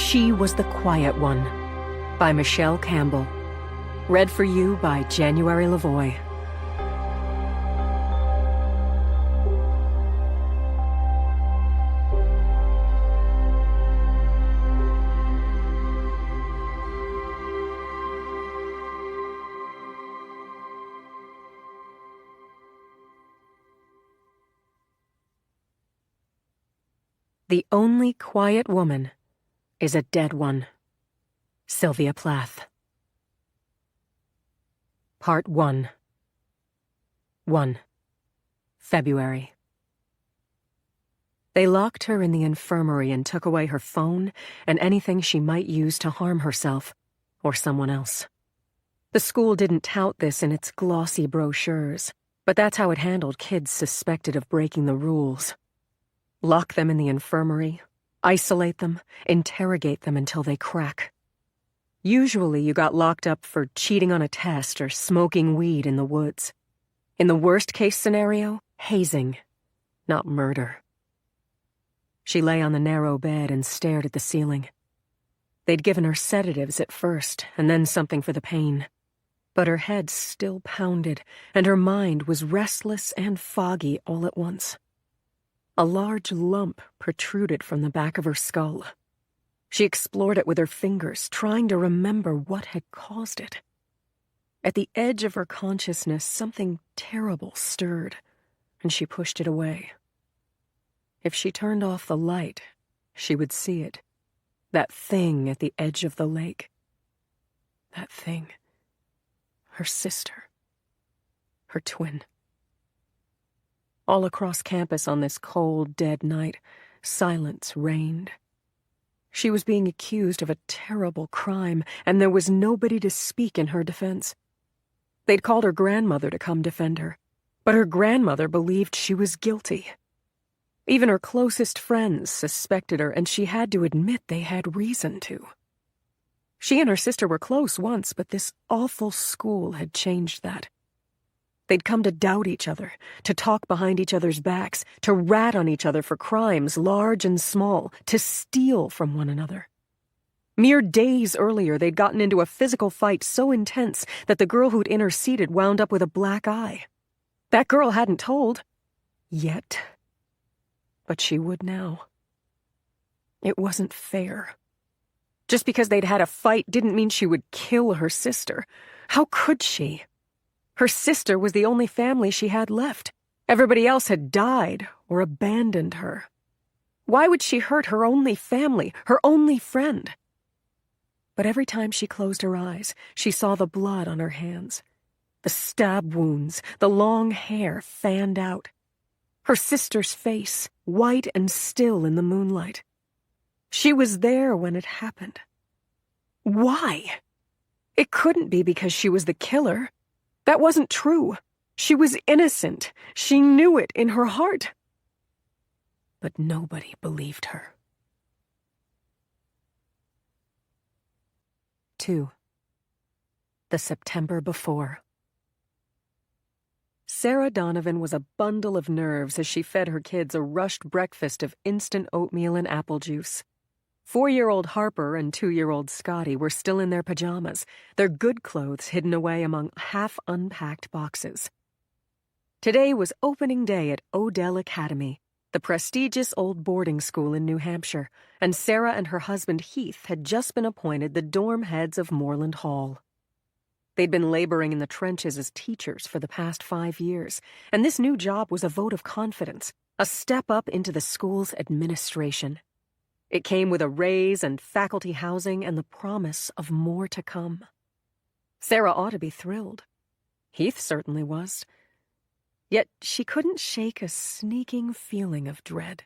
She Was the Quiet One by Michele Campbell. Read for you by January Lavoie. The only quiet woman is a dead one. Sylvia Plath. Part 1. 1. February. They locked her in the infirmary and took away her phone and anything she might use to harm herself or someone else. The school didn't tout this in its glossy brochures, but that's how it handled kids suspected of breaking the rules. Lock them in the infirmary, isolate them, interrogate them until they crack. Usually you got locked up for cheating on a test or smoking weed in the woods. In the worst-case scenario, hazing, not murder. She lay on the narrow bed and stared at the ceiling. They'd given her sedatives at first, and then something for the pain. But her head still pounded, and her mind was restless and foggy all at once. A large lump protruded from the back of her skull. She explored it with her fingers, trying to remember what had caused it. At the edge of her consciousness, something terrible stirred, and she pushed it away. If she turned off the light, she would see it. That thing at the edge of the lake. That thing. Her sister. Her twin. All across campus on this cold, dead night, silence reigned. She was being accused of a terrible crime, and there was nobody to speak in her defense. They'd called her grandmother to come defend her, but her grandmother believed she was guilty. Even her closest friends suspected her, and she had to admit they had reason to. She and her sister were close once, but this awful school had changed that. They'd come to doubt each other, to talk behind each other's backs, to rat on each other for crimes large and small, to steal from one another. Mere days earlier, they'd gotten into a physical fight so intense that the girl who'd interceded wound up with a black eye. That girl hadn't told. Yet. But she would now. It wasn't fair. Just because they'd had a fight didn't mean she would kill her sister. How could she? Her sister was the only family she had left. Everybody else had died or abandoned her. Why would she hurt her only family, her only friend? But every time she closed her eyes, she saw the blood on her hands. The stab wounds, the long hair fanned out. Her sister's face, white and still in the moonlight. She was there when it happened. Why? It couldn't be because she was the killer. That wasn't true. She was innocent. She knew it in her heart. But nobody believed her. 2. The September before. Sarah Donovan was a bundle of nerves as she fed her kids a rushed breakfast of instant oatmeal and apple juice. 4-year-old Harper and 2-year-old Scotty were still in their pajamas, their good clothes hidden away among half-unpacked boxes. Today was opening day at Odell Academy, the prestigious old boarding school in New Hampshire, and Sarah and her husband Heath had just been appointed the dorm heads of Moreland Hall. They'd been laboring in the trenches as teachers for the past 5 years, and this new job was a vote of confidence, a step up into the school's administration. It came with a raise and faculty housing and the promise of more to come. Sarah ought to be thrilled. Heath certainly was. Yet she couldn't shake a sneaking feeling of dread.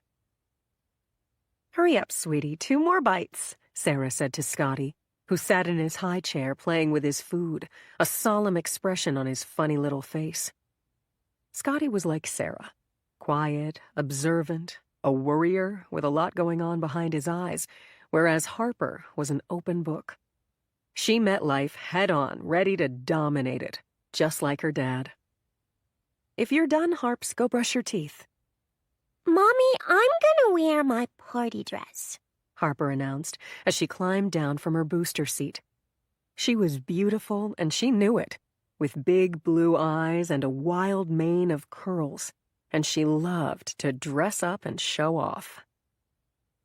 "Hurry up, sweetie, 2 more bites," Sarah said to Scotty, who sat in his high chair playing with his food, a solemn expression on his funny little face. Scotty was like Sarah, quiet, observant, a worrier with a lot going on behind his eyes, whereas Harper was an open book. She met life head-on, ready to dominate it, just like her dad. "If you're done, Harps, go brush your teeth." Mommy, I'm gonna wear my party dress. Harper announced as she climbed down from her booster seat. She was beautiful, and she knew it, with big blue eyes and a wild mane of curls, and she loved to dress up and show off.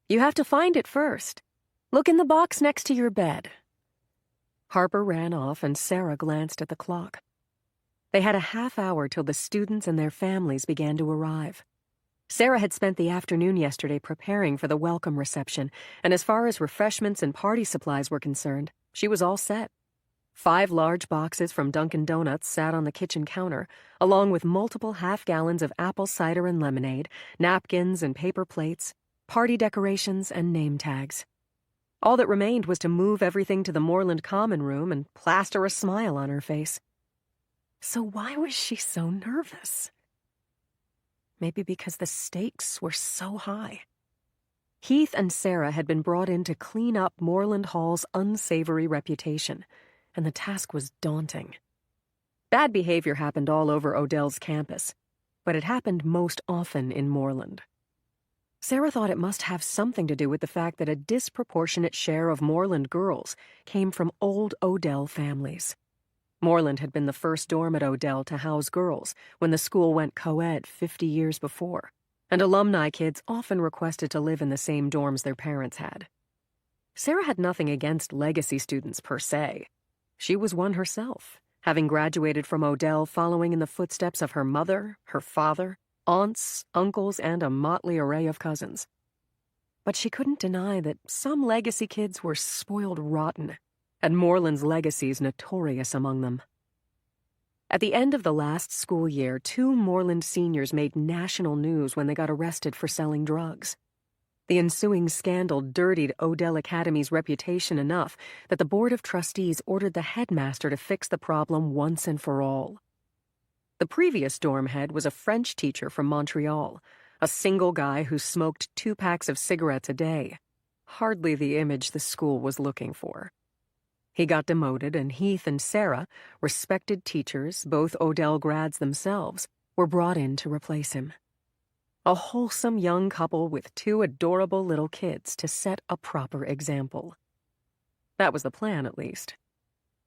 "You have to find it first. Look in the box next to your bed." Harper ran off, and Sarah glanced at the clock. They had a half hour till the students and their families began to arrive. Sarah had spent the afternoon yesterday preparing for the welcome reception, and as far as refreshments and party supplies were concerned, she was all set. 5 large boxes from Dunkin' Donuts sat on the kitchen counter, along with multiple half-gallons of apple cider and lemonade, napkins and paper plates, party decorations, and name tags. All that remained was to move everything to the Moreland Common Room and plaster a smile on her face. So why was she so nervous? Maybe because the stakes were so high. Heath and Sarah had been brought in to clean up Moreland Hall's unsavory reputation, and the task was daunting. Bad behavior happened all over Odell's campus, but it happened most often in Moreland. Sarah thought it must have something to do with the fact that a disproportionate share of Moreland girls came from old Odell families. Moreland had been the first dorm at Odell to house girls when the school went co-ed 50 years before, and alumni kids often requested to live in the same dorms their parents had. Sarah had nothing against legacy students per se. She was one herself, having graduated from Odell following in the footsteps of her mother, her father, aunts, uncles, and a motley array of cousins. But she couldn't deny that some legacy kids were spoiled rotten, and Moreland's legacies notorious among them. At the end of the last school year, 2 Moreland seniors made national news when they got arrested for selling drugs. The ensuing scandal dirtied Odell Academy's reputation enough that the Board of Trustees ordered the headmaster to fix the problem once and for all. The previous dorm head was a French teacher from Montreal, a single guy who smoked 2 packs of cigarettes a day. Hardly the image the school was looking for. He got demoted, and Heath and Sarah, respected teachers, both Odell grads themselves, were brought in to replace him. A wholesome young couple with 2 adorable little kids to set a proper example. That was the plan, at least.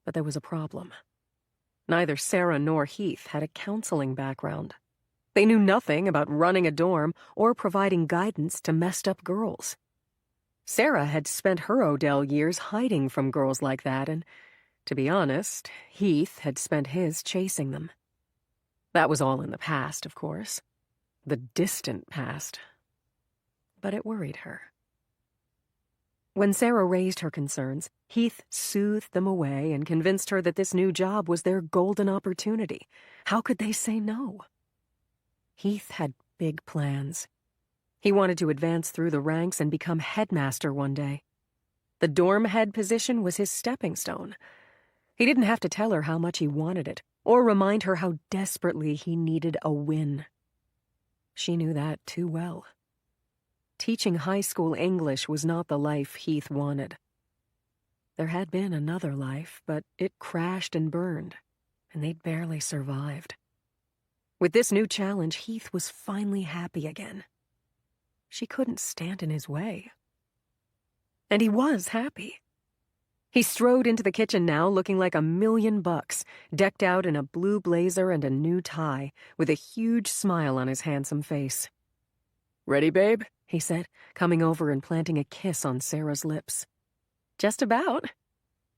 But there was a problem. Neither Sarah nor Heath had a counseling background. They knew nothing about running a dorm or providing guidance to messed-up girls. Sarah had spent her Odell years hiding from girls like that, and, to be honest, Heath had spent his chasing them. That was all in the past, of course. The distant past. But it worried her. When Sarah raised her concerns, Heath soothed them away and convinced her that this new job was their golden opportunity. How could they say no? Heath had big plans. He wanted to advance through the ranks and become headmaster one day. The dorm head position was his stepping stone. He didn't have to tell her how much he wanted it, or remind her how desperately he needed a win. She knew that too well. Teaching high school English was not the life Heath wanted. There had been another life, but it crashed and burned, and they'd barely survived. With this new challenge, Heath was finally happy again. She couldn't stand in his way. And he was happy. He strode into the kitchen now looking like $1,000,000, decked out in a blue blazer and a new tie, with a huge smile on his handsome face. "Ready, babe?" he said, coming over and planting a kiss on Sarah's lips. "Just about.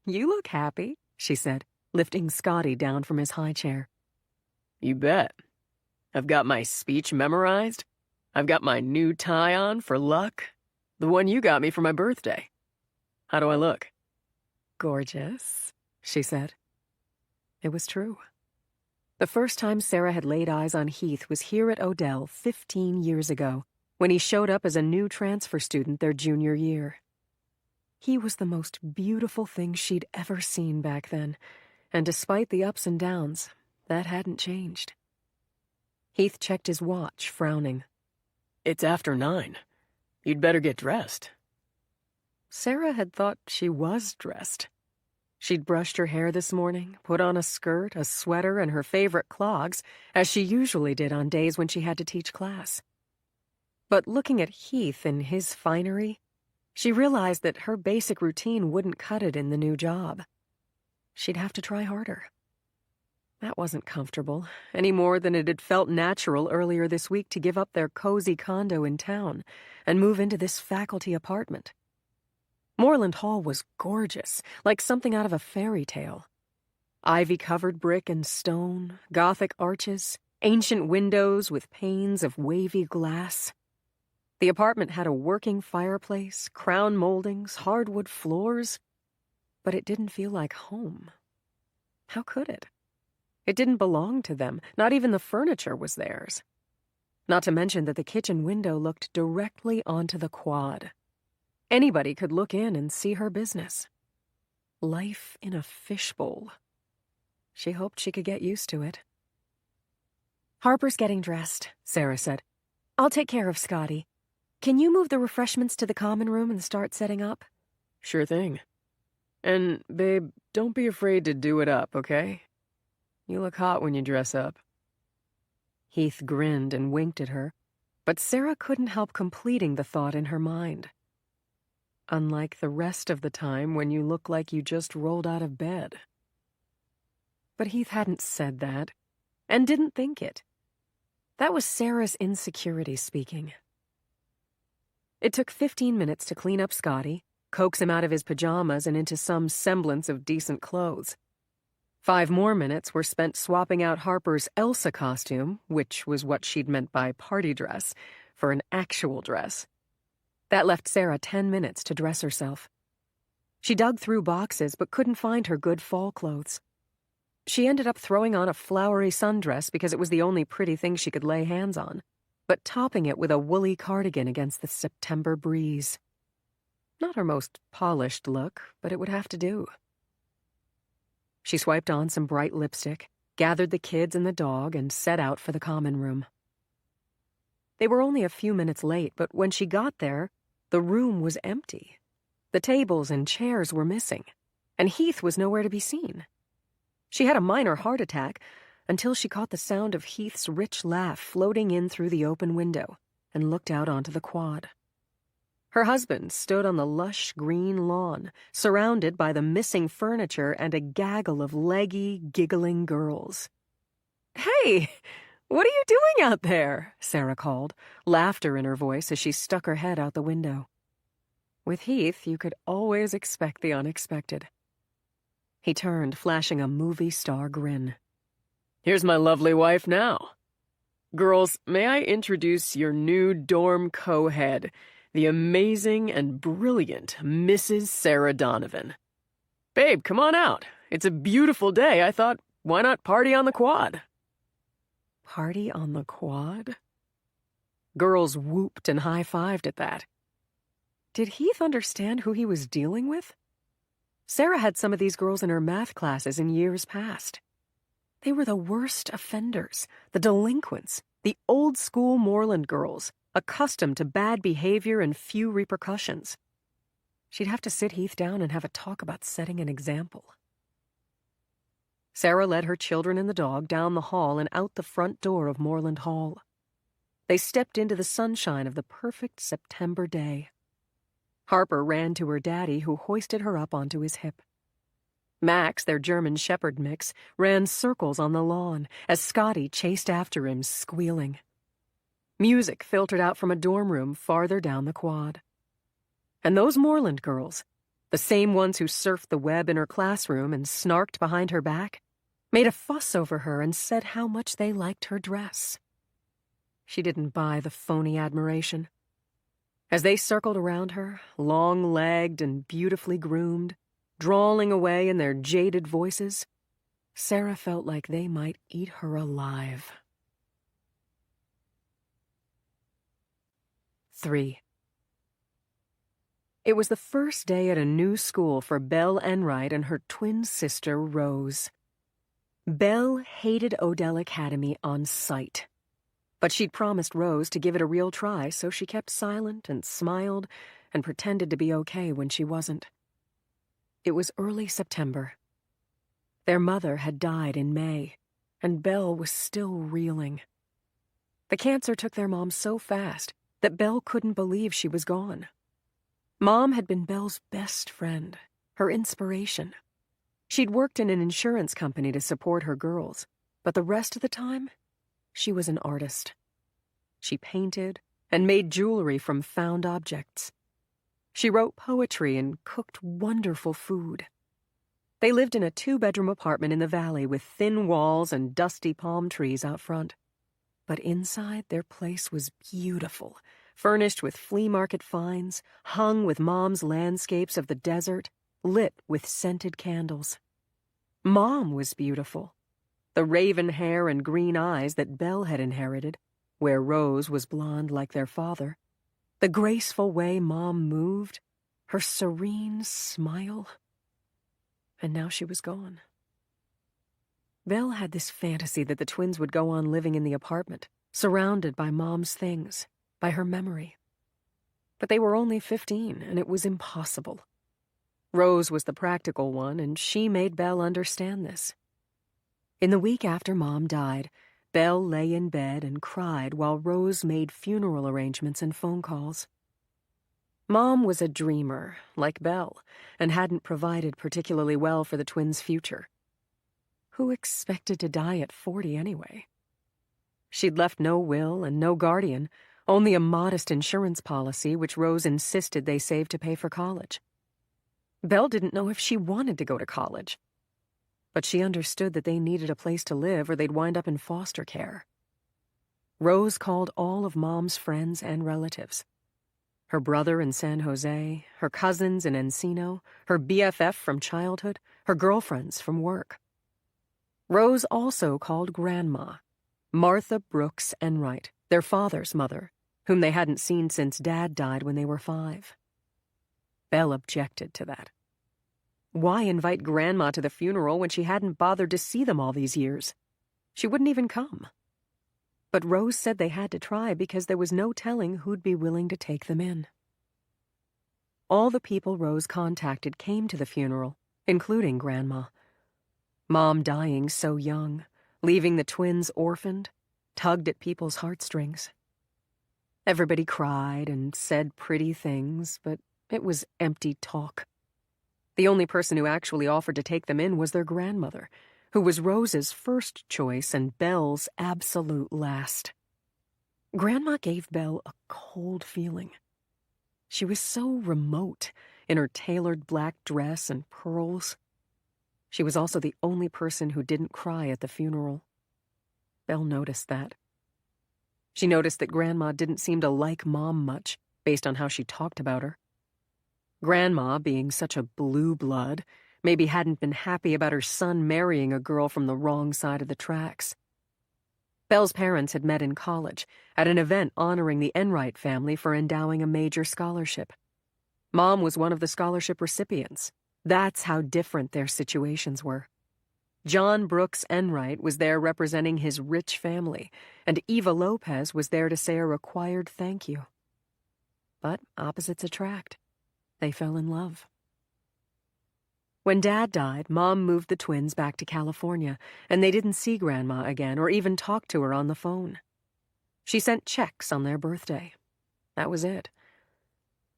You look happy," she said, lifting Scotty down from his high chair. "You bet. I've got my speech memorized. I've got my new tie on for luck. The one you got me for my birthday. How do I look?" "Gorgeous," she said. It was true. The first time Sarah had laid eyes on Heath was here at Odell 15 years ago, when he showed up as a new transfer student their junior year. He was the most beautiful thing she'd ever seen back then, and despite the ups and downs, that hadn't changed. Heath checked his watch, frowning. "It's after 9. You'd better get dressed." Sarah had thought she was dressed. She'd brushed her hair this morning, put on a skirt, a sweater, and her favorite clogs, as she usually did on days when she had to teach class. But looking at Heath in his finery, She realized that her basic routine wouldn't cut it in the new job. She'd have to try harder. That wasn't comfortable, any more than it had felt natural earlier this week to give up their cozy condo in town and move into this faculty apartment. Moreland Hall was gorgeous, like something out of a fairy tale. Ivy-covered brick and stone, Gothic arches, ancient windows with panes of wavy glass. The apartment had a working fireplace, crown moldings, hardwood floors, but it didn't feel like home. How could it? It didn't belong to them. Not even the furniture was theirs. Not to mention that the kitchen window looked directly onto the quad. Anybody could look in and see her business. Life in a fishbowl. She hoped she could get used to it. "Harper's getting dressed," Sarah said. "I'll take care of Scotty. Can you move the refreshments to the common room and start setting up?" "Sure thing. And, babe, don't be afraid to do it up, okay? You look hot when you dress up." Heath grinned and winked at her, but Sarah couldn't help completing the thought in her mind. Unlike the rest of the time when you look like you just rolled out of bed. But Heath hadn't said that, and didn't think it. That was Sarah's insecurity speaking. It took 15 minutes to clean up Scotty, coax him out of his pajamas and into some semblance of decent clothes. 5 more minutes were spent swapping out Harper's Elsa costume, which was what she'd meant by party dress, for an actual dress. That left Sarah 10 minutes to dress herself. She dug through boxes but couldn't find her good fall clothes. She ended up throwing on a flowery sundress because it was the only pretty thing she could lay hands on, but topping it with a woolly cardigan against the September breeze. Not her most polished look, but it would have to do. She swiped on some bright lipstick, gathered the kids and the dog, and set out for the common room. They were only a few minutes late, but when she got there, the room was empty. The tables and chairs were missing, and Heath was nowhere to be seen. She had a minor heart attack until she caught the sound of Heath's rich laugh floating in through the open window and looked out onto the quad. Her husband stood on the lush green lawn, surrounded by the missing furniture and a gaggle of leggy, giggling girls. "Hey, what are you doing out there?" Sarah called, laughter in her voice as she stuck her head out the window. With Heath, you could always expect the unexpected. He turned, flashing a movie star grin. "Here's my lovely wife now. Girls, may I introduce your new dorm co-head, the amazing and brilliant Mrs. Sarah Donovan. Babe, come on out. It's a beautiful day. I thought, why not party on the quad?" Party on the quad? Girls whooped and high-fived at that. Did Heath understand who he was dealing with? Sarah had some of these girls in her math classes in years past. They were the worst offenders, the delinquents, the old-school Moreland girls, accustomed to bad behavior and few repercussions. She'd have to sit Heath down and have a talk about setting an example. Sarah led her children and the dog down the hall and out the front door of Moreland Hall. They stepped into the sunshine of the perfect September day. Harper ran to her daddy, who hoisted her up onto his hip. Max, their German Shepherd mix, ran circles on the lawn as Scotty chased after him, squealing. Music filtered out from a dorm room farther down the quad. And those Moreland girls, the same ones who surfed the web in her classroom and snarked behind her back, made a fuss over her and said how much they liked her dress. She didn't buy the phony admiration. As they circled around her, long-legged and beautifully groomed, drawling away in their jaded voices, Sarah felt like they might eat her alive. 3. It was the first day at a new school for Belle Enright and her twin sister, Rose. Belle hated Odell Academy on sight. But she'd promised Rose to give it a real try, so she kept silent and smiled and pretended to be okay when she wasn't. It was early September. Their mother had died in May, and Belle was still reeling. The cancer took their mom so fast that Belle couldn't believe she was gone. Mom had been Belle's best friend, her inspiration. She'd worked in an insurance company to support her girls, but the rest of the time, she was an artist. She painted and made jewelry from found objects. She wrote poetry and cooked wonderful food. They lived in a 2-bedroom apartment in the valley with thin walls and dusty palm trees out front. But inside, their place was beautiful, furnished with flea market finds, hung with Mom's landscapes of the desert, lit with scented candles. Mom was beautiful. The raven hair and green eyes that Belle had inherited, where Rose was blonde like their father. The graceful way Mom moved, her serene smile. And now she was gone. Belle had this fantasy that the twins would go on living in the apartment, surrounded by Mom's things, by her memory. But they were only 15, and it was impossible. Rose was the practical one, and she made Belle understand this. In the week after Mom died, Belle lay in bed and cried while Rose made funeral arrangements and phone calls. Mom was a dreamer, like Belle, and hadn't provided particularly well for the twins' future. Who expected to die at 40 anyway? She'd left no will and no guardian, only a modest insurance policy which Rose insisted they save to pay for college. Belle didn't know if she wanted to go to college, but she understood that they needed a place to live or they'd wind up in foster care. Rose called all of Mom's friends and relatives. Her brother in San Jose, her cousins in Encino, her BFF from childhood, her girlfriends from work. Rose also called Grandma, Martha Brooks Enright, their father's mother, whom they hadn't seen since Dad died when they were 5. Belle objected to that. Why invite Grandma to the funeral when she hadn't bothered to see them all these years? She wouldn't even come. But Rose said they had to try because there was no telling who'd be willing to take them in. All the people Rose contacted came to the funeral, including Grandma. Mom dying so young, leaving the twins orphaned, tugged at people's heartstrings. Everybody cried and said pretty things, but it was empty talk. The only person who actually offered to take them in was their grandmother, who was Rose's first choice and Belle's absolute last. Grandma gave Belle a cold feeling. She was so remote in her tailored black dress and pearls. She was also the only person who didn't cry at the funeral. Belle noticed that. She noticed that Grandma didn't seem to like Mom much, based on how she talked about her. Grandma, being such a blue blood, maybe hadn't been happy about her son marrying a girl from the wrong side of the tracks. Belle's parents had met in college, at an event honoring the Enright family for endowing a major scholarship. Mom was one of the scholarship recipients. That's how different their situations were. John Brooks Enright was there representing his rich family, and Eva Lopez was there to say a required thank you. But opposites attract. They fell in love. When Dad died, Mom moved the twins back to California, and they didn't see Grandma again or even talk to her on the phone. She sent checks on their birthday. That was it.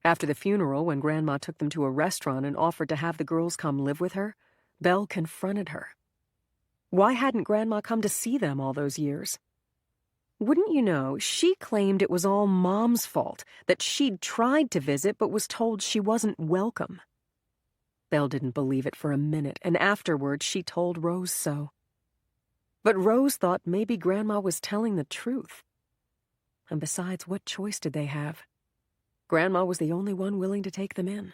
After the funeral, when Grandma took them to a restaurant and offered to have the girls come live with her, Belle confronted her. Why hadn't Grandma come to see them all those years? Wouldn't you know, she claimed it was all Mom's fault, that she'd tried to visit but was told she wasn't welcome. Belle didn't believe it for a minute, and afterwards she told Rose so. But Rose thought maybe Grandma was telling the truth. And besides, what choice did they have? Grandma was the only one willing to take them in.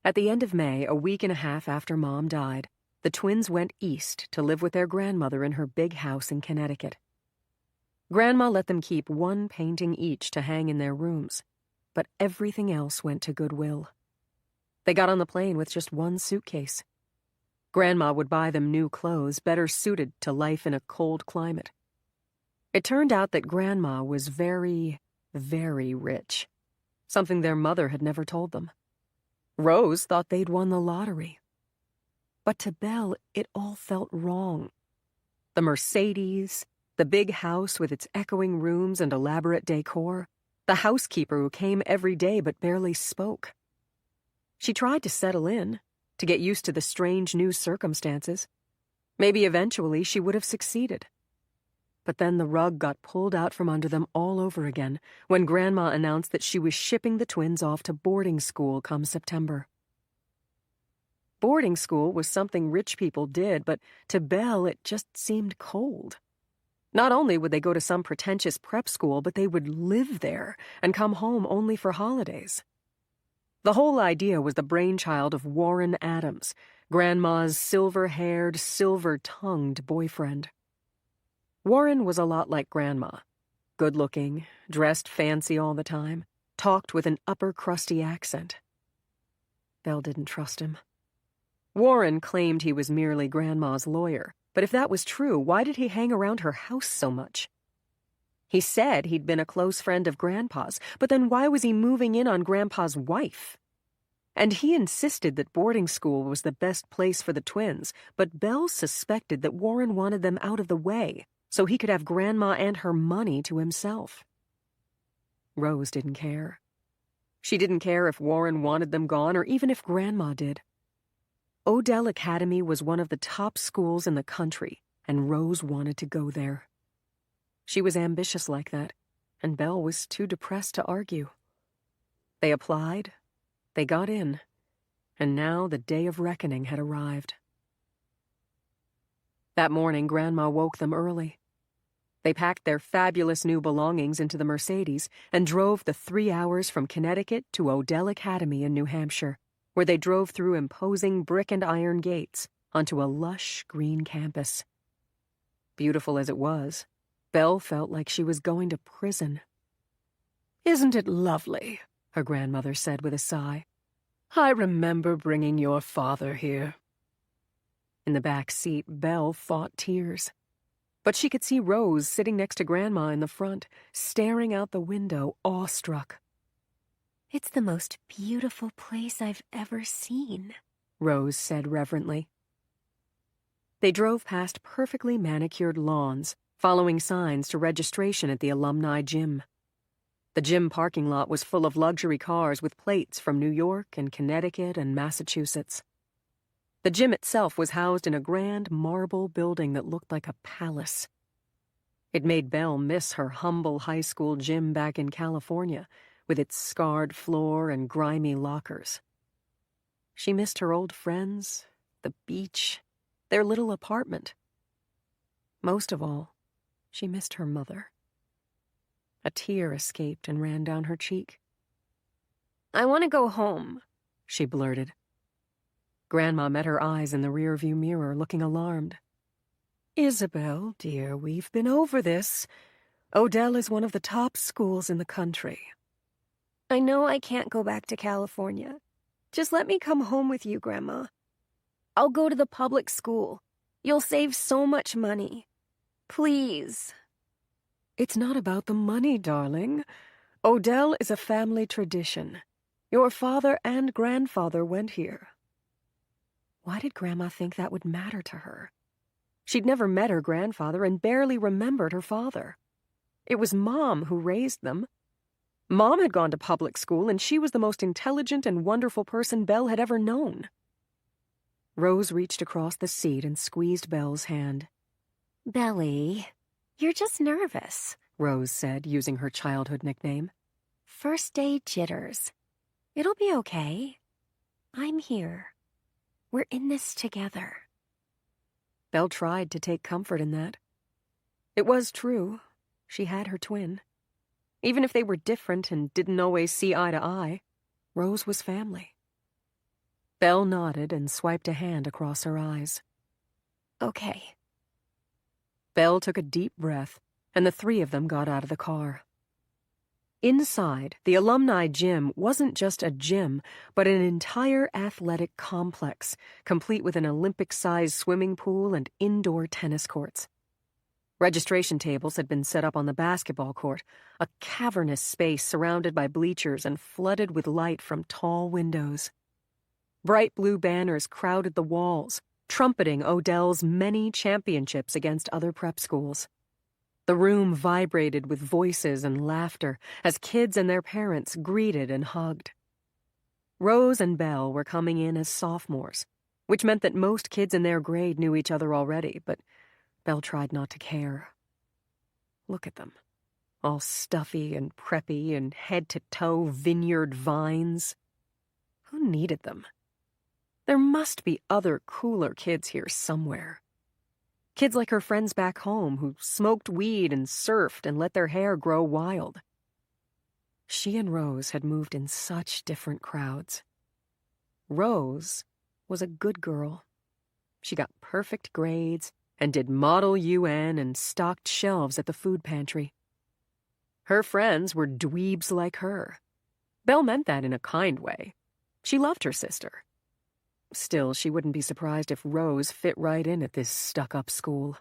At the end of May, a week and a half after Mom died, the twins went east to live with their grandmother in her big house in Connecticut. Grandma let them keep one painting each to hang in their rooms, but everything else went to Goodwill. They got on the plane with just one suitcase. Grandma would buy them new clothes better suited to life in a cold climate. It turned out that Grandma was very, very rich, something their mother had never told them. Rose thought they'd won the lottery. But to Belle, it all felt wrong. The Mercedes, the big house with its echoing rooms and elaborate decor, the housekeeper who came every day but barely spoke. She tried to settle in, to get used to the strange new circumstances. Maybe eventually she would have succeeded. But then the rug got pulled out from under them all over again when Grandma announced that she was shipping the twins off to boarding school come September. Boarding school was something rich people did, but to Belle it just seemed cold. Not only would they go to some pretentious prep school, but they would live there and come home only for holidays. The whole idea was the brainchild of Warren Adams, Grandma's silver-haired, silver-tongued boyfriend. Warren was a lot like Grandma. Good-looking, dressed fancy all the time, talked with an upper-crusty accent. Belle didn't trust him. Warren claimed he was merely Grandma's lawyer, but if that was true, why did he hang around her house so much? He said he'd been a close friend of Grandpa's, but then why was he moving in on Grandpa's wife? And he insisted that boarding school was the best place for the twins, but Belle suspected that Warren wanted them out of the way so he could have Grandma and her money to himself. Rose didn't care. She didn't care if Warren wanted them gone or even if Grandma did. Odell Academy was one of the top schools in the country, and Rose wanted to go there. She was ambitious like that, and Belle was too depressed to argue. They applied, they got in, and now the day of reckoning had arrived. That morning, Grandma woke them early. They packed their fabulous new belongings into the Mercedes and drove the 3 hours from Connecticut to Odell Academy in New Hampshire, where they drove through imposing brick and iron gates onto a lush green campus. Beautiful as it was, Belle felt like she was going to prison. "Isn't it lovely?" her grandmother said with a sigh. "I remember bringing your father here." In the back seat, Belle fought tears. But she could see Rose sitting next to Grandma in the front, staring out the window, awestruck. "It's the most beautiful place I've ever seen," Rose said reverently. They drove past perfectly manicured lawns, following signs to registration at the alumni gym. The gym parking lot was full of luxury cars with plates from New York and Connecticut and Massachusetts. The gym itself was housed in a grand marble building that looked like a palace. It made Belle miss her humble high school gym back in California, with its scarred floor and grimy lockers. She missed her old friends, the beach, their little apartment. Most of all, she missed her mother. A tear escaped and ran down her cheek. "I want to go home," she blurted. Grandma met her eyes in the rearview mirror, looking alarmed. "Isabel, dear, we've been over this. Odell is one of the top schools in the country." "I know I can't go back to California. Just let me come home with you, Grandma. I'll go to the public school. You'll save so much money. Please." "It's not about the money, darling. Odell is a family tradition. Your father and grandfather went here." Why did Grandma think that would matter to her? She'd never met her grandfather and barely remembered her father. It was Mom who raised them. Mom had gone to public school, and she was the most intelligent and wonderful person Belle had ever known. Rose reached across the seat and squeezed Belle's hand. "Belly, you're just nervous," Rose said, using her childhood nickname. "First day jitters. It'll be okay. I'm here. We're in this together." Belle tried to take comfort in that. It was true. She had her twin. Even if they were different and didn't always see eye to eye, Rose was family. Belle nodded and swiped a hand across her eyes. "Okay." Belle took a deep breath, and the three of them got out of the car. Inside, the alumni gym wasn't just a gym, but an entire athletic complex, complete with an Olympic-sized swimming pool and indoor tennis courts. Registration tables had been set up on the basketball court, a cavernous space surrounded by bleachers and flooded with light from tall windows. Bright blue banners crowded the walls, trumpeting Odell's many championships against other prep schools. The room vibrated with voices and laughter as kids and their parents greeted and hugged. Rose and Belle were coming in as sophomores, which meant that most kids in their grade knew each other already, but Belle tried not to care. Look at them, all stuffy and preppy and head-to-toe vineyard vines. Who needed them? There must be other cooler kids here somewhere. Kids like her friends back home who smoked weed and surfed and let their hair grow wild. She and Rose had moved in such different crowds. Rose was a good girl. She got perfect grades and did Model UN and stocked shelves at the food pantry. Her friends were dweebs like her. Belle meant that in a kind way. She loved her sister. Still, she wouldn't be surprised if Rose fit right in at this stuck-up school.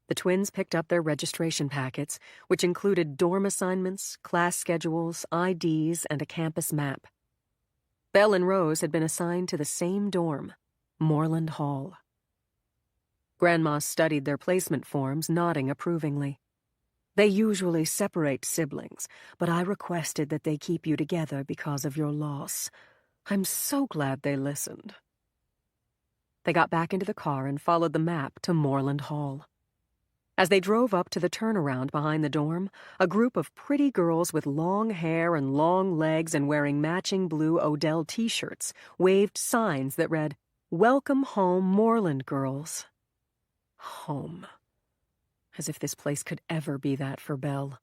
The twins picked up their registration packets, which included dorm assignments, class schedules, IDs, and a campus map. Belle and Rose had been assigned to the same dorm, Moreland Hall. Grandma studied their placement forms, nodding approvingly. They usually separate siblings, but I requested that they keep you together because of your loss. I'm so glad they listened. They got back into the car and followed the map to Moreland Hall. As they drove up to the turnaround behind the dorm, a group of pretty girls with long hair and long legs and wearing matching blue Odell t-shirts waved signs that read, "Welcome home, Moreland girls." Home. As if this place could ever be that for Belle.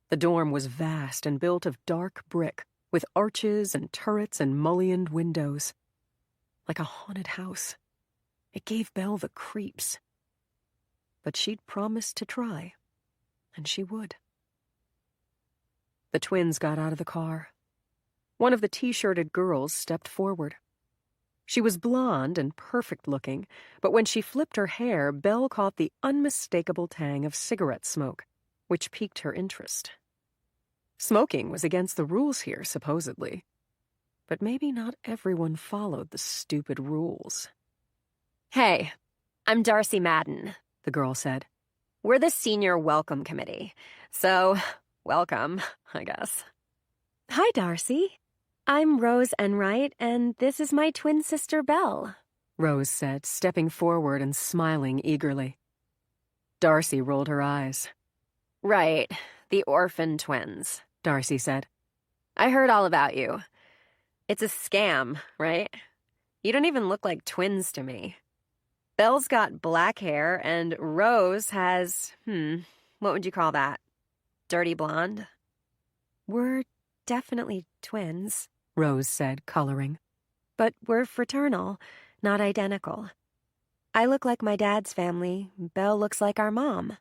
The dorm was vast and built of dark brick, with arches and turrets and mullioned windows. Like a haunted house. It gave Belle the creeps. But she'd promised to try, and she would. The twins got out of the car. One of the t-shirted girls stepped forward. She was blonde and perfect-looking, but when she flipped her hair, Belle caught the unmistakable tang of cigarette smoke, which piqued her interest. Smoking was against the rules here, supposedly. But maybe not everyone followed the stupid rules. Hey, I'm Darcy Madden, the girl said. We're the senior welcome committee. So, welcome, I guess. Hi, Darcy. I'm Rose Enright, and this is my twin sister, Belle, Rose said, stepping forward and smiling eagerly. Darcy rolled her eyes. Right, the orphan twins, Darcy said. I heard all about you. It's a scam, right? You don't even look like twins to me. Belle's got black hair, and Rose has, what would you call that? Dirty blonde? We're definitely twins, Rose said, coloring. But we're fraternal, not identical. I look like my dad's family. Belle looks like our mom.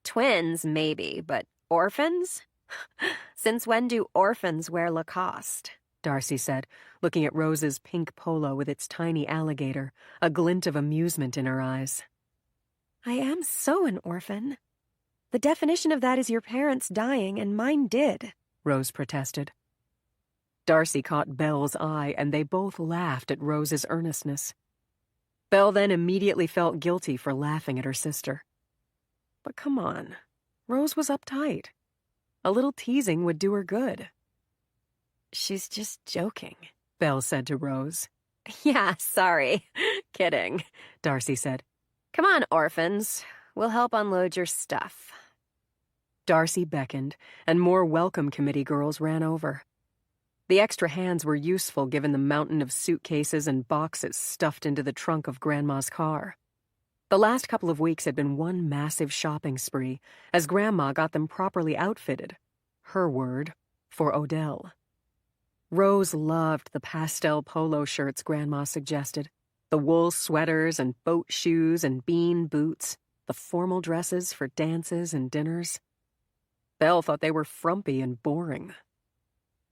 Twins, maybe, but orphans? Since when do orphans wear Lacoste? Darcy said, looking at Rose's pink polo with its tiny alligator, a glint of amusement in her eyes. I am so an orphan. The definition of that is your parents dying, and mine did, Rose protested. Darcy caught Belle's eye, and they both laughed at Rose's earnestness. Belle then immediately felt guilty for laughing at her sister. But come on, Rose was uptight. A little teasing would do her good. She's just joking, Belle said to Rose. Yeah, sorry. Kidding, Darcy said. Come on, orphans. We'll help unload your stuff. Darcy beckoned, and more welcome committee girls ran over. The extra hands were useful given the mountain of suitcases and boxes stuffed into the trunk of Grandma's car. The last couple of weeks had been one massive shopping spree, as Grandma got them properly outfitted. Her word, for Odell. Rose loved the pastel polo shirts Grandma suggested, the wool sweaters and boat shoes and bean boots, the formal dresses for dances and dinners. Belle thought they were frumpy and boring.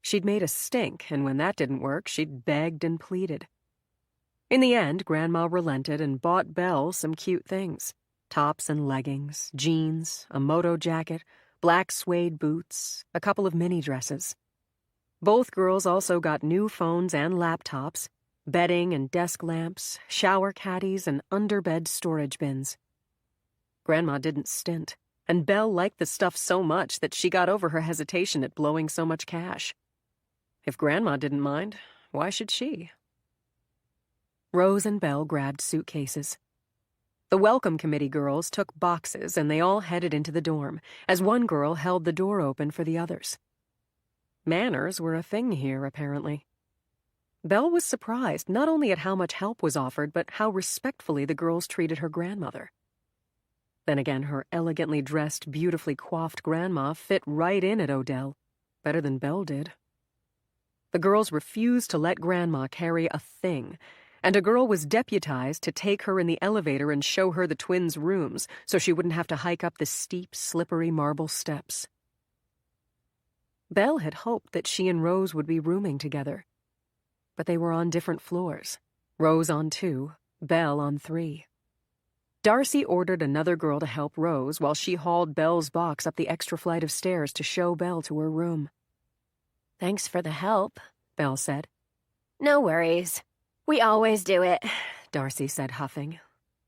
She'd made a stink, and when that didn't work, she'd begged and pleaded. In the end, Grandma relented and bought Belle some cute things. Tops and leggings, jeans, a moto jacket, black suede boots, a couple of mini dresses. Both girls also got new phones and laptops, bedding and desk lamps, shower caddies, and underbed storage bins. Grandma didn't stint, and Belle liked the stuff so much that she got over her hesitation at blowing so much cash. If Grandma didn't mind, why should she? Rose and Belle grabbed suitcases. The welcome committee girls took boxes and they all headed into the dorm, as one girl held the door open for the others. Manners were a thing here, apparently. Belle was surprised not only at how much help was offered, but how respectfully the girls treated her grandmother. Then again, her elegantly dressed, beautifully coiffed grandma fit right in at Odell, better than Belle did. The girls refused to let Grandma carry a thing, and a girl was deputized to take her in the elevator and show her the twins' rooms so she wouldn't have to hike up the steep, slippery marble steps. Belle had hoped that she and Rose would be rooming together, but they were on different floors, Rose on 2, Belle on 3. Darcy ordered another girl to help Rose while she hauled Belle's box up the extra flight of stairs to show Belle to her room. Thanks for the help, Belle said. No worries. We always do it, Darcy said, huffing.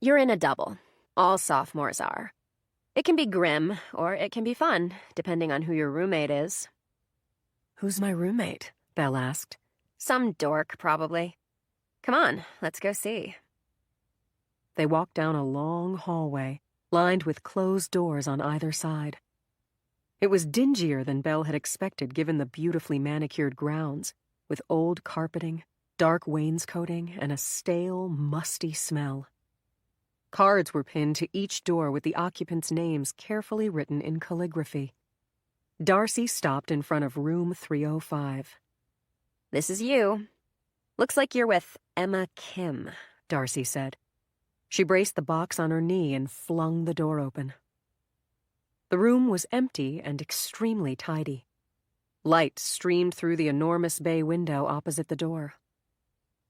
You're in a double. All sophomores are. It can be grim, or it can be fun, depending on who your roommate is. Who's my roommate? Belle asked. Some dork, probably. Come on, let's go see. They walked down a long hallway, lined with closed doors on either side. It was dingier than Belle had expected given the beautifully manicured grounds, with old carpeting, dark wainscoting, and a stale, musty smell. Cards were pinned to each door with the occupants' names carefully written in calligraphy. Darcy stopped in front of room 305. This is you. Looks like you're with Emma Kim, Darcy said. She braced the box on her knee and flung the door open. The room was empty and extremely tidy. Light streamed through the enormous bay window opposite the door.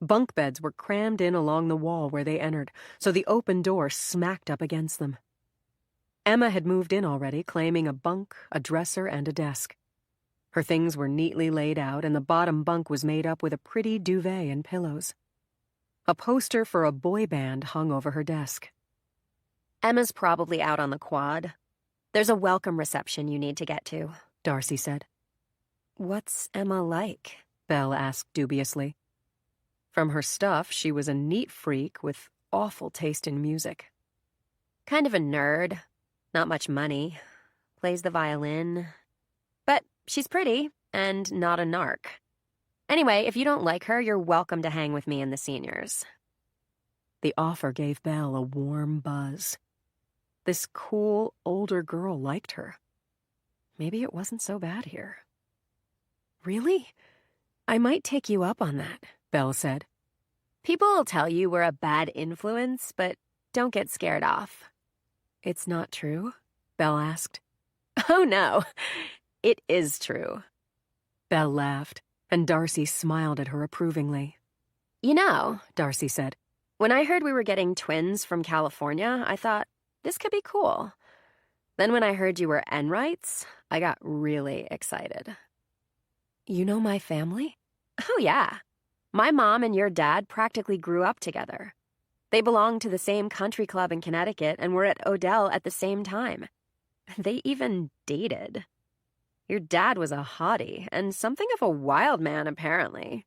Bunk beds were crammed in along the wall where they entered, so the open door smacked up against them. Emma had moved in already, claiming a bunk, a dresser, and a desk. Her things were neatly laid out, and the bottom bunk was made up with a pretty duvet and pillows. A poster for a boy band hung over her desk. Emma's probably out on the quad. There's a welcome reception you need to get to, Darcy said. What's Emma like? Belle asked dubiously. From her stuff, she was a neat freak with awful taste in music. Kind of a nerd. Not much money. Plays the violin. But she's pretty, and not a narc. Anyway, if you don't like her, you're welcome to hang with me and the seniors. The offer gave Belle a warm buzz. This cool, older girl liked her. Maybe it wasn't so bad here. Really? I might take you up on that, Belle said. People will tell you we're a bad influence, but don't get scared off. It's not true? Belle asked. Oh, no. It is true. Belle laughed, and Darcy smiled at her approvingly. You know, Darcy said, when I heard we were getting twins from California, I thought, this could be cool. Then when I heard you were Enrights, I got really excited. You know my family? Oh, yeah. My mom and your dad practically grew up together. They belonged to the same country club in Connecticut and were at Odell at the same time. They even dated. Your dad was a hottie and something of a wild man, apparently.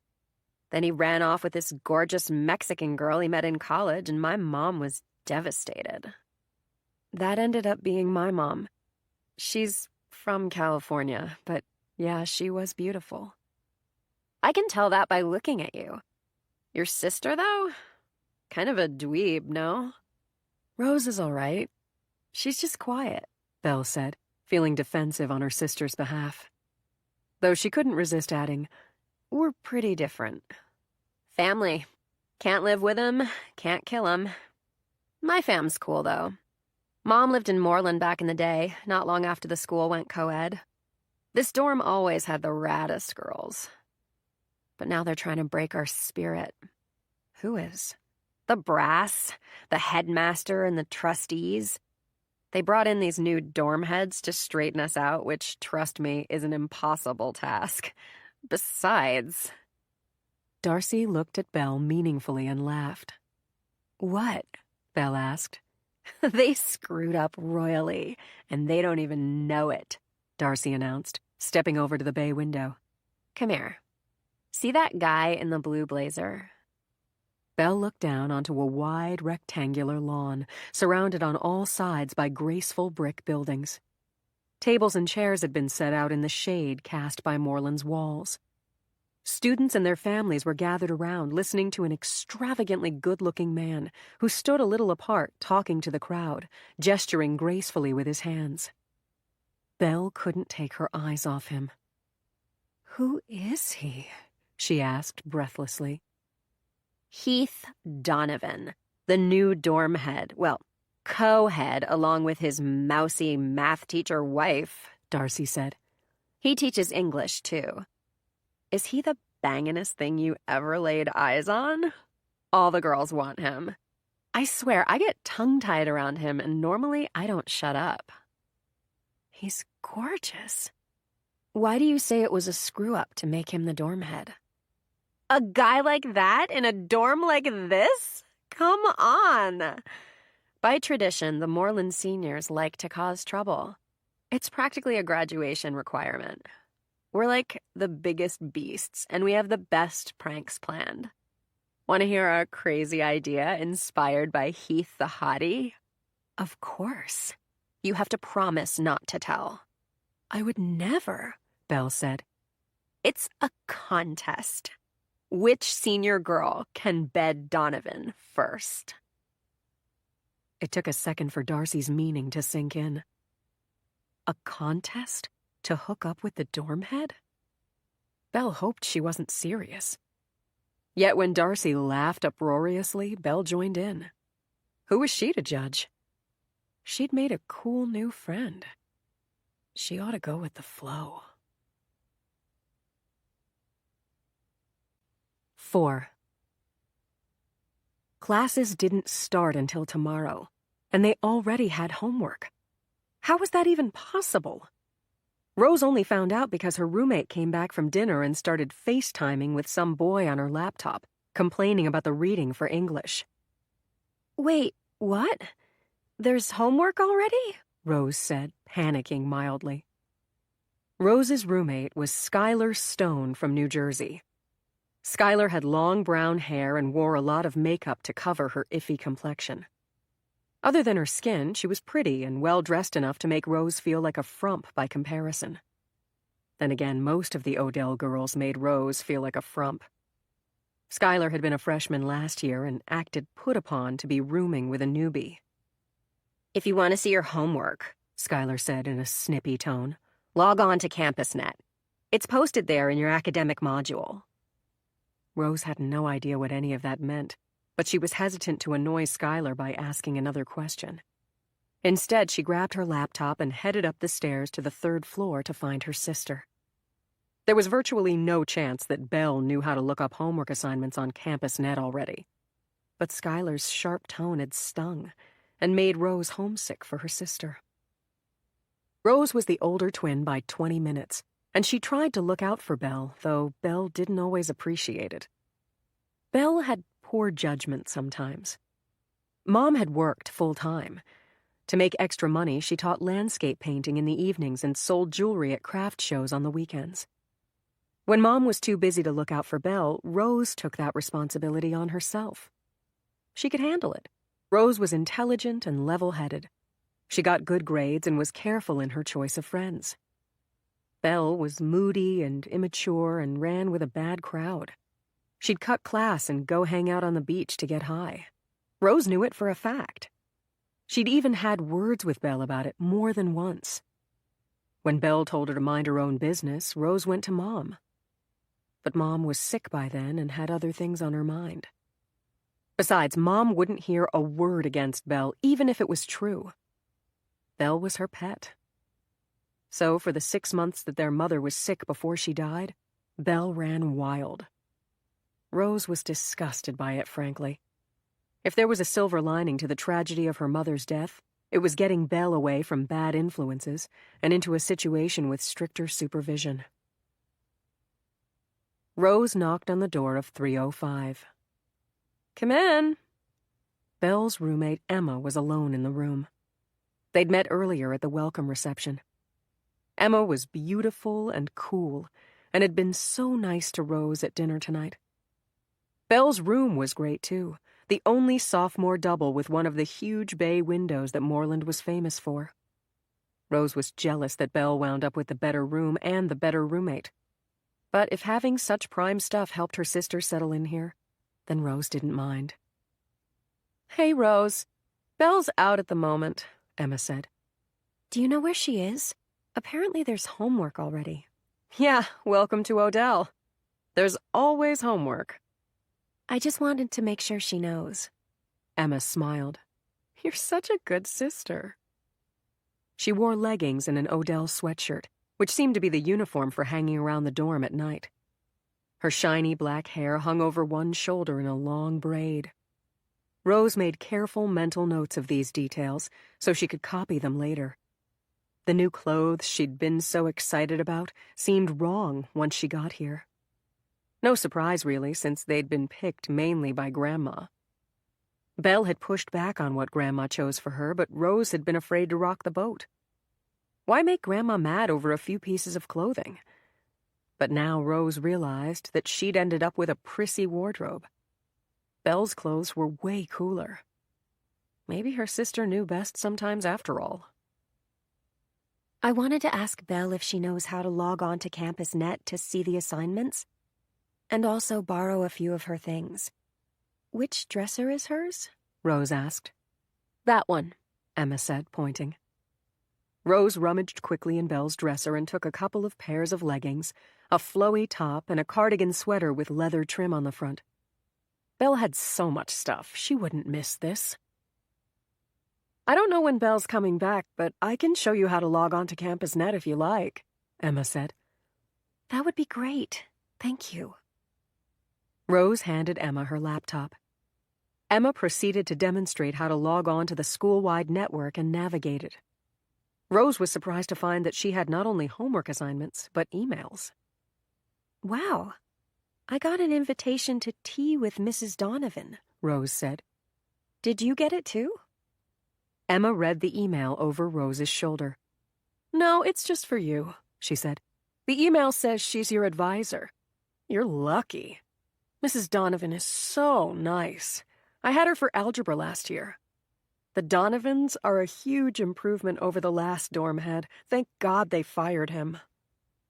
Then he ran off with this gorgeous Mexican girl he met in college, and my mom was devastated. That ended up being my mom. She's from California, but yeah, she was beautiful. I can tell that by looking at you. Your sister, though? Kind of a dweeb, no? Rose is all right. She's just quiet, Belle said, feeling defensive on her sister's behalf. Though she couldn't resist adding, we're pretty different. Family. Can't live with 'em, can't kill 'em. My fam's cool, though. Mom lived in Moreland back in the day, not long after the school went co-ed. This dorm always had the raddest girls. But now they're trying to break our spirit. Who is? The brass, the headmaster, and the trustees. They brought in these new dorm heads to straighten us out, which, trust me, is an impossible task. Besides... Darcy looked at Belle meaningfully and laughed. What? Belle asked. They screwed up royally, and they don't even know it, Darcy announced, stepping over to the bay window. Come here. See that guy in the blue blazer? Belle looked down onto a wide, rectangular lawn, surrounded on all sides by graceful brick buildings. Tables and chairs had been set out in the shade cast by Moreland's walls. Students and their families were gathered around, listening to an extravagantly good-looking man who stood a little apart, talking to the crowd, gesturing gracefully with his hands. Belle couldn't take her eyes off him. "Who is he?" she asked breathlessly. Heath Donovan, the new dorm head. Well, co-head, along with his mousy math teacher wife, Darcy said. He teaches English, too. Is he the banginest thing you ever laid eyes on? All the girls want him. I swear, I get tongue-tied around him, and normally I don't shut up. He's gorgeous. Why do you say it was a screw-up to make him the dorm head? A guy like that in a dorm like this? Come on! By tradition, the Moreland seniors like to cause trouble. It's practically a graduation requirement. We're like the biggest beasts, and we have the best pranks planned. Want to hear a crazy idea inspired by Heath the hottie? Of course. You have to promise not to tell. I would never, Belle said. It's a contest. Which senior girl can bed Donovan first? It took a second for Darcy's meaning to sink in. A contest to hook up with the dorm head? Belle hoped she wasn't serious. Yet when Darcy laughed uproariously, Belle joined in. Who was she to judge? She'd made a cool new friend. She ought to go with the flow. 4. Classes didn't start until tomorrow, and they already had homework. How was that even possible? Rose only found out because her roommate came back from dinner and started FaceTiming with some boy on her laptop, complaining about the reading for English. Wait, what? There's homework already? Rose said, panicking mildly. Rose's roommate was Skylar Stone from New Jersey. Skylar had long brown hair and wore a lot of makeup to cover her iffy complexion. Other than her skin, she was pretty and well-dressed enough to make Rose feel like a frump by comparison. Then again, most of the Odell girls made Rose feel like a frump. Skylar had been a freshman last year and acted put upon to be rooming with a newbie. If you want to see your homework, Skylar said in a snippy tone, log on to CampusNet. It's posted there in your academic module. Rose had no idea what any of that meant, but she was hesitant to annoy Skylar by asking another question. Instead, she grabbed her laptop and headed up the stairs to the 3rd floor to find her sister. There was virtually no chance that Belle knew how to look up homework assignments on CampusNet already. But Skylar's sharp tone had stung and made Rose homesick for her sister. Rose was the older twin by 20 minutes, and she tried to look out for Belle, though Belle didn't always appreciate it. Belle had poor judgment sometimes. Mom had worked full-time. To make extra money, she taught landscape painting in the evenings and sold jewelry at craft shows on the weekends. When Mom was too busy to look out for Belle, Rose took that responsibility on herself. She could handle it. Rose was intelligent and level-headed. She got good grades and was careful in her choice of friends. Belle was moody and immature and ran with a bad crowd. She'd cut class and go hang out on the beach to get high. Rose knew it for a fact. She'd even had words with Belle about it more than once. When Belle told her to mind her own business, Rose went to Mom. But Mom was sick by then and had other things on her mind. Besides, Mom wouldn't hear a word against Belle, even if it was true. Belle was her pet. So, for the 6 months that their mother was sick before she died, Belle ran wild. Rose was disgusted by it, frankly. If there was a silver lining to the tragedy of her mother's death, it was getting Belle away from bad influences and into a situation with stricter supervision. Rose knocked on the door of 305. "Come in." Belle's roommate Emma was alone in the room. They'd met earlier at the welcome reception. Emma was beautiful and cool, and had been so nice to Rose at dinner tonight. Belle's room was great, too, the only sophomore double with one of the huge bay windows that Moreland was famous for. Rose was jealous that Belle wound up with the better room and the better roommate. But if having such prime stuff helped her sister settle in here, then Rose didn't mind. "Hey, Rose. Belle's out at the moment," Emma said. Do you know where she is? Apparently there's homework already. "Yeah, welcome to Odell. There's always homework." I just wanted to make sure she knows. Emma smiled. "You're such a good sister." She wore leggings and an Odell sweatshirt, which seemed to be the uniform for hanging around the dorm at night. Her shiny black hair hung over one shoulder in a long braid. Rose made careful mental notes of these details so she could copy them later. The new clothes she'd been so excited about seemed wrong once she got here. No surprise, really, since they'd been picked mainly by Grandma. Belle had pushed back on what Grandma chose for her, but Rose had been afraid to rock the boat. Why make Grandma mad over a few pieces of clothing? But now Rose realized that she'd ended up with a prissy wardrobe. Belle's clothes were way cooler. Maybe her sister knew best sometimes after all. I wanted to ask Belle if she knows how to log on to CampusNet to see the assignments, and also borrow a few of her things. Which dresser is hers? Rose asked. "That one," Emma said, pointing. Rose rummaged quickly in Belle's dresser and took a couple of pairs of leggings, a flowy top, and a cardigan sweater with leather trim on the front. Belle had so much stuff, she wouldn't miss this. "I don't know when Belle's coming back, but I can show you how to log on to CampusNet if you like," Emma said. That would be great. Thank you. Rose handed Emma her laptop. Emma proceeded to demonstrate how to log on to the school-wide network and navigate it. Rose was surprised to find that she had not only homework assignments, but emails. Wow. I got an invitation to tea with Mrs. Donovan, Rose said. Did you get it too? Emma read the email over Rose's shoulder. "No, it's just for you," she said. "The email says she's your advisor. You're lucky. Mrs. Donovan is so nice. I had her for algebra last year. The Donovans are a huge improvement over the last dorm head. Thank God they fired him."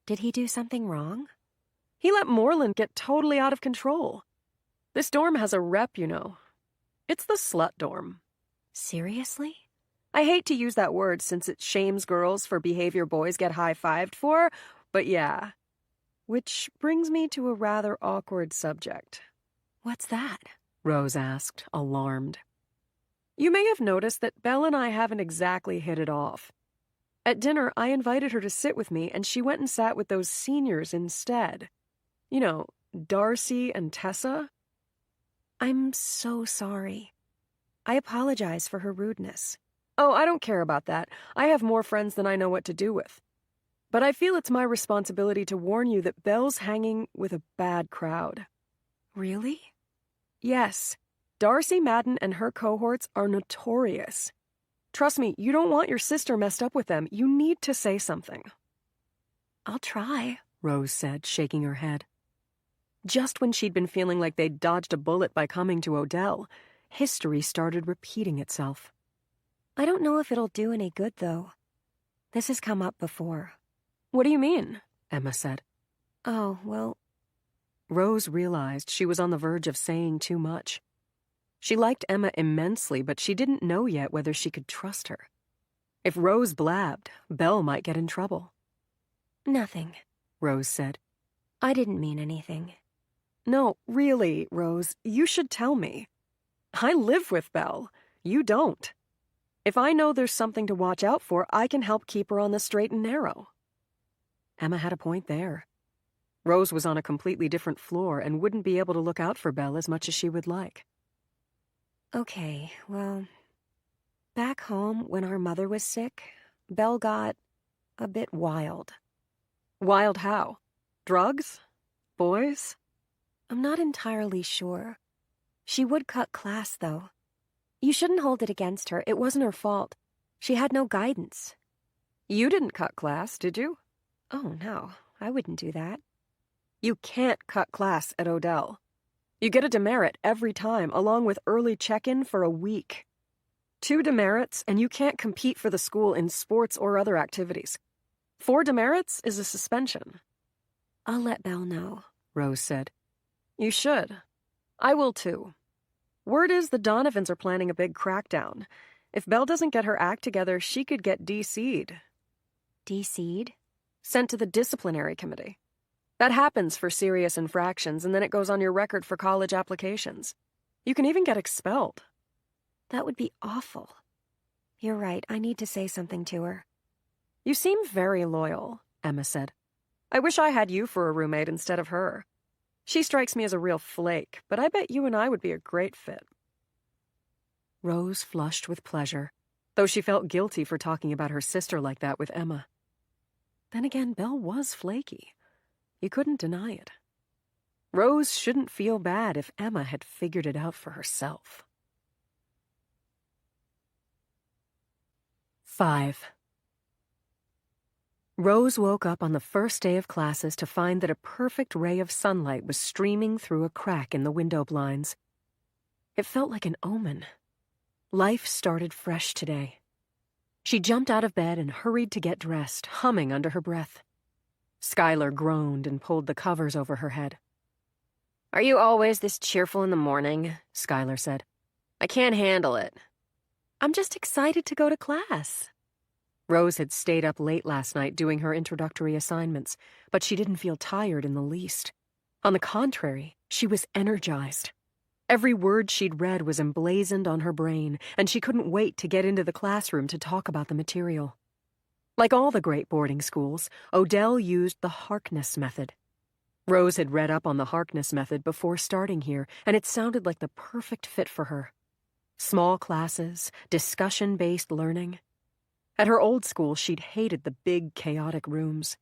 Did he do something wrong? "He let Moreland get totally out of control. This dorm has a rep, you know. It's the slut dorm." Seriously? I hate to use that word since it shames girls for behavior boys get high-fived for, but yeah. Which brings me to a rather awkward subject. What's that? Rose asked, alarmed. You may have noticed that Belle and I haven't exactly hit it off. At dinner, I invited her to sit with me, and she went and sat with those seniors instead. You know, Darcy and Tessa. I'm so sorry. I apologize for her rudeness. Oh, I don't care about that. I have more friends than I know what to do with. But I feel it's my responsibility to warn you that Belle's hanging with a bad crowd. Really? Yes. Darcy Madden and her cohorts are notorious. Trust me, you don't want your sister messed up with them. You need to say something. I'll try, Rose said, shaking her head. Just when she'd been feeling like they'd dodged a bullet by coming to Odell, history started repeating itself. I don't know if it'll do any good, though. This has come up before. What do you mean? Emma said. Oh, well... Rose realized she was on the verge of saying too much. She liked Emma immensely, but she didn't know yet whether she could trust her. If Rose blabbed, Belle might get in trouble. Nothing, Rose said. I didn't mean anything. No, really, Rose, you should tell me. I live with Belle. You don't. If I know there's something to watch out for, I can help keep her on the straight and narrow. Emma had a point there. Rose was on a completely different floor and wouldn't be able to look out for Belle as much as she would like. Okay, well, back home when our mother was sick, Belle got a bit wild. Wild how? Drugs? Boys? I'm not entirely sure. She would cut class, though. You shouldn't hold it against her. It wasn't her fault. She had no guidance. You didn't cut class, did you? Oh, no. I wouldn't do that. You can't cut class at Odell. You get a demerit every time, along with early check-in for a week. 2 demerits, and you can't compete for the school in sports or other activities. 4 demerits is a suspension. I'll let Belle know, Rose said. You should. I will too. Word is the Donovans are planning a big crackdown. If Belle doesn't get her act together, she could get DC'd. DC'd? Sent to the disciplinary committee. That happens for serious infractions, and then it goes on your record for college applications. You can even get expelled. That would be awful. You're right, I need to say something to her. You seem very loyal, Emma said. I wish I had you for a roommate instead of her. She strikes me as a real flake, but I bet you and I would be a great fit. Rose flushed with pleasure, though she felt guilty for talking about her sister like that with Emma. Then again, Belle was flaky. You couldn't deny it. Rose shouldn't feel bad if Emma had figured it out for herself. 5. Rose woke up on the first day of classes to find that a perfect ray of sunlight was streaming through a crack in the window blinds. It felt like an omen. Life started fresh today. She jumped out of bed and hurried to get dressed, humming under her breath. Skylar groaned and pulled the covers over her head. Are you always this cheerful in the morning? Skylar said. I can't handle it. I'm just excited to go to class. Rose had stayed up late last night doing her introductory assignments, but she didn't feel tired in the least. On the contrary, she was energized. Every word she'd read was emblazoned on her brain, and she couldn't wait to get into the classroom to talk about the material. Like all the great boarding schools, Odell used the Harkness method. Rose had read up on the Harkness method before starting here, and it sounded like the perfect fit for her. Small classes, discussion-based learning. At her old school, she'd hated the big, chaotic rooms.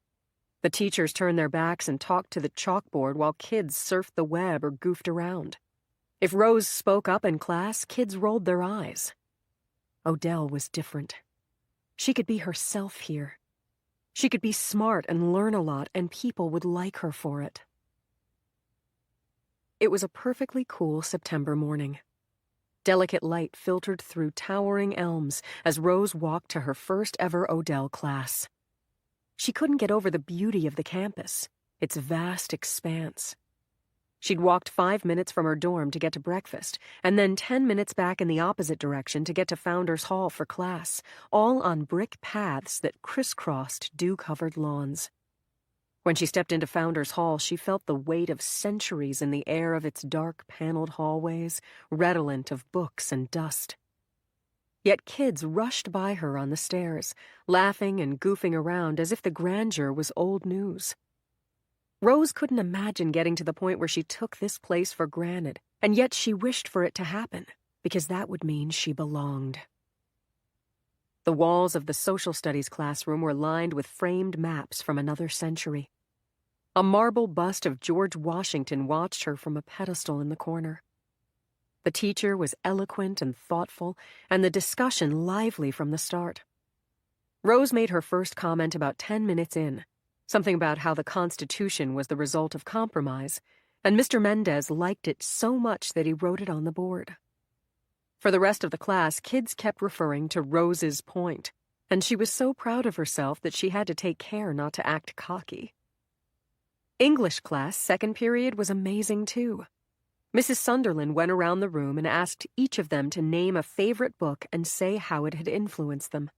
The teachers turned their backs and talked to the chalkboard while kids surfed the web or goofed around. If Rose spoke up in class, kids rolled their eyes. Odell was different. She could be herself here. She could be smart and learn a lot, and people would like her for it. It was a perfectly cool September morning. Delicate light filtered through towering elms as Rose walked to her first ever Odell class. She couldn't get over the beauty of the campus, its vast expanse. She'd walked 5 minutes from her dorm to get to breakfast, and then 10 minutes back in the opposite direction to get to Founders Hall for class, all on brick paths that crisscrossed dew-covered lawns. When she stepped into Founders Hall, she felt the weight of centuries in the air of its dark, paneled hallways, redolent of books and dust. Yet kids rushed by her on the stairs, laughing and goofing around as if the grandeur was old news. Rose couldn't imagine getting to the point where she took this place for granted, and yet she wished for it to happen, because that would mean she belonged. The walls of the social studies classroom were lined with framed maps from another century. A marble bust of George Washington watched her from a pedestal in the corner. The teacher was eloquent and thoughtful, and the discussion lively from the start. Rose made her first comment about 10 minutes in, something about how the Constitution was the result of compromise, and Mr. Mendez liked it so much that he wrote it on the board. For the rest of the class, kids kept referring to Rose's point, and she was so proud of herself that she had to take care not to act cocky. English class, second period, was amazing too. Mrs. Sunderland went around the room and asked each of them to name a favorite book and say how it had influenced them.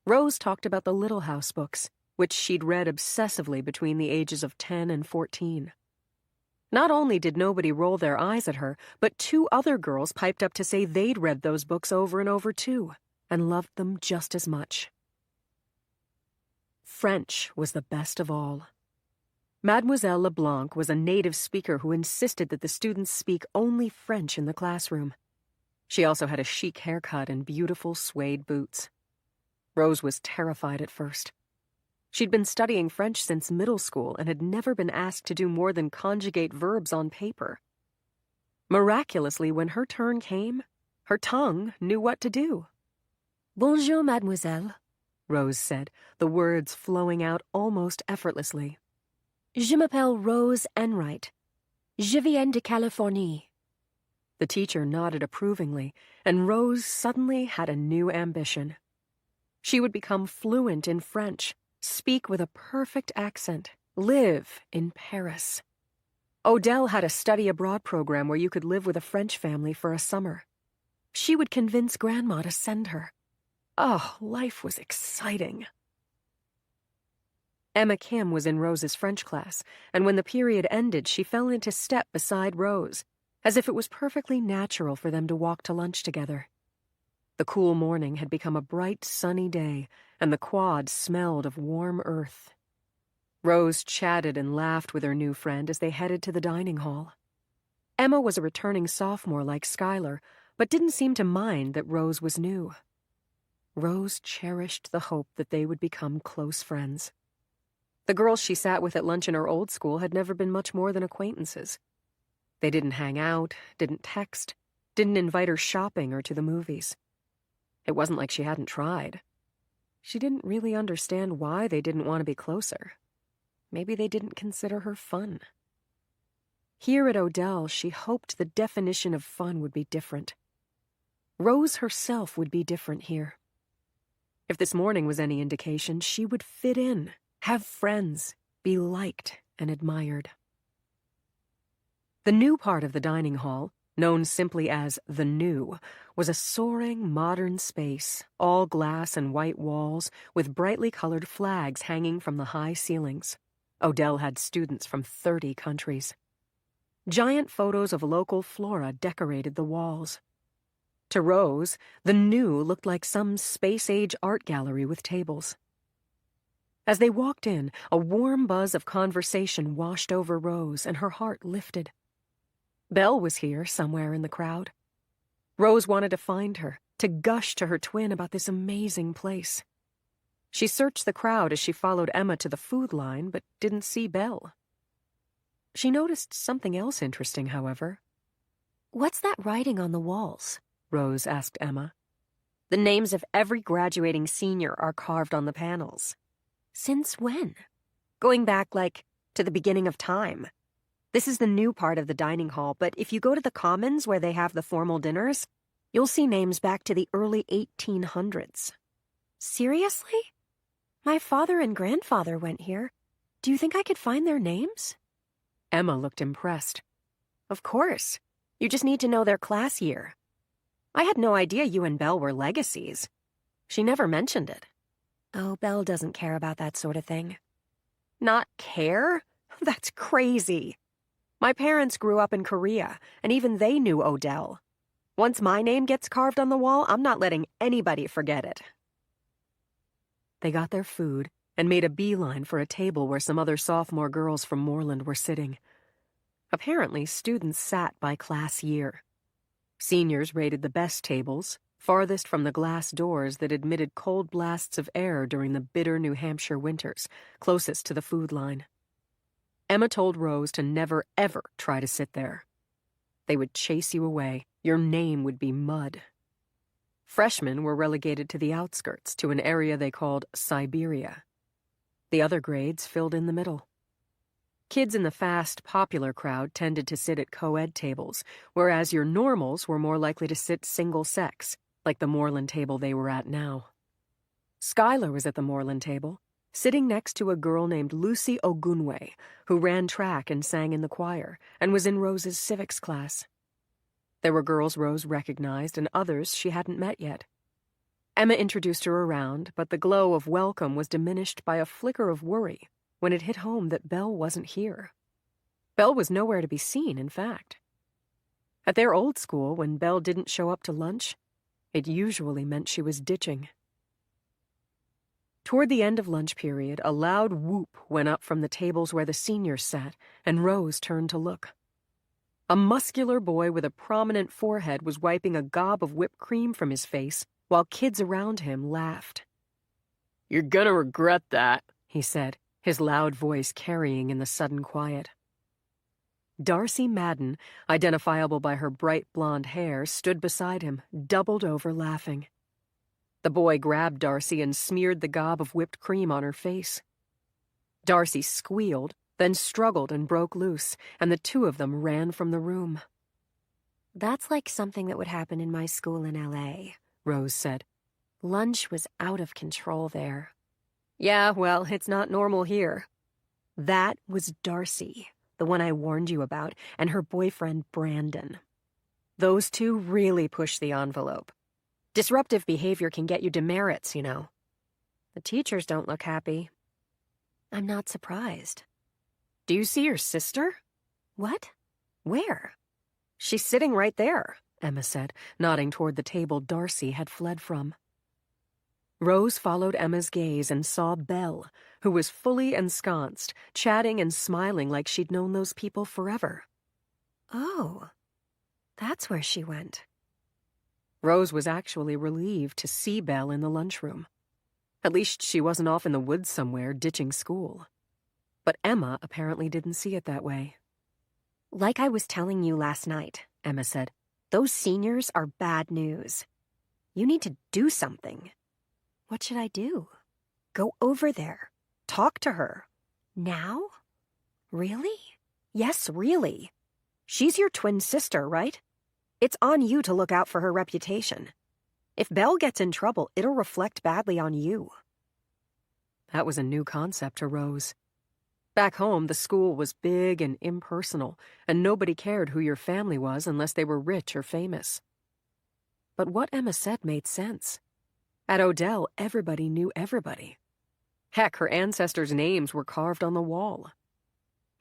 Rose talked about the Little House books, which she'd read obsessively between the ages of 10 and 14. Not only did nobody roll their eyes at her, but 2 other girls piped up to say they'd read those books over and over too, and loved them just as much. French was the best of all. Mademoiselle LeBlanc was a native speaker who insisted that the students speak only French in the classroom. She also had a chic haircut and beautiful suede boots. Rose was terrified at first. She'd been studying French since middle school and had never been asked to do more than conjugate verbs on paper. Miraculously, when her turn came, Her tongue knew what to do. Bonjour, mademoiselle. Rose said, the words flowing out almost effortlessly. Je m'appelle Rose Enright. Je viens de Californie. The teacher nodded approvingly, and Rose suddenly had a new ambition. She would become fluent in French, speak with a perfect accent, live in Paris. Odell had a study abroad program where you could live with a French family for a summer. She would convince Grandma to send her. Oh, life was exciting. Emma Kim was in Rose's French class, and when the period ended, she fell into step beside Rose, as if it was perfectly natural for them to walk to lunch together. The cool morning had become a bright, sunny day, and the quad smelled of warm earth. Rose chatted and laughed with her new friend as they headed to the dining hall. Emma was a returning sophomore like Skylar, but didn't seem to mind that Rose was new. Rose cherished the hope that they would become close friends. The girls she sat with at lunch in her old school had never been much more than acquaintances. They didn't hang out, didn't text, didn't invite her shopping or to the movies. It wasn't like she hadn't tried. She didn't really understand why they didn't want to be closer. Maybe they didn't consider her fun. Here at Odell, she hoped the definition of fun would be different. Rose herself would be different here. If this morning was any indication, she would fit in, have friends, be liked and admired. The new part of the dining hall, known simply as the New, was a soaring, modern space, all glass and white walls, with brightly colored flags hanging from the high ceilings. Odell had students from 30 countries. Giant photos of local flora decorated the walls. To Rose, the New looked like some space-age art gallery with tables. As they walked in, a warm buzz of conversation washed over Rose, and her heart lifted. Belle was here somewhere in the crowd. Rose wanted to find her, to gush to her twin about this amazing place. She searched the crowd as she followed Emma to the food line, but didn't see Belle. She noticed something else interesting, however. What's that writing on the walls? Rose asked Emma. The names of every graduating senior are carved on the panels. Since when? Going back, to the beginning of time. This is the new part of the dining hall, but if you go to the Commons where they have the formal dinners, you'll see names back to the early 1800s. Seriously? My father and grandfather went here. Do you think I could find their names? Emma looked impressed. Of course. You just need to know their class year. I had no idea you and Belle were legacies. She never mentioned it. Oh, Belle doesn't care about that sort of thing. Not care? That's crazy. My parents grew up in Korea, and even they knew Odell. Once my name gets carved on the wall, I'm not letting anybody forget it. They got their food and made a beeline for a table where some other sophomore girls from Moreland were sitting. Apparently, students sat by class year. Seniors rated the best tables, farthest from the glass doors that admitted cold blasts of air during the bitter New Hampshire winters, closest to the food line. Emma told Rose to never, ever try to sit there. They would chase you away. Your name would be mud. Freshmen were relegated to the outskirts, to an area they called Siberia. The other grades filled in the middle. Kids in the fast, popular crowd tended to sit at co-ed tables, whereas your normals were more likely to sit single-sex, like the Moreland table they were at now. Skylar was at the Moreland table, sitting next to a girl named Lucy Ogunwe, who ran track and sang in the choir, and was in Rose's civics class. There were girls Rose recognized and others she hadn't met yet. Emma introduced her around, but the glow of welcome was diminished by a flicker of worry when it hit home that Belle wasn't here. Belle was nowhere to be seen, in fact. At their old school, when Belle didn't show up to lunch, it usually meant she was ditching. Toward the end of lunch period, a loud whoop went up from the tables where the seniors sat, and Rose turned to look. A muscular boy with a prominent forehead was wiping a gob of whipped cream from his face, while kids around him laughed. "You're gonna regret that," he said, his loud voice carrying in the sudden quiet. Darcy Madden, identifiable by her bright blonde hair, stood beside him, doubled over laughing. The boy grabbed Darcy and smeared the gob of whipped cream on her face. Darcy squealed, then struggled and broke loose, and the two of them ran from the room. That's like something that would happen in my school in L.A., Rose said. Lunch was out of control there. Yeah, well, it's not normal here. That was Darcy, the one I warned you about, and her boyfriend Brandon. Those two really push the envelope. Disruptive behavior can get you demerits, you know. The teachers don't look happy. I'm not surprised. Do you see your sister? What? Where? She's sitting right there, Emma said, nodding toward the table Darcy had fled from. Rose followed Emma's gaze and saw Belle, who was fully ensconced, chatting and smiling like she'd known those people forever. Oh, that's where she went. Rose was actually relieved to see Belle in the lunchroom. At least she wasn't off in the woods somewhere, ditching school. But Emma apparently didn't see it that way. Like I was telling you last night, Emma said, those seniors are bad news. You need to do something. What should I do? Go over there. Talk to her. Now? Really? Yes, really. She's your twin sister, right? It's on you to look out for her reputation. If Belle gets in trouble, it'll reflect badly on you. That was a new concept to Rose. Back home, the school was big and impersonal, and nobody cared who your family was unless they were rich or famous. But what Emma said made sense. At Odell, everybody knew everybody. Heck, her ancestors' names were carved on the wall.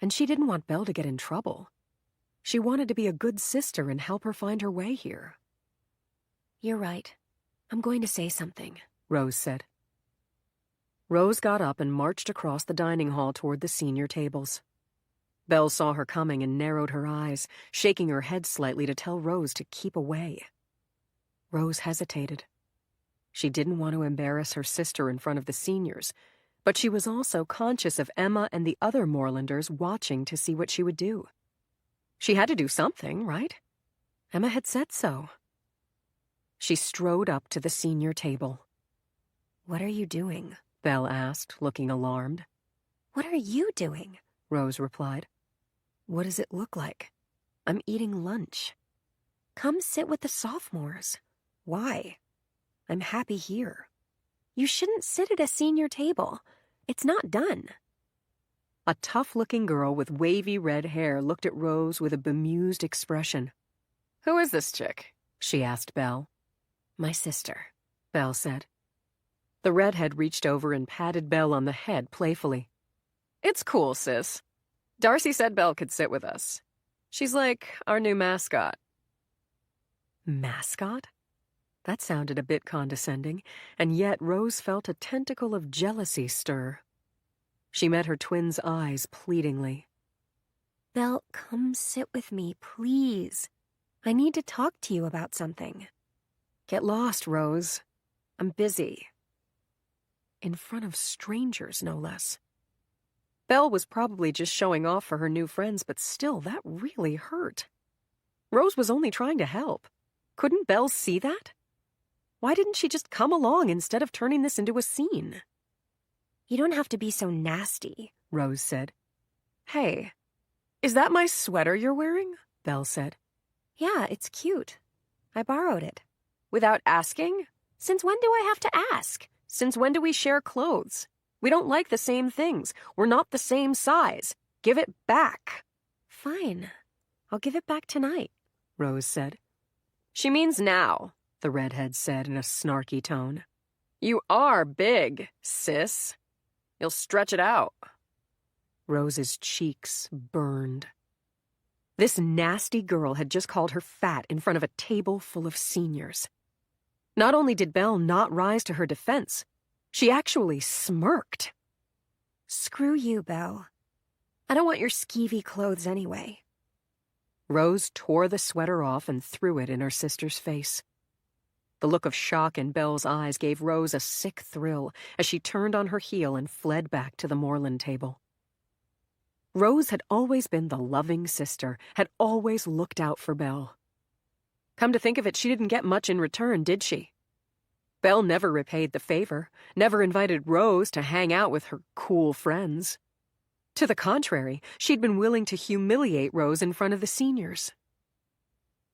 And she didn't want Belle to get in trouble. She wanted to be a good sister and help her find her way here. You're right. I'm going to say something, Rose said. Rose got up and marched across the dining hall toward the senior tables. Belle saw her coming and narrowed her eyes, shaking her head slightly to tell Rose to keep away. Rose hesitated. She didn't want to embarrass her sister in front of the seniors, but she was also conscious of Emma and the other Morelanders watching to see what she would do. She had to do something, right? Emma had said so. She strode up to the senior table. What are you doing? Belle asked, looking alarmed. What are you doing? Rose replied. What does it look like? I'm eating lunch. Come sit with the sophomores. Why? I'm happy here. You shouldn't sit at a senior table. It's not done. A tough-looking girl with wavy red hair looked at Rose with a bemused expression. Who is this chick? She asked Belle. My sister, Belle said. The redhead reached over and patted Belle on the head playfully. It's cool, sis. Darcy said Belle could sit with us. She's like our new mascot. Mascot? That sounded a bit condescending, and yet Rose felt a tentacle of jealousy stir. She met her twin's eyes pleadingly. Belle, come sit with me, please. I need to talk to you about something. Get lost, Rose. I'm busy. In front of strangers, no less. Belle was probably just showing off for her new friends, but still, that really hurt. Rose was only trying to help. Couldn't Belle see that? Why didn't she just come along instead of turning this into a scene? You don't have to be so nasty, Rose said. Hey, is that my sweater you're wearing? Belle said. Yeah, it's cute. I borrowed it. Without asking? Since when do I have to ask? Since when do we share clothes? We don't like the same things. We're not the same size. Give it back. Fine. I'll give it back tonight, Rose said. She means now, the redhead said in a snarky tone. You are big, sis. You'll stretch it out. Rose's cheeks burned. This nasty girl had just called her fat in front of a table full of seniors. Not only did Belle not rise to her defense, she actually smirked. Screw you, Belle. I don't want your skeevy clothes anyway. Rose tore the sweater off and threw it in her sister's face. The look of shock in Belle's eyes gave Rose a sick thrill as she turned on her heel and fled back to the Moreland table. Rose had always been the loving sister, had always looked out for Belle. Come to think of it, she didn't get much in return, did she? Belle never repaid the favor, never invited Rose to hang out with her cool friends. To the contrary, she'd been willing to humiliate Rose in front of the seniors.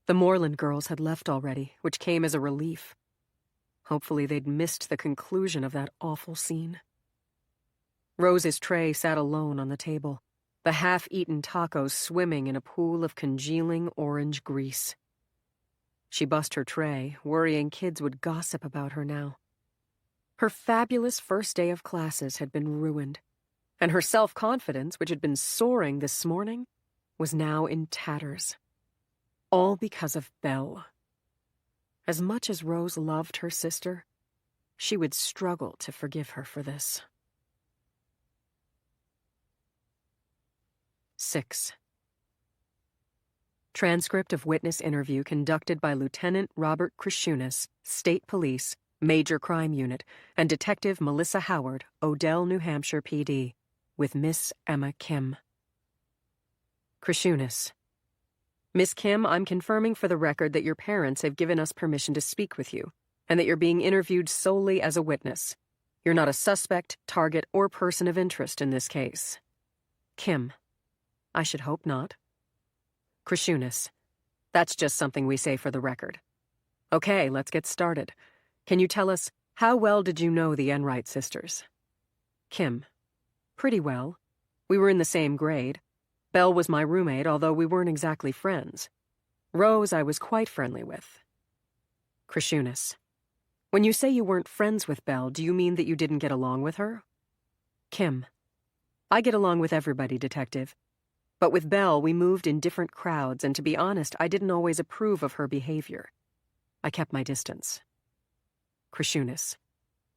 The Moreland girls had left already, which came as a relief. Hopefully they'd missed the conclusion of that awful scene. Rose's tray sat alone on the table, the half-eaten tacos swimming in a pool of congealing orange grease. She bussed her tray, worrying kids would gossip about her now. Her fabulous first day of classes had been ruined, and her self-confidence, which had been soaring this morning, was now in tatters. All because of Belle. As much as Rose loved her sister, she would struggle to forgive her for this. 6. Transcript of witness interview conducted by Lieutenant Robert Krishunas, State Police, Major Crime Unit, and Detective Melissa Howard, Odell, New Hampshire PD, with Miss Emma Kim. Krishunas. Miss Kim, I'm confirming for the record that your parents have given us permission to speak with you, and that you're being interviewed solely as a witness. You're not a suspect, target, or person of interest in this case. Kim. I should hope not. Krishunas. That's just something we say for the record. Okay, let's get started. Can you tell us, how well did you know the Enright sisters? Kim. Pretty well. We were in the same grade. Belle was my roommate, although we weren't exactly friends. Rose I was quite friendly with. Krishunas. When you say you weren't friends with Belle, do you mean that you didn't get along with her? Kim. I get along with everybody, Detective. But with Belle, we moved in different crowds, and to be honest, I didn't always approve of her behavior. I kept my distance. Krishunas.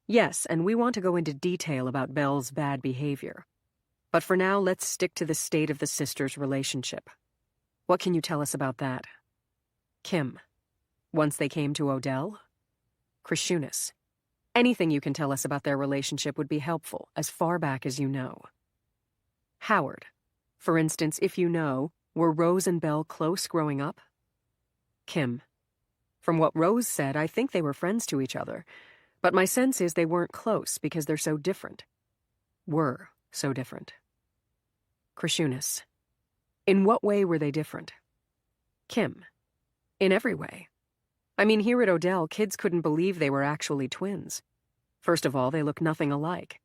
Yes, and we want to go into detail about Belle's bad behavior. But for now, let's stick to the state of the sisters' relationship. What can you tell us about that? Kim. Once they came to Odell? Krishunas. Anything you can tell us about their relationship would be helpful, as far back as you know. Howard. For instance, if you know, were Rose and Belle close growing up? Kim. From what Rose said, I think they were friends to each other, but my sense is they weren't close because they're so different. Were so different. Krishunas. In what way were they different? Kim. In every way. I mean, here at Odell, kids couldn't believe they were actually twins. First of all, they look nothing alike.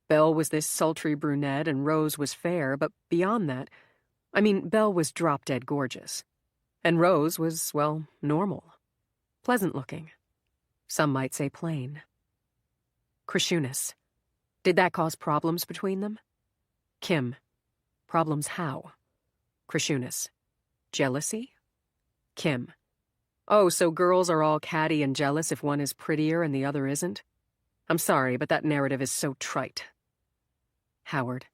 Belle was this sultry brunette and Rose was fair, but beyond that, Belle was drop-dead gorgeous. And Rose was, well, normal. Pleasant-looking. Some might say plain. Krishunas. Did that cause problems between them? Kim. Problems how? Krishunas. Jealousy? Kim. Oh, so girls are all catty and jealous if one is prettier and the other isn't? I'm sorry, but that narrative is so trite. Howard.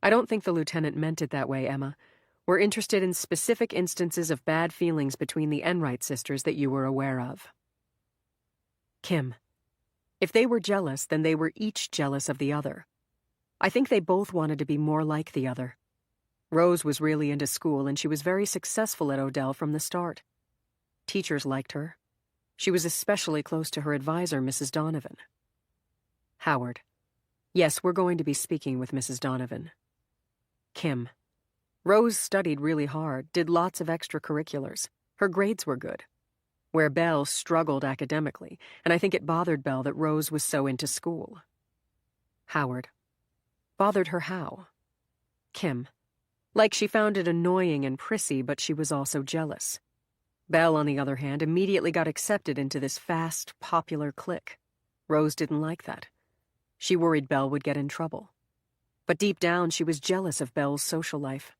I don't think the lieutenant meant it that way, Emma. We're interested in specific instances of bad feelings between the Enright sisters that you were aware of. Kim. If they were jealous, then they were each jealous of the other. I think they both wanted to be more like the other. Rose was really into school, and she was very successful at Odell from the start. Teachers liked her. She was especially close to her advisor, Mrs. Donovan. Howard. Yes, we're going to be speaking with Mrs. Donovan. Kim. Rose studied really hard, did lots of extracurriculars. Her grades were good. Where Belle struggled academically, and I think it bothered Belle that Rose was so into school. Howard. Bothered her how? Kim. Like she found it annoying and prissy, but she was also jealous. Belle, on the other hand, immediately got accepted into this fast, popular clique. Rose didn't like that. She worried Belle would get in trouble. But deep down, she was jealous of Belle's social life.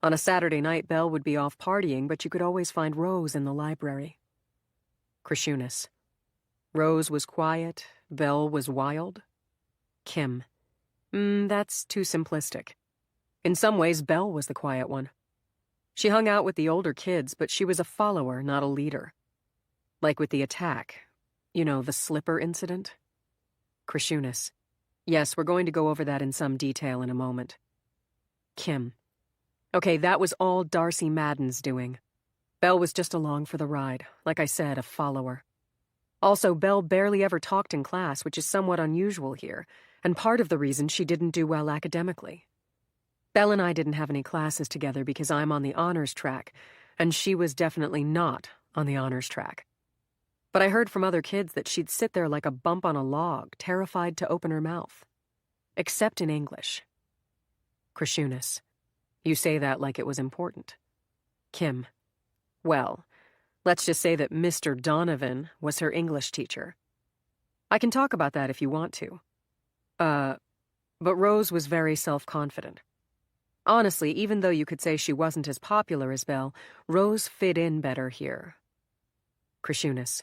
On a Saturday night, Belle would be off partying, but you could always find Rose in the library. Krishunas. Rose was quiet, Belle was wild? Kim. That's too simplistic. In some ways, Belle was the quiet one. She hung out with the older kids, but she was a follower, not a leader. Like with the attack. You know, the slipper incident? Krishunas. Yes, we're going to go over that in some detail in a moment. Kim. Okay, that was all Darcy Madden's doing. Belle was just along for the ride, like I said, a follower. Also, Belle barely ever talked in class, which is somewhat unusual here, and part of the reason she didn't do well academically. Belle and I didn't have any classes together because I'm on the honors track, and she was definitely not on the honors track. But I heard from other kids that she'd sit there like a bump on a log, terrified to open her mouth. Except in English. Krishunas. You say that like it was important. Kim. Well, let's just say that Mr. Donovan was her English teacher. I can talk about that if you want to. But Rose was very self-confident. Honestly, even though you could say she wasn't as popular as Belle, Rose fit in better here. Krishunas.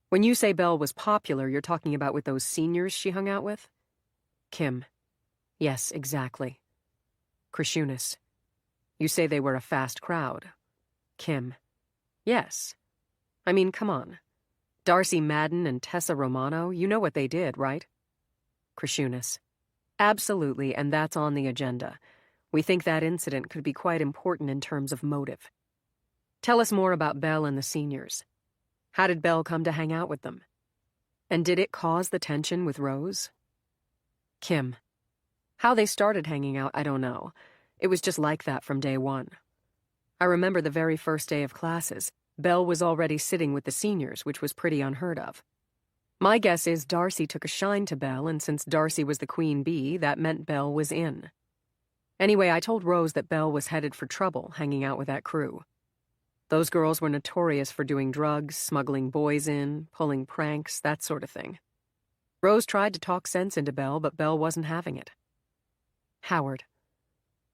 When you say Belle was popular, you're talking about with those seniors she hung out with? Kim. Yes, exactly. Krishunas. You say they were a fast crowd. Kim. Yes. I mean, come on. Darcy Madden and Tessa Romano, you know what they did, right? Krishunas. Absolutely, and that's on the agenda. We think that incident could be quite important in terms of motive. Tell us more about Belle and the seniors. How did Belle come to hang out with them? And did it cause the tension with Rose? Kim. How they started hanging out, I don't know. It was just like that from day one. I remember the very first day of classes, Belle was already sitting with the seniors, which was pretty unheard of. My guess is Darcy took a shine to Belle, and since Darcy was the queen bee, that meant Belle was in. Anyway, I told Rose that Belle was headed for trouble hanging out with that crew. Those girls were notorious for doing drugs, smuggling boys in, pulling pranks, that sort of thing. Rose tried to talk sense into Belle, but Belle wasn't having it. Howard.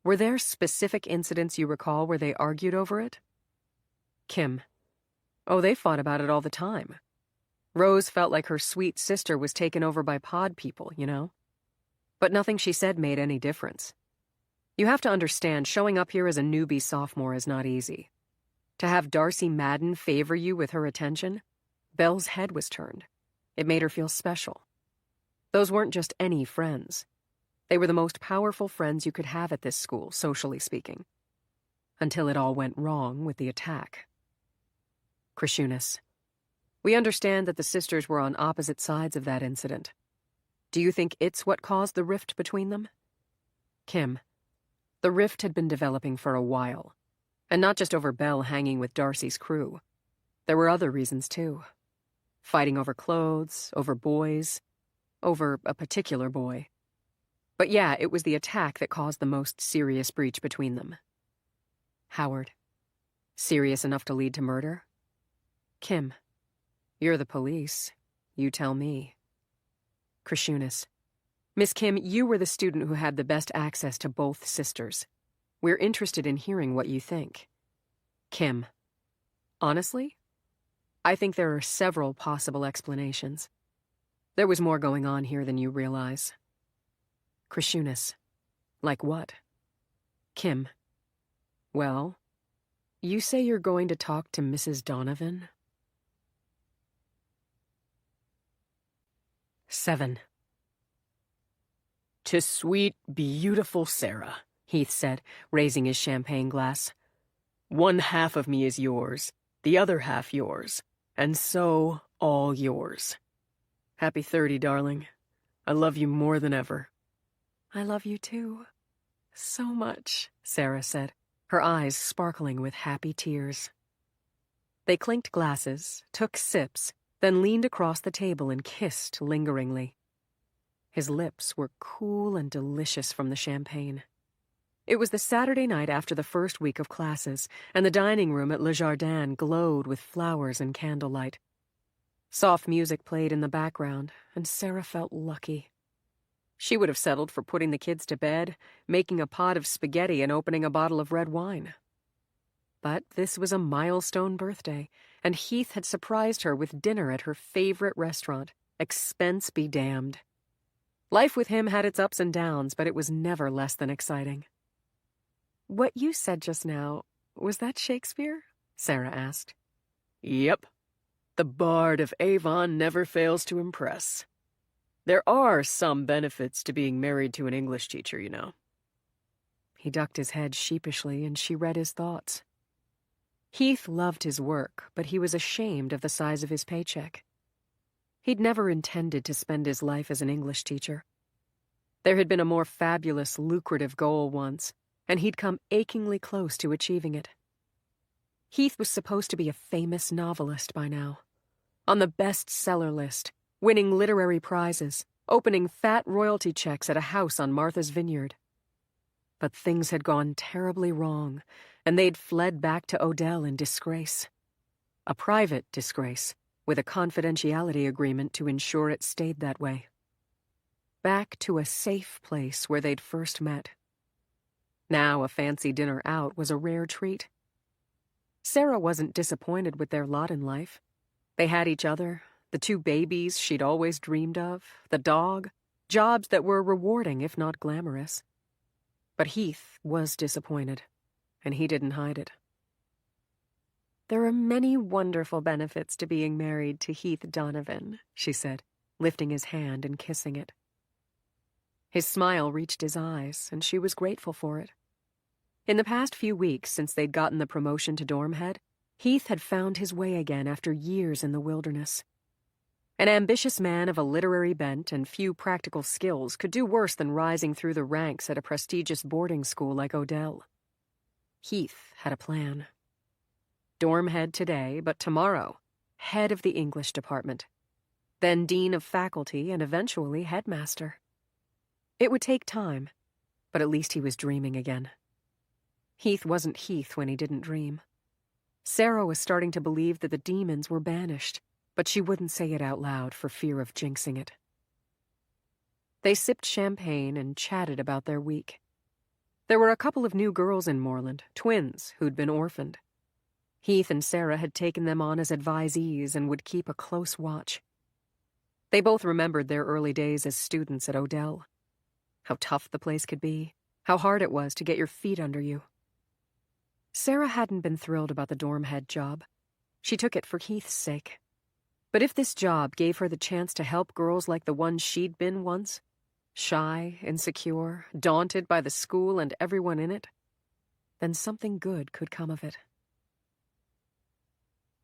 Were there specific incidents you recall where they argued over it? Kim. Oh, they fought about it all the time. Rose felt like her sweet sister was taken over by pod people, you know? But nothing she said made any difference. You have to understand, showing up here as a newbie sophomore is not easy. To have Darcy Madden favor you with her attention, Belle's head was turned. It made her feel special. Those weren't just any friends. They were the most powerful friends you could have at this school, socially speaking. Until it all went wrong with the attack. Krishunas. We understand that the sisters were on opposite sides of that incident. Do you think it's what caused the rift between them? Kim. The rift had been developing for a while. And not just over Belle hanging with Darcy's crew. There were other reasons, too. Fighting over clothes, over boys, over a particular boy. But yeah, it was the attack that caused the most serious breach between them. Howard. Serious enough to lead to murder? Kim. You're the police. You tell me. Krishunas. Miss Kim, you were the student who had the best access to both sisters. We're interested in hearing what you think. Kim. Honestly? I think there are several possible explanations. There was more going on here than you realize. Krishunas. Like what? Kim. Well, you say you're going to talk to Mrs. Donovan? 7. To sweet, beautiful Sarah, Heath said, raising his champagne glass. One half of me is yours, the other half yours, and so all yours. Happy 30, darling. I love you more than ever. I love you too. So much, Sarah said, her eyes sparkling with happy tears. They clinked glasses, took sips, then leaned across the table and kissed lingeringly. His lips were cool and delicious from the champagne. It was the Saturday night after the first week of classes, and the dining room at Le Jardin glowed with flowers and candlelight. Soft music played in the background, and Sarah felt lucky. She would have settled for putting the kids to bed, making a pot of spaghetti, and opening a bottle of red wine. But this was a milestone birthday, and Heath had surprised her with dinner at her favorite restaurant, expense be damned. Life with him had its ups and downs, but it was never less than exciting. What you said just now, was that Shakespeare? Sarah asked. Yep. The Bard of Avon never fails to impress. There are some benefits to being married to an English teacher, you know. He ducked his head sheepishly, and she read his thoughts. Heath loved his work, but he was ashamed of the size of his paycheck. He'd never intended to spend his life as an English teacher. There had been a more fabulous, lucrative goal once, and he'd come achingly close to achieving it. Heath was supposed to be a famous novelist by now, on the bestseller list, winning literary prizes, opening fat royalty checks at a house on Martha's Vineyard. But things had gone terribly wrong, and they'd fled back to Odell in disgrace. A private disgrace, with a confidentiality agreement to ensure it stayed that way. Back to a safe place where they'd first met. Now a fancy dinner out was a rare treat. Sarah wasn't disappointed with their lot in life. They had each other, the 2 babies she'd always dreamed of, the dog, jobs that were rewarding if not glamorous. But Heath was disappointed, and he didn't hide it. "There are many wonderful benefits to being married to Heath Donovan," she said, lifting his hand and kissing it. His smile reached his eyes, and she was grateful for it. In the past few weeks since they'd gotten the promotion to dorm head, Heath had found his way again after years in the wilderness. An ambitious man of a literary bent and few practical skills could do worse than rising through the ranks at a prestigious boarding school like Odell. Heath had a plan. Dorm head today, but tomorrow, head of the English department. Then dean of faculty and eventually headmaster. It would take time, but at least he was dreaming again. Heath wasn't Heath when he didn't dream. Sarah was starting to believe that the demons were banished, but she wouldn't say it out loud for fear of jinxing it. They sipped champagne and chatted about their week. There were a couple of new girls in Moreland, twins who'd been orphaned. Heath and Sarah had taken them on as advisees and would keep a close watch. They both remembered their early days as students at Odell. How tough the place could be, how hard it was to get your feet under you. Sarah hadn't been thrilled about the dorm head job. She took it for Heath's sake. But if this job gave her the chance to help girls like the one she'd been once, shy, insecure, daunted by the school and everyone in it, then something good could come of it.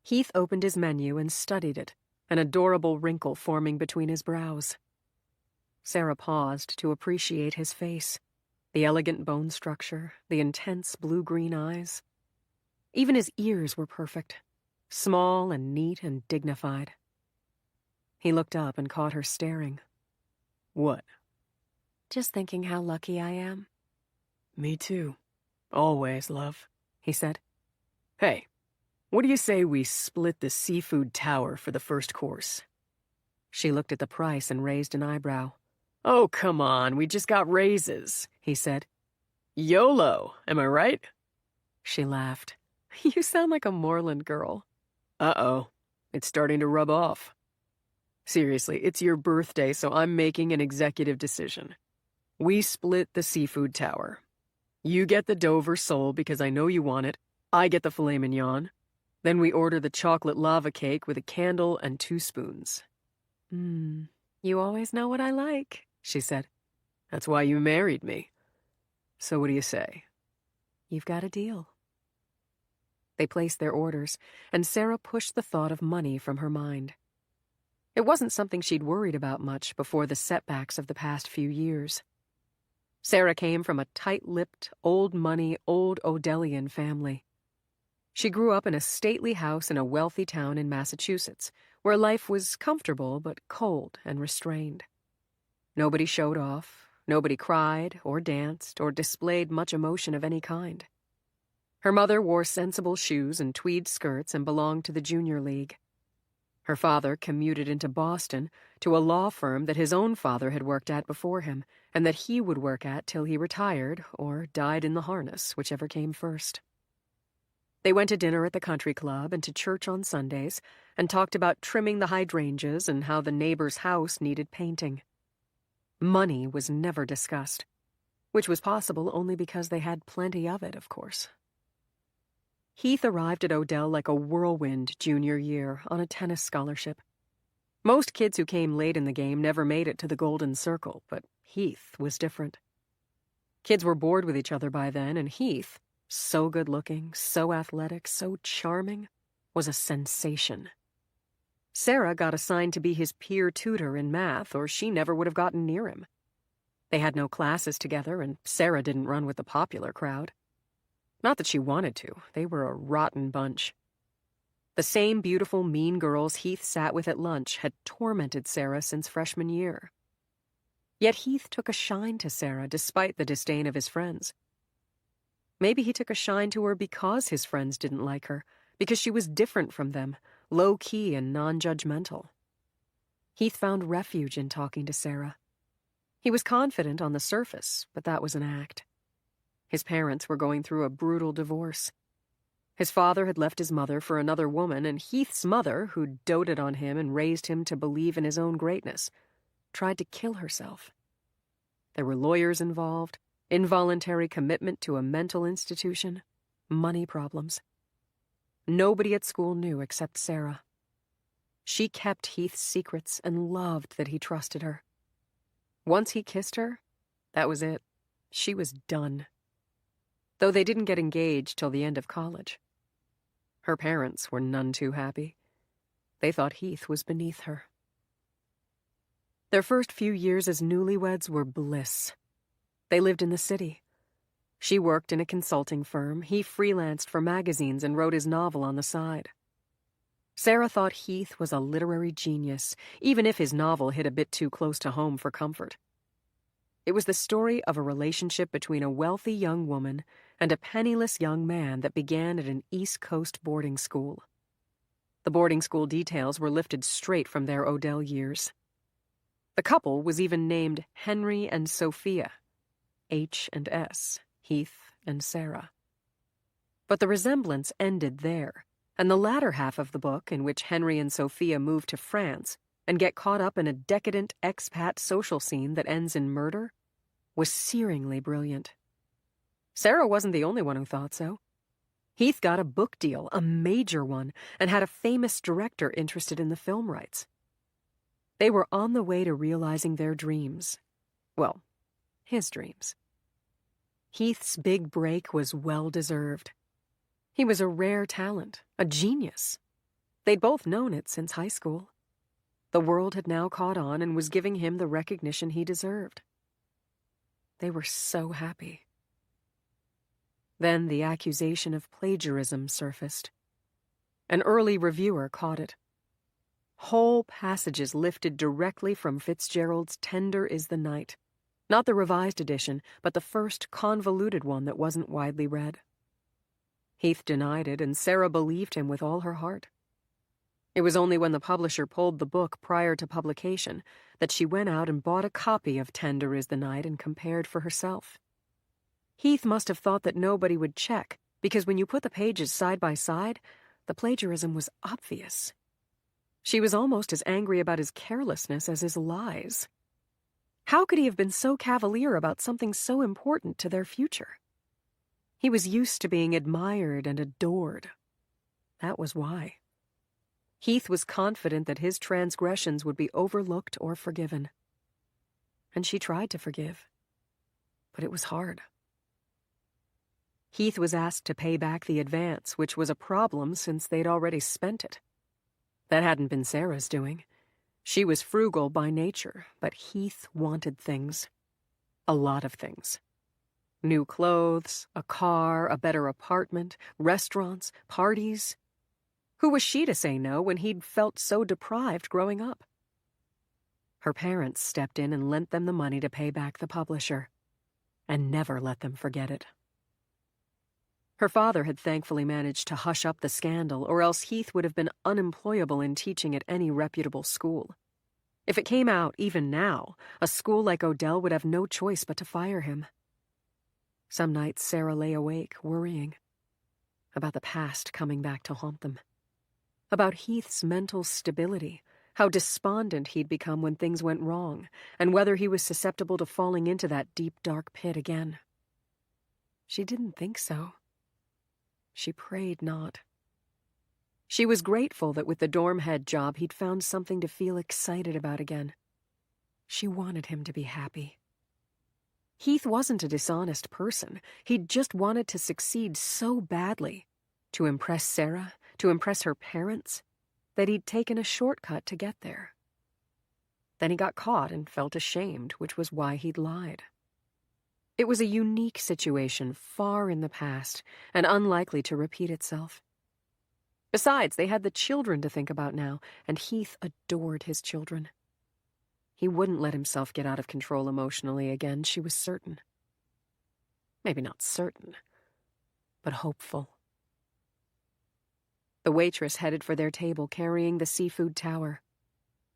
Heath opened his menu and studied it, an adorable wrinkle forming between his brows. Sarah paused to appreciate his face, the elegant bone structure, the intense blue-green eyes. Even his ears were perfect, small and neat and dignified. He looked up and caught her staring. "What?" "Just thinking how lucky I am." "Me too. Always, love," he said. "Hey, what do you say we split the seafood tower for the first course?" She looked at the price and raised an eyebrow. "Oh, come on, we just got raises," he said. "YOLO, am I right?" She laughed. "You sound like a Moreland girl." "Uh-oh, it's starting to rub off. Seriously, it's your birthday, so I'm making an executive decision. We split the seafood tower. You get the Dover sole because I know you want it. I get the filet mignon. Then we order the chocolate lava cake with a candle and 2 spoons. You always know what I like," she said. "That's why you married me. So what do you say?" "You've got a deal." They placed their orders, and Sarah pushed the thought of money from her mind. It wasn't something she'd worried about much before the setbacks of the past few years. Sarah came from a tight-lipped, old-money, old Odellian family. She grew up in a stately house in a wealthy town in Massachusetts, where life was comfortable but cold and restrained. Nobody showed off, nobody cried or danced or displayed much emotion of any kind. Her mother wore sensible shoes and tweed skirts and belonged to the junior league. Her father commuted into Boston to a law firm that his own father had worked at before him and that he would work at till he retired or died in the harness, whichever came first. They went to dinner at the country club and to church on Sundays and talked about trimming the hydrangeas and how the neighbor's house needed painting. Money was never discussed, which was possible only because they had plenty of it, of course. Heath arrived at Odell like a whirlwind junior year on a tennis scholarship. Most kids who came late in the game never made it to the Golden Circle, but Heath was different. Kids were bored with each other by then, and Heath, so good-looking, so athletic, so charming, was a sensation. Sarah got assigned to be his peer tutor in math, or she never would have gotten near him. They had no classes together, and Sarah didn't run with the popular crowd. Not that she wanted to. They were a rotten bunch. The same beautiful, mean girls Heath sat with at lunch had tormented Sarah since freshman year. Yet Heath took a shine to Sarah despite the disdain of his friends. Maybe he took a shine to her because his friends didn't like her, because she was different from them, low-key and non-judgmental. Heath found refuge in talking to Sarah. He was confident on the surface, but that was an act. His parents were going through a brutal divorce. His father had left his mother for another woman, and Heath's mother, who doted on him and raised him to believe in his own greatness, tried to kill herself. There were lawyers involved, involuntary commitment to a mental institution, money problems. Nobody at school knew except Sarah. She kept Heath's secrets and loved that he trusted her. Once he kissed her, that was it. She was done. Though they didn't get engaged till the end of college. Her parents were none too happy. They thought Heath was beneath her. Their first few years as newlyweds were bliss. They lived in the city. She worked in a consulting firm. He freelanced for magazines and wrote his novel on the side. Sarah thought Heath was a literary genius, even if his novel hit a bit too close to home for comfort. It was the story of a relationship between a wealthy young woman and a penniless young man that began at an East Coast boarding school. The boarding school details were lifted straight from their Odell years. The couple was even named Henry and Sophia, H and S, Heath and Sarah. But the resemblance ended there, and the latter half of the book, in which Henry and Sophia move to France and get caught up in a decadent expat social scene that ends in murder, was searingly brilliant. Sarah wasn't the only one who thought so. Heath got a book deal, a major one, and had a famous director interested in the film rights. They were on the way to realizing their dreams. Well, his dreams. Heath's big break was well-deserved. He was a rare talent, a genius. They'd both known it since high school. The world had now caught on and was giving him the recognition he deserved. They were so happy. Then the accusation of plagiarism surfaced. An early reviewer caught it. Whole passages lifted directly from Fitzgerald's Tender is the Night. Not the revised edition, but the first convoluted one that wasn't widely read. Heath denied it, and Sarah believed him with all her heart. It was only when the publisher pulled the book prior to publication that she went out and bought a copy of Tender is the Night and compared for herself. Heath must have thought that nobody would check, because when you put the pages side by side, the plagiarism was obvious. She was almost as angry about his carelessness as his lies. How could he have been so cavalier about something so important to their future? He was used to being admired and adored. That was why. Heath was confident that his transgressions would be overlooked or forgiven. And she tried to forgive. But it was hard. Heath was asked to pay back the advance, which was a problem since they'd already spent it. That hadn't been Sarah's doing. She was frugal by nature, but Heath wanted things. A lot of things. New clothes, a car, a better apartment, restaurants, parties. Who was she to say no when he'd felt so deprived growing up? Her parents stepped in and lent them the money to pay back the publisher, and never let them forget it. Her father had thankfully managed to hush up the scandal, or else Heath would have been unemployable in teaching at any reputable school. If it came out, even now, a school like Odell would have no choice but to fire him. Some nights Sarah lay awake, worrying. About the past coming back to haunt them. About Heath's mental stability, how despondent he'd become when things went wrong, and whether he was susceptible to falling into that deep, dark pit again. She didn't think so. She prayed not. She was grateful that with the dorm head job he'd found something to feel excited about again. She wanted him to be happy. Heath wasn't a dishonest person. He'd just wanted to succeed so badly, to impress Sarah, to impress her parents, that he'd taken a shortcut to get there. Then he got caught and felt ashamed, which was why he'd lied. It was a unique situation far in the past and unlikely to repeat itself. Besides, they had the children to think about now, and Heath adored his children. He wouldn't let himself get out of control emotionally again, she was certain. Maybe not certain, but hopeful. The waitress headed for their table carrying the seafood tower.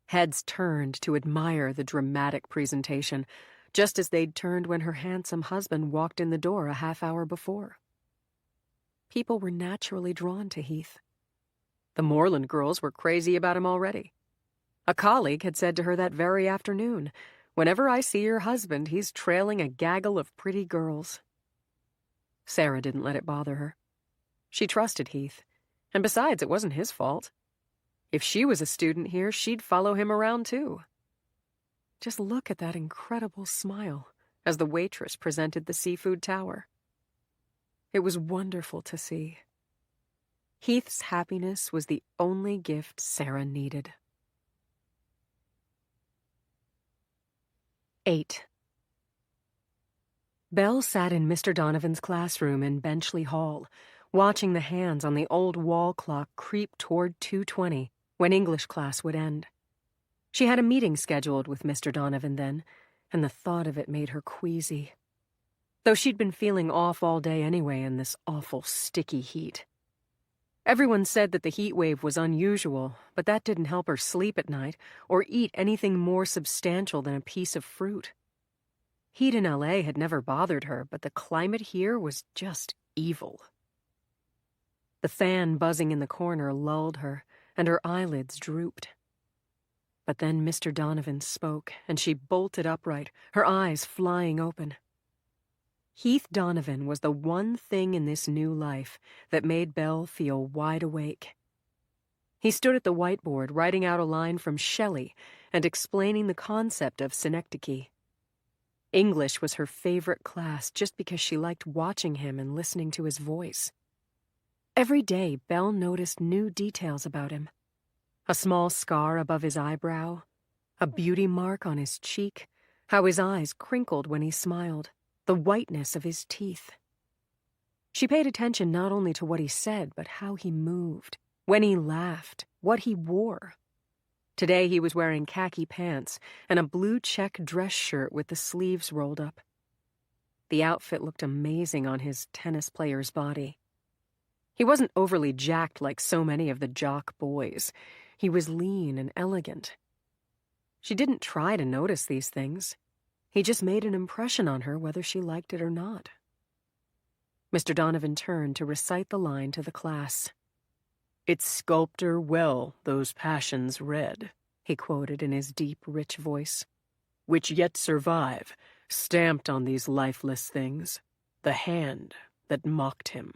Heads turned to admire the dramatic presentation, just as they'd turned when her handsome husband walked in the door a half hour before. People were naturally drawn to Heath. The Moreland girls were crazy about him already. A colleague had said to her that very afternoon, "Whenever I see your husband, he's trailing a gaggle of pretty girls." Sarah didn't let it bother her. She trusted Heath, and besides, it wasn't his fault. If she was a student here, she'd follow him around too. Just look at that incredible smile as the waitress presented the seafood tower. It was wonderful to see. Heath's happiness was the only gift Sarah needed. 8. Belle sat in Mr. Donovan's classroom in Benchley Hall, watching the hands on the old wall clock creep toward 2:20 when English class would end. She had a meeting scheduled with Mr. Donovan then, and the thought of it made her queasy. Though she'd been feeling off all day anyway in this awful sticky heat. Everyone said that the heat wave was unusual, but that didn't help her sleep at night or eat anything more substantial than a piece of fruit. Heat in LA had never bothered her, but the climate here was just evil. The fan buzzing in the corner lulled her, and her eyelids drooped. But then Mr. Donovan spoke, and she bolted upright, her eyes flying open. Heath Donovan was the one thing in this new life that made Belle feel wide awake. He stood at the whiteboard writing out a line from Shelley and explaining the concept of synecdoche. English was her favorite class just because she liked watching him and listening to his voice. Every day, Belle noticed new details about him. A small scar above his eyebrow, a beauty mark on his cheek, how his eyes crinkled when he smiled, the whiteness of his teeth. She paid attention not only to what he said, but how he moved, when he laughed, what he wore. Today he was wearing khaki pants and a blue check dress shirt with the sleeves rolled up. The outfit looked amazing on his tennis player's body. He wasn't overly jacked like so many of the jock boys. He was lean and elegant. She didn't try to notice these things. He just made an impression on her whether she liked it or not. Mr. Donovan turned to recite the line to the class. "Its sculptor well those passions read," he quoted in his deep, rich voice, "which yet survive, stamped on these lifeless things, the hand that mocked him."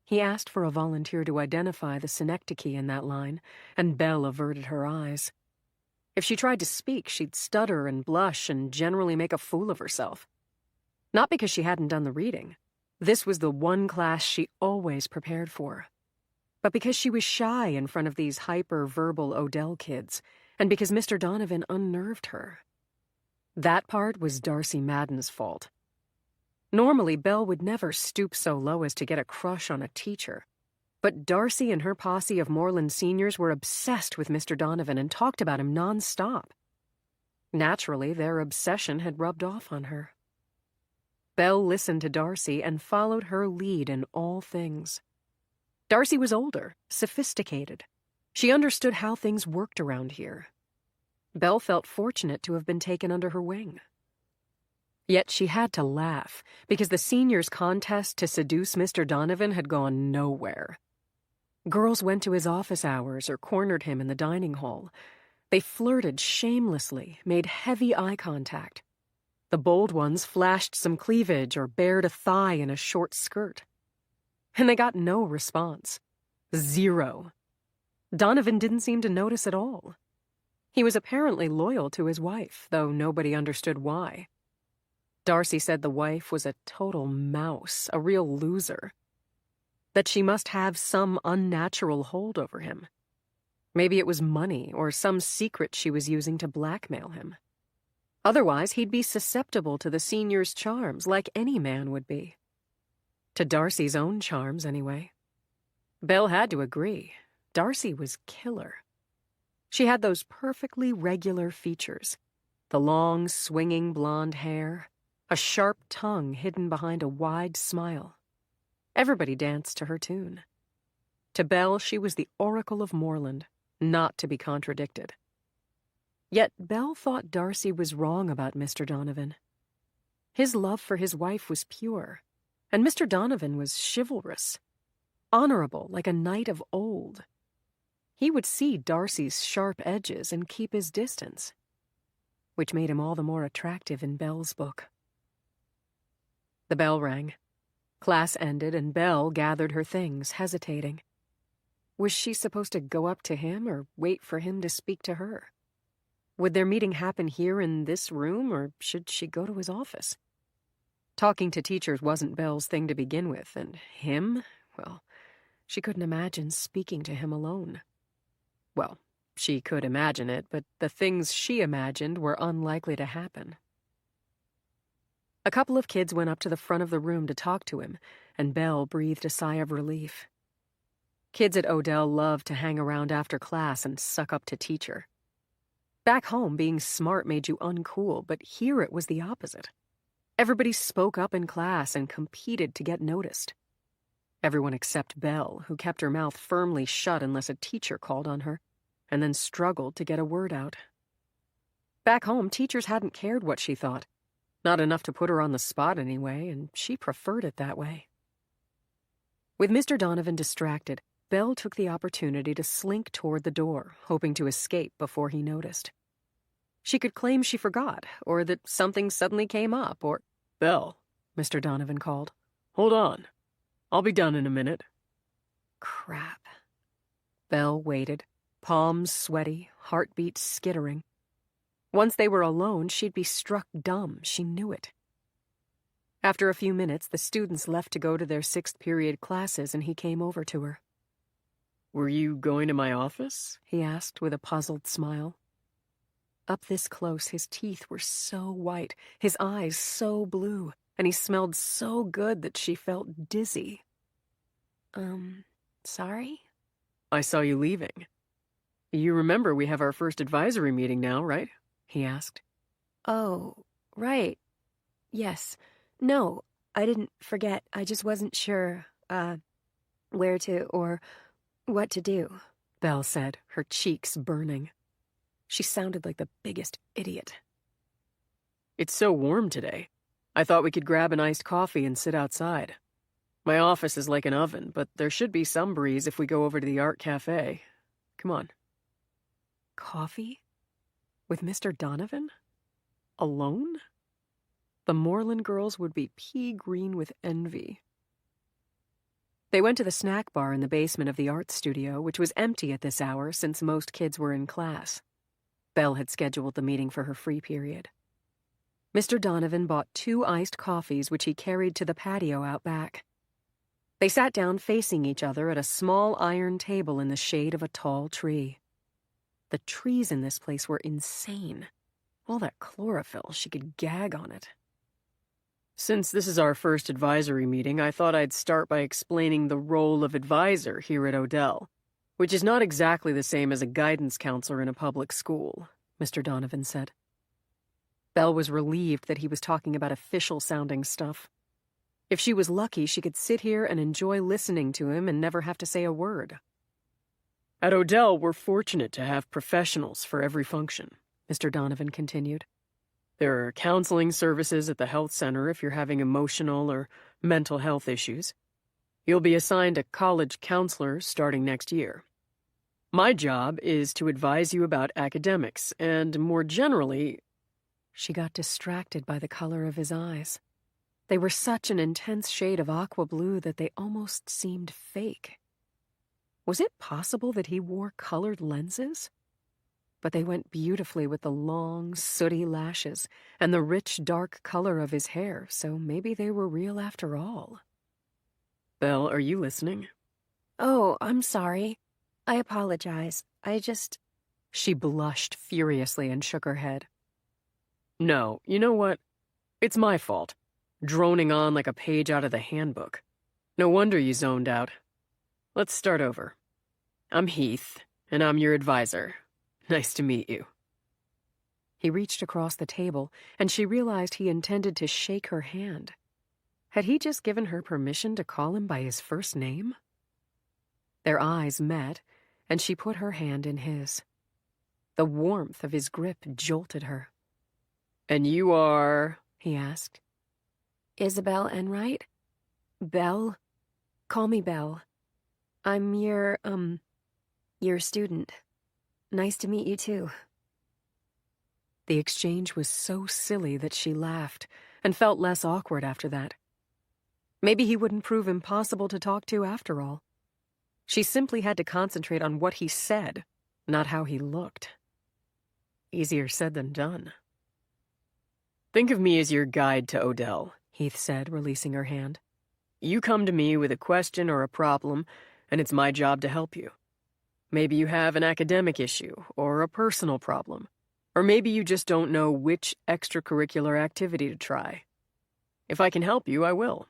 He asked for a volunteer to identify the synecdoche in that line, and Belle averted her eyes. If she tried to speak, she'd stutter and blush and generally make a fool of herself. Not because she hadn't done the reading. This was the one class she always prepared for. But because she was shy in front of these hyper-verbal Odell kids, and because Mr. Donovan unnerved her. That part was Darcy Madden's fault. Normally, Belle would never stoop so low as to get a crush on a teacher. But Darcy and her posse of Moreland seniors were obsessed with Mr. Donovan and talked about him non-stop. Naturally, their obsession had rubbed off on her. Belle listened to Darcy and followed her lead in all things. Darcy was older, sophisticated. She understood how things worked around here. Belle felt fortunate to have been taken under her wing. Yet she had to laugh, because the seniors' contest to seduce Mr. Donovan had gone nowhere. Girls went to his office hours or cornered him in the dining hall. They flirted shamelessly, made heavy eye contact. The bold ones flashed some cleavage or bared a thigh in a short skirt. And they got no response. Zero. Donovan didn't seem to notice at all. He was apparently loyal to his wife, though nobody understood why. Darcy said the wife was a total mouse, a real loser. That she must have some unnatural hold over him. Maybe it was money or some secret she was using to blackmail him. Otherwise, he'd be susceptible to the senior's charms like any man would be. To Darcy's own charms, anyway. Belle had to agree. Darcy was killer. She had those perfectly regular features. The long, swinging blonde hair, a sharp tongue hidden behind a wide smile. Everybody danced to her tune. To Belle, she was the Oracle of Moorland, not to be contradicted. Yet Belle thought Darcy was wrong about Mr. Donovan. His love for his wife was pure, and Mr. Donovan was chivalrous, honorable like a knight of old. He would see Darcy's sharp edges and keep his distance, which made him all the more attractive in Belle's book. The bell rang. Class ended, and Belle gathered her things, hesitating. Was she supposed to go up to him or wait for him to speak to her? Would their meeting happen here in this room, or should she go to his office? Talking to teachers wasn't Belle's thing to begin with, and him? Well, she couldn't imagine speaking to him alone. Well, she could imagine it, but the things she imagined were unlikely to happen. A couple of kids went up to the front of the room to talk to him, and Belle breathed a sigh of relief. Kids at Odell loved to hang around after class and suck up to teacher. Back home, being smart made you uncool, but here it was the opposite. Everybody spoke up in class and competed to get noticed. Everyone except Belle, who kept her mouth firmly shut unless a teacher called on her, and then struggled to get a word out. Back home, teachers hadn't cared what she thought. Not enough to put her on the spot anyway, and she preferred it that way. With Mr. Donovan distracted, Belle took the opportunity to slink toward the door, hoping to escape before he noticed. She could claim she forgot, or that something suddenly came up, or— "Belle," Mr. Donovan called. "Hold on. I'll be done in a minute." Crap. Belle waited, palms sweaty, heartbeat skittering. Once they were alone, she'd be struck dumb. She knew it. After a few minutes, the students left to go to their sixth period classes, and he came over to her. "Were you going to my office?" he asked with a puzzled smile. Up this close, his teeth were so white, his eyes so blue, and he smelled so good that she felt dizzy. Sorry? "I saw you leaving. You remember we have our first advisory meeting now, right?" he asked. Oh, right. Yes. No, I didn't forget. I just wasn't sure, where to or what to do, Belle said, her cheeks burning. She sounded like the biggest idiot. "It's so warm today. I thought we could grab an iced coffee and sit outside. My office is like an oven, but there should be some breeze if we go over to the art cafe. Come on." Coffee? With Mr. Donovan? Alone? The Moorland girls would be pea-green with envy. They went to the snack bar in the basement of the art studio, which was empty at this hour since most kids were in class. Belle had scheduled the meeting for her free period. Mr. Donovan bought 2 iced coffees, which he carried to the patio out back. They sat down facing each other at a small iron table in the shade of a tall tree. The trees in this place were insane. All that chlorophyll, she could gag on it. "Since this is our first advisory meeting, I thought I'd start by explaining the role of advisor here at Odell, which is not exactly the same as a guidance counselor in a public school," Mr. Donovan said. Belle was relieved that he was talking about official-sounding stuff. If she was lucky, she could sit here and enjoy listening to him and never have to say a word. "At Odell, we're fortunate to have professionals for every function," Mr. Donovan continued. "There are counseling services at the health center if you're having emotional or mental health issues. You'll be assigned a college counselor starting next year. My job is to advise you about academics and, more generally—" She got distracted by the color of his eyes. They were such an intense shade of aqua blue that they almost seemed fake. Was it possible that he wore colored lenses? but they went beautifully with the long, sooty lashes and the rich, dark color of his hair, so maybe they were real after all. Belle, are you listening? Oh, I'm sorry. I apologize. She blushed furiously and shook her head. No, you know what? It's my fault. Droning on like a page out of the handbook. No wonder you zoned out. Let's start over. I'm Heath, and I'm your advisor. Nice to meet you. He reached across the table, and she realized he intended to shake her hand. Had he just given her permission to call him by his first name? Their eyes met, and she put her hand in his. The warmth of his grip jolted her. And you are? He asked. Isabel Enright? Belle? Call me Belle. I'm your student. Nice to meet you, too. The exchange was so silly that she laughed, and felt less awkward after that. Maybe he wouldn't prove impossible to talk to after all. She simply had to concentrate on what he said, not how he looked. Easier said than done. Think of me as your guide to Odell, Heath said, releasing her hand. You come to me with a question or a problem, and it's my job to help you. Maybe you have an academic issue or a personal problem, or maybe you just don't know which extracurricular activity to try. If I can help you, I will.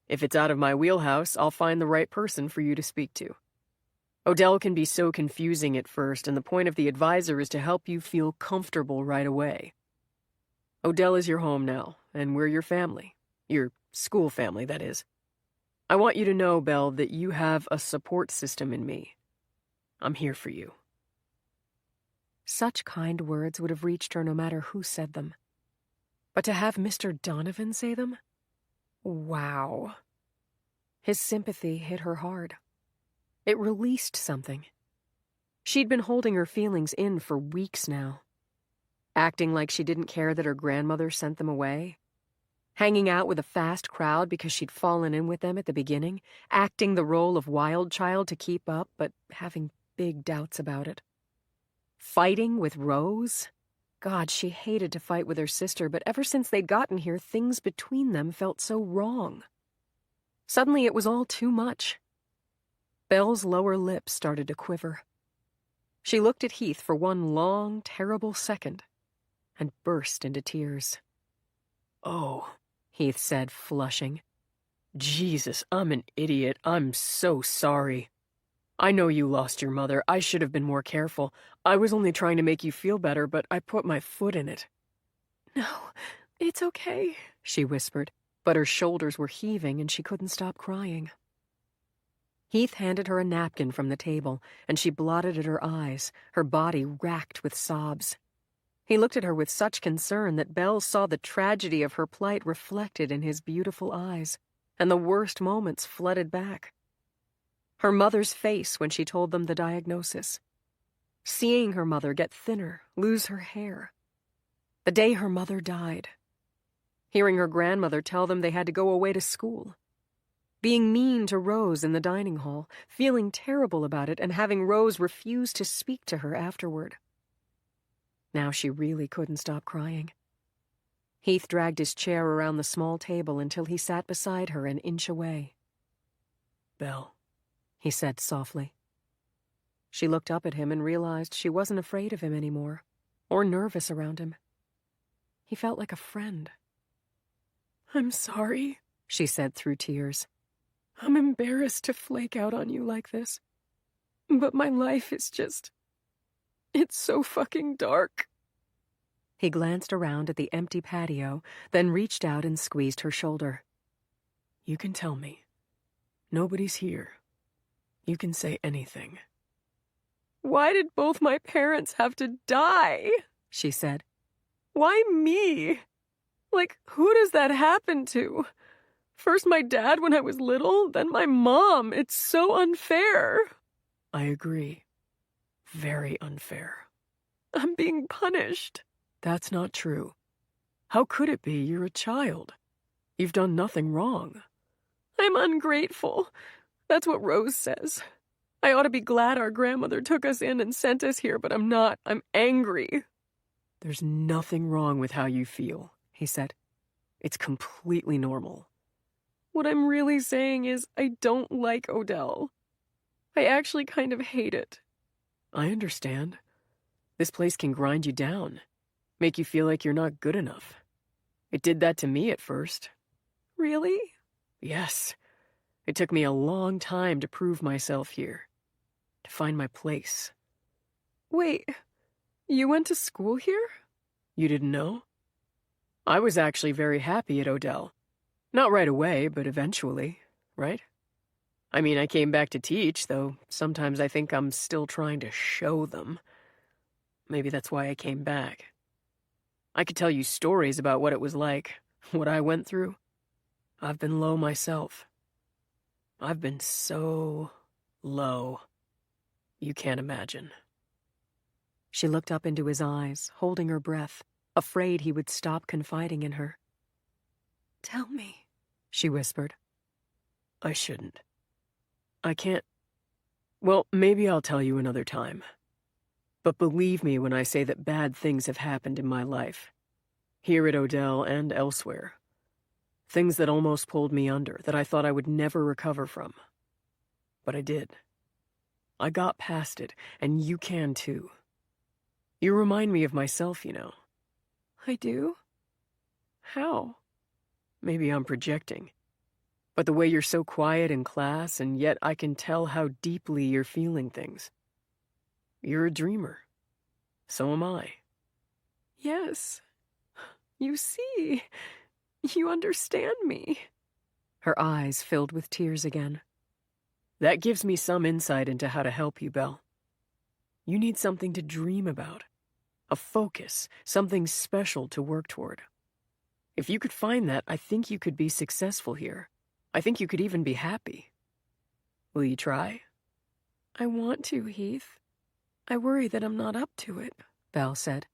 If it's out of my wheelhouse, I'll find the right person for you to speak to. Odell can be so confusing at first, and the point of the advisor is to help you feel comfortable right away. Odell is your home now, and we're your family. Your school family, that is. I want you to know, Belle, that you have a support system in me. I'm here for you. Such kind words would have reached her no matter who said them. But to have Mr. Donovan say them? Wow. His sympathy hit her hard. It released something. She'd been holding her feelings in for weeks now. Acting like she didn't care that her grandmother sent them away. Hanging out with a fast crowd because she'd fallen in with them at the beginning. Acting the role of wild child to keep up, but having big doubts about it. Fighting with Rose? God, she hated to fight with her sister, but ever since they'd gotten here, things between them felt so wrong. Suddenly it was all too much. Belle's lower lip started to quiver. She looked at Heath for one long, terrible second, and burst into tears. Oh, Heath said, flushing. Jesus, I'm an idiot. I'm so sorry. I know you lost your mother. I should have been more careful. I was only trying to make you feel better, but I put my foot in it. No, it's okay, she whispered, but her shoulders were heaving and she couldn't stop crying. Heath handed her a napkin from the table, and she blotted at her eyes, her body racked with sobs. He looked at her with such concern that Belle saw the tragedy of her plight reflected in his beautiful eyes, and the worst moments flooded back. Her mother's face when she told them the diagnosis. Seeing her mother get thinner, lose her hair. The day her mother died. Hearing her grandmother tell them they had to go away to school. Being mean to Rose in the dining hall, feeling terrible about it, and having Rose refuse to speak to her afterward. Now she really couldn't stop crying. Heath dragged his chair around the small table until he sat beside her an inch away. Belle, he said softly. She looked up at him and realized she wasn't afraid of him anymore, or nervous around him. He felt like a friend. I'm sorry, she said through tears. I'm embarrassed to flake out on you like this. But my life is just... it's so fucking dark. He glanced around at the empty patio, then reached out and squeezed her shoulder. You can tell me. Nobody's here. You can say anything. Why did both my parents have to die? She said. Why me? Like, who does that happen to? First my dad when I was little, then my mom. It's so unfair. I agree. Very unfair. I'm being punished. That's not true. How could it be? You're a child. You've done nothing wrong. I'm ungrateful. That's what Rose says. I ought to be glad our grandmother took us in and sent us here, but I'm not. I'm angry. There's nothing wrong with how you feel, he said. It's completely normal. What I'm really saying is I don't like Odell. I actually kind of hate it. I understand. This place can grind you down, make you feel like you're not good enough. It did that to me at first. Really? Yes. It took me a long time to prove myself here, to find my place. Wait, you went to school here? You didn't know? I was actually very happy at Odell. Not right away, but eventually, right? I mean, I came back to teach, though sometimes I think I'm still trying to show them. Maybe that's why I came back. I could tell you stories about what it was like, what I went through. I've been low myself. I've been so low. You can't imagine. She looked up into his eyes, holding her breath, afraid he would stop confiding in her. Tell me, she whispered. I shouldn't. I can't. Well, maybe I'll tell you another time. But believe me when I say that bad things have happened in my life. Here at Odell and elsewhere. Things that almost pulled me under, that I thought I would never recover from. But I did. I got past it, and you can too. You remind me of myself, you know. I do? How? Maybe I'm projecting. But the way you're so quiet in class, and yet I can tell how deeply you're feeling things. You're a dreamer. So am I. Yes. You see. You understand me. Her eyes filled with tears again. That gives me some insight into how to help you, Belle. You need something to dream about. A focus, something special to work toward. If you could find that, I think you could be successful here. I think you could even be happy. Will you try? I want to, Heath. I worry that I'm not up to it, Belle said.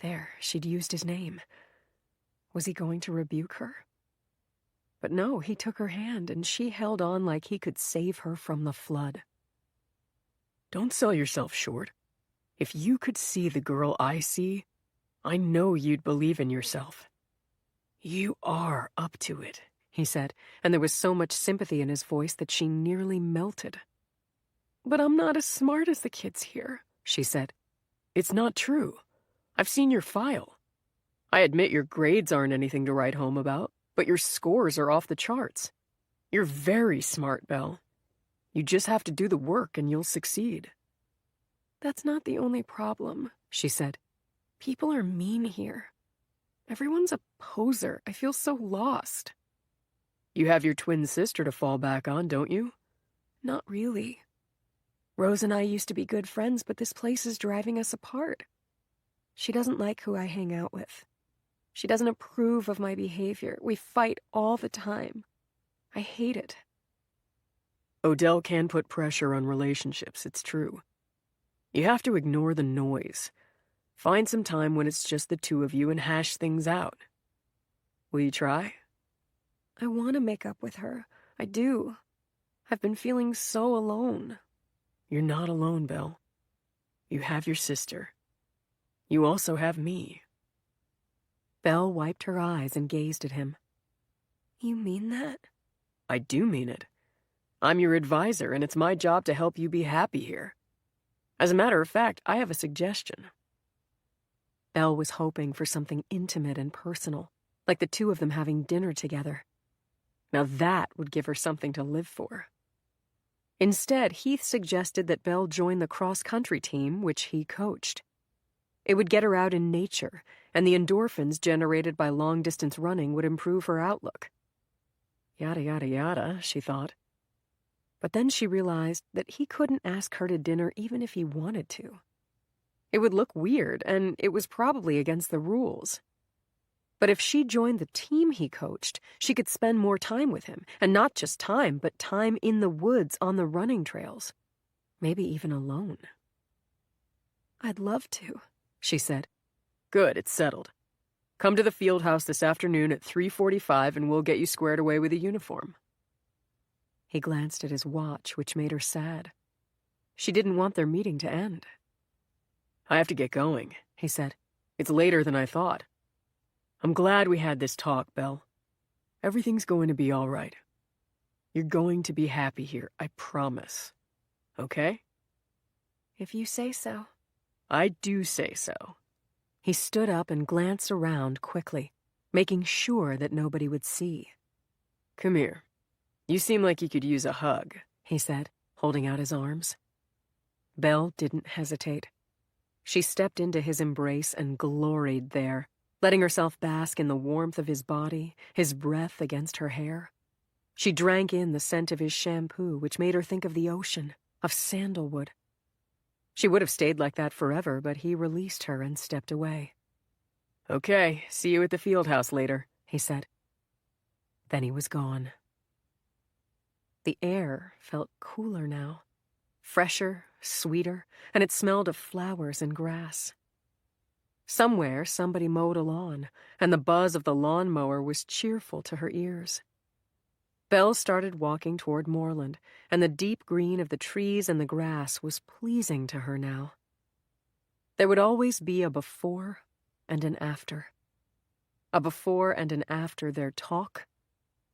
There, she'd used his name. Was he going to rebuke her? But no, he took her hand, and she held on like he could save her from the flood. Don't sell yourself short. If you could see the girl I see, I know you'd believe in yourself. You are up to it, he said, and there was so much sympathy in his voice that she nearly melted. But I'm not as smart as the kids here, she said. It's not true. I've seen your file. I admit your grades aren't anything to write home about, but your scores are off the charts. You're very smart, Belle. You just have to do the work and you'll succeed. That's not the only problem, she said. People are mean here. Everyone's a poser. I feel so lost. You have your twin sister to fall back on, don't you? Not really. Rose and I used to be good friends, but this place is driving us apart. She doesn't like who I hang out with. She doesn't approve of my behavior. We fight all the time. I hate it. Odell can put pressure on relationships, it's true. You have to ignore the noise. Find some time when it's just the two of you and hash things out. Will you try? I want to make up with her. I do. I've been feeling so alone. You're not alone, Belle. You have your sister. You also have me. Belle wiped her eyes and gazed at him. You mean that? I do mean it. I'm your advisor, and it's my job to help you be happy here. As a matter of fact, I have a suggestion. Belle was hoping for something intimate and personal, like the two of them having dinner together. Now that would give her something to live for. Instead, Heath suggested that Belle join the cross-country team, which he coached. It would get her out in nature, and the endorphins generated by long-distance running would improve her outlook. Yada, yada, yada, she thought. But then she realized that he couldn't ask her to dinner even if he wanted to. It would look weird, and it was probably against the rules. But if she joined the team he coached, she could spend more time with him, and not just time, but time in the woods on the running trails. Maybe even alone. I'd love to, she said. Good, it's settled. Come to the field house this afternoon at 3:45 and we'll get you squared away with a uniform. He glanced at his watch, which made her sad. She didn't want their meeting to end. I have to get going, He said. It's later than I thought. I'm glad we had this talk, Belle. Everything's going to be all right. You're going to be happy here, I promise. Okay? If you say so. I do say so. He stood up and glanced around quickly, making sure that nobody would see. Come here. You seem like you could use a hug, He said, holding out his arms. Belle didn't hesitate. She stepped into his embrace and gloried there, letting herself bask in the warmth of his body, his breath against her hair. She drank in the scent of his shampoo, which made her think of the ocean, of sandalwood. She would have stayed like that forever, but he released her and stepped away. Okay, see you at the field house later, He said. Then he was gone. The air felt cooler now, fresher, sweeter, and it smelled of flowers and grass. Somewhere somebody mowed a lawn, and the buzz of the lawnmower was cheerful to her ears. Belle started walking toward moorland, and the deep green of the trees and the grass was pleasing to her now. There would always be a before and an after. A before and an after their talk.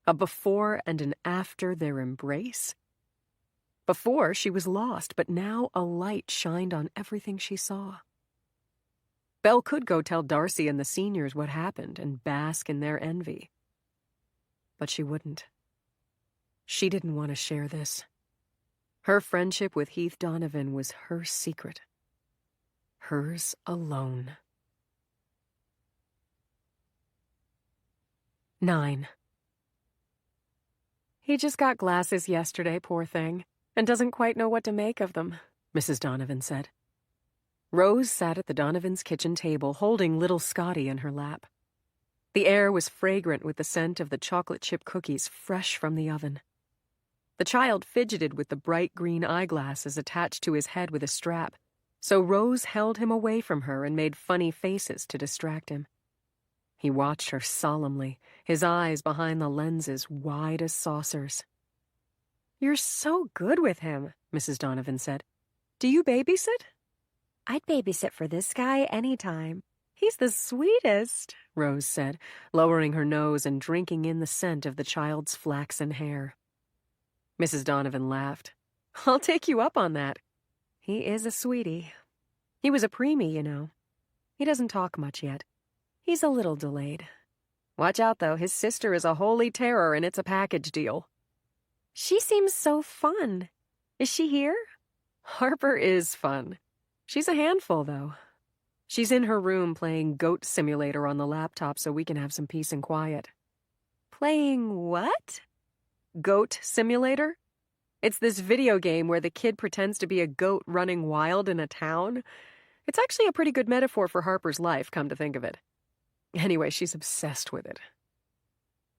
A before and an after their embrace. Before, she was lost, but now a light shined on everything she saw. Belle could go tell Darcy and the seniors what happened and bask in their envy. But she wouldn't. She didn't want to share this. Her friendship with Heath Donovan was her secret. Hers alone. 9. He just got glasses yesterday, poor thing, and doesn't quite know what to make of them, Mrs. Donovan said. Rose sat at the Donovans' kitchen table, holding little Scotty in her lap. The air was fragrant with the scent of the chocolate chip cookies fresh from the oven. The child fidgeted with the bright green eyeglasses attached to his head with a strap, so Rose held him away from her and made funny faces to distract him. He watched her solemnly, his eyes behind the lenses wide as saucers. "You're so good with him," Mrs. Donovan said. "Do you babysit?" I'd babysit for this guy anytime. "He's the sweetest," Rose said, lowering her nose and drinking in the scent of the child's flaxen hair. Mrs. Donovan laughed. "I'll take you up on that. He is a sweetie. He was a preemie, you know. He doesn't talk much yet. He's a little delayed. Watch out, though. His sister is a holy terror, and it's a package deal." She seems so fun. Is she here? Harper is fun. She's a handful, though. She's in her room playing Goat Simulator on the laptop so we can have some peace and quiet. Playing what? Goat Simulator? It's this video game where the kid pretends to be a goat running wild in a town. It's actually a pretty good metaphor for Harper's life, come to think of it. Anyway, she's obsessed with it.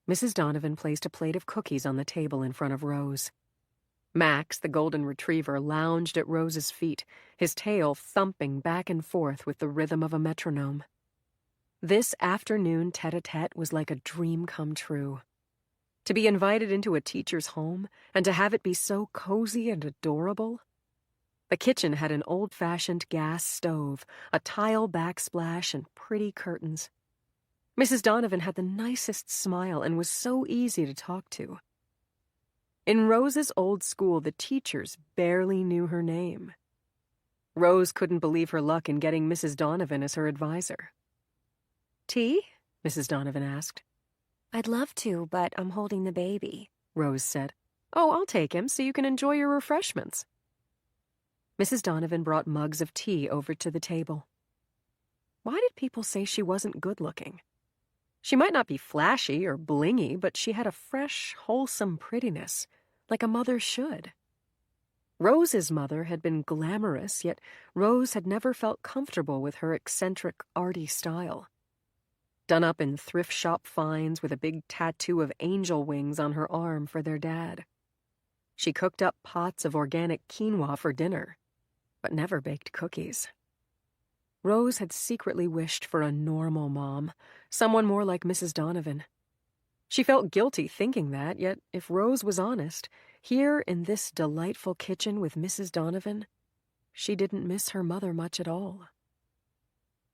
Mrs. Donovan placed a plate of cookies on the table in front of Rose. Max, the golden retriever, lounged at Rose's feet, his tail thumping back and forth with the rhythm of a metronome. This afternoon tete-a-tete was like a dream come true. To be invited into a teacher's home, and to have it be so cozy and adorable. The kitchen had an old-fashioned gas stove, a tile backsplash, and pretty curtains. Mrs. Donovan had the nicest smile and was so easy to talk to. In Rose's old school, the teachers barely knew her name. Rose couldn't believe her luck in getting Mrs. Donovan as her advisor. "Tea?" Mrs. Donovan asked. I'd love to, but I'm holding the baby, Rose said. "Oh, I'll take him so you can enjoy your refreshments." Mrs. Donovan brought mugs of tea over to the table. Why did people say she wasn't good-looking? She might not be flashy or blingy, but she had a fresh, wholesome prettiness, like a mother should. Rose's mother had been glamorous, yet Rose had never felt comfortable with her eccentric, arty style. Done up in thrift shop finds with a big tattoo of angel wings on her arm for their dad. She cooked up pots of organic quinoa for dinner, but never baked cookies. Rose had secretly wished for a normal mom, someone more like Mrs. Donovan. She felt guilty thinking that, yet if Rose was honest, Here in this delightful kitchen with Mrs. Donovan, she didn't miss her mother much at all.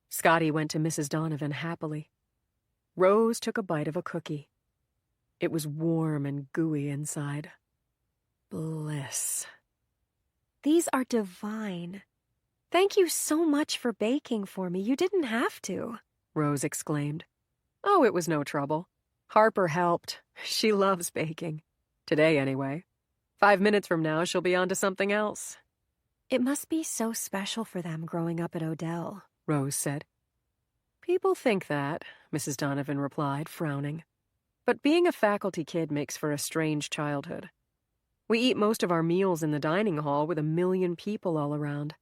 Scotty went to Mrs. Donovan happily. Rose took a bite of a cookie. It was warm and gooey inside. Bliss. These are divine. Thank you so much for baking for me. You didn't have to, Rose exclaimed. Oh, it was no trouble. Harper helped. She loves baking. Today, anyway. 5 minutes from now, she'll be on to something else. It must be so special for them growing up at Odell, Rose said. People think that, Mrs. Donovan replied, frowning. But being a faculty kid makes for a strange childhood. We eat most of our meals in the dining hall with 1 million people all around.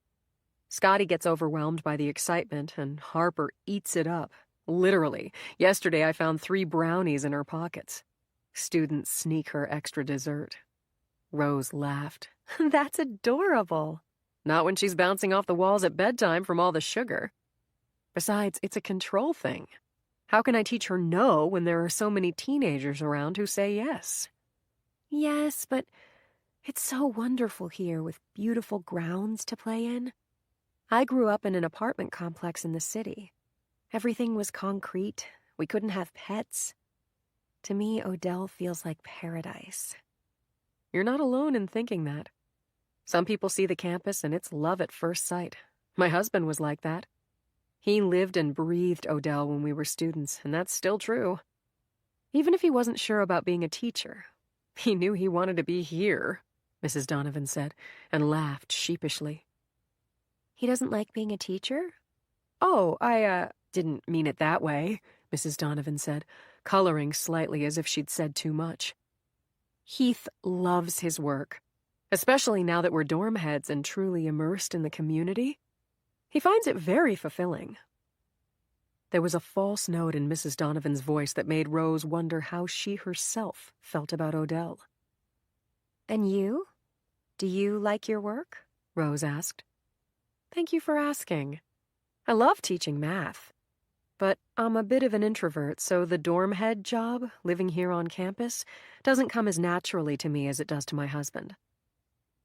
Scotty gets overwhelmed by the excitement, and Harper eats it up. Literally. Yesterday I found 3 brownies in her pockets. Students sneak her extra dessert. Rose laughed. That's adorable. Not when she's bouncing off the walls at bedtime from all the sugar. Besides, it's a control thing. How can I teach her no when there are so many teenagers around who say yes? Yes, but it's so wonderful here with beautiful grounds to play in. I grew up in an apartment complex in the city. Everything was concrete. We couldn't have pets. To me, Odell feels like paradise. You're not alone in thinking that. Some people see the campus and it's love at first sight. My husband was like that. He lived and breathed Odell when we were students, and that's still true. Even if he wasn't sure about being a teacher, he knew he wanted to be here, Mrs. Donovan said, and laughed sheepishly. He doesn't like being a teacher? Oh, I didn't mean it that way, Mrs. Donovan said, coloring slightly as if she'd said too much. Heath loves his work, especially now that we're dorm heads and truly immersed in the community. He finds it very fulfilling. There was a false note in Mrs. Donovan's voice that made Rose wonder how she herself felt about Odell. And you? Do you like your work? Rose asked. Thank you for asking. I love teaching math. But I'm a bit of an introvert, so the dorm head job, living here on campus, doesn't come as naturally to me as it does to my husband.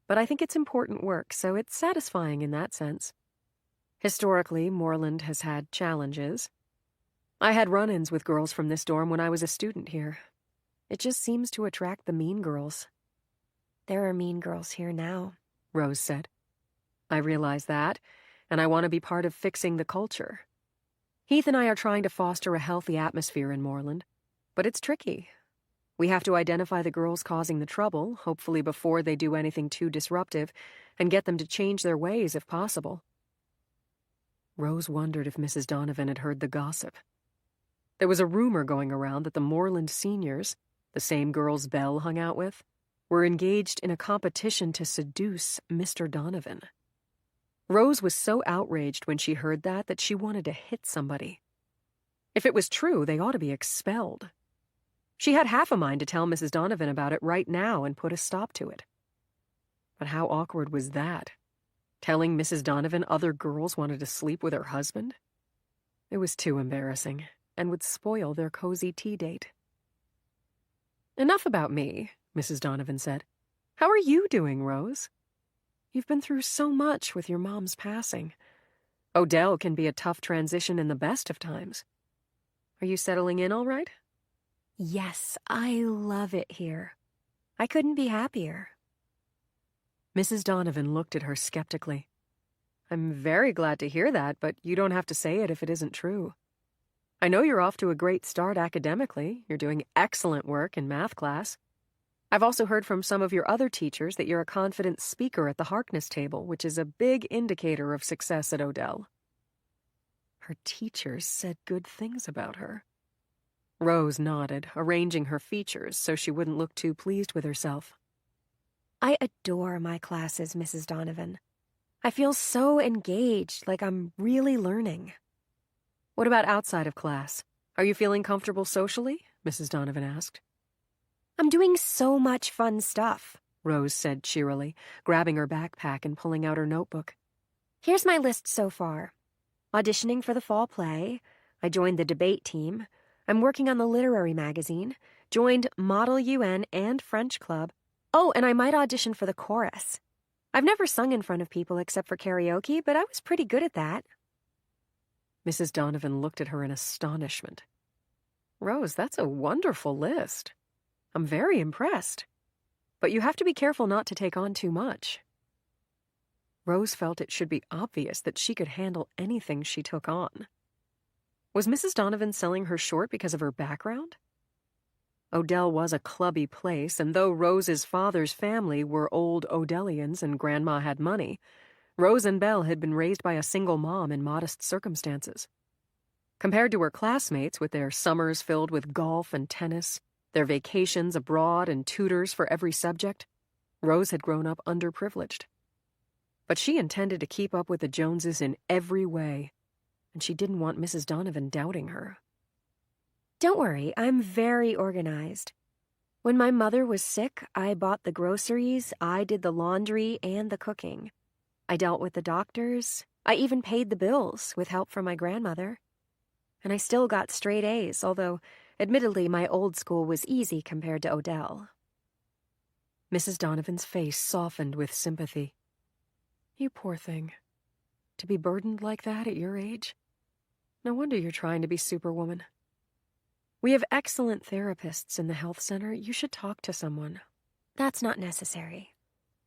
But I think it's important work, so it's satisfying in that sense. Historically, Moreland has had challenges. I had run-ins with girls from this dorm when I was a student here. It just seems to attract the mean girls. There are mean girls here now, Rose said. I realize that, and I want to be part of fixing the culture. Heath and I are trying to foster a healthy atmosphere in Moreland, but it's tricky. We have to identify the girls causing the trouble, hopefully before they do anything too disruptive, and get them to change their ways if possible. Rose wondered if Mrs. Donovan had heard the gossip. There was a rumor going around that the Moreland seniors, the same girls Belle hung out with, were engaged in a competition to seduce Mr. Donovan. Rose was so outraged when she heard that she wanted to hit somebody. If it was true, they ought to be expelled. She had half a mind to tell Mrs. Donovan about it right now and put a stop to it. But how awkward was that? Telling Mrs. Donovan other girls wanted to sleep with her husband? It was too embarrassing and would spoil their cozy tea date. Enough about me, Mrs. Donovan said. How are you doing, Rose? You've been through so much with your mom's passing. Odell can be a tough transition in the best of times. Are you settling in all right? Yes, I love it here. I couldn't be happier. Mrs. Donovan looked at her skeptically. I'm very glad to hear that, but you don't have to say it if it isn't true. I know you're off to a great start academically. You're doing excellent work in math class. I've also heard from some of your other teachers that you're a confident speaker at the Harkness table, which is a big indicator of success at Odell. Her teachers said good things about her. Rose nodded, arranging her features so she wouldn't look too pleased with herself. I adore my classes, Mrs. Donovan. I feel so engaged, like I'm really learning. What about outside of class? Are you feeling comfortable socially? Mrs. Donovan asked. I'm doing so much fun stuff, Rose said cheerily, grabbing her backpack and pulling out her notebook. Here's my list so far. Auditioning for the fall play. I joined the debate team. I'm working on the literary magazine. Joined Model UN and French Club. Oh, and I might audition for the chorus. I've never sung in front of people except for karaoke, but I was pretty good at that. Mrs. Donovan looked at her in astonishment. Rose, that's a wonderful list. I'm very impressed. But you have to be careful not to take on too much. Rose felt it should be obvious that she could handle anything she took on. Was Mrs. Donovan selling her short because of her background? Odell was a clubby place, and though Rose's father's family were old Odellians and Grandma had money, Rose and Belle had been raised by a single mom in modest circumstances. Compared to her classmates with their summers filled with golf and tennis, their vacations abroad and tutors for every subject, Rose had grown up underprivileged. But she intended to keep up with the Joneses in every way, and she didn't want Mrs. Donovan doubting her. Don't worry, I'm very organized. When my mother was sick, I bought the groceries, I did the laundry and the cooking. I dealt with the doctors. I even paid the bills with help from my grandmother. And I still got straight A's, although, admittedly, my old school was easy compared to Odell. Mrs. Donovan's face softened with sympathy. You poor thing. To be burdened like that at your age? No wonder you're trying to be Superwoman. We have excellent therapists in the health center. You should talk to someone. That's not necessary.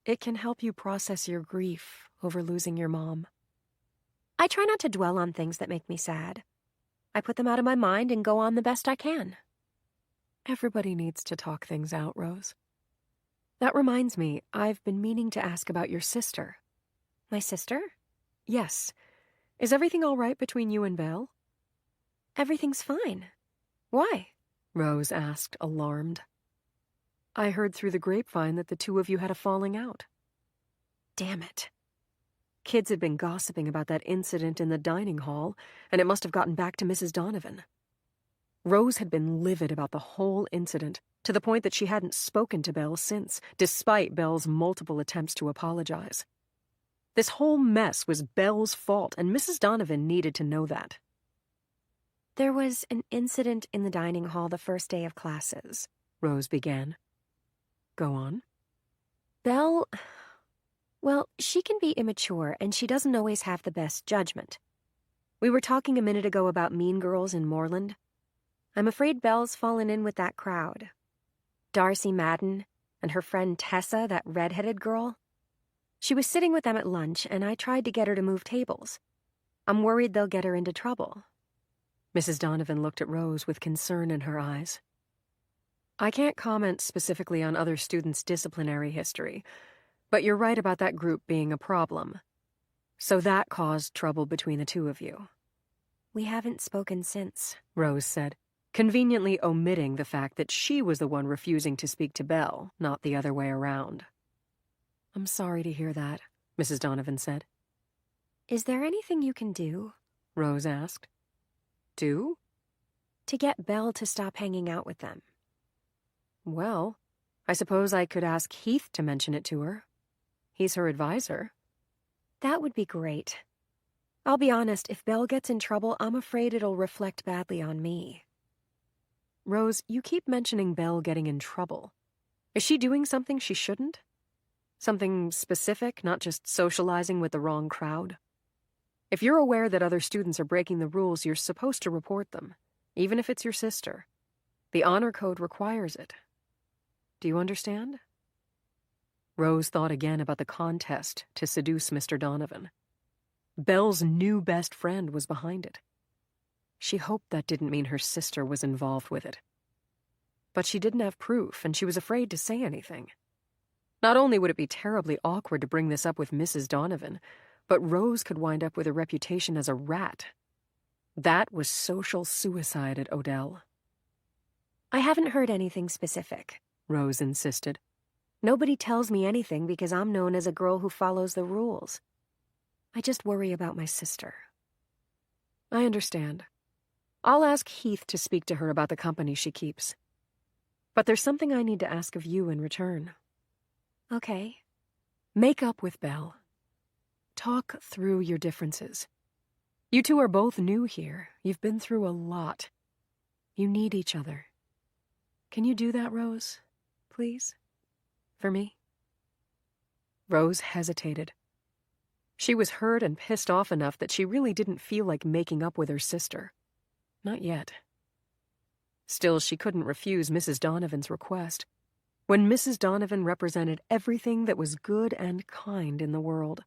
It can help you process your grief over losing your mom. I try not to dwell on things that make me sad. I put them out of my mind and go on the best I can. Everybody needs to talk things out, Rose. That reminds me, I've been meaning to ask about your sister. My sister? Yes. Is everything all right between you and Belle? Everything's fine. Why? Rose asked, alarmed. I heard through the grapevine that the two of you had a falling out. Damn it. Kids had been gossiping about that incident in the dining hall, and it must have gotten back to Mrs. Donovan. Rose had been livid about the whole incident, to the point that she hadn't spoken to Belle since, despite Belle's multiple attempts to apologize. This whole mess was Belle's fault, and Mrs. Donovan needed to know that. There was an incident in the dining hall the first day of classes, Rose began. Go on. Belle, well, she can be immature, and she doesn't always have the best judgment. We were talking a minute ago about Mean Girls in Moreland. I'm afraid Belle's fallen in with that crowd. Darcy Madden and her friend Tessa, that red-headed girl. She was sitting with them at lunch, and I tried to get her to move tables. I'm worried they'll get her into trouble. Mrs. Donovan looked at Rose with concern in her eyes. I can't comment specifically on other students' disciplinary history, but you're right about that group being a problem. So that caused trouble between the two of you. We haven't spoken since, Rose said, conveniently omitting the fact that she was the one refusing to speak to Belle, not the other way around. I'm sorry to hear that, Mrs. Donovan said. Is there anything you can do? Rose asked. Do? To get Belle to stop hanging out with them. Well, I suppose I could ask Heath to mention it to her. He's her advisor. That would be great. I'll be honest, if Belle gets in trouble, I'm afraid it'll reflect badly on me. Rose, you keep mentioning Belle getting in trouble. Is she doing something she shouldn't? Something specific, not just socializing with the wrong crowd? If you're aware that other students are breaking the rules, you're supposed to report them, even if it's your sister. The honor code requires it. Do you understand? Rose thought again about the contest to seduce Mr. Donovan. Belle's new best friend was behind it. She hoped that didn't mean her sister was involved with it. But she didn't have proof, and she was afraid to say anything. Not only would it be terribly awkward to bring this up with Mrs. Donovan, but Rose could wind up with a reputation as a rat. That was social suicide at Odell. I haven't heard anything specific, Rose insisted. Nobody tells me anything because I'm known as a girl who follows the rules. I just worry about my sister. I understand. I'll ask Heath to speak to her about the company she keeps. But there's something I need to ask of you in return. Okay. Make up with Belle. Talk through your differences. You two are both new here. You've been through a lot. You need each other. Can you do that, Rose? Please? for me?" Rose hesitated. She was hurt and pissed off enough that she really didn't feel like making up with her sister. Not yet. Still, she couldn't refuse Mrs. Donovan's request, when Mrs. Donovan represented everything that was good and kind in the world.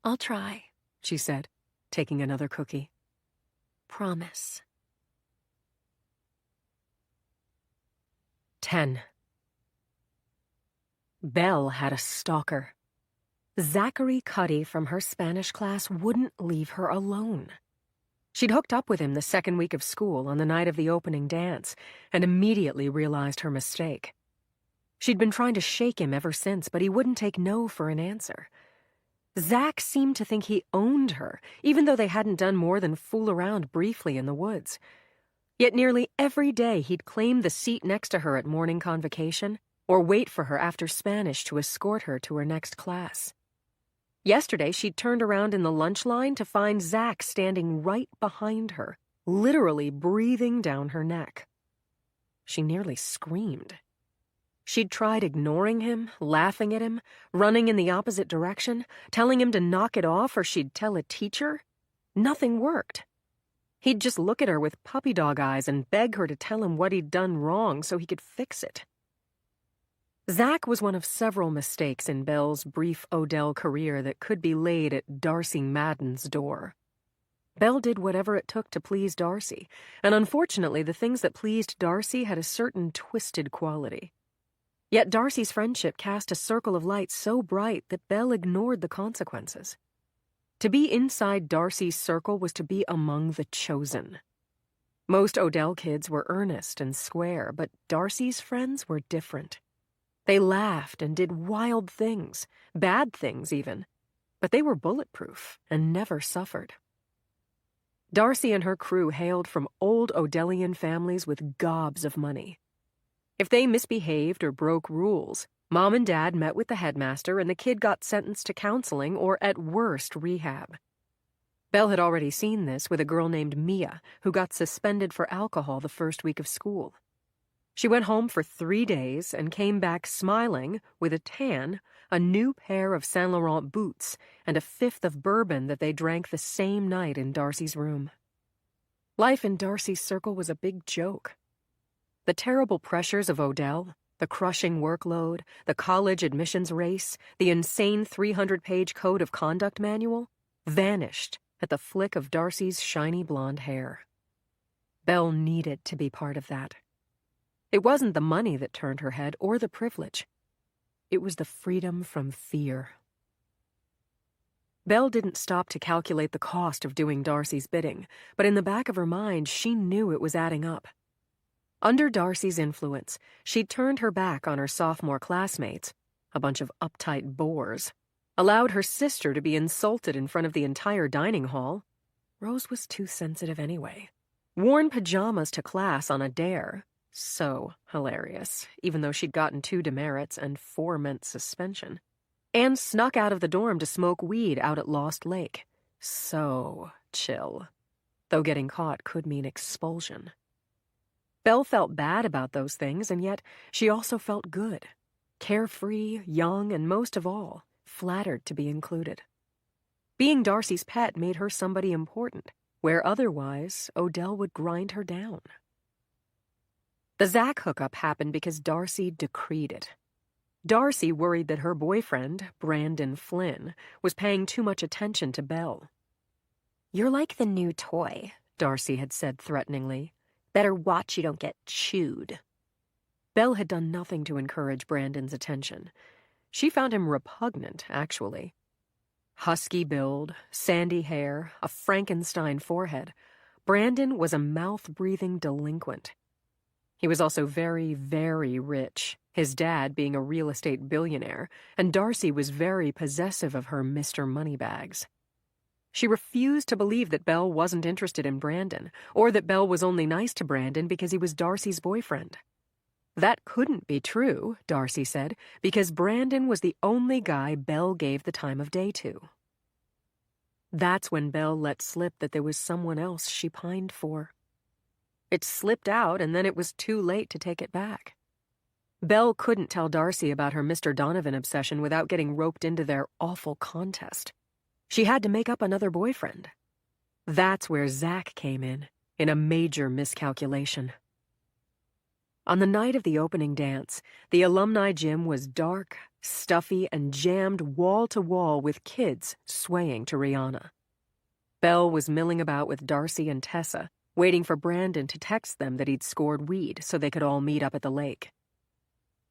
"I'll try," she said, taking another cookie. "Promise." 10. Belle had a stalker. Zachary Cuddy from her Spanish class wouldn't leave her alone. She'd hooked up with him the second week of school on the night of the opening dance and immediately realized her mistake. She'd been trying to shake him ever since, but he wouldn't take no for an answer. Zach seemed to think he owned her, even though they hadn't done more than fool around briefly in the woods. Yet nearly every day he'd claim the seat next to her at morning convocation or wait for her after Spanish to escort her to her next class. Yesterday, she'd turned around in the lunch line to find Zach standing right behind her, literally breathing down her neck. She nearly screamed. She'd tried ignoring him, laughing at him, running in the opposite direction, telling him to knock it off or she'd tell a teacher. Nothing worked. He'd just look at her with puppy dog eyes and beg her to tell him what he'd done wrong so he could fix it. Zach was one of several mistakes in Belle's brief Odell career that could be laid at Darcy Madden's door. Belle did whatever it took to please Darcy, and unfortunately the things that pleased Darcy had a certain twisted quality. Yet Darcy's friendship cast a circle of light so bright that Belle ignored the consequences. To be inside Darcy's circle was to be among the chosen. Most Odell kids were earnest and square, but Darcy's friends were different. They laughed and did wild things, bad things even, but they were bulletproof and never suffered. Darcy and her crew hailed from old Odellian families with gobs of money. If they misbehaved or broke rules, Mom and Dad met with the headmaster and the kid got sentenced to counseling or, at worst, rehab. Belle had already seen this with a girl named Mia who got suspended for alcohol the first week of school. She went home for 3 days and came back smiling with a tan, a new pair of Saint Laurent boots, and a fifth of bourbon that they drank the same night in Darcy's room. Life in Darcy's circle was a big joke. The terrible pressures of Odell, the crushing workload, the college admissions race, the insane 300-page code of conduct manual, vanished at the flick of Darcy's shiny blonde hair. Belle needed to be part of that. It wasn't the money that turned her head or the privilege. It was the freedom from fear. Belle didn't stop to calculate the cost of doing Darcy's bidding, but in the back of her mind, she knew it was adding up. Under Darcy's influence, she'd turned her back on her sophomore classmates, a bunch of uptight bores, allowed her sister to be insulted in front of the entire dining hall. Rose was too sensitive anyway. Worn pajamas to class on a dare. So hilarious, even though she'd gotten 2 demerits and 4 meant suspension. And snuck out of the dorm to smoke weed out at Lost Lake. So chill. Though getting caught could mean expulsion. Belle felt bad about those things, and yet she also felt good. Carefree, young, and most of all, flattered to be included. Being Darcy's pet made her somebody important, where otherwise Odell would grind her down. The Zach hookup happened because Darcy decreed it. Darcy worried that her boyfriend, Brandon Flynn, was paying too much attention to Belle. "You're like the new toy," Darcy had said threateningly. "Better watch you don't get chewed." Belle had done nothing to encourage Brandon's attention. She found him repugnant, actually. Husky build, sandy hair, a Frankenstein forehead. Brandon was a mouth-breathing delinquent. He was also very, very rich, his dad being a real estate billionaire, and Darcy was very possessive of her Mr. Moneybags. She refused to believe that Belle wasn't interested in Brandon, or that Belle was only nice to Brandon because he was Darcy's boyfriend. That couldn't be true, Darcy said, because Brandon was the only guy Belle gave the time of day to. That's when Belle let slip that there was someone else she pined for. It slipped out, and then it was too late to take it back. Belle couldn't tell Darcy about her Mr. Donovan obsession without getting roped into their awful contest. She had to make up another boyfriend. That's where Zach came in a major miscalculation. On the night of the opening dance, the alumni gym was dark, stuffy, and jammed wall to wall with kids swaying to Rihanna. Belle was milling about with Darcy and Tessa, waiting for Brandon to text them that he'd scored weed so they could all meet up at the lake.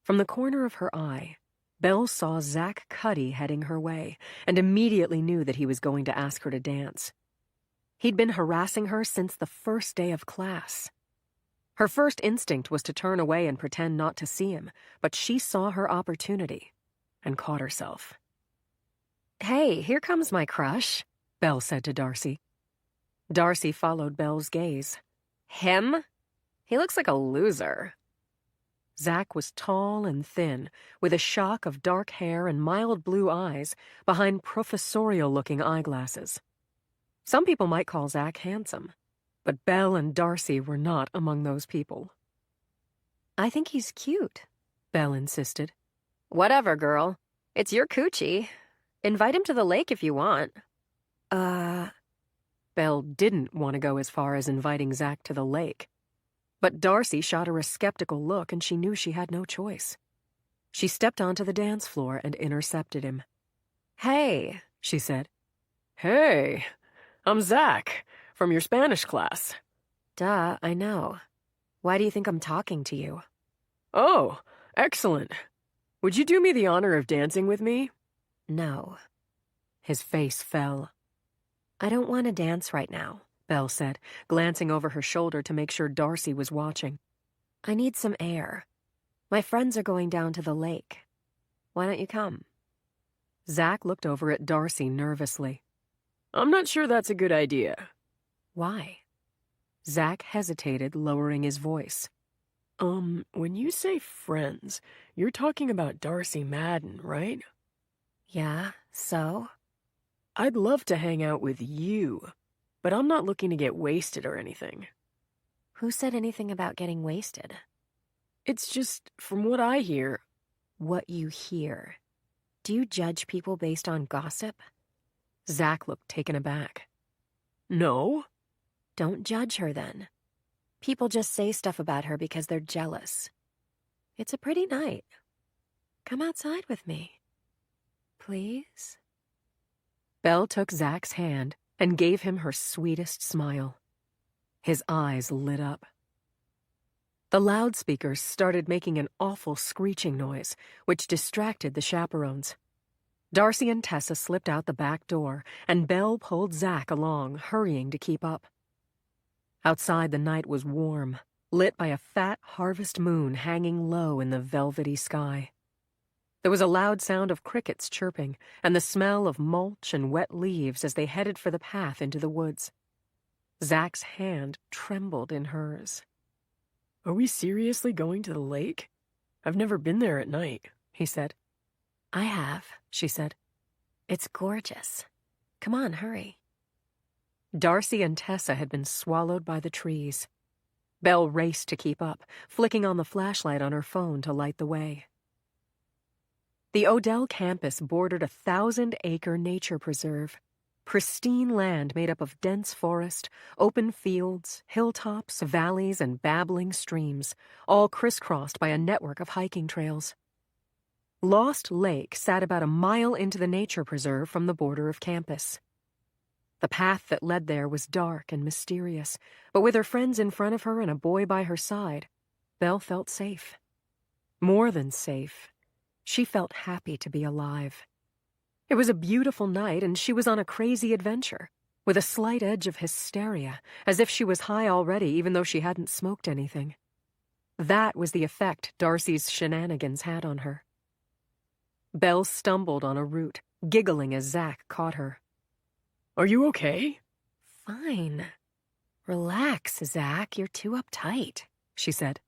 From the corner of her eye, Belle saw Zach Cuddy heading her way and immediately knew that he was going to ask her to dance. He'd been harassing her since the first day of class. Her first instinct was to turn away and pretend not to see him, but she saw her opportunity and caught herself. "Hey, here comes my crush," Belle said to Darcy. Darcy followed Belle's gaze. "Him? He looks like a loser." Zach was tall and thin, with a shock of dark hair and mild blue eyes behind professorial-looking eyeglasses. Some people might call Zach handsome, but Belle and Darcy were not among those people. "I think he's cute," Belle insisted. "Whatever, girl. It's your coochie. Invite him to the lake if you want." Belle didn't want to go as far as inviting Zach to the lake. But Darcy shot her a skeptical look, and she knew she had no choice. She stepped onto the dance floor and intercepted him. "Hey," she said. "Hey, I'm Zach, from your Spanish class." "Duh, I know. Why do you think I'm talking to you?" "Oh, excellent. Would you do me the honor of dancing with me?" "No." His face fell. "I don't want to dance right now," Belle said, glancing over her shoulder to make sure Darcy was watching. "I need some air. My friends are going down to the lake. Why don't you come?" Zach looked over at Darcy nervously. "I'm not sure that's a good idea." "Why?" Zach hesitated, lowering his voice. When you say friends, you're talking about Darcy Madden, right?" "Yeah, so?" "I'd love to hang out with you, but I'm not looking to get wasted or anything." "Who said anything about getting wasted?" "It's just, from what I hear..." "What you hear. Do you judge people based on gossip?" Zach looked taken aback. "No." "Don't judge her, then. People just say stuff about her because they're jealous. It's a pretty night. Come outside with me. Please?" Belle took Zach's hand and gave him her sweetest smile. His eyes lit up. The loudspeakers started making an awful screeching noise, which distracted the chaperones. Darcy and Tessa slipped out the back door, and Belle pulled Zach along, hurrying to keep up. Outside, the night was warm, lit by a fat harvest moon hanging low in the velvety sky. There was a loud sound of crickets chirping and the smell of mulch and wet leaves as they headed for the path into the woods. Zach's hand trembled in hers. "Are we seriously going to the lake? I've never been there at night," he said. "I have," she said. "It's gorgeous. Come on, hurry." Darcy and Tessa had been swallowed by the trees. Belle raced to keep up, flicking on the flashlight on her phone to light the way. The Odell campus bordered a 1,000-acre nature preserve. Pristine land made up of dense forest, open fields, hilltops, valleys, and babbling streams, all crisscrossed by a network of hiking trails. Lost Lake sat about a mile into the nature preserve from the border of campus. The path that led there was dark and mysterious, but with her friends in front of her and a boy by her side, Belle felt safe. More than safe. She felt happy to be alive. It was a beautiful night, and she was on a crazy adventure, with a slight edge of hysteria, as if she was high already even though she hadn't smoked anything. That was the effect Darcy's shenanigans had on her. Belle stumbled on a root, giggling as Zach caught her. "Are you okay?" "Fine. Relax, Zach, you're too uptight," she said.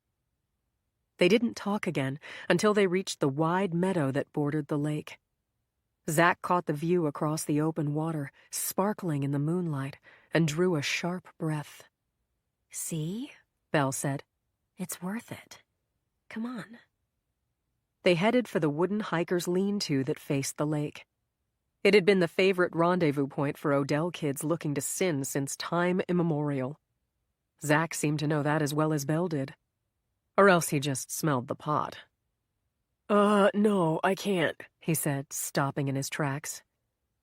They didn't talk again until they reached the wide meadow that bordered the lake. Zach caught the view across the open water, sparkling in the moonlight, and drew a sharp breath. "See?" Belle said. "It's worth it. Come on." They headed for the wooden hiker's lean-to that faced the lake. It had been the favorite rendezvous point for Odell kids looking to sin since time immemorial. Zach seemed to know that as well as Belle did. Or else he just smelled the pot. No, I can't, he said, stopping in his tracks.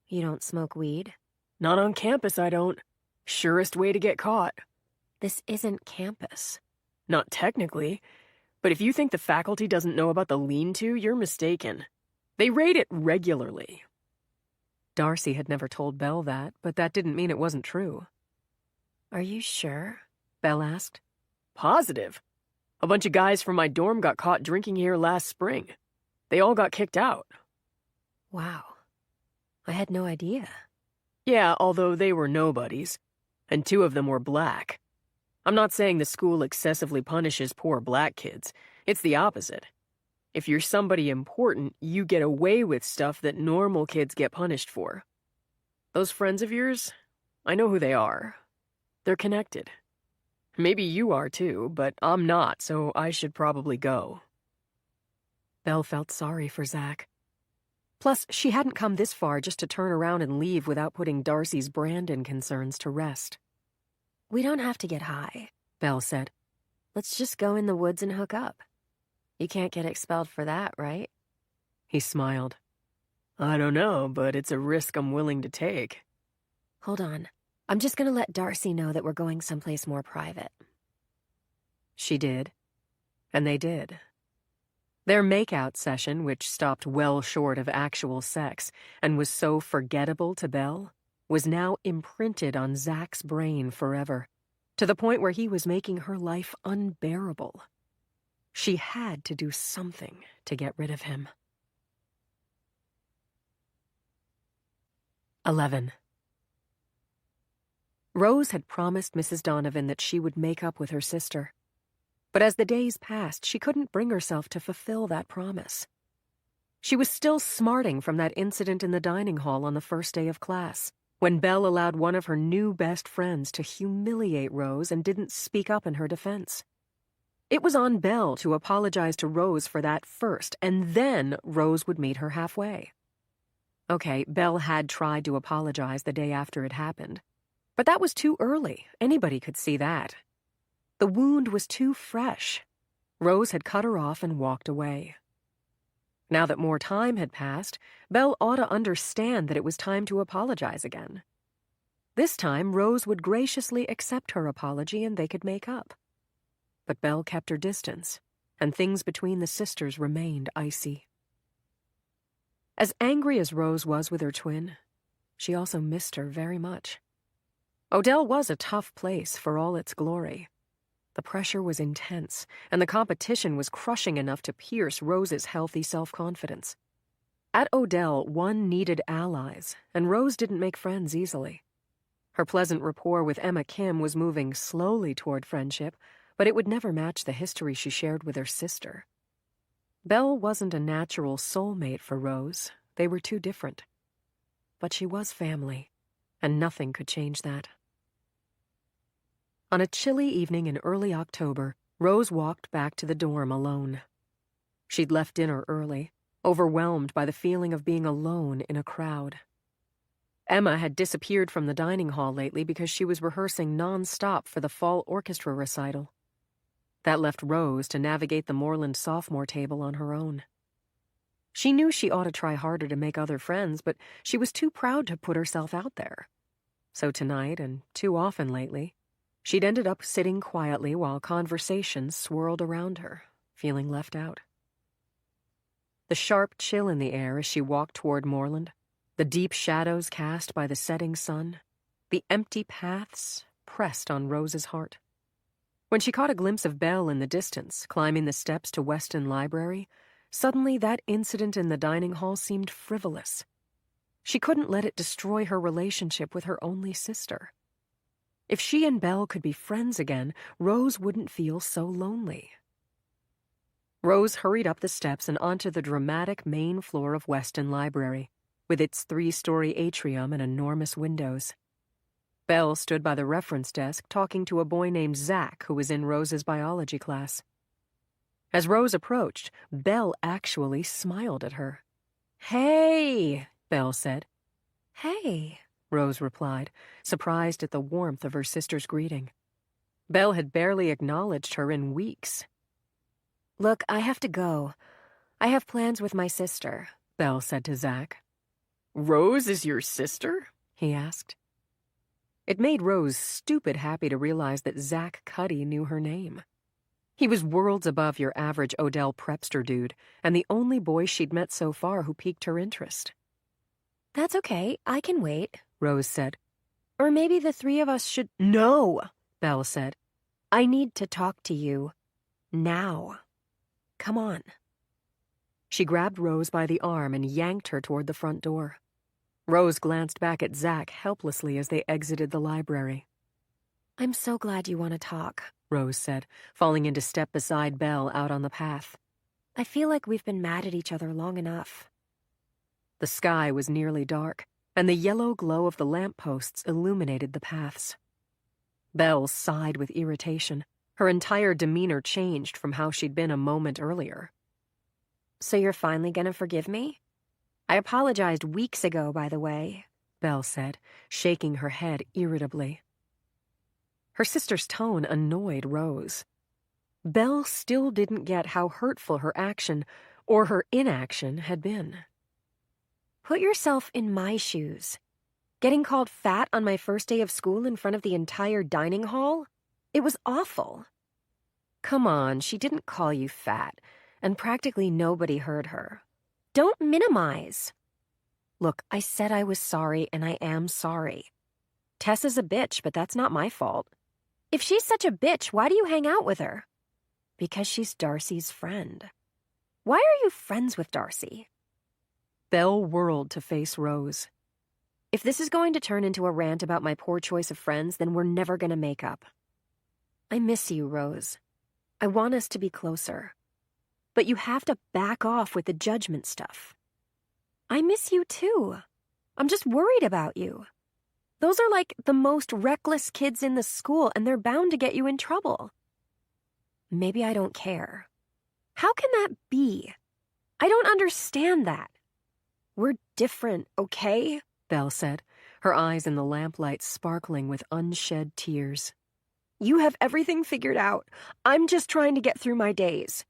You don't smoke weed? Not on campus, I don't. Surest way to get caught. This isn't campus. Not technically, but if you think the faculty doesn't know about the lean-to, you're mistaken. They raid it regularly. Darcy had never told Belle that, but that didn't mean it wasn't true. Are you sure? Belle asked. Positive. A bunch of guys from my dorm got caught drinking here last spring. They all got kicked out. Wow. I had no idea. Yeah, although they were nobodies, and 2 of them were black. I'm not saying the school excessively punishes poor black kids. It's the opposite. If you're somebody important, you get away with stuff that normal kids get punished for. Those friends of yours, I know who they are. They're connected. Maybe you are too, but I'm not, so I should probably go. Belle felt sorry for Zach. Plus, she hadn't come this far just to turn around and leave without putting Darcy's Brandon concerns to rest. We don't have to get high, Belle said. Let's just go in the woods and hook up. You can't get expelled for that, right? He smiled. I don't know, but it's a risk I'm willing to take. Hold on. I'm just going to let Darcy know that we're going someplace more private. She did. And they did. Their make-out session, which stopped well short of actual sex and was so forgettable to Belle, was now imprinted on Zach's brain forever, to the point where he was making her life unbearable. She had to do something to get rid of him. 11. Rose had promised Mrs. Donovan that she would make up with her sister. But as the days passed, she couldn't bring herself to fulfill that promise. She was still smarting from that incident in the dining hall on the first day of class, when Belle allowed one of her new best friends to humiliate Rose and didn't speak up in her defense. It was on Belle to apologize to Rose for that first, and then Rose would meet her halfway. Okay, Belle had tried to apologize the day after it happened. But that was too early. Anybody could see that. The wound was too fresh. Rose had cut her off and walked away. Now that more time had passed, Belle ought to understand that it was time to apologize again. This time, Rose would graciously accept her apology and they could make up. But Belle kept her distance, and things between the sisters remained icy. As angry as Rose was with her twin, she also missed her very much. Odell was a tough place for all its glory. The pressure was intense, and the competition was crushing enough to pierce Rose's healthy self-confidence. At Odell, one needed allies, and Rose didn't make friends easily. Her pleasant rapport with Emma Kim was moving slowly toward friendship, but it would never match the history she shared with her sister. Belle wasn't a natural soulmate for Rose. They were too different. But she was family, and nothing could change that. On a chilly evening in early October, Rose walked back to the dorm alone. She'd left dinner early, overwhelmed by the feeling of being alone in a crowd. Emma had disappeared from the dining hall lately because she was rehearsing non-stop for the fall orchestra recital. That left Rose to navigate the Moreland sophomore table on her own. She knew she ought to try harder to make other friends, but she was too proud to put herself out there. So tonight, and too often lately, she'd ended up sitting quietly while conversations swirled around her, feeling left out. The sharp chill in the air as she walked toward Moreland, the deep shadows cast by the setting sun, the empty paths pressed on Rose's heart. When she caught a glimpse of Belle in the distance, climbing the steps to Weston Library, suddenly that incident in the dining hall seemed frivolous. She couldn't let it destroy her relationship with her only sister. If she and Belle could be friends again, Rose wouldn't feel so lonely. Rose hurried up the steps and onto the dramatic main floor of Weston Library, with its 3-story atrium and enormous windows. Belle stood by the reference desk talking to a boy named Zach who was in Rose's biology class. As Rose approached, Belle actually smiled at her. "Hey," Belle said. Hey. Rose replied, surprised at the warmth of her sister's greeting. Belle had barely acknowledged her in weeks. Look, I have to go. I have plans with my sister, Belle said to Zach. Rose is your sister? He asked. It made Rose stupid happy to realize that Zach Cuddy knew her name. He was worlds above your average Odell prepster dude, and the only boy she'd met so far who piqued her interest. That's okay, I can wait, Rose said. Or maybe the three of us should— No, Belle said. I need to talk to you. Now. Come on. She grabbed Rose by the arm and yanked her toward the front door. Rose glanced back at Zach helplessly as they exited the library. I'm so glad you want to talk, Rose said, falling into step beside Belle out on the path. I feel like we've been mad at each other long enough. The sky was nearly dark, and the yellow glow of the lampposts illuminated the paths. Belle sighed with irritation. Her entire demeanor changed from how she'd been a moment earlier. So you're finally gonna forgive me? I apologized weeks ago, by the way, Belle said, shaking her head irritably. Her sister's tone annoyed Rose. Belle still didn't get how hurtful her action, or her inaction, had been. Put yourself in my shoes. Getting called fat on my first day of school in front of the entire dining hall? It was awful. Come on, she didn't call you fat, and practically nobody heard her. Don't minimize. Look, I said I was sorry, and I am sorry. Tessa's a bitch, but that's not my fault. If she's such a bitch, why do you hang out with her? Because she's Darcy's friend. Why are you friends with Darcy? Belle whirled to face Rose. If this is going to turn into a rant about my poor choice of friends, then we're never going to make up. I miss you, Rose. I want us to be closer. But you have to back off with the judgment stuff. I miss you too. I'm just worried about you. Those are like the most reckless kids in the school, and they're bound to get you in trouble. Maybe I don't care. How can that be? I don't understand that. We're different, okay? Belle said, her eyes in the lamplight sparkling with unshed tears. You have everything figured out. I'm just trying to get through my days.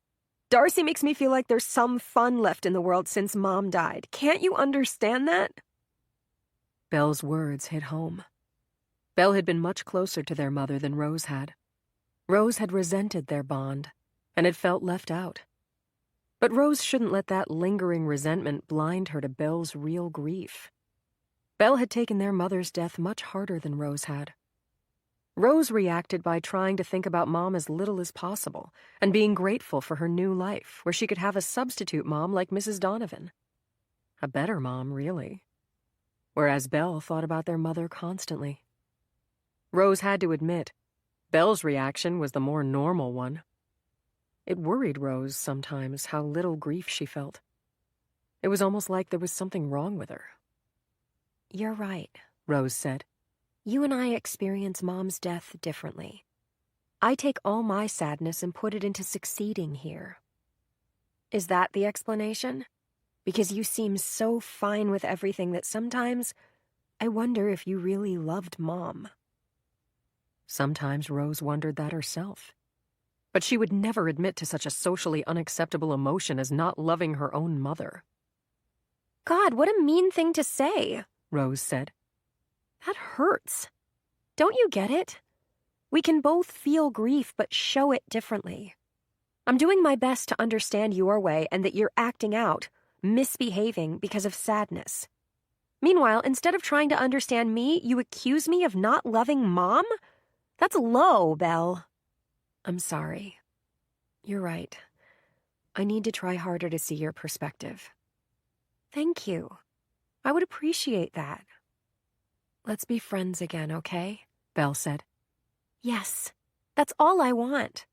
Darcy makes me feel like there's some fun left in the world since Mom died. Can't you understand that? Belle's words hit home. Belle had been much closer to their mother than Rose had. Rose had resented their bond, and had felt left out. But Rose shouldn't let that lingering resentment blind her to Belle's real grief. Belle had taken their mother's death much harder than Rose had. Rose reacted by trying to think about Mom as little as possible, and being grateful for her new life, where she could have a substitute mom like Mrs. Donovan. A better mom, really. Whereas Belle thought about their mother constantly. Rose had to admit, Belle's reaction was the more normal one. It worried Rose sometimes how little grief she felt. It was almost like there was something wrong with her. You're right, Rose said. You and I experience Mom's death differently. I take all my sadness and put it into succeeding here. Is that the explanation? Because you seem so fine with everything that sometimes I wonder if you really loved Mom. Sometimes Rose wondered that herself. But she would never admit to such a socially unacceptable emotion as not loving her own mother. God, what a mean thing to say, Rose said. That hurts. Don't you get it? We can both feel grief, but show it differently. I'm doing my best to understand your way and that you're acting out, misbehaving because of sadness. Meanwhile, instead of trying to understand me, you accuse me of not loving Mom? That's low, Belle. I'm sorry. You're right. I need to try harder to see your perspective. Thank you. I would appreciate that. Let's be friends again, okay? Belle said. Yes, that's all I want.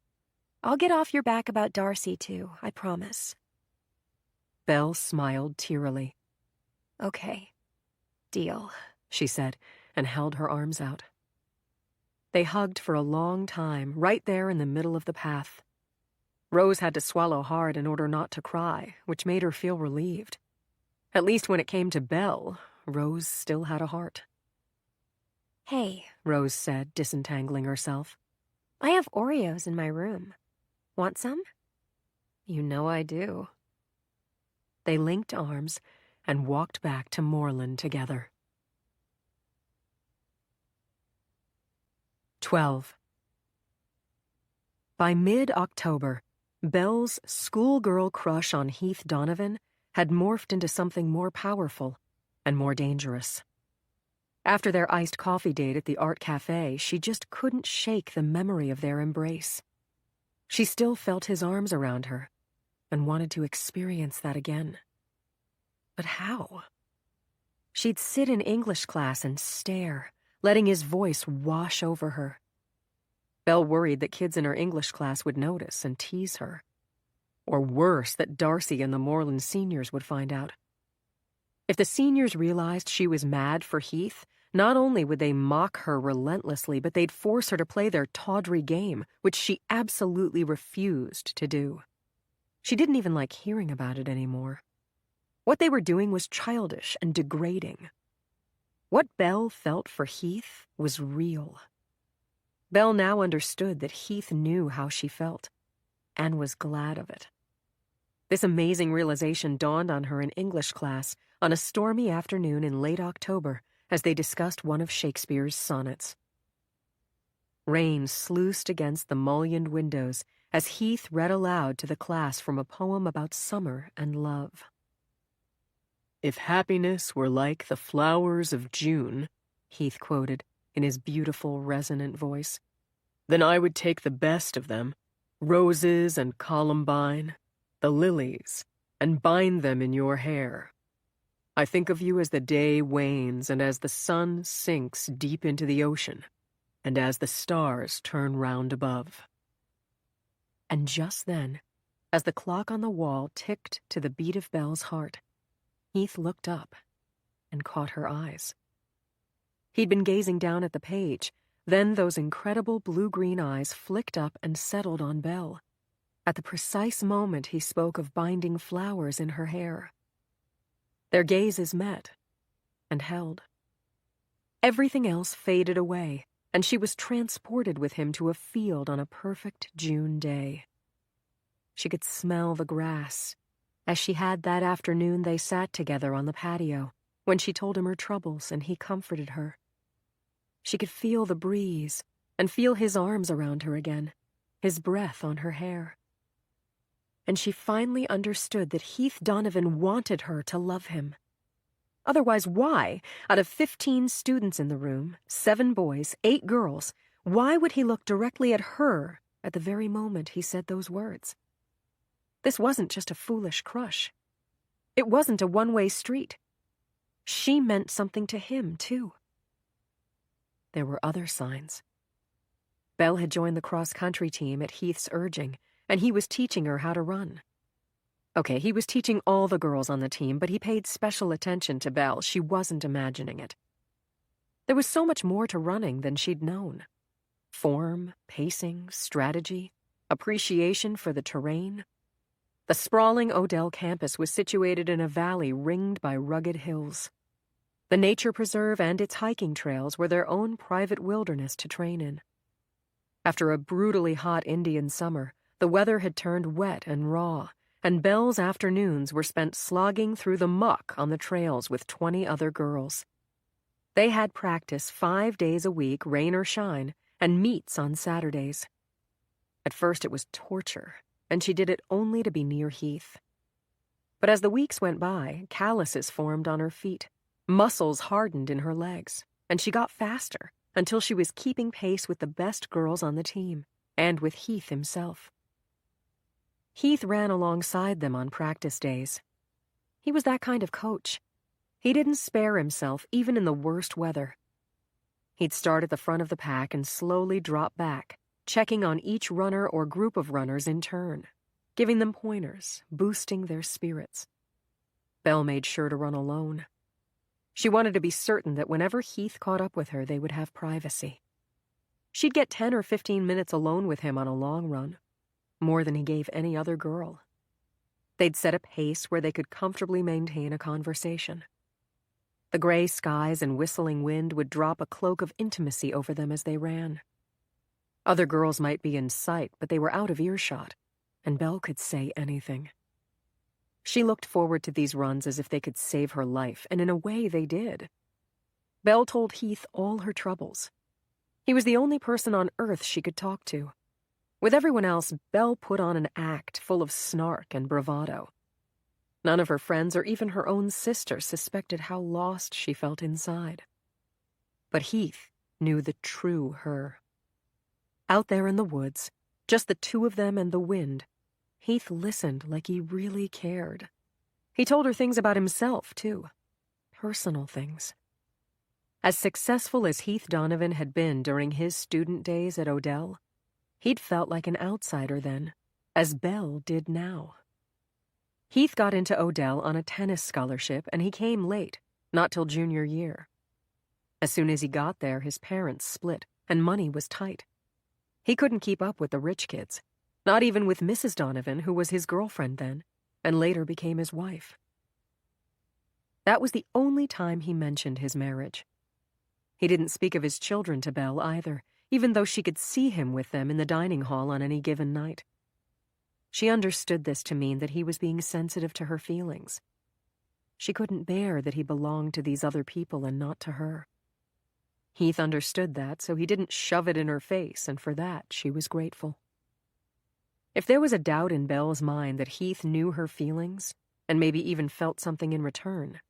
I'll get off your back about Darcy, too, I promise. Belle smiled tearily. Okay, deal, she said, and held her arms out. They hugged for a long time, right there in the middle of the path. Rose had to swallow hard in order not to cry, which made her feel relieved. At least when it came to Belle, Rose still had a heart. Hey, Rose said, disentangling herself. I have Oreos in my room. Want some? You know I do. They linked arms and walked back to Moreland together. 12. By mid-October, Belle's schoolgirl crush on Heath Donovan had morphed into something more powerful and more dangerous. After their iced coffee date at the art cafe, she just couldn't shake the memory of their embrace. She still felt his arms around her and wanted to experience that again. But how? She'd sit in English class and stare, letting his voice wash over her. Belle worried that kids in her English class would notice and tease her. Or worse, that Darcy and the Moreland seniors would find out. If the seniors realized she was mad for Heath, not only would they mock her relentlessly, but they'd force her to play their tawdry game, which she absolutely refused to do. She didn't even like hearing about it anymore. What they were doing was childish and degrading. What Belle felt for Heath was real. Belle now understood that Heath knew how she felt, and was glad of it. This amazing realization dawned on her in English class on a stormy afternoon in late October as they discussed one of Shakespeare's sonnets. Rain sluiced against the mullioned windows as Heath read aloud to the class from a poem about summer and love. "If happiness were like the flowers of June," Heath quoted in his beautiful, resonant voice, "then I would take the best of them, roses and columbine, the lilies, and bind them in your hair. I think of you as the day wanes and as the sun sinks deep into the ocean, and as the stars turn round above." And just then, as the clock on the wall ticked to the beat of Belle's heart, Heath looked up and caught her eyes. He'd been gazing down at the page, then those incredible blue-green eyes flicked up and settled on Belle, at the precise moment he spoke of binding flowers in her hair. Their gazes met and held. Everything else faded away, and she was transported with him to a field on a perfect June day. She could smell the grass, as she had that afternoon they sat together on the patio, when she told him her troubles and he comforted her. She could feel the breeze and feel his arms around her again, his breath on her hair. And she finally understood that Heath Donovan wanted her to love him. Otherwise, why, out of 15 students in the room, 7 boys, 8 girls, why would he look directly at her at the very moment he said those words? This wasn't just a foolish crush. It wasn't a one-way street. She meant something to him, too. There were other signs. Belle had joined the cross-country team at Heath's urging, and he was teaching her how to run. Okay, he was teaching all the girls on the team, but he paid special attention to Belle. She wasn't imagining it. There was so much more to running than she'd known. Form, pacing, strategy, appreciation for the terrain. The sprawling Odell campus was situated in a valley ringed by rugged hills. The nature preserve and its hiking trails were their own private wilderness to train in. After a brutally hot Indian summer, the weather had turned wet and raw, and Belle's afternoons were spent slogging through the muck on the trails with 20 other girls. They had practice 5 days a week, rain or shine, and meets on Saturdays. At first it was torture, and she did it only to be near Heath. But as the weeks went by, calluses formed on her feet, muscles hardened in her legs, and she got faster until she was keeping pace with the best girls on the team, and with Heath himself. Heath ran alongside them on practice days. He was that kind of coach. He didn't spare himself even in the worst weather. He'd start at the front of the pack and slowly drop back, checking on each runner or group of runners in turn, giving them pointers, boosting their spirits. Belle made sure to run alone. She wanted to be certain that whenever Heath caught up with her, they would have privacy. She'd get 10 or 15 minutes alone with him on a long run. more than he gave any other girl. They'd set a pace where they could comfortably maintain a conversation. The gray skies and whistling wind would drop a cloak of intimacy over them as they ran. Other girls might be in sight, but they were out of earshot, and Belle could say anything. She looked forward to these runs as if they could save her life, and in a way they did. Belle told Heath all her troubles. He was the only person on Earth she could talk to. With everyone else, Belle put on an act full of snark and bravado. None of her friends or even her own sister suspected how lost she felt inside. But Heath knew the true her. Out there in the woods, just the two of them and the wind, Heath listened like he really cared. He told her things about himself, too. Personal things. As successful as Heath Donovan had been during his student days at Odell, he'd felt like an outsider then, as Belle did now. Heath got into Odell on a tennis scholarship, and he came late, not till junior year. As soon as he got there, his parents split, and money was tight. He couldn't keep up with the rich kids, not even with Mrs. Donovan, who was his girlfriend then, and later became his wife. That was the only time he mentioned his marriage. He didn't speak of his children to Belle either, even though she could see him with them in the dining hall on any given night. She understood this to mean that he was being sensitive to her feelings. She couldn't bear that he belonged to these other people and not to her. Heath understood that, so he didn't shove it in her face, and for that she was grateful. If there was a doubt in Belle's mind that Heath knew her feelings, and maybe even felt something in return,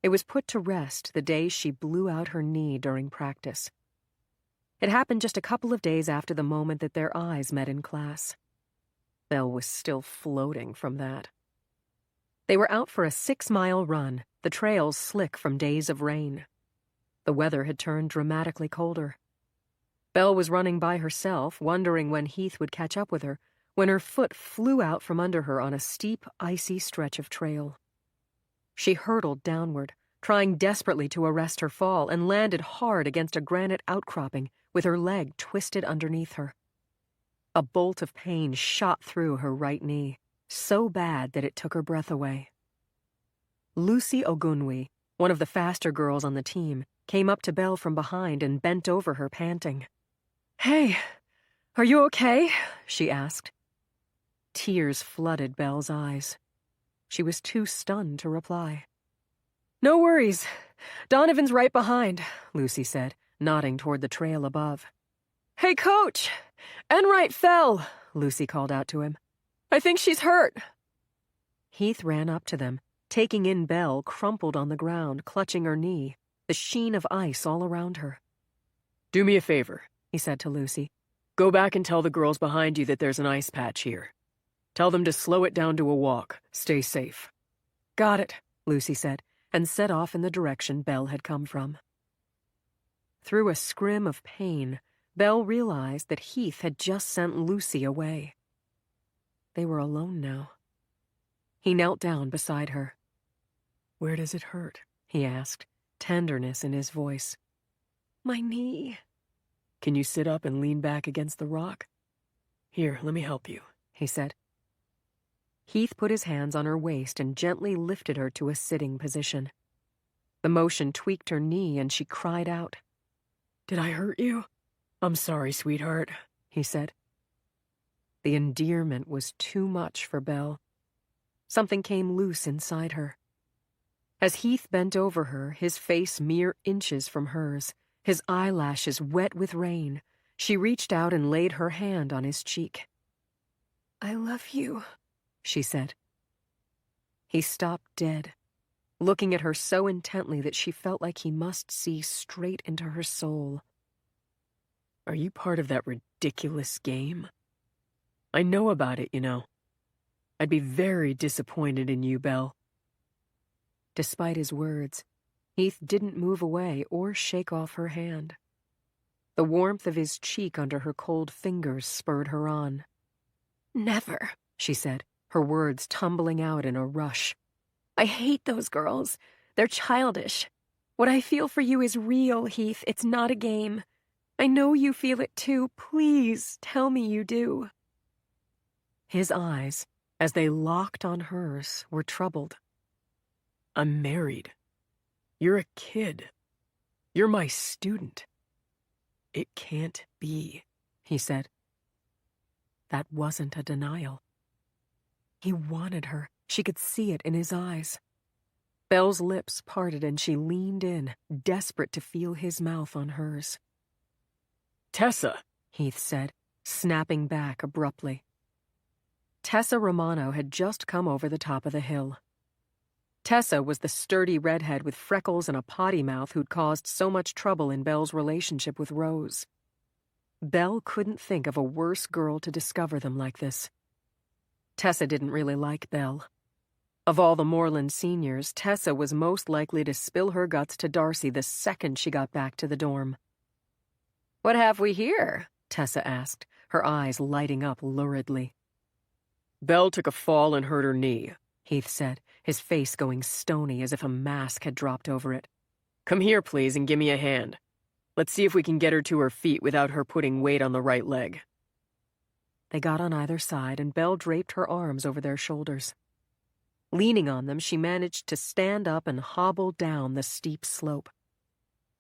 it was put to rest the day she blew out her knee during practice. It happened just a couple of days after the moment that their eyes met in class. Belle was still floating from that. They were out for a 6-mile run, the trails slick from days of rain. The weather had turned dramatically colder. Belle was running by herself, wondering when Heath would catch up with her, when her foot flew out from under her on a steep, icy stretch of trail. She hurtled downward, trying desperately to arrest her fall, and landed hard against a granite outcropping with her leg twisted underneath her. A bolt of pain shot through her right knee, so bad that it took her breath away. Lucy Ogunwe, one of the faster girls on the team, came up to Belle from behind and bent over her, panting. "Hey, are you okay?" she asked. Tears flooded Belle's eyes. She was too stunned to reply. "No worries. Donovan's right behind," Lucy said, nodding toward the trail above. "Hey, Coach! Enright fell," Lucy called out to him. "I think she's hurt." Heath ran up to them, taking in Belle crumpled on the ground, clutching her knee, the sheen of ice all around her. "Do me a favor," he said to Lucy. "Go back and tell the girls behind you that there's an ice patch here. Tell them to slow it down to a walk. Stay safe." "Got it," Lucy said, and set off in the direction Belle had come from. Through a scream of pain, Belle realized that Heath had just sent Lucy away. They were alone now. He knelt down beside her. "Where does it hurt?" he asked, tenderness in his voice. "My knee." "Can you sit up and lean back against the rock?" "Here, let me help you," he said. Heath put his hands on her waist and gently lifted her to a sitting position. The motion tweaked her knee and she cried out. "Did I hurt you? I'm sorry, sweetheart," he said. The endearment was too much for Belle. Something came loose inside her. As Heath bent over her, his face mere inches from hers, his eyelashes wet with rain, she reached out and laid her hand on his cheek. "I love you," she said. He stopped dead, looking at her so intently that she felt like he must see straight into her soul. "Are you part of that ridiculous game? I know about it, you know. I'd be very disappointed in you, Belle." Despite his words, Heath didn't move away or shake off her hand. The warmth of his cheek under her cold fingers spurred her on. "Never," she said, her words tumbling out in a rush. "I hate those girls. They're childish. What I feel for you is real, Heath. It's not a game. I know you feel it too. Please tell me you do." His eyes, as they locked on hers, were troubled. I'm married. You're a kid. You're my student. It can't be, he said. That wasn't a denial. He wanted her. She could see it in his eyes. Belle's lips parted and she leaned in, desperate to feel his mouth on hers. Tessa, Heath said, snapping back abruptly. Tessa Romano had just come over the top of the hill. Tessa was the sturdy redhead with freckles and a potty mouth who'd caused so much trouble in Belle's relationship with Rose. Belle couldn't think of a worse girl to discover them like this. Tessa didn't really like Belle. Of all the Moreland seniors, Tessa was most likely to spill her guts to Darcy the second she got back to the dorm. "What have we here?" Tessa asked, her eyes lighting up luridly. "Belle took a fall and hurt her knee," Heath said, his face going stony as if a mask had dropped over it. "Come here, please, and give me a hand. Let's see if we can get her to her feet without her putting weight on the right leg." They got on either side, and Belle draped her arms over their shoulders. Leaning on them, she managed to stand up and hobble down the steep slope.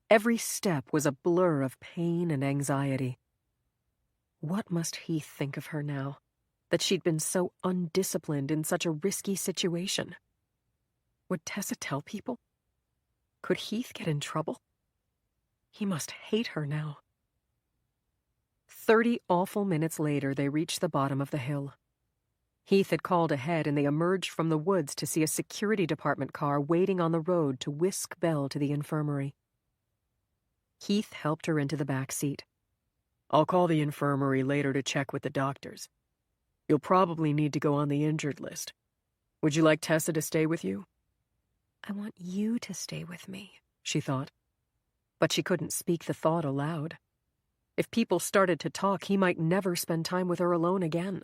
Every step was a blur of pain and anxiety. What must Heath think of her now, that she'd been so undisciplined in such a risky situation? Would Tessa tell people? Could Heath get in trouble? He must hate her now. 30 awful minutes later, they reached the bottom of the hill. Heath had called ahead, and they emerged from the woods to see a security department car waiting on the road to whisk Belle to the infirmary. Heath helped her into the back seat. "I'll call the infirmary later to check with the doctors. You'll probably need to go on the injured list. Would you like Tessa to stay with you?" I want you to stay with me, she thought. But she couldn't speak the thought aloud. If people started to talk, he might never spend time with her alone again.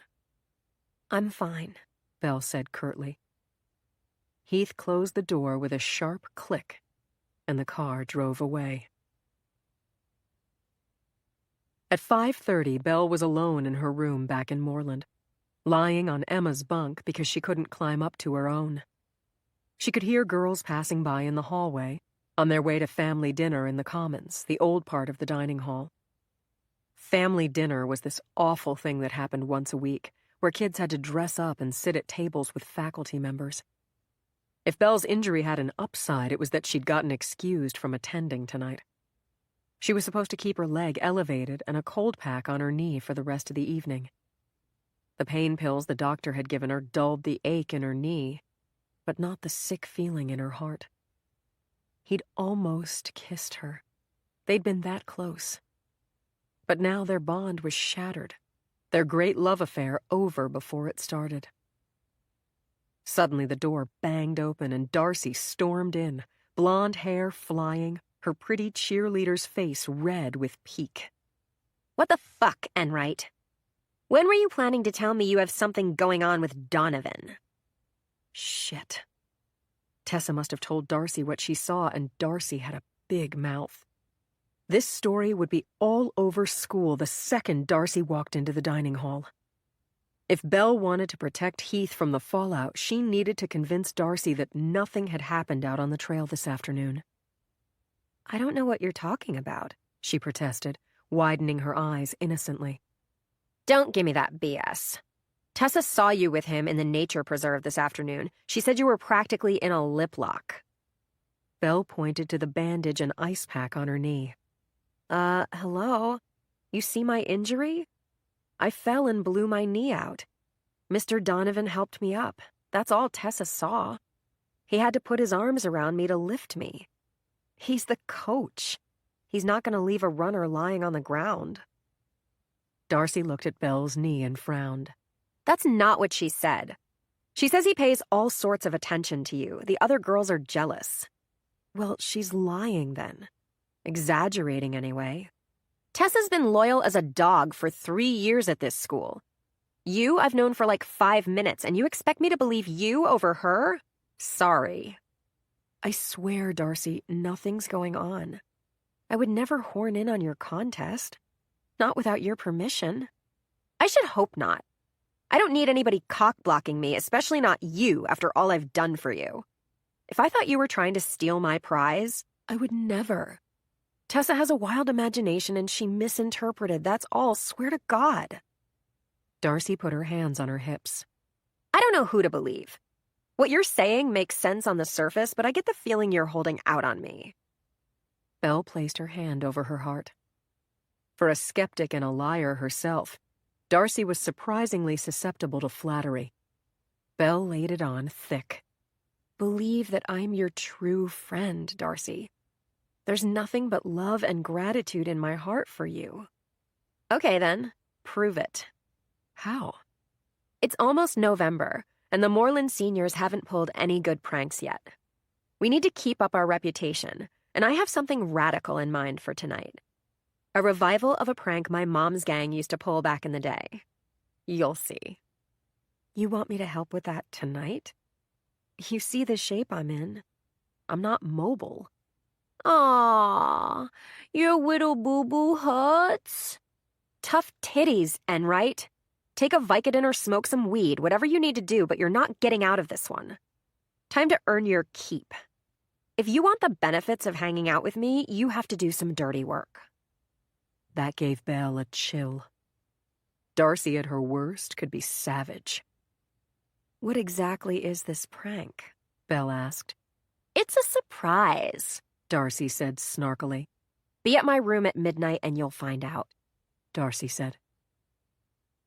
I'm fine, Belle said curtly. Heath closed the door with a sharp click, and the car drove away. At 5:30, Belle was alone in her room back in Moreland, lying on Emma's bunk because she couldn't climb up to her own. She could hear girls passing by in the hallway, on their way to family dinner in the Commons, the old part of the dining hall. Family dinner was this awful thing that happened once a week, where kids had to dress up and sit at tables with faculty members. If Belle's injury had an upside, it was that she'd gotten excused from attending tonight. She was supposed to keep her leg elevated and a cold pack on her knee for the rest of the evening. The pain pills the doctor had given her dulled the ache in her knee, but not the sick feeling in her heart. He'd almost kissed her. They'd been that close. But now their bond was shattered, their great love affair over before it started. Suddenly the door banged open and Darcy stormed in, blonde hair flying, her pretty cheerleader's face red with pique. What the fuck, Enright? When were you planning to tell me you have something going on with Donovan? Shit. Tessa must have told Darcy what she saw, and Darcy had a big mouth. This story would be all over school the second Darcy walked into the dining hall. If Belle wanted to protect Heath from the fallout, she needed to convince Darcy that nothing had happened out on the trail this afternoon. I don't know what you're talking about, she protested, widening her eyes innocently. Don't give me that BS. Tessa saw you with him in the nature preserve this afternoon. She said you were practically in a lip lock. Belle pointed to the bandage and ice pack on her knee. Hello? You see my injury? I fell and blew my knee out. Mr. Donovan helped me up. That's all Tessa saw. He had to put his arms around me to lift me. He's the coach. He's not going to leave a runner lying on the ground. Darcy looked at Belle's knee and frowned. That's not what she said. She says he pays all sorts of attention to you. The other girls are jealous. Well, she's lying then. Exaggerating anyway. Tessa's been loyal as a dog for 3 years at this school. You I've known for like 5 minutes, and you expect me to believe you over her? Sorry. I swear, Darcy, nothing's going on. I would never horn in on your contest. Not without your permission. I should hope not. I don't need anybody cock-blocking me, especially not you, after all I've done for you. If I thought you were trying to steal my prize, I would never. Tessa has a wild imagination and she misinterpreted, that's all, swear to God. Darcy put her hands on her hips. I don't know who to believe. What you're saying makes sense on the surface, but I get the feeling you're holding out on me. Belle placed her hand over her heart. For a skeptic and a liar herself, Darcy was surprisingly susceptible to flattery. Belle laid it on thick. Believe that I'm your true friend, Darcy. There's nothing but love and gratitude in my heart for you. Okay then, prove it. How? It's almost November, and the Moreland seniors haven't pulled any good pranks yet. We need to keep up our reputation, and I have something radical in mind for tonight. A revival of a prank my mom's gang used to pull back in the day. You'll see. You want me to help with that tonight? You see the shape I'm in. I'm not mobile. Aww, your little boo-boo hurts? Tough titties, Enright. Take a Vicodin or smoke some weed, whatever you need to do, but you're not getting out of this one. Time to earn your keep. If you want the benefits of hanging out with me, you have to do some dirty work. That gave Belle a chill. Darcy at her worst could be savage. What exactly is this prank? Belle asked. It's a surprise, Darcy said snarkily. Be at my room at midnight and you'll find out, Darcy said.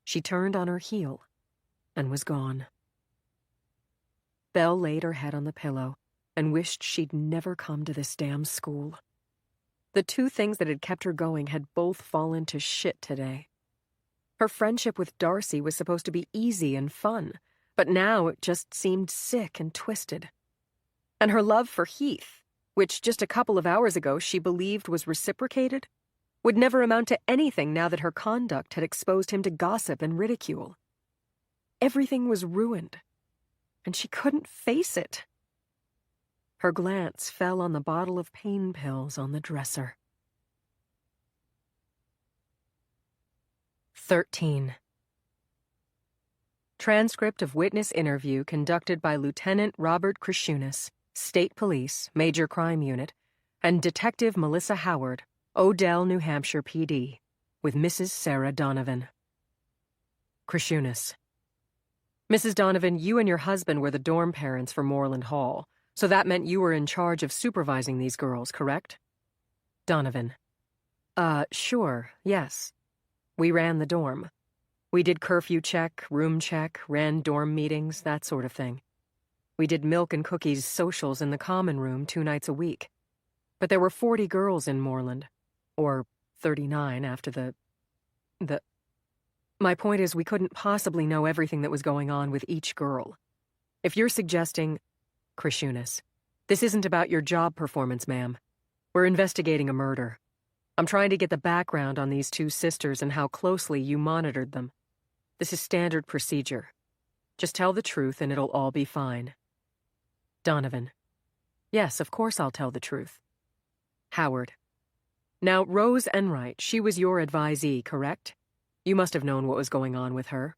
She turned on her heel and was gone. Belle laid her head on the pillow and wished she'd never come to this damn school. The two things that had kept her going had both fallen to shit today. Her friendship with Darcy was supposed to be easy and fun, but now it just seemed sick and twisted. And her love for Heath, which just a couple of hours ago she believed was reciprocated, would never amount to anything now that her conduct had exposed him to gossip and ridicule. Everything was ruined, and she couldn't face it. Her glance fell on the bottle of pain pills on the dresser. 13. Transcript of witness interview conducted by Lieutenant Robert Krishunas, State Police, Major Crime Unit, and Detective Melissa Howard, Odell, New Hampshire PD, with Mrs. Sarah Donovan. Krishunas. Mrs. Donovan, you and your husband were the dorm parents for Moreland Hall, so that meant you were in charge of supervising these girls, correct? Donovan. Sure, yes. We ran the dorm. We did curfew check, room check, ran dorm meetings, that sort of thing. We did milk and cookies socials in the common room 2 nights a week. But there were 40 girls in Moreland. Or 39 after the... My point is we couldn't possibly know everything that was going on with each girl. If you're suggesting... Krishunas, this isn't about your job performance, ma'am. We're investigating a murder. I'm trying to get the background on these 2 sisters and how closely you monitored them. This is standard procedure. Just tell the truth and it'll all be fine. Donovan. Yes, of course I'll tell the truth. Howard. Now, Rose Enright, she was your advisee, correct? You must have known what was going on with her.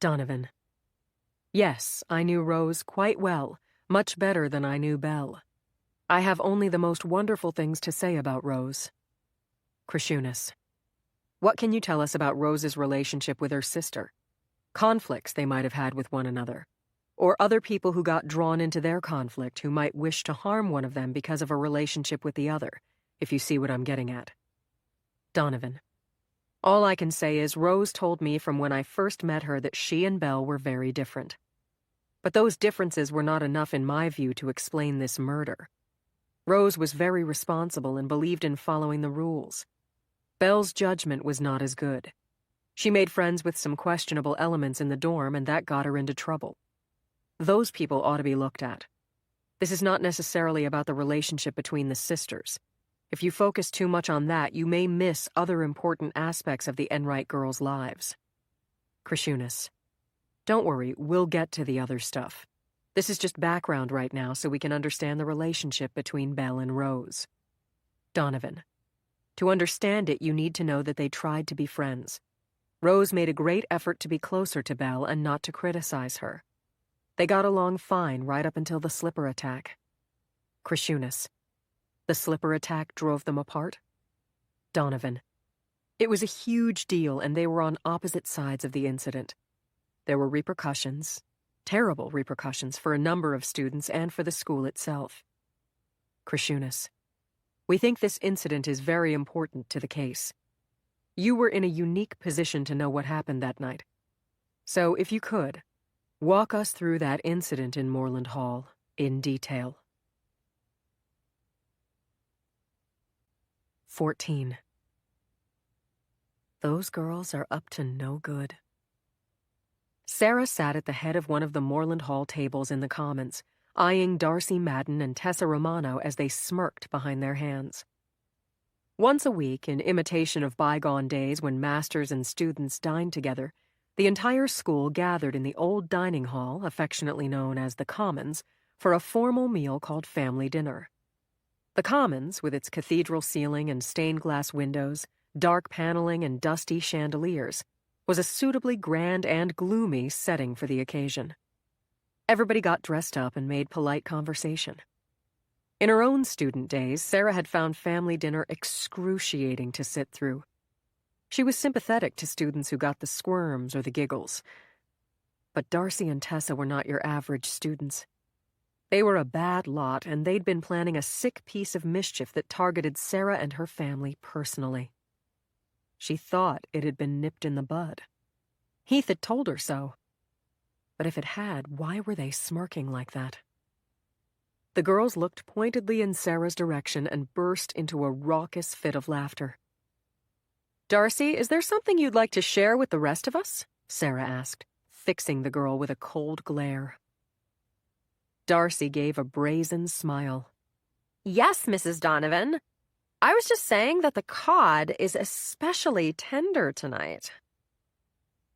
Donovan. Yes, I knew Rose quite well, much better than I knew Belle. I have only the most wonderful things to say about Rose. Krishunas. What can you tell us about Rose's relationship with her sister? Conflicts they might have had with one another. Or other people who got drawn into their conflict who might wish to harm one of them because of a relationship with the other, if you see what I'm getting at. Donovan. All I can say is Rose told me from when I first met her that she and Belle were very different. But those differences were not enough in my view to explain this murder. Rose was very responsible and believed in following the rules. Belle's judgment was not as good. She made friends with some questionable elements in the dorm, and that got her into trouble. Those people ought to be looked at. This is not necessarily about the relationship between the sisters. If you focus too much on that, you may miss other important aspects of the Enright girls' lives. Krishunas. Don't worry, we'll get to the other stuff. This is just background right now so we can understand the relationship between Belle and Rose. Donovan. To understand it, you need to know that they tried to be friends. Rose made a great effort to be closer to Belle and not to criticize her. They got along fine right up until the slipper attack. Cresciunas. The slipper attack drove them apart. Donovan. It was a huge deal, and they were on opposite sides of the incident. There were repercussions, terrible repercussions for a number of students and for the school itself. Cresciunas. We think this incident is very important to the case. You were in a unique position to know what happened that night. So, if you could, walk us through that incident in Moreland Hall in detail. 14. Those girls are up to no good. Sarah sat at the head of one of the Moreland Hall tables in the Commons, eyeing Darcy Madden and Tessa Romano as they smirked behind their hands. Once a week, in imitation of bygone days when masters and students dined together, the entire school gathered in the old dining hall, affectionately known as the Commons, for a formal meal called family dinner. The Commons, with its cathedral ceiling and stained-glass windows, dark paneling and dusty chandeliers, was a suitably grand and gloomy setting for the occasion. Everybody got dressed up and made polite conversation. In her own student days, Sarah had found family dinner excruciating to sit through. She was sympathetic to students who got the squirms or the giggles. But Darcy and Tessa were not your average students. They were a bad lot, and they'd been planning a sick piece of mischief that targeted Sarah and her family personally. She thought it had been nipped in the bud. Heath had told her so. But if it had, why were they smirking like that? The girls looked pointedly in Sarah's direction and burst into a raucous fit of laughter. "Darcy, is there something you'd like to share with the rest of us?" Sarah asked, fixing the girl with a cold glare. Darcy gave a brazen smile. "Yes, Mrs. Donovan. I was just saying that the cod is especially tender tonight."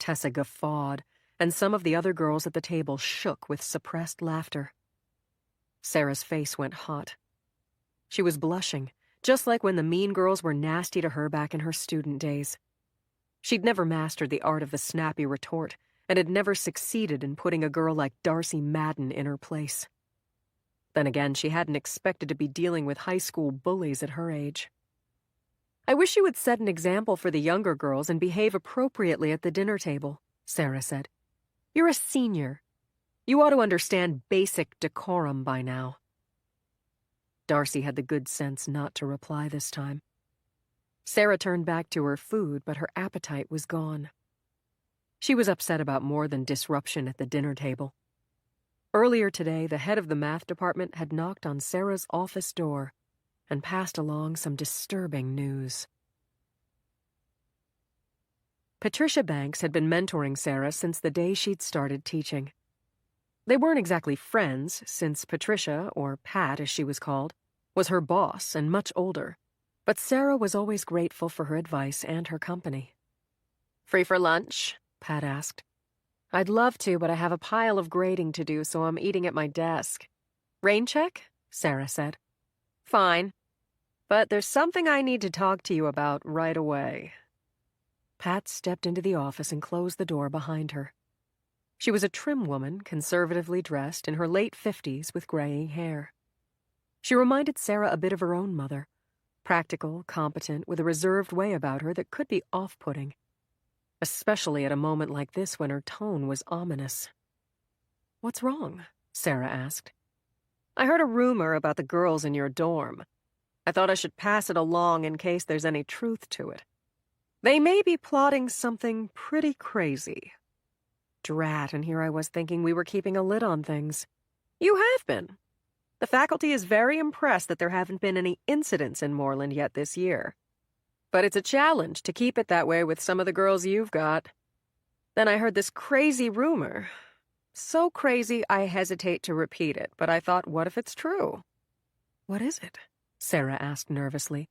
Tessa guffawed, and some of the other girls at the table shook with suppressed laughter. Sarah's face went hot. She was blushing, just like when the mean girls were nasty to her back in her student days. She'd never mastered the art of the snappy retort, and had never succeeded in putting a girl like Darcy Madden in her place. Then again, she hadn't expected to be dealing with high school bullies at her age. "I wish you would set an example for the younger girls and behave appropriately at the dinner table," Sarah said. "You're a senior. You ought to understand basic decorum by now." Darcy had the good sense not to reply this time. Sarah turned back to her food, but her appetite was gone. She was upset about more than disruption at the dinner table. Earlier today, the head of the math department had knocked on Sarah's office door and passed along some disturbing news. Patricia Banks had been mentoring Sarah since the day she'd started teaching. They weren't exactly friends, since Patricia, or Pat as she was called, was her boss and much older, but Sarah was always grateful for her advice and her company. "Free for lunch?" Pat asked. "I'd love to, but I have a pile of grading to do, so I'm eating at my desk." "Rain check?" Sarah said. "Fine. But there's something I need to talk to you about right away." Pat stepped into the office and closed the door behind her. She was a trim woman, conservatively dressed, in her late 50s with graying hair. She reminded Sarah a bit of her own mother, practical, competent, with a reserved way about her that could be off-putting, especially at a moment like this when her tone was ominous. "What's wrong?" Sarah asked. "I heard a rumor about the girls in your dorm. I thought I should pass it along in case there's any truth to it. They may be plotting something pretty crazy." Drat, and here I was thinking we were keeping a lid on things. "You have been. The faculty is very impressed that there haven't been any incidents in Moreland yet this year. But it's a challenge to keep it that way with some of the girls you've got. Then I heard this crazy rumor. So crazy I hesitate to repeat it, but I thought, what if it's true?" "What is it?" Sarah asked nervously.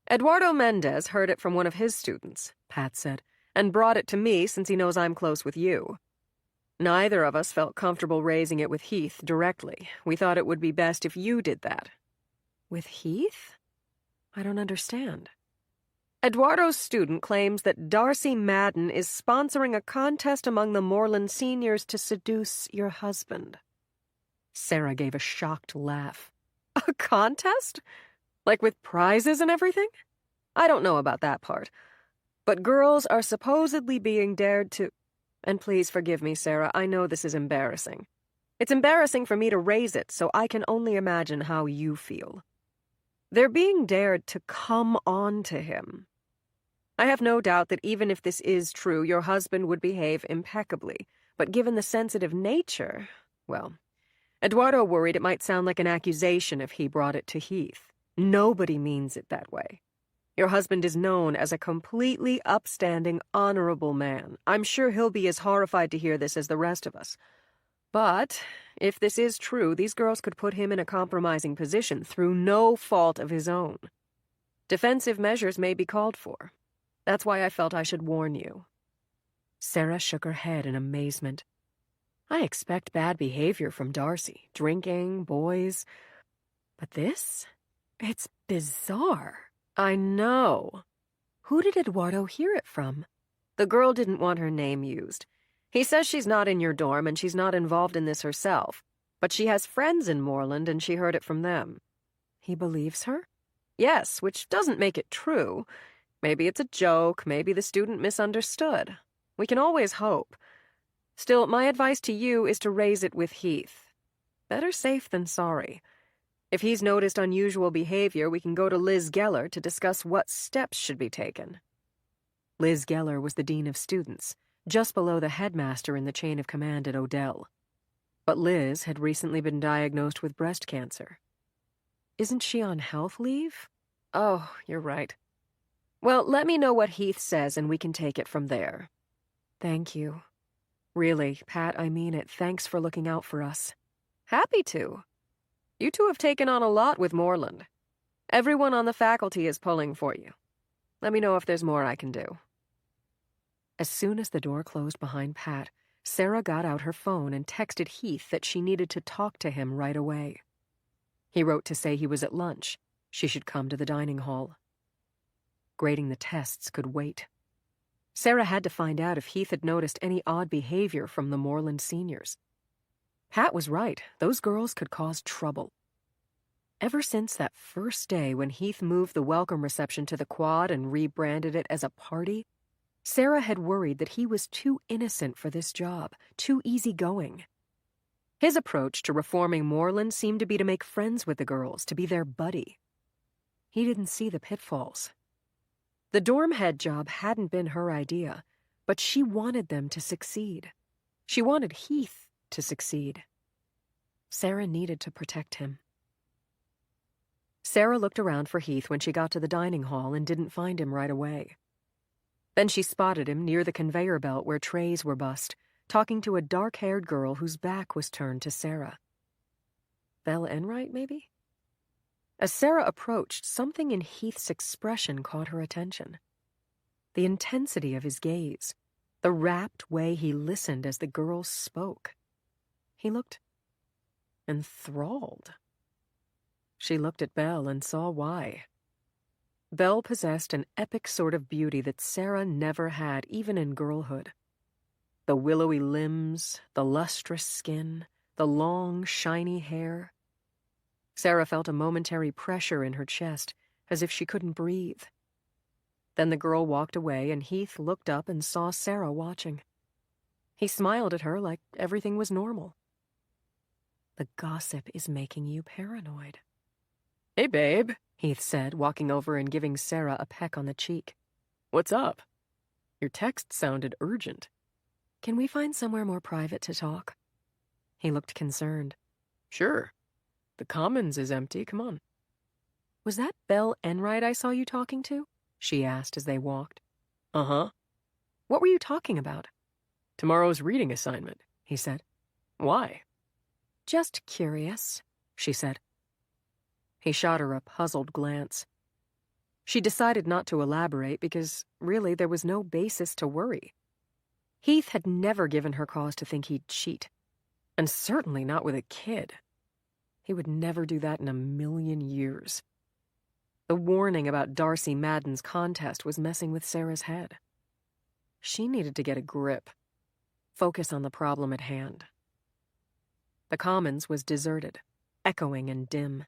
"Eduardo Mendez heard it from one of his students," Pat said, "and brought it to me since he knows I'm close with you. Neither of us felt comfortable raising it with Heath directly. We thought it would be best if you did that." "With Heath? I don't understand." Eduardo's student claims that Darcy Madden is sponsoring a contest among the Moreland seniors to seduce your husband. Sarah gave a shocked laugh. A contest? Like with prizes and everything? I don't know about that part. But girls are supposedly being dared to... And please forgive me, Sarah, I know this is embarrassing. It's embarrassing for me to raise it, so I can only imagine how you feel. They're being dared to come on to him. I have no doubt that even if this is true, your husband would behave impeccably. But given the sensitive nature, well, Eduardo worried it might sound like an accusation if he brought it to Heath. Nobody means it that way. Your husband is known as a completely upstanding, honorable man. I'm sure he'll be as horrified to hear this as the rest of us. But if this is true, these girls could put him in a compromising position through no fault of his own. Defensive measures may be called for. That's why I felt I should warn you. Sarah shook her head in amazement. I expect bad behavior from Darcy. Drinking, boys. But this? It's bizarre. I know. Who did Eduardo hear it from? The girl didn't want her name used. He says she's not in your dorm and she's not involved in this herself, but she has friends in Moreland and she heard it from them. He believes her? Yes, which doesn't make it true. Maybe it's a joke, maybe the student misunderstood. We can always hope. Still, my advice to you is to raise it with Heath. Better safe than sorry. If he's noticed unusual behavior, we can go to Liz Geller to discuss what steps should be taken. Liz Geller was the dean of students, just below the headmaster in the chain of command at Odell. But Liz had recently been diagnosed with breast cancer. Isn't she on health leave? Oh, you're right. Well, let me know what Heath says and we can take it from there. Thank you. Really, Pat, I mean it. Thanks for looking out for us. Happy to. You two have taken on a lot with Moreland. Everyone on the faculty is pulling for you. Let me know if there's more I can do. As soon as the door closed behind Pat, Sarah got out her phone and texted Heath that she needed to talk to him right away. He wrote to say he was at lunch. She should come to the dining hall. Grading the tests could wait. Sarah had to find out if Heath had noticed any odd behavior from the Moreland seniors. Pat was right. Those girls could cause trouble. Ever since that first day when Heath moved the welcome reception to the quad and rebranded it as a party, Sarah had worried that he was too innocent for this job, too easygoing. His approach to reforming Moreland seemed to be to make friends with the girls, to be their buddy. He didn't see the pitfalls. The dorm head job hadn't been her idea, but she wanted them to succeed. She wanted Heath to succeed. Sarah needed to protect him. Sarah looked around for Heath when she got to the dining hall and didn't find him right away. Then she spotted him near the conveyor belt where trays were bussed, talking to a dark-haired girl whose back was turned to Sarah. Belle Enright, maybe? As Sarah approached, something in Heath's expression caught her attention. The intensity of his gaze, the rapt way he listened as the girl spoke. He looked enthralled. She looked at Belle and saw why. Belle possessed an epic sort of beauty that Sarah never had, even in girlhood. The willowy limbs, the lustrous skin, the long, shiny hair. Sarah felt a momentary pressure in her chest, as if she couldn't breathe. Then the girl walked away, and Heath looked up and saw Sarah watching. He smiled at her like everything was normal. The gossip is making you paranoid. Hey, babe, Heath said, walking over and giving Sarah a peck on the cheek. what's up? Your text sounded urgent. Can we find somewhere more private to talk? He looked concerned. Sure. The Commons is empty, come on. Was that Belle Enright I saw you talking to? She asked as they walked. Uh-huh. What were you talking about? Tomorrow's reading assignment, He said. Why? Just curious, she said. He shot her a puzzled glance. She decided not to elaborate because, really, there was no basis to worry. Heath had never given her cause to think he'd cheat, and certainly not with a kid. He would never do that in a million years. The warning about Darcy Madden's contest was messing with Sarah's head. She needed to get a grip. Focus on the problem at hand. The Commons was deserted, echoing and dim.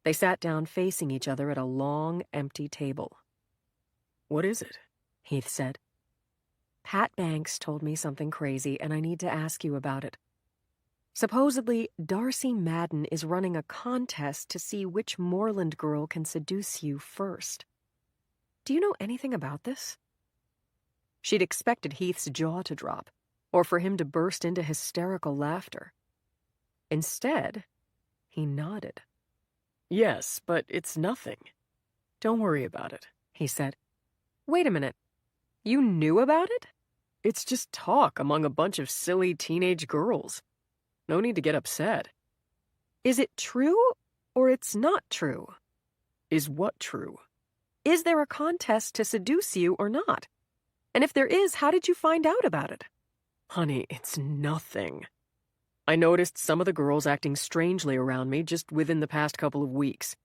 They sat down facing each other at a long, empty table. "What is it?" Heath said. "Pat Banks told me something crazy, and I need to ask you about it. Supposedly, Darcy Madden is running a contest to see which Moreland girl can seduce you first. Do you know anything about this?" She'd expected Heath's jaw to drop, or for him to burst into hysterical laughter. Instead, he nodded. "Yes, but it's nothing. Don't worry about it," he said. "Wait a minute. You knew about it?" "It's just talk among a bunch of silly teenage girls. No need to get upset." "Is it true, or it's not true?" "Is what true?" "Is there a contest to seduce you or not? And if there is, how did you find out about it?" "Honey, it's nothing. I noticed some of the girls acting strangely around me just within the past couple of weeks.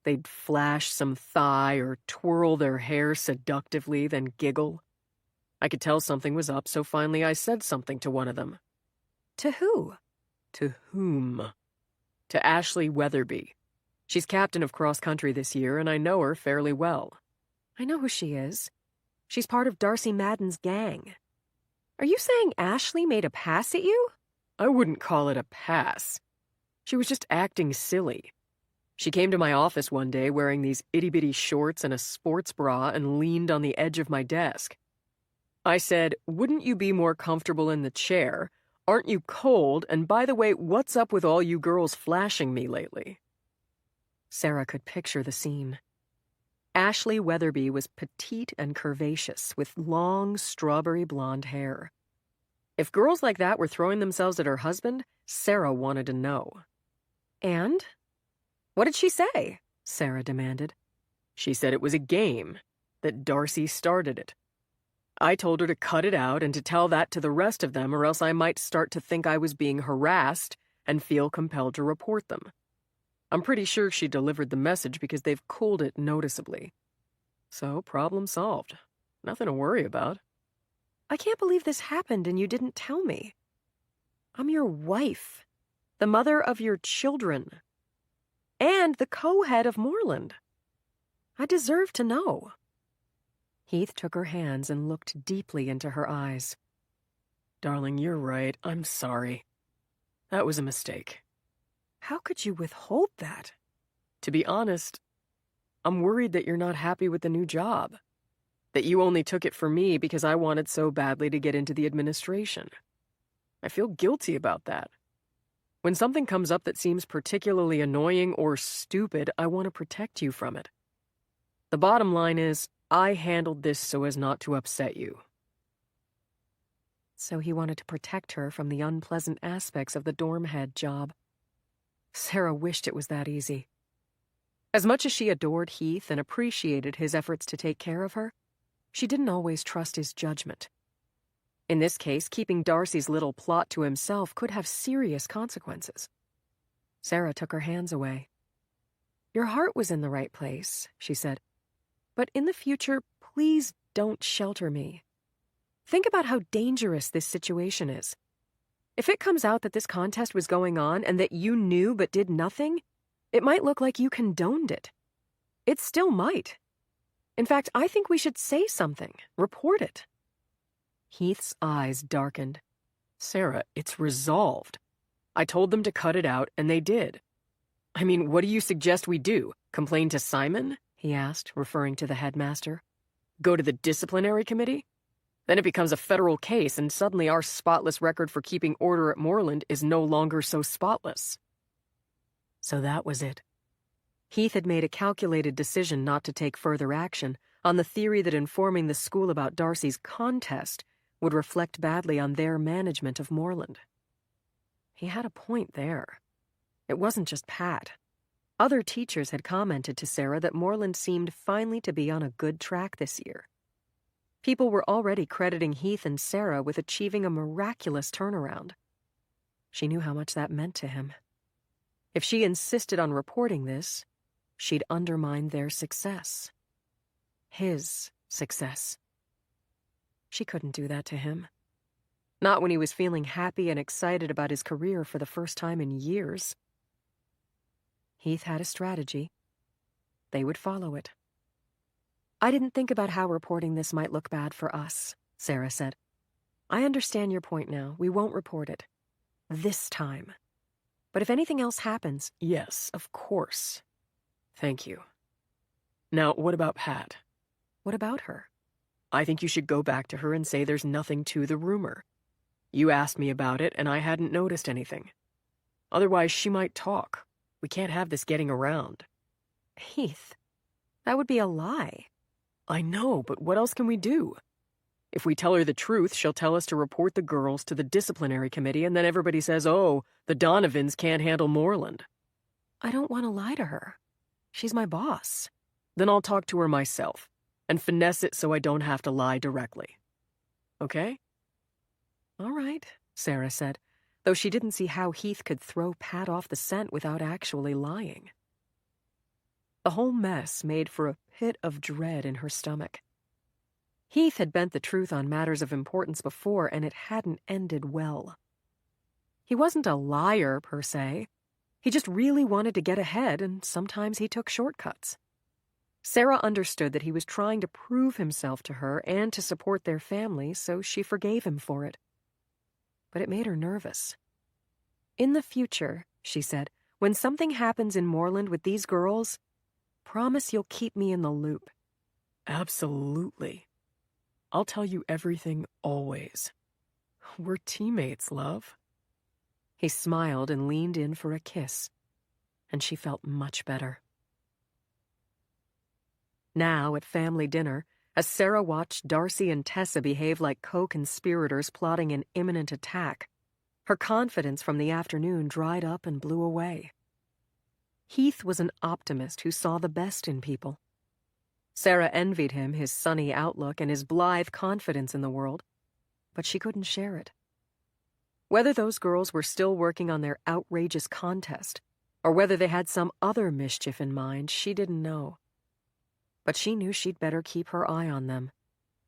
They'd flash some thigh or twirl their hair seductively, then giggle. I could tell something was up, so finally I said something to one of them." "To who?" "To whom?" "To Ashley Weatherby. She's captain of cross-country this year, and I know her fairly well." "I know who she is. She's part of Darcy Madden's gang. Are you saying Ashley made a pass at you?" "I wouldn't call it a pass. She was just acting silly. She came to my office one day wearing these itty-bitty shorts and a sports bra and leaned on the edge of my desk. I said, 'Wouldn't you be more comfortable in the chair? Aren't you cold? And by the way, what's up with all you girls flashing me lately?'" Sarah could picture the scene. Ashley Weatherby was petite and curvaceous, with long, strawberry blonde hair. If girls like that were throwing themselves at her husband, Sarah wanted to know. "And? What did she say?" Sarah demanded. "She said it was a game, that Darcy started it. I told her to cut it out and to tell that to the rest of them, or else I might start to think I was being harassed and feel compelled to report them. I'm pretty sure she delivered the message because they've cooled it noticeably. So, problem solved. Nothing to worry about." "I can't believe this happened and you didn't tell me. I'm your wife, the mother of your children, and the co-head of Moreland. I deserve to know." Heath took her hands and looked deeply into her eyes. "Darling, you're right. I'm sorry. That was a mistake." "How could you withhold that?" "To be honest, I'm worried that you're not happy with the new job. That you only took it for me because I wanted so badly to get into the administration. I feel guilty about that. When something comes up that seems particularly annoying or stupid, I want to protect you from it. The bottom line is, I handled this so as not to upset you." So he wanted to protect her from the unpleasant aspects of the dorm head job. Sarah wished it was that easy. As much as she adored Heath and appreciated his efforts to take care of her, she didn't always trust his judgment. In this case, keeping Darcy's little plot to himself could have serious consequences. Sarah took her hands away. "Your heart was in the right place," she said. "But in the future, please don't shelter me. Think about how dangerous this situation is. If it comes out that this contest was going on and that you knew but did nothing, it might look like you condoned it. It still might. In fact, I think we should say something, report it." Heath's eyes darkened. "Sarah, it's resolved. I told them to cut it out, and they did. I mean, what do you suggest we do? Complain to Simon?" he asked, referring to the headmaster. "Go to the disciplinary committee? Then it becomes a federal case, and suddenly our spotless record for keeping order at Moreland is no longer so spotless." So that was it. Heath had made a calculated decision not to take further action on the theory that informing the school about Darcy's contest would reflect badly on their management of Moreland. He had a point there. It wasn't just Pat. Other teachers had commented to Sarah that Moreland seemed finally to be on a good track this year. People were already crediting Heath and Sarah with achieving a miraculous turnaround. She knew how much that meant to him. If she insisted on reporting this, she'd undermine their success. His success. She couldn't do that to him. Not when he was feeling happy and excited about his career for the first time in years. Heath had a strategy. They would follow it. I didn't think about how reporting this might look bad for us, Sarah said. I understand your point now. We won't report it. This time. But if anything else happens... Yes, of course. Thank you. Now, what about Pat? What about her? I think you should go back to her and say there's nothing to the rumor. You asked me about it, and I hadn't noticed anything. Otherwise, she might talk. We can't have this getting around. Heath, that would be a lie. I know, but what else can we do? If we tell her the truth, she'll tell us to report the girls to the disciplinary committee, and then everybody says, oh, the Donovans can't handle Moreland. I don't want to lie to her. She's my boss. Then I'll talk to her myself, and finesse it so I don't have to lie directly. Okay? All right, Sarah said, though she didn't see how Heath could throw Pat off the scent without actually lying. The whole mess made for a pit of dread in her stomach. Heath had bent the truth on matters of importance before, and it hadn't ended well. He wasn't a liar, per se. He just really wanted to get ahead, and sometimes he took shortcuts. Sarah understood that he was trying to prove himself to her and to support their family, so she forgave him for it. But it made her nervous. In the future, she said, when something happens in Moreland with these girls, promise you'll keep me in the loop. Absolutely. I'll tell you everything always. We're teammates, love. He smiled and leaned in for a kiss, and she felt much better. Now, at family dinner, as Sarah watched Darcy and Tessa behave like co-conspirators plotting an imminent attack, her confidence from the afternoon dried up and blew away. Heath was an optimist who saw the best in people. Sarah envied him his sunny outlook and his blithe confidence in the world, but she couldn't share it. Whether those girls were still working on their outrageous contest, or whether they had some other mischief in mind, she didn't know. But she knew she'd better keep her eye on them,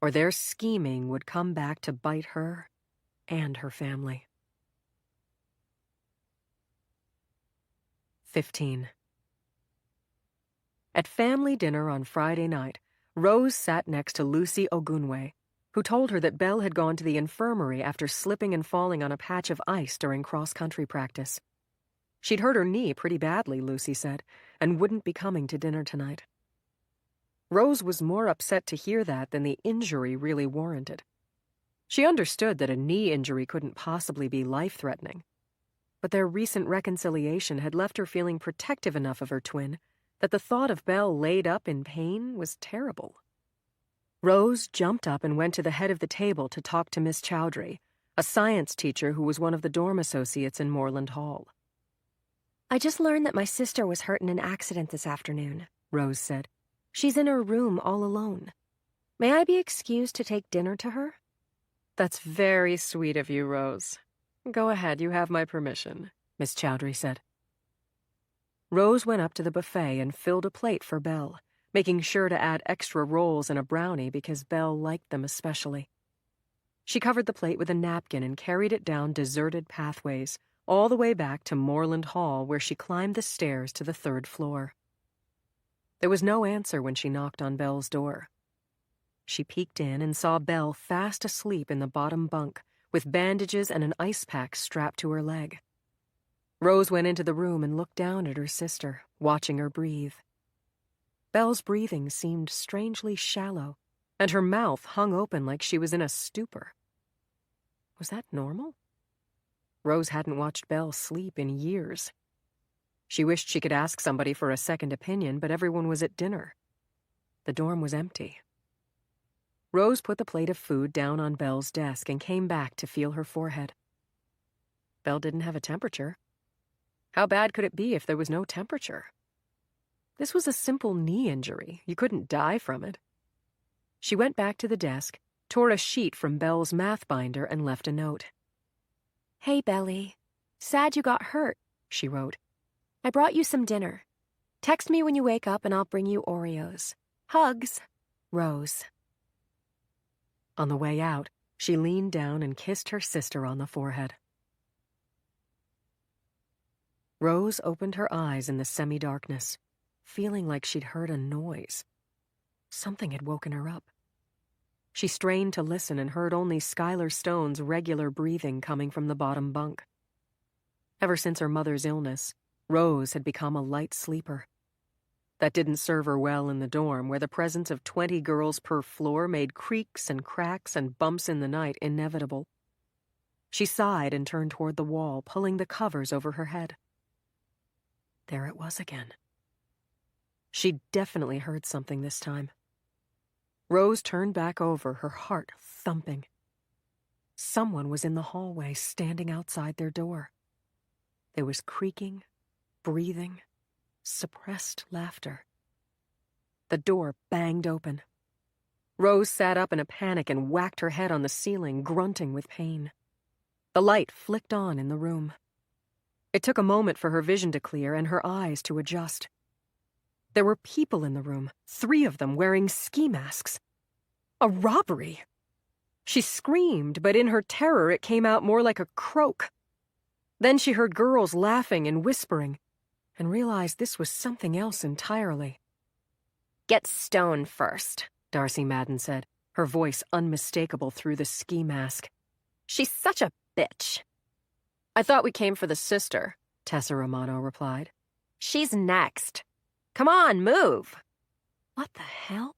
or their scheming would come back to bite her and her family. 15. At family dinner on Friday night, Rose sat next to Lucy Ogunwe, who told her that Belle had gone to the infirmary after slipping and falling on a patch of ice during cross-country practice. She'd hurt her knee pretty badly, Lucy said, and wouldn't be coming to dinner tonight. Rose was more upset to hear that than the injury really warranted. She understood that a knee injury couldn't possibly be life-threatening, but their recent reconciliation had left her feeling protective enough of her twin that the thought of Belle laid up in pain was terrible. Rose jumped up and went to the head of the table to talk to Miss Chowdhury, a science teacher who was one of the dorm associates in Moreland Hall. I just learned that my sister was hurt in an accident this afternoon, Rose said. She's in her room all alone. May I be excused to take dinner to her? That's very sweet of you, Rose. Go ahead, you have my permission, Miss Chowdhury said. Rose went up to the buffet and filled a plate for Belle, making sure to add extra rolls and a brownie because Belle liked them especially. She covered the plate with a napkin and carried it down deserted pathways, all the way back to Moreland Hall, where she climbed the stairs to the 3rd floor. There was no answer when she knocked on Belle's door. She peeked in and saw Belle fast asleep in the bottom bunk, with bandages and an ice pack strapped to her leg. Rose went into the room and looked down at her sister, watching her breathe. Belle's breathing seemed strangely shallow, and her mouth hung open like she was in a stupor. Was that normal? Rose hadn't watched Belle sleep in years. She wished she could ask somebody for a second opinion, but everyone was at dinner. The dorm was empty. Rose put the plate of food down on Belle's desk and came back to feel her forehead. Belle didn't have a temperature. How bad could it be if there was no temperature? This was a simple knee injury. You couldn't die from it. She went back to the desk, tore a sheet from Belle's math binder, and left a note. Hey, Belly. Sad you got hurt, she wrote. I brought you some dinner. Text me when you wake up and I'll bring you Oreos. Hugs, Rose. On the way out, she leaned down and kissed her sister on the forehead. Rose opened her eyes in the semi-darkness, feeling like she'd heard a noise. Something had woken her up. She strained to listen and heard only Skylar Stone's regular breathing coming from the bottom bunk. Ever since her mother's illness, Rose had become a light sleeper. That didn't serve her well in the dorm, where the presence of 20 girls per floor made creaks and cracks and bumps in the night inevitable. She sighed and turned toward the wall, pulling the covers over her head. There it was again. She'd definitely heard something this time. Rose turned back over, her heart thumping. Someone was in the hallway, standing outside their door. There was creaking, breathing, suppressed laughter. The door banged open. Rose sat up in a panic and whacked her head on the ceiling, grunting with pain. The light flicked on in the room. It took a moment for her vision to clear and her eyes to adjust. There were people in the room, 3 of them wearing ski masks. A robbery! She screamed, but in her terror it came out more like a croak. Then she heard girls laughing and whispering, and realized this was something else entirely. Get Stone first, Darcy Madden said, her voice unmistakable through the ski mask. She's such a bitch. I thought we came for the sister, Tessa Romano replied. She's next. Come on, move. What the hell?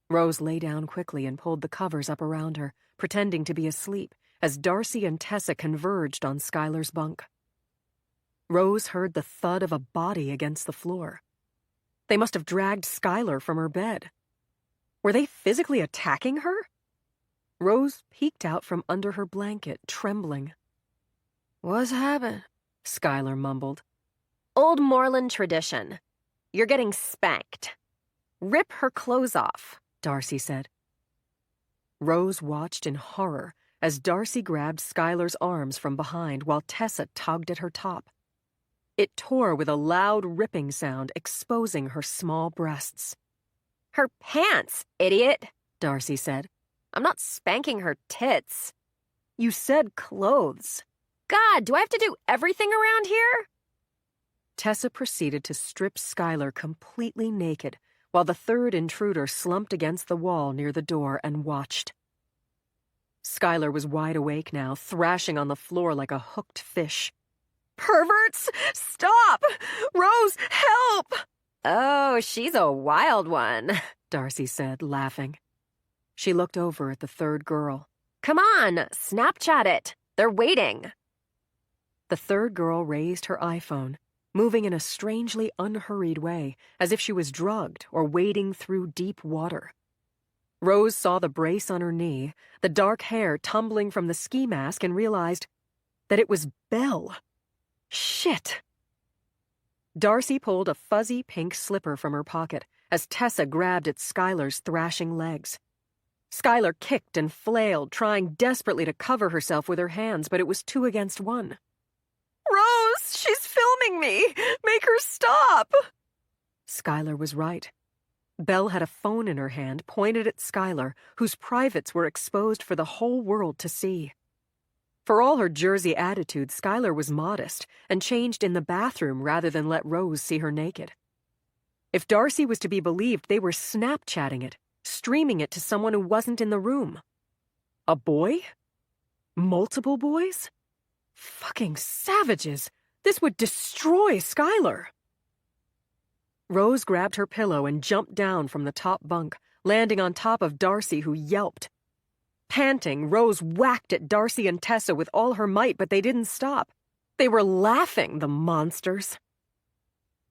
Rose lay down quickly and pulled the covers up around her, pretending to be asleep, as Darcy and Tessa converged on Skylar's bunk. Rose heard the thud of a body against the floor. They must have dragged Skylar from her bed. Were they physically attacking her? Rose peeked out from under her blanket, trembling. What's happened? Skylar mumbled. Old Moreland tradition. You're getting spanked. Rip her clothes off, Darcy said. Rose watched in horror as Darcy grabbed Skylar's arms from behind while Tessa tugged at her top. It tore with a loud ripping sound, exposing her small breasts. Her pants, idiot, Darcy said. I'm not spanking her tits. You said clothes. God, do I have to do everything around here? Tessa proceeded to strip Skylar completely naked, while the third intruder slumped against the wall near the door and watched. Skylar was wide awake now, thrashing on the floor like a hooked fish. Perverts! Stop! Rose, help! Oh, she's a wild one, Darcy said, laughing. She looked over at the third girl. Come on, Snapchat it. They're waiting. The third girl raised her iPhone, moving in a strangely unhurried way, as if she was drugged or wading through deep water. Rose saw the brace on her knee, the dark hair tumbling from the ski mask, and realized that it was Belle. Shit! Darcy pulled a fuzzy pink slipper from her pocket as Tessa grabbed at Skylar's thrashing legs. Skylar kicked and flailed, trying desperately to cover herself with her hands, but it was 2 against 1. Rose, she's filming me! Make her stop! Skylar was right. Belle had a phone in her hand, pointed at Skylar, whose privates were exposed for the whole world to see. For all her Jersey attitude, Skylar was modest and changed in the bathroom rather than let Rose see her naked. If Darcy was to be believed, they were Snapchatting it, streaming it to someone who wasn't in the room. A boy? Multiple boys? Fucking savages! This would destroy Skylar! Rose grabbed her pillow and jumped down from the top bunk, landing on top of Darcy, who yelped. Panting, Rose whacked at Darcy and Tessa with all her might, but they didn't stop. They were laughing, the monsters.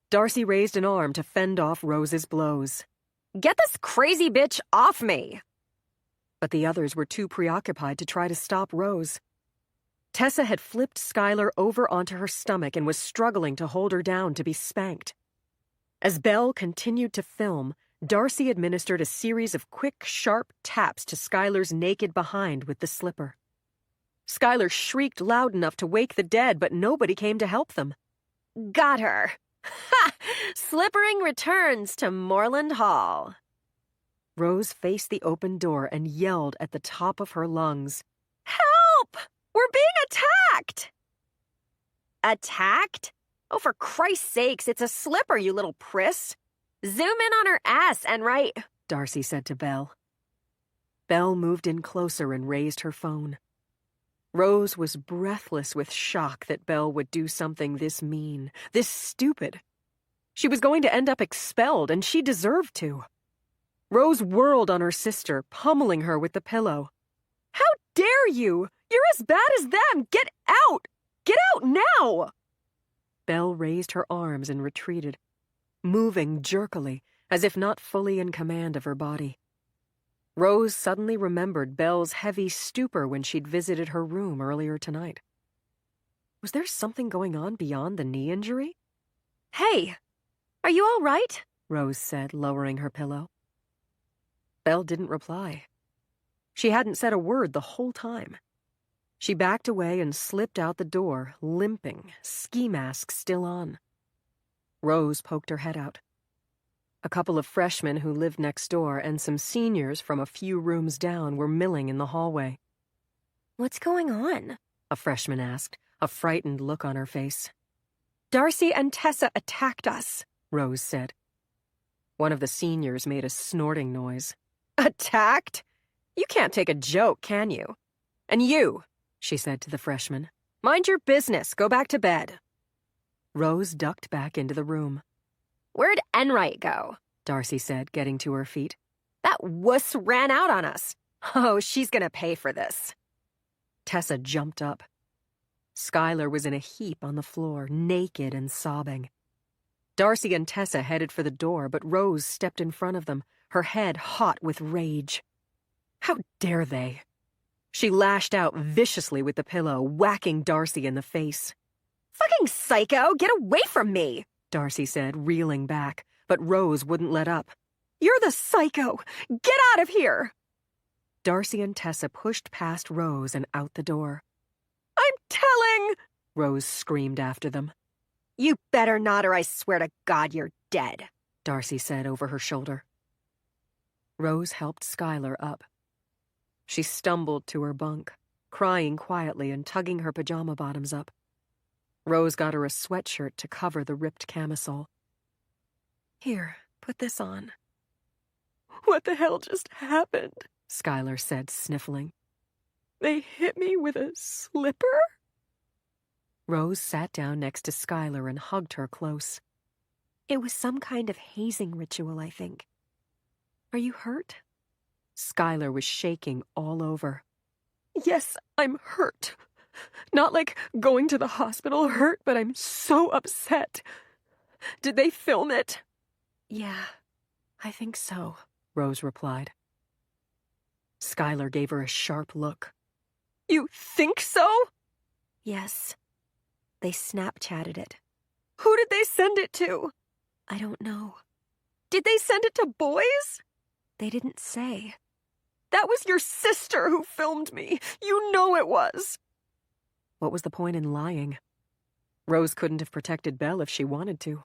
Darcy raised an arm to fend off Rose's blows. Get this crazy bitch off me! But the others were too preoccupied to try to stop Rose. Tessa had flipped Skylar over onto her stomach and was struggling to hold her down to be spanked. As Belle continued to film, Darcy administered a series of quick, sharp taps to Skylar's naked behind with the slipper. Skylar shrieked loud enough to wake the dead, but nobody came to help them. Got her! Ha! Slippering returns to Moreland Hall. Rose faced the open door and yelled at the top of her lungs. Help! We're being attacked! Attacked? Oh, for Christ's sakes, it's a slipper, you little priss. Zoom in on her ass, Enright, Darcy said to Belle. Belle moved in closer and raised her phone. Rose was breathless with shock that Belle would do something this mean, this stupid. She was going to end up expelled, and she deserved to. Rose whirled on her sister, pummeling her with the pillow. How dare you? You're as bad as them! Get out! Get out now! Belle raised her arms and retreated, moving jerkily, as if not fully in command of her body. Rose suddenly remembered Belle's heavy stupor when she'd visited her room earlier tonight. Was there something going on beyond the knee injury? Hey, are you all right? Rose said, lowering her pillow. Belle didn't reply. She hadn't said a word the whole time. She backed away and slipped out the door, limping, ski mask still on. Rose poked her head out. A couple of freshmen who lived next door and some seniors from a few rooms down were milling in the hallway. What's going on? A freshman asked, a frightened look on her face. Darcy and Tessa attacked us, Rose said. One of the seniors made a snorting noise. Attacked? You can't take a joke, can you? And you, she said to the freshman, mind your business, go back to bed. Rose ducked back into the room. Where'd Enright go? Darcy said, getting to her feet. That wuss ran out on us. Oh, she's gonna pay for this. Tessa jumped up. Skylar was in a heap on the floor, naked and sobbing. Darcy and Tessa headed for the door, but Rose stepped in front of them, her head hot with rage. How dare they? She lashed out viciously with the pillow, whacking Darcy in the face. Fucking psycho, get away from me! Darcy said, reeling back, but Rose wouldn't let up. You're the psycho! Get out of here! Darcy and Tessa pushed past Rose and out the door. I'm telling! Rose screamed after them. You better not, or I swear to God you're dead, Darcy said over her shoulder. Rose helped Skylar up. She stumbled to her bunk, crying quietly and tugging her pajama bottoms up. Rose got her a sweatshirt to cover the ripped camisole. Here, put this on. What the hell just happened? Skylar said, sniffling. They hit me with a slipper? Rose sat down next to Skylar and hugged her close. It was some kind of hazing ritual, I think. Are you hurt? Skylar was shaking all over. Yes, I'm hurt. Not like going to the hospital hurt, but I'm so upset. Did they film it? Yeah, I think so, Rose replied. Skylar gave her a sharp look. You think so? Yes. They Snapchatted it. Who did they send it to? I don't know. Did they send it to boys? They didn't say. That was your sister who filmed me. You know it was. What was the point in lying? Rose couldn't have protected Belle if she wanted to.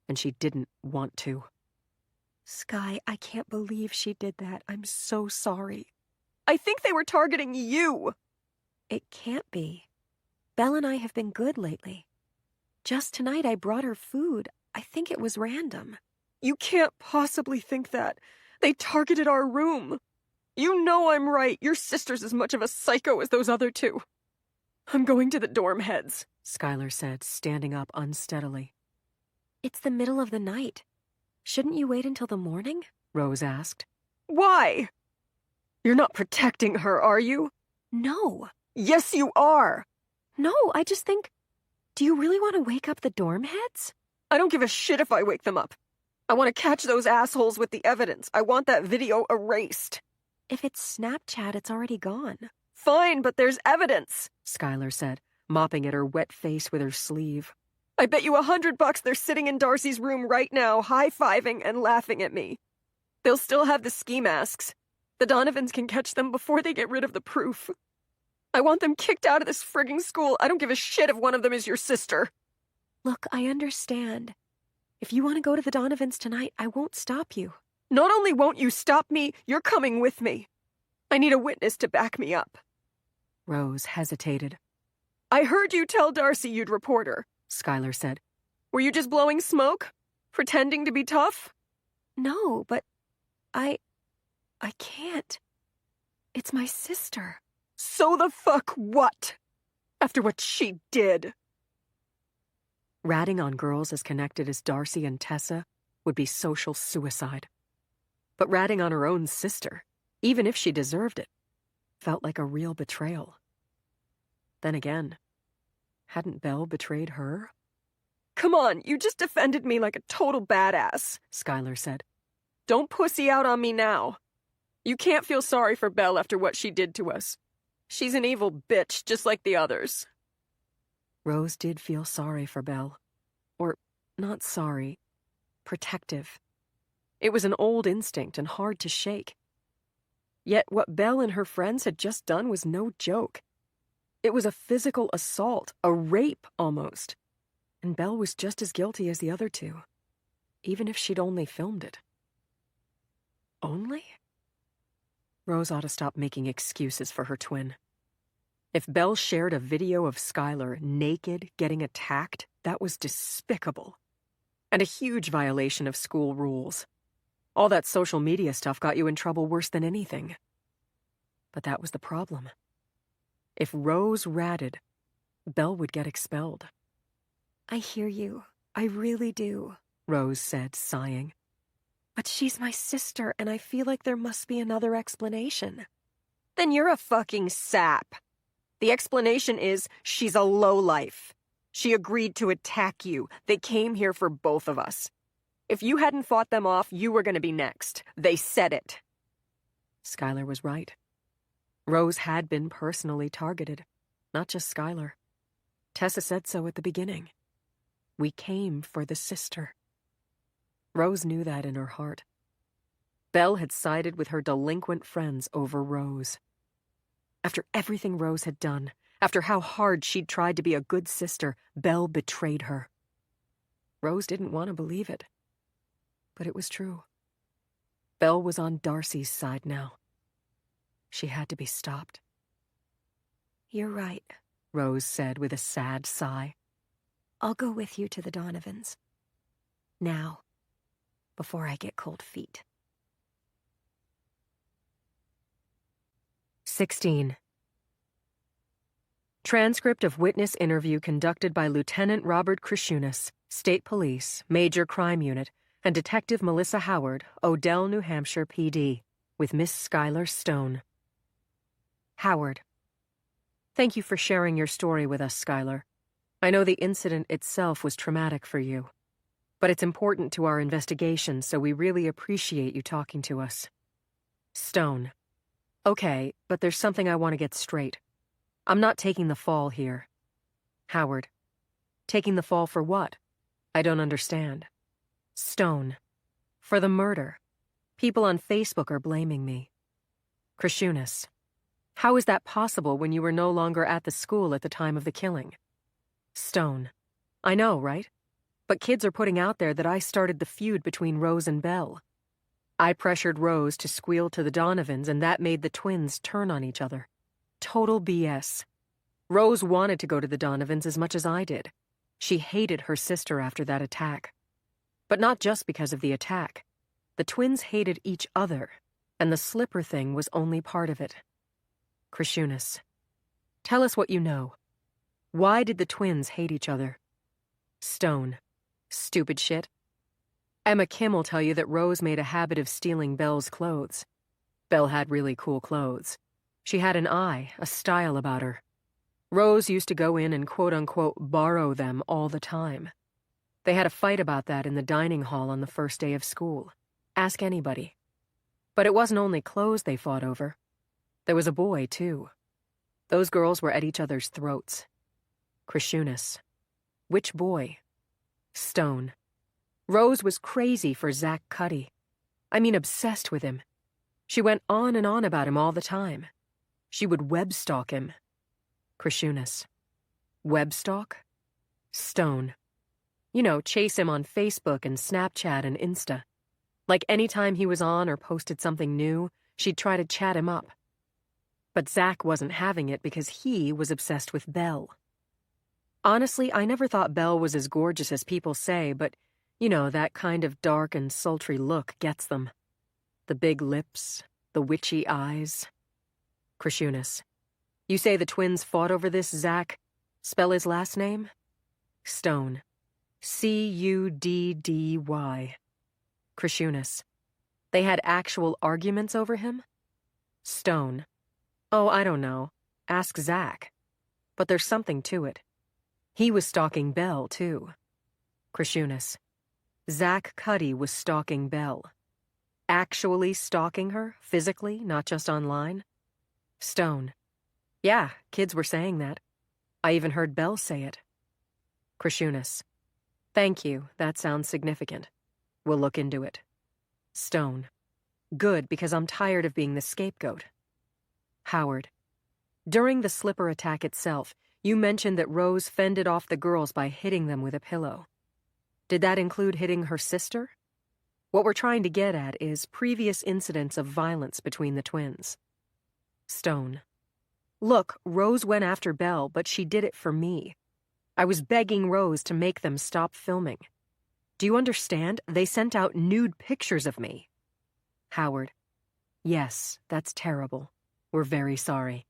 And she didn't want to. Sky, I can't believe she did that. I'm so sorry. I think they were targeting you. It can't be. Belle and I have been good lately. Just tonight I brought her food. I think it was random. You can't possibly think that. They targeted our room. You know I'm right. Your sister's as much of a psycho as those other two. I'm going to the dorm heads, Skylar said, standing up unsteadily. It's the middle of the night. Shouldn't you wait until the morning? Rose asked. Why? You're not protecting her, are you? No. Yes, you are. No, I just think... Do you really want to wake up the dorm heads? I don't give a shit if I wake them up. I want to catch those assholes with the evidence. I want that video erased. If it's Snapchat, it's already gone. Fine, but there's evidence, Skylar said, mopping at her wet face with her sleeve. I bet you $100 they're sitting in Darcy's room right now, high-fiving and laughing at me. They'll still have the ski masks. The Donovans can catch them before they get rid of the proof. I want them kicked out of this frigging school. I don't give a shit if one of them is your sister. Look, I understand. If you want to go to the Donovans tonight, I won't stop you. Not only won't you stop me, you're coming with me. I need a witness to back me up. Rose hesitated. I heard you tell Darcy you'd report her, Skylar said. Were you just blowing smoke? Pretending to be tough? No, but I can't. It's my sister. So the fuck what? After what she did. Ratting on girls as connected as Darcy and Tessa would be social suicide. But ratting on her own sister, even if she deserved it, felt like a real betrayal. Then again, hadn't Belle betrayed her? Come on, you just defended me like a total badass, Skylar said. Don't pussy out on me now. You can't feel sorry for Belle after what she did to us. She's an evil bitch, just like the others. Rose did feel sorry for Belle. Or, not sorry, protective. It was an old instinct and hard to shake. Yet what Belle and her friends had just done was no joke. It was a physical assault, a rape almost. And Belle was just as guilty as the other two, even if she'd only filmed it. Only? Rose ought to stop making excuses for her twin. If Belle shared a video of Skylar naked getting attacked, that was despicable. And a huge violation of school rules. All that social media stuff got you in trouble worse than anything. But that was the problem. If Rose ratted, Belle would get expelled. I hear you. I really do. Rose said, sighing. But she's my sister, and I feel like there must be another explanation. Then you're a fucking sap. The explanation is she's a lowlife. She agreed to attack you. They came here for both of us. If you hadn't fought them off, you were going to be next. They said it. Skylar was right. Rose had been personally targeted, not just Skylar. Tessa said so at the beginning. We came for the sister. Rose knew that in her heart. Belle had sided with her delinquent friends over Rose. After everything Rose had done, after how hard she'd tried to be a good sister, Belle betrayed her. Rose didn't want to believe it. But it was true. Belle was on Darcy's side now. She had to be stopped. You're right, Rose said with a sad sigh. I'll go with you to the Donovans. Now, before I get cold feet. 16. Transcript of witness interview conducted by Lieutenant Robert Krishunas, State Police, Major Crime Unit, and Detective Melissa Howard, Odell, New Hampshire PD, with Miss Skylar Stone. Howard. Thank you for sharing your story with us, Skylar. I know the incident itself was traumatic for you, but it's important to our investigation, so we really appreciate you talking to us. Stone. Okay, but there's something I want to get straight. I'm not taking the fall here. Howard. Taking the fall for what? I don't understand. Stone. For the murder. People on Facebook are blaming me. Krishunas. How is that possible when you were no longer at the school at the time of the killing? Stone. I know, right? But kids are putting out there that I started the feud between Rose and Belle. I pressured Rose to squeal to the Donovans, and that made the twins turn on each other. Total BS. Rose wanted to go to the Donovans as much as I did. She hated her sister after that attack. But not just because of the attack. The twins hated each other, and the slipper thing was only part of it. Krishunas. Tell us what you know. Why did the twins hate each other? Stone. Stupid shit. Emma Kim will tell you that Rose made a habit of stealing Belle's clothes. Belle had really cool clothes. She had an eye, a style about her. Rose used to go in and quote-unquote borrow them all the time. They had a fight about that in the dining hall on the first day of school. Ask anybody. But it wasn't only clothes they fought over. There was a boy, too. Those girls were at each other's throats. Krishunas. Which boy? Stone. Rose was crazy for Zach Cuddy. I mean, obsessed with him. She went on and on about him all the time. She would web-stalk him. Krishunas. Web-stalk? Stone. You know, chase him on Facebook and Snapchat and Insta. Like anytime he was on or posted something new, she'd try to chat him up. But Zach wasn't having it because he was obsessed with Belle. Honestly, I never thought Belle was as gorgeous as people say, but, you know, that kind of dark and sultry look gets them. The big lips, the witchy eyes. Cresciunas. You say the twins fought over this, Zach? Spell his last name? Stone. Cuddy. Cresciunas. They had actual arguments over him? Stone. Oh, I don't know. Ask Zach. But there's something to it. He was stalking Belle, too. Cresciunas. Zach Cuddy was stalking Belle. Actually stalking her, physically, not just online? Stone. Yeah, kids were saying that. I even heard Belle say it. Cresciunas. Thank you, that sounds significant. We'll look into it. Stone. Good, because I'm tired of being the scapegoat. Howard. During the slipper attack itself, you mentioned that Rose fended off the girls by hitting them with a pillow. Did that include hitting her sister? What we're trying to get at is previous incidents of violence between the twins. Stone. Look, Rose went after Belle, but she did it for me. I was begging Rose to make them stop filming. Do you understand? They sent out nude pictures of me. Howard. Yes, that's terrible. We're very sorry.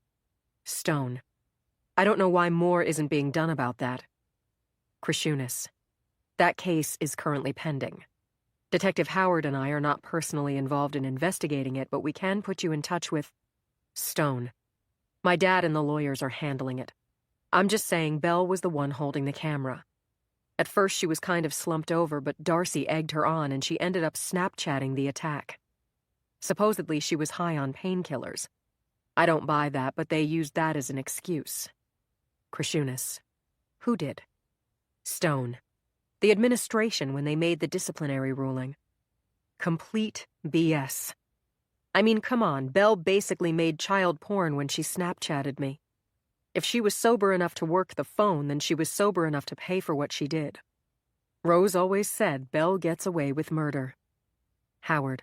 Stone. I don't know why more isn't being done about that. Cresciunas. That case is currently pending. Detective Howard and I are not personally involved in investigating it, but we can put you in touch with... Stone. My dad and the lawyers are handling it. I'm just saying Belle was the one holding the camera. At first she was kind of slumped over, but Darcy egged her on and she ended up Snapchatting the attack. Supposedly she was high on painkillers. I don't buy that, but they used that as an excuse. Cresciunas. Who did? Stone. The administration when they made the disciplinary ruling. Complete BS. I mean, come on, Belle basically made child porn when she Snapchatted me. If she was sober enough to work the phone, then she was sober enough to pay for what she did. Rose always said Belle gets away with murder. Howard.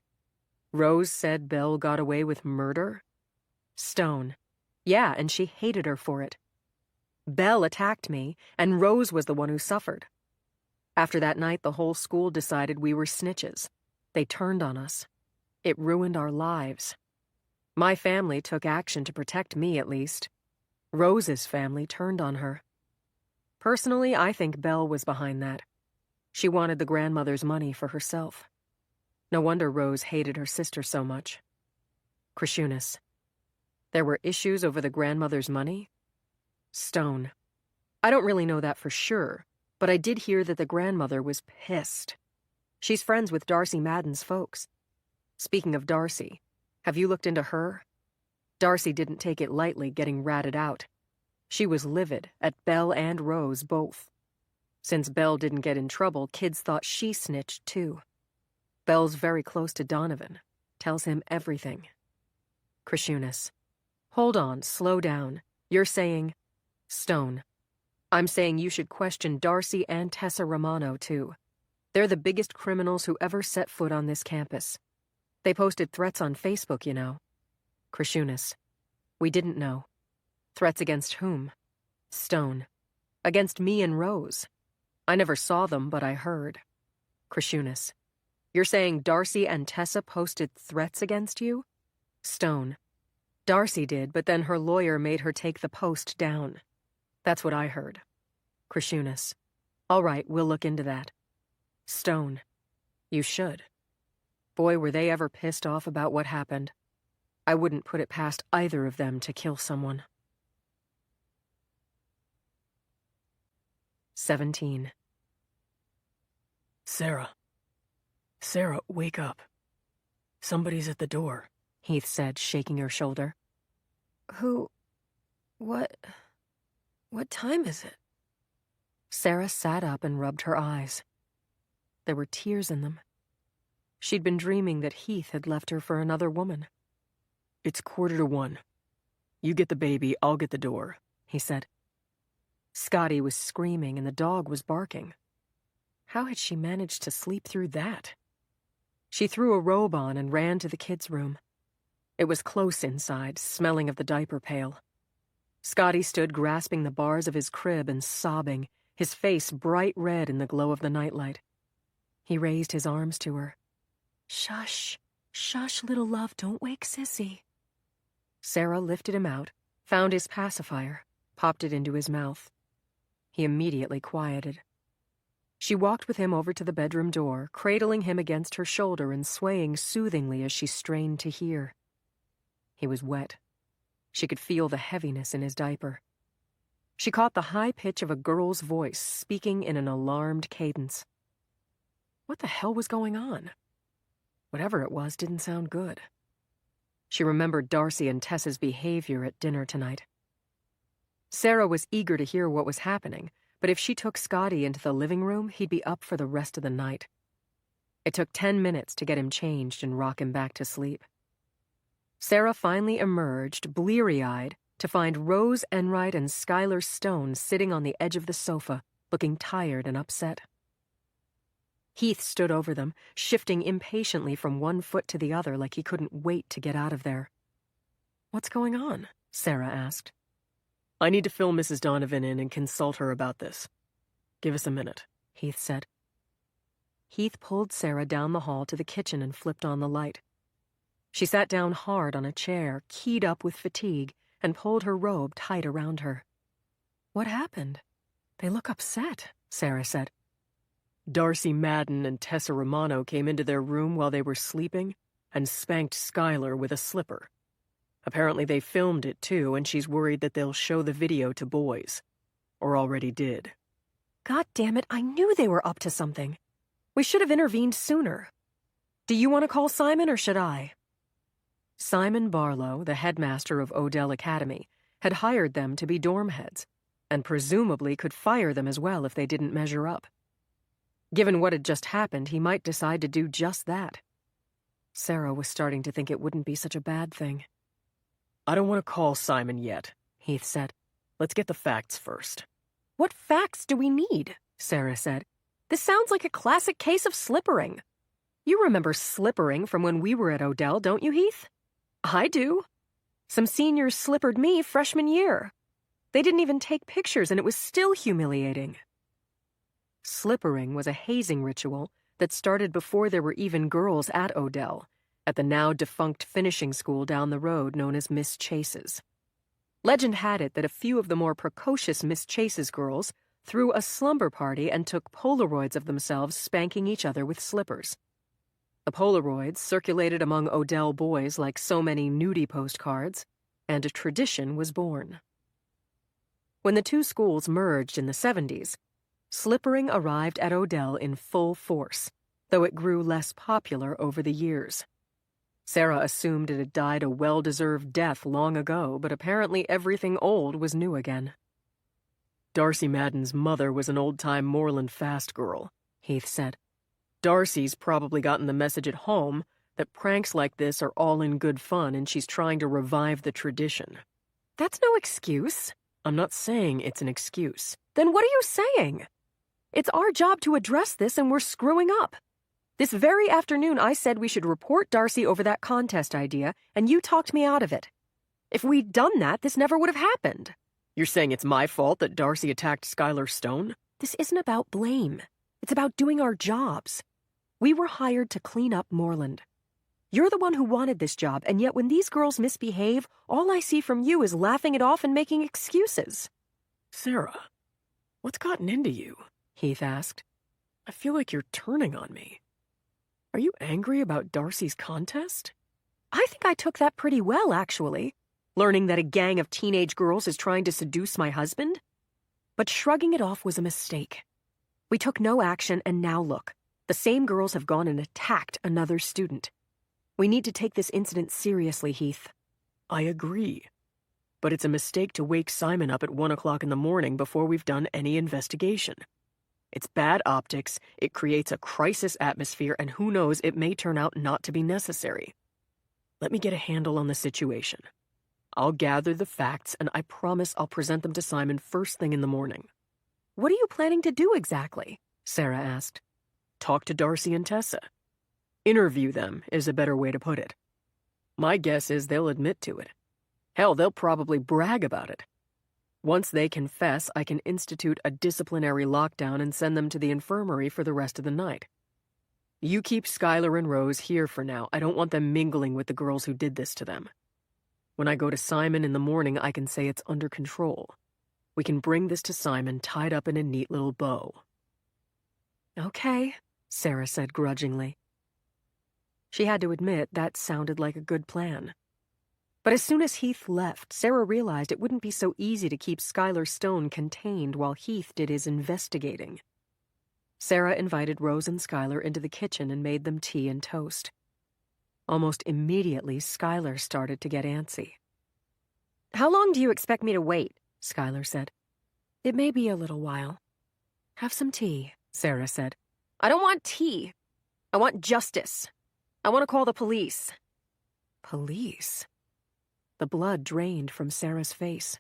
Rose said Belle got away with murder? Stone. Yeah, and she hated her for it. Belle attacked me, and Rose was the one who suffered. After that night, the whole school decided we were snitches. They turned on us. It ruined our lives. My family took action to protect me, at least. Rose's family turned on her. Personally, I think Belle was behind that. She wanted the grandmother's money for herself. No wonder Rose hated her sister so much. Cresciunas. There were issues over the grandmother's money? Stone. I don't really know that for sure, but I did hear that the grandmother was pissed. She's friends with Darcy Madden's folks. Speaking of Darcy, have you looked into her? Darcy didn't take it lightly getting ratted out. She was livid at Belle and Rose both. Since Belle didn't get in trouble, kids thought she snitched too. Belle's very close to Donovan. Tells him everything. Cresciunas. Hold on, slow down. You're saying... Stone. I'm saying you should question Darcy and Tessa Romano, too. They're the biggest criminals who ever set foot on this campus. They posted threats on Facebook, you know. Cresciunas. We didn't know. Threats against whom? Stone. Against me and Rose. I never saw them, but I heard. Cresciunas. You're saying Darcy and Tessa posted threats against you? Stone. Darcy did, but then her lawyer made her take the post down. That's what I heard. Cresciunas. All right, we'll look into that. Stone. You should. Boy, were they ever pissed off about what happened. I wouldn't put it past either of them to kill someone. 17. Sarah, wake up. Somebody's at the door, Heath said, shaking her shoulder. Who? What time is it? Sarah sat up and rubbed her eyes. There were tears in them. She'd been dreaming that Heath had left her for another woman. It's 1:45. You get the baby, I'll get the door, he said. Scotty was screaming and the dog was barking. How had she managed to sleep through that? She threw a robe on and ran to the kids' room. It was close inside, smelling of the diaper pail. Scotty stood grasping the bars of his crib and sobbing, his face bright red in the glow of the nightlight. He raised his arms to her. "Shush, shush, little love, don't wake Sissy." Sarah lifted him out, found his pacifier, popped it into his mouth. He immediately quieted. She walked with him over to the bedroom door, cradling him against her shoulder and swaying soothingly as she strained to hear. He was wet. She could feel the heaviness in his diaper. She caught the high pitch of a girl's voice speaking in an alarmed cadence. What the hell was going on? Whatever it was didn't sound good. She remembered Darcy and Tessa's behavior at dinner tonight. Sarah was eager to hear what was happening, but if she took Scotty into the living room, he'd be up for the rest of the night. It took 10 minutes to get him changed and rock him back to sleep. Sarah finally emerged, bleary-eyed, to find Rose Enright and Skylar Stone sitting on the edge of the sofa, looking tired and upset. Heath stood over them, shifting impatiently from one foot to the other like he couldn't wait to get out of there. "What's going on?" Sarah asked. "I need to fill Mrs. Donovan in and consult her about this. Give us a minute," Heath said. Heath pulled Sarah down the hall to the kitchen and flipped on the light. She sat down hard on a chair, keyed up with fatigue, and pulled her robe tight around her. "What happened? They look upset," Sarah said. Darcy Madden and Tessa Romano came into their room while they were sleeping and spanked Skylar with a slipper. Apparently they filmed it too, and she's worried that they'll show the video to boys. Or already did. God damn it, I knew they were up to something. We should have intervened sooner. Do you want to call Simon or should I? Simon Barlow, the headmaster of Odell Academy, had hired them to be dorm heads, and presumably could fire them as well if they didn't measure up. Given what had just happened, he might decide to do just that. Sarah was starting to think it wouldn't be such a bad thing. "I don't want to call Simon yet," Heath said. "Let's get the facts first." "What facts do we need?" Sarah said. "This sounds like a classic case of slippering. You remember slippering from when we were at Odell, don't you, Heath?" "I do. Some seniors slippered me freshman year. They didn't even take pictures, and it was still humiliating." Slippering was a hazing ritual that started before there were even girls at Odell, at the now-defunct finishing school down the road known as Miss Chase's. Legend had it that a few of the more precocious Miss Chase's girls threw a slumber party and took Polaroids of themselves spanking each other with slippers. The Polaroids circulated among Odell boys like so many nudie postcards, and a tradition was born. When the two schools merged in the 70s, slippering arrived at Odell in full force, though it grew less popular over the years. Sarah assumed it had died a well-deserved death long ago, but apparently everything old was new again. "Darcy Madden's mother was an old-time Moreland fast girl," Heath said. "Darcy's probably gotten the message at home that pranks like this are all in good fun and she's trying to revive the tradition." That's no excuse. "I'm not saying it's an excuse." Then what are you saying? It's our job to address this and we're screwing up. This very afternoon I said we should report Darcy over that contest idea, and you talked me out of it. If we'd done that, this never would have happened. You're saying it's my fault that Darcy attacked Skylar Stone? This isn't about blame. It's about doing our jobs. We were hired to clean up Moreland. You're the one who wanted this job, and yet when these girls misbehave, all I see from you is laughing it off and making excuses. "Sarah, what's gotten into you?" Heath asked. "I feel like you're turning on me. Are you angry about Darcy's contest?" I think I took that pretty well, actually. Learning that a gang of teenage girls is trying to seduce my husband. But shrugging it off was a mistake. We took no action, and now look. The same girls have gone and attacked another student. We need to take this incident seriously, Heath. I agree. But it's a mistake to wake Simon up at 1 o'clock in the morning before we've done any investigation. It's bad optics, it creates a crisis atmosphere, and who knows, it may turn out not to be necessary. Let me get a handle on the situation. I'll gather the facts, and I promise I'll present them to Simon first thing in the morning. What are you planning to do exactly? Sarah asked. Talk to Darcy and Tessa. Interview them is a better way to put it. My guess is they'll admit to it. Hell, they'll probably brag about it. Once they confess, I can institute a disciplinary lockdown and send them to the infirmary for the rest of the night. You keep Skylar and Rose here for now. I don't want them mingling with the girls who did this to them. When I go to Simon in the morning, I can say it's under control. We can bring this to Simon tied up in a neat little bow. Okay, Sarah said grudgingly. She had to admit that sounded like a good plan. But as soon as Heath left, Sarah realized it wouldn't be so easy to keep Skylar Stone contained while Heath did his investigating. Sarah invited Rose and Skylar into the kitchen and made them tea and toast. Almost immediately, Skylar started to get antsy. How long do you expect me to wait? Skylar said. It may be a little while. Have some tea, Sarah said. I don't want tea. I want justice. I want to call the police. Police? The blood drained from Sarah's face.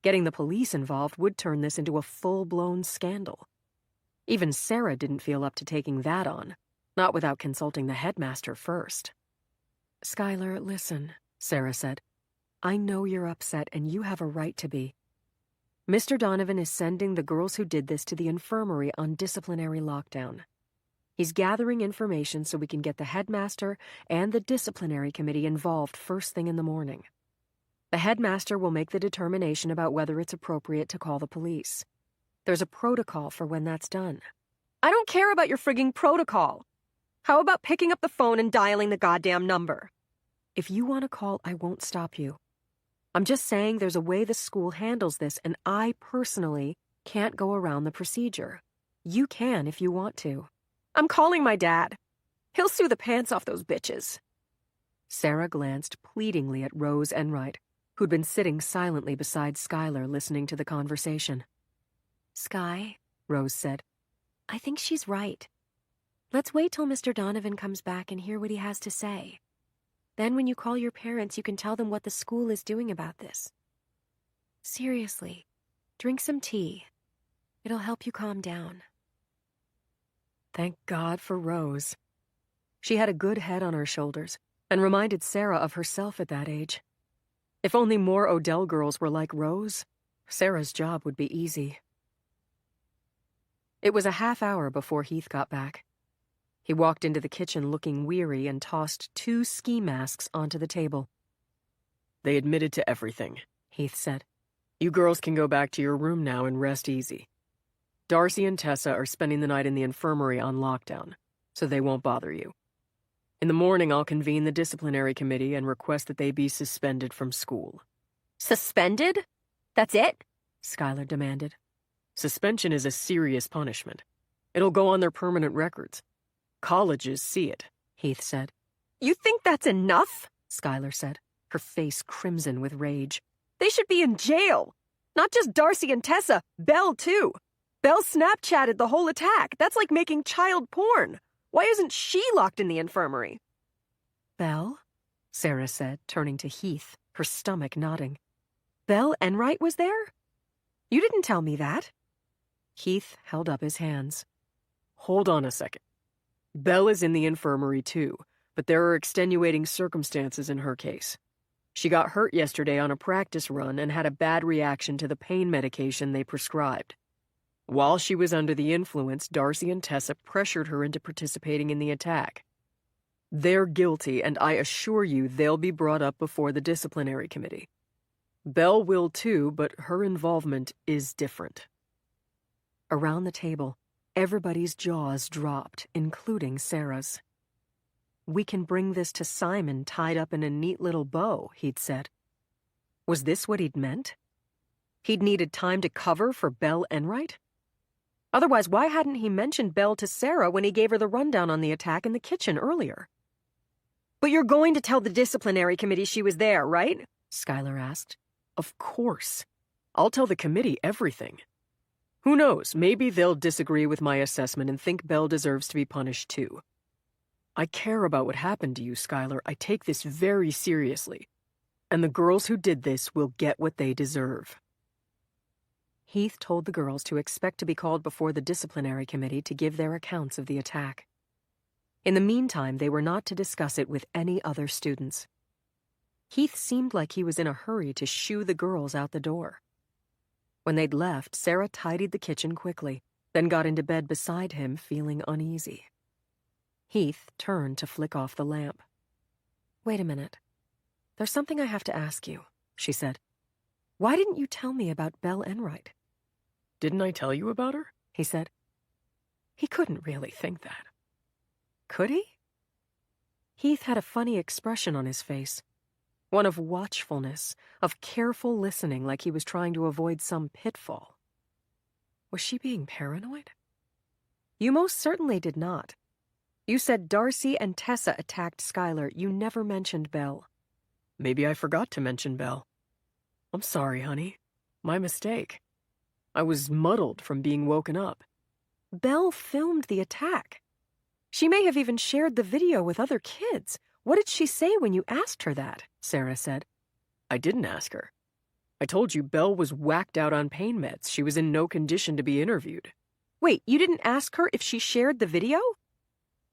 Getting the police involved would turn this into a full-blown scandal. Even Sarah didn't feel up to taking that on, not without consulting the headmaster first. Skylar, listen, Sarah said. I know you're upset and you have a right to be. Mr. Donovan is sending the girls who did this to the infirmary on disciplinary lockdown. He's gathering information so we can get the headmaster and the disciplinary committee involved first thing in the morning. The headmaster will make the determination about whether it's appropriate to call the police. There's a protocol for when that's done. I don't care about your frigging protocol. How about picking up the phone and dialing the goddamn number? If you want to call, I won't stop you. I'm just saying there's a way the school handles this, and I personally can't go around the procedure. You can if you want to. I'm calling my dad. He'll sue the pants off those bitches. Sarah glanced pleadingly at Rose Enright, who'd been sitting silently beside Skylar listening to the conversation. Sky, Rose said, I think she's right. Let's wait till Mr. Donovan comes back and hear what he has to say. Then when you call your parents, you can tell them what the school is doing about this. Seriously, drink some tea. It'll help you calm down. Thank God for Rose. She had a good head on her shoulders and reminded Sarah of herself at that age. If only more Odell girls were like Rose, Sarah's job would be easy. It was a half hour before Heath got back. He walked into the kitchen looking weary and tossed 2 ski masks onto the table. They admitted to everything, Heath said. You girls can go back to your room now and rest easy. Darcy and Tessa are spending the night in the infirmary on lockdown, so they won't bother you. In the morning, I'll convene the disciplinary committee and request that they be suspended from school. Suspended? That's it? Skylar demanded. Suspension is a serious punishment. It'll go on their permanent records. Colleges see it, Heath said. You think that's enough? Skylar said, her face crimson with rage. They should be in jail. Not just Darcy and Tessa, Belle too. Belle Snapchatted the whole attack. That's like making child porn. Why isn't she locked in the infirmary? Belle? Sarah said, turning to Heath, her stomach nodding. Belle Enright was there? You didn't tell me that. Heath held up his hands. Hold on a second. Belle is in the infirmary too, but there are extenuating circumstances in her case. She got hurt yesterday on a practice run and had a bad reaction to the pain medication they prescribed. While she was under the influence, Darcy and Tessa pressured her into participating in the attack. They're guilty, and I assure you they'll be brought up before the disciplinary committee. Belle will too, but her involvement is different. Around the table, everybody's jaws dropped, including Sarah's. We can bring this to Simon tied up in a neat little bow, he'd said. Was this what he'd meant? He'd needed time to cover for Belle Enright? Otherwise, why hadn't he mentioned Belle to Sarah when he gave her the rundown on the attack in the kitchen earlier? But you're going to tell the disciplinary committee she was there, right? Skylar asked. Of course. I'll tell the committee everything. Who knows, maybe they'll disagree with my assessment and think Belle deserves to be punished too. I care about what happened to you, Skylar. I take this very seriously. And the girls who did this will get what they deserve. Heath told the girls to expect to be called before the disciplinary committee to give their accounts of the attack. In the meantime, they were not to discuss it with any other students. Heath seemed like he was in a hurry to shoo the girls out the door. When they'd left, Sarah tidied the kitchen quickly, then got into bed beside him, feeling uneasy. Heath turned to flick off the lamp. "Wait a minute. There's something I have to ask you," she said. "Why didn't you tell me about Belle Enright?" Didn't I tell you about her? He said. He couldn't really think that. Could he? Heath had a funny expression on his face. One of watchfulness, of careful listening, like he was trying to avoid some pitfall. Was she being paranoid? "You most certainly did not. You said Darcy and Tessa attacked Skylar. You never mentioned Belle." Maybe I forgot to mention Belle. I'm sorry, honey. My mistake. I was muddled from being woken up. Belle filmed the attack. She may have even shared the video with other kids. What did she say when you asked her that? Sarah said. I didn't ask her. I told you Belle was whacked out on pain meds. She was in no condition to be interviewed. Wait, you didn't ask her if she shared the video?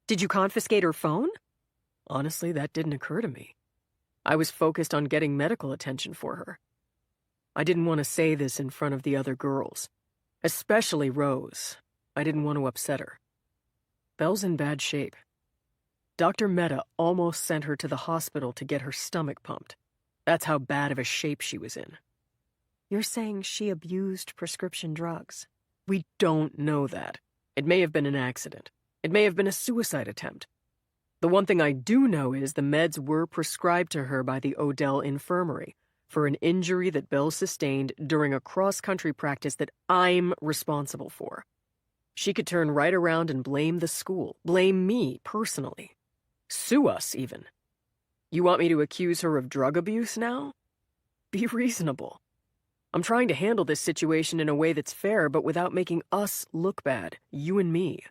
Did you confiscate her phone? Honestly, that didn't occur to me. I was focused on getting medical attention for her. I didn't want to say this in front of the other girls, especially Rose. I didn't want to upset her. Belle's in bad shape. Dr. Mehta almost sent her to the hospital to get her stomach pumped. That's how bad of a shape she was in. You're saying she abused prescription drugs? We don't know that. It may have been an accident. It may have been a suicide attempt. The one thing I do know is the meds were prescribed to her by the Odell infirmary for an injury that Belle sustained during a cross-country practice that I'm responsible for. She could turn right around and blame the school, blame me personally. Sue us, even. You want me to accuse her of drug abuse now? Be reasonable. I'm trying to handle this situation in a way that's fair, but without making us look bad, you and me.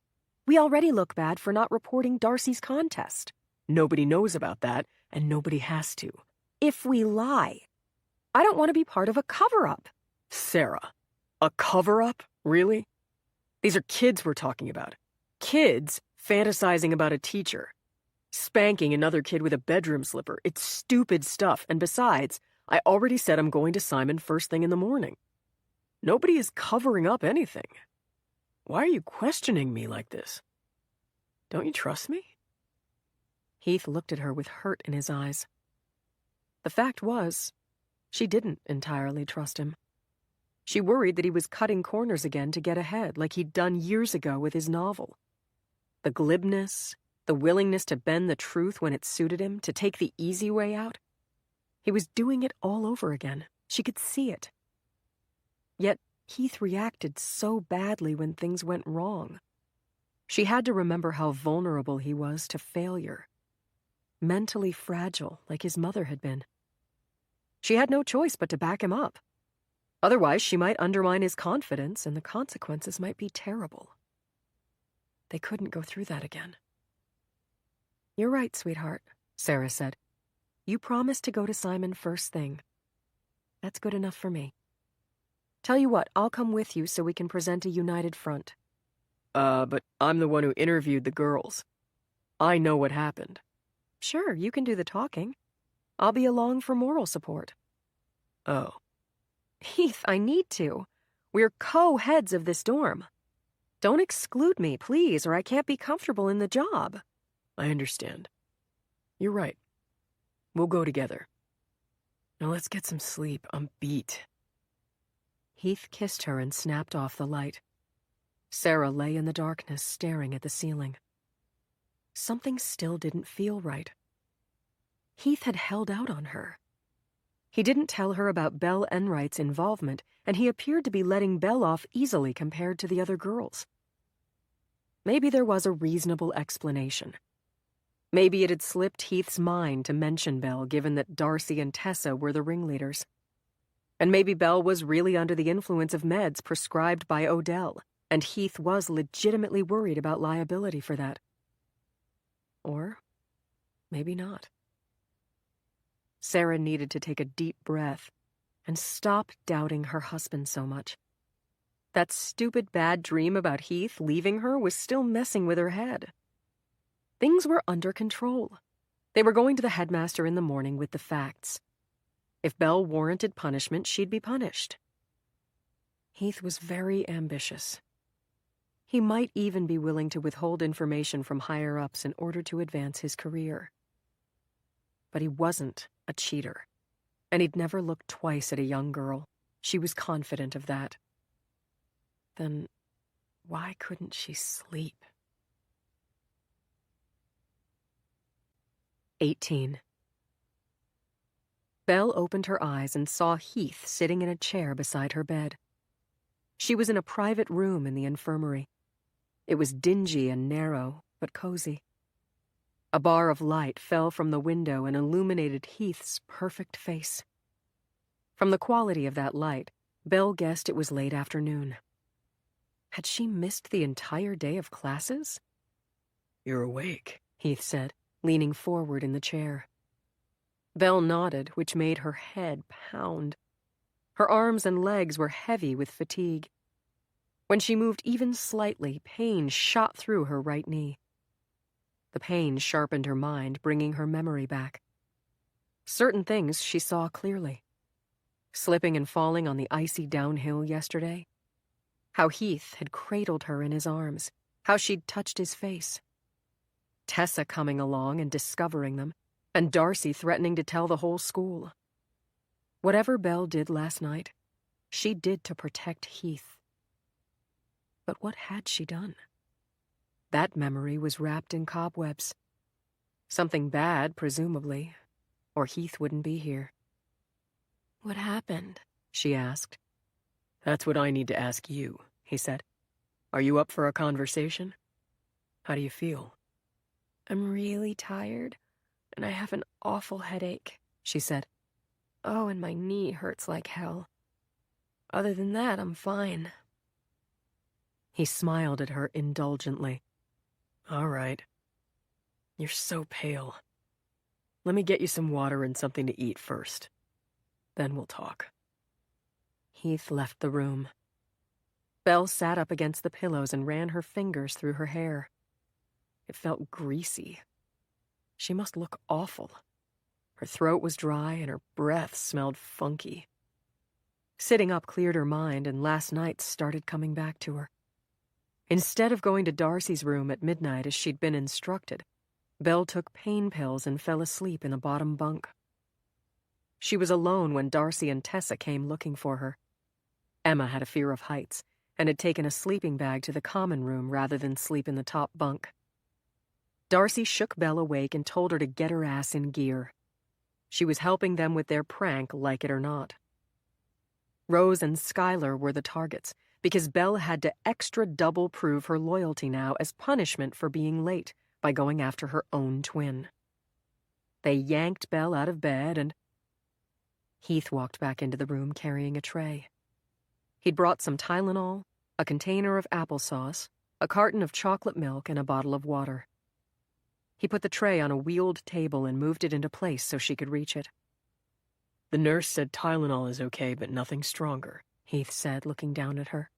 We already look bad for not reporting Darcy's contest. Nobody knows about that, and nobody has to. If we lie, I don't want to be part of a cover-up. Sarah, a cover-up? Really? These are kids we're talking about. Kids fantasizing about a teacher. Spanking another kid with a bedroom slipper. It's stupid stuff, and besides, I already said I'm going to Simon first thing in the morning. Nobody is covering up anything. Why are you questioning me like this? Don't you trust me? Heath looked at her with hurt in his eyes. The fact was, she didn't entirely trust him. She worried that he was cutting corners again to get ahead, like he'd done years ago with his novel. The glibness, the willingness to bend the truth when it suited him, to take the easy way out. He was doing it all over again. She could see it. Yet Heath reacted so badly when things went wrong. She had to remember how vulnerable he was to failure. Mentally fragile, like his mother had been. She had no choice but to back him up. Otherwise, she might undermine his confidence, and the consequences might be terrible. They couldn't go through that again. You're right, sweetheart, Sarah said. You promised to go to Simon first thing. That's good enough for me. Tell you what, I'll come with you so we can present a united front. But I'm the one who interviewed the girls. I know what happened. Sure, you can do the talking. I'll be along for moral support. Oh. Heath, I need to. We're co-heads of this dorm. Don't exclude me, please, or I can't be comfortable in the job. I understand. You're right. We'll go together. Now let's get some sleep. I'm beat. Heath kissed her and snapped off the light. Sarah lay in the darkness, staring at the ceiling. Something still didn't feel right. Heath had held out on her. He didn't tell her about Belle Enright's involvement, and he appeared to be letting Belle off easily compared to the other girls. Maybe there was a reasonable explanation. Maybe it had slipped Heath's mind to mention Belle, given that Darcy and Tessa were the ringleaders. And maybe Belle was really under the influence of meds prescribed by Odell, and Heath was legitimately worried about liability for that. Or maybe not. Sarah needed to take a deep breath and stop doubting her husband so much. That stupid bad dream about Heath leaving her was still messing with her head. Things were under control. They were going to the headmaster in the morning with the facts. If Belle warranted punishment, she'd be punished. Heath was very ambitious. He might even be willing to withhold information from higher-ups in order to advance his career. But he wasn't a cheater, and he'd never looked twice at a young girl. She was confident of that. Then why couldn't she sleep? 18. Belle opened her eyes and saw Heath sitting in a chair beside her bed. She was in a private room in the infirmary. It was dingy and narrow, but cozy. A bar of light fell from the window and illuminated Heath's perfect face. From the quality of that light, Belle guessed it was late afternoon. Had she missed the entire day of classes? You're awake, Heath said, leaning forward in the chair. Belle nodded, which made her head pound. Her arms and legs were heavy with fatigue. When she moved even slightly, pain shot through her right knee. The pain sharpened her mind, bringing her memory back. Certain things she saw clearly. Slipping and falling on the icy downhill yesterday. How Heath had cradled her in his arms. How she'd touched his face. Tessa coming along and discovering them, and Darcy threatening to tell the whole school. Whatever Belle did last night, she did to protect Heath. But what had she done? That memory was wrapped in cobwebs. Something bad, presumably, or Heath wouldn't be here. What happened? She asked. That's what I need to ask you, he said. Are you up for a conversation? How do you feel? I'm really tired, and I have an awful headache, she said. Oh, and my knee hurts like hell. Other than that, I'm fine. He smiled at her indulgently. All right. You're so pale. Let me get you some water and something to eat first. Then we'll talk. Heath left the room. Belle sat up against the pillows and ran her fingers through her hair. It felt greasy. She must look awful. Her throat was dry and her breath smelled funky. Sitting up cleared her mind, and last night started coming back to her. Instead of going to Darcy's room at midnight as she'd been instructed, Belle took pain pills and fell asleep in the bottom bunk. She was alone when Darcy and Tessa came looking for her. Emma had a fear of heights and had taken a sleeping bag to the common room rather than sleep in the top bunk. Darcy shook Belle awake and told her to get her ass in gear. She was helping them with their prank, like it or not. Rose and Skylar were the targets, because Belle had to extra double prove her loyalty now as punishment for being late by going after her own twin. They yanked Belle out of bed and... Heath walked back into the room carrying a tray. He'd brought some Tylenol, a container of applesauce, a carton of chocolate milk, and a bottle of water. He put the tray on a wheeled table and moved it into place so she could reach it. The nurse said Tylenol is okay, but nothing stronger, Heath said, looking down at her.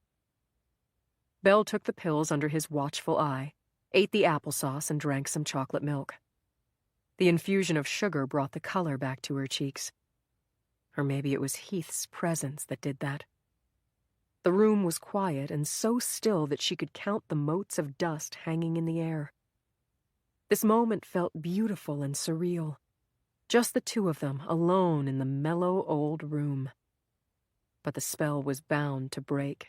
Belle took the pills under his watchful eye, ate the applesauce, and drank some chocolate milk. The infusion of sugar brought the color back to her cheeks. Or maybe it was Heath's presence that did that. The room was quiet and so still that she could count the motes of dust hanging in the air. This moment felt beautiful and surreal. Just the two of them, alone in the mellow old room. But the spell was bound to break.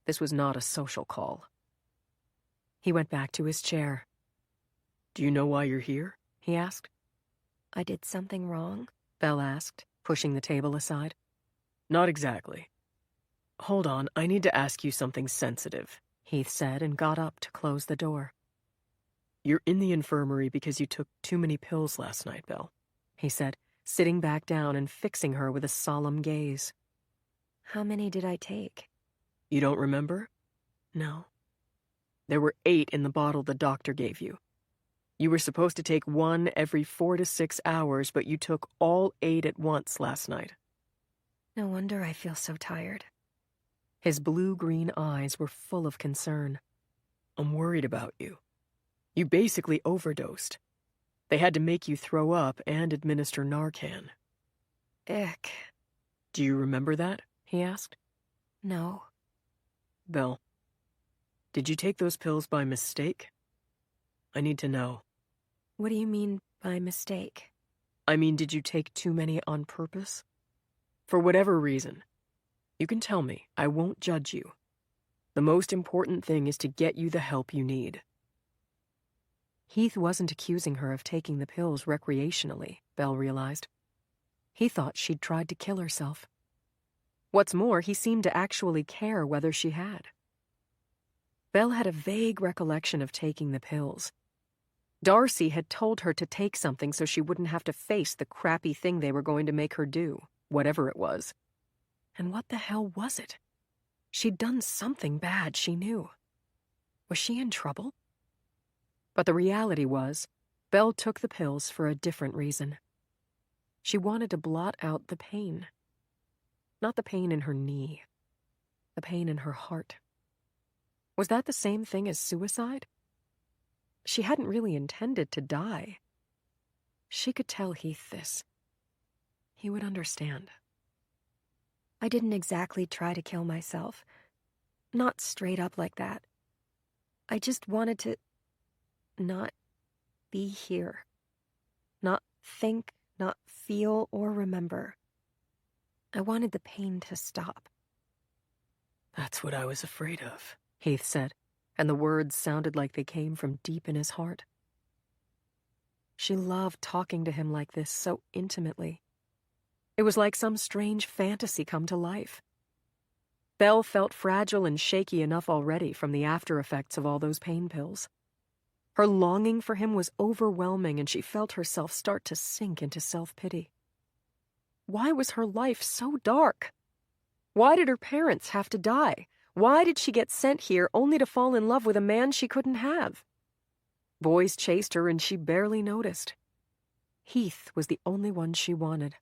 This was not a social call. He went back to his chair. Do you know why you're here? He asked. I did something wrong? Belle asked, pushing the table aside. Not exactly. Hold on, I need to ask you something sensitive, Heath said and got up to close the door. You're in the infirmary because you took too many pills last night, Belle, he said, sitting back down and fixing her with a solemn gaze. How many did I take? You don't remember? No. There were 8 in the bottle the doctor gave you. You were supposed to take 1 every 4 to 6 hours, but you took all 8 at once last night. No wonder I feel so tired. His blue-green eyes were full of concern. I'm worried about you. You basically overdosed. They had to make you throw up and administer Narcan. Ick. Do you remember that? He asked. No. Belle, did you take those pills by mistake? I need to know. What do you mean by mistake? I mean, did you take too many on purpose? For whatever reason. You can tell me. I won't judge you. The most important thing is to get you the help you need. Heath wasn't accusing her of taking the pills recreationally, Belle realized. He thought she'd tried to kill herself. What's more, he seemed to actually care whether she had. Belle had a vague recollection of taking the pills. Darcy had told her to take something so she wouldn't have to face the crappy thing they were going to make her do, whatever it was. And what the hell was it? She'd done something bad, she knew. Was she in trouble? But the reality was, Belle took the pills for a different reason. She wanted to blot out the pain. Not the pain in her knee. The pain in her heart. Was that the same thing as suicide? She hadn't really intended to die. She could tell Heath this. He would understand. I didn't exactly try to kill myself. Not straight up like that. I just wanted to not be here. Not think, not feel or remember. I wanted the pain to stop. That's what I was afraid of, Heath said, and the words sounded like they came from deep in his heart. She loved talking to him like this so intimately. It was like some strange fantasy come to life. Belle felt fragile and shaky enough already from the after effects of all those pain pills. Her longing for him was overwhelming, and she felt herself start to sink into self-pity. Why was her life so dark? Why did her parents have to die? Why did she get sent here only to fall in love with a man she couldn't have? Boys chased her and she barely noticed. Heath was the only one she wanted.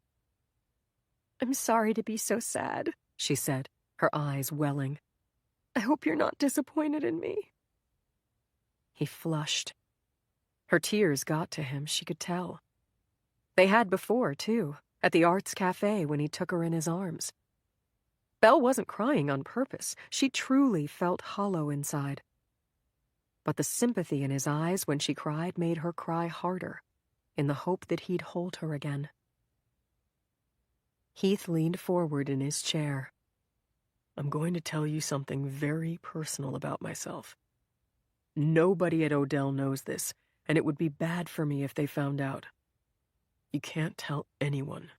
I'm sorry to be so sad, she said, her eyes welling. I hope you're not disappointed in me. He flushed. Her tears got to him, she could tell. They had before, too, at the Arts Cafe when he took her in his arms. Belle wasn't crying on purpose. She truly felt hollow inside. But the sympathy in his eyes when she cried made her cry harder, in the hope that he'd hold her again. Heath leaned forward in his chair. I'm going to tell you something very personal about myself. Nobody at Odell knows this, and it would be bad for me if they found out. You can't tell anyone.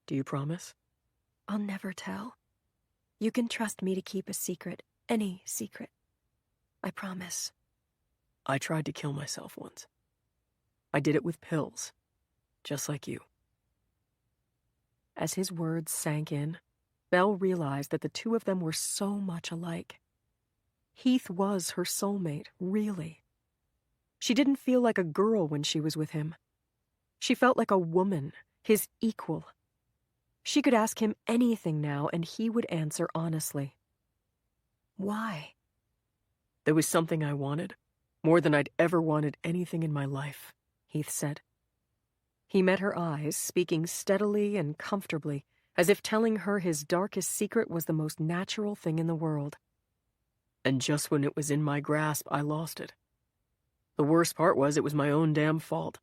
Do you promise? I'll never tell. You can trust me to keep a secret, any secret. I promise. I tried to kill myself once. I did it with pills, just like you. As his words sank in, Belle realized that the two of them were so much alike. Heath was her soulmate, really. She didn't feel like a girl when she was with him. She felt like a woman, his equal. She could ask him anything now, and he would answer honestly. Why? There was something I wanted, more than I'd ever wanted anything in my life, Heath said. He met her eyes, speaking steadily and comfortably, as if telling her his darkest secret was the most natural thing in the world. And just when it was in my grasp, I lost it. The worst part was it was my own damn fault.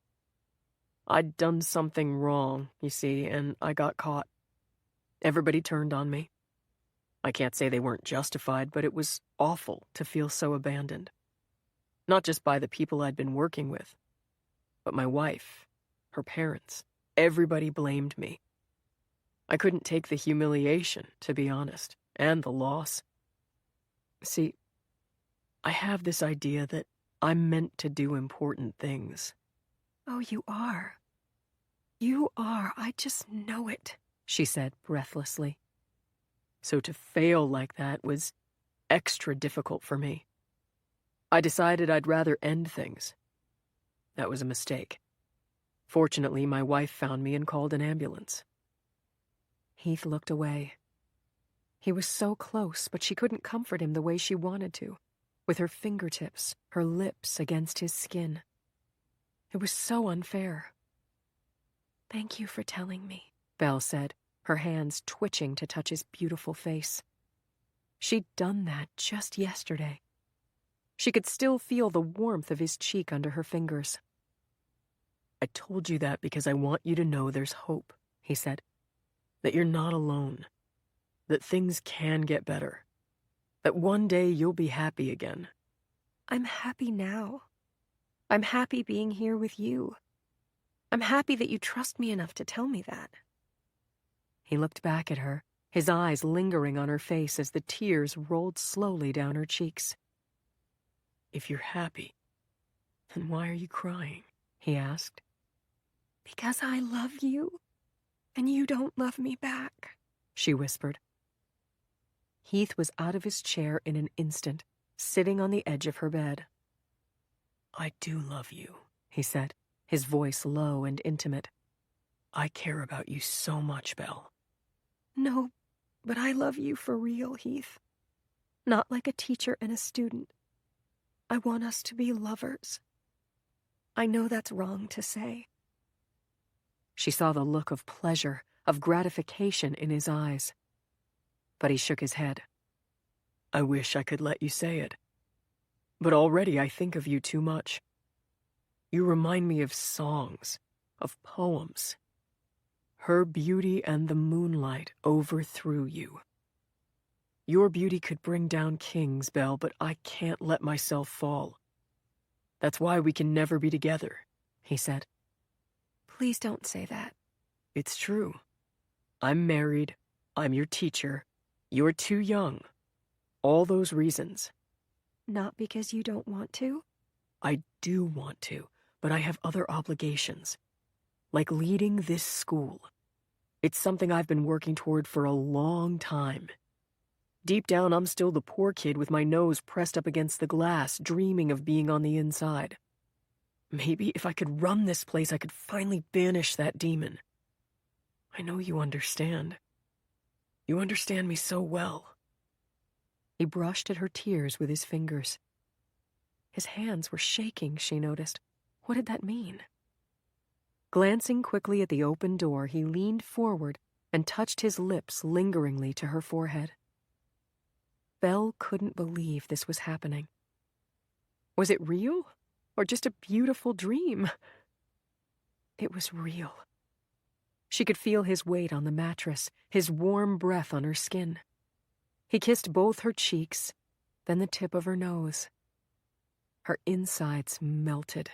I'd done something wrong, you see, and I got caught. Everybody turned on me. I can't say they weren't justified, but it was awful to feel so abandoned. Not just by the people I'd been working with, but my wife, her parents. Everybody blamed me. I couldn't take the humiliation, to be honest, and the loss. See, I have this idea that I'm meant to do important things. Oh, you are. You are. I just know it, she said breathlessly. So to fail like that was extra difficult for me. I decided I'd rather end things. That was a mistake. Fortunately, my wife found me and called an ambulance. Heath looked away. He was so close, but she couldn't comfort him the way she wanted to, with her fingertips, her lips against his skin. It was so unfair. "Thank you for telling me," Belle said, her hands twitching to touch his beautiful face. She'd done that just yesterday. She could still feel the warmth of his cheek under her fingers. "I told you that because I want you to know there's hope," he said. "That you're not alone. That things can get better. That one day you'll be happy again." I'm happy now. I'm happy being here with you. I'm happy that you trust me enough to tell me that. He looked back at her, his eyes lingering on her face as the tears rolled slowly down her cheeks. "If you're happy, then why are you crying?" he asked. Because I love you, and you don't love me back, she whispered. Heath was out of his chair in an instant, sitting on the edge of her bed. "I do love you," he said, his voice low and intimate. "I care about you so much, Belle." No, but I love you for real, Heath. Not like a teacher and a student. I want us to be lovers. I know that's wrong to say. She saw the look of pleasure, of gratification in his eyes. But he shook his head. "I wish I could let you say it. But already I think of you too much. You remind me of songs, of poems. Her beauty and the moonlight overthrew you. Your beauty could bring down kings, Belle, but I can't let myself fall. That's why we can never be together," he said. Please don't say that. "It's true. I'm married. I'm your teacher. You're too young. All those reasons." Not because you don't want to? "I do want to, but I have other obligations. Like leading this school. It's something I've been working toward for a long time. Deep down, I'm still the poor kid with my nose pressed up against the glass, dreaming of being on the inside. Maybe if I could run this place, I could finally banish that demon. I know you understand. You understand me so well." He brushed at her tears with his fingers. His hands were shaking, she noticed. What did that mean? Glancing quickly at the open door, he leaned forward and touched his lips lingeringly to her forehead. Belle couldn't believe this was happening. Was it real, or just a beautiful dream? It was real. She could feel his weight on the mattress, his warm breath on her skin. He kissed both her cheeks, then the tip of her nose. Her insides melted.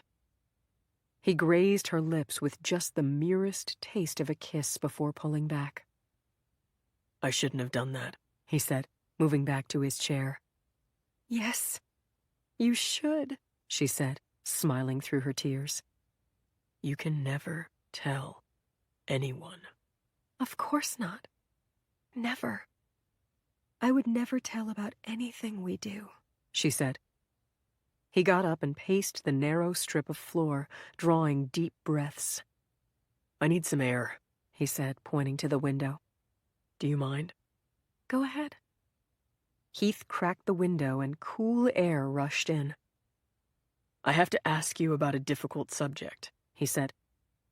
He grazed her lips with just the merest taste of a kiss before pulling back. "I shouldn't have done that," he said, moving back to his chair. Yes, you should, she said, smiling through her tears. "You can never tell anyone." Of course not. Never. I would never tell about anything we do, she said. He got up and paced the narrow strip of floor, drawing deep breaths. "I need some air," he said, pointing to the window. "Do you mind?" Go ahead. Heath cracked the window and cool air rushed in. "I have to ask you about a difficult subject," he said.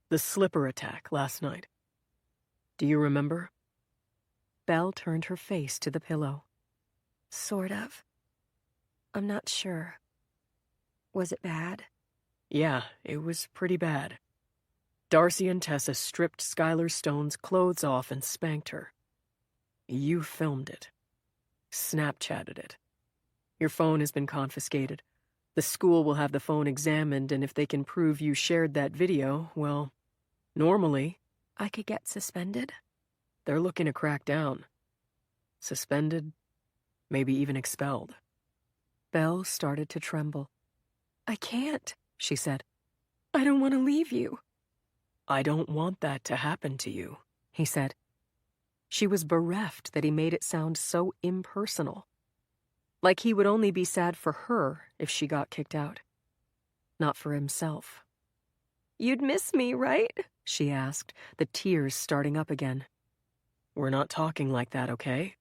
"The slipper attack last night. Do you remember?" Belle turned her face to the pillow. Sort of. I'm not sure. Was it bad? "Yeah, it was pretty bad. Darcy and Tessa stripped Skylar Stone's clothes off and spanked her. You filmed it. Snapchatted it. Your phone has been confiscated. The school will have the phone examined, and if they can prove you shared that video, well, normally, I could get suspended? they're looking to crack down. Suspended, maybe even expelled." Belle started to tremble. I can't, She said. I don't want to leave you. "I don't want that to happen to you," He said. She was bereft that he made it sound so impersonal. Like he would only be sad for her if she got kicked out. Not for himself. You'd miss me, right? She asked, the tears starting up again. "We're not talking like that, okay?"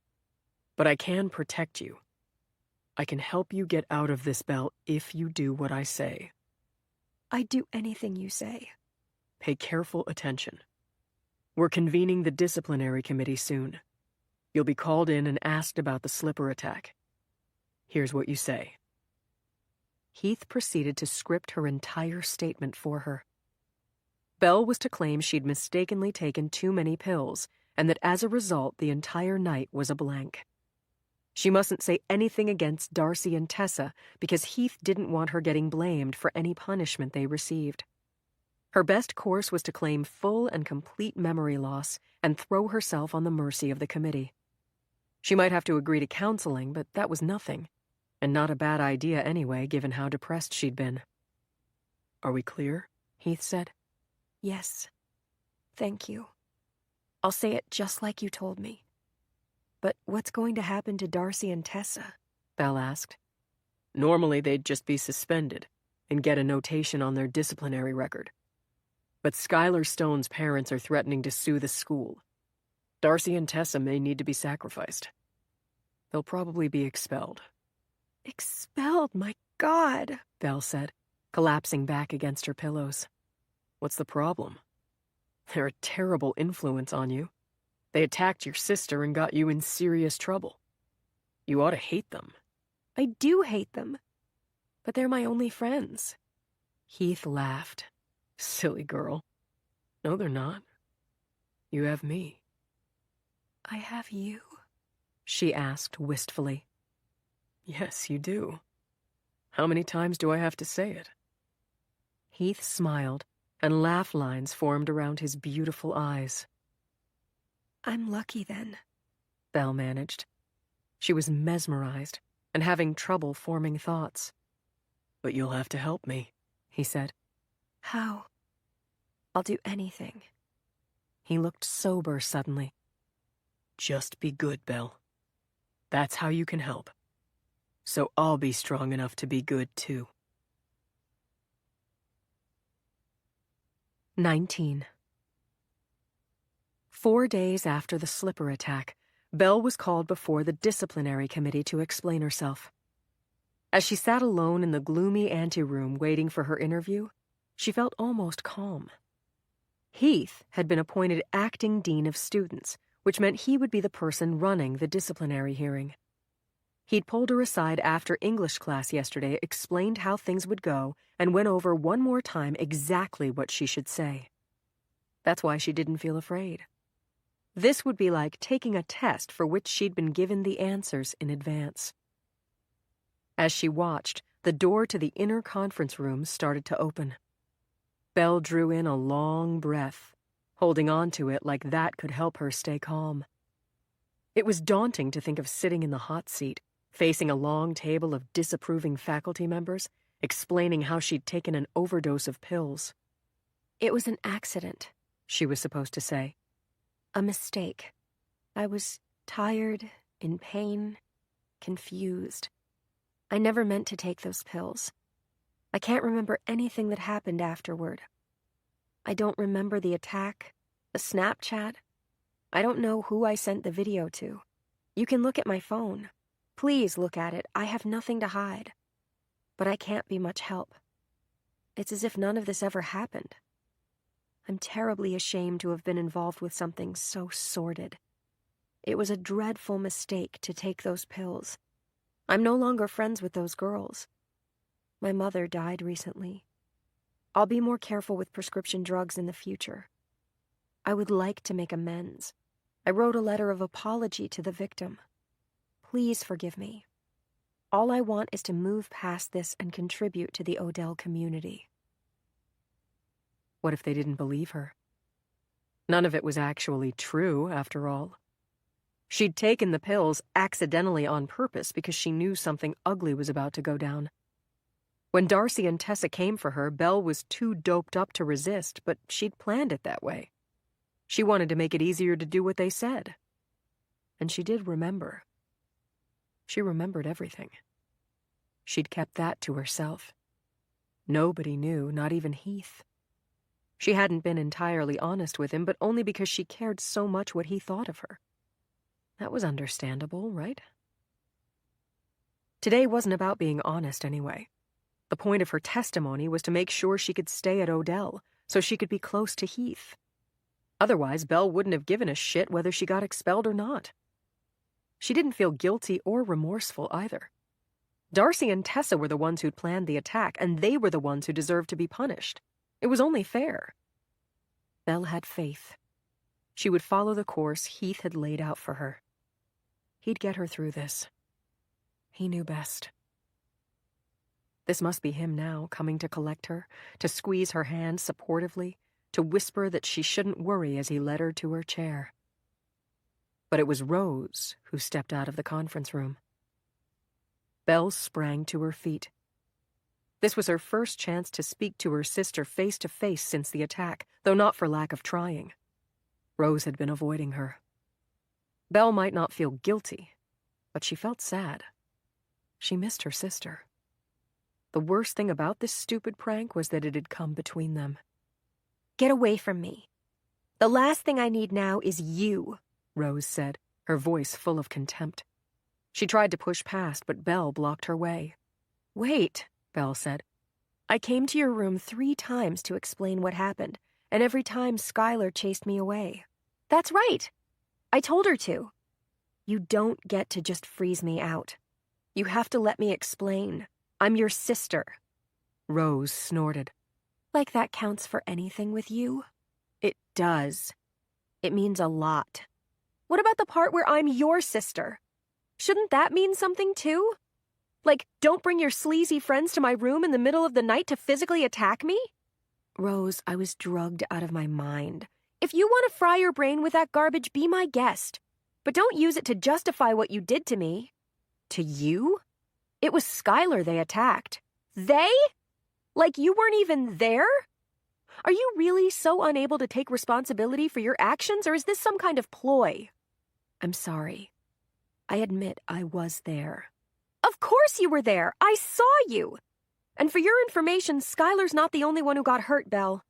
But I can protect you. I can help you get out of this, Belle, if you do what I say. I'd do anything you say. Pay careful attention. We're convening the disciplinary committee soon. You'll be called in and asked about the slipper attack. Here's what you say. Heath proceeded to script her entire statement for her. Belle was to claim she'd mistakenly taken too many pills, and that as a result the entire night was a blank. She mustn't say anything against Darcy and Tessa because Heath didn't want her getting blamed for any punishment they received. Her best course was to claim full and complete memory loss and throw herself on the mercy of the committee. She might have to agree to counseling, but that was nothing, and not a bad idea anyway, given how depressed she'd been. Are we clear? Heath said. Yes. Thank you. I'll say it just like you told me. But what's going to happen to Darcy and Tessa? Belle asked. Normally they'd just be suspended and get a notation on their disciplinary record. But Skylar Stone's parents are threatening to sue the school. Darcy and Tessa may need to be sacrificed. They'll probably be expelled. Expelled? My God, Belle said, collapsing back against her pillows. What's the problem? They're a terrible influence on you. They attacked your sister and got you in serious trouble. You ought to hate them. I do hate them. But they're my only friends. Heath laughed. Silly girl. No, they're not. You have me. I have you? She asked wistfully. Yes, you do. How many times do I have to say it? Heath smiled, and laugh lines formed around his beautiful eyes. I'm lucky then, Belle managed. She was mesmerized and having trouble forming thoughts. But you'll have to help me, he said. How? I'll do anything. He looked sober suddenly. Just be good, Belle. That's how you can help. So I'll be strong enough to be good, too. 19. 4 days after the slipper attack, Belle was called before the disciplinary committee to explain herself. As she sat alone in the gloomy anteroom waiting for her interview, she felt almost calm. Heath had been appointed acting dean of students, which meant he would be the person running the disciplinary hearing. He'd pulled her aside after English class yesterday, explained how things would go, and went over one more time exactly what she should say. That's why she didn't feel afraid. This would be like taking a test for which she'd been given the answers in advance. As she watched, the door to the inner conference room started to open. Belle drew in a long breath, holding on to it like that could help her stay calm. It was daunting to think of sitting in the hot seat, facing a long table of disapproving faculty members, explaining how she'd taken an overdose of pills. It was an accident, she was supposed to say. A mistake. I was tired, in pain, confused. I never meant to take those pills. I can't remember anything that happened afterward. I don't remember the attack, the Snapchat. I don't know who I sent the video to. You can look at my phone. Please look at it. I have nothing to hide. But I can't be much help. It's as if none of this ever happened. I'm terribly ashamed to have been involved with something so sordid. It was a dreadful mistake to take those pills. I'm no longer friends with those girls. My mother died recently. I'll be more careful with prescription drugs in the future. I would like to make amends. I wrote a letter of apology to the victim. Please forgive me. All I want is to move past this and contribute to the Odell community. What if they didn't believe her? None of it was actually true, after all. She'd taken the pills accidentally on purpose because she knew something ugly was about to go down. When Darcy and Tessa came for her, Belle was too doped up to resist, but she'd planned it that way. She wanted to make it easier to do what they said. And she did remember. She remembered everything. She'd kept that to herself. Nobody knew, not even Heath. She hadn't been entirely honest with him, but only because she cared so much what he thought of her. That was understandable, right? Today wasn't about being honest anyway. The point of her testimony was to make sure she could stay at Odell, so she could be close to Heath. Otherwise, Belle wouldn't have given a shit whether she got expelled or not. She didn't feel guilty or remorseful either. Darcy and Tessa were the ones who'd planned the attack, and they were the ones who deserved to be punished. It was only fair. Belle had faith. She would follow the course Heath had laid out for her. He'd get her through this. He knew best. This must be him now, coming to collect her, to squeeze her hand supportively, to whisper that she shouldn't worry as he led her to her chair. But it was Rose who stepped out of the conference room. Belle sprang to her feet. This was her first chance to speak to her sister face to face since the attack, though not for lack of trying. Rose had been avoiding her. Belle might not feel guilty, but she felt sad. She missed her sister. The worst thing about this stupid prank was that it had come between them. Get away from me. The last thing I need now is you, Rose said, her voice full of contempt. She tried to push past, but Belle blocked her way. Wait, Belle said. I came to your room 3 times to explain what happened, and every time Skylar chased me away. That's right. I told her to. You don't get to just freeze me out. You have to let me explain. I'm your sister. Rose snorted. Like that counts for anything with you? It does. It means a lot. What about the part where I'm your sister? Shouldn't that mean something too? Like, don't bring your sleazy friends to my room in the middle of the night to physically attack me? Rose, I was drugged out of my mind. If you want to fry your brain with that garbage, be my guest. But don't use it to justify what you did to me. To you? It was Skylar they attacked. They? Like you weren't even there? Are you really so unable to take responsibility for your actions, or is this some kind of ploy? I'm sorry. I admit I was there. Of course you were there. I saw you. And for your information, Skylar's not the only one who got hurt, Belle.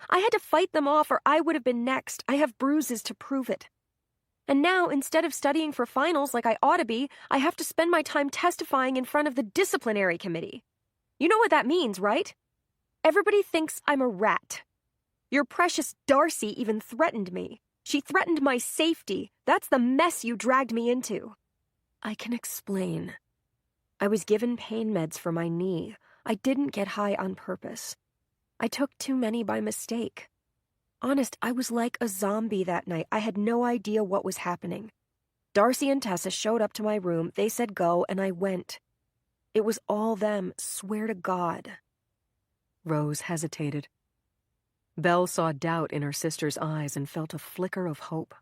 I had to fight them off or I would have been next. I have bruises to prove it. And now, instead of studying for finals like I ought to be, I have to spend my time testifying in front of the disciplinary committee. You know what that means, right? Everybody thinks I'm a rat. Your precious Darcy even threatened me. She threatened my safety. That's the mess you dragged me into. I can explain. I was given pain meds for my knee. I didn't get high on purpose. I took too many by mistake. Honest, I was like a zombie that night. I had no idea what was happening. Darcy and Tessa showed up to my room. They said go, and I went. It was all them, swear to God. Rose hesitated. Belle saw doubt in her sister's eyes and felt a flicker of hope.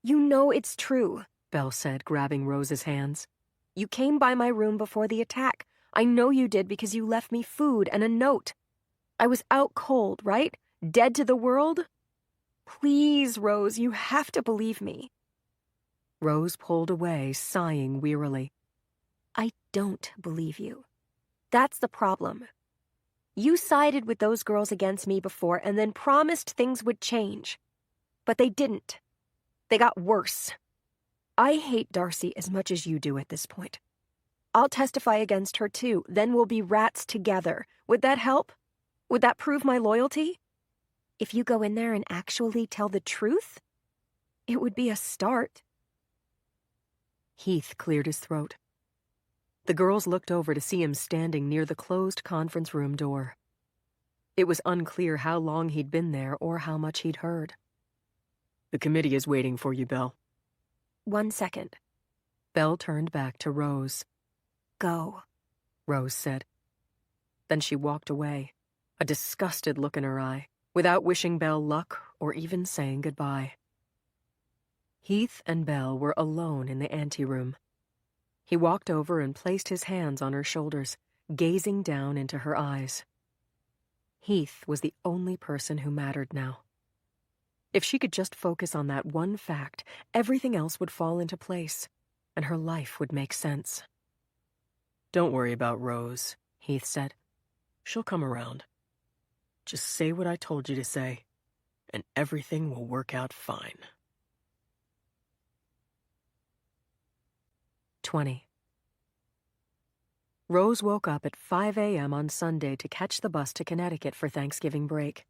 You know it's true, Belle said, grabbing Rose's hands. You came by my room before the attack. I know you did because you left me food and a note. I was out cold, right? Dead to the world? Please, Rose, you have to believe me. Rose pulled away, sighing wearily. I don't believe you. That's the problem. You sided with those girls against me before and then promised things would change. But they didn't. They got worse. I hate Darcy as much as you do at this point. I'll testify against her too, then we'll be rats together. Would that help? Would that prove my loyalty? If you go in there and actually tell the truth, it would be a start. Heath cleared his throat. The girls looked over to see him standing near the closed conference room door. It was unclear how long he'd been there or how much he'd heard. The committee is waiting for you, Belle. 1 second. Belle turned back to Rose. Go, Rose said. Then she walked away, a disgusted look in her eye, without wishing Belle luck or even saying goodbye. Heath and Belle were alone in the anteroom. He walked over and placed his hands on her shoulders, gazing down into her eyes. Heath was the only person who mattered now. If she could just focus on that one fact, everything else would fall into place, and her life would make sense. Don't worry about Rose, Heath said. She'll come around. Just say what I told you to say, and everything will work out fine. 20. Rose woke up at 5 a.m. on Sunday to catch the bus to Connecticut for Thanksgiving break.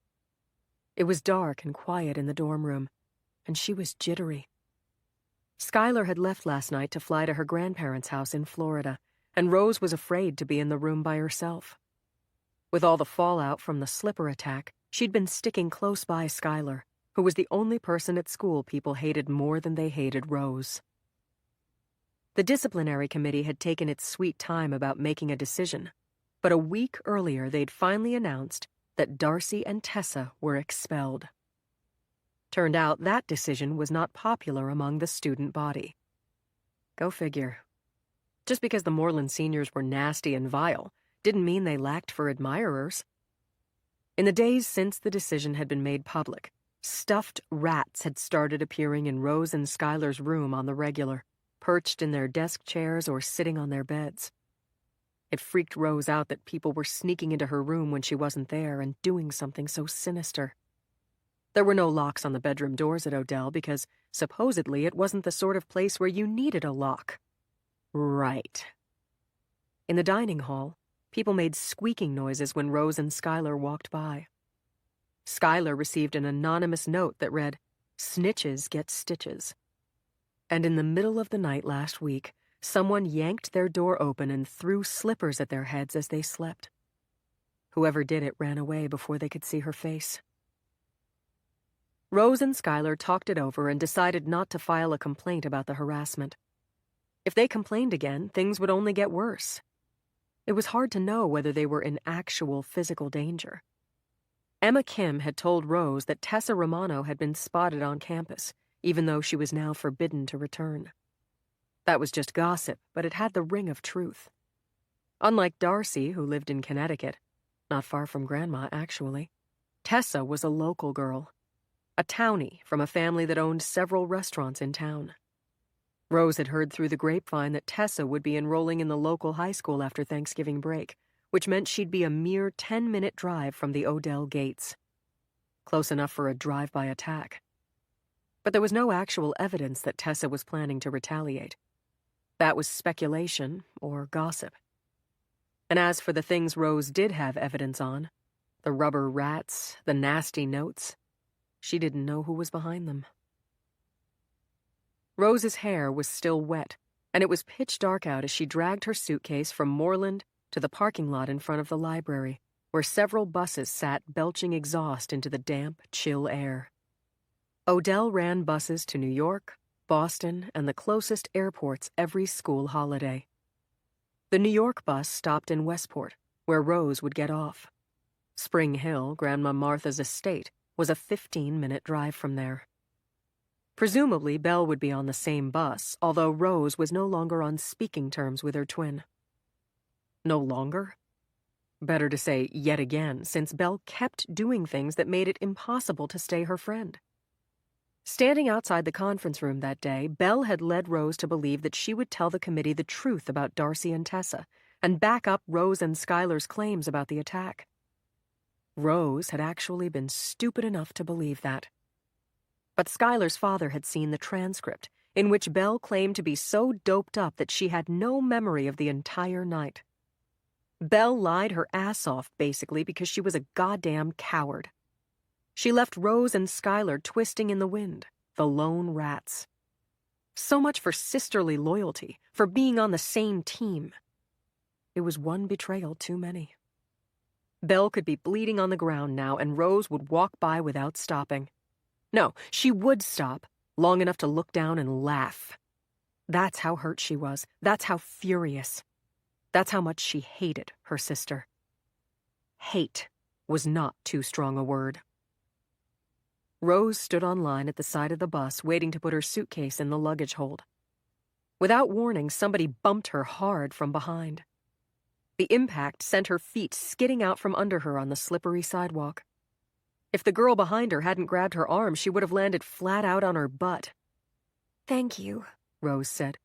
It was dark and quiet in the dorm room, and she was jittery. Skylar had left last night to fly to her grandparents' house in Florida, and Rose was afraid to be in the room by herself. With all the fallout from the slipper attack, she'd been sticking close by Skylar, who was the only person at school people hated more than they hated Rose. The disciplinary committee had taken its sweet time about making a decision, but a week earlier they'd finally announced that Darcy and Tessa were expelled. Turned out that decision was not popular among the student body. Go figure. Just because the Moreland seniors were nasty and vile didn't mean they lacked for admirers. In the days since the decision had been made public, stuffed rats had started appearing in Rose and Skylar's room on the regular, perched in their desk chairs or sitting on their beds. It freaked Rose out that people were sneaking into her room when she wasn't there and doing something so sinister. There were no locks on the bedroom doors at Odell because, supposedly, it wasn't the sort of place where you needed a lock. Right. In the dining hall, people made squeaking noises when Rose and Skylar walked by. Skylar received an anonymous note that read, "Snitches get stitches." And in the middle of the night last week, someone yanked their door open and threw slippers at their heads as they slept. Whoever did it ran away before they could see her face. Rose and Skylar talked it over and decided not to file a complaint about the harassment. If they complained again, things would only get worse. It was hard to know whether they were in actual physical danger. Emma Kim had told Rose that Tessa Romano had been spotted on campus, even though she was now forbidden to return. That was just gossip, but it had the ring of truth. Unlike Darcy, who lived in Connecticut, not far from Grandma, actually, Tessa was a local girl, a townie from a family that owned several restaurants in town. Rose had heard through the grapevine that Tessa would be enrolling in the local high school after Thanksgiving break, which meant she'd be a mere 10-minute drive from the Odell gates. Close enough for a drive-by attack. But there was no actual evidence that Tessa was planning to retaliate. That was speculation or gossip. And as for the things Rose did have evidence on, the rubber rats, the nasty notes, she didn't know who was behind them. Rose's hair was still wet, and it was pitch dark out as she dragged her suitcase from Moreland to the parking lot in front of the library, where several buses sat belching exhaust into the damp, chill air. Odell ran buses to New York, Boston, and the closest airports every school holiday. The New York bus stopped in Westport, where Rose would get off. Spring Hill, Grandma Martha's estate, was a 15-minute drive from there. Presumably, Belle would be on the same bus, although Rose was no longer on speaking terms with her twin. No longer? Better to say yet again, since Belle kept doing things that made it impossible to stay her friend. Standing outside the conference room that day, Belle had led Rose to believe that she would tell the committee the truth about Darcy and Tessa and back up Rose and Skylar's claims about the attack. Rose had actually been stupid enough to believe that. But Skylar's father had seen the transcript, in which Belle claimed to be so doped up that she had no memory of the entire night. Belle lied her ass off, basically, because she was a goddamn coward. She left Rose and Skylar twisting in the wind, the lone rats. So much for sisterly loyalty, for being on the same team. It was one betrayal too many. Belle could be bleeding on the ground now, and Rose would walk by without stopping. No, she would stop, long enough to look down and laugh. That's how hurt she was. That's how furious. That's how much she hated her sister. Hate was not too strong a word. Rose stood on line at the side of the bus, waiting to put her suitcase in the luggage hold. Without warning, somebody bumped her hard from behind. The impact sent her feet skidding out from under her on the slippery sidewalk. If the girl behind her hadn't grabbed her arm, she would have landed flat out on her butt. Thank you, Rose said.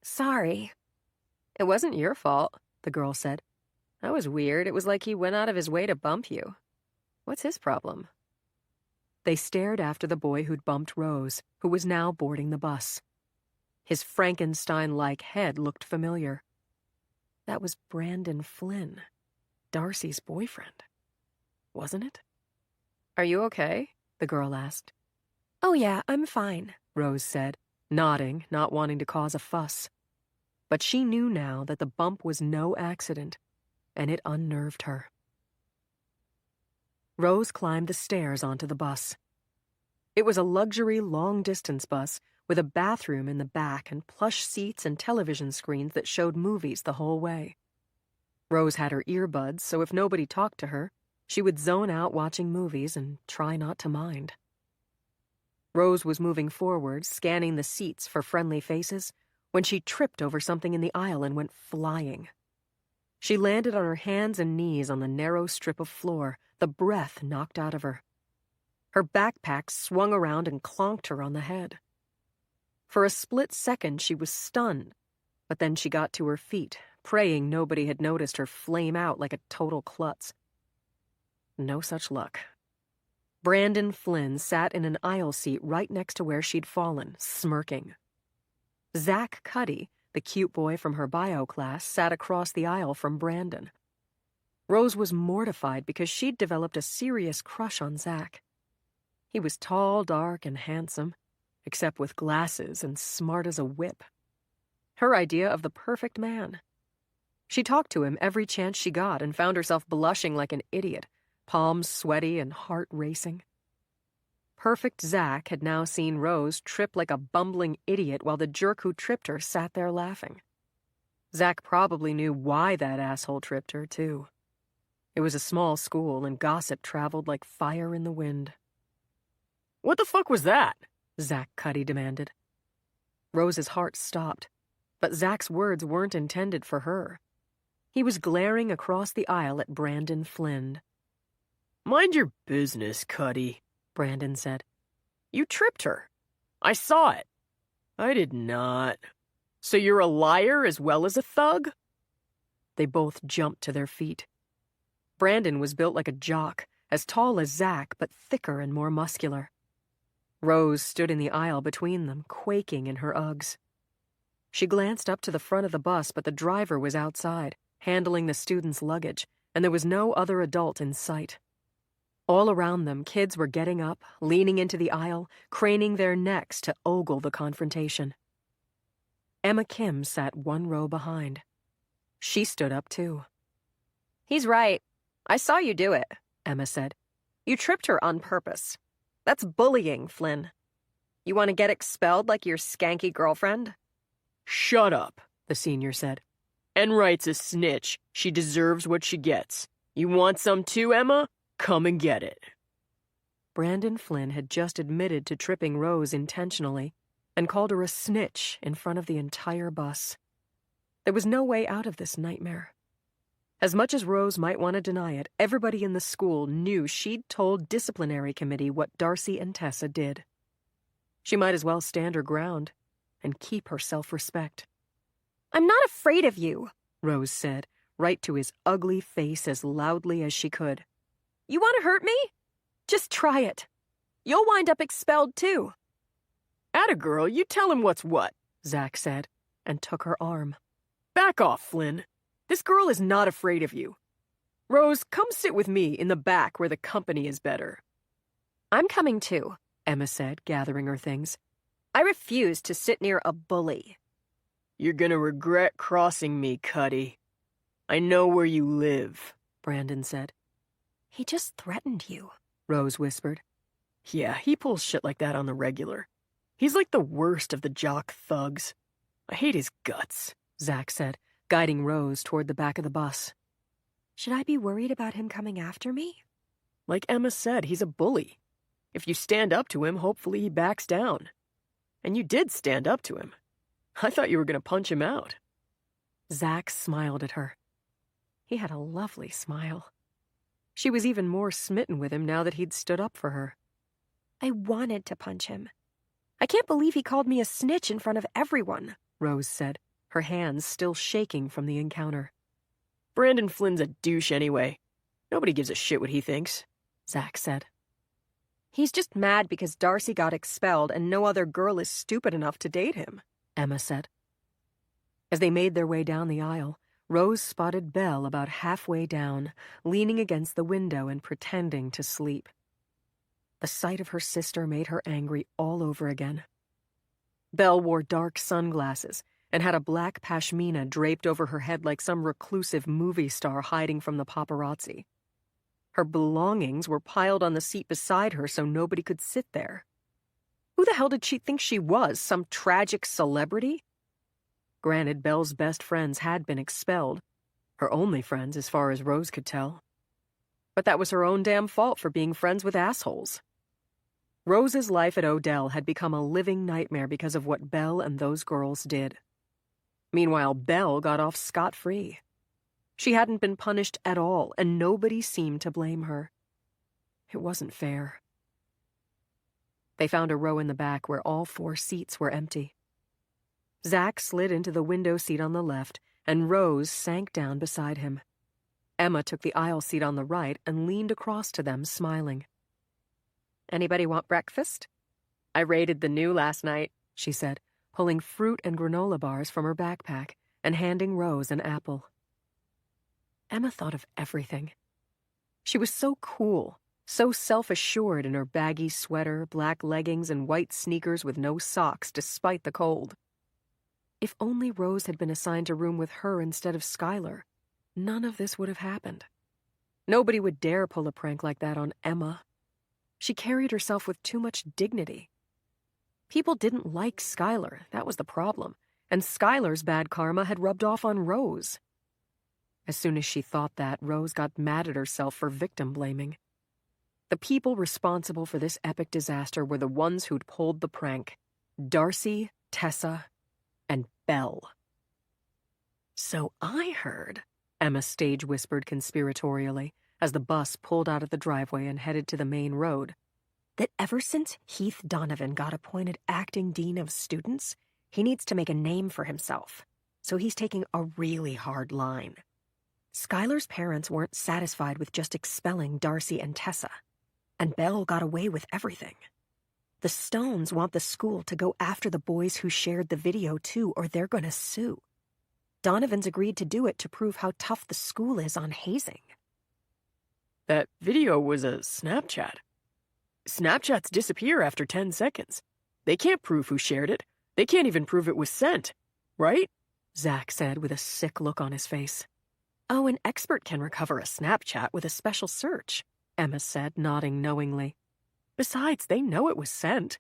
Sorry. It wasn't your fault, the girl said. That was weird. It was like he went out of his way to bump you. What's his problem? They stared after the boy who'd bumped Rose, who was now boarding the bus. His Frankenstein-like head looked familiar. That was Brandon Flynn, Darcy's boyfriend. Wasn't it? Are you okay? The girl asked. Oh yeah, I'm fine, Rose said, nodding, not wanting to cause a fuss. But she knew now that the bump was no accident, and it unnerved her. Rose climbed the stairs onto the bus. It was a luxury long-distance bus with a bathroom in the back and plush seats and television screens that showed movies the whole way. Rose had her earbuds, so if nobody talked to her, she would zone out watching movies and try not to mind. Rose was moving forward, scanning the seats for friendly faces, when she tripped over something in the aisle and went flying. She landed on her hands and knees on the narrow strip of floor, the breath knocked out of her. Her backpack swung around and clonked her on the head. For a split second, she was stunned, but then she got to her feet, praying nobody had noticed her flame out like a total klutz. No such luck. Brandon Flynn sat in an aisle seat right next to where she'd fallen, smirking. Zach Cuddy, the cute boy from her bio class, sat across the aisle from Brandon. Rose was mortified because she'd developed a serious crush on Zach. He was tall, dark, and handsome, except with glasses and smart as a whip. Her idea of the perfect man. She talked to him every chance she got and found herself blushing like an idiot, palms sweaty and heart racing. Perfect Zach had now seen Rose trip like a bumbling idiot while the jerk who tripped her sat there laughing. Zach probably knew why that asshole tripped her, too. It was a small school, and gossip traveled like fire in the wind. What the fuck was that? Zach Cuddy demanded. Rose's heart stopped, but Zach's words weren't intended for her. He was glaring across the aisle at Brandon Flynn. Mind your business, Cuddy, Brandon said. You tripped her. I saw it. I did not. So you're a liar as well as a thug? They both jumped to their feet. Brandon was built like a jock, as tall as Zach, but thicker and more muscular. Rose stood in the aisle between them, quaking in her Uggs. She glanced up to the front of the bus, but the driver was outside, handling the students' luggage, and there was no other adult in sight. All around them, kids were getting up, leaning into the aisle, craning their necks to ogle the confrontation. Emma Kim sat one row behind. She stood up, too. He's right. I saw you do it, Emma said. You tripped her on purpose. That's bullying, Flynn. You want to get expelled like your skanky girlfriend? Shut up, the senior said. Enright's a snitch. She deserves what she gets. You want some too, Emma? Come and get it. Brandon Flynn had just admitted to tripping Rose intentionally and called her a snitch in front of the entire bus. There was no way out of this nightmare. As much as Rose might want to deny it, everybody in the school knew she'd told disciplinary committee what Darcy and Tessa did. She might as well stand her ground and keep her self-respect. I'm not afraid of you, Rose said, right to his ugly face as loudly as she could. You want to hurt me? Just try it. You'll wind up expelled, too. Atta girl, you tell him what's what, Zach said, and took her arm. Back off, Flynn. This girl is not afraid of you. Rose, come sit with me in the back where the company is better. I'm coming too, Emma said, gathering her things. I refuse to sit near a bully. You're gonna regret crossing me, Cuddy. I know where you live, Brandon said. He just threatened you, Rose whispered. Yeah, he pulls shit like that on the regular. He's like the worst of the jock thugs. I hate his guts, Zach said, guiding Rose toward the back of the bus. Should I be worried about him coming after me? Like Emma said, he's a bully. If you stand up to him, hopefully he backs down. And you did stand up to him. I thought you were going to punch him out. Zach smiled at her. He had a lovely smile. She was even more smitten with him now that he'd stood up for her. I wanted to punch him. I can't believe he called me a snitch in front of everyone, Rose said, her hands still shaking from the encounter. Brandon Flynn's a douche anyway. Nobody gives a shit what he thinks, Zach said. He's just mad because Darcy got expelled and no other girl is stupid enough to date him, Emma said. As they made their way down the aisle, Rose spotted Belle about halfway down, leaning against the window and pretending to sleep. The sight of her sister made her angry all over again. Belle wore dark sunglasses and had a black pashmina draped over her head like some reclusive movie star hiding from the paparazzi. Her belongings were piled on the seat beside her so nobody could sit there. Who the hell did she think she was, some tragic celebrity? Granted, Belle's best friends had been expelled. Her only friends, as far as Rose could tell. But that was her own damn fault for being friends with assholes. Rose's life at Odell had become a living nightmare because of what Belle and those girls did. Meanwhile, Belle got off scot-free. She hadn't been punished at all, and nobody seemed to blame her. It wasn't fair. They found a row in the back where all 4 seats were empty. Zach slid into the window seat on the left, and Rose sank down beside him. Emma took the aisle seat on the right and leaned across to them, smiling. "Anybody want breakfast?" "I raided the new last night," she said, pulling fruit and granola bars from her backpack and handing Rose an apple. Emma thought of everything. She was so cool, so self-assured in her baggy sweater, black leggings, and white sneakers with no socks despite the cold. If only Rose had been assigned a room with her instead of Skylar, none of this would have happened. Nobody would dare pull a prank like that on Emma. She carried herself with too much dignity. People didn't like Skylar, that was the problem, and Skylar's bad karma had rubbed off on Rose. As soon as she thought that, Rose got mad at herself for victim blaming. The people responsible for this epic disaster were the ones who'd pulled the prank: Darcy, Tessa, and Belle. "So I heard," Emma stage whispered conspiratorially as the bus pulled out of the driveway and headed to the main road, "that ever since Heath Donovan got appointed acting dean of students, he needs to make a name for himself. So he's taking a really hard line. Skylar's parents weren't satisfied with just expelling Darcy and Tessa, and Belle got away with everything. The Stones want the school to go after the boys who shared the video too, or they're gonna sue. Donovan's agreed to do it to prove how tough the school is on hazing." That video was a Snapchat. Snapchats disappear after 10 seconds. They can't prove who shared it. They can't even prove it was sent, right? Zach said with a sick look on his face. "Oh, an expert can recover a Snapchat with a special search," Emma said, nodding knowingly. "Besides, they know it was sent.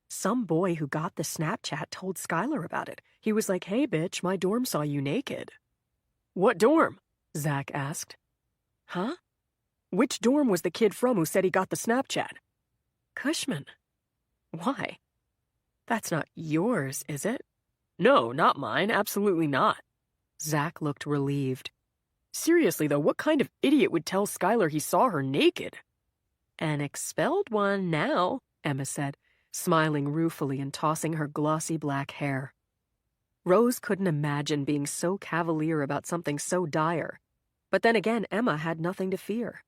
Some boy who got the Snapchat told Skylar about it. He was like, 'Hey, bitch, my dorm saw you naked.'" "What dorm?" Zach asked. "Huh?" "Which dorm was the kid from who said he got the Snapchat?" "Cushman." "Why? That's not yours, is it?" "No, not mine. Absolutely not." Zach looked relieved. "Seriously, though, what kind of idiot would tell Skylar he saw her naked?" "An expelled one now," Emma said, smiling ruefully and tossing her glossy black hair. Rose couldn't imagine being so cavalier about something so dire. But then again, Emma had nothing to fear.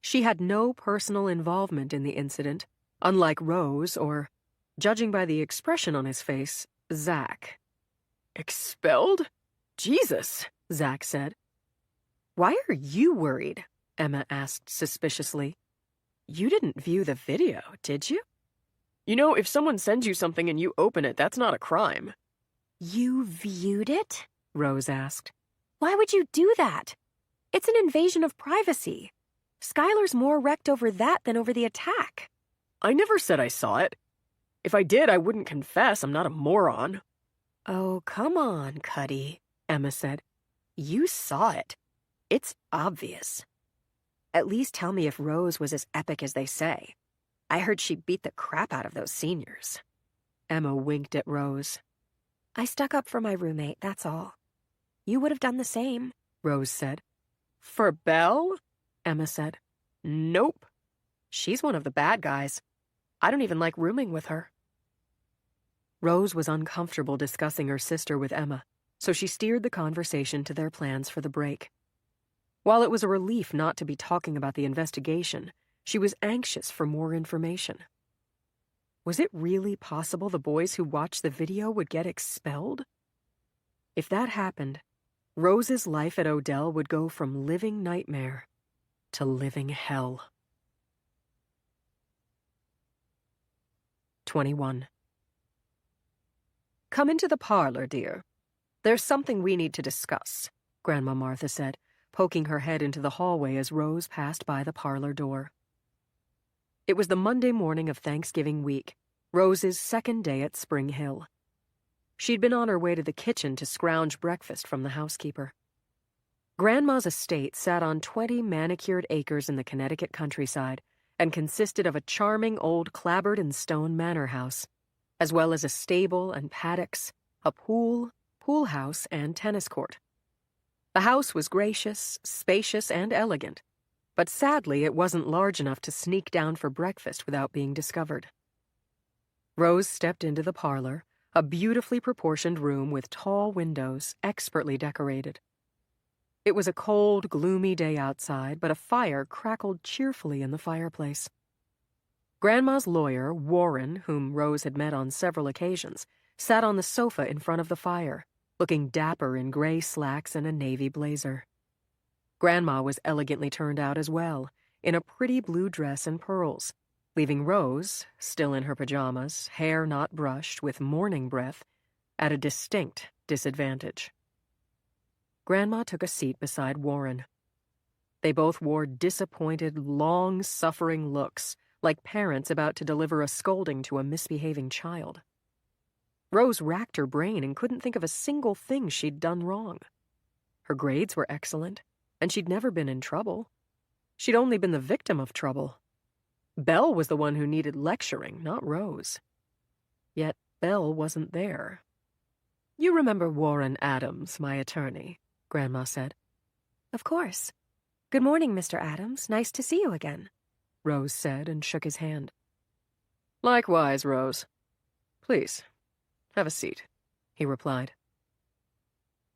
She had no personal involvement in the incident, unlike Rose or, judging by the expression on his face, Zach. "Expelled? Jesus," Zach said. "Why are you worried?" Emma asked suspiciously. "You didn't view the video, did you?" "You know, if someone sends you something and you open it, that's not a crime." You viewed it? Rose asked. Why would you do that? It's an invasion of privacy. Skylar's more wrecked over that than over the attack. "I never said I saw it. If I did, I wouldn't confess. I'm not a moron." "Oh, come on, Cuddy," Emma said. "You saw it. It's obvious. At least tell me if Rose was as epic as they say. I heard she beat the crap out of those seniors." Emma winked at Rose. I stuck up for my roommate, that's all. You would have done the same, Rose said. "For Belle?" Emma said. "Nope. She's one of the bad guys. I don't even like rooming with her." Rose was uncomfortable discussing her sister with Emma, so she steered the conversation to their plans for the break. While it was a relief not to be talking about the investigation, she was anxious for more information. Was it really possible the boys who watched the video would get expelled? If that happened, Rose's life at Odell would go from living nightmare to living hell. 21. "Come into the parlor, dear. There's something we need to discuss," Grandma Martha said, poking her head into the hallway as Rose passed by the parlor door. It was the Monday morning of Thanksgiving week, Rose's second day at Spring Hill. She'd been on her way to the kitchen to scrounge breakfast from the housekeeper. Grandma's estate sat on 20 manicured acres in the Connecticut countryside and consisted of a charming old clapboard-and-stone manor house, as well as a stable and paddocks, a pool house, and tennis court. The house was gracious, spacious, and elegant, but sadly it wasn't large enough to sneak down for breakfast without being discovered. Rose stepped into the parlor, a beautifully proportioned room with tall windows, expertly decorated. It was a cold, gloomy day outside, but a fire crackled cheerfully in the fireplace. Grandma's lawyer, Warren, whom Rose had met on several occasions, sat on the sofa in front of the fire, looking dapper in gray slacks and a navy blazer. Grandma was elegantly turned out as well, in a pretty blue dress and pearls, leaving Rose, still in her pajamas, hair not brushed, with morning breath, at a distinct disadvantage. Grandma took a seat beside Warren. They both wore disappointed, long-suffering looks, like parents about to deliver a scolding to a misbehaving child. Rose racked her brain and couldn't think of a single thing she'd done wrong. Her grades were excellent, and she'd never been in trouble. She'd only been the victim of trouble. Belle was the one who needed lecturing, not Rose. Yet Belle wasn't there. "You remember Warren Adams, my attorney," Grandma said. "Of course. Good morning, Mr. Adams. Nice to see you again," Rose said and shook his hand. "Likewise, Rose. Please, have a seat," he replied.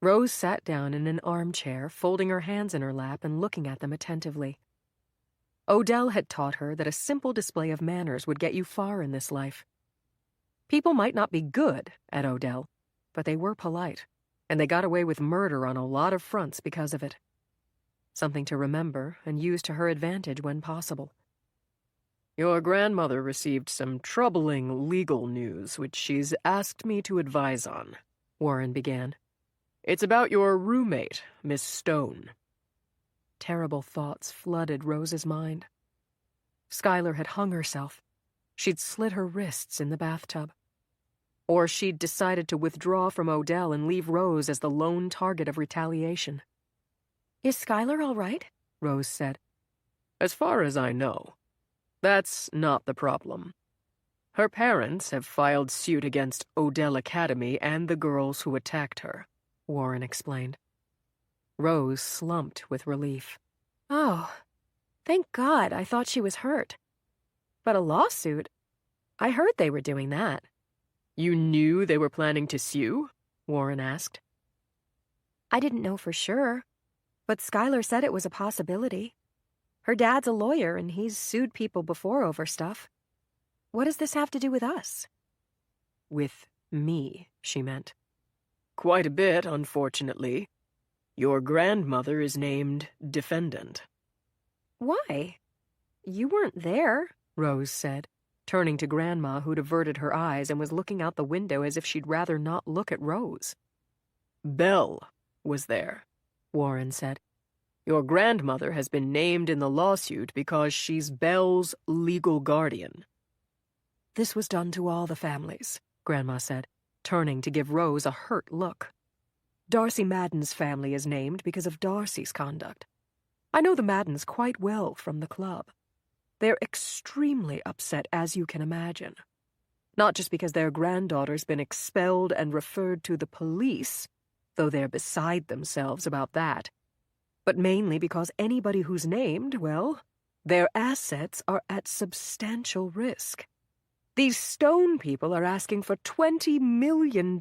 Rose sat down in an armchair, folding her hands in her lap and looking at them attentively. Odell had taught her that a simple display of manners would get you far in this life. People might not be good at Odell, but they were polite, and they got away with murder on a lot of fronts because of it. Something to remember and use to her advantage when possible. "Your grandmother received some troubling legal news which she's asked me to advise on," Warren began. "It's about your roommate, Miss Stone." Terrible thoughts flooded Rose's mind. Skylar had hung herself. She'd slit her wrists in the bathtub. Or she'd decided to withdraw from Odell and leave Rose as the lone target of retaliation. "Is Skylar all right?" Rose said. "As far as I know. That's not the problem. Her parents have filed suit against Odell Academy and the girls who attacked her," Warren explained. Rose slumped with relief. "Oh, thank God. I thought she was hurt. But a lawsuit? I heard they were doing that." "You knew they were planning to sue?" Warren asked. "I didn't know for sure, but Skylar said it was a possibility. Her dad's a lawyer, and he's sued people before over stuff. What does this have to do with us?" With me, she meant. "Quite a bit, unfortunately. Your grandmother is named defendant." "Why? You weren't there," Rose said, turning to Grandma, who'd averted her eyes and was looking out the window as if she'd rather not look at Rose. "Belle was there," Warren said. "Your grandmother has been named in the lawsuit because she's Belle's legal guardian." "This was done to all the families," Grandma said, turning to give Rose a hurt look. "Darcy Madden's family is named because of Darcy's conduct. I know the Maddens quite well from the club. They're extremely upset, as you can imagine. Not just because their granddaughter's been expelled and referred to the police, though they're beside themselves about that, but mainly because anybody who's named, well, their assets are at substantial risk. These Stone people are asking for $20 million.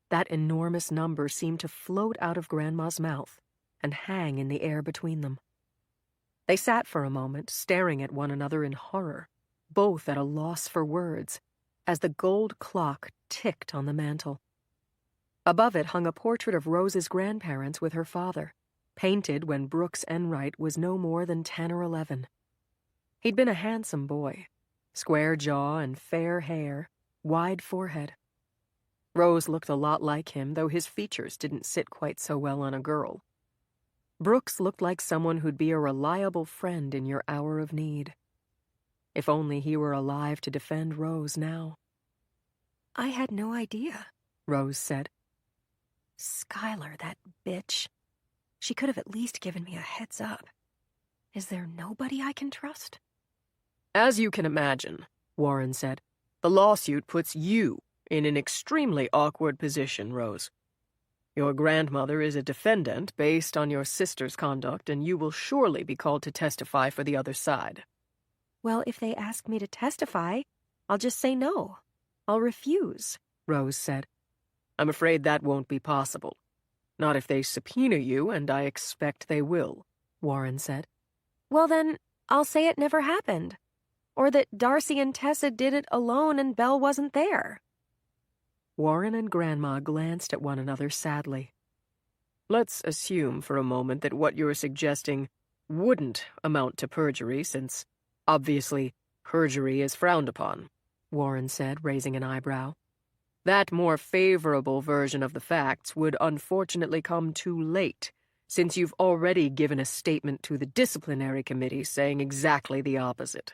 That enormous number seemed to float out of Grandma's mouth and hang in the air between them. They sat for a moment, staring at one another in horror. both at a loss for words, as the gold clock ticked on the mantel. Above it hung a portrait of Rose's grandparents with her father, painted when Brooks Enright was no more than 10 or 11. He'd been a handsome boy, square jaw and fair hair, wide forehead. Rose looked a lot like him, though his features didn't sit quite so well on a girl. Brooks looked like someone who'd be a reliable friend in your hour of need. If only he were alive to defend Rose now. I had no idea, Rose said. Skylar, that bitch. She could have at least given me a heads up. Is there nobody I can trust? As you can imagine, Warren said, the lawsuit puts you in an extremely awkward position, Rose. Your grandmother is a defendant based on your sister's conduct, and you will surely be called to testify for the other side. Well, if they ask me to testify, I'll just say no. I'll refuse, Rose said. I'm afraid that won't be possible. Not if they subpoena you, and I expect they will, Warren said. Well then, I'll say it never happened. Or that Darcy and Tessa did it alone and Belle wasn't there. Warren and Grandma glanced at one another sadly. Let's assume for a moment that what you're suggesting wouldn't amount to perjury, since, obviously, perjury is frowned upon, Warren said, raising an eyebrow. That more favorable version of the facts would unfortunately come too late, since you've already given a statement to the disciplinary committee saying exactly the opposite.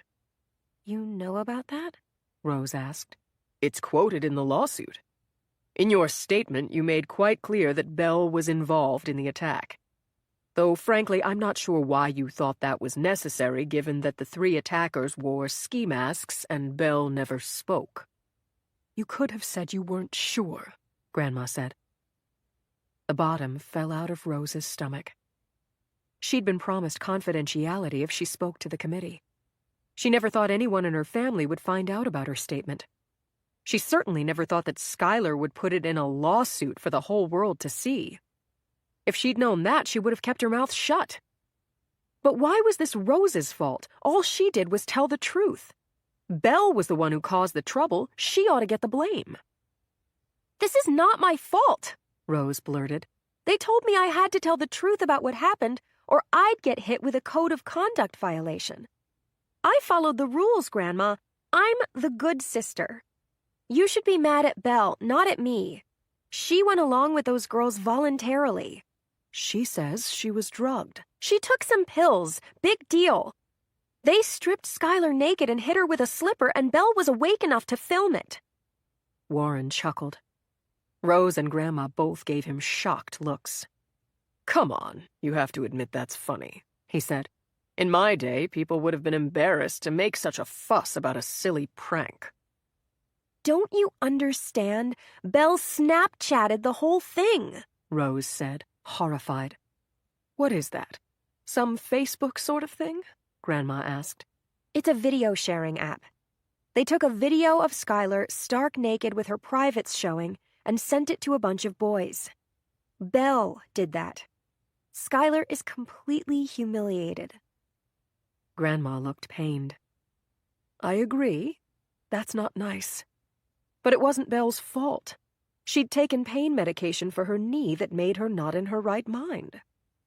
You know about that? Rose asked. It's quoted in the lawsuit. In your statement, you made quite clear that Belle was involved in the attack. Though, frankly, I'm not sure why you thought that was necessary, given that the 3 attackers wore ski masks and Belle never spoke. You could have said you weren't sure, Grandma said. The bottom fell out of Rose's stomach. She'd been promised confidentiality if she spoke to the committee. She never thought anyone in her family would find out about her statement. She certainly never thought that Skylar would put it in a lawsuit for the whole world to see. If she'd known that, she would have kept her mouth shut. But why was this Rose's fault? All she did was tell the truth. Belle was the one who caused the trouble. She ought to get the blame. This is not my fault, Rose blurted. They told me I had to tell the truth about what happened, or I'd get hit with a code of conduct violation. I followed the rules, Grandma. I'm the good sister. You should be mad at Belle, not at me. She went along with those girls voluntarily. She says she was drugged. She took some pills. Big deal. They stripped Skylar naked and hit her with a slipper, and Belle was awake enough to film it. Warren chuckled. Rose and Grandma both gave him shocked looks. Come on, you have to admit that's funny, he said. In my day, people would have been embarrassed to make such a fuss about a silly prank. Don't you understand? Belle Snapchatted the whole thing, Rose said, horrified. What is that? Some Facebook sort of thing? Grandma asked. It's a video sharing app. They took a video of Skylar stark naked with her privates showing and sent it to a bunch of boys. Belle did that. Skylar is completely humiliated. Grandma looked pained. I agree. That's not nice. But it wasn't Belle's fault. She'd taken pain medication for her knee that made her not in her right mind.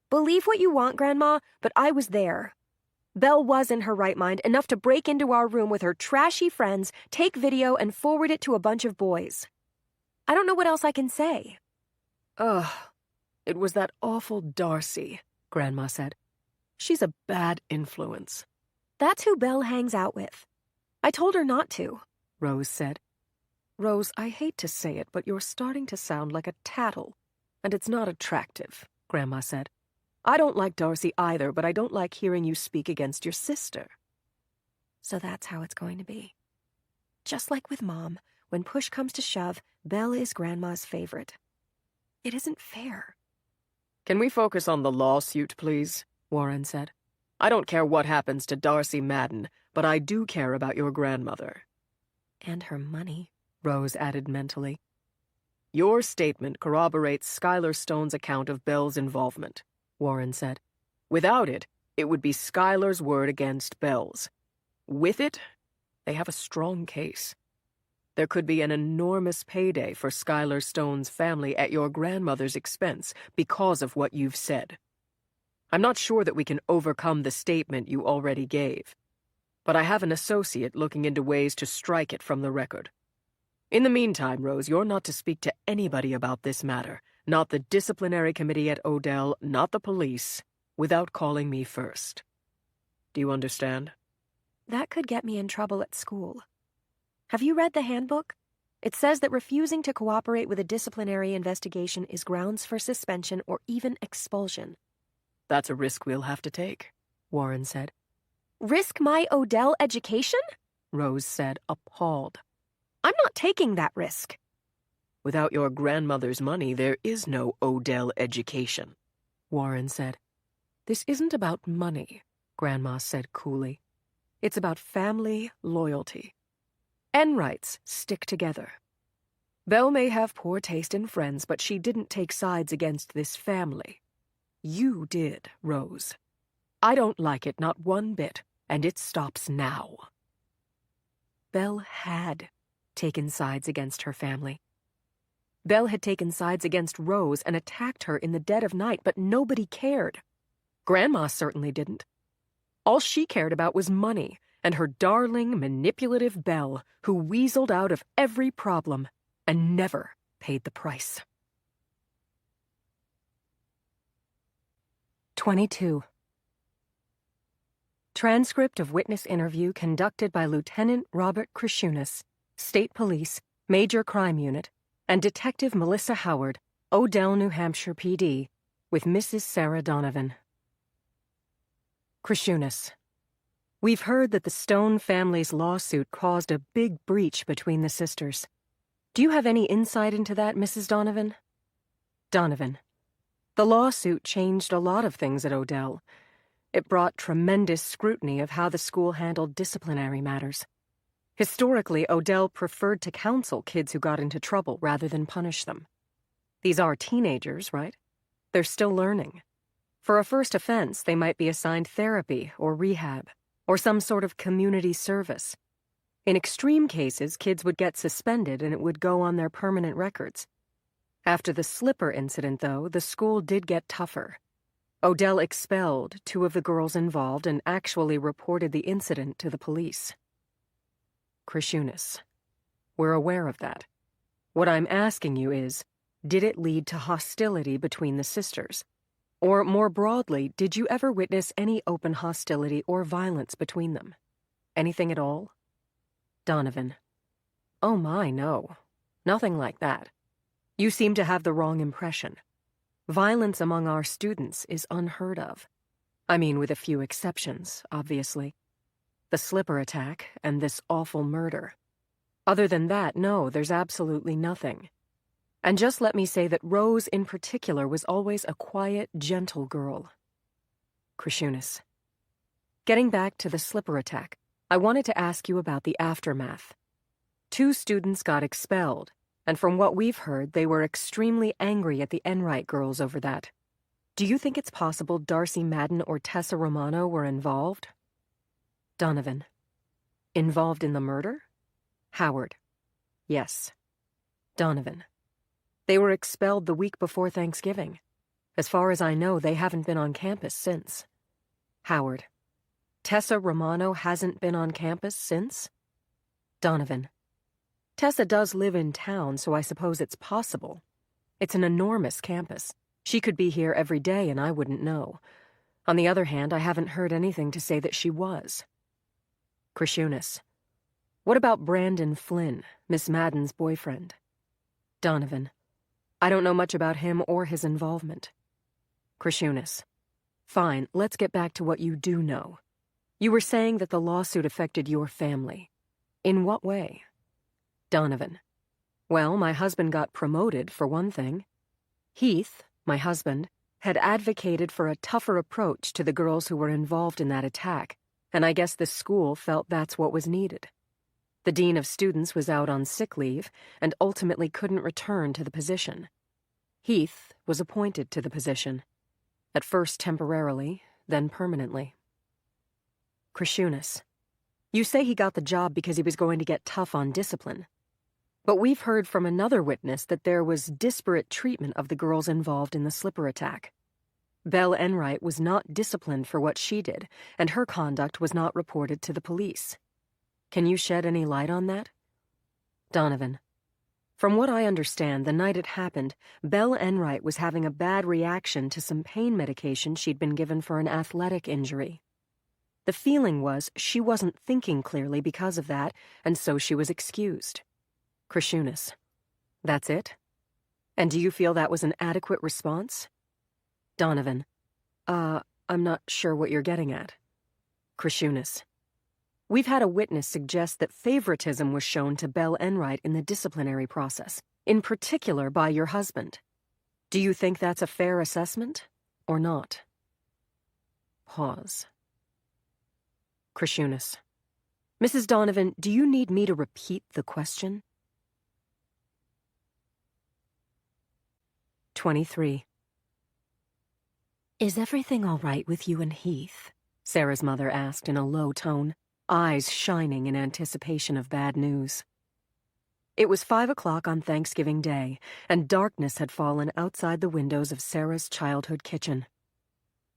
Believe what you want, Grandma, but I was there. Belle was in her right mind enough to break into our room with her trashy friends, take video, and forward it to a bunch of boys. I don't know what else I can say. Ugh, it was that awful Darcy, Grandma said. She's a bad influence. That's who Belle hangs out with. I told her not to, Rose said. Rose, I hate to say it, but you're starting to sound like a tattle, and it's not attractive, Grandma said. I don't like Darcy either, but I don't like hearing you speak against your sister. So that's how it's going to be. Just like with Mom, when push comes to shove, Belle is Grandma's favorite. It isn't fair. Can we focus on the lawsuit, please? Warren said. I don't care what happens to Darcy Madden, but I do care about your grandmother. And her money, Rose added mentally. Your statement corroborates Skylar Stone's account of Belle's involvement, Warren said. Without it, it would be Skylar's word against Belle's. With it, they have a strong case. There could be an enormous payday for Skylar Stone's family at your grandmother's expense because of what you've said. I'm not sure that we can overcome the statement you already gave, but I have an associate looking into ways to strike it from the record. In the meantime, Rose, you're not to speak to anybody about this matter, not the disciplinary committee at Odell, not the police, without calling me first. Do you understand? That could get me in trouble at school. Have you read the handbook? It says that refusing to cooperate with a disciplinary investigation is grounds for suspension or even expulsion. That's a risk we'll have to take, Warren said. Risk my Odell education? Rose said, appalled. I'm not taking that risk. Without your grandmother's money, there is no Odell education, Warren said. This isn't about money, Grandma said coolly. It's about family loyalty. Enrights stick together. Belle may have poor taste in friends, but she didn't take sides against this family. You did, Rose. I don't like it, not one bit, and it stops now. Belle had taken sides against her family. Belle had taken sides against Rose and attacked her in the dead of night, but nobody cared. Grandma certainly didn't. All she cared about was money and her darling, manipulative Belle, who weaseled out of every problem and never paid the price. 22. Transcript of witness interview conducted by Lieutenant Robert Krishunas, State Police, Major Crime Unit, and Detective Melissa Howard, Odell, New Hampshire PD, with Mrs. Sarah Donovan. Krishunas. We've heard that the Stone family's lawsuit caused a big breach between the sisters. Do you have any insight into that, Mrs. Donovan? Donovan. The lawsuit changed a lot of things at Odell. It brought tremendous scrutiny of how the school handled disciplinary matters. Historically, Odell preferred to counsel kids who got into trouble rather than punish them. These are teenagers, right? They're still learning. For a first offense, they might be assigned therapy or rehab, or some sort of community service. In extreme cases, kids would get suspended and it would go on their permanent records. After the slipper incident, though, the school did get tougher. Odell expelled 2 of the girls involved and actually reported the incident to the police. Krishunas. We're aware of that. What I'm asking you is, did it lead to hostility between the sisters? Or more broadly, did you ever witness any open hostility or violence between them? Anything at all? Donovan. Oh my, no. Nothing like that. You seem to have the wrong impression. Violence among our students is unheard of. I mean, with a few exceptions, obviously. The slipper attack and this awful murder. Other than that, no, there's absolutely nothing. And just let me say that Rose in particular was always a quiet, gentle girl. Krishunas. Getting back to the slipper attack, I wanted to ask you about the aftermath. 2 students got expelled, and from what we've heard, they were extremely angry at the Enright girls over that. Do you think it's possible Darcy Madden or Tessa Romano were involved? Donovan. Involved in the murder? Howard. Yes. Donovan. They were expelled the week before Thanksgiving. As far as I know, they haven't been on campus since. Howard. Tessa Romano hasn't been on campus since? Donovan. Tessa does live in town, so I suppose it's possible. It's an enormous campus. She could be here every day and I wouldn't know. On the other hand, I haven't heard anything to say that she was. Krishunas. What about Brandon Flynn, Miss Madden's boyfriend? Donovan. I don't know much about him or his involvement. Krishunas. Fine, let's get back to what you do know. You were saying that the lawsuit affected your family. In what way? Donovan. Well, my husband got promoted, for one thing. Heath, my husband, had advocated for a tougher approach to the girls who were involved in that attack, and I guess the school felt that's what was needed. The dean of students was out on sick leave and ultimately couldn't return to the position. Heath was appointed to the position, at first temporarily, then permanently. Krishunas. You say he got the job because he was going to get tough on discipline. But we've heard from another witness that there was disparate treatment of the girls involved in the slipper attack. Belle Enright was not disciplined for what she did, and her conduct was not reported to the police. Can you shed any light on that? Donovan. From what I understand, the night it happened, Belle Enright was having a bad reaction to some pain medication she'd been given for an athletic injury. The feeling was she wasn't thinking clearly because of that, and so she was excused. Krishunas. That's it? And do you feel that was an adequate response? Donovan. I'm not sure what you're getting at. Krishunas. We've had a witness suggest that favoritism was shown to Belle Enright in the disciplinary process, in particular by your husband. Do you think that's a fair assessment, or not? Pause. Krishunas. Mrs. Donovan, do you need me to repeat the question? 23. Is everything all right with you and Heath? Sarah's mother asked in a low tone, eyes shining in anticipation of bad news. It was 5 o'clock on Thanksgiving Day, and darkness had fallen outside the windows of Sarah's childhood kitchen.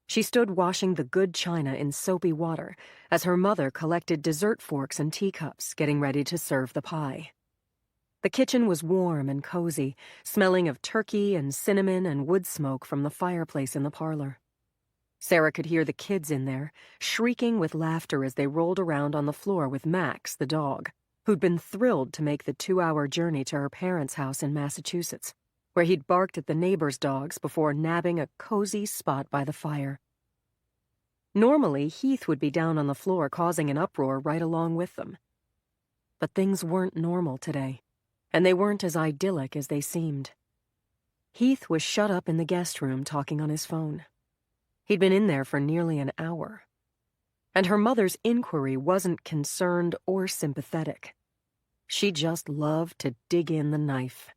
She stood washing the good china in soapy water as her mother collected dessert forks and teacups, getting ready to serve the pie. The kitchen was warm and cozy, smelling of turkey and cinnamon and wood smoke from the fireplace in the parlor. Sarah could hear the kids in there, shrieking with laughter as they rolled around on the floor with Max, the dog, who'd been thrilled to make the 2-hour journey to her parents' house in Massachusetts, where he'd barked at the neighbors' dogs before nabbing a cozy spot by the fire. Normally, Heath would be down on the floor causing an uproar right along with them. But things weren't normal today, and they weren't as idyllic as they seemed. Heath was shut up in the guest room talking on his phone. He'd been in there for nearly an hour. And her mother's inquiry wasn't concerned or sympathetic. She just loved to dig in the knife.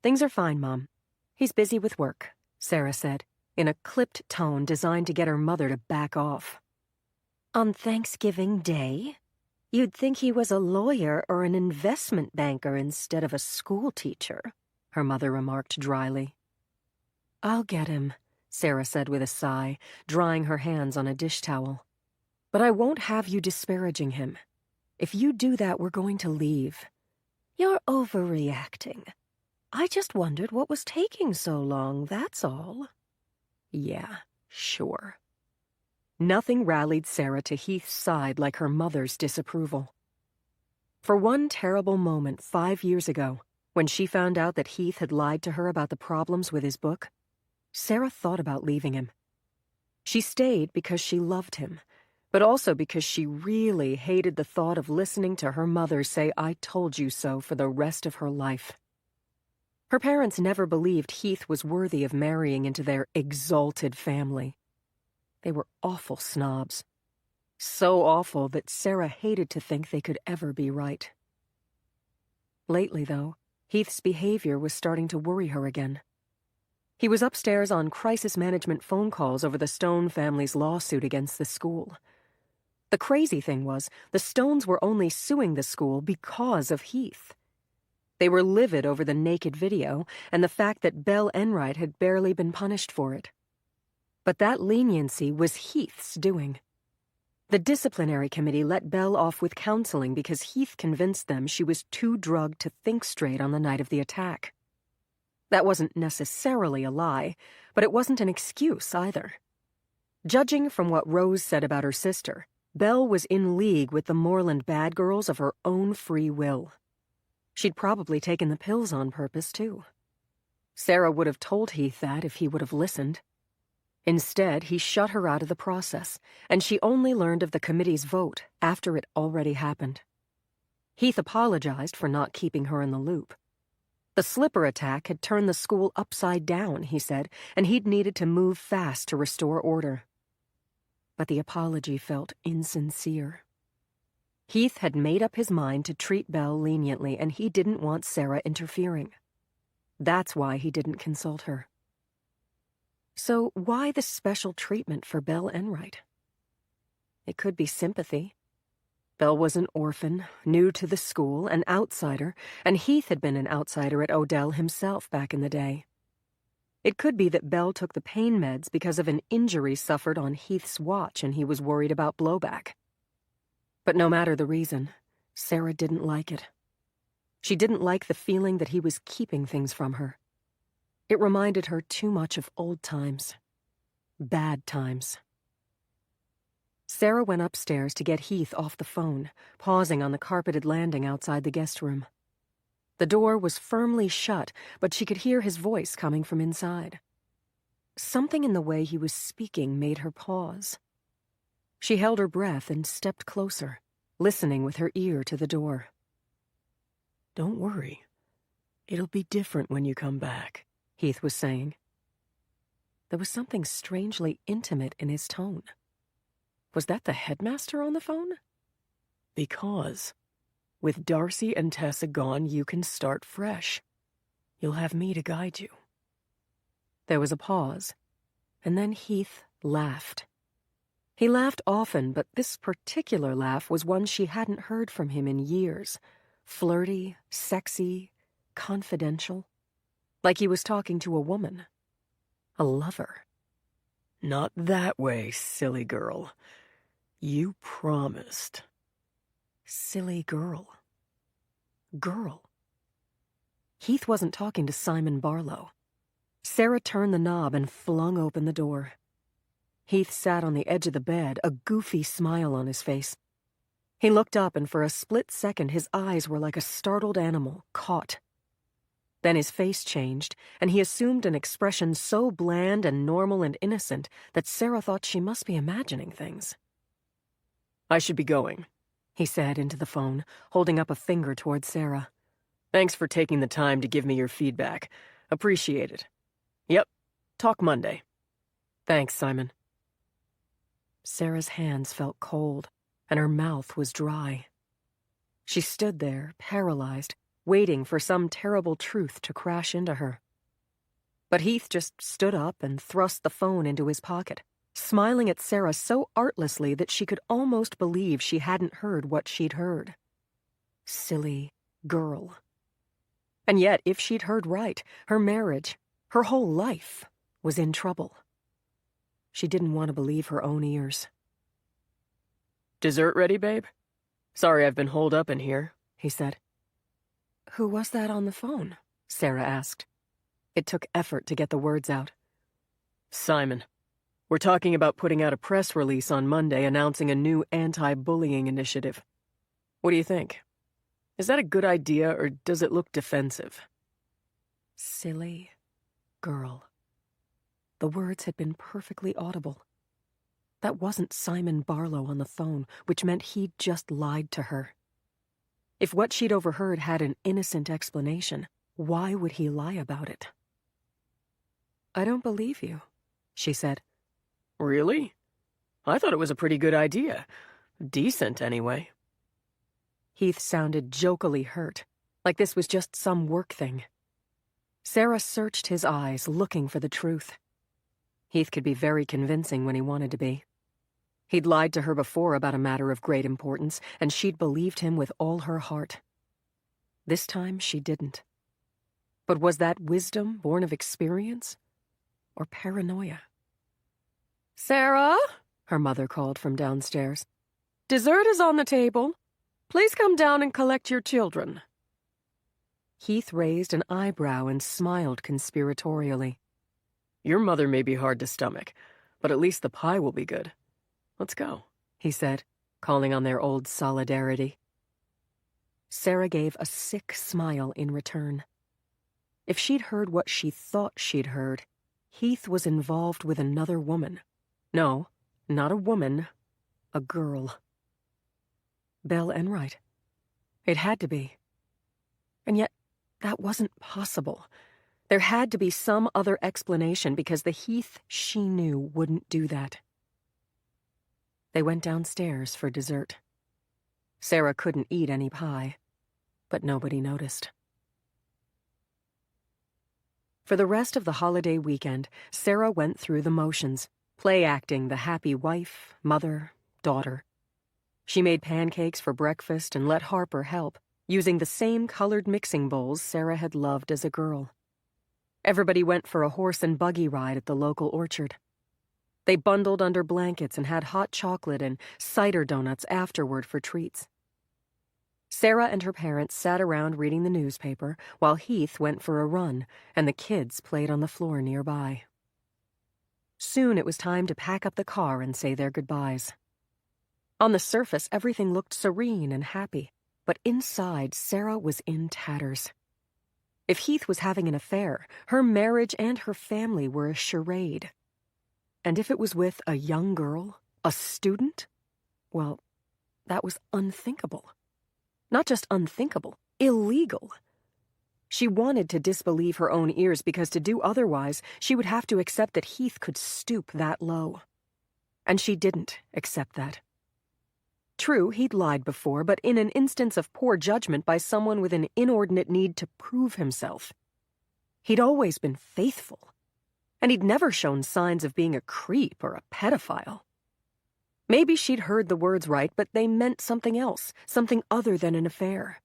Things are fine, Mom. He's busy with work, Sarah said, in a clipped tone designed to get her mother to back off. On Thanksgiving Day? You'd think he was a lawyer or an investment banker instead of a school teacher, her mother remarked dryly. I'll get him, Sarah said with a sigh, drying her hands on a dish towel. But I won't have you disparaging him. If you do that, we're going to leave. You're overreacting. I just wondered what was taking so long, that's all. Yeah, sure. Nothing rallied Sarah to Heath's side like her mother's disapproval. For one terrible moment 5 years ago, when she found out that Heath had lied to her about the problems with his book, Sarah thought about leaving him. She stayed because she loved him, but also because she really hated the thought of listening to her mother say, "I told you so," for the rest of her life. Her parents never believed Heath was worthy of marrying into their exalted family. They were awful snobs. So awful that Sarah hated to think they could ever be right. Lately, though, Heath's behavior was starting to worry her again. He was upstairs on crisis management phone calls over the Stone family's lawsuit against the school. The crazy thing was, the Stones were only suing the school because of Heath. They were livid over the naked video and the fact that Belle Enright had barely been punished for it. But that leniency was Heath's doing. The disciplinary committee let Belle off with counseling because Heath convinced them she was too drugged to think straight on the night of the attack. That wasn't necessarily a lie, but it wasn't an excuse either. Judging from what Rose said about her sister, Belle was in league with the Moreland bad girls of her own free will. She'd probably taken the pills on purpose, too. Sarah would have told Heath that if he would have listened. Instead, he shut her out of the process, and she only learned of the committee's vote after it already happened. Heath apologized for not keeping her in the loop. The slipper attack had turned the school upside down, he said, and he'd needed to move fast to restore order. But the apology felt insincere. Heath had made up his mind to treat Belle leniently, and he didn't want Sarah interfering. That's why he didn't consult her. So why the special treatment for Belle Enright? It could be sympathy. Belle was an orphan, new to the school, an outsider, and Heath had been an outsider at Odell himself back in the day. It could be that Belle took the pain meds because of an injury suffered on Heath's watch and he was worried about blowback. But no matter the reason, Sarah didn't like it. She didn't like the feeling that he was keeping things from her. It reminded her too much of old times. Bad times. Sarah went upstairs to get Heath off the phone, pausing on the carpeted landing outside the guest room. The door was firmly shut, but she could hear his voice coming from inside. Something in the way he was speaking made her pause. She held her breath and stepped closer, listening with her ear to the door. "Don't worry. It'll be different when you come back," Heath was saying. There was something strangely intimate in his tone. Was that the headmaster on the phone? "Because with Darcy and Tessa gone, you can start fresh. You'll have me to guide you." There was a pause, and then Heath laughed. He laughed often, but this particular laugh was one she hadn't heard from him in years. Flirty, sexy, confidential. Like he was talking to a woman. A lover. "Not that way, silly girl. You promised." Silly girl. Girl. Heath wasn't talking to Simon Barlow. Sarah turned the knob and flung open the door. Heath sat on the edge of the bed, a goofy smile on his face. He looked up, and for a split second his eyes were like a startled animal, caught. Then his face changed, and he assumed an expression so bland and normal and innocent that Sarah thought she must be imagining things. "I should be going," he said into the phone, holding up a finger toward Sarah. "Thanks for taking the time to give me your feedback. Appreciate it. Yep, talk Monday." "Thanks, Simon." Sarah's hands felt cold, and her mouth was dry. She stood there, paralyzed, waiting for some terrible truth to crash into her. But Heath just stood up and thrust the phone into his pocket, smiling at Sarah so artlessly that she could almost believe she hadn't heard what she'd heard. Silly girl. And yet, if she'd heard right, her marriage, her whole life, was in trouble. She didn't want to believe her own ears. "Dessert ready, babe? Sorry I've been holed up in here," he said. "Who was that on the phone?" Sarah asked. It took effort to get the words out. "Simon. We're talking about putting out a press release on Monday announcing a new anti-bullying initiative. What do you think? Is that a good idea, or does it look defensive?" Silly girl. The words had been perfectly audible. That wasn't Simon Barlow on the phone, which meant he'd just lied to her. If what she'd overheard had an innocent explanation, why would he lie about it? "I don't believe you," she said. "Really? I thought it was a pretty good idea. Decent, anyway." Heath sounded jokily hurt, like this was just some work thing. Sarah searched his eyes, looking for the truth. Heath could be very convincing when he wanted to be. He'd lied to her before about a matter of great importance, and she'd believed him with all her heart. This time she didn't. But was that wisdom born of experience or paranoia? Sarah, her mother called from downstairs. Dessert is on the table. Please come down and collect your children. Heath raised an eyebrow and smiled conspiratorially. "Your mother may be hard to stomach, but at least the pie will be good. Let's go," he said, calling on their old solidarity. Sarah gave a sick smile in return. If she'd heard what she thought she'd heard, Heath was involved with another woman. No, not a woman, a girl. Belle Enright. It had to be. And yet, that wasn't possible. There had to be some other explanation because the Heath she knew wouldn't do that. They went downstairs for dessert. Sarah couldn't eat any pie, but nobody noticed. For the rest of the holiday weekend, Sarah went through the motions, play acting the happy wife, mother, daughter. She made pancakes for breakfast and let Harper help, using the same colored mixing bowls Sarah had loved as a girl. Everybody went for a horse and buggy ride at the local orchard. They bundled under blankets and had hot chocolate and cider donuts afterward for treats. Sarah and her parents sat around reading the newspaper while Heath went for a run and the kids played on the floor nearby. Soon it was time to pack up the car and say their goodbyes. On the surface, everything looked serene and happy, but inside, Sarah was in tatters. If Heath was having an affair, her marriage and her family were a charade. And if it was with a young girl, a student, well, that was unthinkable. Not just unthinkable, illegal. She wanted to disbelieve her own ears because to do otherwise, she would have to accept that Heath could stoop that low. And she didn't accept that. True, he'd lied before, but in an instance of poor judgment by someone with an inordinate need to prove himself. He'd always been faithful, and he'd never shown signs of being a creep or a pedophile. Maybe she'd heard the words right, but they meant something else, something other than an affair.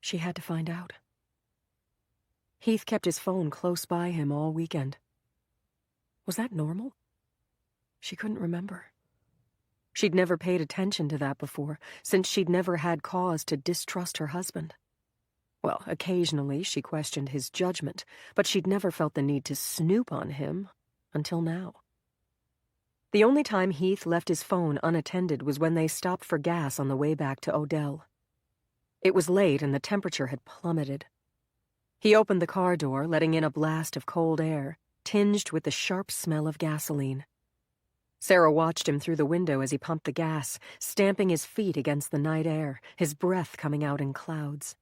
She had to find out. Heath kept his phone close by him all weekend. Was that normal? She couldn't remember. She'd never paid attention to that before, since she'd never had cause to distrust her husband. Well, occasionally she questioned his judgment, but she'd never felt the need to snoop on him until now. The only time Heath left his phone unattended was when they stopped for gas on the way back to Odell. It was late and the temperature had plummeted. He opened the car door, letting in a blast of cold air, tinged with the sharp smell of gasoline. Sarah watched him through the window as he pumped the gas, stamping his feet against the night air, his breath coming out in clouds.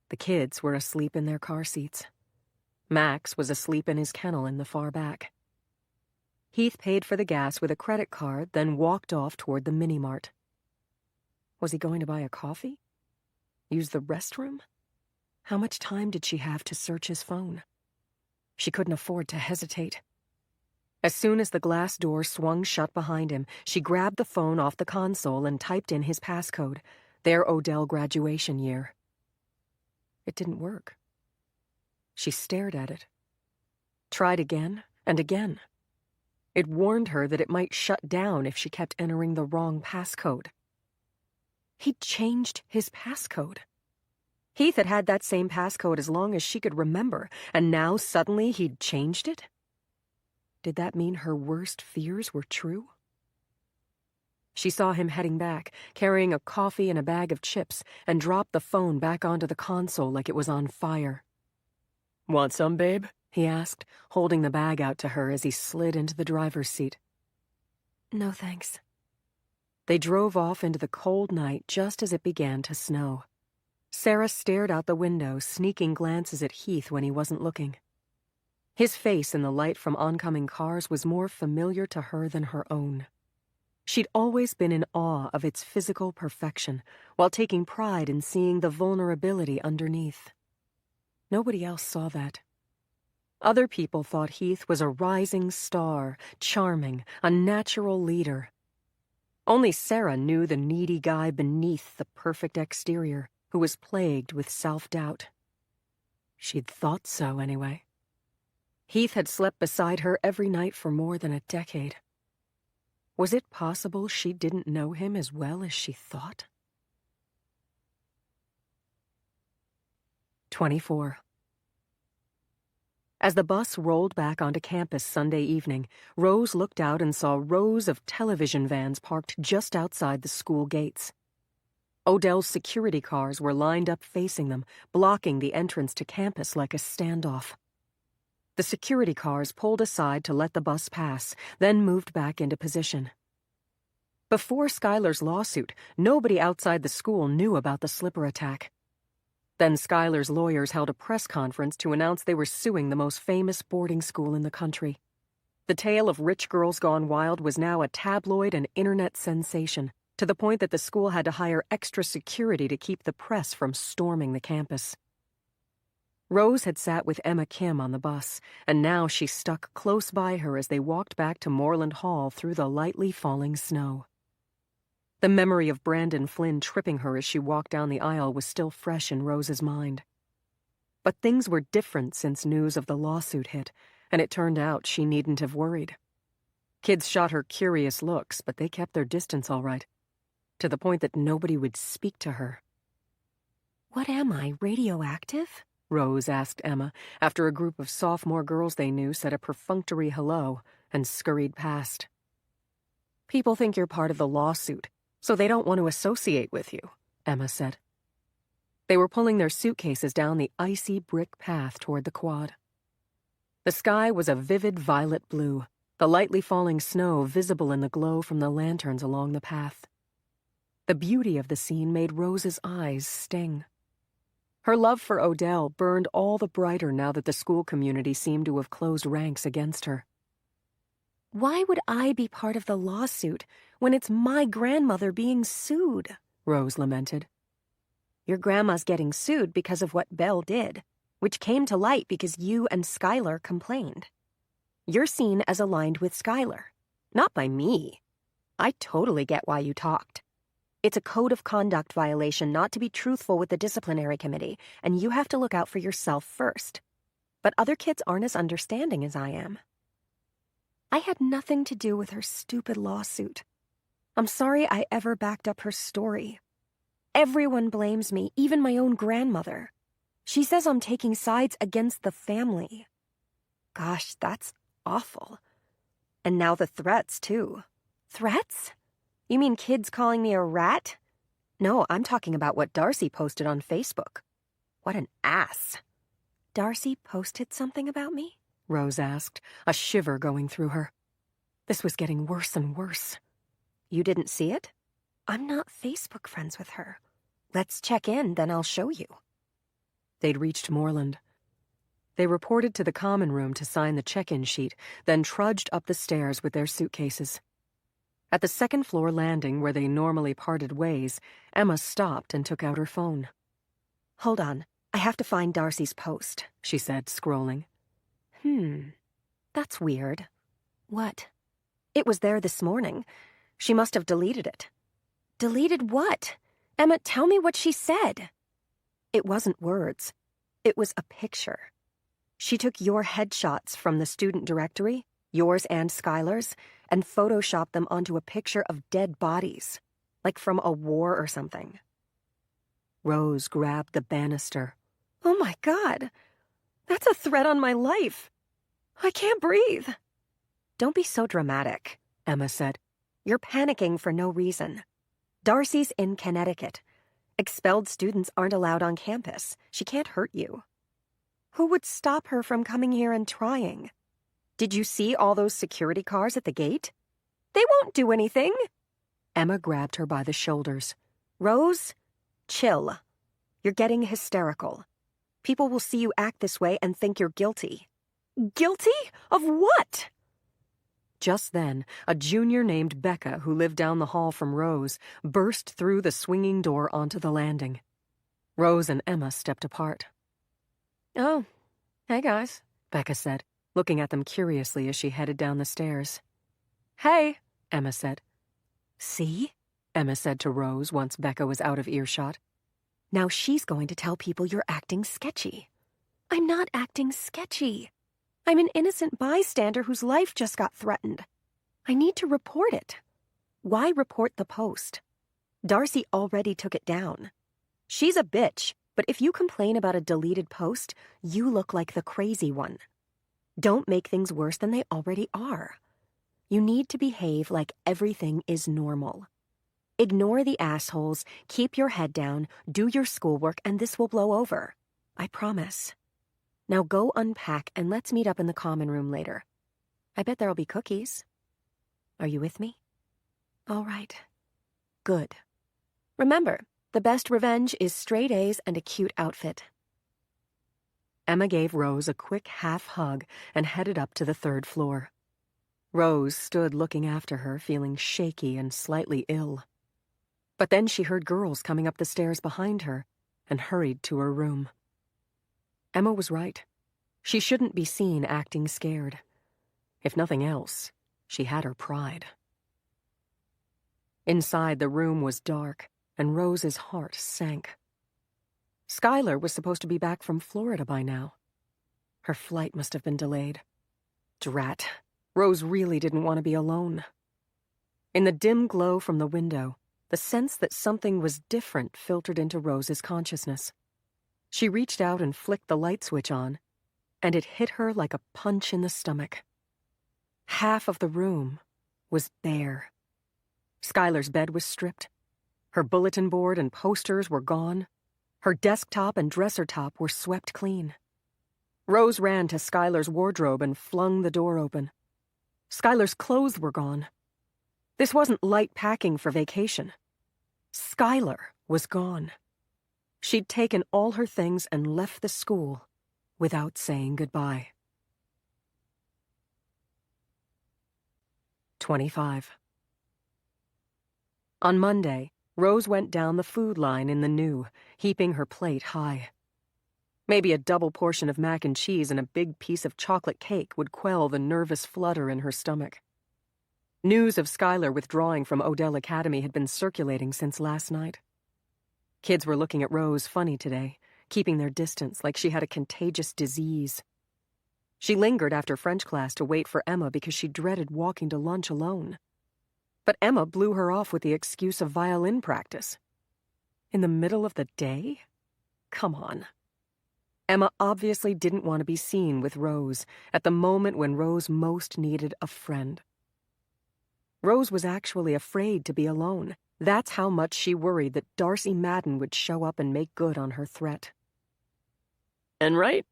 The kids were asleep in their car seats. Max was asleep in his kennel in the far back. Heath paid for the gas with a credit card, then walked off toward the mini-mart. Was he going to buy a coffee? Use the restroom? How much time did she have to search his phone? She couldn't afford to hesitate. As soon as the glass door swung shut behind him, she grabbed the phone off the console and typed in his passcode, their Odell graduation year. It didn't work. She stared at it. Tried again and again. It warned her that it might shut down if she kept entering the wrong passcode. He'd changed his passcode. Heath had had that same passcode as long as she could remember, and now suddenly he'd changed it? Did that mean her worst fears were true? She saw him heading back, carrying a coffee and a bag of chips, and dropped the phone back onto the console like it was on fire. Want some, babe? He asked, holding the bag out to her as he slid into the driver's seat. No, thanks. They drove off into the cold night just as it began to snow. Sarah stared out the window, sneaking glances at Heath when he wasn't looking. His face in the light from oncoming cars was more familiar to her than her own. She'd always been in awe of its physical perfection, while taking pride in seeing the vulnerability underneath. Nobody else saw that. Other people thought Heath was a rising star, charming, a natural leader. Only Sarah knew the needy guy beneath the perfect exterior, who was plagued with self-doubt. She'd thought so, anyway. Heath had slept beside her every night for more than a decade. Was it possible she didn't know him as well as she thought? 24. As the bus rolled back onto campus Sunday evening, Rose looked out and saw rows of television vans parked just outside the school gates. Odell's security cars were lined up facing them, blocking the entrance to campus like a standoff. The security cars pulled aside to let the bus pass, then moved back into position. Before Skylar's lawsuit, nobody outside the school knew about the slipper attack. Then Skylar's lawyers held a press conference to announce they were suing the most famous boarding school in the country. The tale of rich girls gone wild was now a tabloid and internet sensation, to the point that the school had to hire extra security to keep the press from storming the campus. Rose had sat with Emma Kim on the bus, and now she stuck close by her as they walked back to Moreland Hall through the lightly falling snow. The memory of Brandon Flynn tripping her as she walked down the aisle was still fresh in Rose's mind. But things were different since news of the lawsuit hit, and it turned out she needn't have worried. Kids shot her curious looks, but they kept their distance all right, to the point that nobody would speak to her. What am I, radioactive? Rose asked Emma after a group of sophomore girls they knew said a perfunctory hello and scurried past. People think you're part of the lawsuit, so they don't want to associate with you, Emma said. They were pulling their suitcases down the icy brick path toward the quad. The sky was a vivid violet blue, the lightly falling snow visible in the glow from the lanterns along the path. The beauty of the scene made Rose's eyes sting. Her love for Odell burned all the brighter now that the school community seemed to have closed ranks against her. Why would I be part of the lawsuit when it's my grandmother being sued? Rose lamented. Your grandma's getting sued because of what Belle did, which came to light because you and Skylar complained. You're seen as aligned with Skylar, not by me. I totally get why you talked. It's a code of conduct violation not to be truthful with the disciplinary committee, and you have to look out for yourself first. But other kids aren't as understanding as I am. I had nothing to do with her stupid lawsuit. I'm sorry I ever backed up her story. Everyone blames me, even my own grandmother. She says I'm taking sides against the family. Gosh, that's awful. And now the threats, too. Threats? You mean kids calling me a rat? No, I'm talking about what Darcy posted on Facebook. What an ass. Darcy posted something about me? Rose asked, a shiver going through her. This was getting worse and worse. You didn't see it? I'm not Facebook friends with her. Let's check in, then I'll show you. They'd reached Moreland. They reported to the common room to sign the check-in sheet, then trudged up the stairs with their suitcases. At the second-floor landing where they normally parted ways, Emma stopped and took out her phone. Hold on, I have to find Darcy's post, she said, scrolling. That's weird. What? It was there this morning. She must have deleted it. Deleted what? Emma, tell me what she said. It wasn't words. It was a picture. She took your headshots from the student directory, yours and Skylar's, and photoshopped them onto a picture of dead bodies, like from a war or something. Rose grabbed the banister. Oh my God, that's a threat on my life. I can't breathe. Don't be so dramatic, Emma said. You're panicking for no reason. Darcy's in Connecticut. Expelled students aren't allowed on campus. She can't hurt you. Who would stop her from coming here and trying? Did you see all those security cars at the gate? They won't do anything. Emma grabbed her by the shoulders. Rose, chill. You're getting hysterical. People will see you act this way and think you're guilty. Guilty? Of what? Just then, a junior named Becca, who lived down the hall from Rose, burst through the swinging door onto the landing. Rose and Emma stepped apart. Oh, hey guys, Becca said, looking at them curiously as she headed down the stairs. Hey, Emma said. See? Emma said to Rose once Becca was out of earshot. Now she's going to tell people you're acting sketchy. I'm not acting sketchy. I'm an innocent bystander whose life just got threatened. I need to report it. Why report the post? Darcy already took it down. She's a bitch, but if you complain about a deleted post, you look like the crazy one. Don't make things worse than they already are. You need to behave like everything is normal. Ignore the assholes, keep your head down, do your schoolwork, and this will blow over. I promise. Now go unpack and let's meet up in the common room later. I bet there'll be cookies. Are you with me? All right. Good. Remember, the best revenge is straight A's and a cute outfit. Emma gave Rose a quick half hug and headed up to the third floor. Rose stood looking after her, feeling shaky and slightly ill. But then she heard girls coming up the stairs behind her and hurried to her room. Emma was right. She shouldn't be seen acting scared. If nothing else, she had her pride. Inside, the room was dark, and Rose's heart sank. Skylar was supposed to be back from Florida by now. Her flight must have been delayed. Drat. Rose really didn't want to be alone. In the dim glow from the window, the sense that something was different filtered into Rose's consciousness. She reached out and flicked the light switch on, and it hit her like a punch in the stomach. Half of the room was bare. Skylar's bed was stripped. Her bulletin board and posters were gone. Her desktop and dresser top were swept clean. Rose ran to Skylar's wardrobe and flung the door open. Skylar's clothes were gone. This wasn't light packing for vacation. Skylar was gone. She'd taken all her things and left the school without saying goodbye. 25. On Monday, Rose went down the food line in the new, heaping her plate high. Maybe a double portion of mac and cheese and a big piece of chocolate cake would quell the nervous flutter in her stomach. News of Skylar withdrawing from Odell Academy had been circulating since last night. Kids were looking at Rose funny today, keeping their distance like she had a contagious disease. She lingered after French class to wait for Emma because she dreaded walking to lunch alone. But Emma blew her off with the excuse of violin practice. In the middle of the day? Come on. Emma obviously didn't want to be seen with Rose at the moment when Rose most needed a friend. Rose was actually afraid to be alone. That's how much she worried that Darcy Madden would show up and make good on her threat. Enright,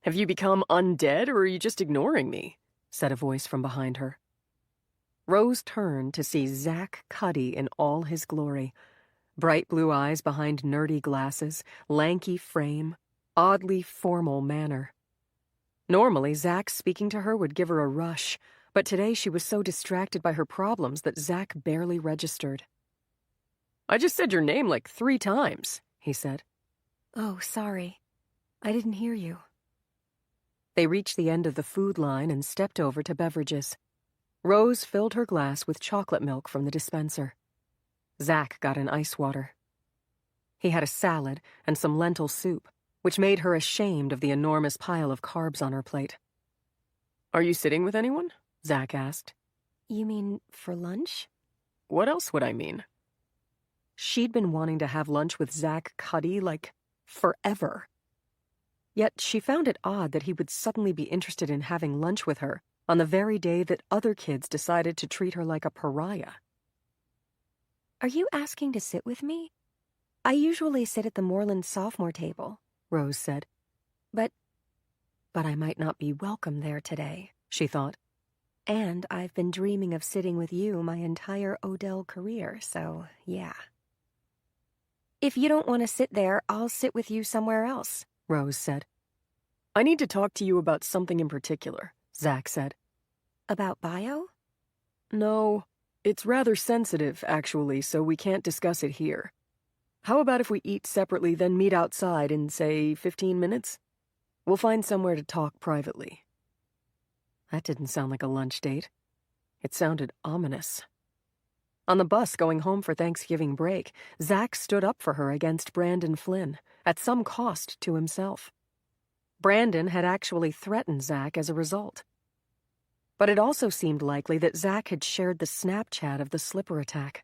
have you become undead or are you just ignoring me? Said a voice from behind her. Rose turned to see Zach Cuddy in all his glory. Bright blue eyes behind nerdy glasses, lanky frame, oddly formal manner. Normally, Zach speaking to her would give her a rush, but today she was so distracted by her problems that Zach barely registered. I just said your name like 3 times, he said. Oh, sorry. I didn't hear you. They reached the end of the food line and stepped over to beverages. Rose filled her glass with chocolate milk from the dispenser. Zach got an ice water. He had a salad and some lentil soup, which made her ashamed of the enormous pile of carbs on her plate. Are you sitting with anyone? Zach asked. You mean for lunch? What else would I mean? She'd been wanting to have lunch with Zach Cuddy, like, forever. Yet she found it odd that he would suddenly be interested in having lunch with her on the very day that other kids decided to treat her like a pariah. Are you asking to sit with me? I usually sit at the Moreland sophomore table, Rose said. But I might not be welcome there today, she thought. And I've been dreaming of sitting with you my entire Odell career, so yeah. If you don't want to sit there, I'll sit with you somewhere else, Rose said. I need to talk to you about something in particular, Zach said. About bio? No, it's rather sensitive, actually, so we can't discuss it here. How about if we eat separately, then meet outside in, say, 15 minutes? We'll find somewhere to talk privately. That didn't sound like a lunch date. It sounded ominous. On the bus going home for Thanksgiving break, Zach stood up for her against Brandon Flynn, at some cost to himself. Brandon had actually threatened Zach as a result. But it also seemed likely that Zach had shared the Snapchat of the slipper attack.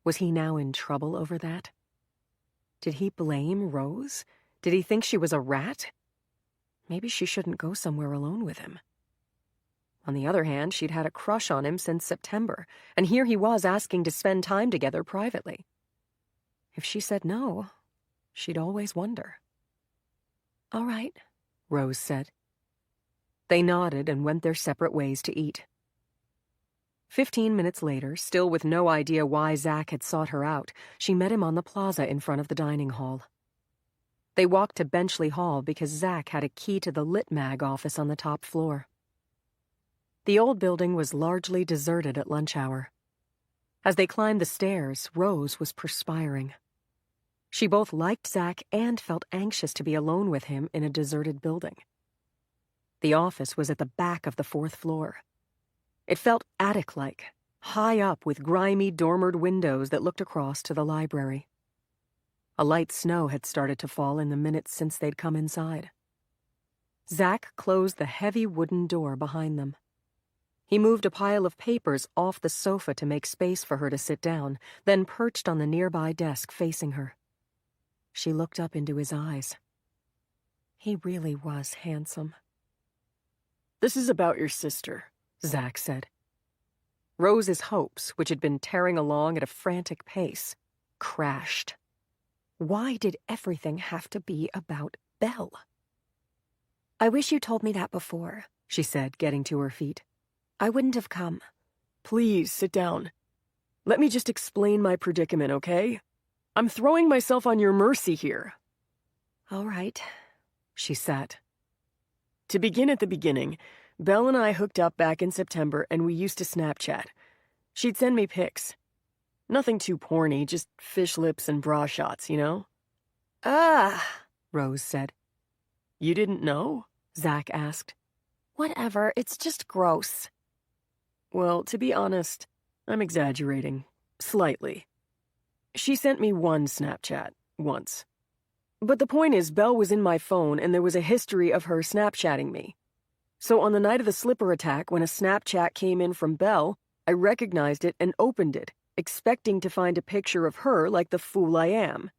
Was he now in trouble over that? Did he blame Rose? Did he think she was a rat? Maybe she shouldn't go somewhere alone with him. On the other hand, she'd had a crush on him since September, and here he was asking to spend time together privately. If she said no, she'd always wonder. All right, Rose said. They nodded and went their separate ways to eat. 15 minutes later, still with no idea why Zach had sought her out, she met him on the plaza in front of the dining hall. They walked to Benchley Hall because Zach had a key to the Lit Mag office on the top floor. The old building was largely deserted at lunch hour. As they climbed the stairs, Rose was perspiring. She both liked Zach and felt anxious to be alone with him in a deserted building. The office was at the back of the 4th floor. It felt attic-like, high up with grimy, dormered windows that looked across to the library. A light snow had started to fall in the minutes since they'd come inside. Zach closed the heavy wooden door behind them. He moved a pile of papers off the sofa to make space for her to sit down, then perched on the nearby desk facing her. She looked up into his eyes. He really was handsome. "This is about your sister," Zach said. Rose's hopes, which had been tearing along at a frantic pace, crashed. Why did everything have to be about Belle? I wish you told me that before, she said, getting to her feet. I wouldn't have come. "Please, sit down. Let me just explain my predicament, okay? I'm throwing myself on your mercy here." All right. She sat. To begin at the beginning, Belle and I hooked up back in September and we used to Snapchat. She'd send me pics. Nothing too porny, just fish lips and bra shots, you know? Rose said. "You didn't know?" Zach asked. Whatever, it's just gross. Well, to be honest, I'm exaggerating. Slightly. She sent me one Snapchat, once. But the point is, Belle was in my phone and there was a history of her Snapchatting me. So on the night of the slipper attack, when a Snapchat came in from Belle, I recognized it and opened it, expecting to find a picture of her like the fool I am.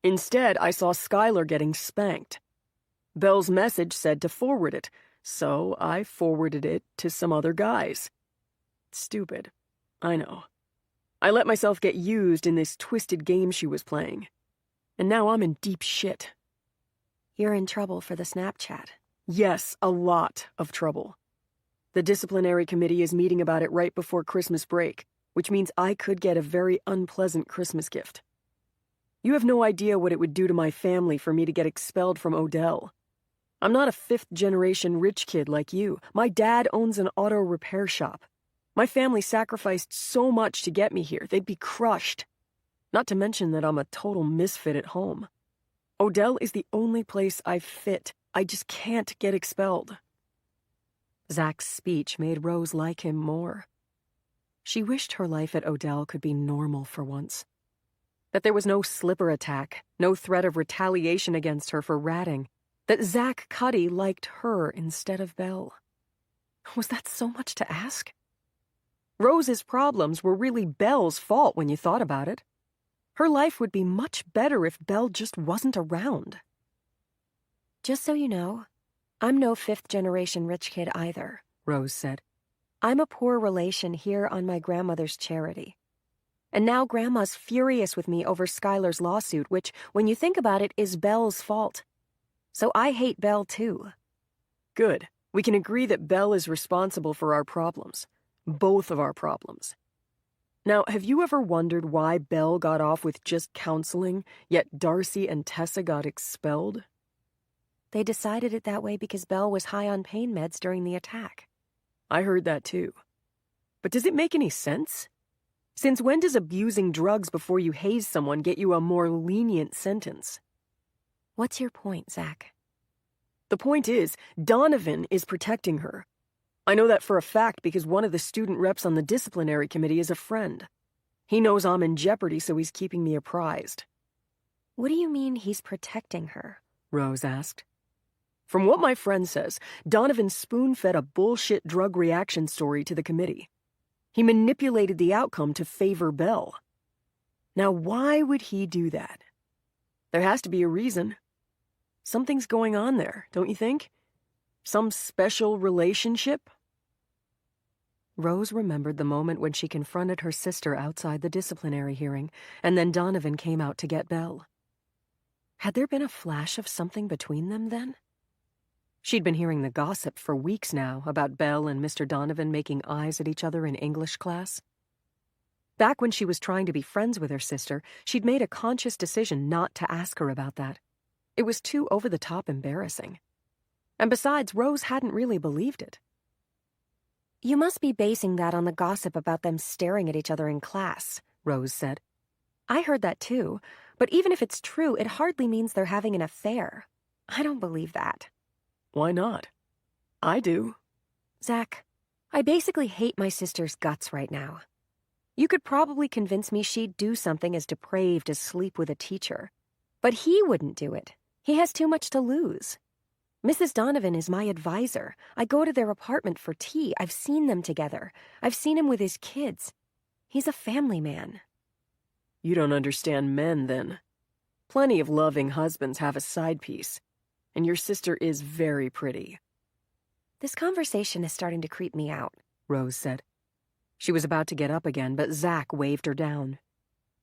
Instead, I saw Skylar getting spanked. Belle's message said to forward it, so I forwarded it to some other guys. Stupid. I know. I let myself get used in this twisted game she was playing. And now I'm in deep shit. You're in trouble for the Snapchat. Yes, a lot of trouble. The disciplinary committee is meeting about it right before Christmas break, which means I could get a very unpleasant Christmas gift. You have no idea what it would do to my family for me to get expelled from Odell. I'm not a fifth-generation rich kid like you. My dad owns an auto repair shop. My family sacrificed so much to get me here, they'd be crushed. Not to mention that I'm a total misfit at home. Odell is the only place I fit. I just can't get expelled. Zach's speech made Rose like him more. She wished her life at Odell could be normal for once. That there was no slipper attack, no threat of retaliation against her for ratting. That Zach Cuddy liked her instead of Belle. Was that so much to ask? Rose's problems were really Belle's fault when you thought about it. Her life would be much better if Belle just wasn't around. Just so you know, I'm no fifth-generation rich kid either, Rose said. I'm a poor relation here on my grandmother's charity. And now Grandma's furious with me over Skylar's lawsuit, which, when you think about it, is Belle's fault. So I hate Belle too. Good. We can agree that Belle is responsible for our problems. Both of our problems. Now, have you ever wondered why Belle got off with just counseling, yet Darcy and Tessa got expelled? They decided it that way because Belle was high on pain meds during the attack. I heard that too. But does it make any sense? Since when does abusing drugs before you haze someone get you a more lenient sentence? What's your point, Zach? The point is, Donovan is protecting her. I know that for a fact because one of the student reps on the disciplinary committee is a friend. He knows I'm in jeopardy, so he's keeping me apprised. What do you mean he's protecting her? Rose asked. From what my friend says, Donovan spoon-fed a bullshit drug reaction story to the committee. He manipulated the outcome to favor Belle. Now, why would he do that? There has to be a reason. Something's going on there, don't you think? Some special relationship? Rose remembered the moment when she confronted her sister outside the disciplinary hearing, and then Donovan came out to get Belle. Had there been a flash of something between them then? She'd been hearing the gossip for weeks now about Belle and Mr. Donovan making eyes at each other in English class. Back when she was trying to be friends with her sister, she'd made a conscious decision not to ask her about that. It was too over-the-top embarrassing. And besides, Rose hadn't really believed it. You must be basing that on the gossip about them staring at each other in class, Rose said. I heard that too, but even if it's true, it hardly means they're having an affair. I don't believe that. Why not? I do. Zach, I basically hate my sister's guts right now. You could probably convince me she'd do something as depraved as sleep with a teacher. But he wouldn't do it. He has too much to lose. Mrs. Donovan is my advisor. I go to their apartment for tea. I've seen them together. I've seen him with his kids. He's a family man. You don't understand men, then. Plenty of loving husbands have a side piece, and your sister is very pretty. This conversation is starting to creep me out, Rose said. She was about to get up again, but Zach waved her down.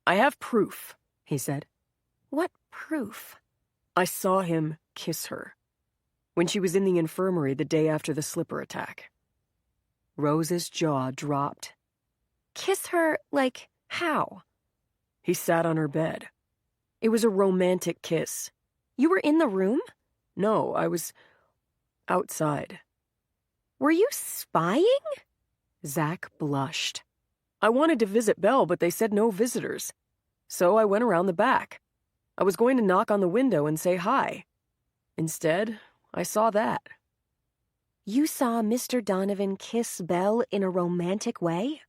I have proof, he said. What proof? I saw him kiss her when she was in the infirmary the day after the slipper attack. Rose's jaw dropped. Kiss her, like, how? He sat on her bed. It was a romantic kiss. You were in the room? No, I was outside. Were you spying? Zach blushed. I wanted to visit Belle, but they said no visitors. So I went around the back. I was going to knock on the window and say hi. Instead, I saw that. You saw Mr. Donovan kiss Belle in a romantic way?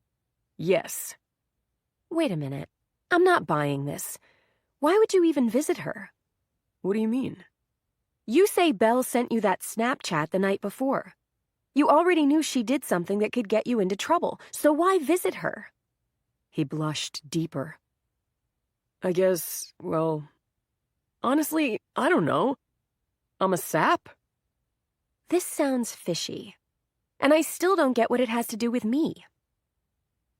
Yes. Wait a minute. I'm not buying this. Why would you even visit her? What do you mean? You say Belle sent you that Snapchat the night before. You already knew she did something that could get you into trouble, so why visit her? He blushed deeper. I guess, well, honestly, I don't know. I'm a sap. This sounds fishy. And I still don't get what it has to do with me.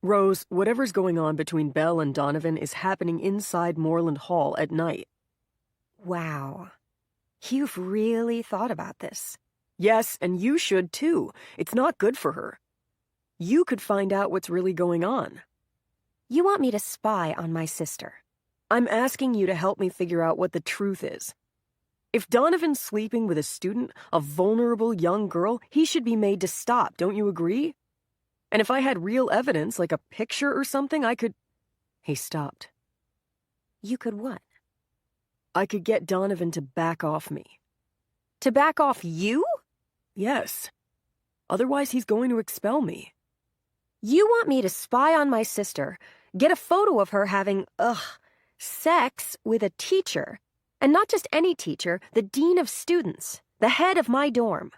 Rose, whatever's going on between Belle and Donovan is happening inside Moreland Hall at night. Wow. You've really thought about this. Yes, and you should too. It's not good for her. You could find out what's really going on. You want me to spy on my sister? I'm asking you to help me figure out what the truth is. If Donovan's sleeping with a student, a vulnerable young girl, he should be made to stop, don't you agree? And if I had real evidence, like a picture or something, I could... He stopped. You could what? I could get Donovan to back off me. To back off you? Yes. Otherwise, he's going to expel me. You want me to spy on my sister, get a photo of her having, sex with a teacher, and not just any teacher, the dean of students, the head of my dorm.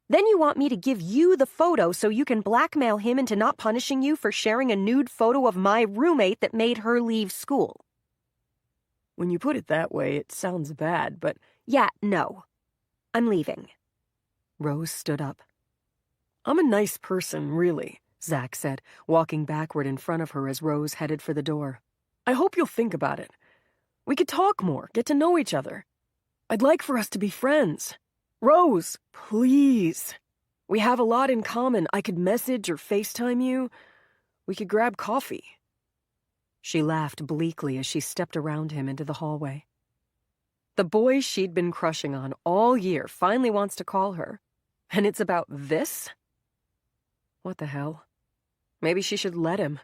Then you want me to give you the photo so you can blackmail him into not punishing you for sharing a nude photo of my roommate that made her leave school. When you put it that way, it sounds bad, but... Yeah, no. I'm leaving. Rose stood up. I'm a nice person, really, Zach said, walking backward in front of her as Rose headed for the door. I hope you'll think about it. We could talk more, get to know each other. I'd like for us to be friends. Rose, please. We have a lot in common. I could message or FaceTime you. We could grab coffee. She laughed bleakly as she stepped around him into the hallway. The boy she'd been crushing on all year finally wants to call her. And it's about this? What the hell? Maybe she should let him.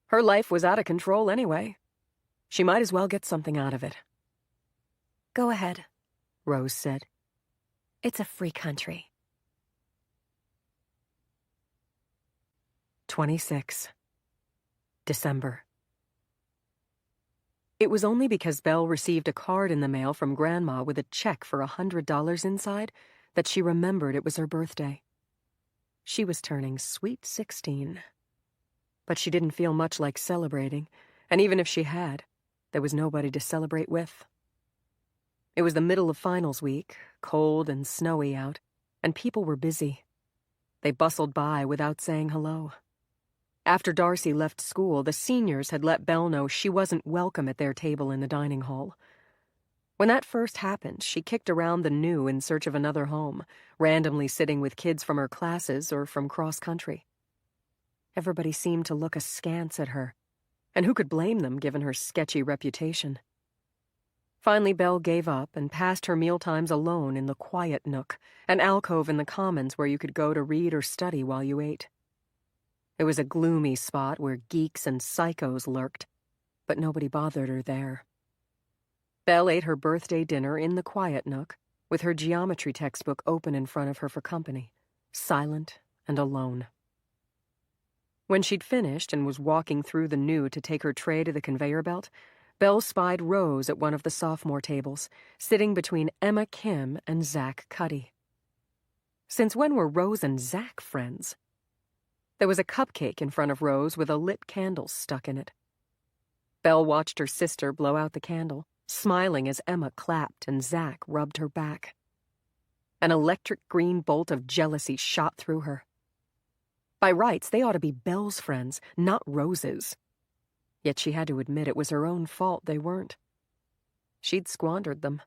Her life was out of control anyway. She might as well get something out of it. Go ahead, Rose said. It's a free country. 26. December. It was only because Belle received a card in the mail from Grandma with a check for $100 inside that she remembered it was her birthday. She was turning sweet 16. But she didn't feel much like celebrating, and even if she had, there was nobody to celebrate with. It was the middle of finals week, cold and snowy out, and people were busy. They bustled by without saying hello. After Darcy left school, the seniors had let Belle know she wasn't welcome at their table in the dining hall. When that first happened, she kicked around the new in search of another home, randomly sitting with kids from her classes or from cross-country. Everybody seemed to look askance at her, and who could blame them given her sketchy reputation? Finally, Belle gave up and passed her mealtimes alone in the quiet nook, an alcove in the commons where you could go to read or study while you ate. It was a gloomy spot where geeks and psychos lurked, but nobody bothered her there. Belle ate her birthday dinner in the quiet nook, with her geometry textbook open in front of her for company, silent and alone. When she'd finished and was walking through the new to take her tray to the conveyor belt, Belle spied Rose at one of the sophomore tables, sitting between Emma Kim and Zach Cuddy. Since when were Rose and Zach friends? There was a cupcake in front of Rose with a lit candle stuck in it. Belle watched her sister blow out the candle, smiling as Emma clapped and Zach rubbed her back. An electric green bolt of jealousy shot through her. By rights, they ought to be Belle's friends, not Rose's. Yet she had to admit it was her own fault they weren't. She'd squandered them.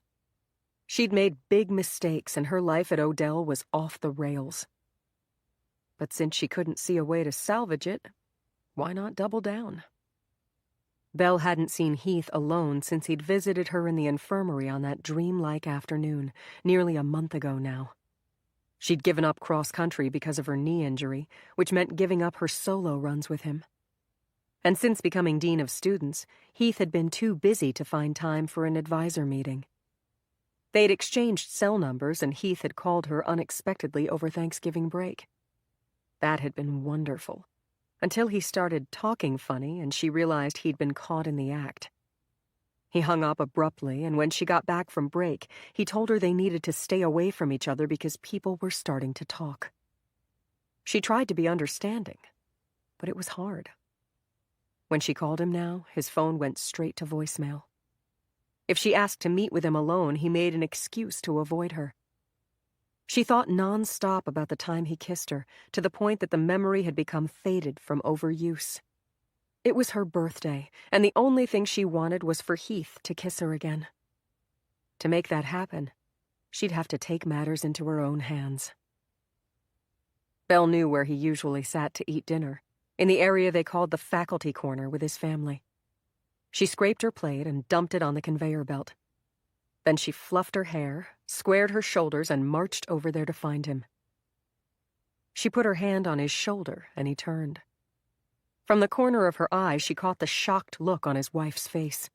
She'd made big mistakes, and her life at Odell was off the rails. But since she couldn't see a way to salvage it, why not double down? Belle hadn't seen Heath alone since he'd visited her in the infirmary on that dreamlike afternoon, nearly a month ago now. She'd given up cross-country because of her knee injury, which meant giving up her solo runs with him. And since becoming dean of students, Heath had been too busy to find time for an advisor meeting. They'd exchanged cell numbers, and Heath had called her unexpectedly over Thanksgiving break. That had been wonderful, until he started talking funny and she realized he'd been caught in the act. He hung up abruptly, and when she got back from break, he told her they needed to stay away from each other because people were starting to talk. She tried to be understanding, but it was hard. When she called him now, his phone went straight to voicemail. If she asked to meet with him alone, he made an excuse to avoid her. She thought nonstop about the time he kissed her, to the point that the memory had become faded from overuse. It was her birthday, and the only thing she wanted was for Heath to kiss her again. To make that happen, she'd have to take matters into her own hands. Belle knew where he usually sat to eat dinner, in the area they called the faculty corner with his family. She scraped her plate and dumped it on the conveyor belt. Then she fluffed her hair, squared her shoulders, and marched over there to find him. She put her hand on his shoulder, and he turned. From the corner of her eye, she caught the shocked look on his wife's face.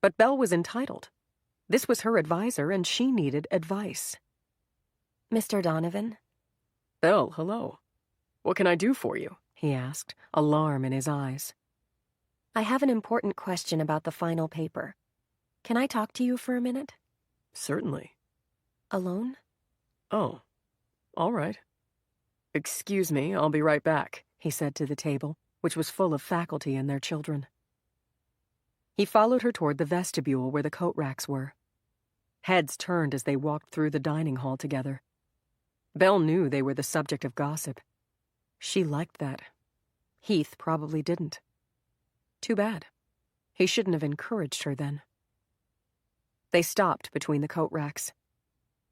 But Belle was entitled. This was her advisor, and she needed advice. Mr. Donovan? Belle, hello. What can I do for you? He asked, alarm in his eyes. I have an important question about the final paper. Can I talk to you for a minute? Certainly. Alone? Oh, all right. Excuse me, I'll be right back, he said to the table, which was full of faculty and their children. He followed her toward the vestibule where the coat racks were. Heads turned as they walked through the dining hall together. Belle knew they were the subject of gossip. She liked that. Heath probably didn't. Too bad. He shouldn't have encouraged her then. They stopped between the coat racks.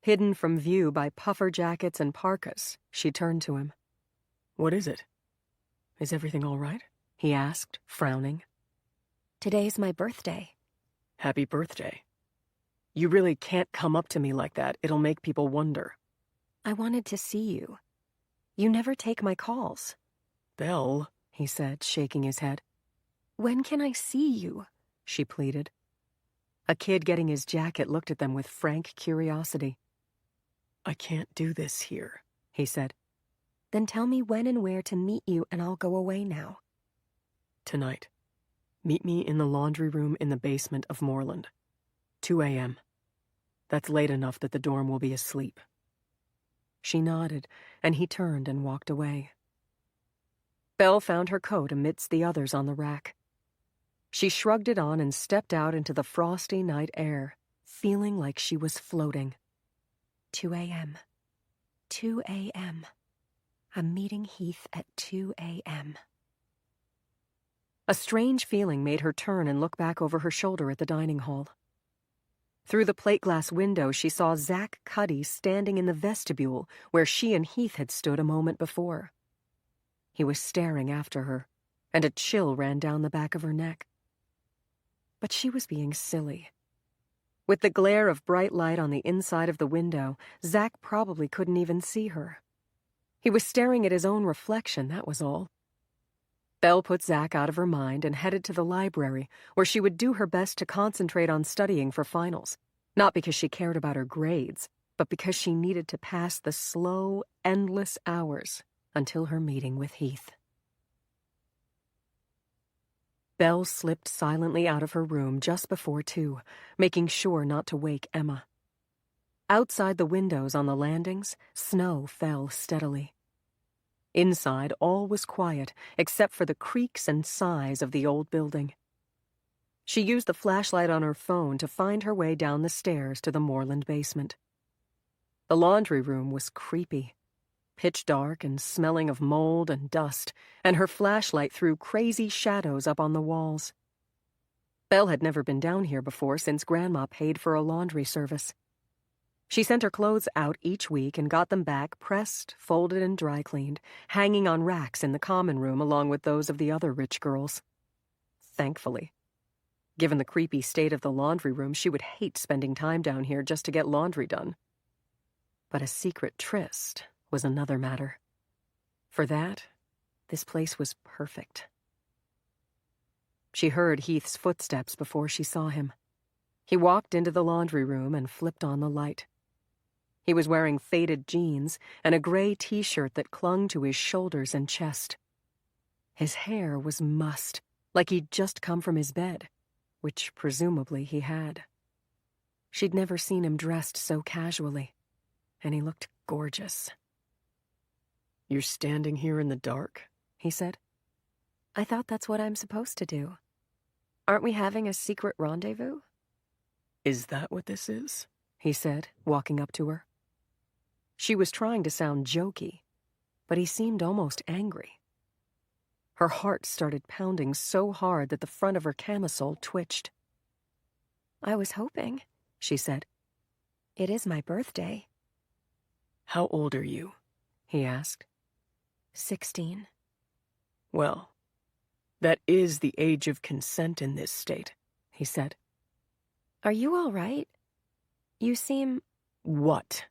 Hidden from view by puffer jackets and parkas, she turned to him. What is it? Is everything all right? He asked, frowning. Today's my birthday. Happy birthday. You really can't come up to me like that. It'll make people wonder. I wanted to see you. You never take my calls. Belle, he said, shaking his head. When can I see you? She pleaded. A kid getting his jacket looked at them with frank curiosity. I can't do this here, he said. Then tell me when and where to meet you, and I'll go away now. Tonight. Meet me in the laundry room in the basement of Moreland. 2 a.m. That's late enough that the dorm will be asleep. She nodded, and he turned and walked away. Belle found her coat amidst the others on the rack. She shrugged it on and stepped out into the frosty night air, feeling like she was floating. 2 a.m. 2 a.m. I'm meeting Heath at 2 a.m. A strange feeling made her turn and look back over her shoulder at the dining hall. Through the plate glass window, she saw Zach Cuddy standing in the vestibule where she and Heath had stood a moment before. He was staring after her, and a chill ran down the back of her neck. But she was being silly. With the glare of bright light on the inside of the window, Zach probably couldn't even see her. He was staring at his own reflection, that was all. Belle put Zach out of her mind and headed to the library, where she would do her best to concentrate on studying for finals, not because she cared about her grades, but because she needed to pass the slow, endless hours until her meeting with Heath. Belle slipped silently out of her room just before 2, making sure not to wake Emma. Outside the windows on the landings, snow fell steadily. Inside, all was quiet, except for the creaks and sighs of the old building. She used the flashlight on her phone to find her way down the stairs to the Moreland basement. The laundry room was creepy, pitch dark and smelling of mold and dust, and her flashlight threw crazy shadows up on the walls. Belle had never been down here before since Grandma paid for a laundry service. She sent her clothes out each week and got them back pressed, folded, and dry cleaned, hanging on racks in the common room along with those of the other rich girls. Thankfully. Given the creepy state of the laundry room, she would hate spending time down here just to get laundry done. But a secret tryst was another matter. For that, this place was perfect. She heard Heath's footsteps before she saw him. He walked into the laundry room and flipped on the light. He was wearing faded jeans and a gray t-shirt that clung to his shoulders and chest. His hair was mussed, like he'd just come from his bed, which presumably he had. She'd never seen him dressed so casually, and he looked gorgeous. "You're standing here in the dark?" he said. I thought that's what I'm supposed to do. Aren't we having a secret rendezvous? "Is that what this is?" he said, walking up to her. She was trying to sound jokey, but he seemed almost angry. Her heart started pounding so hard that the front of her camisole twitched. I was hoping, she said. It is my birthday. "How old are you?" he asked. 16. "Well, that is the age of consent in this state," he said. Are you all right? You seem "What?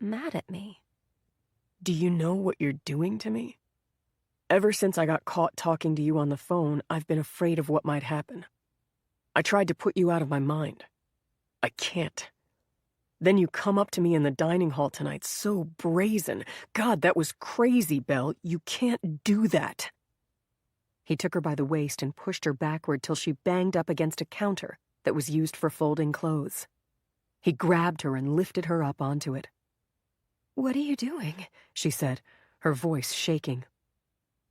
mad at me." Do you know what you're doing to me? Ever since I got caught talking to you on the phone, I've been afraid of what might happen. I tried to put you out of my mind. I can't. Then you come up to me in the dining hall tonight, so brazen. God, that was crazy, Belle. You can't do that." He took her by the waist and pushed her backward till she banged up against a counter that was used for folding clothes. He grabbed her and lifted her up onto it. What are you doing? She said, her voice shaking.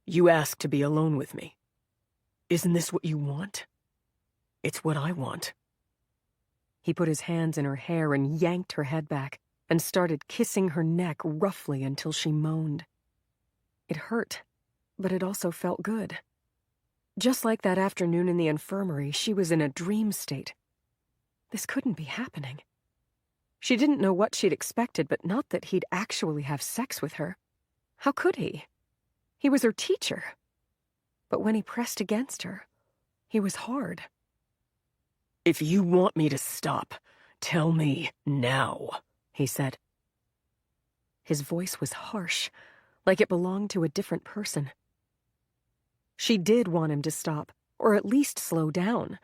You asked to be alone with me. Isn't this what you want? It's what I want. He put his hands in her hair and yanked her head back and started kissing her neck roughly until she moaned. It hurt, but it also felt good. Just like that afternoon in the infirmary, she was in a dream state. This couldn't be happening. She didn't know what she'd expected, but not that he'd actually have sex with her. How could he? He was her teacher. But when he pressed against her, he was hard. If you want me to stop, tell me now, he said. His voice was harsh, like it belonged to a different person. She did want him to stop, or at least slow down.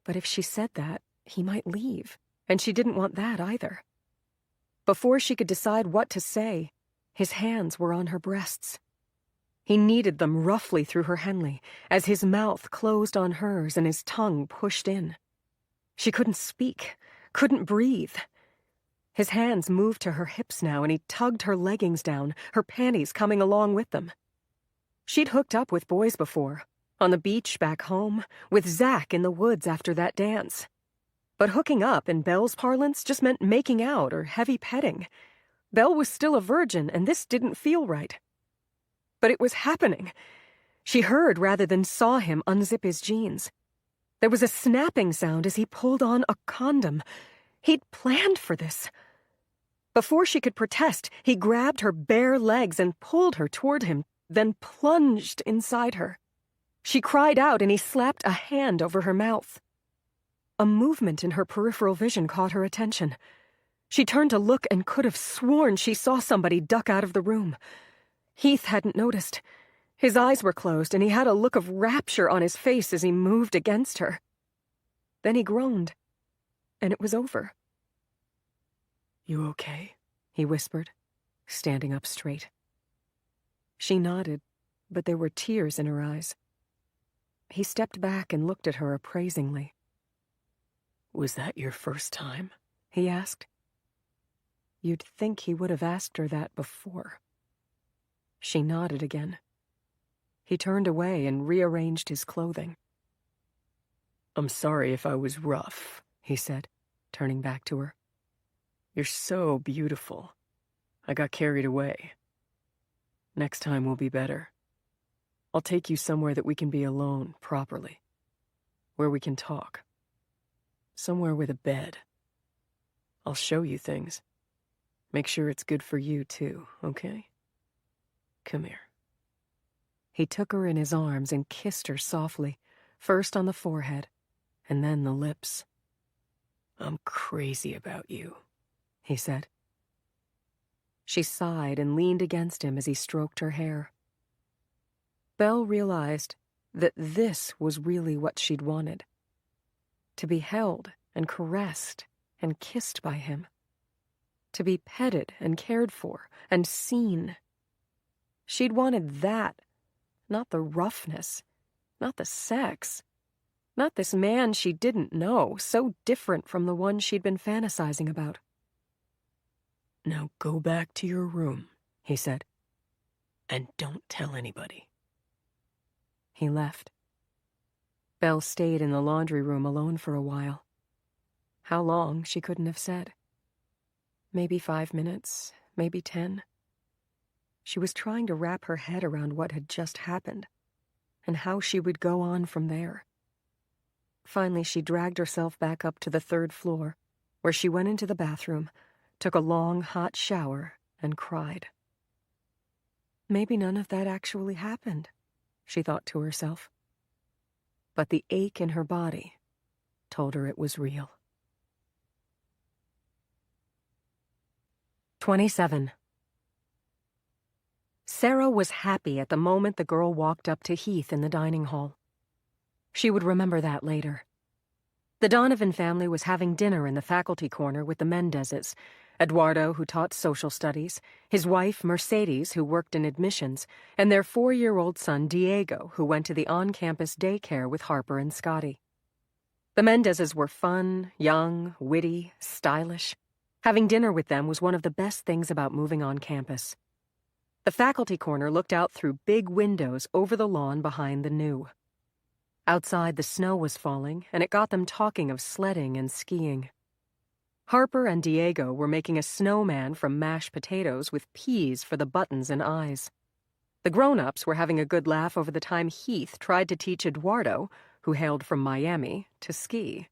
But if she said that, he might leave, and she didn't want that either. Before she could decide what to say, his hands were on her breasts. He kneaded them roughly through her Henley, as his mouth closed on hers and his tongue pushed in. She couldn't speak, couldn't breathe. His hands moved to her hips now, and he tugged her leggings down, her panties coming along with them. She'd hooked up with boys before, on the beach back home, with Zach in the woods after that dance. But hooking up, in Belle's parlance, just meant making out or heavy petting. Belle was still a virgin, and this didn't feel right. But it was happening. She heard rather than saw him unzip his jeans. There was a snapping sound as he pulled on a condom. He'd planned for this. Before she could protest, he grabbed her bare legs and pulled her toward him, then plunged inside her. She cried out, and he slapped a hand over her mouth. A movement in her peripheral vision caught her attention. She turned to look and could have sworn she saw somebody duck out of the room. Heath hadn't noticed. His eyes were closed, and he had a look of rapture on his face as he moved against her. Then he groaned, and it was over. You okay? He whispered, standing up straight. She nodded, but there were tears in her eyes. He stepped back and looked at her appraisingly. Was that your first time? He asked. You'd think he would have asked her that before. She nodded again. He turned away and rearranged his clothing. I'm sorry if I was rough, he said, turning back to her. You're so beautiful. I got carried away. Next time will be better. I'll take you somewhere that we can be alone properly. Where we can talk. Somewhere with a bed. I'll show you things. Make sure it's good for you too, okay? Come here. He took her in his arms and kissed her softly, first on the forehead, and then the lips. I'm crazy about you, he said. She sighed and leaned against him as he stroked her hair. Belle realized that this was really what she'd wanted. To be held and caressed and kissed by him. To be petted and cared for and seen. She'd wanted that, not the roughness, not the sex, not this man she didn't know, so different from the one she'd been fantasizing about. Now go back to your room, he said. And don't tell anybody. He left. Belle stayed in the laundry room alone for a while. How long, she couldn't have said. Maybe 5 minutes, maybe 10. She was trying to wrap her head around what had just happened, and how she would go on from there. Finally, she dragged herself back up to the 3rd floor, where she went into the bathroom, took a long, hot shower, and cried. Maybe none of that actually happened, she thought to herself. But the ache in her body told her it was real. 27. Sarah was happy at the moment the girl walked up to Heath in the dining hall. She would remember that later. The Donovan family was having dinner in the faculty corner with the Mendezes, Eduardo, who taught social studies, his wife, Mercedes, who worked in admissions, and their 4-year-old son, Diego, who went to the on-campus daycare with Harper and Scotty. The Mendezes were fun, young, witty, stylish. Having dinner with them was one of the best things about moving on campus. The faculty corner looked out through big windows over the lawn behind the new. Outside, the snow was falling, and it got them talking of sledding and skiing. Harper and Diego were making a snowman from mashed potatoes with peas for the buttons and eyes. The grown-ups were having a good laugh over the time Heath tried to teach Eduardo, who hailed from Miami, to ski.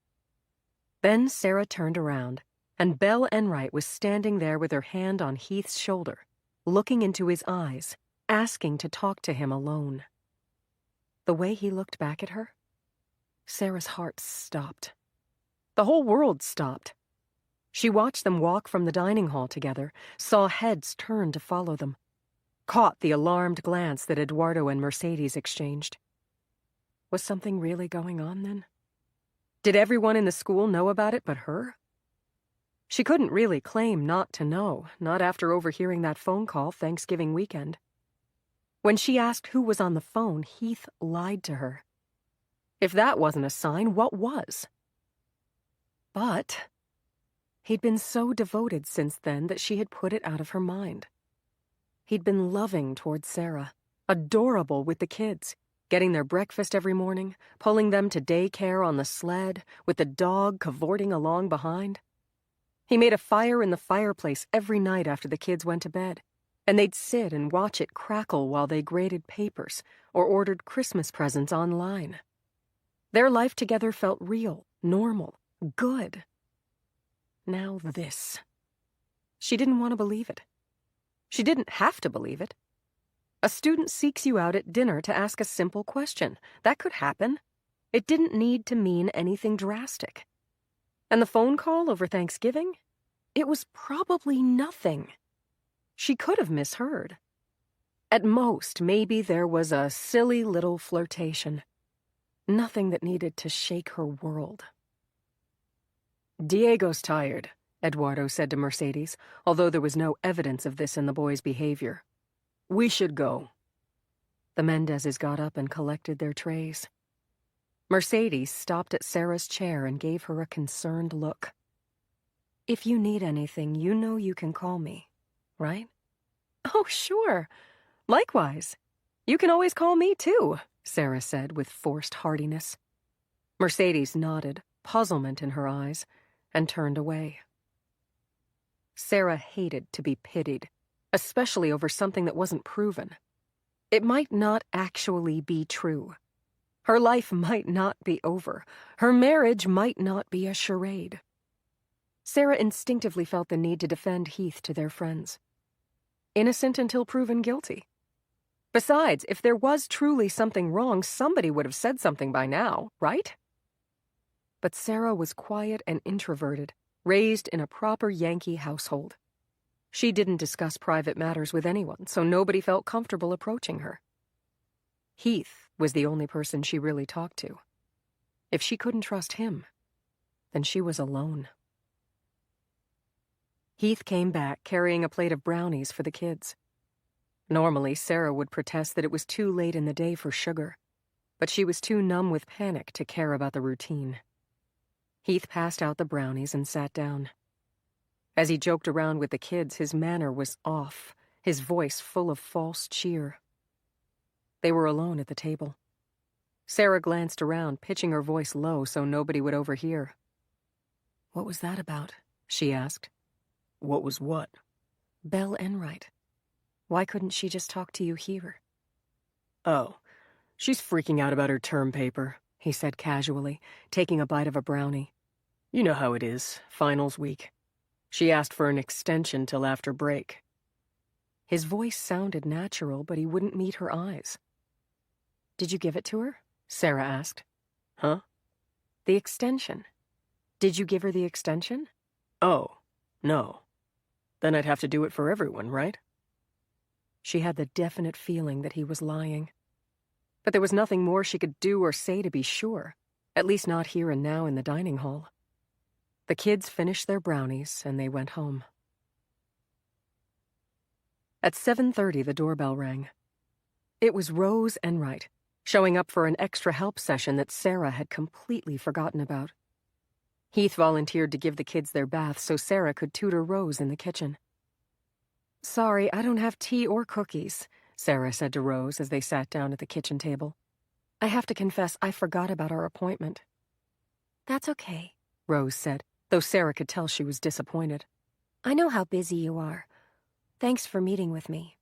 Then Sarah turned around, and Belle Enright was standing there with her hand on Heath's shoulder, looking into his eyes, asking to talk to him alone. The way he looked back at her, Sarah's heart stopped. The whole world stopped. She watched them walk from the dining hall together, saw heads turn to follow them, caught the alarmed glance that Eduardo and Mercedes exchanged. Was something really going on then? Did everyone in the school know about it but her? She couldn't really claim not to know, not after overhearing that phone call Thanksgiving weekend. When she asked who was on the phone, Heath lied to her. If that wasn't a sign, what was? But he'd been so devoted since then that she had put it out of her mind. He'd been loving toward Sarah, adorable with the kids, getting their breakfast every morning, pulling them to daycare on the sled, with the dog cavorting along behind. He made a fire in the fireplace every night after the kids went to bed, and they'd sit and watch it crackle while they graded papers or ordered Christmas presents online. Their life together felt real, normal, good. Now this. She didn't want to believe it. She didn't have to believe it. A student seeks you out at dinner to ask a simple question. That could happen. It didn't need to mean anything drastic. And the phone call over Thanksgiving? It was probably nothing. She could have misheard. At most, maybe there was a silly little flirtation. Nothing that needed to shake her world. Diego's tired, Eduardo said to Mercedes, although there was no evidence of this in the boy's behavior. We should go. The Mendezes got up and collected their trays. Mercedes stopped at Sarah's chair and gave her a concerned look. "If you need anything, you know you can call me, right?" "Oh, sure. Likewise. You can always call me, too," Sarah said with forced heartiness. Mercedes nodded, puzzlement in her eyes, and turned away. Sarah hated to be pitied, especially over something that wasn't proven. It might not actually be true. Her life might not be over. Her marriage might not be a charade. Sarah instinctively felt the need to defend Heath to their friends. Innocent until proven guilty. Besides, if there was truly something wrong, somebody would have said something by now, right? But Sarah was quiet and introverted, raised in a proper Yankee household. She didn't discuss private matters with anyone, so nobody felt comfortable approaching her. Heath was the only person she really talked to. If she couldn't trust him, then she was alone. Heath came back carrying a plate of brownies for the kids. Normally, Sarah would protest that it was too late in the day for sugar, but she was too numb with panic to care about the routine. Heath passed out the brownies and sat down. As he joked around with the kids, his manner was off, his voice full of false cheer. They were alone at the table. Sarah glanced around, pitching her voice low so nobody would overhear. "What was that about?" she asked. What was what? "Belle Enright. Why couldn't she just talk to you here?" Oh, she's freaking out about her term paper, he said casually, taking a bite of a brownie. You know how it is, finals week. She asked for an extension till after break. His voice sounded natural, but he wouldn't meet her eyes. "Did you give it to her?" Sarah asked. Huh? "The extension. Did you give her the extension?" Oh, no. Then I'd have to do it for everyone, right? She had the definite feeling that he was lying. But there was nothing more she could do or say to be sure, at least not here and now in the dining hall. The kids finished their brownies and they went home. At 7:30, the doorbell rang. It was Rose Enright, showing up for an extra help session that Sarah had completely forgotten about. Heath volunteered to give the kids their baths so Sarah could tutor Rose in the kitchen. "Sorry, I don't have tea or cookies," Sarah said to Rose as they sat down at the kitchen table. "I have to confess, I forgot about our appointment." That's okay. Rose said, though Sarah could tell she was disappointed. I know how busy you are. Thanks for meeting with me.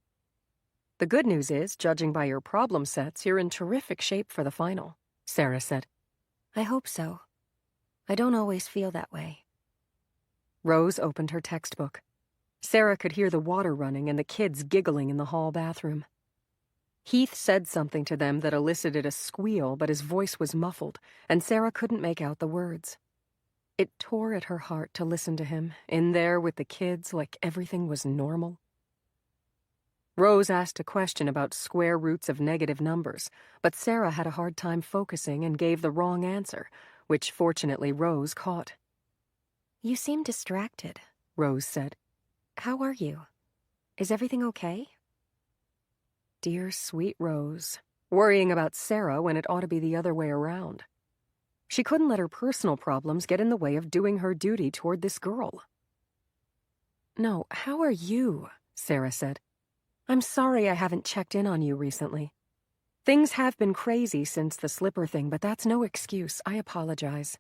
"The good news is, judging by your problem sets, you're in terrific shape for the final," Sarah said. I hope so. I don't always feel that way. Rose opened her textbook. Sarah could hear the water running and the kids giggling in the hall bathroom. Heath said something to them that elicited a squeal, but his voice was muffled, and Sarah couldn't make out the words. It tore at her heart to listen to him, in there with the kids like everything was normal. Rose asked a question about square roots of negative numbers, but Sarah had a hard time focusing and gave the wrong answer, which fortunately Rose caught. You seem distracted, Rose said. How are you? Is everything okay? Dear sweet Rose, worrying about Sarah when it ought to be the other way around. She couldn't let her personal problems get in the way of doing her duty toward this girl. No, how are you? Sarah said. I'm sorry I haven't checked in on you recently. Things have been crazy since the slipper thing, but that's no excuse. I apologize.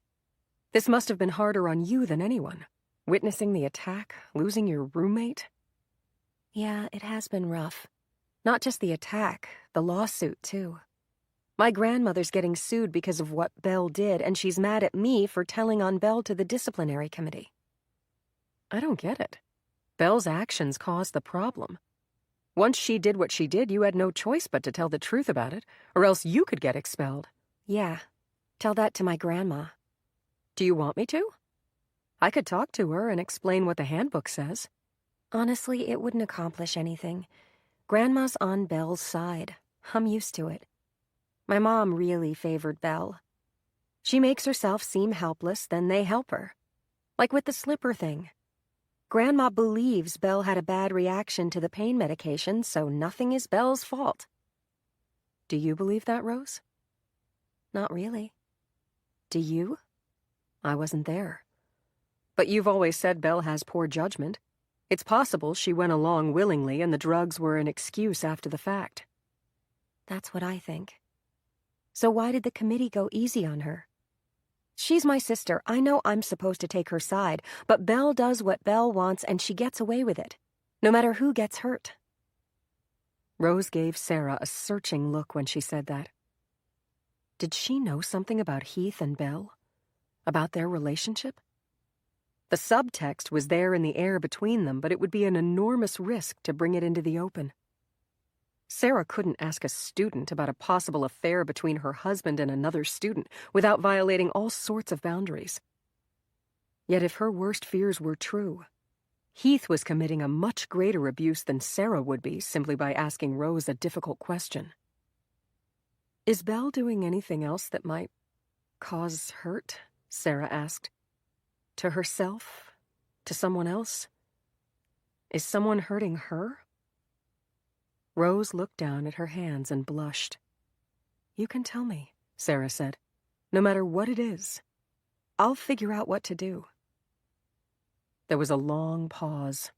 This must have been harder on you than anyone. Witnessing the attack, losing your roommate. Yeah, it has been rough. Not just the attack, the lawsuit, too. My grandmother's getting sued because of what Belle did, and she's mad at me for telling on Belle to the disciplinary committee. I don't get it. Belle's actions caused the problem. Once she did what she did, you had no choice but to tell the truth about it, or else you could get expelled. Yeah, tell that to my grandma. Do you want me to? I could talk to her and explain what the handbook says. Honestly, it wouldn't accomplish anything. Grandma's on Belle's side. I'm used to it. My mom really favored Belle. She makes herself seem helpless, then they help her. Like with the slipper thing. Grandma believes Belle had a bad reaction to the pain medication, so nothing is Belle's fault. Do you believe that, Rose? Not really. Do you? I wasn't there. But you've always said Belle has poor judgment. It's possible she went along willingly and the drugs were an excuse after the fact. That's what I think. So why did the committee go easy on her? She's my sister. I know I'm supposed to take her side, but Belle does what Belle wants and she gets away with it, no matter who gets hurt. Rose gave Sarah a searching look when she said that. Did she know something about Heath and Belle? About their relationship? The subtext was there in the air between them, but it would be an enormous risk to bring it into the open. Sarah couldn't ask a student about a possible affair between her husband and another student without violating all sorts of boundaries. Yet if her worst fears were true, Heath was committing a much greater abuse than Sarah would be simply by asking Rose a difficult question. Is Belle doing anything else that might cause hurt? Sarah asked. To herself? To someone else? Is someone hurting her? Rose looked down at her hands and blushed. You can tell me, Sarah said. No matter what it is, I'll figure out what to do. There was a long pause.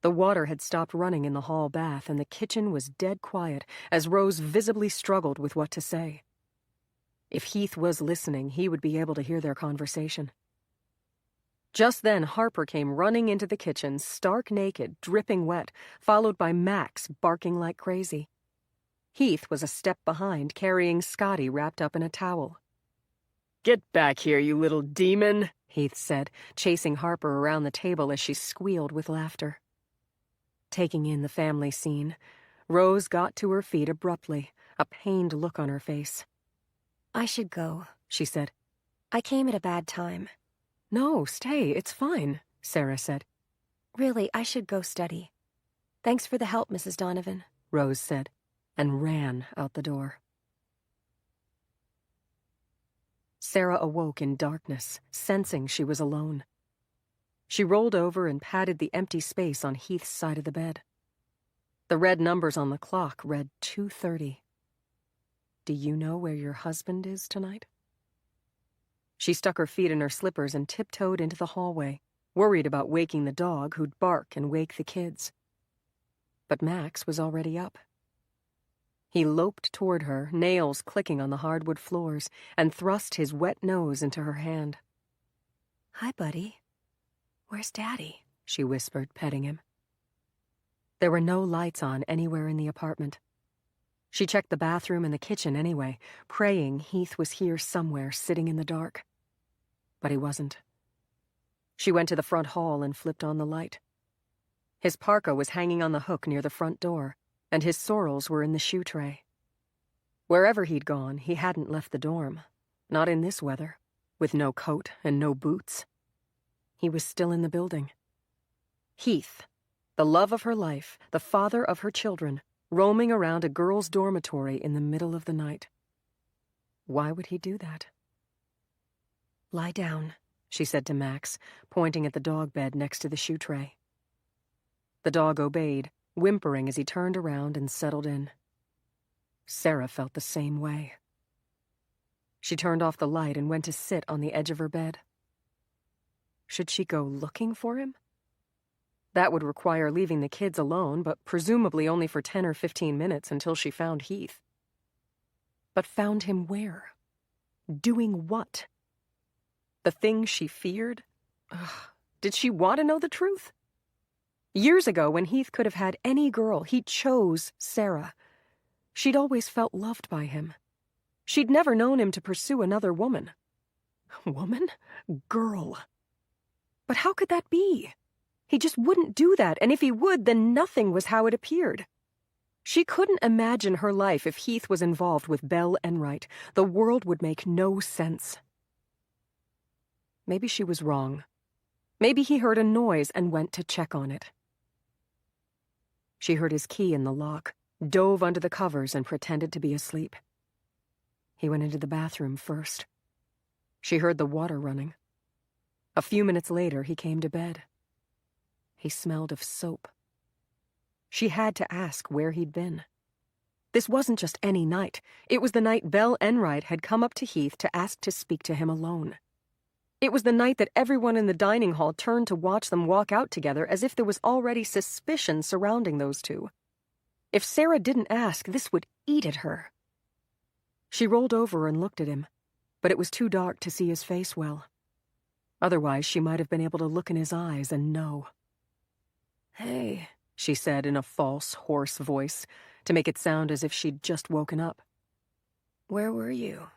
The water had stopped running in the hall bath, and the kitchen was dead quiet as Rose visibly struggled with what to say. If Heath was listening, he would be able to hear their conversation. Just then, Harper came running into the kitchen, stark naked, dripping wet, followed by Max barking like crazy. Heath was a step behind, carrying Scotty wrapped up in a towel. Get back here, you little demon, Heath said, chasing Harper around the table as she squealed with laughter. Taking in the family scene, Rose got to her feet abruptly, a pained look on her face. I should go, she said. I came at a bad time. No, stay, it's fine, Sarah said. Really, I should go study. Thanks for the help, Mrs. Donovan, Rose said, and ran out the door. Sarah awoke in darkness, sensing she was alone. She rolled over and patted the empty space on Heath's side of the bed. The red numbers on the clock read 2:30. Do you know where your husband is tonight? She stuck her feet in her slippers and tiptoed into the hallway, worried about waking the dog who'd bark and wake the kids. But Max was already up. He loped toward her, nails clicking on the hardwood floors, and thrust his wet nose into her hand. Hi, buddy. Where's Daddy? She whispered, petting him. There were no lights on anywhere in the apartment. She checked the bathroom and the kitchen anyway, praying Heath was here somewhere, sitting in the dark. But he wasn't. She went to the front hall and flipped on the light. His parka was hanging on the hook near the front door, and his sorrels were in the shoe tray. Wherever he'd gone, he hadn't left the dorm. Not in this weather, with no coat and no boots. He was still in the building. Heath, the love of her life, the father of her children, roaming around a girls' dormitory in the middle of the night. Why would he do that? Lie down, she said to Max, pointing at the dog bed next to the shoe tray. The dog obeyed, whimpering as he turned around and settled in. Sarah felt the same way. She turned off the light and went to sit on the edge of her bed. Should she go looking for him? That would require leaving the kids alone, but presumably only for 10 or 15 minutes until she found Heath. But found him where? Doing what? The thing she feared? Ugh. Did she want to know the truth? Years ago, when Heath could have had any girl, he chose Sarah. She'd always felt loved by him. She'd never known him to pursue another woman. Woman? Girl. But how could that be? He just wouldn't do that, and if he would, then nothing was how it appeared. She couldn't imagine her life if Heath was involved with Belle Enright. The world would make no sense. Maybe she was wrong. Maybe he heard a noise and went to check on it. She heard his key in the lock, dove under the covers, and pretended to be asleep. He went into the bathroom first. She heard the water running. A few minutes later, he came to bed. He smelled of soap. She had to ask where he'd been. This wasn't just any night. It was the night Belle Enright had come up to Heath to ask to speak to him alone. It was the night that everyone in the dining hall turned to watch them walk out together as if there was already suspicion surrounding those two. If Sarah didn't ask, this would eat at her. She rolled over and looked at him, but it was too dark to see his face well. Otherwise, she might have been able to look in his eyes and know. "Hey," she said in a false, hoarse voice, to make it sound as if she'd just woken up. "Where were you?"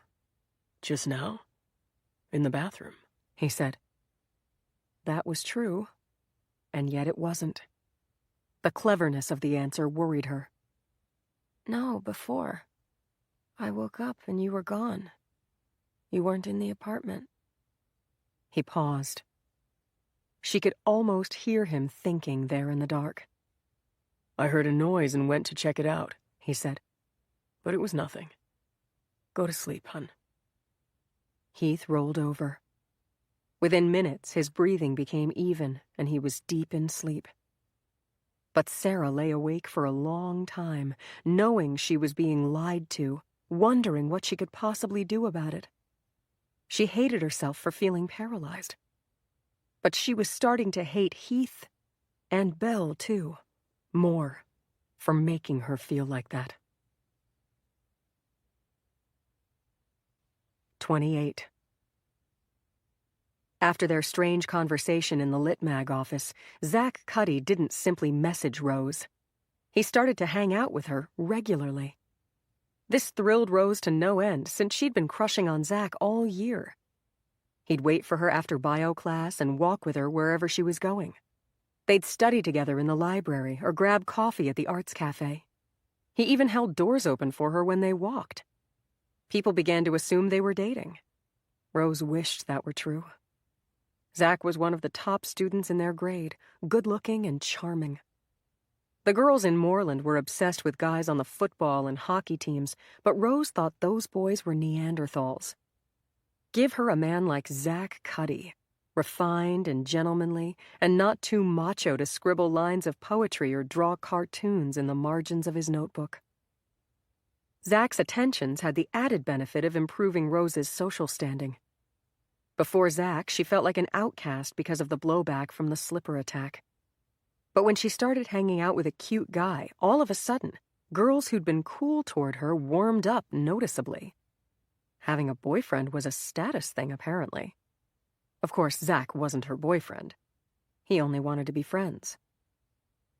"Just now? In the bathroom," he said. That was true, and yet it wasn't. The cleverness of the answer worried her. "No, before. I woke up and you were gone. You weren't in the apartment." He paused. She could almost hear him thinking there in the dark. "I heard a noise and went to check it out," he said. "But it was nothing. Go to sleep, hun." Heath rolled over. Within minutes, his breathing became even, and he was deep in sleep. But Sarah lay awake for a long time, knowing she was being lied to, wondering what she could possibly do about it. She hated herself for feeling paralyzed. But she was starting to hate Heath, and Belle, too, more, for making her feel like that. 28. After their strange conversation in the Lit Mag office, Zach Cuddy didn't simply message Rose. He started to hang out with her regularly. This thrilled Rose to no end, since she'd been crushing on Zach all year. He'd wait for her after bio class and walk with her wherever she was going. They'd study together in the library or grab coffee at the arts cafe. He even held doors open for her when they walked. People began to assume they were dating. Rose wished that were true. Zach was one of the top students in their grade, good-looking and charming. The girls in Moreland were obsessed with guys on the football and hockey teams, but Rose thought those boys were Neanderthals. Give her a man like Zach Cuddy, refined and gentlemanly, and not too macho to scribble lines of poetry or draw cartoons in the margins of his notebook. Zach's attentions had the added benefit of improving Rose's social standing. Before Zach, she felt like an outcast because of the blowback from the slipper attack. But when she started hanging out with a cute guy, all of a sudden, girls who'd been cool toward her warmed up noticeably. Having a boyfriend was a status thing, apparently. Of course, Zach wasn't her boyfriend. He only wanted to be friends.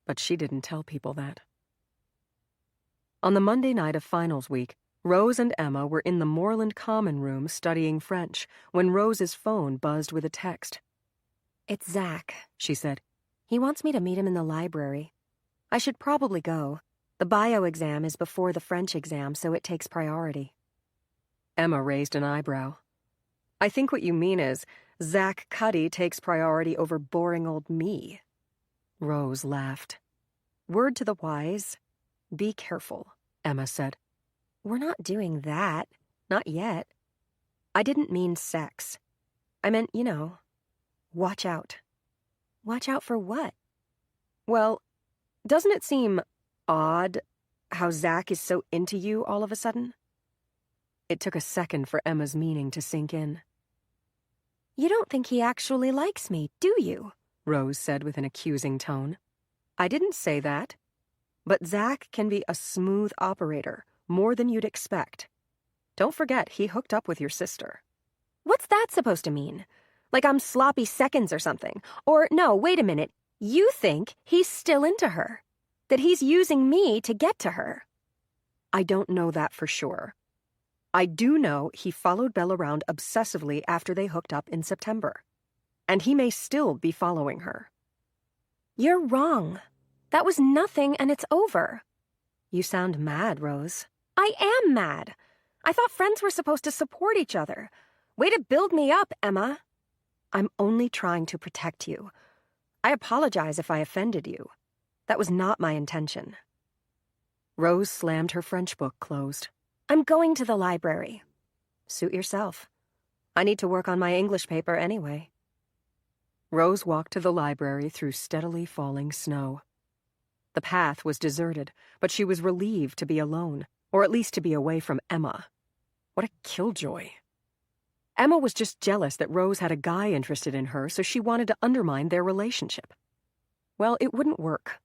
But she didn't tell people that. On the Monday night of finals week, Rose and Emma were in the Moreland Common Room studying French when Rose's phone buzzed with a text. "It's Zach," she said. "He wants me to meet him in the library. I should probably go. The bio exam is before the French exam, so it takes priority." Emma raised an eyebrow. "I think what you mean is, Zach Cuddy takes priority over boring old me." Rose laughed. "Word to the wise, be careful," Emma said. "We're not doing that. Not yet. I didn't mean sex. I meant, watch out." "Watch out for what?" "Well, doesn't it seem odd how Zach is so into you all of a sudden?" It took a second for Emma's meaning to sink in. "You don't think he actually likes me, do you?" Rose said with an accusing tone. "I didn't say that. But Zach can be a smooth operator, more than you'd expect. Don't forget, he hooked up with your sister." "What's that supposed to mean? Like I'm sloppy seconds or something? Or, no, wait a minute. You think he's still into her? That he's using me to get to her?" "I don't know that for sure. I do know he followed Belle around obsessively after they hooked up in September. And he may still be following her." "You're wrong. That was nothing and it's over." "You sound mad, Rose." "I am mad. I thought friends were supposed to support each other. Way to build me up, Emma." "I'm only trying to protect you. I apologize if I offended you. That was not my intention." Rose slammed her French book closed. "I'm going to the library." "Suit yourself. I need to work on my English paper anyway." Rose walked to the library through steadily falling snow. The path was deserted, but she was relieved to be alone, or at least to be away from Emma. What a killjoy. Emma was just jealous that Rose had a guy interested in her, so she wanted to undermine their relationship. Well, it wouldn't work.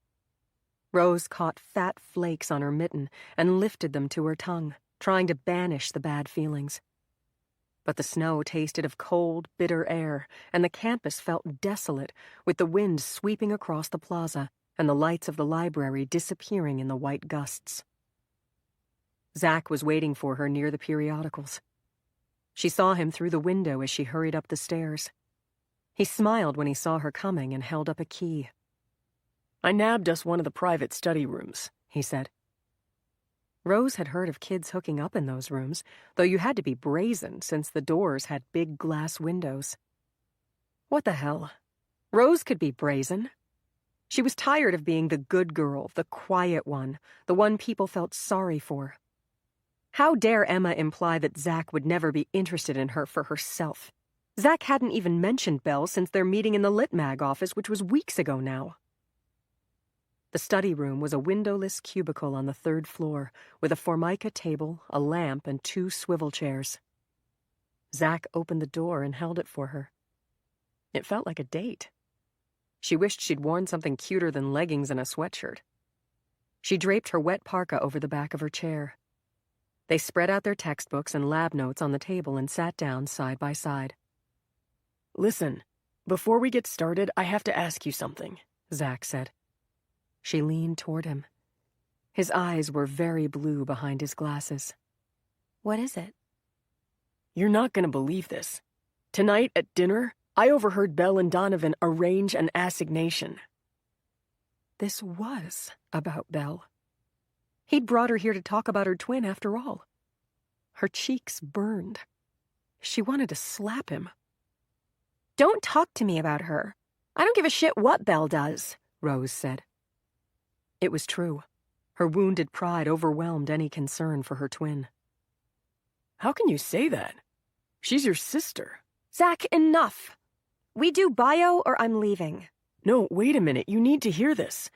Rose caught fat flakes on her mitten and lifted them to her tongue, trying to banish the bad feelings. But the snow tasted of cold, bitter air, and the campus felt desolate, with the wind sweeping across the plaza and the lights of the library disappearing in the white gusts. Zach was waiting for her near the periodicals. She saw him through the window as she hurried up the stairs. He smiled when he saw her coming and held up a key. "I nabbed us one of the private study rooms," he said. Rose had heard of kids hooking up in those rooms, though you had to be brazen since the doors had big glass windows. What the hell? Rose could be brazen. She was tired of being the good girl, the quiet one, the one people felt sorry for. How dare Emma imply that Zach would never be interested in her for herself? Zach hadn't even mentioned Belle since their meeting in the Lit Mag office, which was weeks ago now. The study room was a windowless cubicle on the 3rd floor, with a formica table, a lamp, and 2 swivel chairs. Zach opened the door and held it for her. It felt like a date. She wished she'd worn something cuter than leggings and a sweatshirt. She draped her wet parka over the back of her chair. They spread out their textbooks and lab notes on the table and sat down side by side. "Listen, before we get started, I have to ask you something," Zach said. She leaned toward him. His eyes were very blue behind his glasses. What is it? "You're not going to believe this. Tonight at dinner, I overheard Belle and Donovan arrange an assignation." This was about Belle. He'd brought her here to talk about her twin after all. Her cheeks burned. She wanted to slap him. Don't talk to me about her. I don't give a shit what Belle does, Rose said. It was true. Her wounded pride overwhelmed any concern for her twin. "How can you say that? She's your sister." Zach, enough. We do bio or I'm leaving. "No, wait a minute. You need to hear this.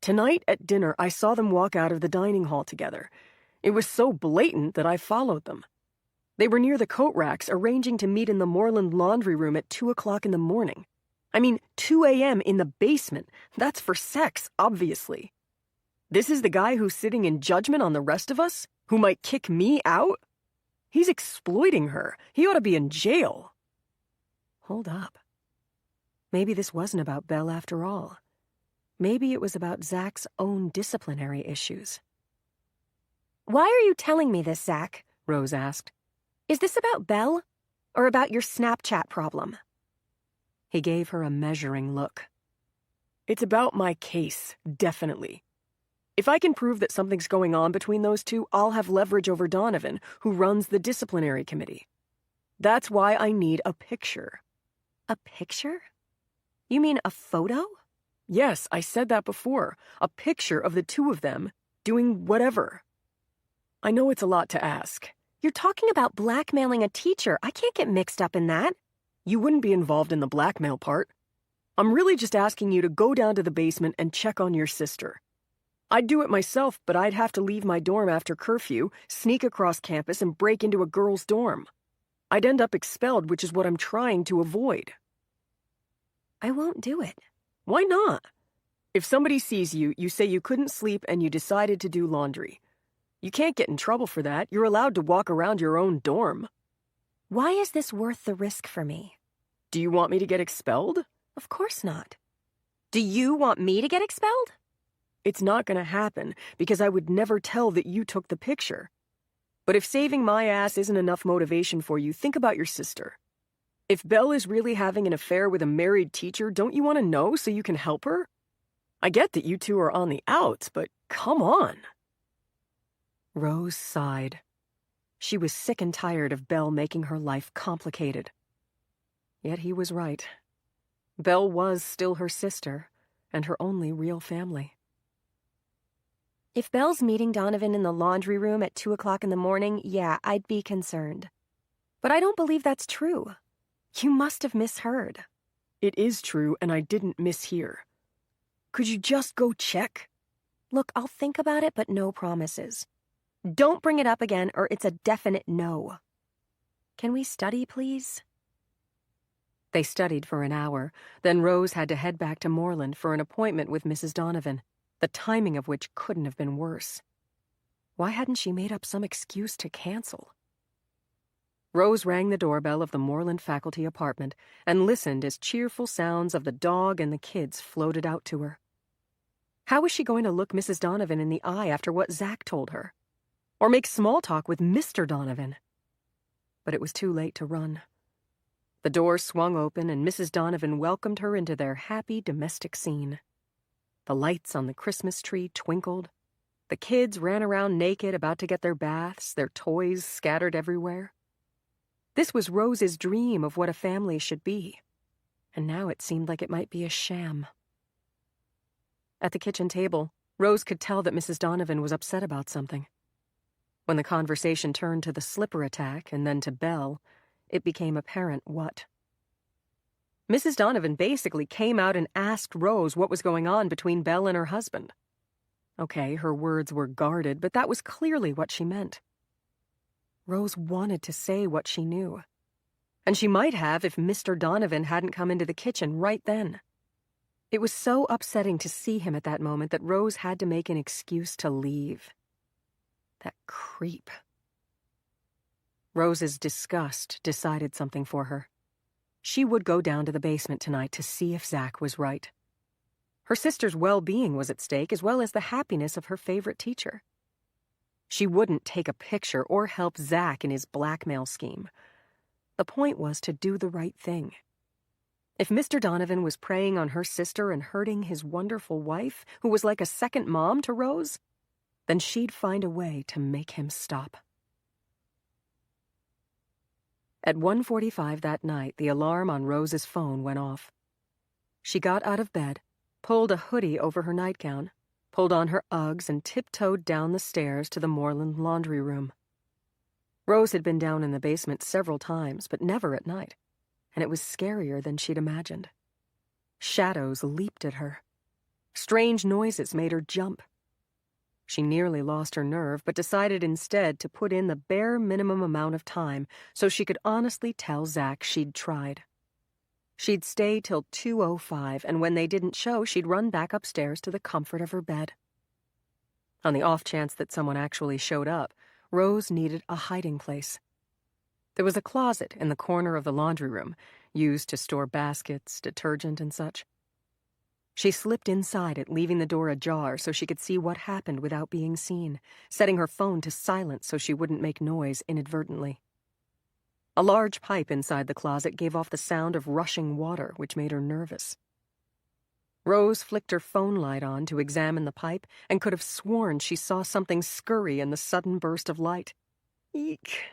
Tonight at dinner, I saw them walk out of the dining hall together. It was so blatant that I followed them. They were near the coat racks, arranging to meet in the Moreland laundry room at 2 o'clock in the morning. I mean, 2 a.m. in the basement. That's for sex, obviously. This is the guy who's sitting in judgment on the rest of us, who might kick me out? He's exploiting her. He ought to be in jail." Hold up. Maybe this wasn't about Belle after all. Maybe it was about Zach's own disciplinary issues. Why are you telling me this, Zach? Rose asked. Is this about Belle? Or about your Snapchat problem? He gave her a measuring look. "It's about my case, definitely. If I can prove that something's going on between those two, I'll have leverage over Donovan, who runs the disciplinary committee. That's why I need a picture." A picture? You mean a photo? Yes, I said that before. A picture of the two of them doing whatever. I know it's a lot to ask. You're talking about blackmailing a teacher. I can't get mixed up in that. You wouldn't be involved in the blackmail part. I'm really just asking you to go down to the basement and check on your sister. I'd do it myself, but I'd have to leave my dorm after curfew, sneak across campus, and break into a girl's dorm. I'd end up expelled, which is what I'm trying to avoid. I won't do it. Why not? If somebody sees you, you say you couldn't sleep and you decided to do laundry. You can't get in trouble for that. You're allowed to walk around your own dorm. Why is this worth the risk for me? Do you want me to get expelled? Of course not. Do you want me to get expelled? It's not going to happen, because I would never tell that you took the picture. But if saving my ass isn't enough motivation for you, think about your sister. If Belle is really having an affair with a married teacher, don't you want to know so you can help her? I get that you two are on the outs, but come on. Rose sighed. She was sick and tired of Belle making her life complicated. Yet he was right. Belle was still her sister, and her only real family. If Belle's meeting Donovan in the laundry room at 2 o'clock in the morning, yeah, I'd be concerned. But I don't believe that's true. You must have misheard. It is true, and I didn't mishear. Could you just go check? Look, I'll think about it, but no promises. Don't bring it up again, or it's a definite no. Can we study, please? They studied for an hour, then Rose had to head back to Moreland for an appointment with Mrs. Donovan, the timing of which couldn't have been worse. Why hadn't she made up some excuse to cancel? Rose rang the doorbell of the Moreland faculty apartment and listened as cheerful sounds of the dog and the kids floated out to her. How was she going to look Mrs. Donovan in the eye after what Zach told her? Or make small talk with Mr. Donovan? But it was too late to run. The door swung open and Mrs. Donovan welcomed her into their happy domestic scene. The lights on the Christmas tree twinkled. The kids ran around naked, about to get their baths, their toys scattered everywhere. This was Rose's dream of what a family should be, and now it seemed like it might be a sham. At the kitchen table, Rose could tell that Mrs. Donovan was upset about something. When the conversation turned to the slipper attack and then to Belle, it became apparent what. Mrs. Donovan basically came out and asked Rose what was going on between Belle and her husband. Okay, her words were guarded, but that was clearly what she meant. Rose wanted to say what she knew. And she might have if Mr. Donovan hadn't come into the kitchen right then. It was so upsetting to see him at that moment that Rose had to make an excuse to leave. That creep. Rose's disgust decided something for her. She would go down to the basement tonight to see if Zach was right. Her sister's well-being was at stake, as well as the happiness of her favorite teacher. She wouldn't take a picture or help Zach in his blackmail scheme. The point was to do the right thing. If Mr. Donovan was preying on her sister and hurting his wonderful wife, who was like a second mom to Rose, then she'd find a way to make him stop. At 1:45 that night, the alarm on Rose's phone went off. She got out of bed, pulled a hoodie over her nightgown, pulled on her Uggs, and tiptoed down the stairs to the Moreland laundry room. Rose had been down in the basement several times, but never at night, and it was scarier than she'd imagined. Shadows leaped at her. Strange noises made her jump. She nearly lost her nerve, but decided instead to put in the bare minimum amount of time so she could honestly tell Zach she'd tried. She'd stay till 2:05, and when they didn't show, she'd run back upstairs to the comfort of her bed. On the off chance that someone actually showed up, Rose needed a hiding place. There was a closet in the corner of the laundry room, used to store baskets, detergent, and such. She slipped inside it, leaving the door ajar so she could see what happened without being seen, setting her phone to silent so she wouldn't make noise inadvertently. A large pipe inside the closet gave off the sound of rushing water, which made her nervous. Rose flicked her phone light on to examine the pipe and could have sworn she saw something scurry in the sudden burst of light. Eek!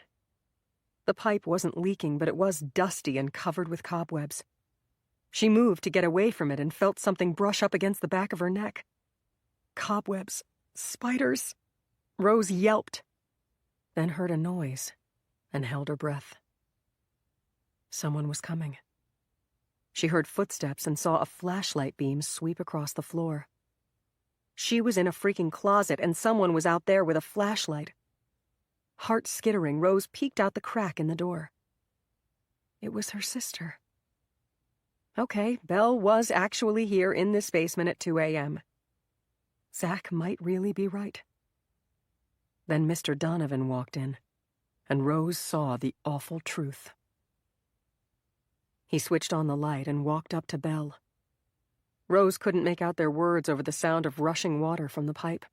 The pipe wasn't leaking, but it was dusty and covered with cobwebs. She moved to get away from it and felt something brush up against the back of her neck. Cobwebs. Spiders. Rose yelped, then heard a noise and held her breath. Someone was coming. She heard footsteps and saw a flashlight beam sweep across the floor. She was in a freaking closet and someone was out there with a flashlight. Heart skittering, Rose peeked out the crack in the door. It was her sister. Okay, Belle was actually here in this basement at 2 a.m. Zach might really be right. Then Mr. Donovan walked in, and Rose saw the awful truth. He switched on the light and walked up to Belle. Rose couldn't make out their words over the sound of rushing water from the pipe.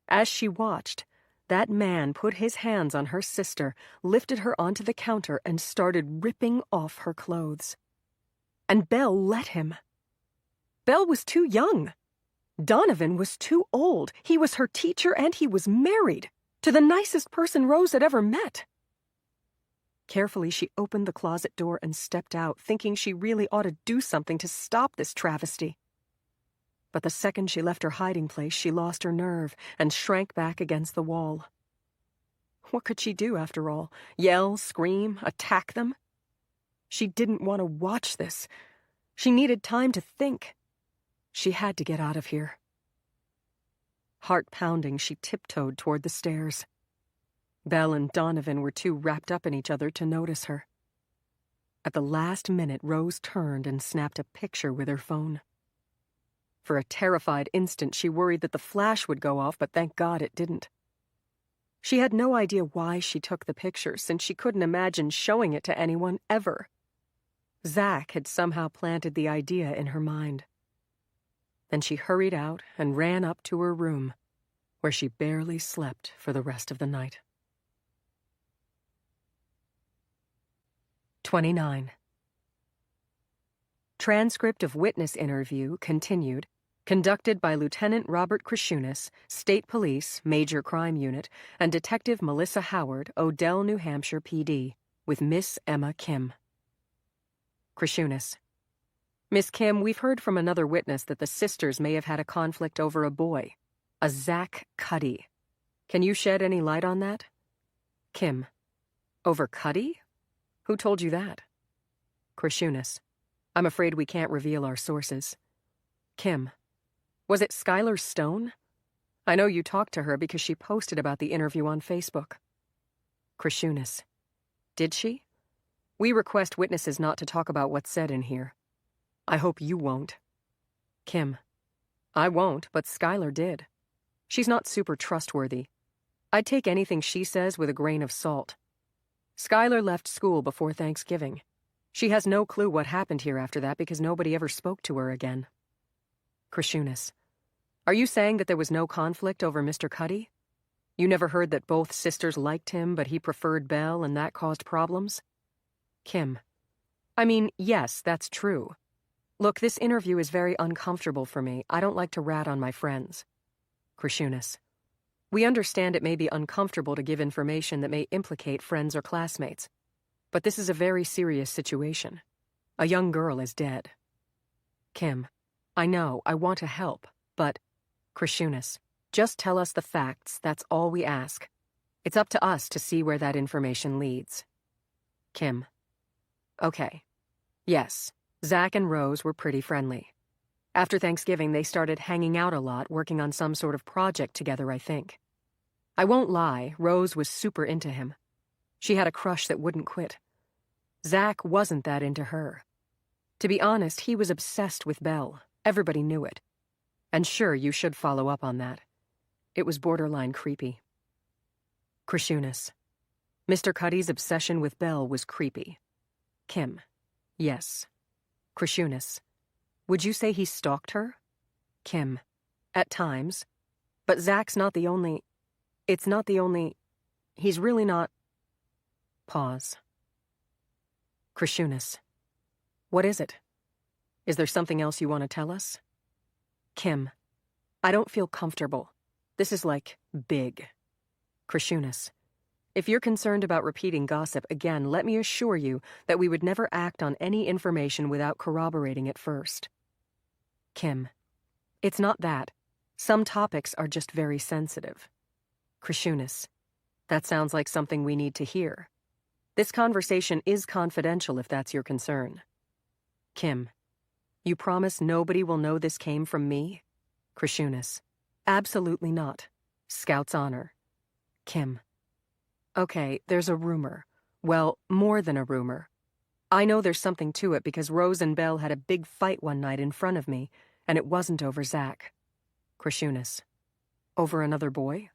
As she watched, that man put his hands on her sister, lifted her onto the counter, and started ripping off her clothes. And Belle let him. Belle was too young. Donovan was too old. He was her teacher and he was married to the nicest person Rose had ever met. Carefully, she opened the closet door and stepped out, thinking she really ought to do something to stop this travesty. But the second she left her hiding place, she lost her nerve and shrank back against the wall. What could she do, after all? Yell, scream, attack them? She didn't want to watch this. She needed time to think. She had to get out of here. Heart pounding, she tiptoed toward the stairs. Belle and Donovan were too wrapped up in each other to notice her. At the last minute, Rose turned and snapped a picture with her phone. For a terrified instant, she worried that the flash would go off, but thank God it didn't. She had no idea why she took the picture, since she couldn't imagine showing it to anyone ever. Zach had somehow planted the idea in her mind. Then she hurried out and ran up to her room, where she barely slept for the rest of the night. 29. Transcript of witness interview continued, conducted by Lieutenant Robert Krishunas, State Police, Major Crime Unit, and Detective Melissa Howard, Odell, New Hampshire PD, with Miss Emma Kim. Krishunas: Miss Kim, we've heard from another witness that the sisters may have had a conflict over a boy, a Zach Cuddy. Can you shed any light on that? Kim: Over Cuddy? Who told you that? Krishunas: I'm afraid we can't reveal our sources. Kim: Was it Skylar Stone? I know you talked to her because she posted about the interview on Facebook. Krishunas: Did she? We request witnesses not to talk about what's said in here. I hope you won't. Kim: I won't, but Skylar did. She's not super trustworthy. I'd take anything she says with a grain of salt. Skylar left school before Thanksgiving. She has no clue what happened here after that because nobody ever spoke to her again. Krishunas: Are you saying that there was no conflict over Mr. Cuddy? You never heard that both sisters liked him, but he preferred Belle, and that caused problems? Kim: I mean, yes, that's true. Look, this interview is very uncomfortable for me. I don't like to rat on my friends. Krishunas: We understand it may be uncomfortable to give information that may implicate friends or classmates, but this is a very serious situation. A young girl is dead. Kim: I know, I want to help, but... Krishunas: Just tell us the facts, that's all we ask. It's up to us to see where that information leads. Kim: Okay. Yes, Zach and Rose were pretty friendly. After Thanksgiving, they started hanging out a lot, working on some sort of project together, I think. I won't lie, Rose was super into him. She had a crush that wouldn't quit. Zach wasn't that into her. To be honest, he was obsessed with Belle. Everybody knew it. And sure, you should follow up on that. It was borderline creepy. Krishunas: Mr. Cuddy's obsession with Belle was creepy. Kim: Yes. Krishunas: Would you say he stalked her? Kim: At times. But Zach's not the only... It's not the only... He's really not... Pause. Krishunas: What is it? Is there something else you want to tell us? Kim: I don't feel comfortable. This is like, big. Krishunas: If you're concerned about repeating gossip again, let me assure you that we would never act on any information without corroborating it first. Kim: It's not that. Some topics are just very sensitive. Krishunas: That sounds like something we need to hear. This conversation is confidential if that's your concern. Kim: You promise nobody will know this came from me? Krishunas: Absolutely not. Scout's honor. Kim: Okay, there's a rumor. Well, more than a rumor. I know there's something to it because Rose and Belle had a big fight one night in front of me, and it wasn't over Zach. Krishunas: Over another boy?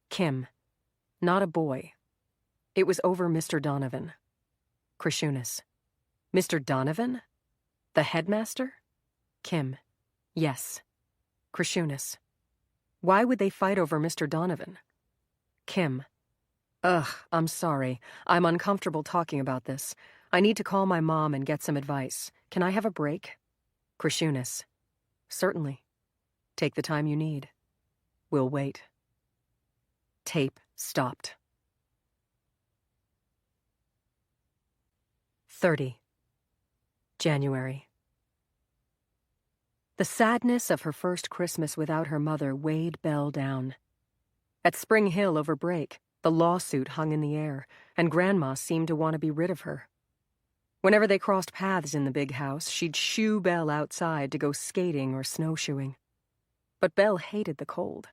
Kim: Not a boy. It was over Mr. Donovan. Krishunas: Mr. Donovan? The headmaster? Kim: Yes. Krishunas: Why would they fight over Mr. Donovan? Kim: Ugh, I'm sorry. I'm uncomfortable talking about this. I need to call my mom and get some advice. Can I have a break? Krishunas: Certainly. Take the time you need. We'll wait. Tape stopped. 30. January. The sadness of her first Christmas without her mother weighed Belle down. At Spring Hill over break, the lawsuit hung in the air, and Grandma seemed to want to be rid of her. Whenever they crossed paths in the big house, she'd shoo Belle outside to go skating or snowshoeing. But Belle hated the cold.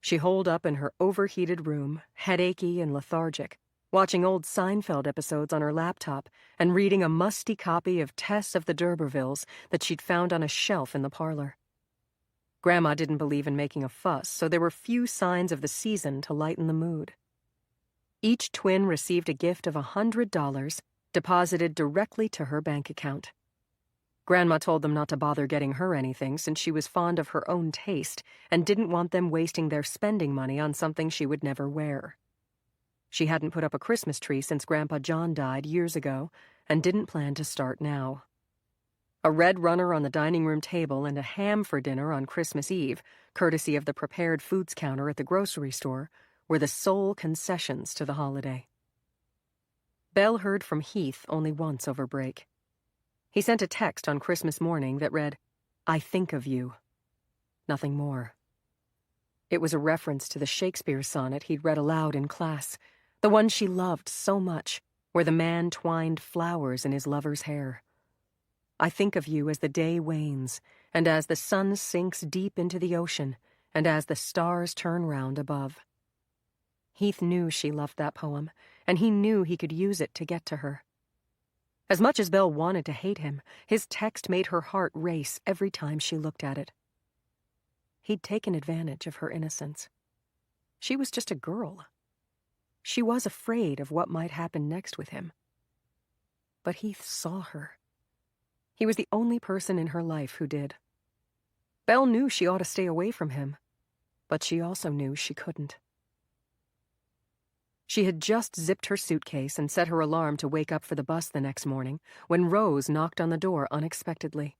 She holed up in her overheated room, headachy and lethargic, watching old Seinfeld episodes on her laptop and reading a musty copy of Tess of the D'Urbervilles that she'd found on a shelf in the parlor. Grandma didn't believe in making a fuss, so there were few signs of the season to lighten the mood. Each twin received a gift of $100 deposited directly to her bank account. Grandma told them not to bother getting her anything since she was fond of her own taste and didn't want them wasting their spending money on something she would never wear. She hadn't put up a Christmas tree since Grandpa John died years ago and didn't plan to start now. A red runner on the dining room table and a ham for dinner on Christmas Eve, courtesy of the prepared foods counter at the grocery store, were the sole concessions to the holiday. Belle heard from Heath only once over break. He sent a text on Christmas morning that read, "I think of you." Nothing more. It was a reference to the Shakespeare sonnet he'd read aloud in class, the one she loved so much, where the man twined flowers in his lover's hair. I think of you as the day wanes, and as the sun sinks deep into the ocean, and as the stars turn round above. Heath knew she loved that poem, and he knew he could use it to get to her. As much as Belle wanted to hate him, his text made her heart race every time she looked at it. He'd taken advantage of her innocence. She was just a girl. She was afraid of what might happen next with him. But Heath saw her. He was the only person in her life who did. Belle knew she ought to stay away from him, but she also knew she couldn't. She had just zipped her suitcase and set her alarm to wake up for the bus the next morning when Rose knocked on the door unexpectedly.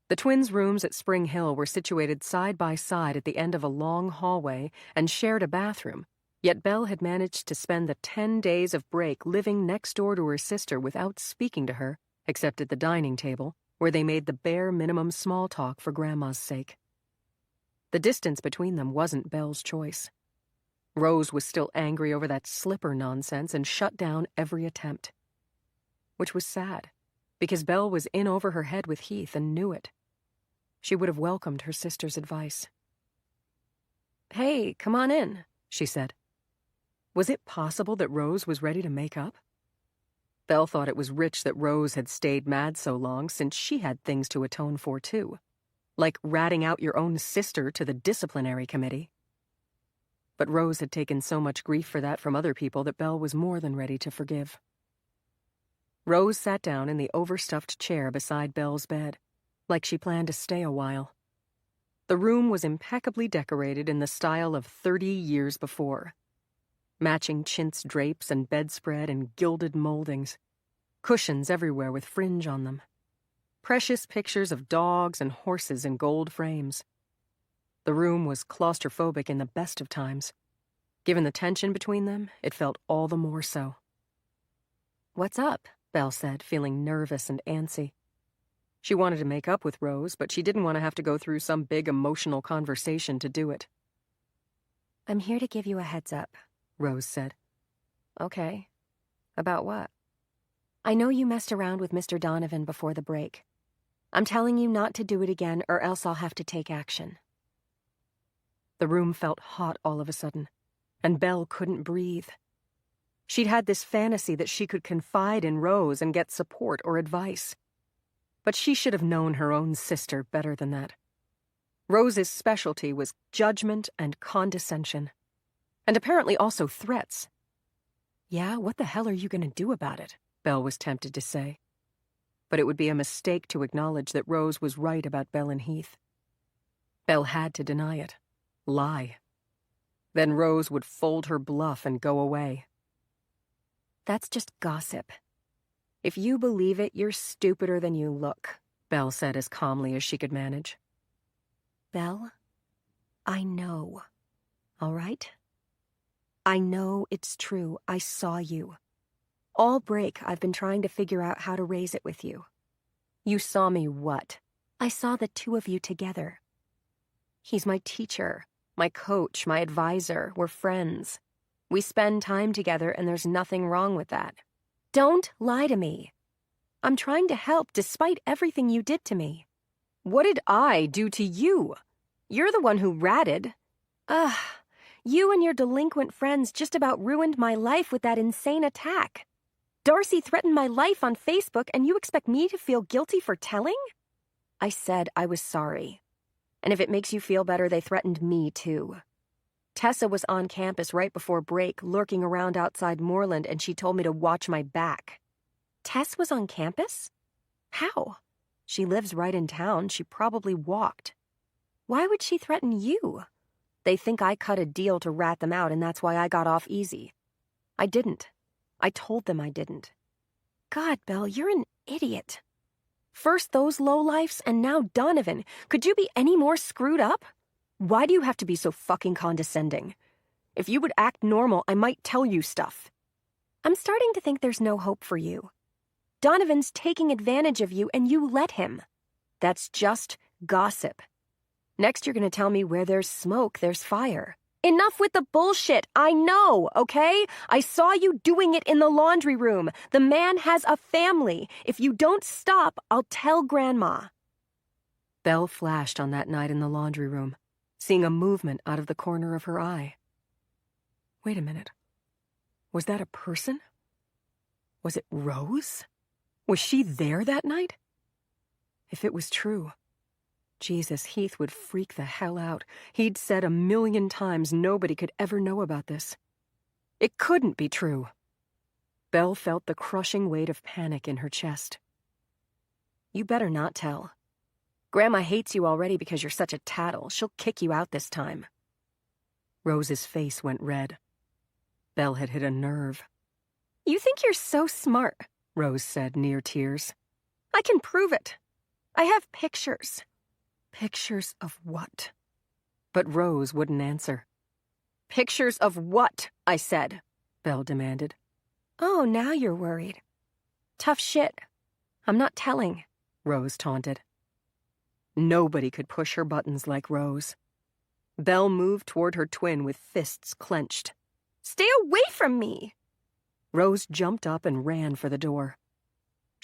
The twins' rooms at Spring Hill were situated side by side at the end of a long hallway and shared a bathroom, yet Belle had managed to spend the 10 days of break living next door to her sister without speaking to her, except at the dining table, where they made the bare minimum small talk for Grandma's sake. The distance between them wasn't Belle's choice. Rose was still angry over that slipper nonsense and shut down every attempt. Which was sad, because Belle was in over her head with Heath and knew it. She would have welcomed her sister's advice. "Hey, come on in," she said. Was it possible that Rose was ready to make up? Belle thought it was rich that Rose had stayed mad so long since she had things to atone for too, like ratting out your own sister to the disciplinary committee. But Rose had taken so much grief for that from other people that Belle was more than ready to forgive. Rose sat down in the overstuffed chair beside Belle's bed, like she planned to stay a while. The room was impeccably decorated in the style of 30 years before. Matching chintz drapes and bedspread and gilded moldings. Cushions everywhere with fringe on them. Precious pictures of dogs and horses in gold frames. The room was claustrophobic in the best of times. Given the tension between them, it felt all the more so. "What's up?" Belle said, feeling nervous and antsy. She wanted to make up with Rose, but she didn't want to have to go through some big emotional conversation to do it. "I'm here to give you a heads up," Rose said. "Okay. About what?" "I know you messed around with Mr. Donovan before the break. I'm telling you not to do it again or else I'll have to take action." The room felt hot all of a sudden, and Belle couldn't breathe. She'd had this fantasy that she could confide in Rose and get support or advice. But she should have known her own sister better than that. Rose's specialty was judgment and condescension. And apparently also threats. "Yeah, what the hell are you going to do about it?" Belle was tempted to say. But it would be a mistake to acknowledge that Rose was right about Belle and Heath. Belle had to deny it. Lie. Then Rose would fold her bluff and go away. "That's just gossip. If you believe it, you're stupider than you look," Belle said as calmly as she could manage. "Belle, I know. All right? I know it's true. I saw you. All break, I've been trying to figure out how to raise it with you. You saw me what? I saw the two of you together. He's my teacher, my coach, my advisor. We're friends. We spend time together and there's nothing wrong with that. Don't lie to me. I'm trying to help despite everything you did to me." "What did I do to you? You're the one who ratted. Ugh, you and your delinquent friends just about ruined my life with that insane attack. Darcy threatened my life on Facebook, and you expect me to feel guilty for telling? I said I was sorry. And if it makes you feel better, they threatened me too. Tessa was on campus right before break, lurking around outside Moreland, and she told me to watch my back. Tess was on campus? How? She lives right in town. She probably walked. Why would she threaten you? They think I cut a deal to rat them out, and that's why I got off easy. I didn't. I told them I didn't. God, Belle, you're an idiot. First those lowlifes, and now Donovan. Could you be any more screwed up? Why do you have to be so fucking condescending? If you would act normal, I might tell you stuff. I'm starting to think there's no hope for you. Donovan's taking advantage of you, and you let him. That's just gossip. Next, you're going to tell me where there's smoke, there's fire. Enough with the bullshit. I know, okay? I saw you doing it in the laundry room. The man has a family. If you don't stop, I'll tell Grandma. Belle flashed on that night in the laundry room, seeing a movement out of the corner of her eye. Wait a minute. Was that a person? Was it Rose? Was she there that night? If it was true, Jesus, Heath would freak the hell out. He'd said 1,000,000 times nobody could ever know about this. It couldn't be true. Belle felt the crushing weight of panic in her chest. You better not tell. Grandma hates you already because you're such a tattle. She'll kick you out this time. Rose's face went red. Belle had hit a nerve. You think you're so smart, Rose said, near tears. I can prove it. I have pictures. Pictures of what? But Rose wouldn't answer. Pictures of what? I said, Belle demanded. Oh, now you're worried. Tough shit. I'm not telling, Rose taunted. Nobody could push her buttons like Rose. Belle moved toward her twin with fists clenched. Stay away from me! Rose jumped up and ran for the door.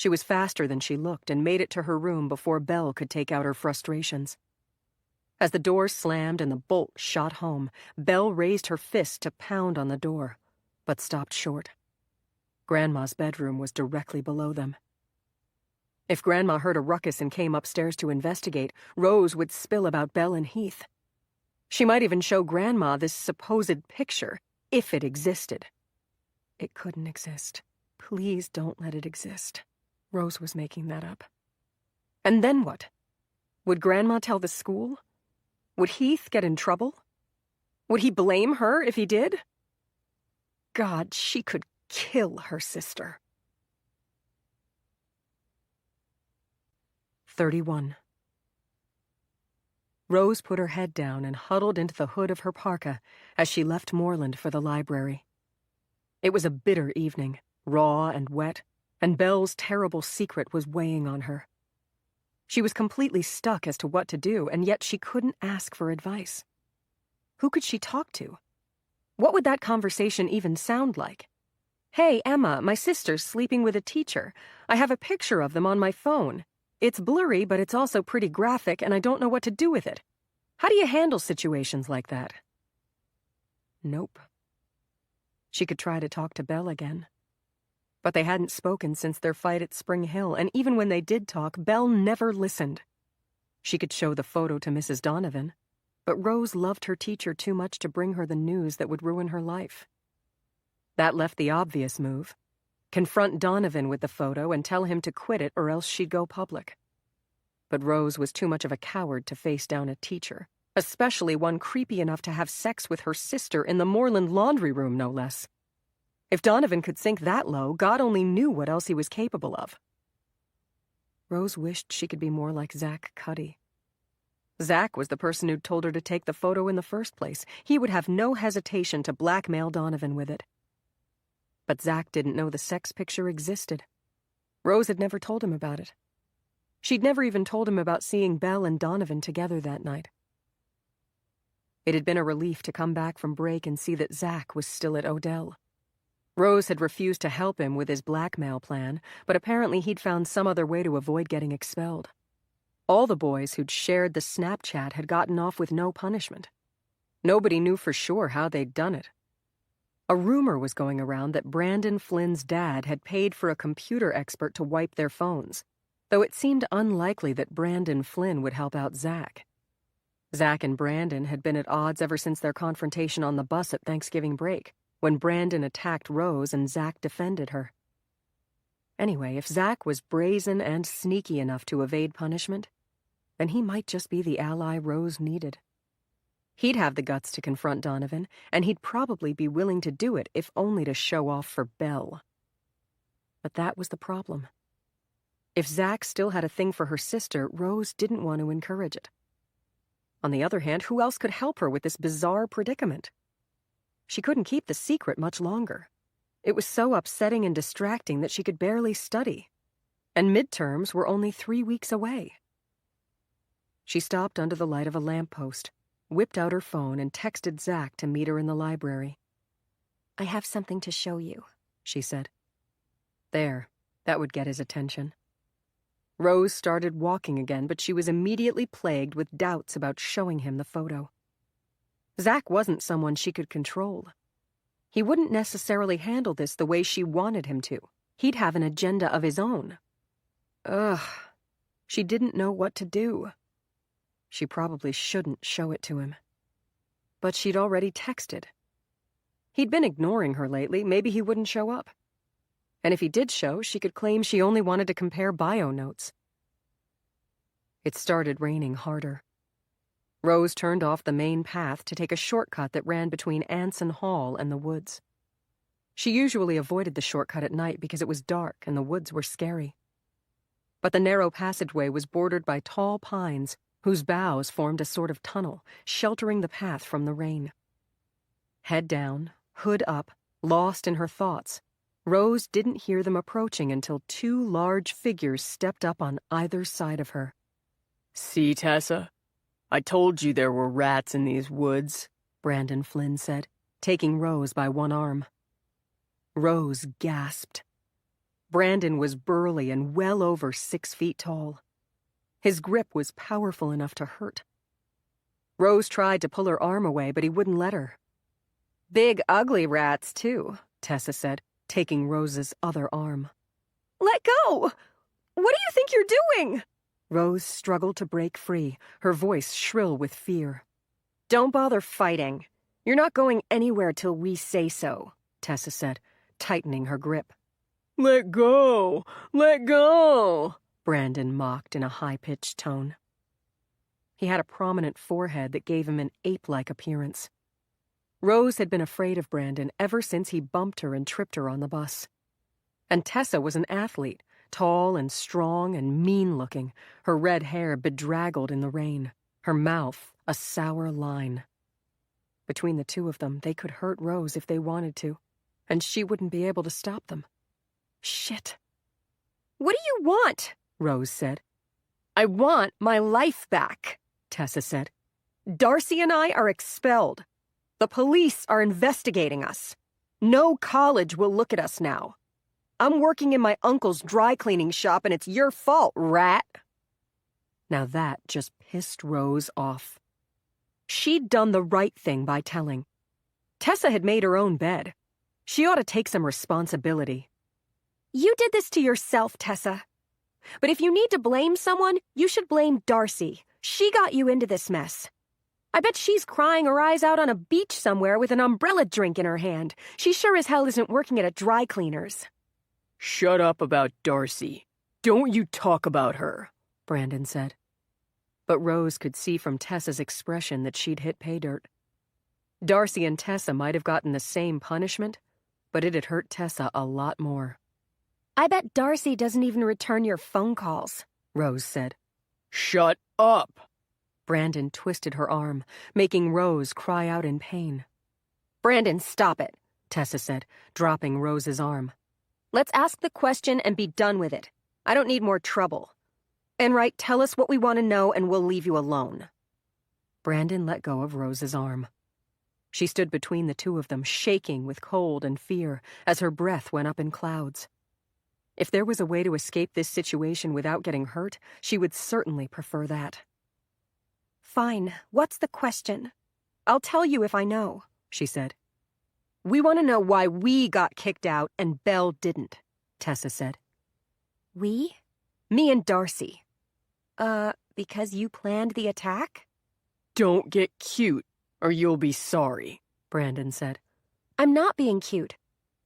She was faster than she looked and made it to her room before Belle could take out her frustrations. As the door slammed and the bolt shot home, Belle raised her fist to pound on the door, but stopped short. Grandma's bedroom was directly below them. If Grandma heard a ruckus and came upstairs to investigate, Rose would spill about Belle and Heath. She might even show Grandma this supposed picture, if it existed. It couldn't exist. Please don't let it exist. Rose was making that up. And then what? Would Grandma tell the school? Would Heath get in trouble? Would he blame her if he did? God, she could kill her sister. 31. Rose put her head down and huddled into the hood of her parka as she left Moreland for the library. It was a bitter evening, raw and wet, and Belle's terrible secret was weighing on her. She was completely stuck as to what to do, and yet she couldn't ask for advice. Who could she talk to? What would that conversation even sound like? Hey, Emma, my sister's sleeping with a teacher. I have a picture of them on my phone. It's blurry, but it's also pretty graphic, and I don't know what to do with it. How do you handle situations like that? Nope. She could try to talk to Belle again. But they hadn't spoken since their fight at Spring Hill, and even when they did talk, Belle never listened. She could show the photo to Mrs. Donovan, but Rose loved her teacher too much to bring her the news that would ruin her life. That left the obvious move. Confront Donovan with the photo and tell him to quit it or else she'd go public. But Rose was too much of a coward to face down a teacher, especially one creepy enough to have sex with her sister in the Moreland laundry room, no less. If Donovan could sink that low, God only knew what else he was capable of. Rose wished she could be more like Zach Cuddy. Zach was the person who'd told her to take the photo in the first place. He would have no hesitation to blackmail Donovan with it. But Zach didn't know the sex picture existed. Rose had never told him about it. She'd never even told him about seeing Belle and Donovan together that night. It had been a relief to come back from break and see that Zach was still at Odell. Rose had refused to help him with his blackmail plan, but apparently he'd found some other way to avoid getting expelled. All the boys who'd shared the Snapchat had gotten off with no punishment. Nobody knew for sure how they'd done it. A rumor was going around that Brandon Flynn's dad had paid for a computer expert to wipe their phones, though it seemed unlikely that Brandon Flynn would help out Zach. Zach and Brandon had been at odds ever since their confrontation on the bus at Thanksgiving break, when Brandon attacked Rose and Zach defended her. Anyway, if Zach was brazen and sneaky enough to evade punishment, then he might just be the ally Rose needed. He'd have the guts to confront Donovan, and he'd probably be willing to do it if only to show off for Belle. But that was the problem. If Zach still had a thing for her sister, Rose didn't want to encourage it. On the other hand, who else could help her with this bizarre predicament? She couldn't keep the secret much longer. It was so upsetting and distracting that she could barely study. And midterms were only 3 weeks away. She stopped under the light of a lamppost, whipped out her phone, and texted Zach to meet her in the library. "I have something to show you," she said. There, that would get his attention. Rose started walking again, but she was immediately plagued with doubts about showing him the photo. Zach wasn't someone she could control. He wouldn't necessarily handle this the way she wanted him to. He'd have an agenda of his own. Ugh. She didn't know what to do. She probably shouldn't show it to him. But she'd already texted. He'd been ignoring her lately. Maybe he wouldn't show up. And if he did show, she could claim she only wanted to compare bio notes. It started raining harder. Rose turned off the main path to take a shortcut that ran between Anson Hall and the woods. She usually avoided the shortcut at night because it was dark and the woods were scary. But the narrow passageway was bordered by tall pines whose boughs formed a sort of tunnel, sheltering the path from the rain. Head down, hood up, lost in her thoughts, Rose didn't hear them approaching until 2 large figures stepped up on either side of her. "See, Tessa? I told you there were rats in these woods," Brandon Flynn said, taking Rose by one arm. Rose gasped. Brandon was burly and well over 6 feet tall. His grip was powerful enough to hurt. Rose tried to pull her arm away, but he wouldn't let her. "Big, ugly rats, too," Tessa said, taking Rose's other arm. "Let go! What do you think you're doing?" Rose struggled to break free, her voice shrill with fear. "Don't bother fighting. You're not going anywhere till we say so," Tessa said, tightening her grip. "Let go! Let go!" Brandon mocked in a high-pitched tone. He had a prominent forehead that gave him an ape-like appearance. Rose had been afraid of Brandon ever since he bumped her and tripped her on the bus. And Tessa was an athlete, tall and strong and mean-looking, her red hair bedraggled in the rain, her mouth a sour line. Between the two of them, they could hurt Rose if they wanted to, and she wouldn't be able to stop them. Shit. "What do you want?" Rose said. "I want my life back," Tessa said. "Darcy and I are expelled. The police are investigating us. No college will look at us now. I'm working in my uncle's dry cleaning shop and it's your fault, rat." Now that just pissed Rose off. She'd done the right thing by telling. Tessa had made her own bed. She ought to take some responsibility. "You did this to yourself, Tessa. But if you need to blame someone, you should blame Darcy. She got you into this mess. I bet she's crying her eyes out on a beach somewhere with an umbrella drink in her hand. She sure as hell isn't working at a dry cleaner's." "Shut up about Darcy. Don't you talk about her," Brandon said. But Rose could see from Tessa's expression that she'd hit pay dirt. Darcy and Tessa might have gotten the same punishment, but it had hurt Tessa a lot more. "I bet Darcy doesn't even return your phone calls," Rose said. "Shut up!" Brandon twisted her arm, making Rose cry out in pain. "Brandon, stop it," Tessa said, dropping Rose's arm. "Let's ask the question and be done with it. I don't need more trouble. Enright, tell us what we want to know and we'll leave you alone." Brandon let go of Rose's arm. She stood between the two of them, shaking with cold and fear as her breath went up in clouds. If there was a way to escape this situation without getting hurt, she would certainly prefer that. "Fine. What's the question?" I'll tell you if I know, she said. We want to know why we got kicked out and Belle didn't, Tessa said. We? Me and Darcy. Because you planned the attack? Don't get cute, or you'll be sorry, Brandon said. I'm not being cute.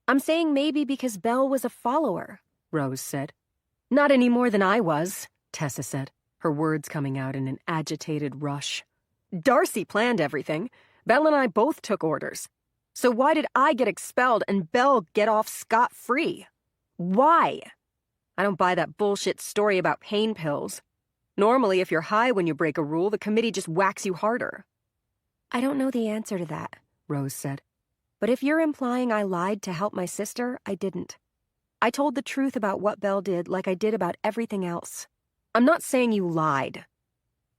I'm saying maybe because Belle was a follower, Rose said. Not any more than I was, Tessa said, her words coming out in an agitated rush. Darcy planned everything. Belle and I both took orders. So why did I get expelled and Belle get off scot-free? Why? I don't buy that bullshit story about pain pills. Normally, if you're high when you break a rule, the committee just whacks you harder. I don't know the answer to that, Rose said. But if you're implying I lied to help my sister, I didn't. I told the truth about what Belle did like I did about everything else. I'm not saying you lied.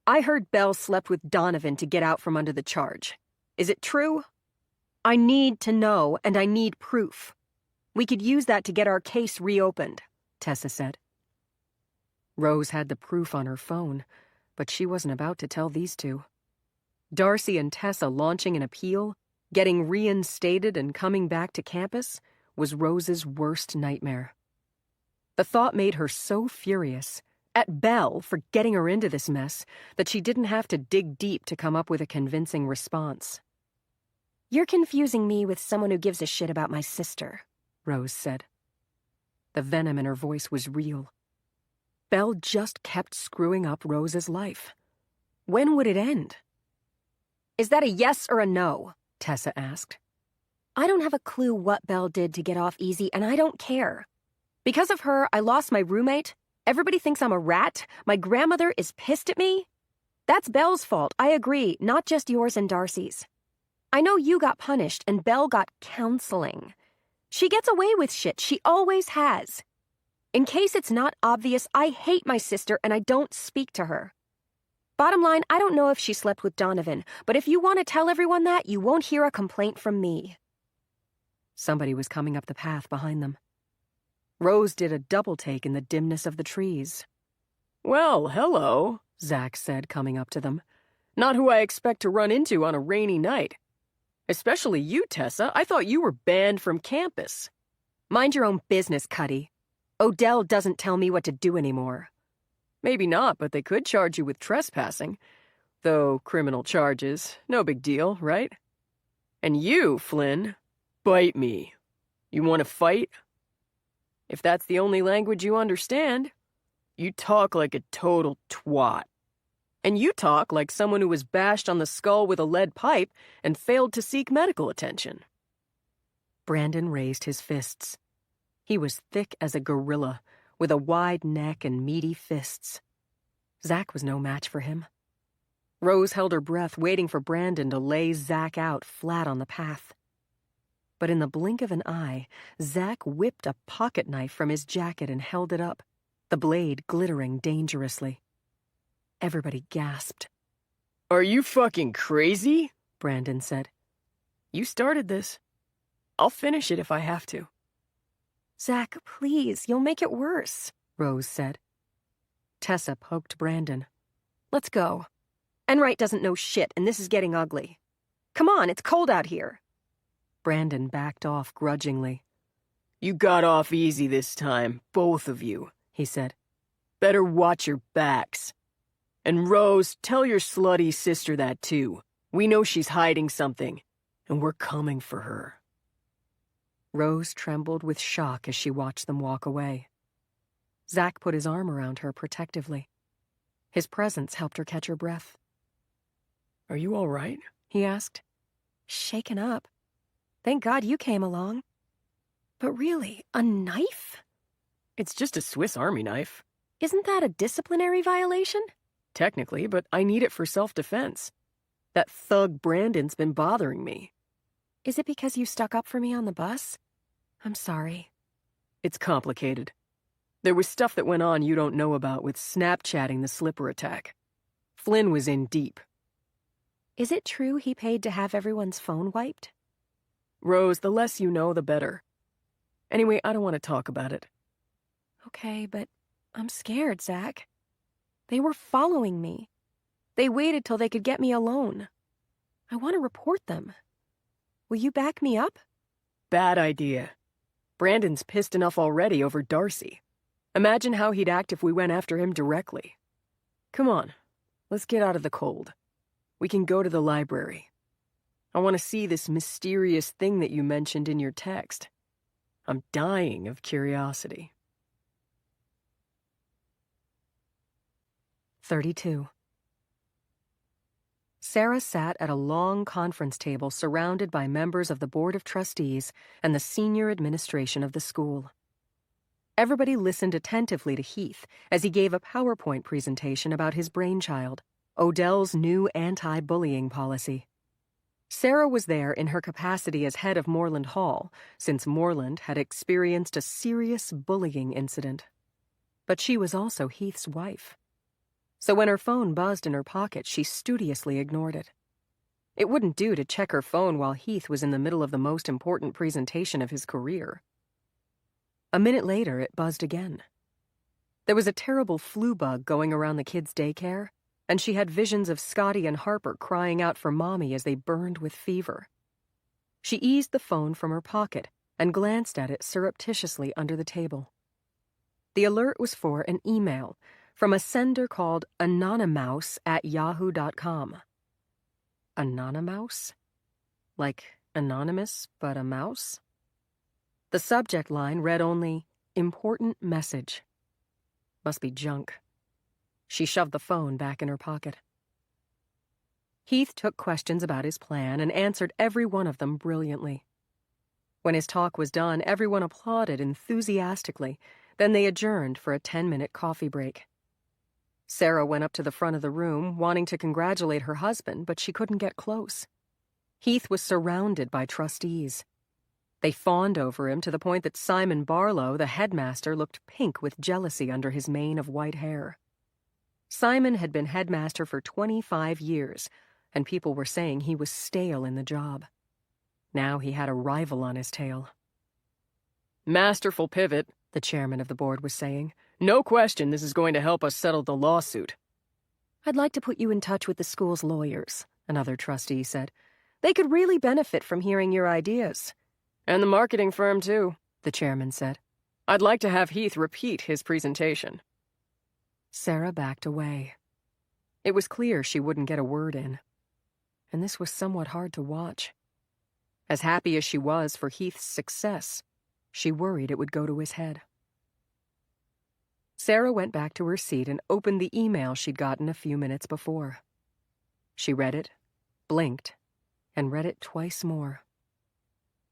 I heard Belle slept with Donovan to get out from under the charge. Is it true? I need to know, and I need proof. We could use that to get our case reopened, Tessa said. Rose had the proof on her phone, but she wasn't about to tell these two. Darcy and Tessa launching an appeal, getting reinstated and coming back to campus, was Rose's worst nightmare. The thought made her so furious, at Belle for getting her into this mess, that she didn't have to dig deep to come up with a convincing response. You're confusing me with someone who gives a shit about my sister, Rose said. The venom in her voice was real. Belle just kept screwing up Rose's life. When would it end? Is that a yes or a no? Tessa asked. I don't have a clue what Belle did to get off easy, and I don't care. Because of her, I lost my roommate. Everybody thinks I'm a rat. My grandmother is pissed at me. That's Belle's fault, I agree, not just yours and Darcy's. I know you got punished and Belle got counseling. She gets away with shit, she always has. In case it's not obvious, I hate my sister and I don't speak to her. Bottom line, I don't know if she slept with Donovan, but if you want to tell everyone that, you won't hear a complaint from me. Somebody was coming up the path behind them. Rose did a double take in the dimness of the trees. Well, hello, Zach said, coming up to them. Not who I expect to run into on a rainy night. Especially you, Tessa. I thought you were banned from campus. Mind your own business, Cuddy. Odell doesn't tell me what to do anymore. Maybe not, but they could charge you with trespassing. Though criminal charges, no big deal, right? And you, Flynn, bite me. You want to fight? If that's the only language you understand, you talk like a total twat. And you talk like someone who was bashed on the skull with a lead pipe and failed to seek medical attention. Brandon raised his fists. He was thick as a gorilla, with a wide neck and meaty fists. Zach was no match for him. Rose held her breath, waiting for Brandon to lay Zach out flat on the path. But in the blink of an eye, Zach whipped a pocket knife from his jacket and held it up, the blade glittering dangerously. Everybody gasped. Are you fucking crazy? Brandon said. You started this. I'll finish it if I have to. Zach, please, you'll make it worse, Rose said. Tessa poked Brandon. Let's go. Enright doesn't know shit, and this is getting ugly. Come on, it's cold out here. Brandon backed off grudgingly. You got off easy this time, both of you, he said. Better watch your backs. And Rose, tell your slutty sister that too. We know she's hiding something, and we're coming for her. Rose trembled with shock as she watched them walk away. Zach put his arm around her protectively. His presence helped her catch her breath. Are you all right? He asked. Shaken up. Thank God you came along. But really, a knife? It's just a Swiss Army knife. Isn't that a disciplinary violation? Technically, but I need it for self-defense. That thug Brandon's been bothering me. Is it because you stuck up for me on the bus? I'm sorry. It's complicated. There was stuff that went on you don't know about with Snapchatting the slipper attack. Flynn was in deep. Is it true he paid to have everyone's phone wiped? Rose, the less you know, the better. Anyway, I don't want to talk about it. Okay, but I'm scared, Zach. They were following me. They waited till they could get me alone. I want to report them. Will you back me up? Bad idea. Brandon's pissed enough already over Darcy. Imagine how he'd act if we went after him directly. Come on, let's get out of the cold. We can go to the library. I want to see this mysterious thing that you mentioned in your text. I'm dying of curiosity. 32. Sarah sat at a long conference table surrounded by members of the Board of Trustees and the senior administration of the school. Everybody listened attentively to Heath as he gave a PowerPoint presentation about his brainchild, Odell's new anti-bullying policy. Sarah was there in her capacity as head of Moreland Hall, since Moreland had experienced a serious bullying incident. But she was also Heath's wife. So when her phone buzzed in her pocket, she studiously ignored it. It wouldn't do to check her phone while Heath was in the middle of the most important presentation of his career. A minute later, it buzzed again. There was a terrible flu bug going around the kids' daycare, and she had visions of Scotty and Harper crying out for Mommy as they burned with fever. She eased the phone from her pocket and glanced at it surreptitiously under the table. The alert was for an email from a sender called anonymouse@yahoo.com. Anonymouse? Like anonymous, but a mouse? The subject line read only, "Important message." Must be junk. She shoved the phone back in her pocket. Heath took questions about his plan and answered every one of them brilliantly. When his talk was done, everyone applauded enthusiastically. Then they adjourned for a 10-minute coffee break. Sarah went up to the front of the room, wanting to congratulate her husband, but she couldn't get close. Heath was surrounded by trustees. They fawned over him to the point that Simon Barlow, the headmaster, looked pink with jealousy under his mane of white hair. Simon had been headmaster for 25 years, and people were saying he was stale in the job. Now he had a rival on his tail. Masterful pivot, the chairman of the board was saying. No question this is going to help us settle the lawsuit. "I'd like to put you in touch with the school's lawyers," another trustee said. "They could really benefit from hearing your ideas." And the marketing firm, too, the chairman said. "I'd like to have Heath repeat his presentation." Sarah backed away. It was clear she wouldn't get a word in. And this was somewhat hard to watch. As happy as she was for Heath's success, she worried it would go to his head. Sarah went back to her seat and opened the email she'd gotten a few minutes before. She read it, blinked, and read it twice more.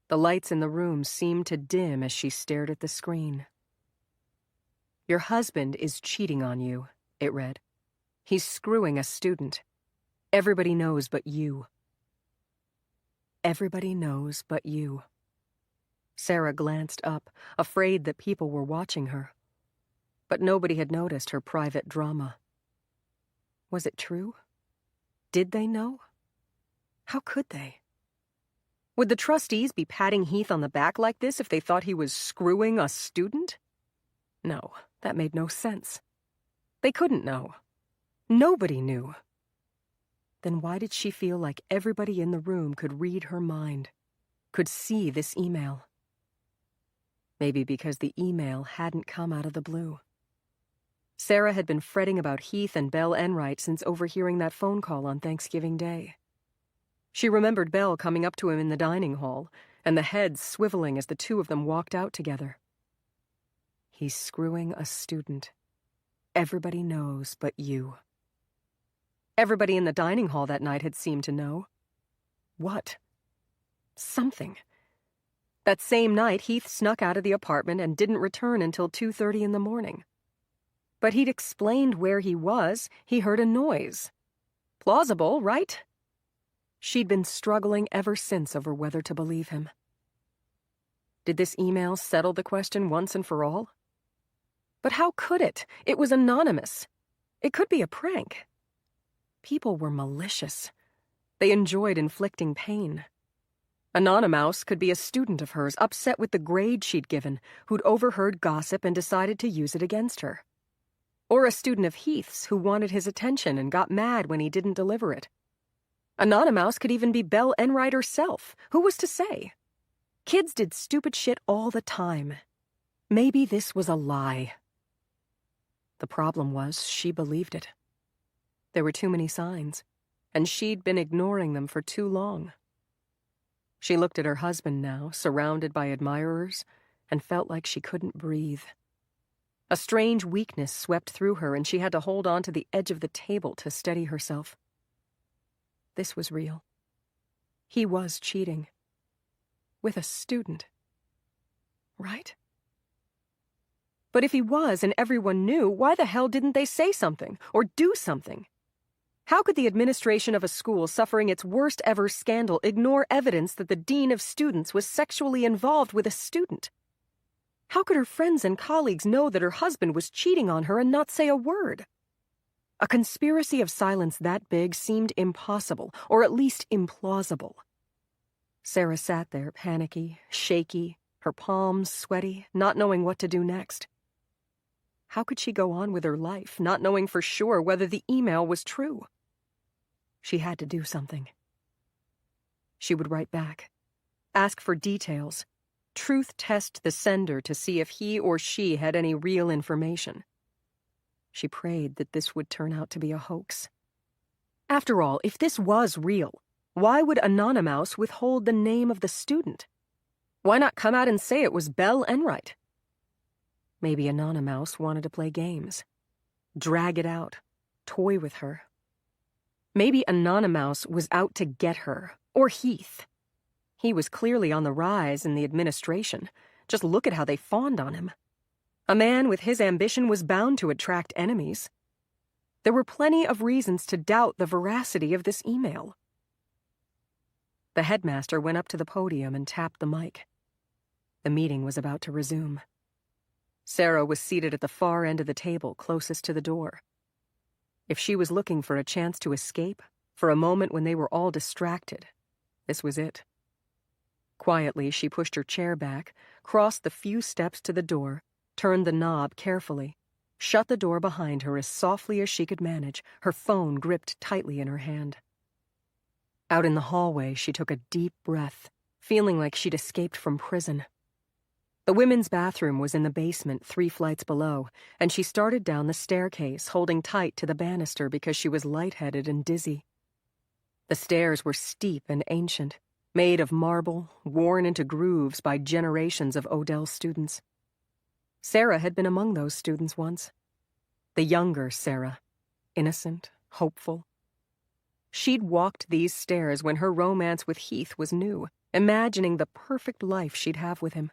The lights in the room seemed to dim as she stared at the screen. "Your husband is cheating on you," it read. "He's screwing a student. Everybody knows but you." Everybody knows but you. Sarah glanced up, afraid that people were watching her. But nobody had noticed her private drama. Was it true? Did they know? How could they? Would the trustees be patting Heath on the back like this if they thought he was screwing a student? No, that made no sense. They couldn't know. Nobody knew. Then why did she feel like everybody in the room could read her mind, could see this email? Maybe because the email hadn't come out of the blue. Sarah had been fretting about Heath and Belle Enright since overhearing that phone call on Thanksgiving Day. She remembered Belle coming up to him in the dining hall, and the heads swiveling as the two of them walked out together. He's screwing a student. Everybody knows but you. Everybody in the dining hall that night had seemed to know. What? Something. That same night, Heath snuck out of the apartment and didn't return until 2:30 in the morning. But he'd explained where he was. He heard a noise. Plausible, right? She'd been struggling ever since over whether to believe him. Did this email settle the question once and for all? But how could it? It was anonymous. It could be a prank. People were malicious. They enjoyed inflicting pain. Anonymouse could be a student of hers, upset with the grade she'd given, who'd overheard gossip and decided to use it against her. Or a student of Heath's who wanted his attention and got mad when he didn't deliver it. Anonymous could even be Belle Enright herself. Who was to say? Kids did stupid shit all the time. Maybe this was a lie. The problem was she believed it. There were too many signs, and she'd been ignoring them for too long. She looked at her husband now, surrounded by admirers, and felt like she couldn't breathe. A strange weakness swept through her, and she had to hold on to the edge of the table to steady herself. This was real. He was cheating. With a student. Right? But if he was and everyone knew, why the hell didn't they say something or do something? How could the administration of a school suffering its worst ever scandal ignore evidence that the dean of students was sexually involved with a student? How could her friends and colleagues know that her husband was cheating on her and not say a word? A conspiracy of silence that big seemed impossible, or at least implausible. Sarah sat there, panicky, shaky, her palms sweaty, not knowing what to do next. How could she go on with her life, not knowing for sure whether the email was true? She had to do something. She would write back, ask for details, truth test the sender to see if he or she had any real information. She prayed that this would turn out to be a hoax. After all, if this was real, why would Anonymous withhold the name of the student? Why not come out and say it was Belle Enright? Maybe Anonymous wanted to play games. Drag it out. Toy with her. Maybe Anonymous was out to get her, or Heath. He was clearly on the rise in the administration. Just look at how they fawned on him. A man with his ambition was bound to attract enemies. There were plenty of reasons to doubt the veracity of this email. The headmaster went up to the podium and tapped the mic. The meeting was about to resume. Sarah was seated at the far end of the table, closest to the door. If she was looking for a chance to escape, for a moment when they were all distracted, this was it. Quietly, she pushed her chair back, crossed the few steps to the door, turned the knob carefully, shut the door behind her as softly as she could manage, her phone gripped tightly in her hand. Out in the hallway, she took a deep breath, feeling like she'd escaped from prison. The women's bathroom was in the basement 3 flights below, and she started down the staircase, holding tight to the banister because she was lightheaded and dizzy. The stairs were steep and ancient, made of marble, worn into grooves by generations of Odell students. Sarah had been among those students once. The younger Sarah, innocent, hopeful. She'd walked these stairs when her romance with Heath was new, imagining the perfect life she'd have with him.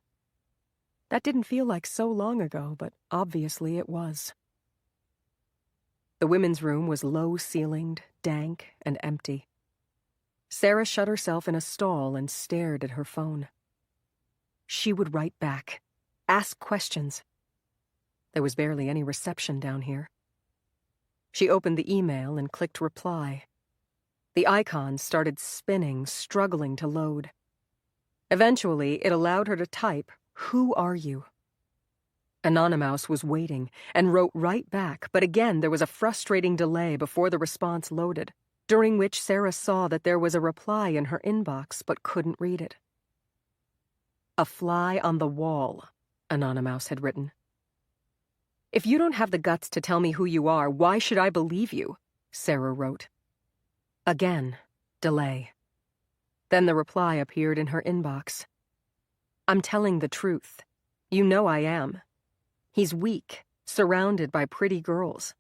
That didn't feel like so long ago, but obviously it was. The women's room was low-ceilinged, dank, and empty. Sarah shut herself in a stall and stared at her phone. She would write back, ask questions. There was barely any reception down here. She opened the email and clicked reply. The icons started spinning, struggling to load. Eventually, it allowed her to type, "Who are you?" Anonymous was waiting and wrote right back, but again there was a frustrating delay before the response loaded, during which Sarah saw that there was a reply in her inbox but couldn't read it. "A fly on the wall," Anonymous had written. "If you don't have the guts to tell me who you are, why should I believe you?" Sarah wrote. Again, delay. Then the reply appeared in her inbox. "I'm telling the truth. You know I am. He's weak, surrounded by pretty girls.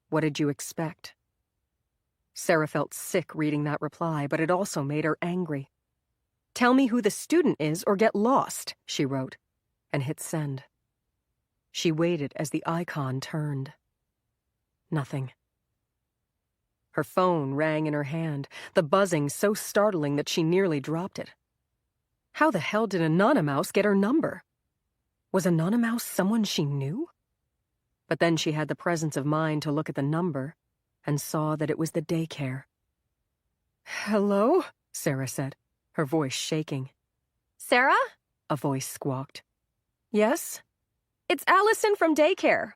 What did you expect?" Sarah felt sick reading that reply, but it also made her angry. "Tell me who the student is or get lost," she wrote, and hit send. She waited as the icon turned. Nothing. Her phone rang in her hand, the buzzing so startling that she nearly dropped it. How the hell did Anonymous get her number? Was Anonymous someone she knew? But then she had the presence of mind to look at the number and saw that it was the daycare. "Hello?" Sarah said, her voice shaking. Sarah? A voice squawked. "Yes?" It's Allison from daycare."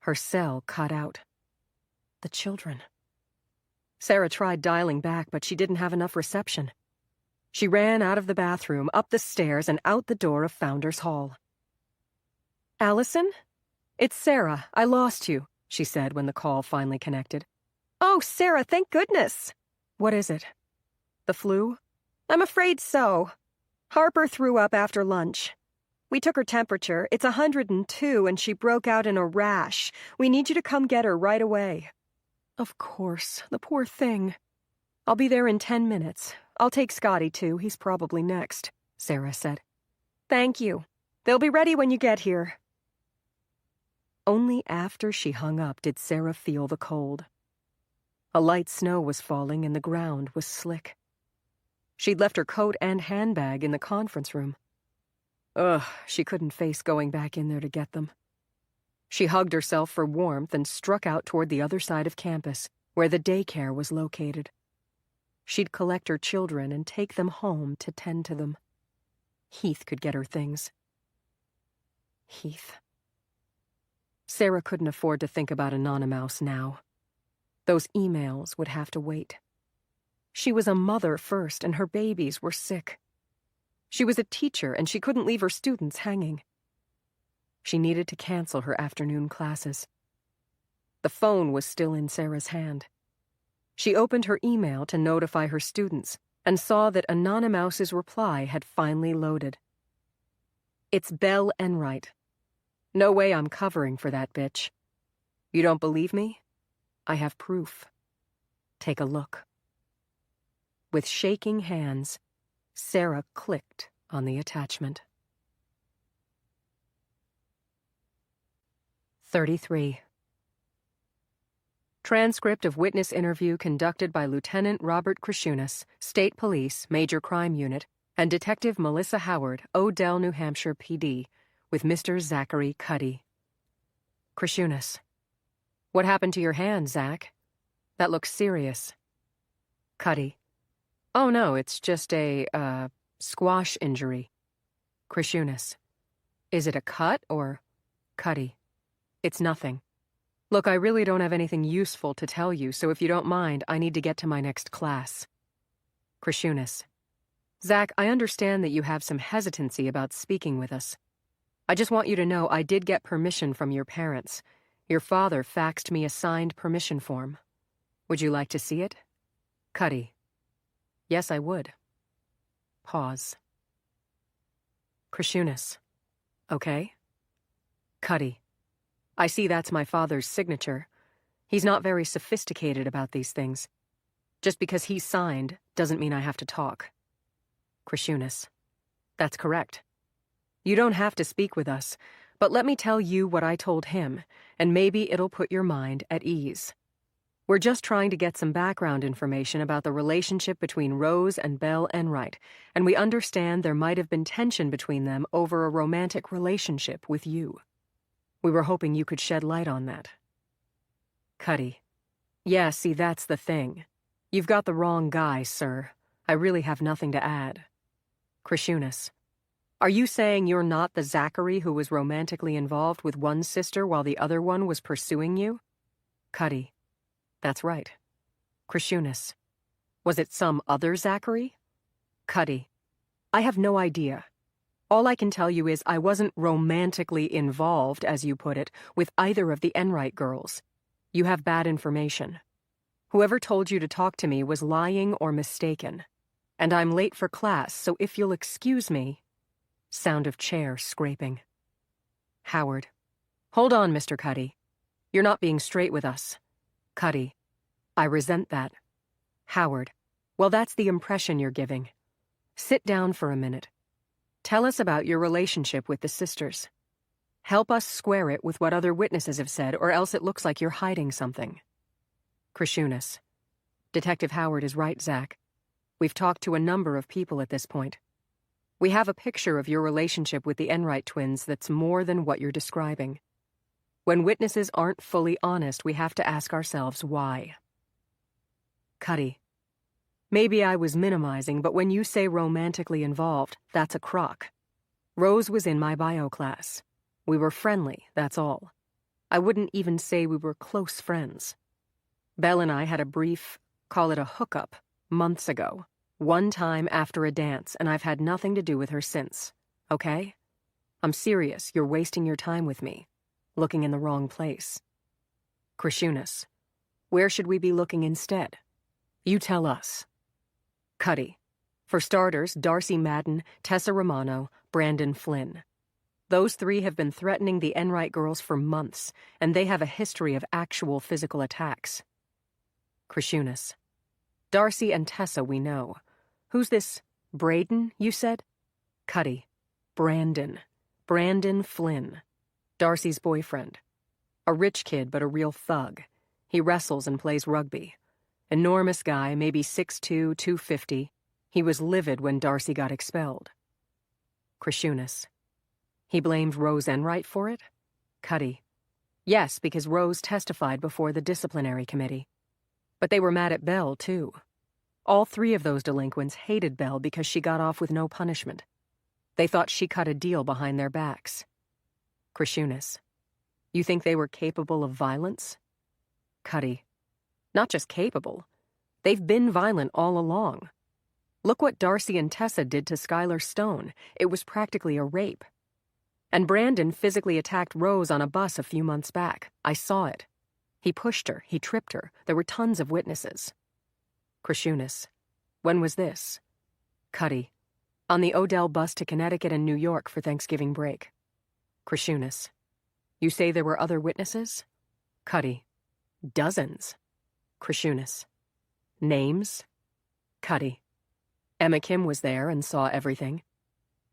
Her cell cut out. The children. Sarah tried dialing back, but she didn't have enough reception. She ran out of the bathroom, up the stairs, and out the door of Founders Hall. "Allison? It's Sarah. I lost you," she said when the call finally connected. Oh, Sarah, thank goodness. "What is it? The flu?" I'm afraid so. Harper threw up after lunch. We took her temperature. It's 102, and she broke out in a rash. We need you to come get her right away. Of course, the poor thing. "I'll be there in 10 minutes. I'll take Scotty, too. He's probably next," Sarah said. Thank you. They'll be ready when you get here. Only after she hung up did Sarah feel the cold. A light snow was falling and the ground was slick. She'd left her coat and handbag in the conference room. Ugh, she couldn't face going back in there to get them. She hugged herself for warmth and struck out toward the other side of campus, where the daycare was located. She'd collect her children and take them home to tend to them. Heath could get her things. Heath. Sarah couldn't afford to think about Anonymous now. Those emails would have to wait. She was a mother first, and her babies were sick. She was a teacher, and she couldn't leave her students hanging. She needed to cancel her afternoon classes. The phone was still in Sarah's hand. She opened her email to notify her students and saw that Anonymous's reply had finally loaded. "It's Belle Enright. No way I'm covering for that bitch. You don't believe me? I have proof. Take a look." With shaking hands, Sarah clicked on the attachment. 33. Transcript of witness interview conducted by Lieutenant Robert Krishunas, State Police, Major Crime Unit, and Detective Melissa Howard, Odell, New Hampshire PD, with Mr. Zachary Cuddy. Krishunas: "What happened to your hand, Zach? That looks serious." Cuddy: "Oh no, it's just a, squash injury." Krishunas: "Is it a cut or—" Cuddy: "It's nothing. Look, I really don't have anything useful to tell you, so if you don't mind, I need to get to my next class." Krishunas: "Zach, I understand that you have some hesitancy about speaking with us. I just want you to know I did get permission from your parents. Your father faxed me a signed permission form. Would you like to see it?" Cuddy: "Yes, I would." Pause. Krishunas: "Okay." Cuddy: "I see that's my father's signature. He's not very sophisticated about these things. Just because he's signed doesn't mean I have to talk." Krishunas: "That's correct. You don't have to speak with us, but let me tell you what I told him, and maybe it'll put your mind at ease. We're just trying to get some background information about the relationship between Rose and Belle Enright, and we understand there might have been tension between them over a romantic relationship with you. We were hoping you could shed light on that." Cuddy: "Yeah, see, that's the thing. You've got the wrong guy, sir. I really have nothing to add." Krishunas: "Are you saying you're not the Zachary who was romantically involved with one sister while the other one was pursuing you?" Cuddy: "That's right." Krishunas: "Was it some other Zachary?" Cuddy: "I have no idea. All I can tell you is I wasn't romantically involved, as you put it, with either of the Enright girls. You have bad information. Whoever told you to talk to me was lying or mistaken. And I'm late for class, so if you'll excuse me—" Sound of chair scraping. Howard: "Hold on, Mr. Cuddy. You're not being straight with us." Cuddy: "I resent that." Howard: "Well, that's the impression you're giving. Sit down for a minute. Tell us about your relationship with the sisters. Help us square it with what other witnesses have said, or else it looks like you're hiding something." Krishunas: "Detective Howard is right, Zach. We've talked to a number of people at this point. We have a picture of your relationship with the Enright twins that's more than what you're describing. When witnesses aren't fully honest, we have to ask ourselves why." Cuddy: "Maybe I was minimizing, but when you say romantically involved, that's a crock. Rose was in my bio class. We were friendly, that's all. I wouldn't even say we were close friends. Belle and I had a brief, call it a hookup, months ago. One time after a dance, and I've had nothing to do with her since. Okay? I'm serious, you're wasting your time with me. Looking in the wrong place. Krishunas, where should we be looking instead? You tell us. Cuddy. For starters, Darcy Madden, Tessa Romano, Brandon Flynn. Those three have been threatening the Enright girls for months, and they have a history of actual physical attacks. Krishunas. Darcy and Tessa we know. Who's this Braden, you said? Cuddy. Brandon. Brandon Flynn. Darcy's boyfriend. A rich kid, but a real thug. He wrestles and plays rugby. Enormous guy, maybe 6'2", 250. He was livid when Darcy got expelled. Krishunas. He blamed Rose Enright for it? Cuddy. Yes, because Rose testified before the disciplinary committee. But they were mad at Belle, too. All three of those delinquents hated Belle because she got off with no punishment. They thought she cut a deal behind their backs. Krishunas. You think they were capable of violence? Cuddy. Not just capable. They've been violent all along. Look what Darcy and Tessa did to Skylar Stone. It was practically a rape. And Brandon physically attacked Rose on a bus a few months back. I saw it. He pushed her. He tripped her. There were tons of witnesses. Krishunas. When was this? Cuddy. On the Odell bus to Connecticut and New York for Thanksgiving break. Krishunas. You say there were other witnesses? Cuddy. Dozens. Krishunas. Names? Cuddy. Emma Kim was there and saw everything.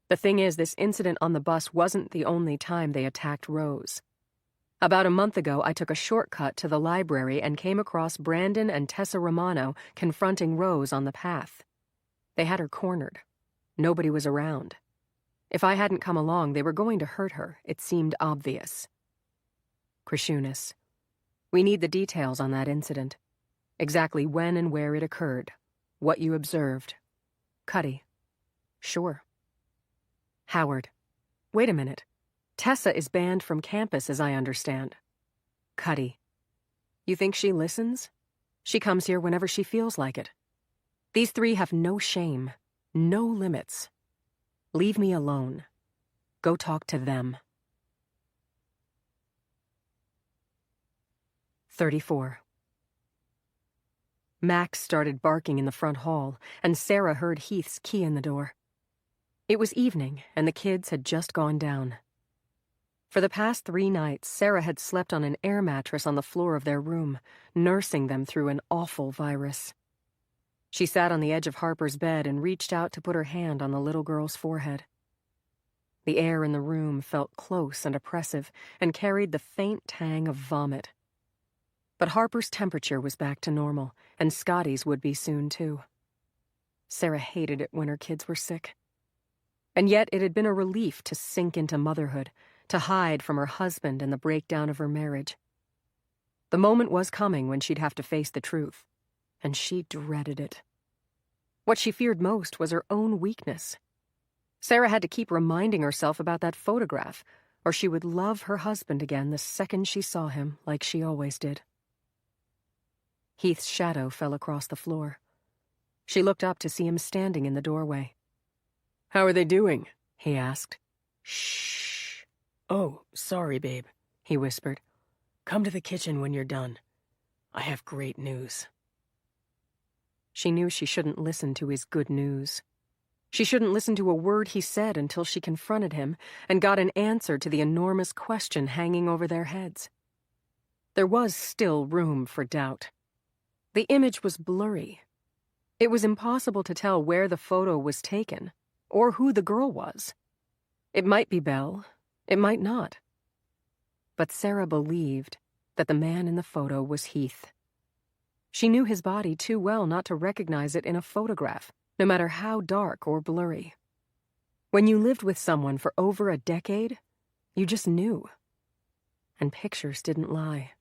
The thing is, this incident on the bus wasn't the only time they attacked Rose. About a month ago, I took a shortcut to the library and came across Brandon and Tessa Romano confronting Rose on the path. They had her cornered. Nobody was around. If I hadn't come along, they were going to hurt her. It seemed obvious. Krishunas. We need the details on that incident. Exactly when and where it occurred. What you observed. Cuddy. Sure. Howard. Wait a minute. Tessa is banned from campus, as I understand. Cuddy. You think she listens? She comes here whenever she feels like it. These three have no shame, no limits. Leave me alone. Go talk to them. 34. Max started barking in the front hall, and Sarah heard Heath's key in the door. It was evening, and the kids had just gone down. For the past 3 nights, Sarah had slept on an air mattress on the floor of their room, nursing them through an awful virus. She sat on the edge of Harper's bed and reached out to put her hand on the little girl's forehead. The air in the room felt close and oppressive and carried the faint tang of vomit. But Harper's temperature was back to normal, and Scotty's would be soon, too. Sarah hated it when her kids were sick. And yet it had been a relief to sink into motherhood, to hide from her husband and the breakdown of her marriage. The moment was coming when she'd have to face the truth, and she dreaded it. What she feared most was her own weakness. Sarah had to keep reminding herself about that photograph, or she would love her husband again the second she saw him, like she always did. Heath's shadow fell across the floor. She looked up to see him standing in the doorway. How are they doing? He asked. Shh. Oh, sorry, babe, he whispered. Come to the kitchen when you're done. I have great news. She knew she shouldn't listen to his good news. She shouldn't listen to a word he said until she confronted him and got an answer to the enormous question hanging over their heads. There was still room for doubt. The image was blurry. It was impossible to tell where the photo was taken, or who the girl was. It might be Belle, it might not. But Sarah believed that the man in the photo was Heath. She knew his body too well not to recognize it in a photograph, no matter how dark or blurry. When you lived with someone for over a decade, you just knew. And pictures didn't lie.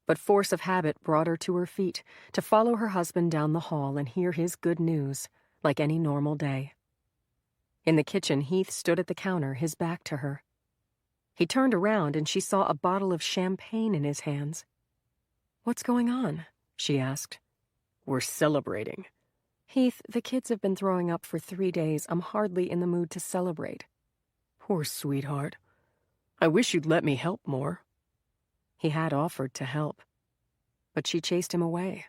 But force of habit brought her to her feet to follow her husband down the hall and hear his good news, like any normal day. In the kitchen, Heath stood at the counter, his back to her. He turned around and she saw a bottle of champagne in his hands. What's going on? she asked. We're celebrating. Heath, the kids have been throwing up for 3 days. I'm hardly in the mood to celebrate. Poor sweetheart. I wish you'd let me help more. He had offered to help, but she chased him away.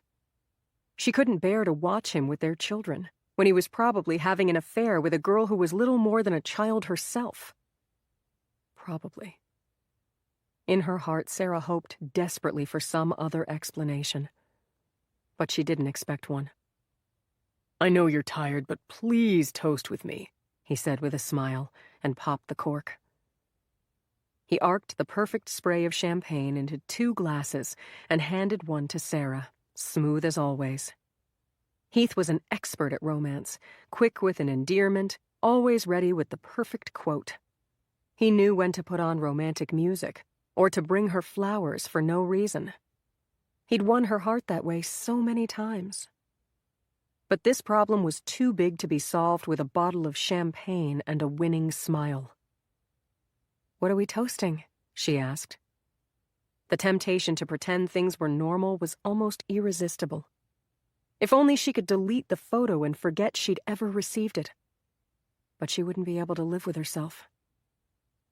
She couldn't bear to watch him with their children, when he was probably having an affair with a girl who was little more than a child herself. Probably. In her heart, Sarah hoped desperately for some other explanation. But she didn't expect one. I know you're tired, but please toast with me, he said with a smile, and popped the cork. He arced the perfect spray of champagne into 2 glasses and handed one to Sarah, smooth as always. Heath was an expert at romance, quick with an endearment, always ready with the perfect quote. He knew when to put on romantic music, or to bring her flowers for no reason. He'd won her heart that way so many times. But this problem was too big to be solved with a bottle of champagne and a winning smile. "What are we toasting?" she asked. The temptation to pretend things were normal was almost irresistible. If only she could delete the photo and forget she'd ever received it. But she wouldn't be able to live with herself.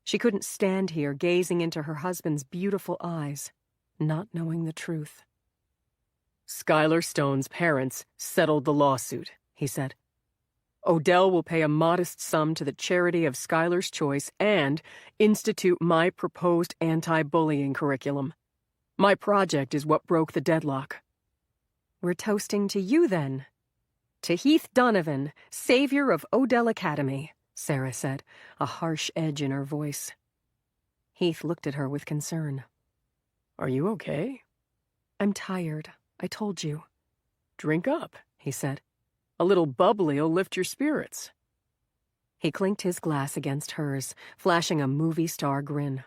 She couldn't stand here gazing into her husband's beautiful eyes, not knowing the truth. Skylar Stone's parents settled the lawsuit, he said. Odell will pay a modest sum to the charity of Skylar's choice and institute my proposed anti-bullying curriculum. My project is what broke the deadlock. We're toasting to you, then. To Heath Donovan, savior of Odell Academy, Sarah said, a harsh edge in her voice. Heath looked at her with concern. Are you okay? I'm tired. I told you. Drink up, he said. A little bubbly'll lift your spirits. He clinked his glass against hers, flashing a movie star grin.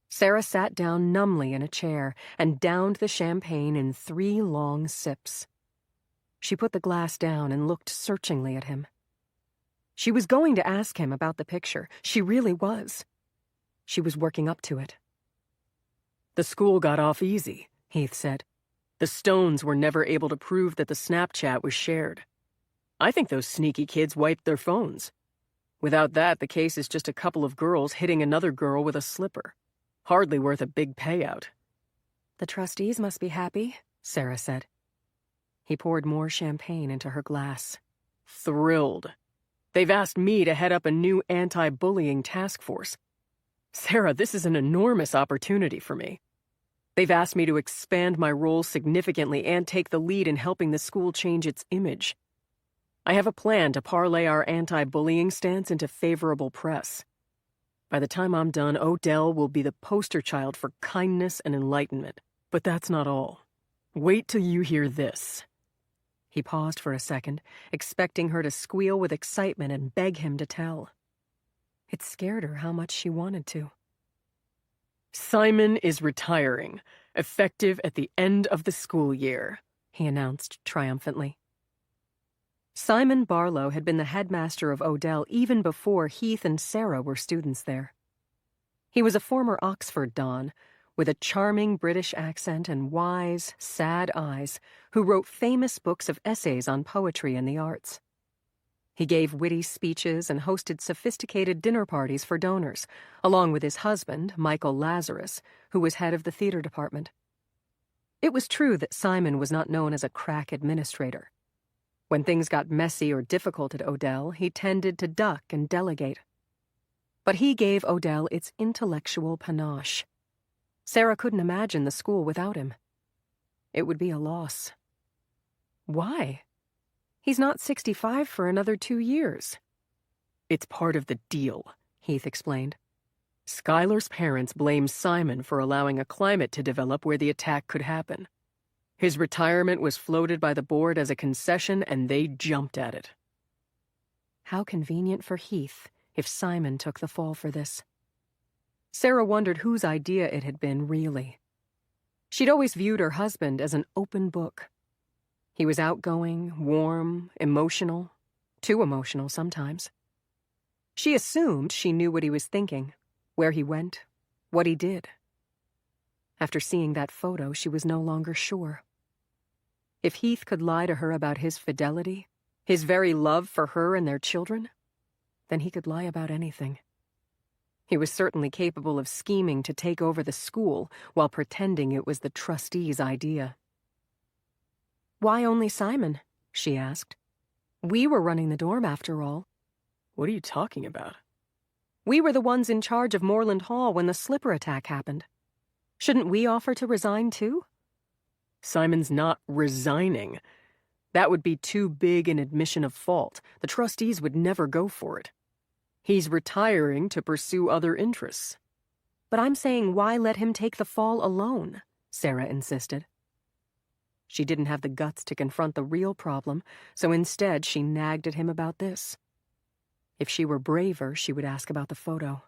Sarah sat down numbly in a chair and downed the champagne in 3 long sips. She put the glass down and looked searchingly at him. She was going to ask him about the picture. She really was. She was working up to it. The school got off easy, Heath said. The Stones were never able to prove that the Snapchat was shared. I think those sneaky kids wiped their phones. Without that, the case is just a couple of girls hitting another girl with a slipper. Hardly worth a big payout. The trustees must be happy, Sarah said. He poured more champagne into her glass. Thrilled. They've asked me to head up a new anti-bullying task force. Sarah, this is an enormous opportunity for me. They've asked me to expand my role significantly and take the lead in helping the school change its image. I have a plan to parlay our anti-bullying stance into favorable press. By the time I'm done, Odell will be the poster child for kindness and enlightenment. But that's not all. Wait till you hear this. He paused for a second, expecting her to squeal with excitement and beg him to tell. It scared her how much she wanted to. Simon is retiring, effective at the end of the school year, he announced triumphantly. Simon Barlow had been the headmaster of Odell even before Heath and Sarah were students there. He was a former Oxford Don, with a charming British accent and wise, sad eyes, who wrote famous books of essays on poetry and the arts. He gave witty speeches and hosted sophisticated dinner parties for donors, along with his husband, Michael Lazarus, who was head of the theater department. It was true that Simon was not known as a crack administrator. When things got messy or difficult at Odell, he tended to duck and delegate. But he gave Odell its intellectual panache. Sarah couldn't imagine the school without him. It would be a loss. Why? He's not 65 for another 2 years. It's part of the deal, Heath explained. Skylar's parents blame Simon for allowing a climate to develop where the attack could happen. His retirement was floated by the board as a concession, and they jumped at it. How convenient for Heath if Simon took the fall for this. Sarah wondered whose idea it had been, really. She'd always viewed her husband as an open book. He was outgoing, warm, emotional, too emotional sometimes. She assumed she knew what he was thinking, where he went, what he did. After seeing that photo, she was no longer sure. If Heath could lie to her about his fidelity, his very love for her and their children, then he could lie about anything. He was certainly capable of scheming to take over the school while pretending it was the trustee's idea. "Why only Simon?" she asked. "We were running the dorm after all." What are you talking about? "We were the ones in charge of Moreland Hall when the slipper attack happened. Shouldn't we offer to resign too?" Simon's not resigning. That would be too big an admission of fault. The trustees would never go for it. He's retiring to pursue other interests. "But I'm saying, why let him take the fall alone?" Sarah insisted. She didn't have the guts to confront the real problem, so instead she nagged at him about this. If she were braver, she would ask about the photo.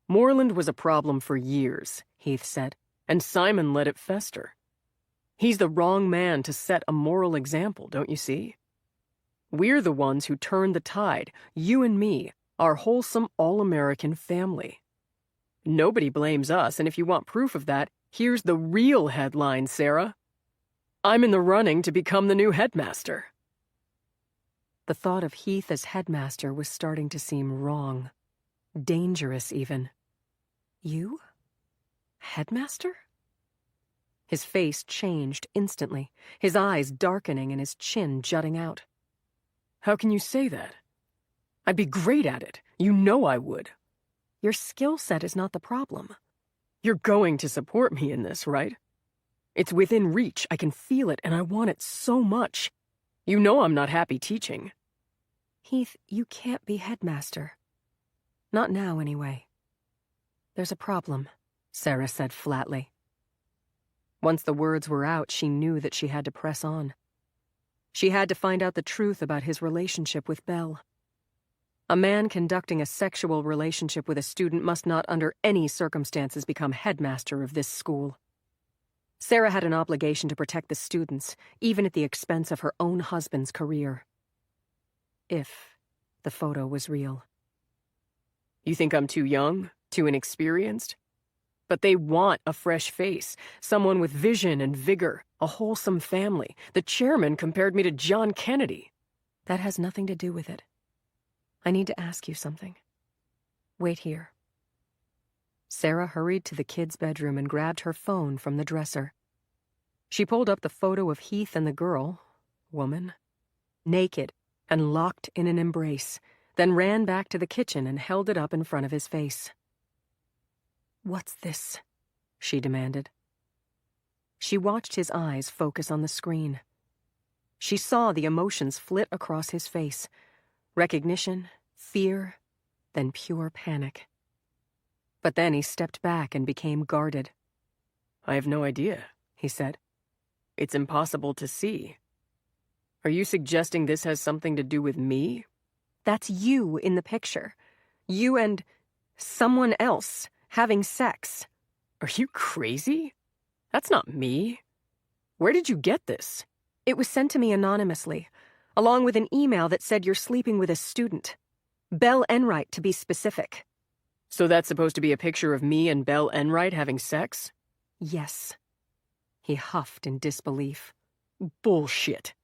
Moreland was a problem for years, Heath said, and Simon let it fester. He's the wrong man to set a moral example, don't you see? We're the ones who turned the tide, you and me, our wholesome all-American family. Nobody blames us, and if you want proof of that, here's the real headline, Sarah. I'm in the running to become the new headmaster. The thought of Heath as headmaster was starting to seem wrong. Dangerous, even. "You? Headmaster?" His face changed instantly, his eyes darkening and his chin jutting out. How can you say that? I'd be great at it. You know I would. Your skill set is not the problem. You're going to support me in this, right? It's within reach. I can feel it, and I want it so much. You know I'm not happy teaching. Heath, you can't be headmaster. Not now, anyway. There's a problem, Sarah said flatly. Once the words were out, she knew that she had to press on. She had to find out the truth about his relationship with Belle. A man conducting a sexual relationship with a student must not under any circumstances become headmaster of this school. Sarah had an obligation to protect the students, even at the expense of her own husband's career. If the photo was real. You think I'm too young, too inexperienced? But they want a fresh face, someone with vision and vigor, a wholesome family. The chairman compared me to John Kennedy. That has nothing to do with it. I need to ask you something. Wait here. Sarah hurried to the kids' bedroom and grabbed her phone from the dresser. She pulled up the photo of Heath and the girl, woman, naked and locked in an embrace, then ran back to the kitchen and held it up in front of his face. "What's this?" she demanded. She watched his eyes focus on the screen. She saw the emotions flit across his face. Recognition, fear, then pure panic. But then he stepped back and became guarded. I have no idea, he said. It's impossible to see. Are you suggesting this has something to do with me? That's you in the picture. You and someone else having sex. Are you crazy? That's not me. Where did you get this? It was sent to me anonymously, along with an email that said you're sleeping with a student. Belle Enright, to be specific. So that's supposed to be a picture of me and Belle Enright having sex? Yes. He huffed in disbelief. Bullshit.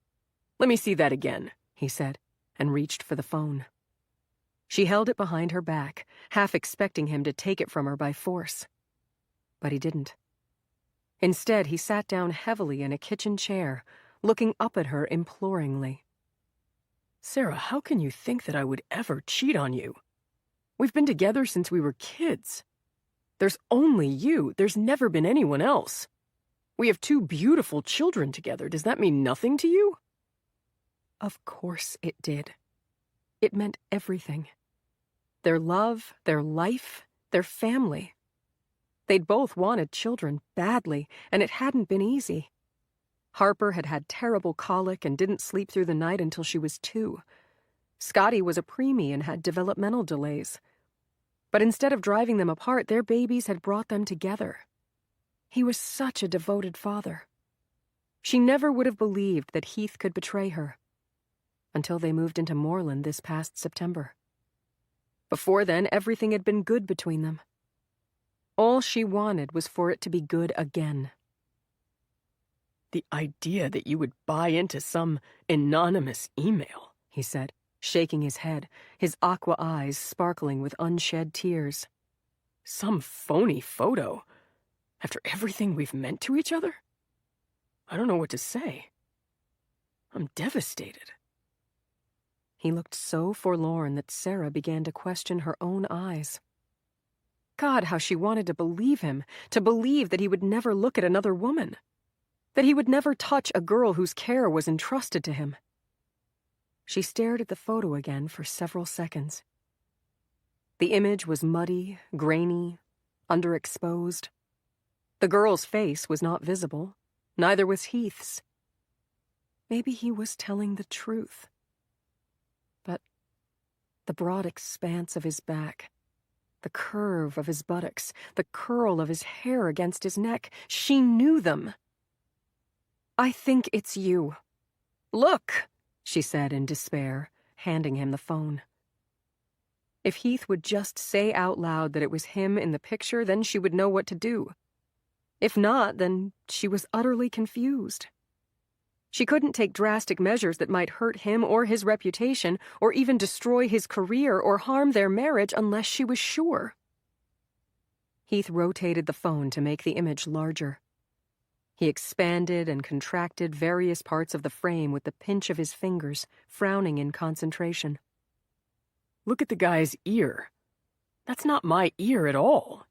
Let me see that again, he said, and reached for the phone. She held it behind her back, half expecting him to take it from her by force. But he didn't. Instead, he sat down heavily in a kitchen chair, looking up at her imploringly. Sarah, how can you think that I would ever cheat on you? We've been together since we were kids. There's only you. There's never been anyone else. We have 2 beautiful children together. Does that mean nothing to you? Of course it did. It meant everything. Their love, their life, their family. They'd both wanted children badly, and it hadn't been easy. Harper had had terrible colic and didn't sleep through the night until she was 2. Scotty was a preemie and had developmental delays. But instead of driving them apart, their babies had brought them together. He was such a devoted father. She never would have believed that Heath could betray her. Until they moved into Moreland this past September. Before then, everything had been good between them. All she wanted was for it to be good again. The idea that you would buy into some anonymous email, he said, shaking his head, his aqua eyes sparkling with unshed tears. Some phony photo. After everything we've meant to each other? I don't know what to say. I'm devastated. He looked so forlorn that Sarah began to question her own eyes. God, how she wanted to believe him, to believe that he would never look at another woman, that he would never touch a girl whose care was entrusted to him. She stared at the photo again for several seconds. The image was muddy, grainy, underexposed. The girl's face was not visible, neither was Heath's. Maybe he was telling the truth. But the broad expanse of his back, the curve of his buttocks, the curl of his hair against his neck, she knew them. I think it's you. Look, she said in despair, handing him the phone. If Heath would just say out loud that it was him in the picture, then she would know what to do. If not, then she was utterly confused. She couldn't take drastic measures that might hurt him or his reputation, or even destroy his career or harm their marriage unless she was sure. Heath rotated the phone to make the image larger. He expanded and contracted various parts of the frame with the pinch of his fingers, frowning in concentration. Look at the guy's ear. That's not my ear at all,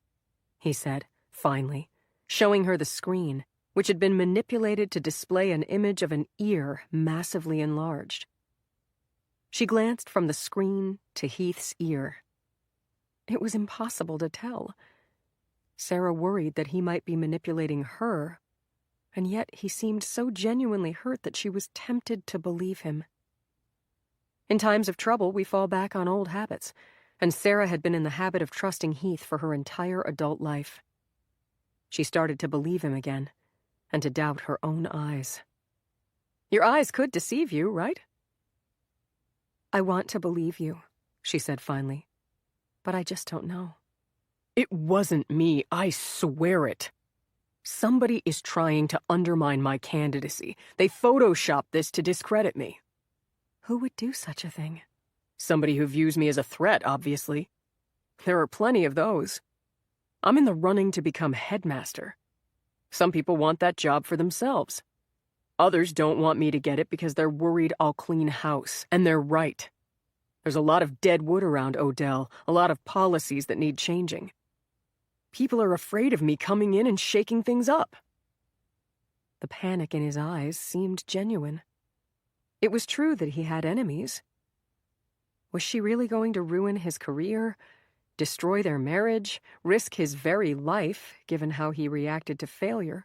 he said, finally, showing her the screen, which had been manipulated to display an image of an ear massively enlarged. She glanced from the screen to Heath's ear. It was impossible to tell. Sarah worried that he might be manipulating her, and yet he seemed so genuinely hurt that she was tempted to believe him. In times of trouble, we fall back on old habits, and Sarah had been in the habit of trusting Heath for her entire adult life. She started to believe him again, and to doubt her own eyes. Your eyes could deceive you, right? I want to believe you, she said finally, but I just don't know. It wasn't me, I swear it. Somebody is trying to undermine my candidacy. They photoshopped this to discredit me. Who would do such a thing? Somebody who views me as a threat, obviously. There are plenty of those. I'm in the running to become headmaster. Some people want that job for themselves. Others don't want me to get it because they're worried I'll clean house, and they're right. There's a lot of dead wood around Odell, a lot of policies that need changing. People are afraid of me coming in and shaking things up. The panic in his eyes seemed genuine. It was true that he had enemies. Was she really going to ruin his career, destroy their marriage, risk his very life, given how he reacted to failure,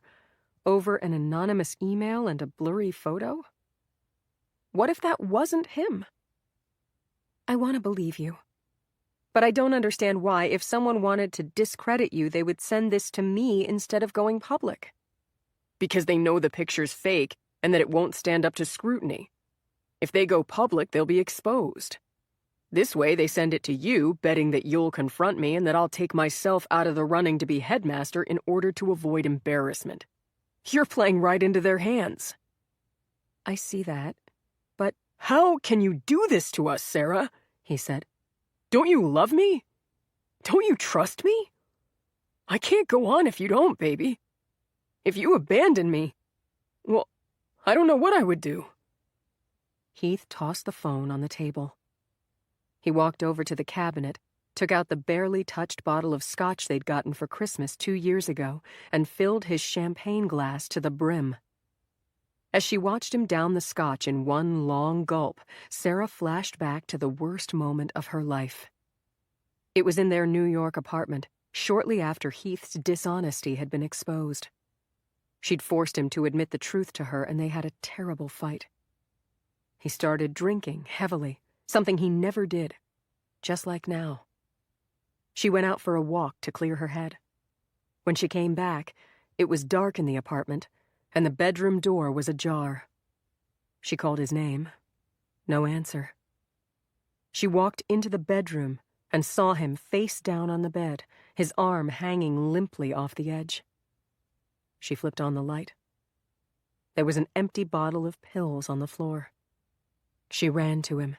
over an anonymous email and a blurry photo? What if that wasn't him? I want to believe you. But I don't understand why, if someone wanted to discredit you, they would send this to me instead of going public. Because they know the picture's fake and that it won't stand up to scrutiny. If they go public, they'll be exposed. This way, they send it to you, betting that you'll confront me and that I'll take myself out of the running to be headmaster in order to avoid embarrassment. You're playing right into their hands. I see that, but... How can you do this to us, Sarah? He said. Don't you love me? Don't you trust me? I can't go on if you don't, baby. If you abandon me, well, I don't know what I would do. Heath tossed the phone on the table. He walked over to the cabinet, took out the barely touched bottle of scotch they'd gotten for Christmas 2 years ago, and filled his champagne glass to the brim. As she watched him down the scotch in one long gulp, Sarah flashed back to the worst moment of her life. It was in their New York apartment, shortly after Heath's dishonesty had been exposed. She'd forced him to admit the truth to her, and they had a terrible fight. He started drinking heavily, something he never did, just like now. She went out for a walk to clear her head. When she came back, it was dark in the apartment, and the bedroom door was ajar. She called his name. No answer. She walked into the bedroom and saw him face down on the bed, his arm hanging limply off the edge. She flipped on the light. There was an empty bottle of pills on the floor. She ran to him.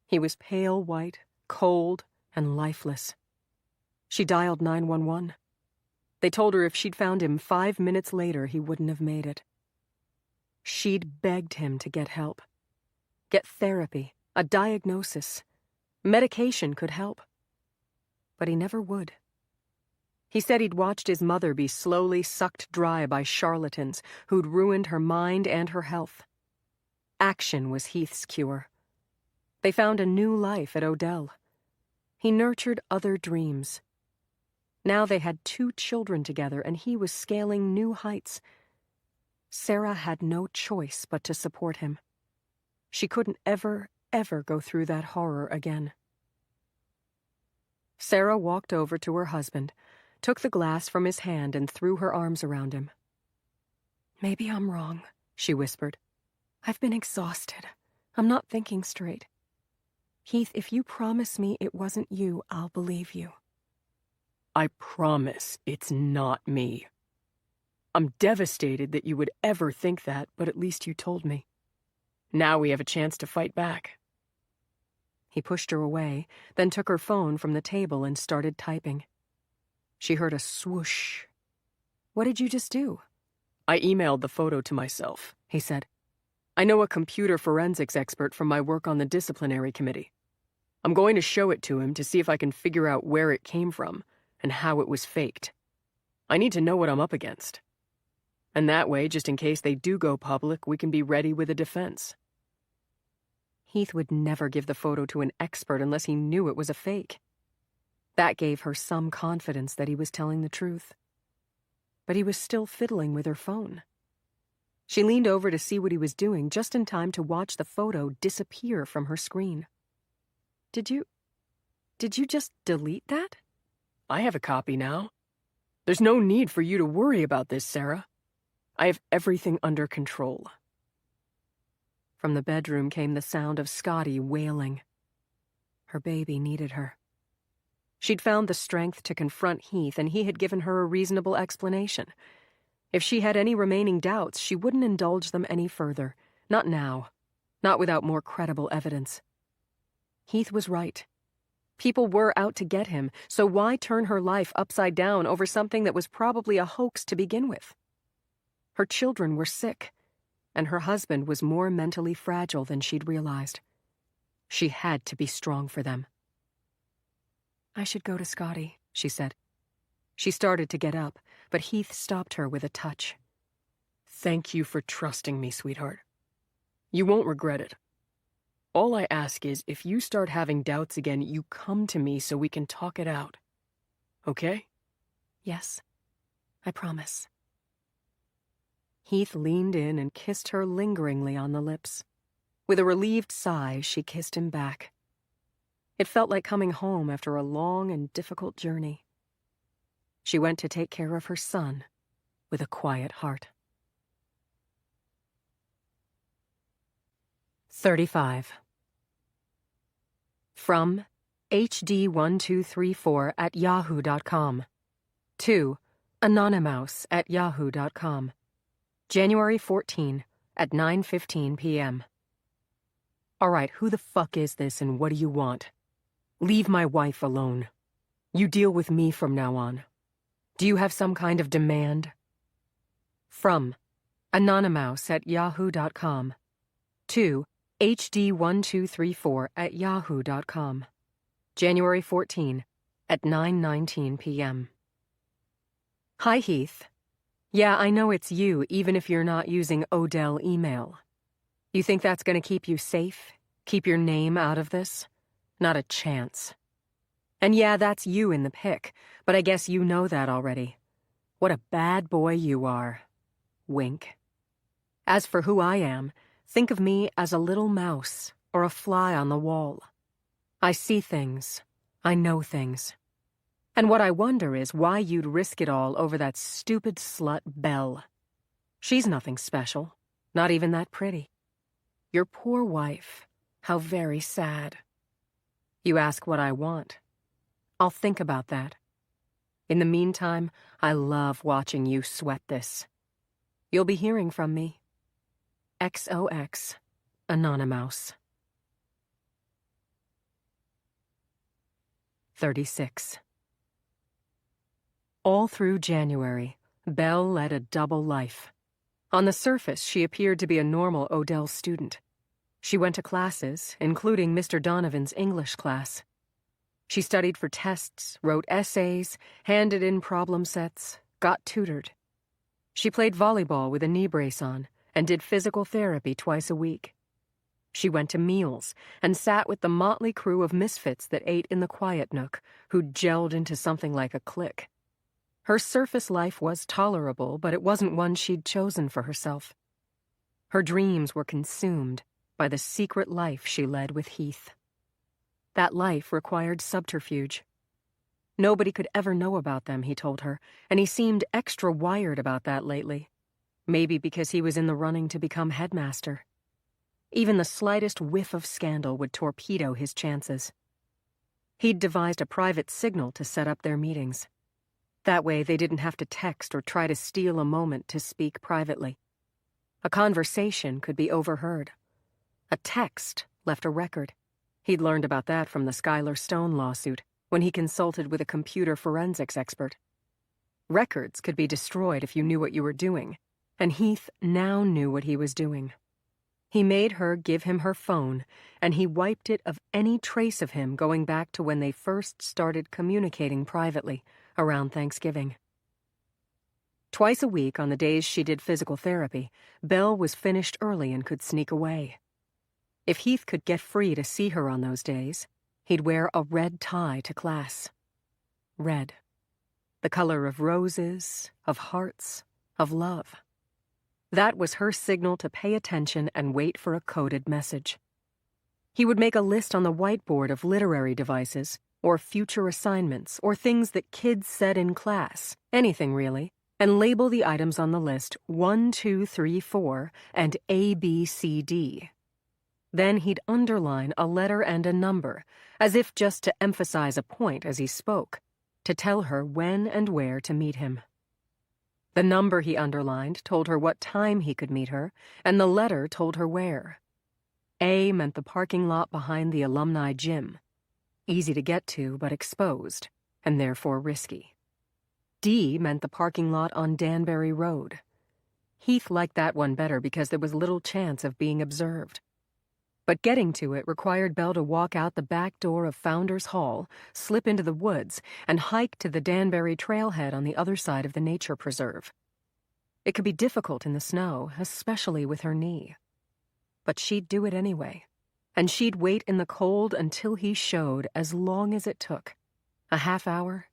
He was pale white, cold, and lifeless. She dialed 911. They told her if she'd found him 5 minutes later, he wouldn't have made it. She'd begged him to get help. Get therapy, a diagnosis. Medication could help. But he never would. He said he'd watched his mother be slowly sucked dry by charlatans who'd ruined her mind and her health. Action was Heath's cure. They found a new life at Odell. He nurtured other dreams. Now they had 2 children together, and he was scaling new heights. Sarah had no choice but to support him. She couldn't ever go through that horror again. Sarah walked over to her husband, took the glass from his hand, and threw her arms around him. "Maybe I'm wrong," she whispered. "I've been exhausted. I'm not thinking straight. Heath, if you promise me it wasn't you, I'll believe you." I promise it's not me. I'm devastated that you would ever think that, but at least you told me. Now we have a chance to fight back. He pushed her away, then took her phone from the table and started typing. She heard a swoosh. "What did you just do?" I emailed the photo to myself, he said. "I know a computer forensics expert from my work on the disciplinary committee. I'm going to show it to him to see if I can figure out where it came from and how it was faked. I need to know what I'm up against. And that way, just in case they do go public, we can be ready with a defense." Heath would never give the photo to an expert unless he knew it was a fake. That gave her some confidence that he was telling the truth. But he was still fiddling with her phone. She leaned over to see what he was doing just in time to watch the photo disappear from her screen. Did you just delete that?" I have a copy now. There's no need for you to worry about this, Sarah. I have everything under control. From the bedroom came the sound of Scotty wailing. Her baby needed her. She'd found the strength to confront Heath, and he had given her a reasonable explanation. If she had any remaining doubts, she wouldn't indulge them any further. Not now. Not without more credible evidence. Heath was right. People were out to get him, so why turn her life upside down over something that was probably a hoax to begin with? Her children were sick, and her husband was more mentally fragile than she'd realized. She had to be strong for them. "I should go to Scotty," she said. She started to get up, but Heath stopped her with a touch. Thank you for trusting me, sweetheart. You won't regret it. All I ask is, if you start having doubts again, you come to me so we can talk it out. Okay? "Yes, I promise." Heath leaned in and kissed her lingeringly on the lips. With a relieved sigh, she kissed him back. It felt like coming home after a long and difficult journey. She went to take care of her son with a quiet heart. 35. From hd1234@yahoo.com to anonymous@yahoo.com. January 14 at 9:15 p.m. All right, who the fuck is this and what do you want? Leave my wife alone. You deal with me from now on. Do you have some kind of demand? From anonymous@yahoo.com to hd1234@yahoo.com. January 14 at 9:19 p.m. Hi, Heath. Yeah, I know it's you, even if you're not using Odell email. You think that's going to keep you safe? Keep your name out of this? Not a chance. And yeah, that's you in the pic, but I guess you know that already. What a bad boy you are. Wink. As for who I am, think of me as a little mouse or a fly on the wall. I see things. I know things. And what I wonder is why you'd risk it all over that stupid slut Belle. She's nothing special, not even that pretty. Your poor wife, how very sad. You ask what I want. I'll think about that. In the meantime, I love watching you sweat this. You'll be hearing from me, XOX Anonymous. 36. All through January, Belle led a double life. On the surface, she appeared to be a normal Odell student. She went to classes, including Mr. Donovan's English class. She studied for tests, wrote essays, handed in problem sets, got tutored. She played volleyball with a knee brace on and did physical therapy twice a week. She went to meals and sat with the motley crew of misfits that ate in the quiet nook, who'd gelled into something like a clique. Her surface life was tolerable, but it wasn't one she'd chosen for herself. Her dreams were consumed by the secret life she led with Heath. That life required subterfuge. Nobody could ever know about them, he told her, and he seemed extra wired about that lately. Maybe because he was in the running to become headmaster. Even the slightest whiff of scandal would torpedo his chances. He'd devised a private signal to set up their meetings. That way they didn't have to text or try to steal a moment to speak privately. A conversation could be overheard. A text left a record. He'd learned about that from the Skylar Stone lawsuit, when he consulted with a computer forensics expert. Records could be destroyed if you knew what you were doing, and Heath now knew what he was doing. He made her give him her phone, and he wiped it of any trace of him going back to when they first started communicating privately, around Thanksgiving. Twice a week on the days she did physical therapy, Belle was finished early and could sneak away. If Heath could get free to see her on those days, he'd wear a red tie to class. Red. The color of roses, of hearts, of love. That was her signal to pay attention and wait for a coded message. He would make a list on the whiteboard of literary devices, or future assignments, or things that kids said in class, anything really, and label the items on the list 1, 2, 3, 4, and A, B, C, D. Then he'd underline a letter and a number, as if just to emphasize a point as he spoke, to tell her when and where to meet him. The number he underlined told her what time he could meet her, and the letter told her where. A meant the parking lot behind the alumni gym. Easy to get to, but exposed, and therefore risky. D meant the parking lot on Danbury Road. Heath liked that one better because there was little chance of being observed. But getting to it required Belle to walk out the back door of Founders Hall, slip into the woods, and hike to the Danbury trailhead on the other side of the nature preserve. It could be difficult in the snow, especially with her knee. But she'd do it anyway. And she'd wait in the cold until he showed, as long as it took. A half hour,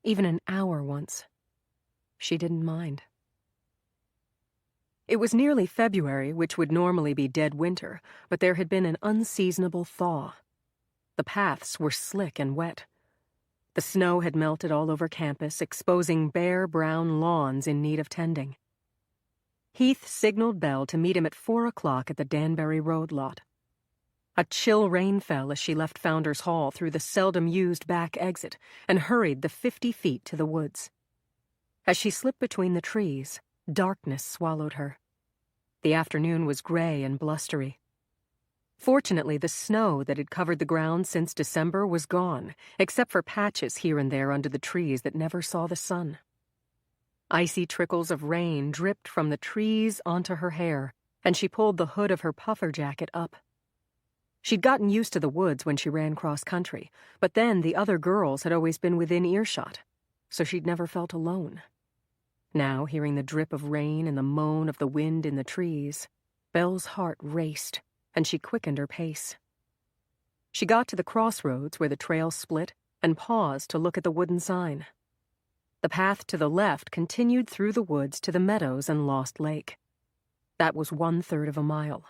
even an hour once. She didn't mind. It was nearly February, which would normally be dead winter, but there had been an unseasonable thaw. The paths were slick and wet. The snow had melted all over campus, exposing bare brown lawns in need of tending. Heath signaled Belle to meet him at 4 o'clock at the Danbury Road lot. A chill rain fell as she left Founders Hall through the seldom-used back exit and hurried the 50 feet to the woods. As she slipped between the trees, darkness swallowed her. The afternoon was gray and blustery. Fortunately, the snow that had covered the ground since December was gone, except for patches here and there under the trees that never saw the sun. Icy trickles of rain dripped from the trees onto her hair, and she pulled the hood of her puffer jacket up. She'd gotten used to the woods when she ran cross-country, but then the other girls had always been within earshot, so she'd never felt alone. Now, hearing the drip of rain and the moan of the wind in the trees, Belle's heart raced, and she quickened her pace. She got to the crossroads where the trail split and paused to look at the wooden sign. The path to the left continued through the woods to the meadows and Lost Lake. That was 1/3 of a mile.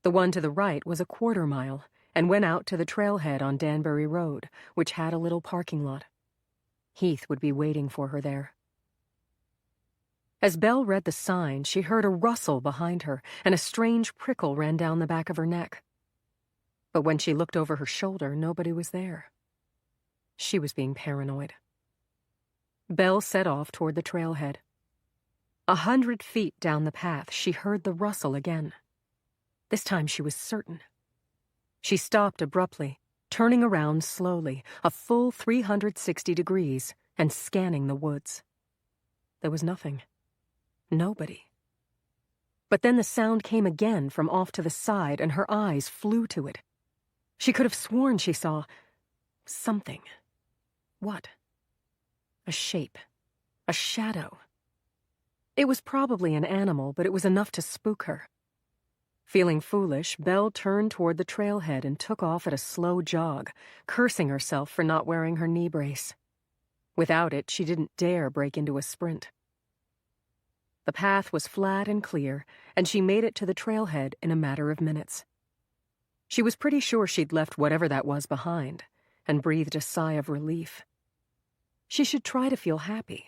The one to the right was a 1/4 mile and went out to the trailhead on Danbury Road, which had a little parking lot. Heath would be waiting for her there. As Belle read the sign, she heard a rustle behind her, and a strange prickle ran down the back of her neck. But when she looked over her shoulder, nobody was there. She was being paranoid. Belle set off toward the trailhead. 100 feet down the path, she heard the rustle again. This time she was certain. She stopped abruptly, turning around slowly, a full 360 degrees, and scanning the woods. There was nothing. Nobody. But then the sound came again from off to the side, and her eyes flew to it. She could have sworn she saw something. What? A shape. A shadow. It was probably an animal, but it was enough to spook her. Feeling foolish, Belle turned toward the trailhead and took off at a slow jog, cursing herself for not wearing her knee brace. Without it, she didn't dare break into a sprint. The path was flat and clear, and she made it to the trailhead in a matter of minutes. She was pretty sure she'd left whatever that was behind, and breathed a sigh of relief. She should try to feel happy.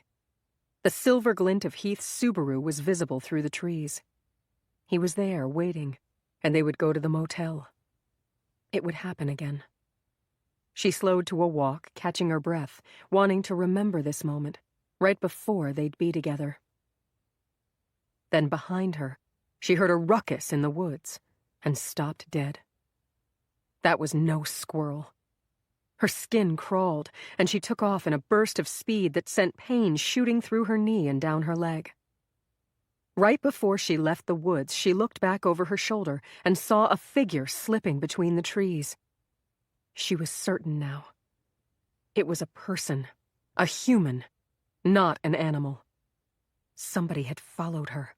The silver glint of Heath's Subaru was visible through the trees. He was there, waiting, and they would go to the motel. It would happen again. She slowed to a walk, catching her breath, wanting to remember this moment, right before they'd be together. Then behind her, she heard a ruckus in the woods, and stopped dead. That was no squirrel. Her skin crawled, and she took off in a burst of speed that sent pain shooting through her knee and down her leg. Right before she left the woods, she looked back over her shoulder and saw a figure slipping between the trees. She was certain now. It was a person, a human, not an animal. Somebody had followed her.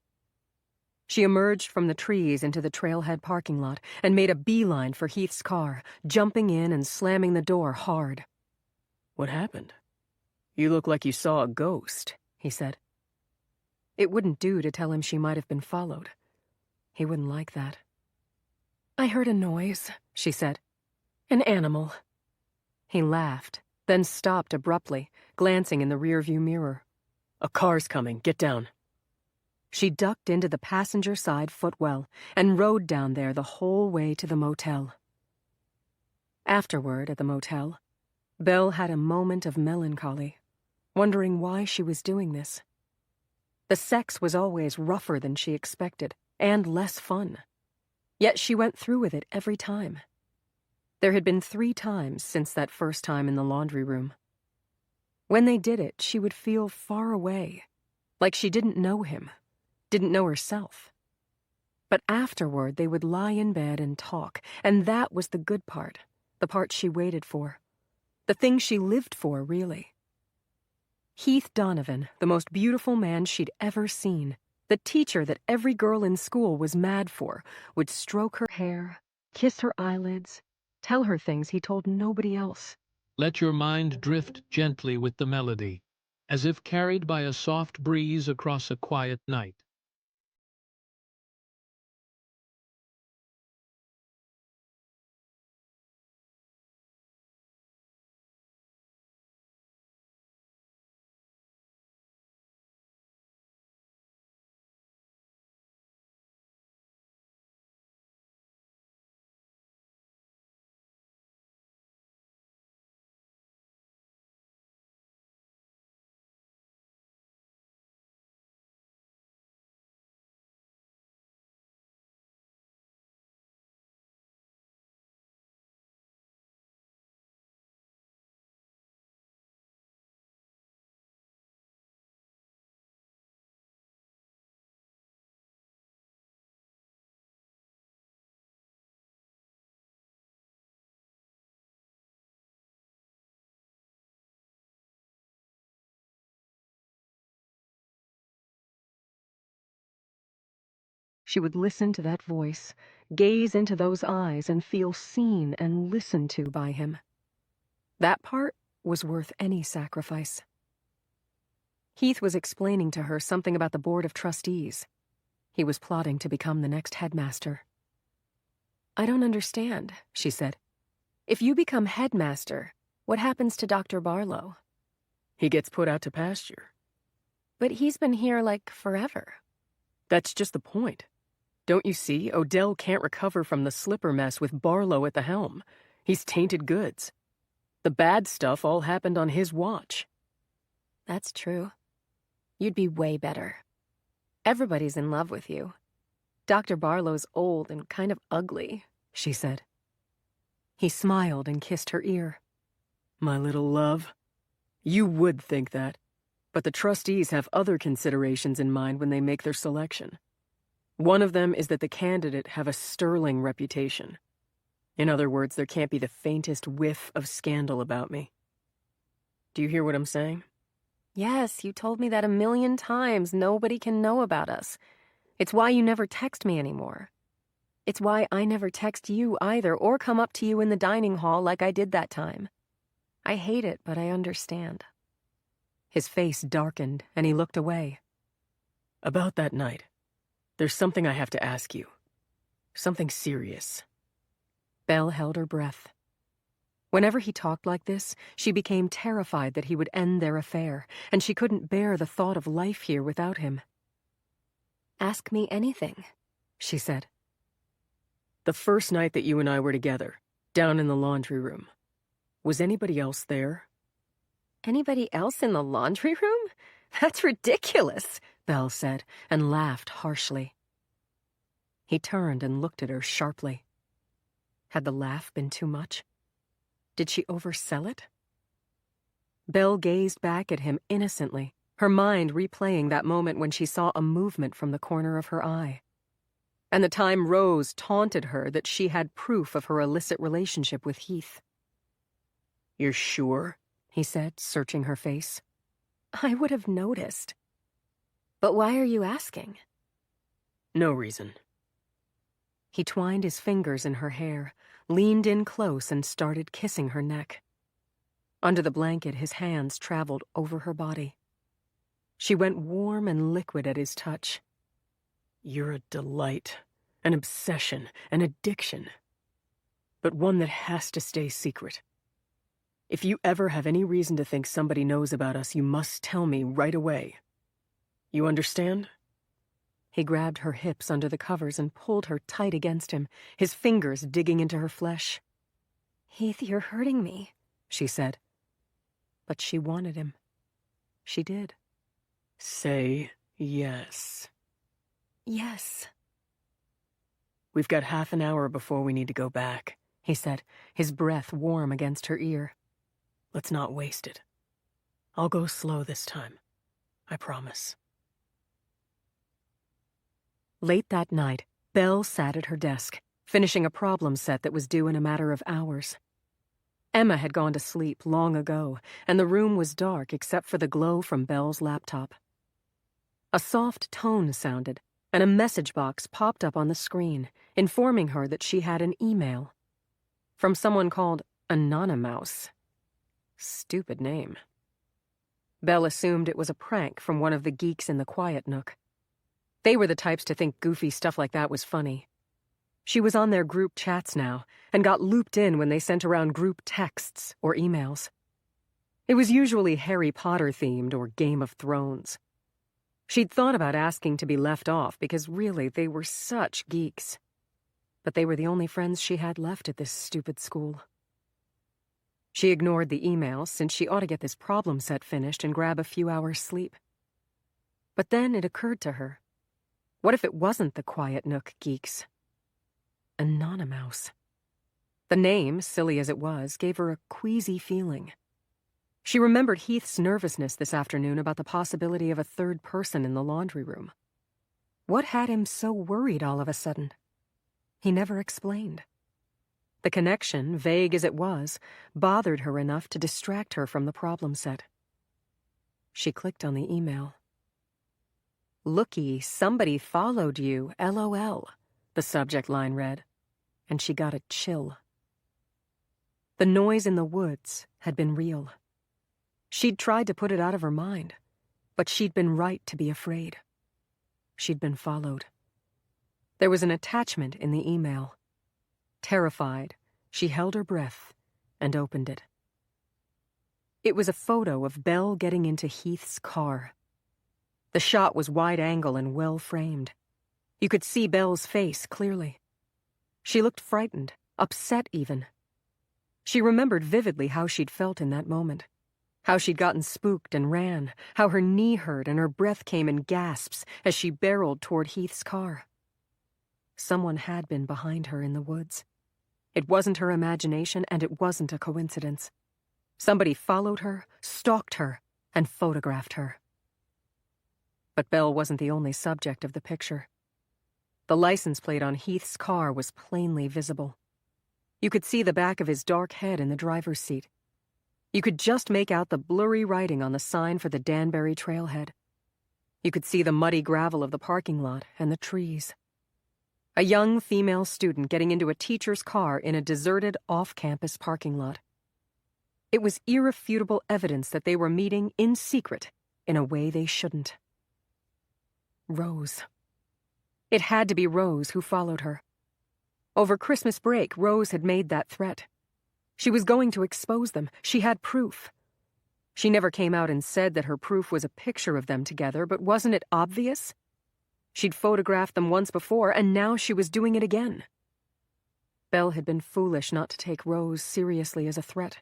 She emerged from the trees into the trailhead parking lot and made a beeline for Heath's car, jumping in and slamming the door hard. What happened? You look like you saw a ghost, he said. It wouldn't do to tell him she might have been followed. He wouldn't like that. I heard a noise, she said. An animal. He laughed, then stopped abruptly, glancing in the rearview mirror. A car's coming. Get down. She ducked into the passenger side footwell and rode down there the whole way to the motel. Afterward, at the motel, Belle had a moment of melancholy, wondering why she was doing this. The sex was always rougher than she expected, and less fun. Yet she went through with it every time. There had been 3 times since that first time in the laundry room. When they did it, she would feel far away, like she didn't know him, didn't know herself. But afterward, they would lie in bed and talk, and that was the good part, the part she waited for, the thing she lived for, really. Heath Donovan, the most beautiful man she'd ever seen, the teacher that every girl in school was mad for, would stroke her hair, kiss her eyelids, tell her things he told nobody else. Let your mind drift gently with the melody, as if carried by a soft breeze across a quiet night. She would listen to that voice, gaze into those eyes, and feel seen and listened to by him. That part was worth any sacrifice. Heath was explaining to her something about the Board of Trustees. He was plotting to become the next headmaster. I don't understand, she said. If you become headmaster, what happens to Dr. Barlow? He gets put out to pasture. But he's been here, like, forever. That's just the point. Don't you see? Odell can't recover from the slipper mess with Barlow at the helm. He's tainted goods. The bad stuff all happened on his watch. That's true. You'd be way better. Everybody's in love with you. Dr. Barlow's old and kind of ugly, she said. He smiled and kissed her ear. My little love. You would think that, but the trustees have other considerations in mind when they make their selection. One of them is that the candidate have a sterling reputation. In other words, there can't be the faintest whiff of scandal about me. Do you hear what I'm saying? Yes, you told me that 1,000,000 times. Nobody can know about us. It's why you never text me anymore. It's why I never text you either, or come up to you in the dining hall like I did that time. I hate it, but I understand. His face darkened, and he looked away. About that night, there's something I have to ask you. Something serious. Belle held her breath. Whenever he talked like this, she became terrified that he would end their affair, and she couldn't bear the thought of life here without him. Ask me anything, she said. The first night that you and I were together, down in the laundry room, was anybody else there? Anybody else in the laundry room? That's ridiculous, Belle said, and laughed harshly. He turned and looked at her sharply. Had the laugh been too much? Did she oversell it? Belle gazed back at him innocently, her mind replaying that moment when she saw a movement from the corner of her eye. And the time Rose taunted her that she had proof of her illicit relationship with Heath. You're sure? He said, searching her face. I would have noticed. But why are you asking? No reason. He twined his fingers in her hair, leaned in close, and started kissing her neck. Under the blanket, his hands traveled over her body. She went warm and liquid at his touch. You're a delight, an obsession, an addiction. But one that has to stay secret. If you ever have any reason to think somebody knows about us, you must tell me right away. You understand? He grabbed her hips under the covers and pulled her tight against him, his fingers digging into her flesh. Heath, you're hurting me, she said. But she wanted him. She did. Say yes. Yes. We've got half an hour before we need to go back, he said, his breath warm against her ear. Let's not waste it. I'll go slow this time. I promise. Late that night, Belle sat at her desk, finishing a problem set that was due in a matter of hours. Emma had gone to sleep long ago, and the room was dark except for the glow from Belle's laptop. A soft tone sounded, and a message box popped up on the screen, informing her that she had an email. From someone called Anonymous. Stupid name. Belle assumed it was a prank from one of the geeks in the quiet nook. They were the types to think goofy stuff like that was funny. She was on their group chats now, and got looped in when they sent around group texts or emails. It was usually Harry Potter-themed or Game of Thrones. She'd thought about asking to be left off because really they were such geeks. But they were the only friends she had left at this stupid school. She ignored the emails since she ought to get this problem set finished and grab a few hours' sleep. But then it occurred to her. What if it wasn't the Quiet Nook geeks? Anonymous. The name, silly as it was, gave her a queasy feeling. She remembered Heath's nervousness this afternoon about the possibility of a third person in the laundry room. What had him so worried all of a sudden? He never explained. The connection, vague as it was, bothered her enough to distract her from the problem set. She clicked on the email. "Looky, somebody followed you, LOL," the subject line read, and she got a chill. The noise in the woods had been real. She'd tried to put it out of her mind, but she'd been right to be afraid. She'd been followed. There was an attachment in the email. Terrified, she held her breath and opened it. It was a photo of Belle getting into Heath's car. The shot was wide-angle and well-framed. You could see Belle's face clearly. She looked frightened, upset even. She remembered vividly how she'd felt in that moment. How she'd gotten spooked and ran, how her knee hurt and her breath came in gasps as she barreled toward Heath's car. Someone had been behind her in the woods. It wasn't her imagination, and it wasn't a coincidence. Somebody followed her, stalked her, and photographed her. But Belle wasn't the only subject of the picture. The license plate on Heath's car was plainly visible. You could see the back of his dark head in the driver's seat. You could just make out the blurry writing on the sign for the Danbury trailhead. You could see the muddy gravel of the parking lot and the trees. A young female student getting into a teacher's car in a deserted off-campus parking lot. It was irrefutable evidence that they were meeting in secret in a way they shouldn't. Rose. It had to be Rose who followed her. Over Christmas break, Rose had made that threat. She was going to expose them. She had proof. She never came out and said that her proof was a picture of them together, but wasn't it obvious? She'd photographed them once before, and now she was doing it again. Belle had been foolish not to take Rose seriously as a threat.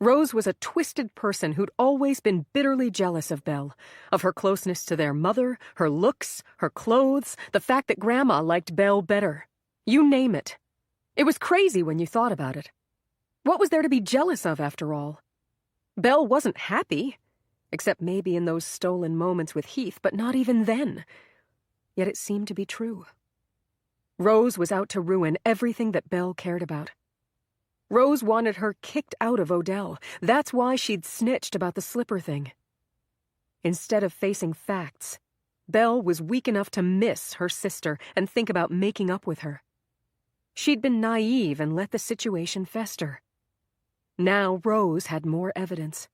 Rose was a twisted person who'd always been bitterly jealous of Belle, of her closeness to their mother, her looks, her clothes, the fact that Grandma liked Belle better. You name it. It was crazy when you thought about it. What was there to be jealous of, after all? Belle wasn't happy, except maybe in those stolen moments with Heath, but not even then. Yet it seemed to be true. Rose was out to ruin everything that Belle cared about. Rose wanted her kicked out of Odell. That's why she'd snitched about the slipper thing. Instead of facing facts, Belle was weak enough to miss her sister and think about making up with her. She'd been naive and let the situation fester. Now Rose had more evidence.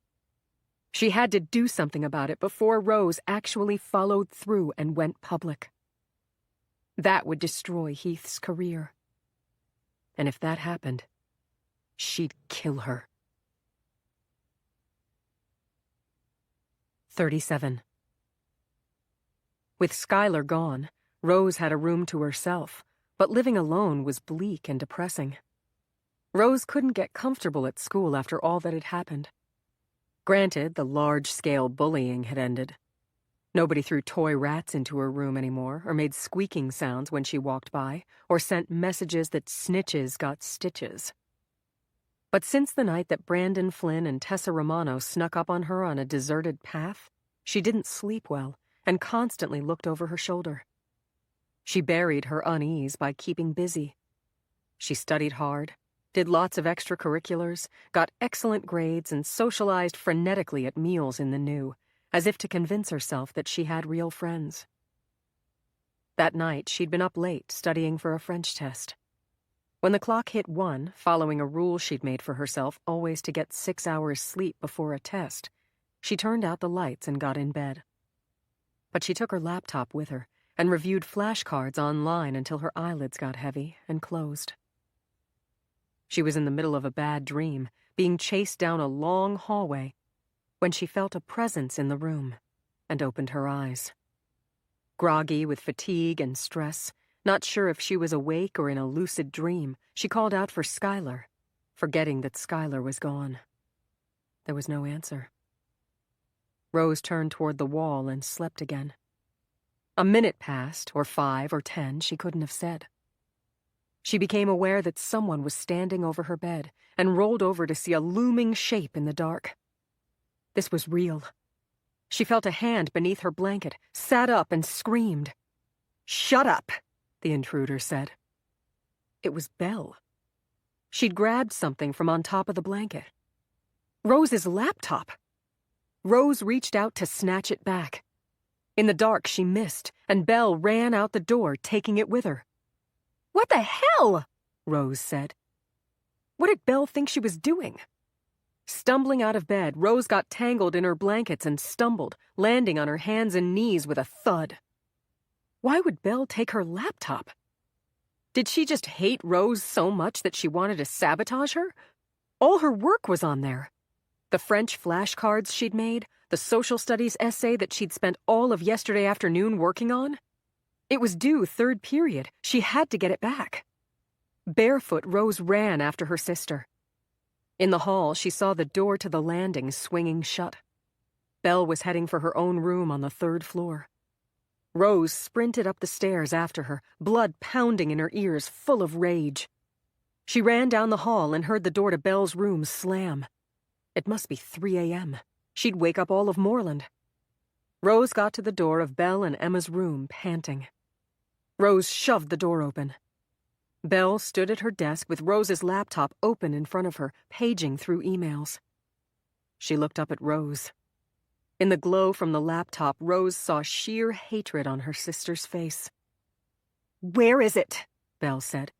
She had to do something about it before Rose actually followed through and went public. That would destroy Heath's career. And if that happened, she'd kill her. 37. With Skylar gone, Rose had a room to herself, but living alone was bleak and depressing. Rose couldn't get comfortable at school after all that had happened. Granted, the large-scale bullying had ended. Nobody threw toy rats into her room anymore, or made squeaking sounds when she walked by, or sent messages that snitches got stitches. But since the night that Brandon Flynn and Tessa Romano snuck up on her on a deserted path, she didn't sleep well and constantly looked over her shoulder. She buried her unease by keeping busy. She studied hard, did lots of extracurriculars, got excellent grades, and socialized frenetically at meals in the New, as if to convince herself that she had real friends. That night, she'd been up late studying for a French test. When the clock hit 1, following a rule she'd made for herself always to get 6 hours sleep before a test, she turned out the lights and got in bed. But she took her laptop with her and reviewed flashcards online until her eyelids got heavy and closed. She was in the middle of a bad dream, being chased down a long hallway, when she felt a presence in the room and opened her eyes. Groggy with fatigue and stress, not sure if she was awake or in a lucid dream, she called out for Skylar, forgetting that Skylar was gone. There was no answer. Rose turned toward the wall and slept again. A minute passed, or 5 or 10, she couldn't have said. She became aware that someone was standing over her bed and rolled over to see a looming shape in the dark. This was real. She felt a hand beneath her blanket, sat up and screamed. "Shut up!" the intruder said. It was Belle. She'd grabbed something from on top of the blanket. Rose's laptop. Rose reached out to snatch it back. In the dark, she missed, and Belle ran out the door, taking it with her. "What the hell?" Rose said. What did Belle think she was doing? Stumbling out of bed, Rose got tangled in her blankets and stumbled, landing on her hands and knees with a thud. Why would Belle take her laptop? Did she just hate Rose so much that she wanted to sabotage her? All her work was on there. The French flashcards she'd made, the social studies essay that she'd spent all of yesterday afternoon working on. It was due 3rd period. She had to get it back. Barefoot, Rose ran after her sister. In the hall, she saw the door to the landing swinging shut. Belle was heading for her own room on the 3rd floor. Rose sprinted up the stairs after her, blood pounding in her ears, full of rage. She ran down the hall and heard the door to Belle's room slam. It must be 3 a.m. She'd wake up all of Moreland. Rose got to the door of Belle and Emma's room, panting. Rose shoved the door open. Belle stood at her desk with Rose's laptop open in front of her, paging through emails. She looked up at Rose. In the glow from the laptop, Rose saw sheer hatred on her sister's face. Where is it? Belle said.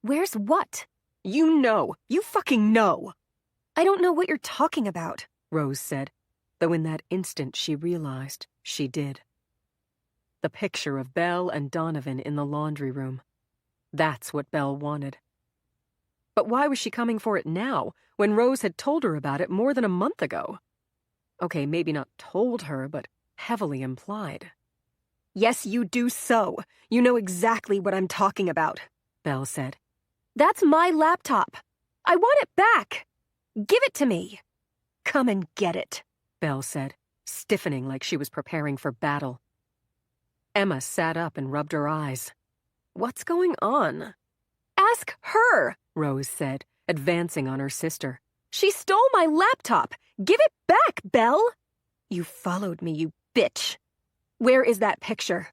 Where's what? You know. You fucking know. I don't know what you're talking about, Rose said, though in that instant she realized she did. The picture of Belle and Donovan in the laundry room. That's what Belle wanted. But why was she coming for it now, when Rose had told her about it more than a month ago? Okay, maybe not told her, but heavily implied. Yes, you do so. You know exactly what I'm talking about, Belle said. That's my laptop. I want it back. Give it to me. Come and get it, Belle said, stiffening like she was preparing for battle. Emma sat up and rubbed her eyes. What's going on? Ask her, Rose said, advancing on her sister. She stole my laptop. Give it back, Belle. You followed me, you bitch. Where is that picture?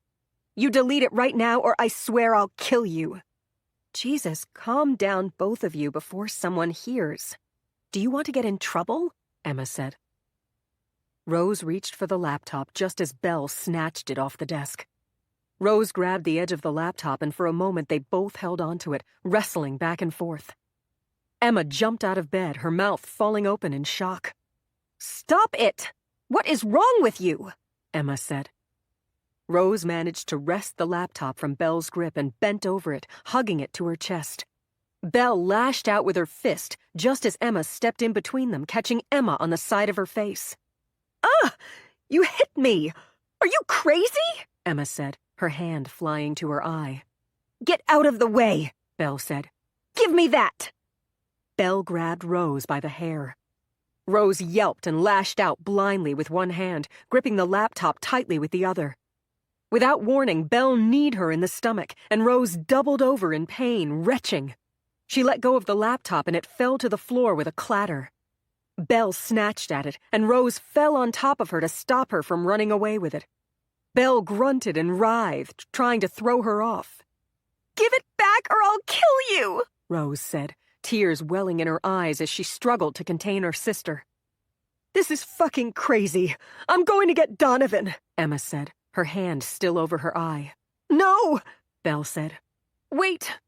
You delete it right now or I swear I'll kill you. Jesus, calm down, both of you, before someone hears. Do you want to get in trouble? Emma said. Rose reached for the laptop just as Belle snatched it off the desk. Rose grabbed the edge of the laptop and for a moment they both held onto it, wrestling back and forth. Emma jumped out of bed, her mouth falling open in shock. Stop it! What is wrong with you? Emma said. Rose managed to wrest the laptop from Belle's grip and bent over it, hugging it to her chest. Belle lashed out with her fist just as Emma stepped in between them, catching Emma on the side of her face. Ah! You hit me! Are you crazy? Emma said, her hand flying to her eye. Get out of the way, Belle said. Give me that! Belle grabbed Rose by the hair. Rose yelped and lashed out blindly with one hand, gripping the laptop tightly with the other. Without warning, Belle kneed her in the stomach, and Rose doubled over in pain, retching. She let go of the laptop and it fell to the floor with a clatter. Belle snatched at it, and Rose fell on top of her to stop her from running away with it. Belle grunted and writhed, trying to throw her off. Give it back or I'll kill you, Rose said, tears welling in her eyes as she struggled to contain her sister. This is fucking crazy. I'm going to get Donovan, Emma said, her hand still over her eye. No, Belle said. Wait.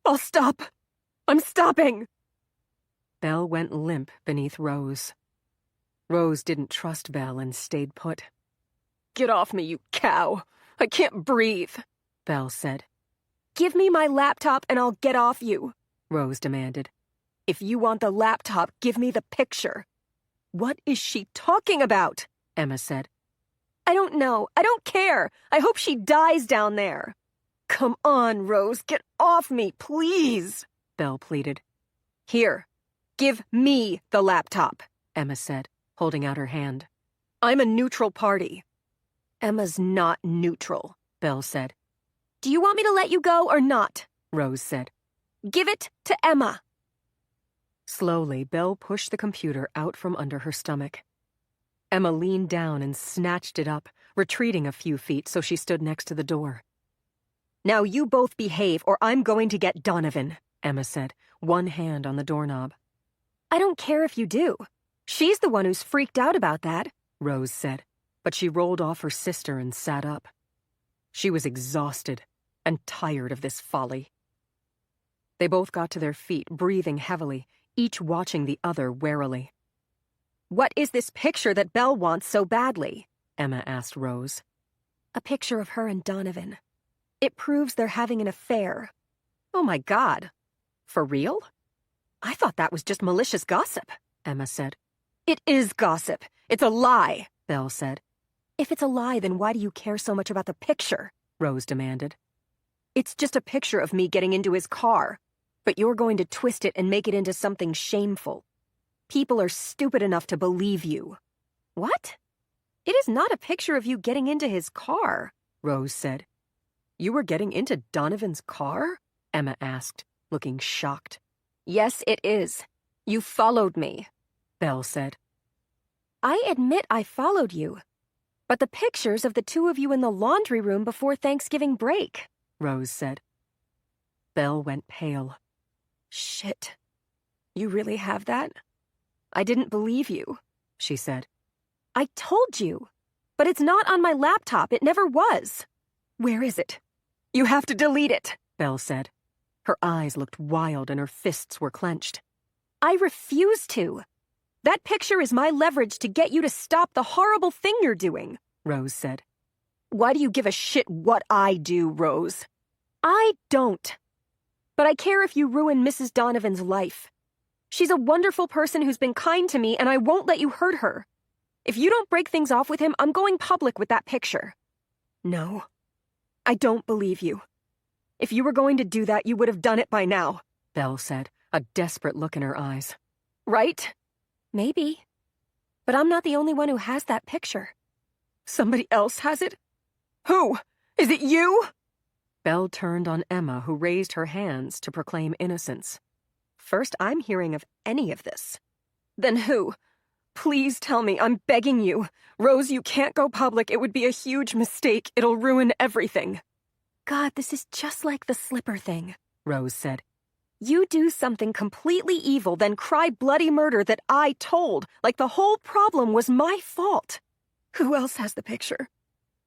I'll stop. I'm stopping. Belle went limp beneath Rose. Rose didn't trust Belle and stayed put. Get off me, you cow. I can't breathe, Belle said. Give me my laptop and I'll get off you, Rose demanded. If you want the laptop, give me the picture. What is she talking about? Emma said. I don't know. I don't care. I hope she dies down there. Come on, Rose. Get off me, please, Belle pleaded. Here. Give me the laptop, Emma said, holding out her hand. I'm a neutral party. Emma's not neutral, Belle said. Do you want me to let you go or not? Rose said. Give it to Emma. Slowly, Belle pushed the computer out from under her stomach. Emma leaned down and snatched it up, retreating a few feet so she stood next to the door. Now you both behave or I'm going to get Donovan, Emma said, one hand on the doorknob. I don't care if you do. She's the one who's freaked out about that, Rose said, but she rolled off her sister and sat up. She was exhausted and tired of this folly. They both got to their feet, breathing heavily, each watching the other warily. What is this picture that Belle wants so badly? Emma asked Rose. A picture of her and Donovan. It proves they're having an affair. Oh my God. For real? I thought that was just malicious gossip, Emma said. It is gossip. It's a lie, Belle said. If it's a lie, then why do you care so much about the picture? Rose demanded. It's just a picture of me getting into his car, but you're going to twist it and make it into something shameful. People are stupid enough to believe you. What? It is not a picture of you getting into his car, Rose said. You were getting into Donovan's car? Emma asked, looking shocked. Yes, it is. You followed me, Belle said. I admit I followed you. But the pictures of the two of you in the laundry room before Thanksgiving break, Rose said. Belle went pale. Shit. You really have that? I didn't believe you, she said. I told you. But it's not on my laptop. It never was. Where is it? You have to delete it, Belle said. Her eyes looked wild and her fists were clenched. I refuse to. That picture is my leverage to get you to stop the horrible thing you're doing, Rose said. Why do you give a shit what I do, Rose? I don't. But I care if you ruin Mrs. Donovan's life. She's a wonderful person who's been kind to me, and I won't let you hurt her. If you don't break things off with him, I'm going public with that picture. No, I don't believe you. If you were going to do that, you would have done it by now, Belle said, a desperate look in her eyes. Right? Maybe. But I'm not the only one who has that picture. Somebody else has it? Who? Is it you? Belle turned on Emma, who raised her hands to proclaim innocence. First I'm hearing of any of this. Then who? Please tell me, I'm begging you. Rose, you can't go public. It would be a huge mistake. It'll ruin everything. God, this is just like the slipper thing, Rose said. You do something completely evil, then cry bloody murder that I told, like the whole problem was my fault. Who else has the picture?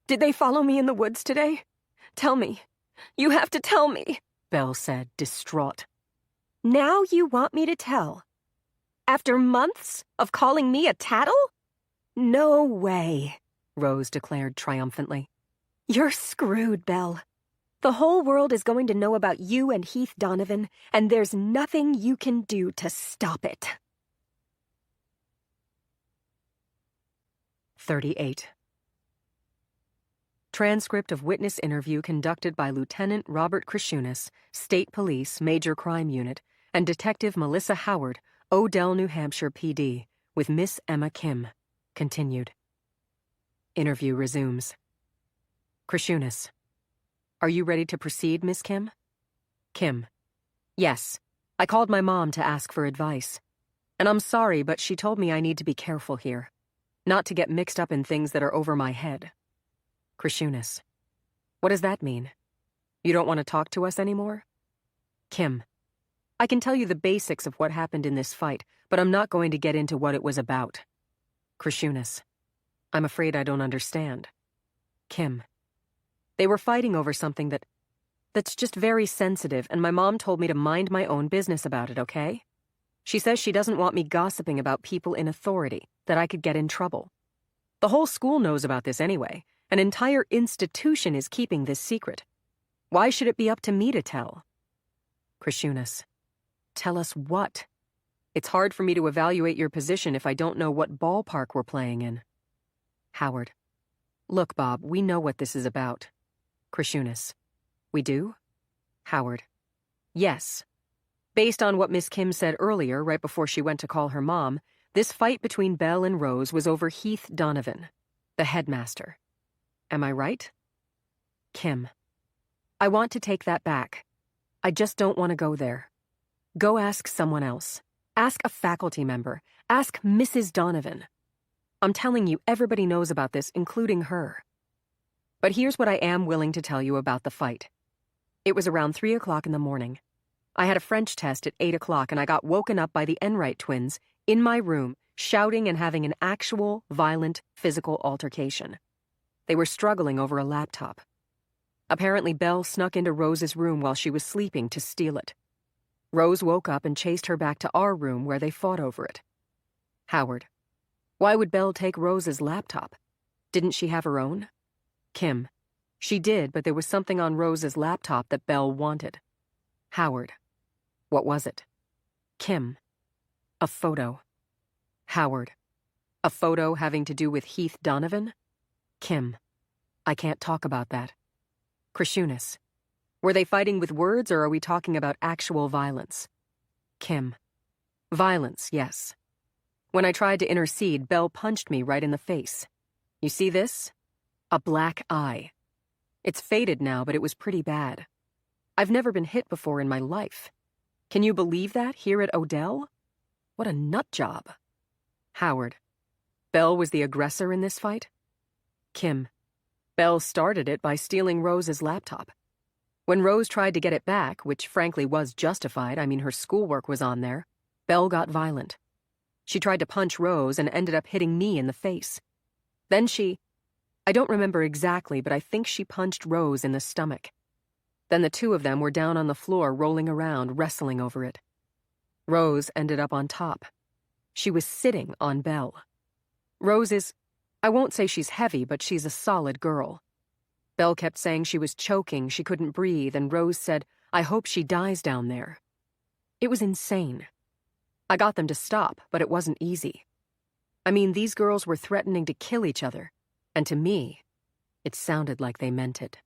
Did they follow me in the woods today? Tell me. You have to tell me, Belle said, distraught. Now you want me to tell? After months of calling me a tattle? No way, Rose declared triumphantly. You're screwed, Belle. The whole world is going to know about you and Heath Donovan, and there's nothing you can do to stop it. 38. Transcript of witness interview conducted by Lieutenant Robert Krishunas, State Police, Major Crime Unit, and Detective Melissa Howard, Odell, New Hampshire PD, with Miss Emma Kim. Continued. Interview resumes. Krishunas. Are you ready to proceed, Miss Kim? Kim. Yes. I called my mom to ask for advice. And I'm sorry, but she told me I need to be careful here. Not to get mixed up in things that are over my head. Krishunas. What does that mean? You don't want to talk to us anymore? Kim. I can tell you the basics of what happened in this fight, but I'm not going to get into what it was about. Krishunas. I'm afraid I don't understand. Kim. They were fighting over something that's just very sensitive, and my mom told me to mind my own business about it, okay? She says she doesn't want me gossiping about people in authority, that I could get in trouble. The whole school knows about this anyway. An entire institution is keeping this secret. Why should it be up to me to tell? Krishunas. Tell us what? It's hard for me to evaluate your position if I don't know what ballpark we're playing in. Howard. Look, Bob, we know what this is about. Krishunas. We do? Howard. Yes. Based on what Miss Kim said earlier, right before she went to call her mom, this fight between Belle and Rose was over Heath Donovan, the headmaster. Am I right? Kim. I want to take that back. I just don't want to go there. Go ask someone else. Ask a faculty member. Ask Mrs. Donovan. I'm telling you, everybody knows about this, including her. But here's what I am willing to tell you about the fight. It was around 3 o'clock in the morning. I had a French test at 8 o'clock, and I got woken up by the Enright twins in my room, shouting and having an actual, violent, physical altercation. They were struggling over a laptop. Apparently, Belle snuck into Rose's room while she was sleeping to steal it. Rose woke up and chased her back to our room where they fought over it. Howard. Why would Belle take Rose's laptop? Didn't she have her own? Kim. She did, but there was something on Rose's laptop that Belle wanted. Howard. What was it? Kim. A photo. Howard. A photo having to do with Heath Donovan? Kim. I can't talk about that. Krishunas. Were they fighting with words, or are we talking about actual violence? Kim. Violence, yes. When I tried to intercede, Belle punched me right in the face. You see this? A black eye. It's faded now, but it was pretty bad. I've never been hit before in my life. Can you believe that here at Odell? What a nut job. Howard. Belle was the aggressor in this fight? Kim. Belle started it by stealing Rose's laptop. When Rose tried to get it back, which frankly was justified, I mean her schoolwork was on there, Belle got violent. She tried to punch Rose and ended up hitting me in the face. Then I don't remember exactly, but I think she punched Rose in the stomach. Then the two of them were down on the floor rolling around, wrestling over it. Rose ended up on top. She was sitting on Belle. Rose is, I won't say she's heavy, but she's a solid girl. Belle kept saying she was choking, she couldn't breathe, and Rose said, I hope she dies down there. It was insane. I got them to stop, but it wasn't easy. I mean, these girls were threatening to kill each other, and to me, it sounded like they meant it.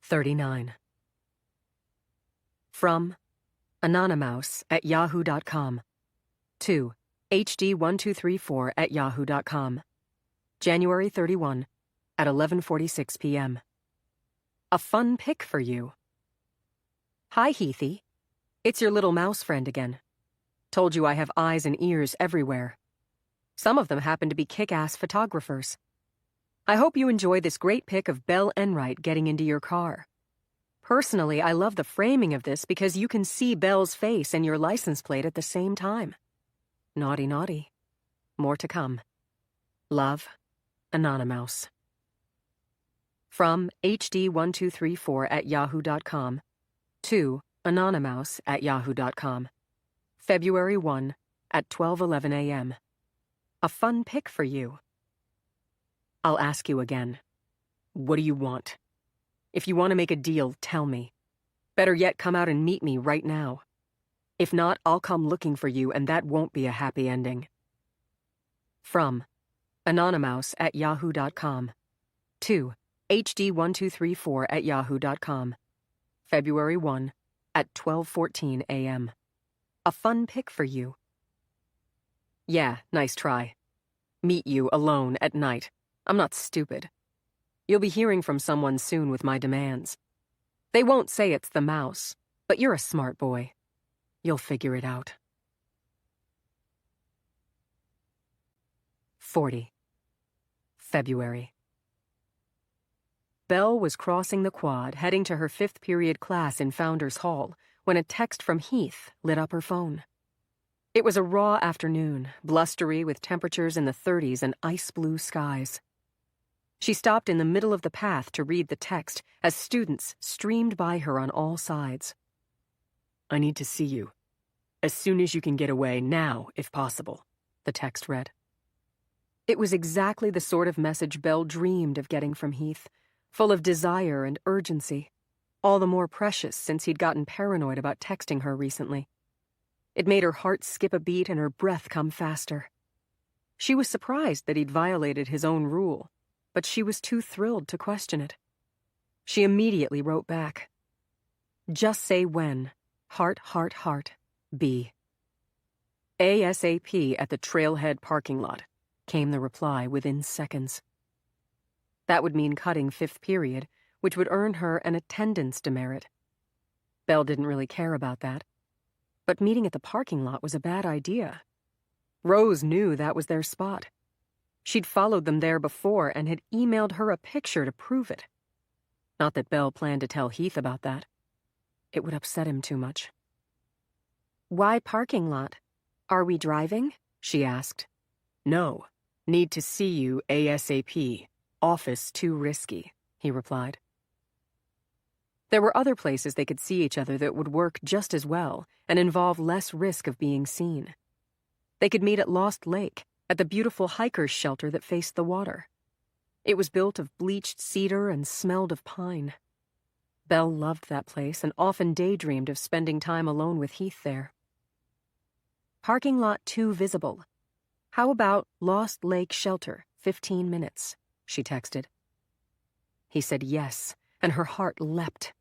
39. From anonymouse@yahoo.com to hd1234@yahoo.com. January 31 at 11:46 p.m. A fun pic for you. Hi, Heathy. It's your little mouse friend again. Told you I have eyes and ears everywhere. Some of them happen to be kick-ass photographers. I hope you enjoy this great pic of Belle Enright getting into your car. Personally, I love the framing of this because you can see Belle's face and your license plate at the same time. Naughty, naughty. More to come. Love, Anonymous. From hd1234@yahoo.com to anonymous@yahoo.com. February 1 at 12:11 a.m. A fun pic for you. I'll ask you again. What do you want? If you want to make a deal, tell me. Better yet, come out and meet me right now. If not, I'll come looking for you, and that won't be a happy ending. From anonymous@yahoo.com to hd1234@yahoo.com. February 1 at 12:14 a.m. A fun pic for you. Yeah, nice try. Meet you alone at night. I'm not stupid. You'll be hearing from someone soon with my demands. They won't say it's the mouse, but you're a smart boy. You'll figure it out. 40. February. Belle was crossing the quad, heading to her 5th period class in Founders Hall, when a text from Heath lit up her phone. It was a raw afternoon, blustery with temperatures in the 30s and ice-blue skies. She stopped in the middle of the path to read the text as students streamed by her on all sides. I need to see you. As soon as you can get away, now, if possible, the text read. It was exactly the sort of message Belle dreamed of getting from Heath, full of desire and urgency, all the more precious since he'd gotten paranoid about texting her recently. It made her heart skip a beat and her breath come faster. She was surprised that he'd violated his own rule, but she was too thrilled to question it. She immediately wrote back. Just say when. Heart, heart, heart. B. ASAP at the Trailhead parking lot, came the reply within seconds. That would mean cutting 5th period, which would earn her an attendance demerit. Belle didn't really care about that. But meeting at the parking lot was a bad idea. Rose knew that was their spot. She'd followed them there before and had emailed her a picture to prove it. Not that Belle planned to tell Heath about that. It would upset him too much. Why parking lot? Are we driving? She asked. No. Need to see you ASAP. Office too risky, he replied. There were other places they could see each other that would work just as well and involve less risk of being seen. They could meet at Lost Lake, at the beautiful hikers' shelter that faced the water. It was built of bleached cedar and smelled of pine. Belle loved that place and often daydreamed of spending time alone with Heath there. Parking lot too visible. How about Lost Lake Shelter, 15 minutes, she texted. He said yes, and her heart leapt.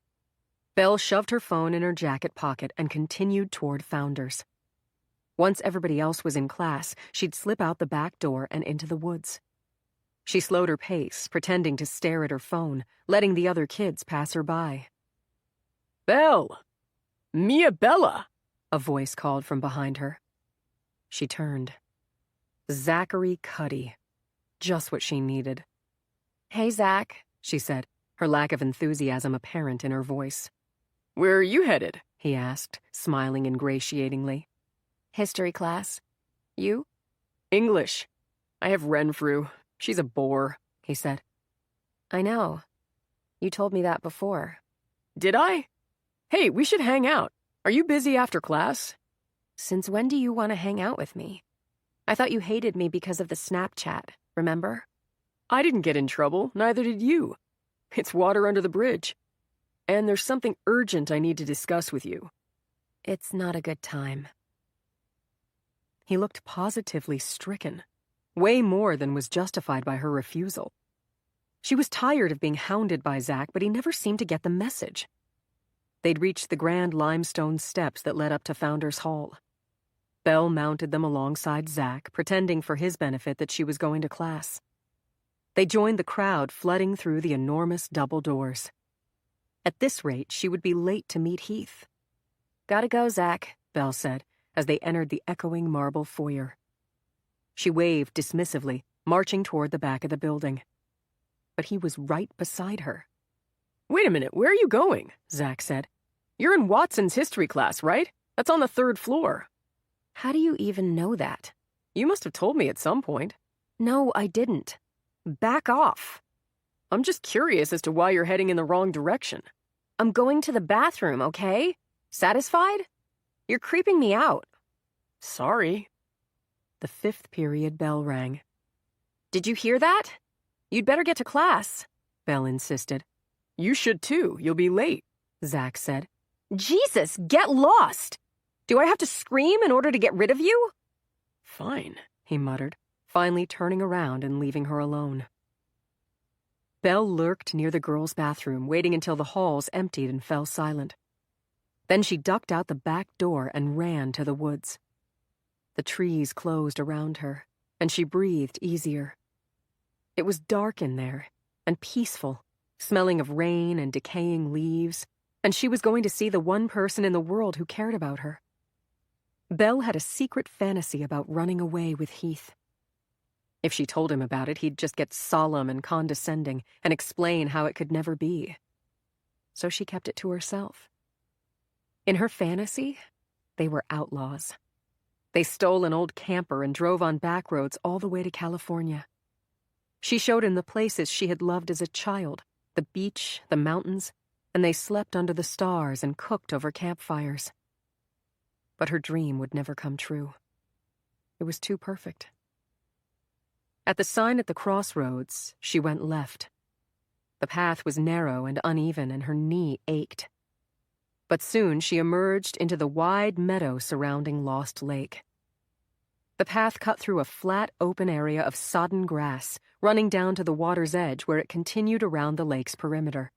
Belle shoved her phone in her jacket pocket and continued toward Founders. Once everybody else was in class, she'd slip out the back door and into the woods. She slowed her pace, pretending to stare at her phone, letting the other kids pass her by. Belle! Mia Bella! A voice called from behind her. She turned. Zachary Cuddy. Just what she needed. Hey, Zach, She said, her lack of enthusiasm apparent in her voice. Where are you headed? He asked, smiling ingratiatingly. History class. You? English. I have Renfrew. She's a bore, He said. I know. You told me that before. Did I? Hey, we should hang out. Are you busy after class? Since when do you want to hang out with me? I thought you hated me because of the Snapchat, remember? I didn't get in trouble, neither did you. It's water under the bridge. And there's something urgent I need to discuss with you. It's not a good time. He looked positively stricken, way more than was justified by her refusal. She was tired of being hounded by Zach, but he never seemed to get the message. They'd reached the grand limestone steps that led up to Founders Hall. Belle mounted them alongside Zach, pretending for his benefit that she was going to class. They joined the crowd flooding through the enormous double doors. At this rate, she would be late to meet Heath. Gotta go, Zach, Belle said, as they entered the echoing marble foyer. She waved dismissively, marching toward the back of the building. But he was right beside her. Wait a minute, where are you going? Zach said. You're in Watson's history class, right? That's on the 3rd floor. How do you even know that? You must have told me at some point. No, I didn't. Back off. I'm just curious as to why you're heading in the wrong direction. I'm going to the bathroom, okay? Satisfied? You're creeping me out. Sorry. The 5th period bell rang. Did you hear that? You'd better get to class, Belle insisted. You should too. You'll be late, Zach said. Jesus, get lost! Do I have to scream in order to get rid of you? Fine, he muttered, finally turning around and leaving her alone. Belle lurked near the girls' bathroom, waiting until the halls emptied and fell silent. Then she ducked out the back door and ran to the woods. The trees closed around her, and she breathed easier. It was dark in there, and peaceful, smelling of rain and decaying leaves, and she was going to see the one person in the world who cared about her. Belle had a secret fantasy about running away with Heath. If she told him about it, he'd just get solemn and condescending and explain how it could never be. So she kept it to herself. In her fantasy, they were outlaws. They stole an old camper and drove on back roads all the way to California. She showed him the places she had loved as a child, the beach, the mountains, and they slept under the stars and cooked over campfires. But her dream would never come true. It was too perfect. At the sign at the crossroads, she went left. The path was narrow and uneven, and her knee ached. But soon she emerged into the wide meadow surrounding Lost Lake. The path cut through a flat, open area of sodden grass, running down to the water's edge where it continued around the lake's perimeter.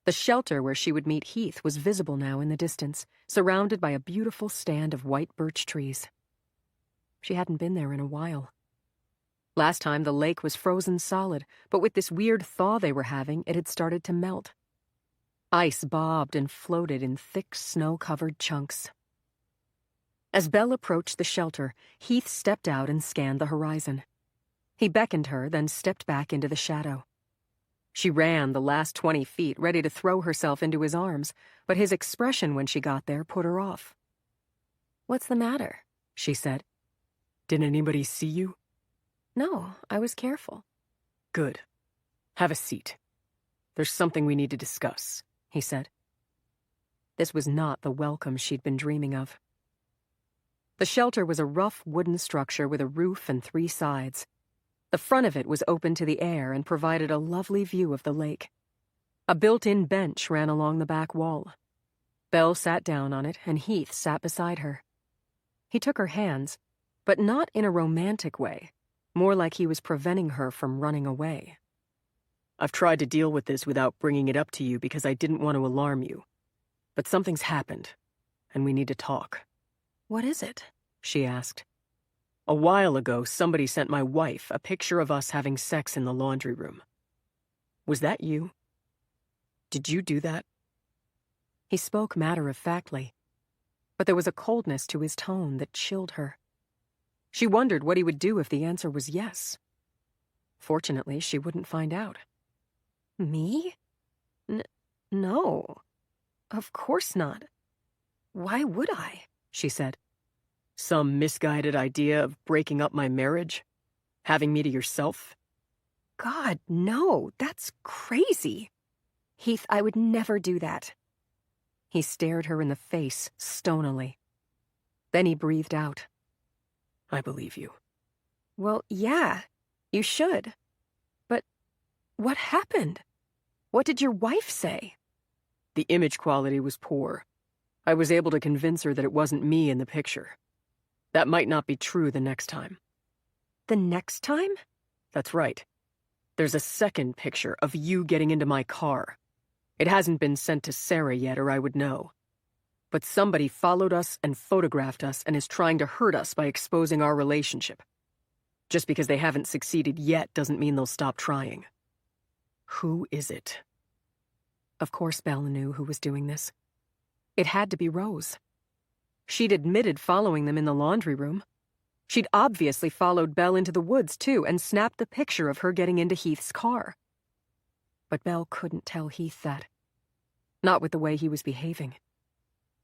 The shelter where she would meet Heath was visible now in the distance, surrounded by a beautiful stand of white birch trees. She hadn't been there in a while. Last time the lake was frozen solid, but with this weird thaw they were having, it had started to melt. Ice bobbed and floated in thick, snow-covered chunks. As Belle approached the shelter, Heath stepped out and scanned the horizon. He beckoned her, then stepped back into the shadow. She ran the last 20 feet, ready to throw herself into his arms, but his expression when she got there put her off. What's the matter? She said. Did anybody see you? No, I was careful. Good. Have a seat. There's something we need to discuss, he said. This was not the welcome she'd been dreaming of. The shelter was a rough wooden structure with a roof and 3 sides. The front of it was open to the air and provided a lovely view of the lake. A built-in bench ran along the back wall. Belle sat down on it, and Heath sat beside her. He took her hands, but not in a romantic way, more like he was preventing her from running away. I've tried to deal with this without bringing it up to you because I didn't want to alarm you. But something's happened, and we need to talk. What is it? She asked. A while ago, somebody sent my wife a picture of us having sex in the laundry room. Was that you? Did you do that? He spoke matter-of-factly, but there was a coldness to his tone that chilled her. She wondered what he would do if the answer was yes. Fortunately, she wouldn't find out. Me? No. Of course not. Why would I? She said. Some misguided idea of breaking up my marriage? Having me to yourself? God, no, that's crazy. Heath, I would never do that. He stared her in the face, stonily. Then he breathed out. I believe you. Well, yeah, you should. But what happened? What did your wife say? The image quality was poor. I was able to convince her that it wasn't me in the picture. That might not be true the next time. The next time? That's right. There's a second picture of you getting into my car. It hasn't been sent to Sarah yet, or I would know. But somebody followed us and photographed us and is trying to hurt us by exposing our relationship. Just because they haven't succeeded yet doesn't mean they'll stop trying. Who is it? Of course Belle knew who was doing this. It had to be Rose. She'd admitted following them in the laundry room. She'd obviously followed Belle into the woods, too, and snapped the picture of her getting into Heath's car. But Belle couldn't tell Heath that. Not with the way he was behaving.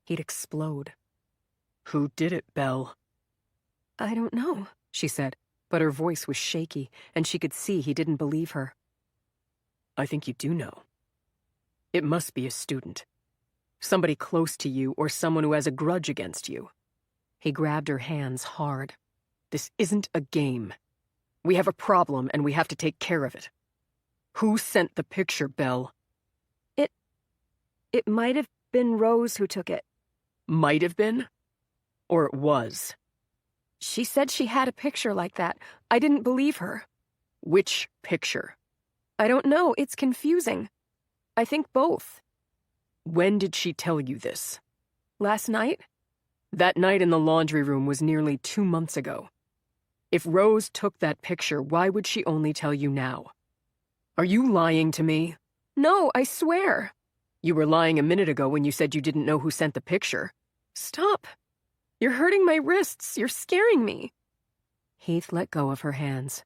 He'd explode. Who did it, Belle? I don't know, she said, but her voice was shaky, and she could see he didn't believe her. I think you do know. It must be a student. Somebody close to you or someone who has a grudge against you. He grabbed her hands hard. This isn't a game. We have a problem and we have to take care of it. Who sent the picture, Belle? It might have been Rose who took it. Might have been? Or it was? She said she had a picture like that. I didn't believe her. Which picture? I don't know. It's confusing. I think both. When did she tell you this? Last night? That night in the laundry room was nearly 2 months ago. If Rose took that picture, why would she only tell you now? Are you lying to me? No, I swear. You were lying a minute ago when you said you didn't know who sent the picture. Stop. You're hurting my wrists. You're scaring me. Heath let go of her hands.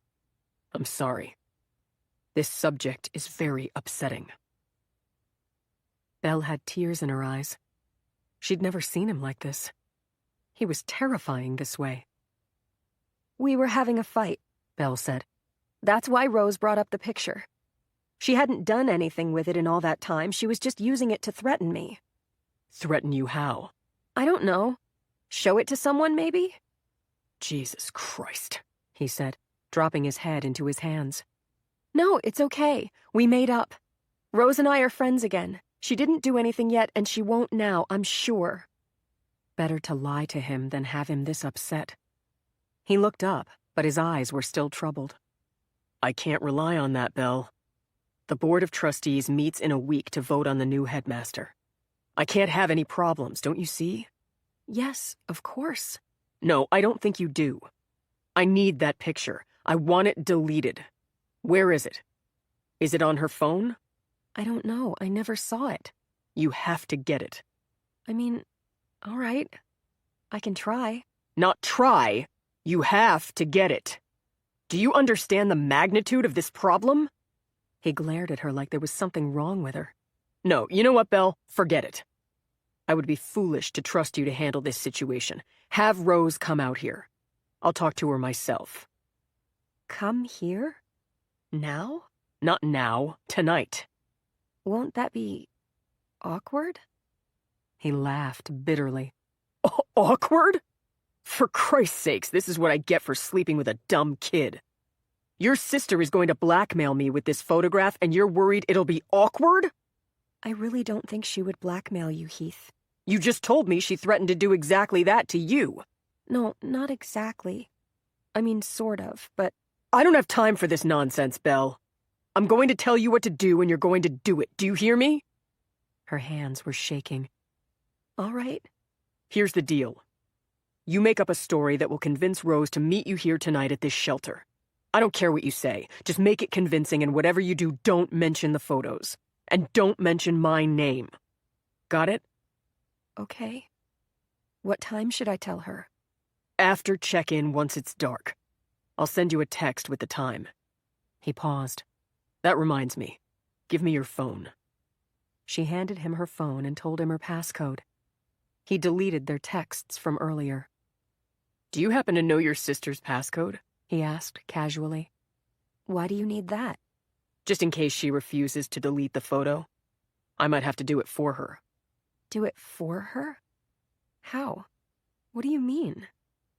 I'm sorry. This subject is very upsetting. Belle had tears in her eyes. She'd never seen him like this. He was terrifying this way. We were having a fight, Belle said. That's why Rose brought up the picture. She hadn't done anything with it in all that time. She was just using it to threaten me. Threaten you how? I don't know. Show it to someone, maybe? Jesus Christ, he said, dropping his head into his hands. No, it's okay. We made up. Rose and I are friends again. She didn't do anything yet, and she won't now, I'm sure. Better to lie to him than have him this upset. He looked up, but his eyes were still troubled. I can't rely on that, Belle. The Board of Trustees meets in a week to vote on the new headmaster. I can't have any problems, don't you see? Yes, of course. No, I don't think you do. I need that picture. I want it deleted. Where is it? Is it on her phone? I don't know. I never saw it. You have to get it. I mean, all right. I can try. Not try. You have to get it. Do you understand the magnitude of this problem? He glared at her like there was something wrong with her. No, you know what, Belle? Forget it. I would be foolish to trust you to handle this situation. Have Rose come out here. I'll talk to her myself. Come here? Now? Not now. Tonight. Won't that be awkward? He laughed bitterly. Awkward? For Christ's sakes, this is what I get for sleeping with a dumb kid. Your sister is going to blackmail me with this photograph, and you're worried it'll be awkward? I really don't think she would blackmail you, Heath. You just told me she threatened to do exactly that to you. No, not exactly. I mean, sort of, but... I don't have time for this nonsense, Belle. I'm going to tell you what to do, and you're going to do it. Do you hear me? Her hands were shaking. All right. Here's the deal. You make up a story that will convince Rose to meet you here tonight at this shelter. I don't care what you say. Just make it convincing, and whatever you do, don't mention the photos. And don't mention my name. Got it? Okay. What time should I tell her? After check-in once it's dark. I'll send you a text with the time. He paused. That reminds me. Give me your phone. She handed him her phone and told him her passcode. He deleted their texts from earlier. Do you happen to know your sister's passcode? He asked casually. Why do you need that? Just in case she refuses to delete the photo. I might have to do it for her. Do it for her? How? What do you mean?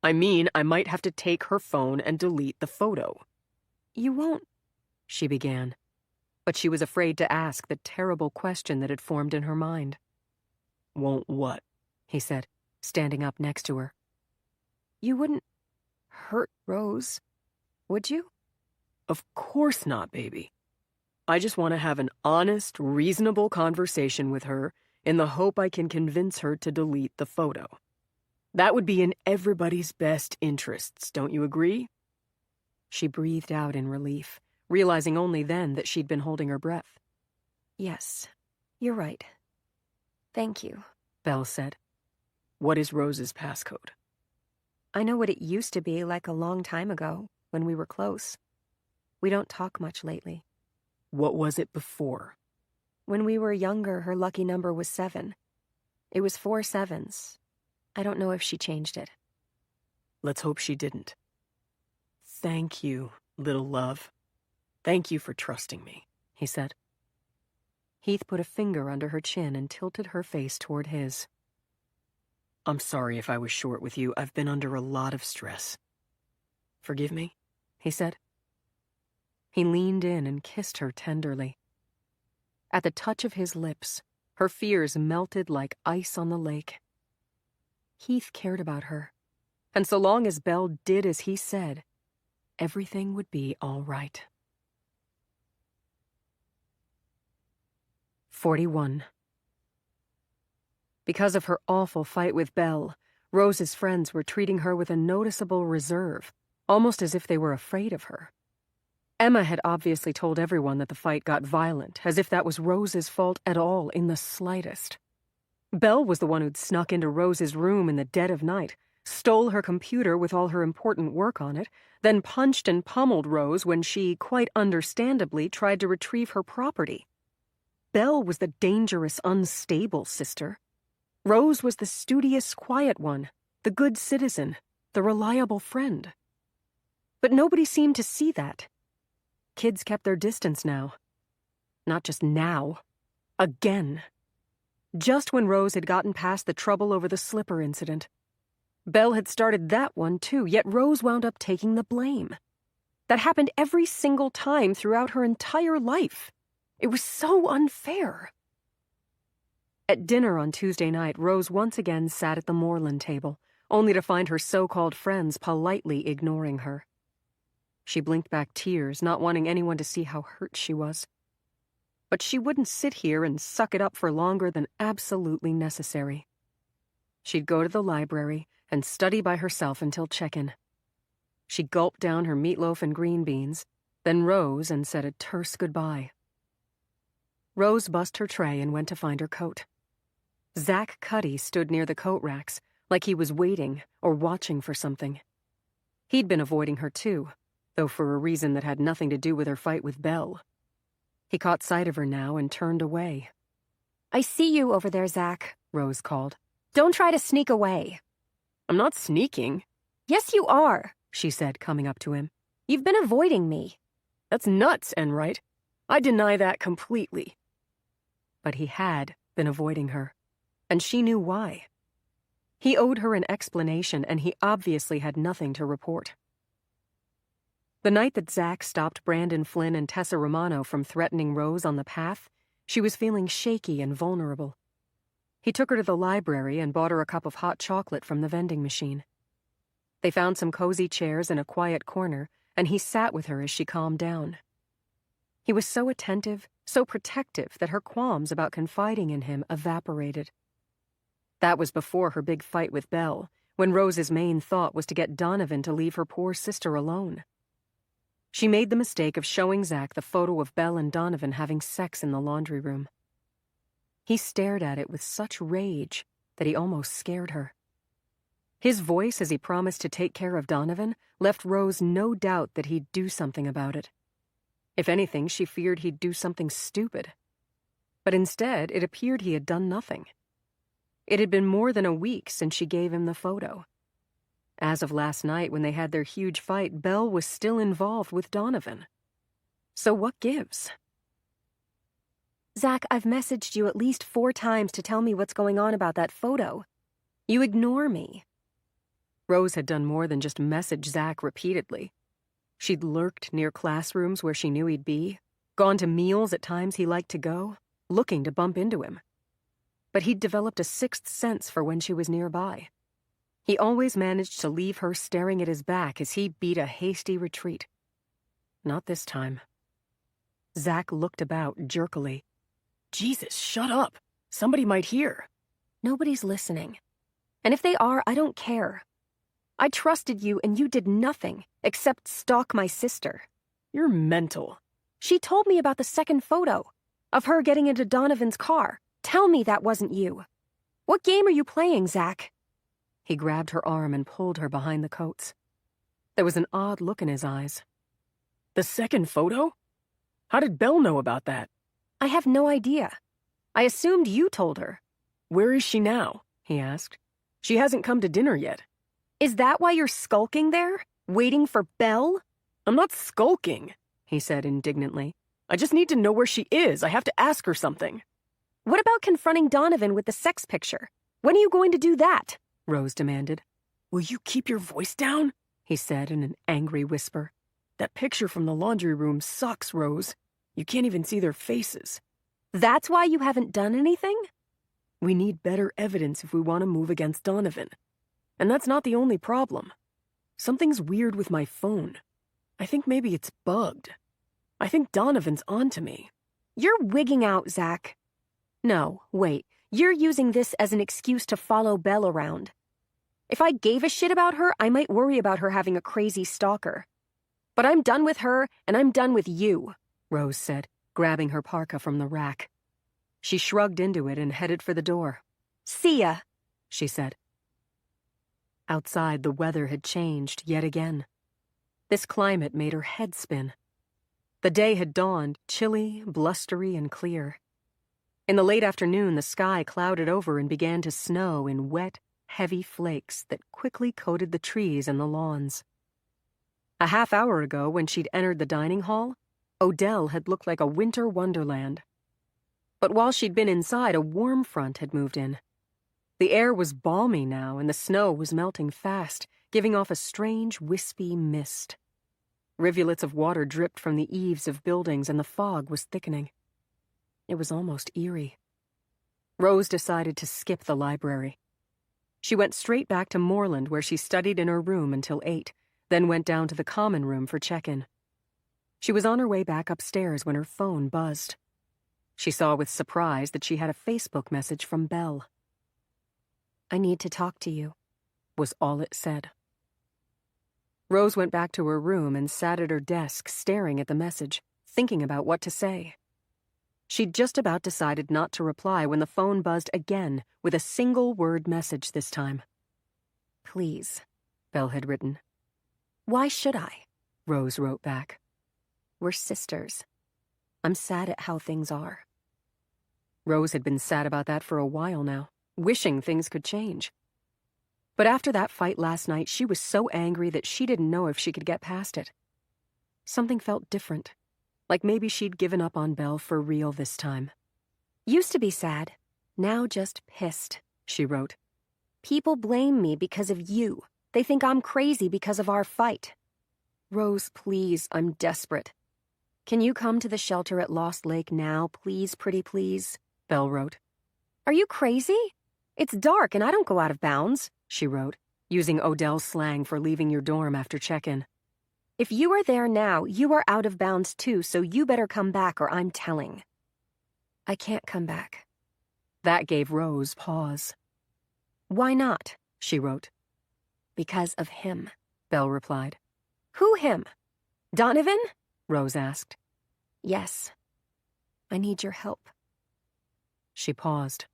I mean, I might have to take her phone and delete the photo. You won't, she began, but she was afraid to ask the terrible question that had formed in her mind. Won't what? He said, standing up next to her. You wouldn't hurt Rose, would you? Of course not, baby. I just want to have an honest, reasonable conversation with her in the hope I can convince her to delete the photo. That would be in everybody's best interests, don't you agree? She breathed out in relief, realizing only then that she'd been holding her breath. Yes, you're right. Thank you, Belle said. What is Rose's passcode? I know what it used to be like a long time ago, when we were close. We don't talk much lately. What was it before? When we were younger, her lucky number was 7. It was 4 sevens. I don't know if she changed it. Let's hope she didn't. Thank you, little love. Thank you for trusting me, he said. Heath put a finger under her chin and tilted her face toward his. I'm sorry if I was short with you. I've been under a lot of stress. Forgive me, he said. He leaned in and kissed her tenderly. At the touch of his lips, her fears melted like ice on the lake. Heath cared about her, and so long as Belle did as he said, everything would be all right. 41. Because of her awful fight with Belle, Rose's friends were treating her with a noticeable reserve, almost as if they were afraid of her. Emma had obviously told everyone that the fight got violent, as if that was Rose's fault at all in the slightest. Belle was the one who'd snuck into Rose's room in the dead of night, stole her computer with all her important work on it, then punched and pummeled Rose when she, quite understandably, tried to retrieve her property. Belle was the dangerous, unstable sister. Rose was the studious, quiet one, the good citizen, the reliable friend. But nobody seemed to see that. Kids kept their distance now. Not just now. Again. Just when Rose had gotten past the trouble over the slipper incident. Belle had started that one too, yet Rose wound up taking the blame. That happened every single time throughout her entire life. It was so unfair. At dinner on Tuesday night, Rose once again sat at the Moreland table, only to find her so-called friends politely ignoring her. She blinked back tears, not wanting anyone to see how hurt she was. But she wouldn't sit here and suck it up for longer than absolutely necessary. She'd go to the library and study by herself until check-in. She gulped down her meatloaf and green beans, then rose and said a terse goodbye. Rose bussed her tray and went to find her coat. Zach Cuddy stood near the coat racks, like he was waiting or watching for something. He'd been avoiding her too, though for a reason that had nothing to do with her fight with Belle. He caught sight of her now and turned away. I see you over there, Zach, Rose called. Don't try to sneak away. I'm not sneaking. Yes, you are, she said, coming up to him. You've been avoiding me. That's nuts, Enright. I deny that completely. But he had been avoiding her, and she knew why. He owed her an explanation, and he obviously had nothing to report. The night that Zach stopped Brandon Flynn and Tessa Romano from threatening Rose on the path, she was feeling shaky and vulnerable. He took her to the library and bought her a cup of hot chocolate from the vending machine. They found some cozy chairs in a quiet corner, and he sat with her as she calmed down. He was so attentive, so protective that her qualms about confiding in him evaporated. That was before her big fight with Belle, when Rose's main thought was to get Donovan to leave her poor sister alone. She made the mistake of showing Zach the photo of Belle and Donovan having sex in the laundry room. He stared at it with such rage that he almost scared her. His voice as he promised to take care of Donovan left Rose no doubt that he'd do something about it. If anything, she feared he'd do something stupid. But instead, it appeared he had done nothing. It had been more than a week since she gave him the photo. As of last night, when they had their huge fight, Belle was still involved with Donovan. So what gives? Zach, I've messaged you at least 4 times to tell me what's going on about that photo. You ignore me. Rose had done more than just message Zach repeatedly. She'd lurked near classrooms where she knew he'd be, gone to meals at times he liked to go, looking to bump into him. But he'd developed a sixth sense for when she was nearby. He always managed to leave her staring at his back as he beat a hasty retreat. Not this time. Zach looked about jerkily. Jesus, shut up. Somebody might hear. Nobody's listening. And if they are, I don't care. I trusted you and you did nothing except stalk my sister. You're mental. She told me about the second photo of her getting into Donovan's car. Tell me that wasn't you. What game are you playing, Zach? He grabbed her arm and pulled her behind the coats. There was an odd look in his eyes. The second photo? How did Belle know about that? I have no idea. I assumed you told her. Where is she now? He asked. She hasn't come to dinner yet. Is that why you're skulking there? Waiting for Belle? I'm not skulking, he said indignantly. I just need to know where she is. I have to ask her something. What about confronting Donovan with the sex picture? When are you going to do that? Rose demanded. Will you keep your voice down? He said in an angry whisper. That picture from the laundry room sucks, Rose. You can't even see their faces. That's why you haven't done anything? We need better evidence if we want to move against Donovan. And that's not the only problem. Something's weird with my phone. I think maybe it's bugged. I think Donovan's onto me. You're wigging out, Zach. No, wait. You're using this as an excuse to follow Belle around. If I gave a shit about her, I might worry about her having a crazy stalker. But I'm done with her, and I'm done with you, Rose said, grabbing her parka from the rack. She shrugged into it and headed for the door. See ya, she said. Outside, the weather had changed yet again. This climate made her head spin. The day had dawned, chilly, blustery, and clear. In the late afternoon, the sky clouded over and began to snow in wet, heavy flakes that quickly coated the trees and the lawns. A half hour ago, when she'd entered the dining hall, Odell had looked like a winter wonderland. But while she'd been inside, a warm front had moved in. The air was balmy now, and the snow was melting fast, giving off a strange, wispy mist. Rivulets of water dripped from the eaves of buildings, and the fog was thickening. It was almost eerie. Rose decided to skip the library. She went straight back to Moreland, where she studied in her room until 8, then went down to the common room for check-in. She was on her way back upstairs when her phone buzzed. She saw with surprise that she had a Facebook message from Belle. I need to talk to you, was all it said. Rose went back to her room and sat at her desk staring at the message, thinking about what to say. She'd just about decided not to reply when the phone buzzed again with a single-word message this time. Please, Belle had written. Why should I? Rose wrote back. We're sisters. I'm sad at how things are. Rose had been sad about that for a while now, wishing things could change. But after that fight last night, she was so angry that she didn't know if she could get past it. Something felt different, like maybe she'd given up on Belle for real this time. Used to be sad, now just pissed, she wrote. People blame me because of you. They think I'm crazy because of our fight. Rose, please, I'm desperate. Can you come to the shelter at Lost Lake now, please, pretty please? Belle wrote. Are you crazy? It's dark and I don't go out of bounds, she wrote, using Odell's slang for leaving your dorm after check-in. If you are there now, you are out of bounds too, so you better come back or I'm telling. I can't come back. That gave Rose pause. Why not? She wrote. Because of him, Belle replied. Who him? Donovan? Rose asked. Yes. I need your help. She paused.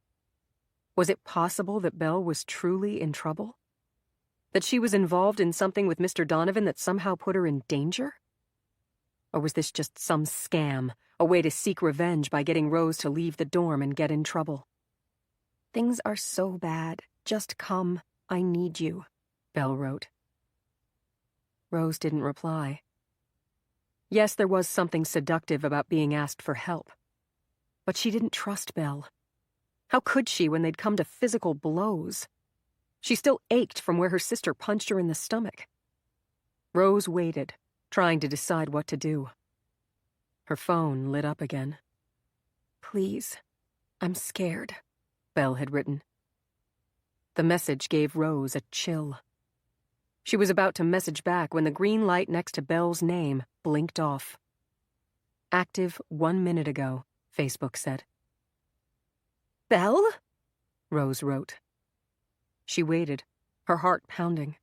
Was it possible that Belle was truly in trouble? That she was involved in something with Mr. Donovan that somehow put her in danger? Or was this just some scam, a way to seek revenge by getting Rose to leave the dorm and get in trouble? Things are so bad. Just come. I need you, Belle wrote. Rose didn't reply. Yes, there was something seductive about being asked for help. But she didn't trust Belle. How could she when they'd come to physical blows? She still ached from where her sister punched her in the stomach. Rose waited, trying to decide what to do. Her phone lit up again. Please, I'm scared, Belle had written. The message gave Rose a chill. She was about to message back when the green light next to Belle's name blinked off. Active 1 minute ago, Facebook said. Belle? Rose wrote. She waited, her heart pounding.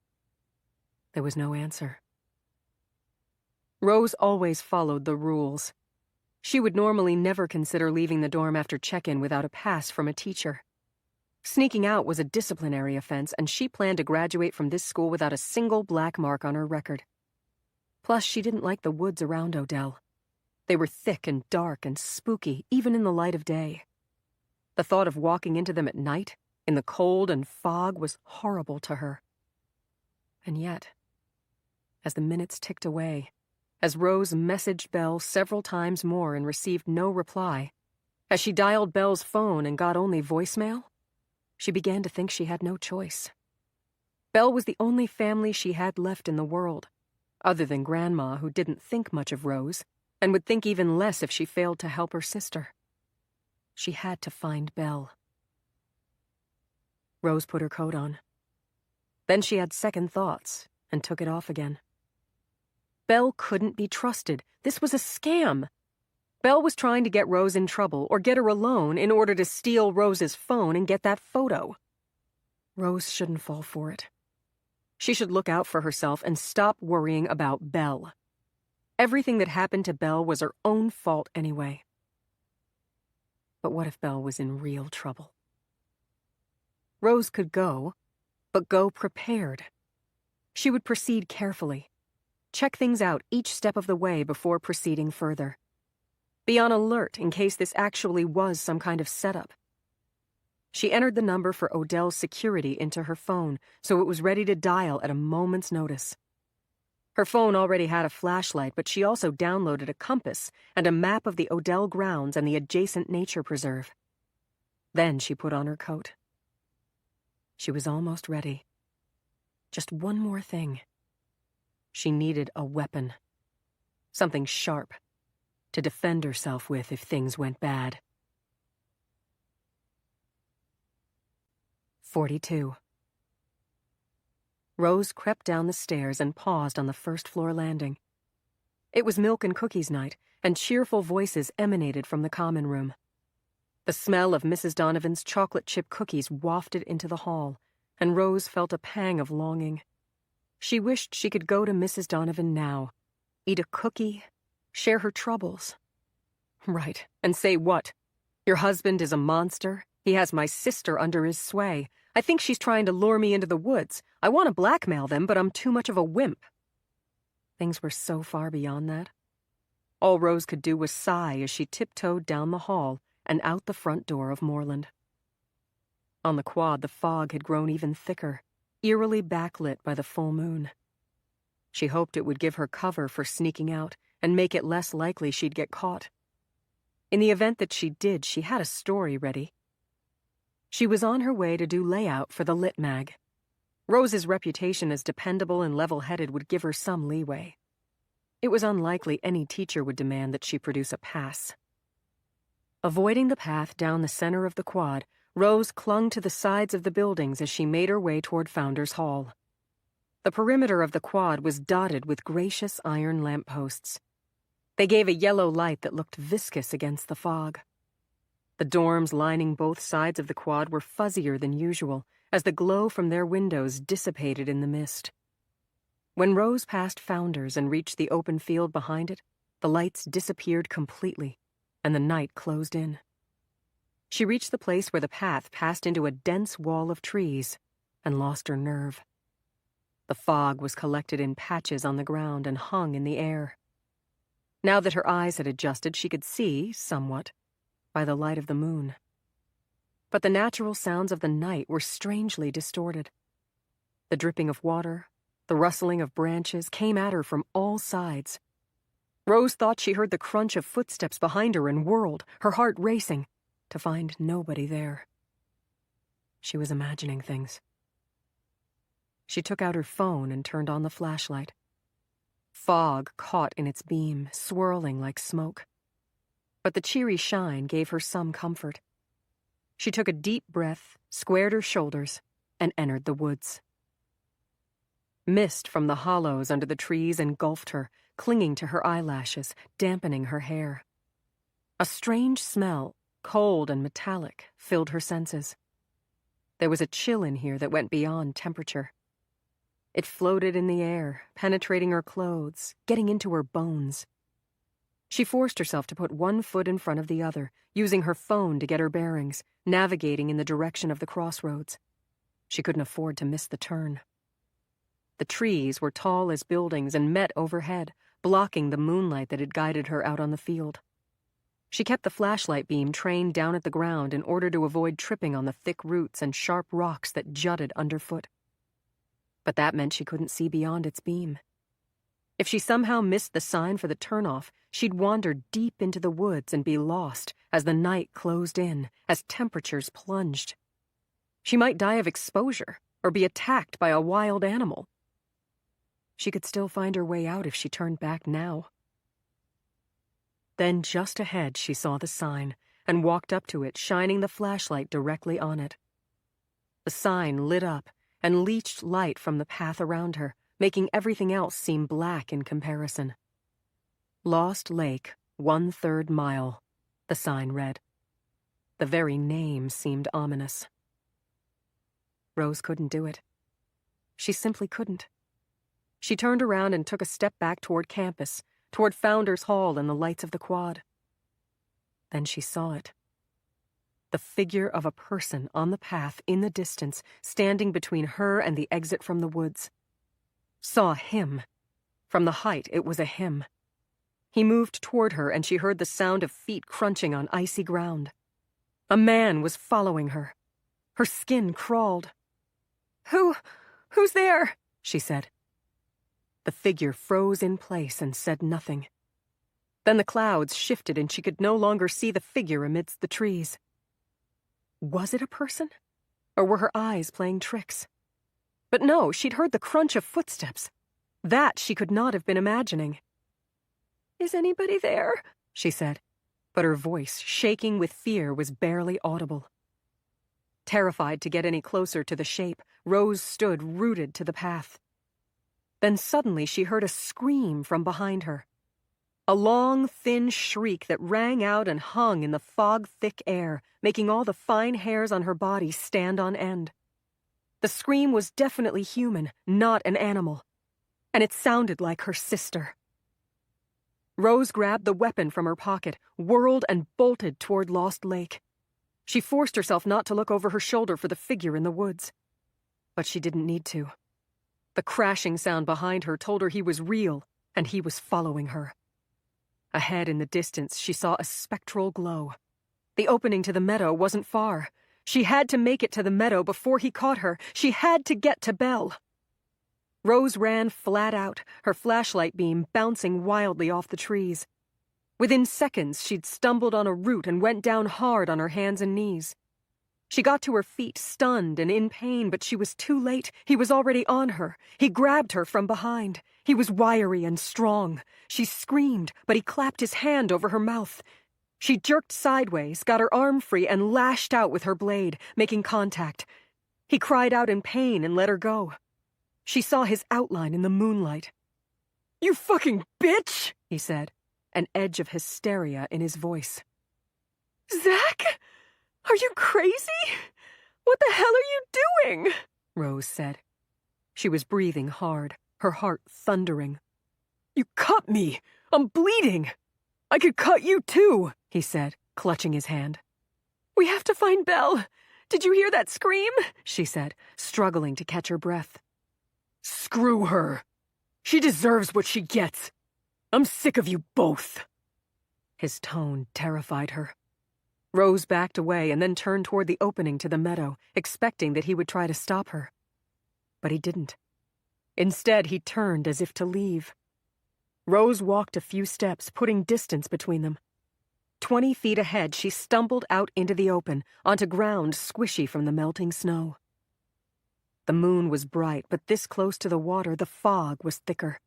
There was no answer. Rose always followed the rules. She would normally never consider leaving the dorm after check-in without a pass from a teacher. Sneaking out was a disciplinary offense, and she planned to graduate from this school without a single black mark on her record. Plus, she didn't like the woods around Odell. They were thick and dark and spooky, even in the light of day. The thought of walking into them at night, in the cold and fog, was horrible to her. And yet, as the minutes ticked away, as Rose messaged Belle several times more and received no reply, as she dialed Belle's phone and got only voicemail, she began to think she had no choice. Belle was the only family she had left in the world, other than Grandma, who didn't think much of Rose, and would think even less if she failed to help her sister. She had to find Belle. Rose put her coat on. Then she had second thoughts and took it off again. Belle couldn't be trusted. This was a scam. Belle was trying to get Rose in trouble or get her alone in order to steal Rose's phone and get that photo. Rose shouldn't fall for it. She should look out for herself and stop worrying about Belle. Everything that happened to Belle was her own fault anyway. But what if Belle was in real trouble? Rose could go, but go prepared. She would proceed carefully. Check things out each step of the way before proceeding further. Be on alert in case this actually was some kind of setup. She entered the number for Odell's security into her phone, so it was ready to dial at a moment's notice. Her phone already had a flashlight, but she also downloaded a compass and a map of the Odell grounds and the adjacent nature preserve. Then she put on her coat. She was almost ready. Just one more thing. She needed a weapon. Something sharp. To defend herself with if things went bad. 42. Rose crept down the stairs and paused on the first-floor landing. It was milk and cookies night, and cheerful voices emanated from the common room. The smell of Mrs. Donovan's chocolate chip cookies wafted into the hall, and Rose felt a pang of longing. She wished she could go to Mrs. Donovan now, eat a cookie, share her troubles. Right, and say what? Your husband is a monster? He has my sister under his sway. I think she's trying to lure me into the woods. I want to blackmail them, but I'm too much of a wimp. Things were so far beyond that. All Rose could do was sigh as she tiptoed down the hall and out the front door of Moreland. On the quad, the fog had grown even thicker, eerily backlit by the full moon. She hoped it would give her cover for sneaking out and make it less likely she'd get caught. In the event that she did, she had a story ready. She was on her way to do layout for the Lit Mag. Rose's reputation as dependable and level-headed would give her some leeway. It was unlikely any teacher would demand that she produce a pass. Avoiding the path down the center of the quad, Rose clung to the sides of the buildings as she made her way toward Founders Hall. The perimeter of the quad was dotted with gracious iron lampposts. They gave a yellow light that looked viscous against the fog. The dorms lining both sides of the quad were fuzzier than usual, as the glow from their windows dissipated in the mist. When Rose passed Founders and reached the open field behind it, the lights disappeared completely, and the night closed in. She reached the place where the path passed into a dense wall of trees, and lost her nerve. The fog was collected in patches on the ground and hung in the air. Now that her eyes had adjusted, she could see, somewhat, by the light of the moon. But the natural sounds of the night were strangely distorted. The dripping of water, the rustling of branches came at her from all sides. Rose thought she heard the crunch of footsteps behind her and whirled, her heart racing, to find nobody there. She was imagining things. She took out her phone and turned on the flashlight. Fog caught in its beam, swirling like smoke. But the cheery shine gave her some comfort. She took a deep breath, squared her shoulders, and entered the woods. Mist from the hollows under the trees engulfed her, clinging to her eyelashes, dampening her hair. A strange smell, cold and metallic, filled her senses. There was a chill in here that went beyond temperature. It floated in the air, penetrating her clothes, getting into her bones. She forced herself to put one foot in front of the other, using her phone to get her bearings, navigating in the direction of the crossroads. She couldn't afford to miss the turn. The trees were tall as buildings and met overhead, blocking the moonlight that had guided her out on the field. She kept the flashlight beam trained down at the ground in order to avoid tripping on the thick roots and sharp rocks that jutted underfoot. But that meant she couldn't see beyond its beam. If she somehow missed the sign for the turnoff, she'd wander deep into the woods and be lost as the night closed in, as temperatures plunged. She might die of exposure or be attacked by a wild animal. She could still find her way out if she turned back now. Then just ahead she saw the sign and walked up to it, shining the flashlight directly on it. The sign lit up and leached light from the path around her, making everything else seem black in comparison. Lost Lake, 1/3 mile, the sign read. The very name seemed ominous. Rose couldn't do it. She simply couldn't. She turned around and took a step back toward campus, toward Founders Hall and the lights of the quad. Then she saw it. The figure of a person on the path in the distance, standing between her and the exit from the woods. Saw him. From the height, it was a him. He moved toward her, and she heard the sound of feet crunching on icy ground. A man was following her. Her skin crawled. Who's there?" she said. The figure froze in place and said nothing. Then the clouds shifted and she could no longer see the figure amidst the trees. Was it a person? Or were her eyes playing tricks? But no, she'd heard the crunch of footsteps. That she could not have been imagining. "Is anybody there?" she said, but her voice, shaking with fear, was barely audible. Terrified to get any closer to the shape, Rose stood rooted to the path. Then suddenly she heard a scream from behind her. A long, thin shriek that rang out and hung in the fog-thick air, making all the fine hairs on her body stand on end. The scream was definitely human, not an animal. And it sounded like her sister. Rose grabbed the weapon from her pocket, whirled and bolted toward Lost Lake. She forced herself not to look over her shoulder for the figure in the woods. But she didn't need to. The crashing sound behind her told her he was real, and he was following her. Ahead in the distance, she saw a spectral glow. The opening to the meadow wasn't far. She had to make it to the meadow before he caught her. She had to get to Belle. Rose ran flat out, her flashlight beam bouncing wildly off the trees. Within seconds, she'd stumbled on a root and went down hard on her hands and knees. She got to her feet, stunned and in pain, but she was too late. He was already on her. He grabbed her from behind. He was wiry and strong. She screamed, but he clapped his hand over her mouth. She jerked sideways, got her arm free, and lashed out with her blade, making contact. He cried out in pain and let her go. She saw his outline in the moonlight. "You fucking bitch!" he said, an edge of hysteria in his voice. "Zach?" Are you crazy? What the hell are you doing? Rose said. She was breathing hard, her heart thundering. You cut me! I'm bleeding! I could cut you too, he said, clutching his hand. We have to find Belle. Did you hear that scream? She said, struggling to catch her breath. Screw her. She deserves what she gets. I'm sick of you both. His tone terrified her. Rose backed away and then turned toward the opening to the meadow, expecting that he would try to stop her. But he didn't. Instead, he turned as if to leave. Rose walked a few steps, putting distance between them. 20 feet ahead, she stumbled out into the open, onto ground squishy from the melting snow. The moon was bright, but this close to the water, the fog was thicker.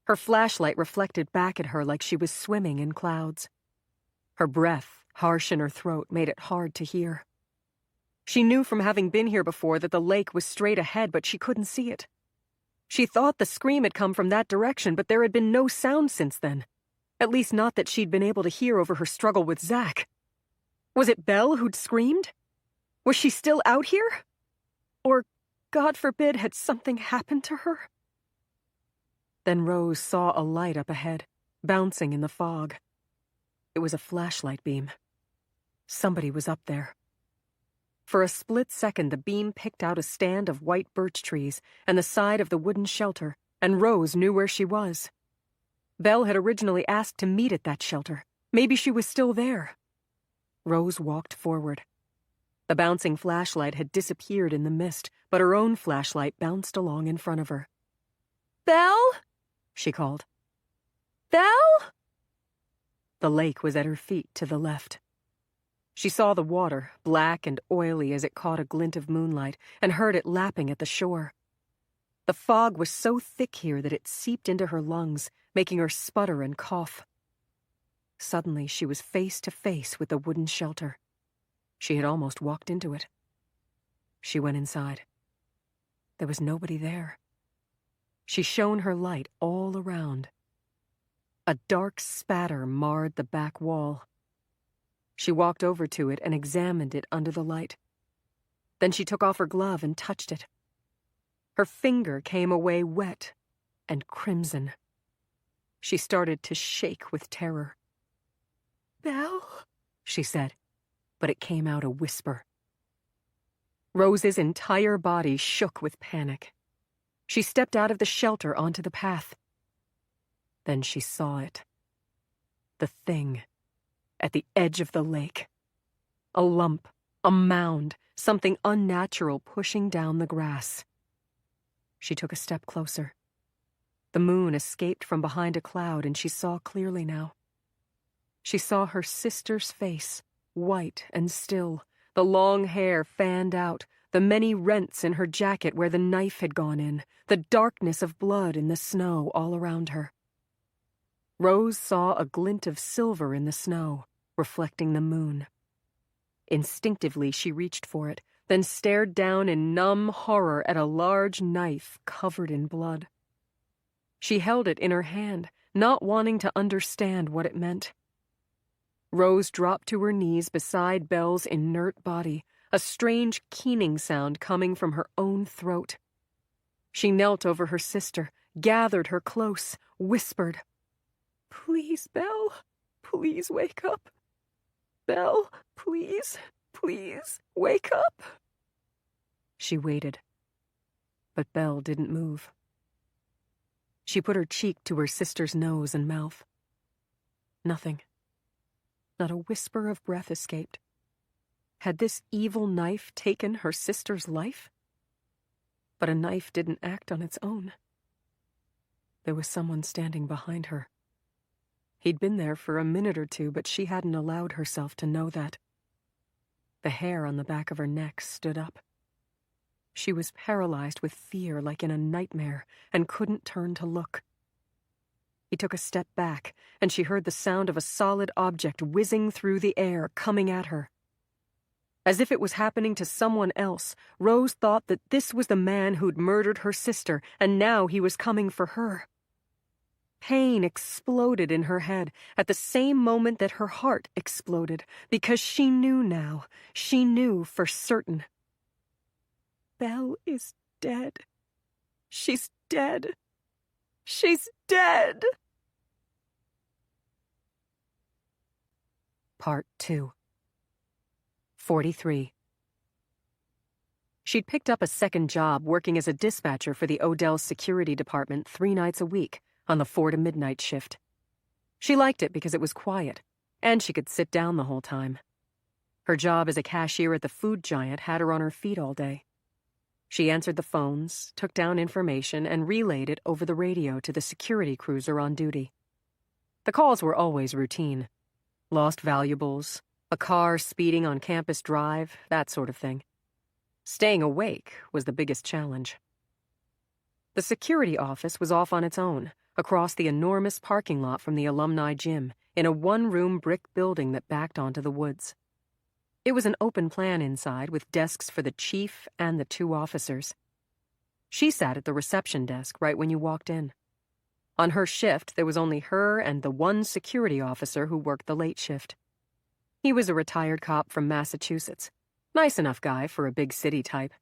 Her flashlight reflected back at her like she was swimming in clouds. Her breath, harsh in her throat, made it hard to hear. She knew from having been here before that the lake was straight ahead, but she couldn't see it. She thought the scream had come from that direction, but there had been no sound since then. At least not that she'd been able to hear over her struggle with Zach. Was it Belle who'd screamed? Was she still out here? Or, God forbid, had something happened to her? Then Rose saw a light up ahead, bouncing in the fog. It was a flashlight beam. Somebody was up there. For a split second, the beam picked out a stand of white birch trees and the side of the wooden shelter, and Rose knew where she was. Belle had originally asked to meet at that shelter. Maybe she was still there. Rose walked forward. The bouncing flashlight had disappeared in the mist, but her own flashlight bounced along in front of her. Belle? She called. Belle? The lake was at her feet to the left. She saw the water, black and oily as it caught a glint of moonlight, and heard it lapping at the shore. The fog was so thick here that it seeped into her lungs, making her sputter and cough. Suddenly, she was face to face with the wooden shelter. She had almost walked into it. She went inside. There was nobody there. She shone her light all around. A dark spatter marred the back wall. She walked over to it and examined it under the light. Then she took off her glove and touched it. Her finger came away wet and crimson. She started to shake with terror. Belle? She said, but it came out a whisper. Rose's entire body shook with panic. She stepped out of the shelter onto the path. Then she saw it. The thing. At the edge of the lake. A lump, a mound, something unnatural pushing down the grass. She took a step closer. The moon escaped from behind a cloud, and she saw clearly now. She saw her sister's face, white and still, the long hair fanned out, the many rents in her jacket where the knife had gone in, the darkness of blood in the snow all around her. Rose saw a glint of silver in the snow, reflecting the moon. Instinctively, she reached for it, then stared down in numb horror at a large knife covered in blood. She held it in her hand, not wanting to understand what it meant. Rose dropped to her knees beside Belle's inert body, a strange keening sound coming from her own throat. She knelt over her sister, gathered her close, whispered, "Please, Belle, please wake up. Belle, please, please, wake up." She waited, but Belle didn't move. She put her cheek to her sister's nose and mouth. Nothing. Not a whisper of breath escaped. Had this evil knife taken her sister's life? But a knife didn't act on its own. There was someone standing behind her. He'd been there for a minute or two, but she hadn't allowed herself to know that. The hair on the back of her neck stood up. She was paralyzed with fear like in a nightmare and couldn't turn to look. He took a step back, and she heard the sound of a solid object whizzing through the air, coming at her. As if it was happening to someone else, Rose thought that this was the man who'd murdered her sister, and now he was coming for her. Pain exploded in her head at the same moment that her heart exploded, because she knew now. She knew for certain. Belle is dead. She's dead. She's dead! Part 2. 43. She'd picked up a second job working as a dispatcher for the Odell security department 3 nights a week on the 4 to midnight shift. She liked it because it was quiet, and she could sit down the whole time. Her job as a cashier at the food giant had her on her feet all day. She answered the phones, took down information, and relayed it over the radio to the security cruiser on duty. The calls were always routine. Lost valuables, a car speeding on Campus Drive, that sort of thing. Staying awake was the biggest challenge. The security office was off on its own, across the enormous parking lot from the alumni gym, in a one-room brick building that backed onto the woods. It was an open plan inside, with desks for the chief and the 2 officers. She sat at the reception desk right when you walked in. On her shift, there was only her and the one security officer who worked the late shift. He was a retired cop from Massachusetts. Nice enough guy for a big city type.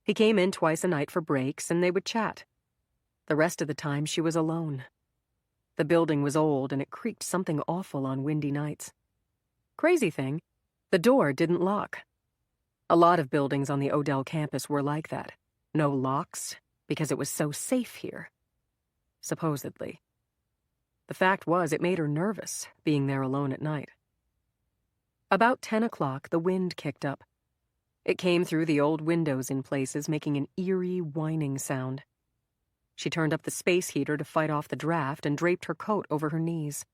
He came in twice a night for breaks, and they would chat. The rest of the time, she was alone. The building was old, and it creaked something awful on windy nights. Crazy thing, the door didn't lock. A lot of buildings on the Odell campus were like that. No locks, because it was so safe here. Supposedly. The fact was, it made her nervous, being there alone at night. About 10 o'clock, the wind kicked up. It came through the old windows in places, making an eerie, whining sound. She turned up the space heater to fight off the draft and draped her coat over her knees.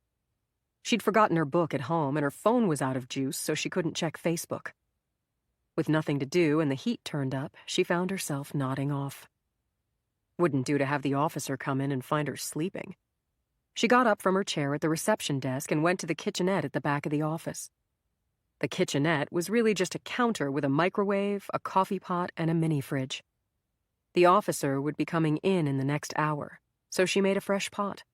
She'd forgotten her book at home, and her phone was out of juice, so she couldn't check Facebook. With nothing to do and the heat turned up, she found herself nodding off. Wouldn't do to have the officer come in and find her sleeping. She got up from her chair at the reception desk and went to the kitchenette at the back of the office. The kitchenette was really just a counter with a microwave, a coffee pot, and a mini fridge. The officer would be coming in the next hour, so she made a fresh pot.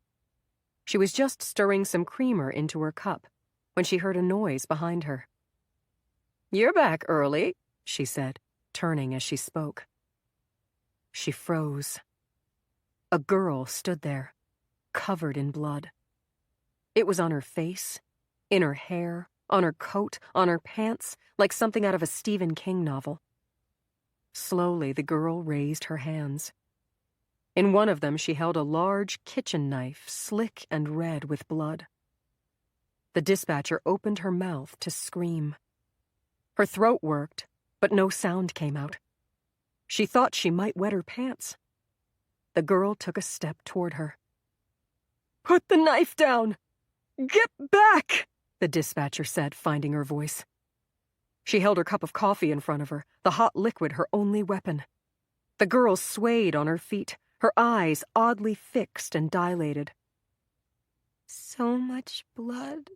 She was just stirring some creamer into her cup when she heard a noise behind her. "You're back early," she said, turning as she spoke. She froze. A girl stood there, covered in blood. It was on her face, in her hair, on her coat, on her pants, like something out of a Stephen King novel. Slowly, the girl raised her hands. In one of them, she held a large kitchen knife, slick and red with blood. The dispatcher opened her mouth to scream. Her throat worked, but no sound came out. She thought she might wet her pants. The girl took a step toward her. "Put the knife down! Get back!" the dispatcher said, finding her voice. She held her cup of coffee in front of her, the hot liquid her only weapon. The girl swayed on her feet, her eyes oddly fixed and dilated. "So much blood,"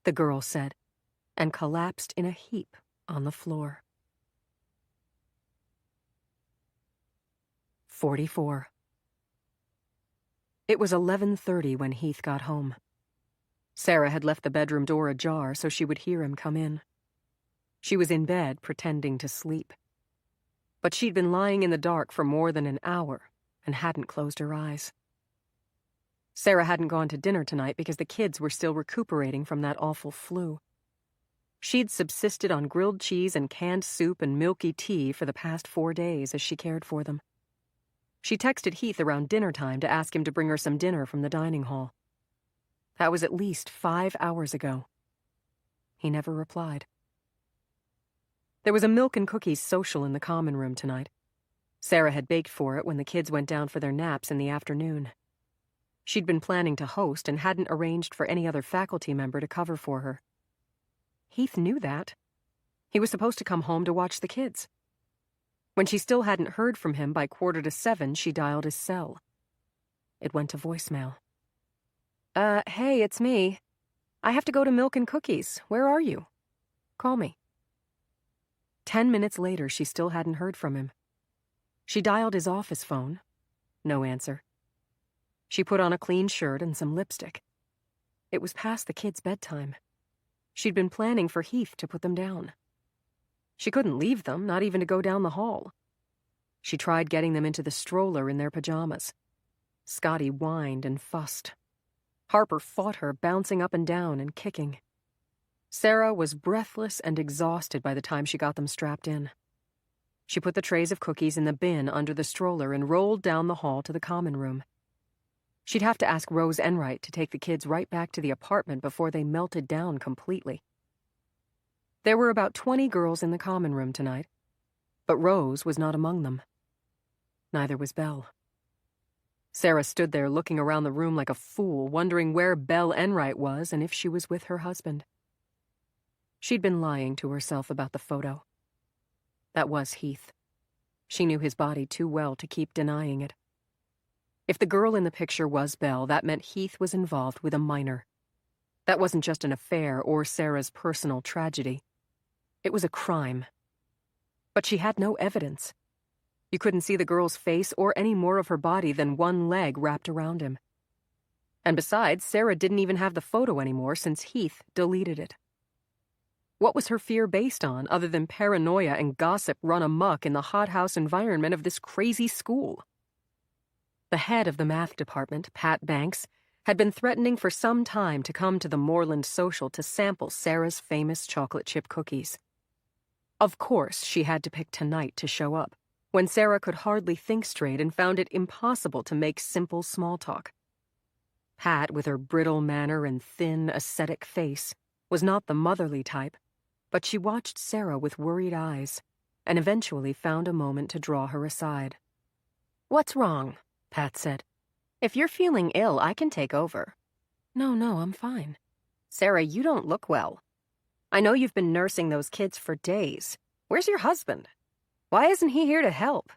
the girl said, and collapsed in a heap on the floor. 44. It was 11:30 when Heath got home. Sarah had left the bedroom door ajar so she would hear him come in. She was in bed, pretending to sleep. But she'd been lying in the dark for more than an hour and hadn't closed her eyes. Sarah hadn't gone to dinner tonight because the kids were still recuperating from that awful flu. She'd subsisted on grilled cheese and canned soup and milky tea for the past 4 days as she cared for them. She texted Heath around dinner time to ask him to bring her some dinner from the dining hall. That was at least 5 hours ago. He never replied. There was a milk and cookies social in the common room tonight. Sarah had baked for it when the kids went down for their naps in the afternoon. She'd been planning to host and hadn't arranged for any other faculty member to cover for her. Heath knew that. He was supposed to come home to watch the kids. When she still hadn't heard from him by 6:45, she dialed his cell. It went to voicemail. Hey, it's me. I have to go to Milk and Cookies. Where are you? Call me." 10 minutes later, she still hadn't heard from him. She dialed his office phone. No answer. She put on a clean shirt and some lipstick. It was past the kids' bedtime. She'd been planning for Heath to put them down. She couldn't leave them, not even to go down the hall. She tried getting them into the stroller in their pajamas. Scotty whined and fussed. Harper fought her, bouncing up and down and kicking. Sarah was breathless and exhausted by the time she got them strapped in. She put the trays of cookies in the bin under the stroller and rolled down the hall to the common room. She'd have to ask Rose Enright to take the kids right back to the apartment before they melted down completely. There were about 20 girls in the common room tonight, but Rose was not among them. Neither was Belle. Sarah stood there looking around the room like a fool, wondering where Belle Enright was and if she was with her husband. She'd been lying to herself about the photo. That was Heath. She knew his body too well to keep denying it. If the girl in the picture was Belle, that meant Heath was involved with a minor. That wasn't just an affair or Sarah's personal tragedy. It was a crime. But she had no evidence. You couldn't see the girl's face or any more of her body than one leg wrapped around him. And besides, Sarah didn't even have the photo anymore since Heath deleted it. What was her fear based on other than paranoia and gossip run amok in the hothouse environment of this crazy school? The head of the math department, Pat Banks, had been threatening for some time to come to the Moreland social to sample Sarah's famous chocolate chip cookies. Of course, she had to pick tonight to show up, when Sarah could hardly think straight and found it impossible to make simple small talk. Pat, with her brittle manner and thin, ascetic face, was not the motherly type, but she watched Sarah with worried eyes, and eventually found a moment to draw her aside. "What's wrong?" Pat said. "If you're feeling ill, I can take over." No, I'm fine. "Sarah, you don't look well. I know you've been nursing those kids for days. Where's your husband? Why isn't he here to help?"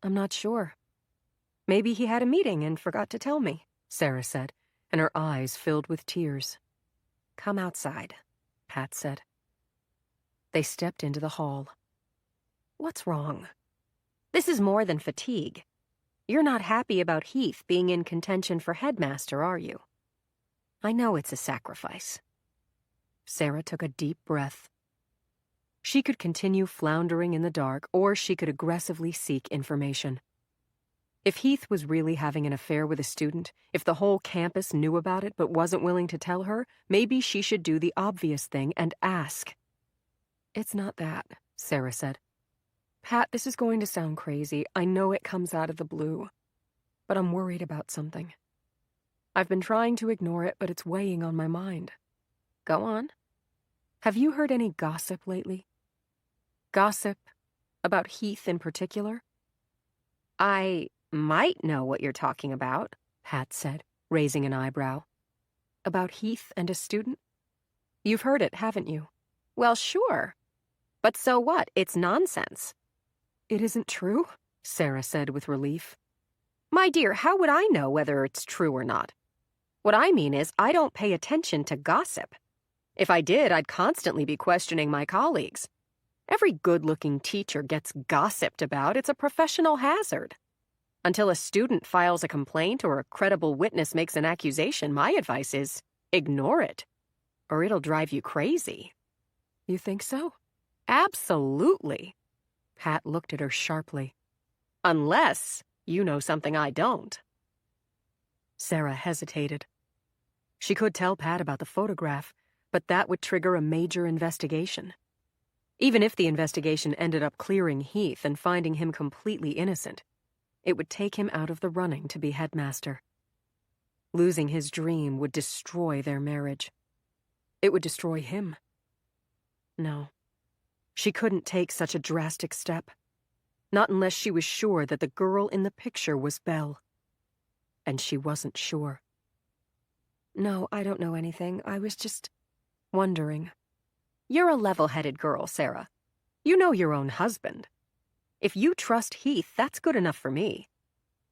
I'm not sure. "Maybe he had a meeting and forgot to tell me," Sarah said, and her eyes filled with tears. "Come outside," Pat said. They stepped into the hall. "What's wrong? This is more than fatigue. You're not happy about Heath being in contention for headmaster, are you? I know it's a sacrifice." Sarah took a deep breath. She could continue floundering in the dark, or she could aggressively seek information. If Heath was really having an affair with a student, if the whole campus knew about it but wasn't willing to tell her, maybe she should do the obvious thing and ask. "It's not that," Sarah said. "Pat, this is going to sound crazy. I know it comes out of the blue. But I'm worried about something. I've been trying to ignore it, but it's weighing on my mind." "Go on." Have you heard any gossip lately? Gossip about Heath in particular? "I might know what you're talking about," Pat said, raising an eyebrow. About Heath and a student? You've heard it, haven't you? "Well, sure. But so what? It's nonsense." "It isn't true?" Sarah said with relief. "My dear, how would I know whether it's true or not? What I mean is, I don't pay attention to gossip. If I did, I'd constantly be questioning my colleagues. Every good-looking teacher gets gossiped about. It's a professional hazard. Until a student files a complaint or a credible witness makes an accusation, my advice is ignore it, or it'll drive you crazy." You think so? "Absolutely." Pat looked at her sharply. "Unless you know something I don't." Sarah hesitated. She could tell Pat about the photograph, but that would trigger a major investigation. Even if the investigation ended up clearing Heath and finding him completely innocent, it would take him out of the running to be headmaster. Losing his dream would destroy their marriage. It would destroy him. No, she couldn't take such a drastic step. Not unless she was sure that the girl in the picture was Belle. And she wasn't sure. "No, I don't know anything. I was just wondering." "You're a level-headed girl, Sarah. You know your own husband. If you trust Heath, that's good enough for me.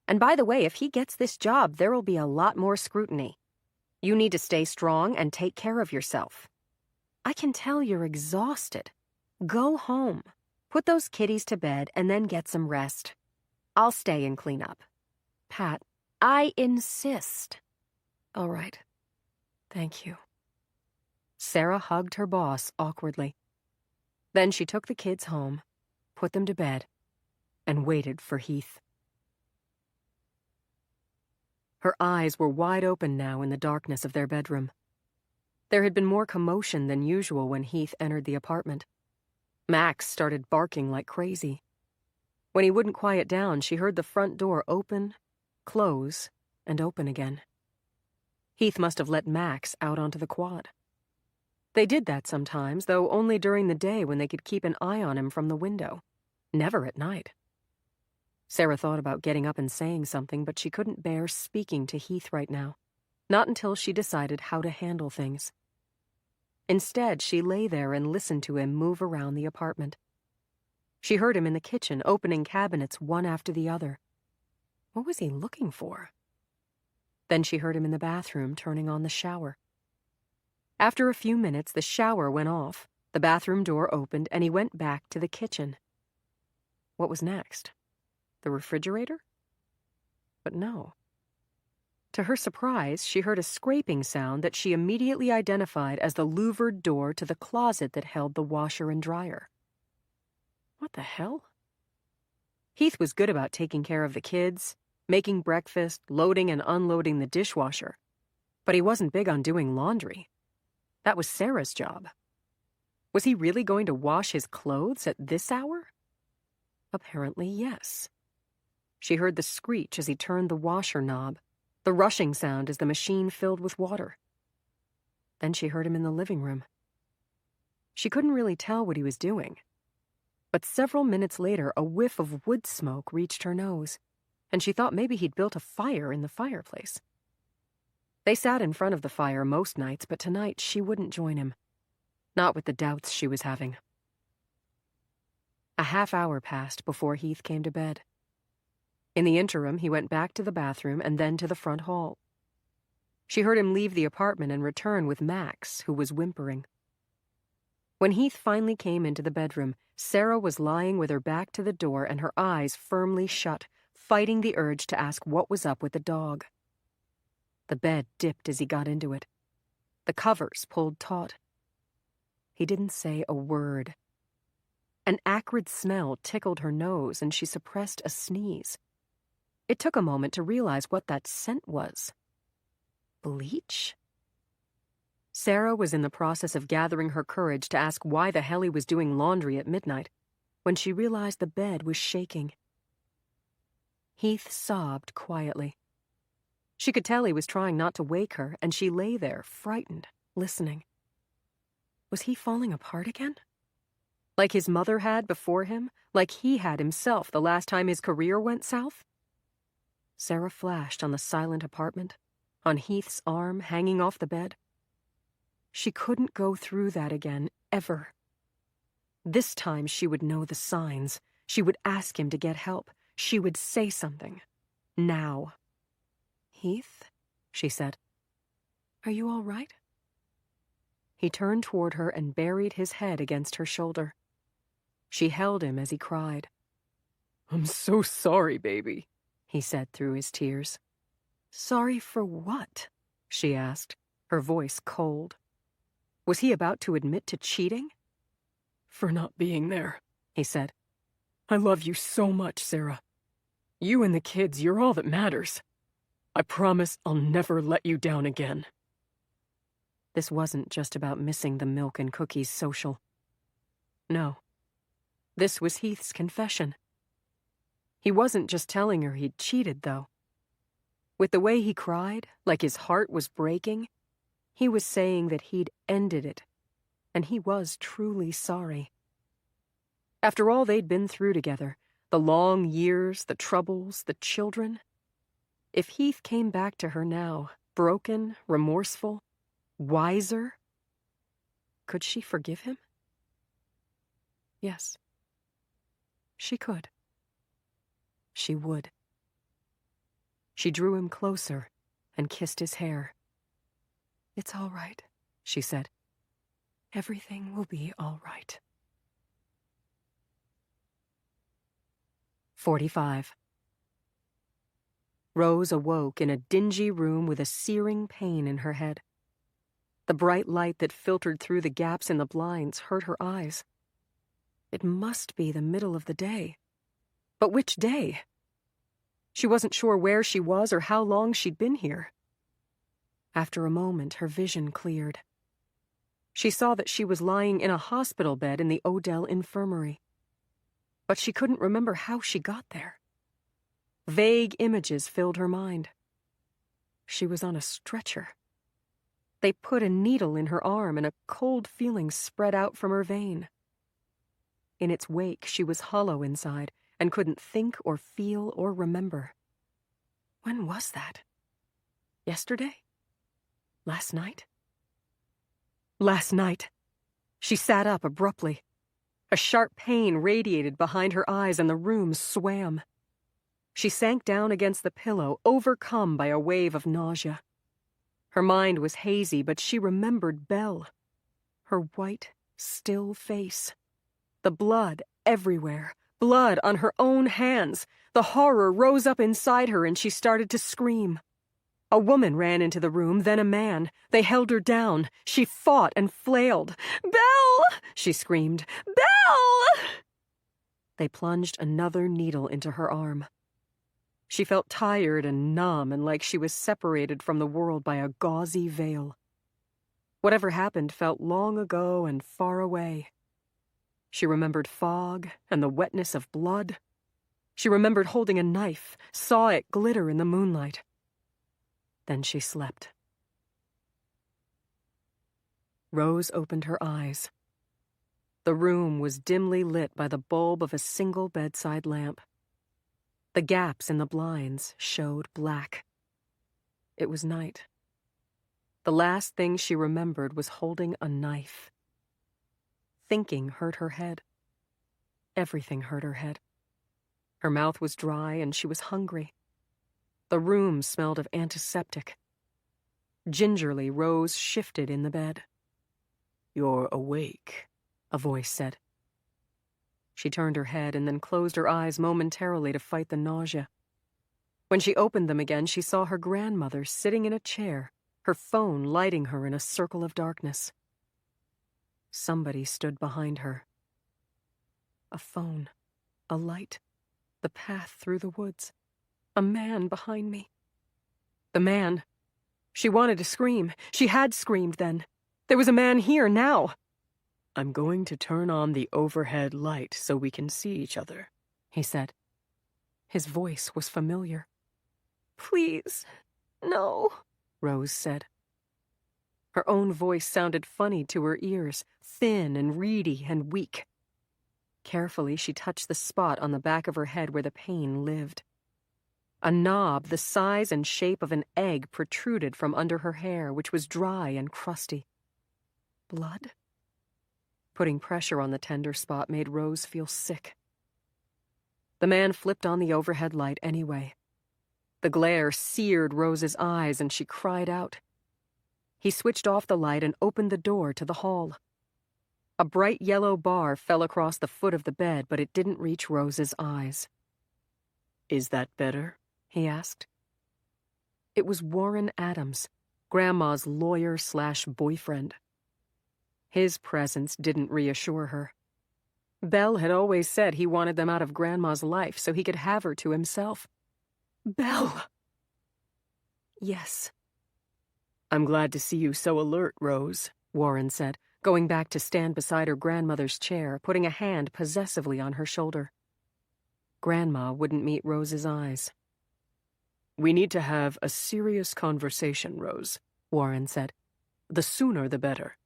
And by the way, if he gets this job, there'll be a lot more scrutiny. You need to stay strong and take care of yourself." I can tell you're exhausted. Go home. Put those kiddies to bed and then get some rest. I'll stay and clean up. Pat, I insist. All right. Thank you. Sarah hugged her boss awkwardly. Then she took the kids home, put them to bed, and waited for Heath. Her eyes were wide open now in the darkness of their bedroom. There had been more commotion than usual when Heath entered the apartment. Max started barking like crazy. When he wouldn't quiet down, she heard the front door open, close, and open again. Heath must have let Max out onto the quad. They did that sometimes, though only during the day when they could keep an eye on him from the window. Never at night. Sarah thought about getting up and saying something, but she couldn't bear speaking to Heath right now. Not until she decided how to handle things. Instead, she lay there and listened to him move around the apartment. She heard him in the kitchen, opening cabinets one after the other. What was he looking for? Then she heard him in the bathroom, turning on the shower. After a few minutes, the shower went off, the bathroom door opened, and he went back to the kitchen. What was next? The refrigerator? But no. To her surprise, she heard a scraping sound that she immediately identified as the louvered door to the closet that held the washer and dryer. What the hell? Heath was good about taking care of the kids, making breakfast, loading and unloading the dishwasher. But he wasn't big on doing laundry. That was Sarah's job. Was he really going to wash his clothes at this hour? Apparently, yes. She heard the screech as he turned the washer knob, the rushing sound as the machine filled with water. Then she heard him in the living room. She couldn't really tell what he was doing. But several minutes later, a whiff of wood smoke reached her nose, and she thought maybe he'd built a fire in the fireplace. They sat in front of the fire most nights, but tonight she wouldn't join him. Not with the doubts she was having. A half hour passed before Heath came to bed. In the interim, he went back to the bathroom and then to the front hall. She heard him leave the apartment and return with Max, who was whimpering. When Heath finally came into the bedroom, Sarah was lying with her back to the door and her eyes firmly shut, fighting the urge to ask what was up with the dog. The bed dipped as he got into it. The covers pulled taut. He didn't say a word. An acrid smell tickled her nose and she suppressed a sneeze. It took a moment to realize what that scent was. Bleach? Sarah was in the process of gathering her courage to ask why the hell he was doing laundry at midnight, when she realized the bed was shaking. Heath sobbed quietly. She could tell he was trying not to wake her, and she lay there, frightened, listening. Was he falling apart again? Like his mother had before him? Like he had himself the last time his career went south? Sarah flashed on the silent apartment, on Heath's arm hanging off the bed. She couldn't go through that again, ever. This time she would know the signs. She would ask him to get help. She would say something. Now. "Heath," she said. "Are you all right?" He turned toward her and buried his head against her shoulder. She held him as he cried. "I'm so sorry, baby," he said through his tears. "Sorry for what?" she asked, her voice cold. Was he about to admit to cheating? "For not being there," he said. "I love you so much, Sarah. You and the kids, you're all that matters. I promise I'll never let you down again." This wasn't just about missing the milk and cookies social. No. This was Heath's confession. He wasn't just telling her he'd cheated, though. With the way he cried, like his heart was breaking, he was saying that he'd ended it, and he was truly sorry. After all they'd been through together, the long years, the troubles, the children, if Heath came back to her now, broken, remorseful, wiser, could she forgive him? Yes. She could. She would. She drew him closer and kissed his hair. "It's all right," she said. "Everything will be all right." 45. Rose awoke in a dingy room with a searing pain in her head. The bright light that filtered through the gaps in the blinds hurt her eyes. It must be the middle of the day. But which day? She wasn't sure where she was or how long she'd been here. After a moment, her vision cleared. She saw that she was lying in a hospital bed in the Odell infirmary. But she couldn't remember how she got there. Vague images filled her mind. She was on a stretcher. They put a needle in her arm and a cold feeling spread out from her vein. In its wake, she was hollow inside and couldn't think or feel or remember. When was that? Yesterday? Last night? Last night. She sat up abruptly. A sharp pain radiated behind her eyes and the room swam. She sank down against the pillow, overcome by a wave of nausea. Her mind was hazy, but she remembered Belle. Her white, still face. The blood everywhere. Blood on her own hands. The horror rose up inside her and she started to scream. A woman ran into the room, then a man. They held her down. She fought and flailed. "Belle!" she screamed. "Belle!" They plunged another needle into her arm. She felt tired and numb and like she was separated from the world by a gauzy veil. Whatever happened felt long ago and far away. She remembered fog and the wetness of blood. She remembered holding a knife, saw it glitter in the moonlight. Then she slept. Rose opened her eyes. The room was dimly lit by the bulb of a single bedside lamp. The gaps in the blinds showed black. It was night. The last thing she remembered was holding a knife. Thinking hurt her head. Everything hurt her head. Her mouth was dry and she was hungry. The room smelled of antiseptic. Gingerly, Rose shifted in the bed. "You're awake," a voice said. She turned her head and then closed her eyes momentarily to fight the nausea. When she opened them again, she saw her grandmother sitting in a chair, her phone lighting her in a circle of darkness. Somebody stood behind her. A phone, a light, the path through the woods. A man behind me. The man. She wanted to scream. She had screamed then. There was a man here now. "I'm going to turn on the overhead light so we can see each other," he said. His voice was familiar. "Please, no," Rose said. Her own voice sounded funny to her ears, thin and reedy and weak. Carefully, she touched the spot on the back of her head where the pain lived. A knob the size and shape of an egg protruded from under her hair, which was dry and crusty. Blood? Putting pressure on the tender spot made Rose feel sick. The man flipped on the overhead light anyway. The glare seared Rose's eyes and she cried out. He switched off the light and opened the door to the hall. A bright yellow bar fell across the foot of the bed, but it didn't reach Rose's eyes. "Is that better?" he asked. It was Warren Adams, Grandma's lawyer/boyfriend. His presence didn't reassure her. Belle had always said he wanted them out of Grandma's life so he could have her to himself. "Belle!" "Yes." "I'm glad to see you so alert, Rose," Warren said, going back to stand beside her grandmother's chair, putting a hand possessively on her shoulder. Grandma wouldn't meet Rose's eyes. "We need to have a serious conversation, Rose," Warren said. "The sooner the better.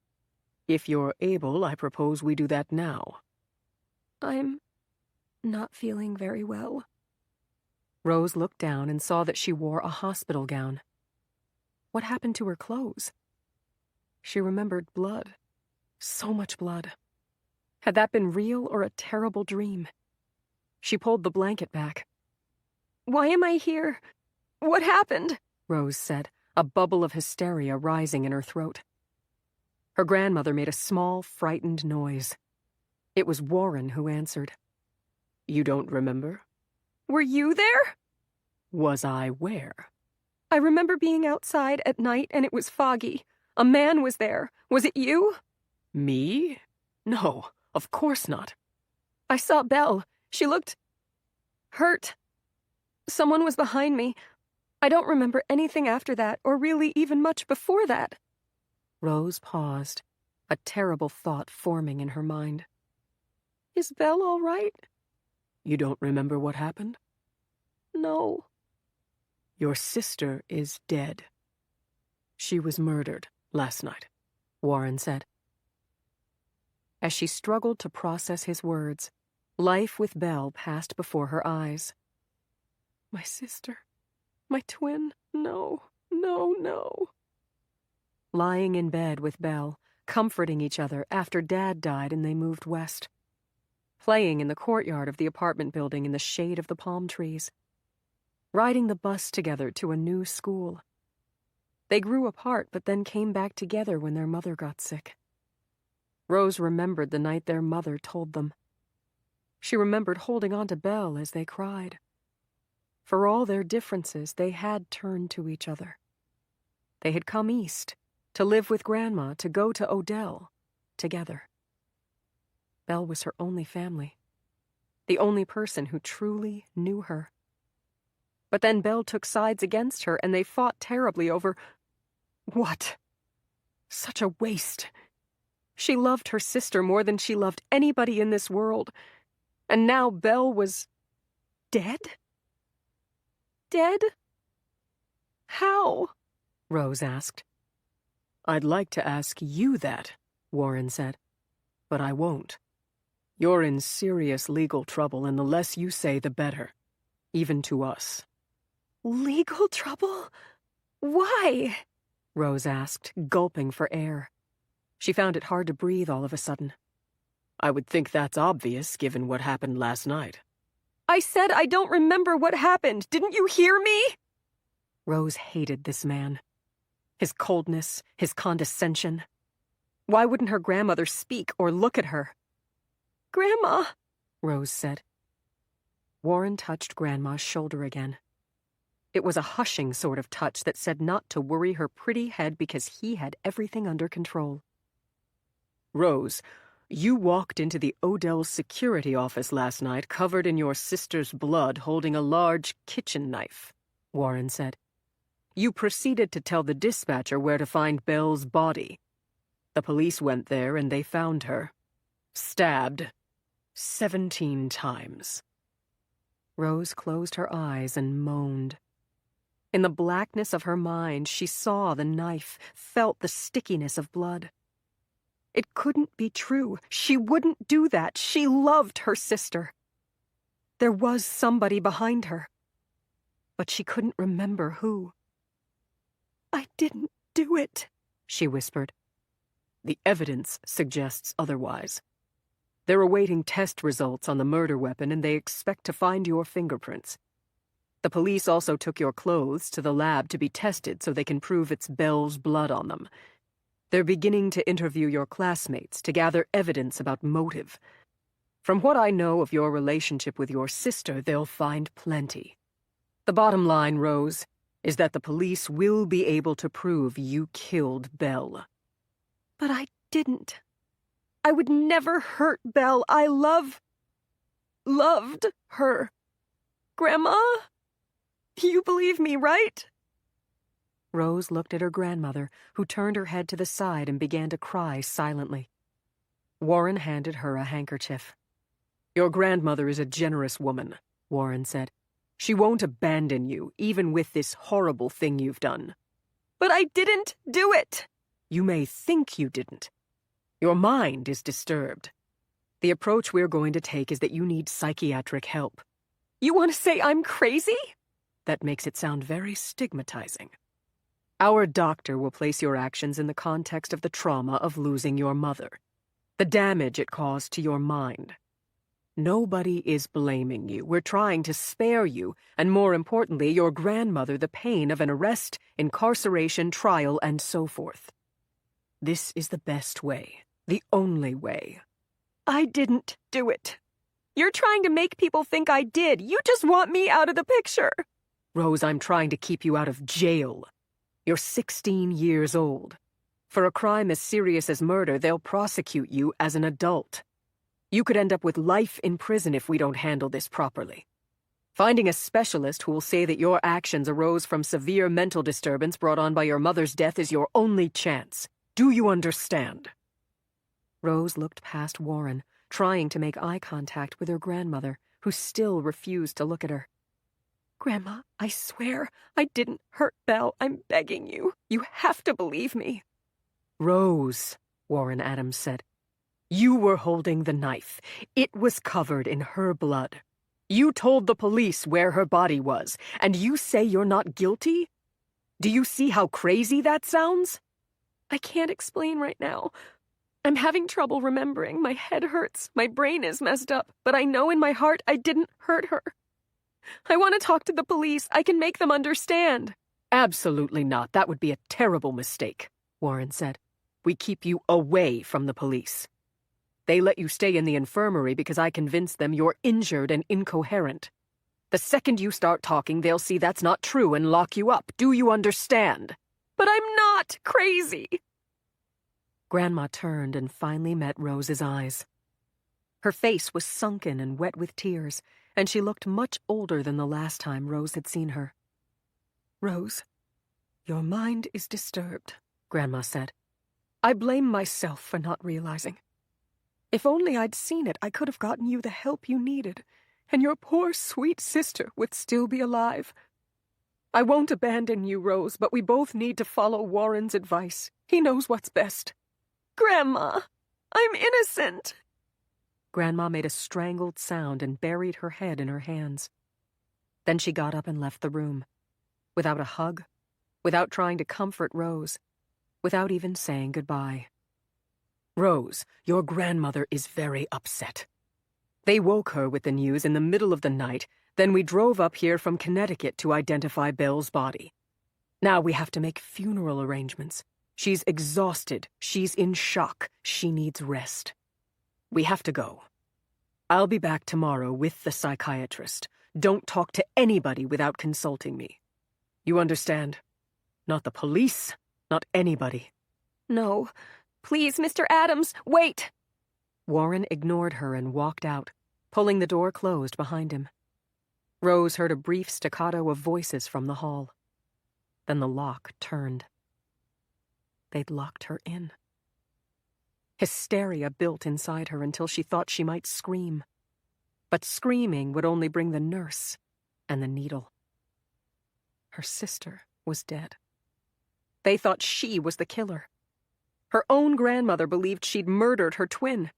If you're able, I propose we do that now." "I'm not feeling very well." Rose looked down and saw that she wore a hospital gown. What happened to her clothes? She remembered blood. So much blood. Had that been real or a terrible dream? She pulled the blanket back. "Why am I here? What happened?" Rose said, a bubble of hysteria rising in her throat. Her grandmother made a small, frightened noise. It was Warren who answered. "You don't remember?" "Were you there?" Was I where? I remember being outside at night and it was foggy. A man was there. Was it you? Me? No, of course not. I saw Belle. She looked hurt. Someone was behind me. I don't remember anything after that, or really even much before that. Rose paused, a terrible thought forming in her mind. Is Belle all right? You don't remember what happened? No. Your sister is dead. She was murdered last night, Warren said. As she struggled to process his words, life with Belle passed before her eyes. My sister. My twin. No, no, no. Lying in bed with Belle, comforting each other after Dad died and they moved west. Playing in the courtyard of the apartment building in the shade of the palm trees. Riding the bus together to a new school. They grew apart but then came back together when their mother got sick. Rose remembered the night their mother told them. She remembered holding on to Belle as they cried. For all their differences, they had turned to each other. They had come east, to live with Grandma, to go to Odell, together. Belle was her only family, the only person who truly knew her. But then Belle took sides against her, and they fought terribly over... what? Such a waste. She loved her sister more than she loved anybody in this world. And now Belle was... dead? Dead? How? Rose asked. I'd like to ask you that, Warren said, but I won't. You're in serious legal trouble, and the less you say, the better, even to us. Legal trouble? Why? Rose asked, gulping for air. She found it hard to breathe all of a sudden. I would think that's obvious, given what happened last night. I said I don't remember what happened. Didn't you hear me? Rose hated this man. His coldness, his condescension. Why wouldn't her grandmother speak or look at her? Grandma, Rose said. Warren touched Grandma's shoulder again. It was a hushing sort of touch that said not to worry her pretty head because he had everything under control. Rose, you walked into the Odell security office last night covered in your sister's blood, holding a large kitchen knife, Warren said. You proceeded to tell the dispatcher where to find Belle's body. The police went there and they found her. Stabbed 17 times. Rose closed her eyes and moaned. In the blackness of her mind, she saw the knife, felt the stickiness of blood. It couldn't be true. She wouldn't do that. She loved her sister. There was somebody behind her. But she couldn't remember who. I didn't do it, she whispered. The evidence suggests otherwise. They're awaiting test results on the murder weapon, and they expect to find your fingerprints. The police also took your clothes to the lab to be tested so they can prove it's Belle's blood on them. They're beginning to interview your classmates to gather evidence about motive. From what I know of your relationship with your sister, they'll find plenty. The bottom line, Rose, is that the police will be able to prove you killed Belle. But I didn't. I would never hurt Belle. I loved her. Grandma? You believe me, right? Rose looked at her grandmother, who turned her head to the side and began to cry silently. Warren handed her a handkerchief. Your grandmother is a generous woman, Warren said. She won't abandon you, even with this horrible thing you've done. But I didn't do it. You may think you didn't. Your mind is disturbed. The approach we're going to take is that you need psychiatric help. You want to say I'm crazy? That makes it sound very stigmatizing. Our doctor will place your actions in the context of the trauma of losing your mother, the damage it caused to your mind. Nobody is blaming you. We're trying to spare you, and more importantly, your grandmother, the pain of an arrest, incarceration, trial, and so forth. This is the best way, the only way. I didn't do it. You're trying to make people think I did. You just want me out of the picture. Rose, I'm trying to keep you out of jail. You're 16 years old. For a crime as serious as murder, they'll prosecute you as an adult. You could end up with life in prison if we don't handle this properly. Finding a specialist who will say that your actions arose from severe mental disturbance brought on by your mother's death is your only chance. Do you understand? Rose looked past Warren, trying to make eye contact with her grandmother, who still refused to look at her. Grandma, I swear, I didn't hurt Belle. I'm begging you. You have to believe me. Rose, Warren Adams said. You were holding the knife. It was covered in her blood. You told the police where her body was, and you say you're not guilty? Do you see how crazy that sounds? I can't explain right now. I'm having trouble remembering. My head hurts. My brain is messed up. But I know in my heart I didn't hurt her. I want to talk to the police. I can make them understand. Absolutely not. That would be a terrible mistake, Warren said. We keep you away from the police. They let you stay in the infirmary because I convinced them you're injured and incoherent. The second you start talking, they'll see that's not true and lock you up. Do you understand? But I'm not crazy. Grandma turned and finally met Rose's eyes. Her face was sunken and wet with tears, and she looked much older than the last time Rose had seen her. Rose, your mind is disturbed, Grandma said. I blame myself for not realizing. If only I'd seen it, I could have gotten you the help you needed, and your poor, sweet sister would still be alive. I won't abandon you, Rose, but we both need to follow Warren's advice. He knows what's best. Grandma, I'm innocent. Grandma made a strangled sound and buried her head in her hands. Then she got up and left the room, without a hug, without trying to comfort Rose, without even saying goodbye. Rose, your grandmother is very upset. They woke her with the news in the middle of the night, then we drove up here from Connecticut to identify Belle's body. Now we have to make funeral arrangements. She's exhausted. She's in shock. She needs rest. We have to go. I'll be back tomorrow with the psychiatrist. Don't talk to anybody without consulting me. You understand? Not the police, not anybody. No. Please, Mr. Adams, wait! Warren ignored her and walked out, pulling the door closed behind him. Rose heard a brief staccato of voices from the hall. Then the lock turned. They'd locked her in. Hysteria built inside her until she thought she might scream. But screaming would only bring the nurse and the needle. Her sister was dead. They thought she was the killer. Her own grandmother believed she'd murdered her twin.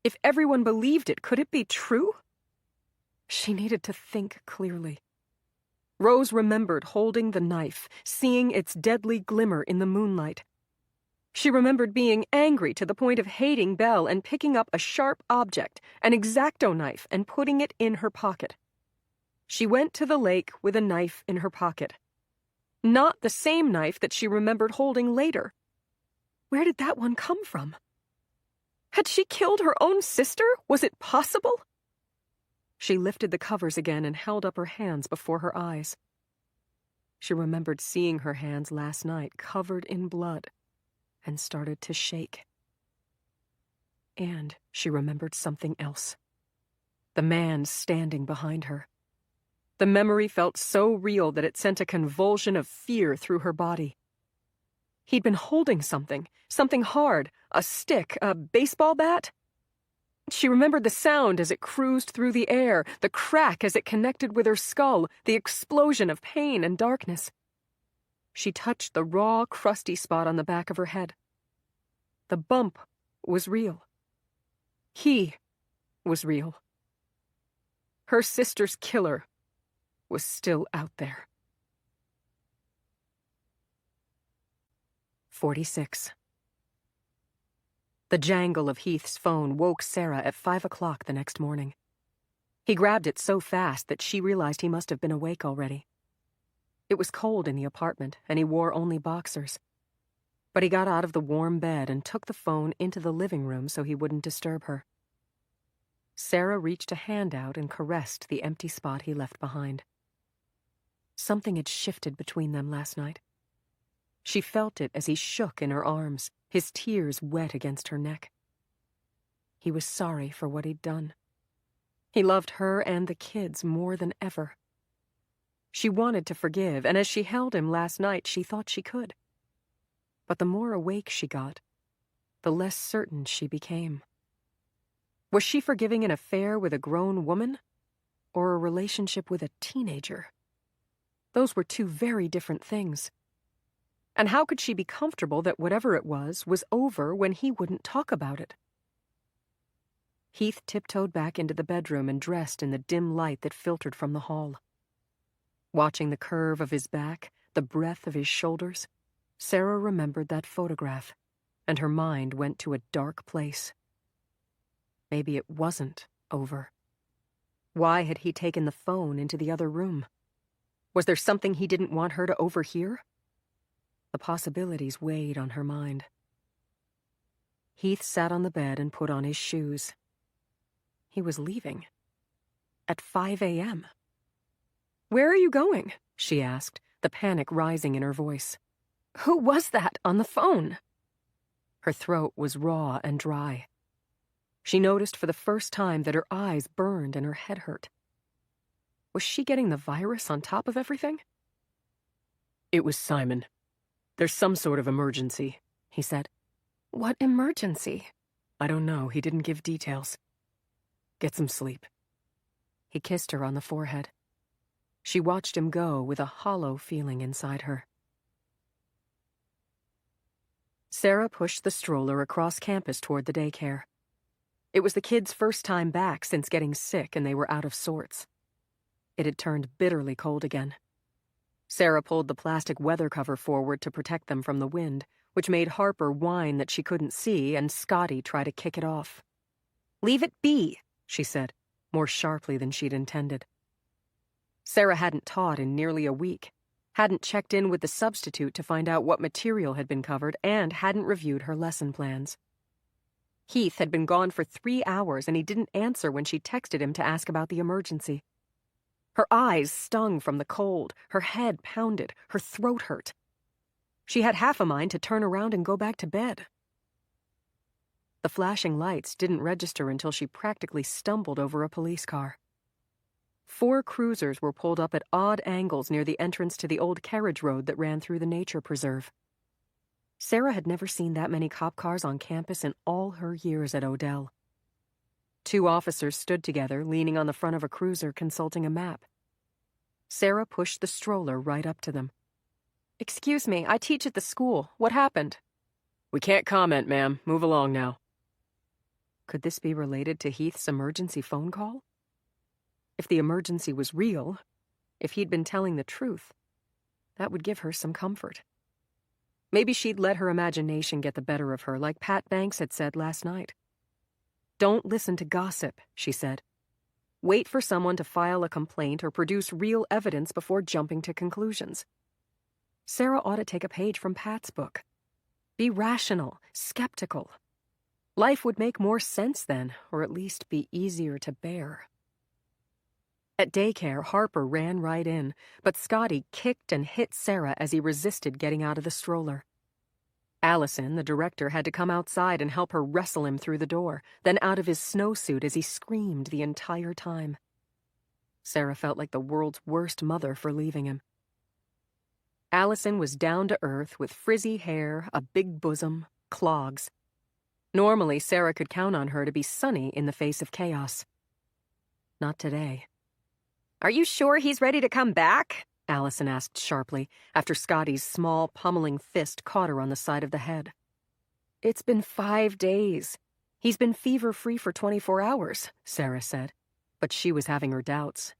If everyone believed it, could it be true? She needed to think clearly. Rose remembered holding the knife, seeing its deadly glimmer in the moonlight. She remembered being angry to the point of hating Belle and picking up a sharp object, an X-Acto knife, and putting it in her pocket. She went to the lake with a knife in her pocket. Not the same knife that she remembered holding later. Where did that one come from? Had she killed her own sister? Was it possible? She lifted the covers again and held up her hands before her eyes. She remembered seeing her hands last night covered in blood and started to shake. And she remembered something else. The man standing behind her. The memory felt so real that it sent a convulsion of fear through her body. He'd been holding something hard, a stick, a baseball bat. She remembered the sound as it cruised through the air, the crack as it connected with her skull, the explosion of pain and darkness. She touched the raw, crusty spot on the back of her head. The bump was real. He was real. Her sister's killer was still out there. 46. The jangle of Heath's phone woke Sarah at 5 o'clock the next morning. He grabbed it so fast that she realized he must have been awake already. It was cold in the apartment, and he wore only boxers. But he got out of the warm bed and took the phone into the living room so he wouldn't disturb her. Sarah reached a hand out and caressed the empty spot he left behind. Something had shifted between them last night. She felt it as he shook in her arms, his tears wet against her neck. He was sorry for what he'd done. He loved her and the kids more than ever. She wanted to forgive, and as she held him last night, she thought she could. But the more awake she got, the less certain she became. Was she forgiving an affair with a grown woman, or a relationship with a teenager? Those were two very different things. And how could she be comfortable that whatever it was over when he wouldn't talk about it? Heath tiptoed back into the bedroom and dressed in the dim light that filtered from the hall. Watching the curve of his back, the breadth of his shoulders, Sarah remembered that photograph, and her mind went to a dark place. Maybe it wasn't over. Why had he taken the phone into the other room? Was there something he didn't want her to overhear? The possibilities weighed on her mind. Heath sat on the bed and put on his shoes. He was leaving. At 5 a.m. "Where are you going?" she asked, the panic rising in her voice. "Who was that on the phone?" Her throat was raw and dry. She noticed for the first time that her eyes burned and her head hurt. Was she getting the virus on top of everything? "It was Simon. There's some sort of emergency," he said. "What emergency?" "I don't know. He didn't give details. Get some sleep." He kissed her on the forehead. She watched him go with a hollow feeling inside her. Sarah pushed the stroller across campus toward the daycare. It was the kids' first time back since getting sick, and they were out of sorts. It had turned bitterly cold again. Sarah pulled the plastic weather cover forward to protect them from the wind, which made Harper whine that she couldn't see and Scotty try to kick it off. "Leave it be," she said, more sharply than she'd intended. Sarah hadn't taught in nearly a week, hadn't checked in with the substitute to find out what material had been covered, and hadn't reviewed her lesson plans. Heath had been gone for 3 hours, and he didn't answer when she texted him to ask about the emergency. Her eyes stung from the cold, her head pounded, her throat hurt. She had half a mind to turn around and go back to bed. The flashing lights didn't register until she practically stumbled over a police car. 4 cruisers were pulled up at odd angles near the entrance to the old carriage road that ran through the nature preserve. Sarah had never seen that many cop cars on campus in all her years at Odell. 2 officers stood together, leaning on the front of a cruiser, consulting a map. Sarah pushed the stroller right up to them. "Excuse me, I teach at the school. What happened?" "We can't comment, ma'am. Move along now." Could this be related to Heath's emergency phone call? If the emergency was real, if he'd been telling the truth, that would give her some comfort. Maybe she'd let her imagination get the better of her, like Pat Banks had said last night. "Don't listen to gossip," she said. "Wait for someone to file a complaint or produce real evidence before jumping to conclusions." Sarah ought to take a page from Pat's book. Be rational, skeptical. Life would make more sense then, or at least be easier to bear. At daycare, Harper ran right in, but Scotty kicked and hit Sarah as he resisted getting out of the stroller. Allison, the director, had to come outside and help her wrestle him through the door, then out of his snowsuit as he screamed the entire time. Sarah felt like the world's worst mother for leaving him. Allison was down to earth with frizzy hair, a big bosom, clogs. Normally, Sarah could count on her to be sunny in the face of chaos. Not today. "Are you sure he's ready to come back?" Allison asked sharply, after Scotty's small, pummeling fist caught her on the side of the head. "It's been 5 days. He's been fever-free for 24 hours, Sarah said, but she was having her doubts.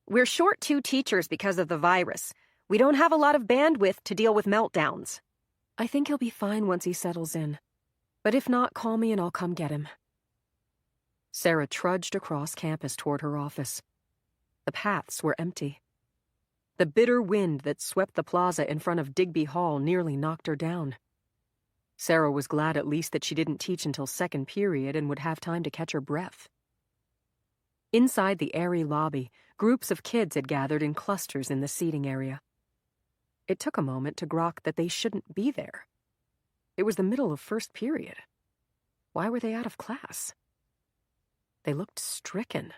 "We're short 2 teachers because of the virus. We don't have a lot of bandwidth to deal with meltdowns." "I think he'll be fine once he settles in. But if not, call me and I'll come get him." Sarah trudged across campus toward her office. The paths were empty. The bitter wind that swept the plaza in front of Digby Hall nearly knocked her down. Sarah was glad at least that she didn't teach until second period and would have time to catch her breath. Inside the airy lobby, groups of kids had gathered in clusters in the seating area. It took a moment to grok that they shouldn't be there. It was the middle of first period. Why were they out of class? They looked stricken.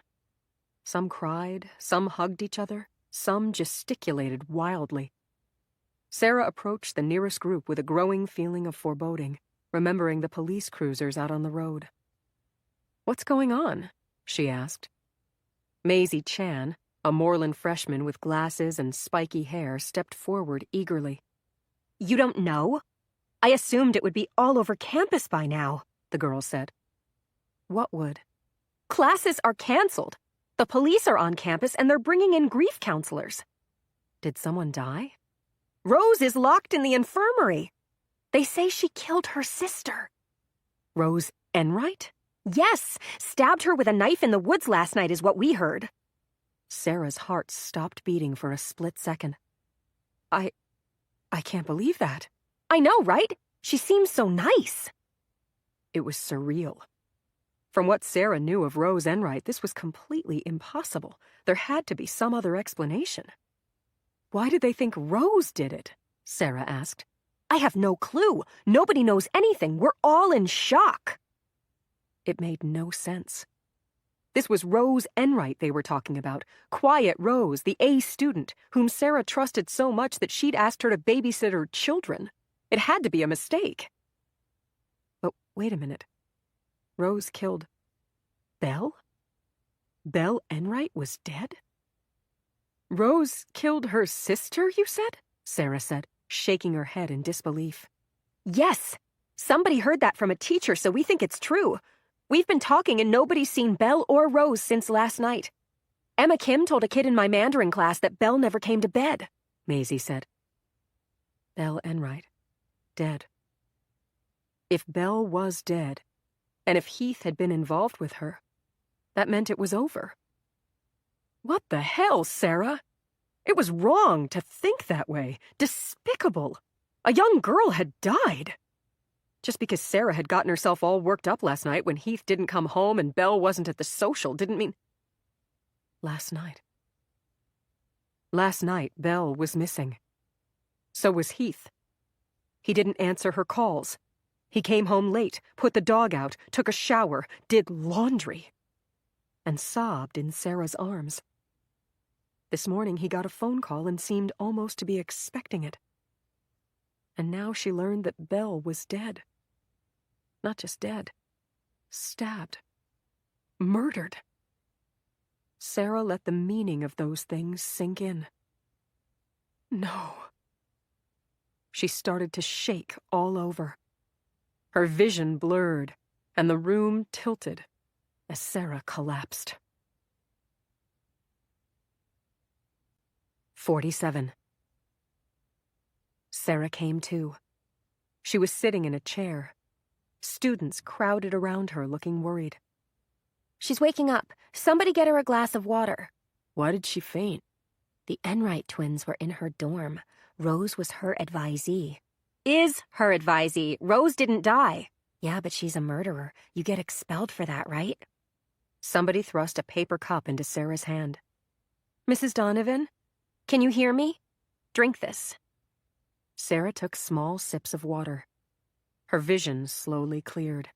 Some cried, some hugged each other, some gesticulated wildly. Sarah approached the nearest group with a growing feeling of foreboding, remembering the police cruisers out on the road. "What's going on?" she asked. Maisie Chan, a Moreland freshman with glasses and spiky hair, stepped forward eagerly. "You don't know? I assumed it would be all over campus by now," the girl said. "What would?" "Classes are canceled. The police are on campus and they're bringing in grief counselors." "Did someone die?" "Rose is locked in the infirmary. They say she killed her sister." "Rose Enright?" "Yes, stabbed her with a knife in the woods last night is what we heard." Sarah's heart stopped beating for a split second. I can't believe that." "I know, right? She seems so nice." It was surreal. From what Sarah knew of Rose Enright, this was completely impossible. There had to be some other explanation. "Why did they think Rose did it?" Sarah asked. "I have no clue. Nobody knows anything. We're all in shock." It made no sense. This was Rose Enright they were talking about. Quiet Rose, the A student, whom Sarah trusted so much that she'd asked her to babysit her children. It had to be a mistake. But wait a minute. Rose killed Belle? Belle Enright was dead? "Rose killed her sister, you said?" Sarah said, shaking her head in disbelief. "Yes. Somebody heard that from a teacher, so we think it's true. We've been talking and nobody's seen Belle or Rose since last night. Emma Kim told a kid in my Mandarin class that Belle never came to bed," Maisie said. Belle Enright. Dead. If Belle was dead, and if Heath had been involved with her, that meant it was over. What the hell, Sarah? It was wrong to think that way. Despicable. A young girl had died. Just because Sarah had gotten herself all worked up last night when Heath didn't come home and Belle wasn't at the social didn't mean... Last night. Last night, Belle was missing. So was Heath. He didn't answer her calls. He came home late, put the dog out, took a shower, did laundry, and sobbed in Sarah's arms. This morning he got a phone call and seemed almost to be expecting it. And now she learned that Belle was dead. Not just dead. Stabbed. Murdered. Sarah let the meaning of those things sink in. No. She started to shake all over. Her vision blurred, and the room tilted as Sarah collapsed. 47. Sarah came to. She was sitting in a chair. Students crowded around her, looking worried. "She's waking up. Somebody get her a glass of water." Why did she faint? "The Enright twins were in her dorm. Rose was her advisee." "Is her advisee. Rose didn't die." "Yeah, but she's a murderer. You get expelled for that, right?" Somebody thrust a paper cup into Sarah's hand. "Mrs. Donovan, can you hear me? Drink this." Sarah took small sips of water. Her vision slowly cleared.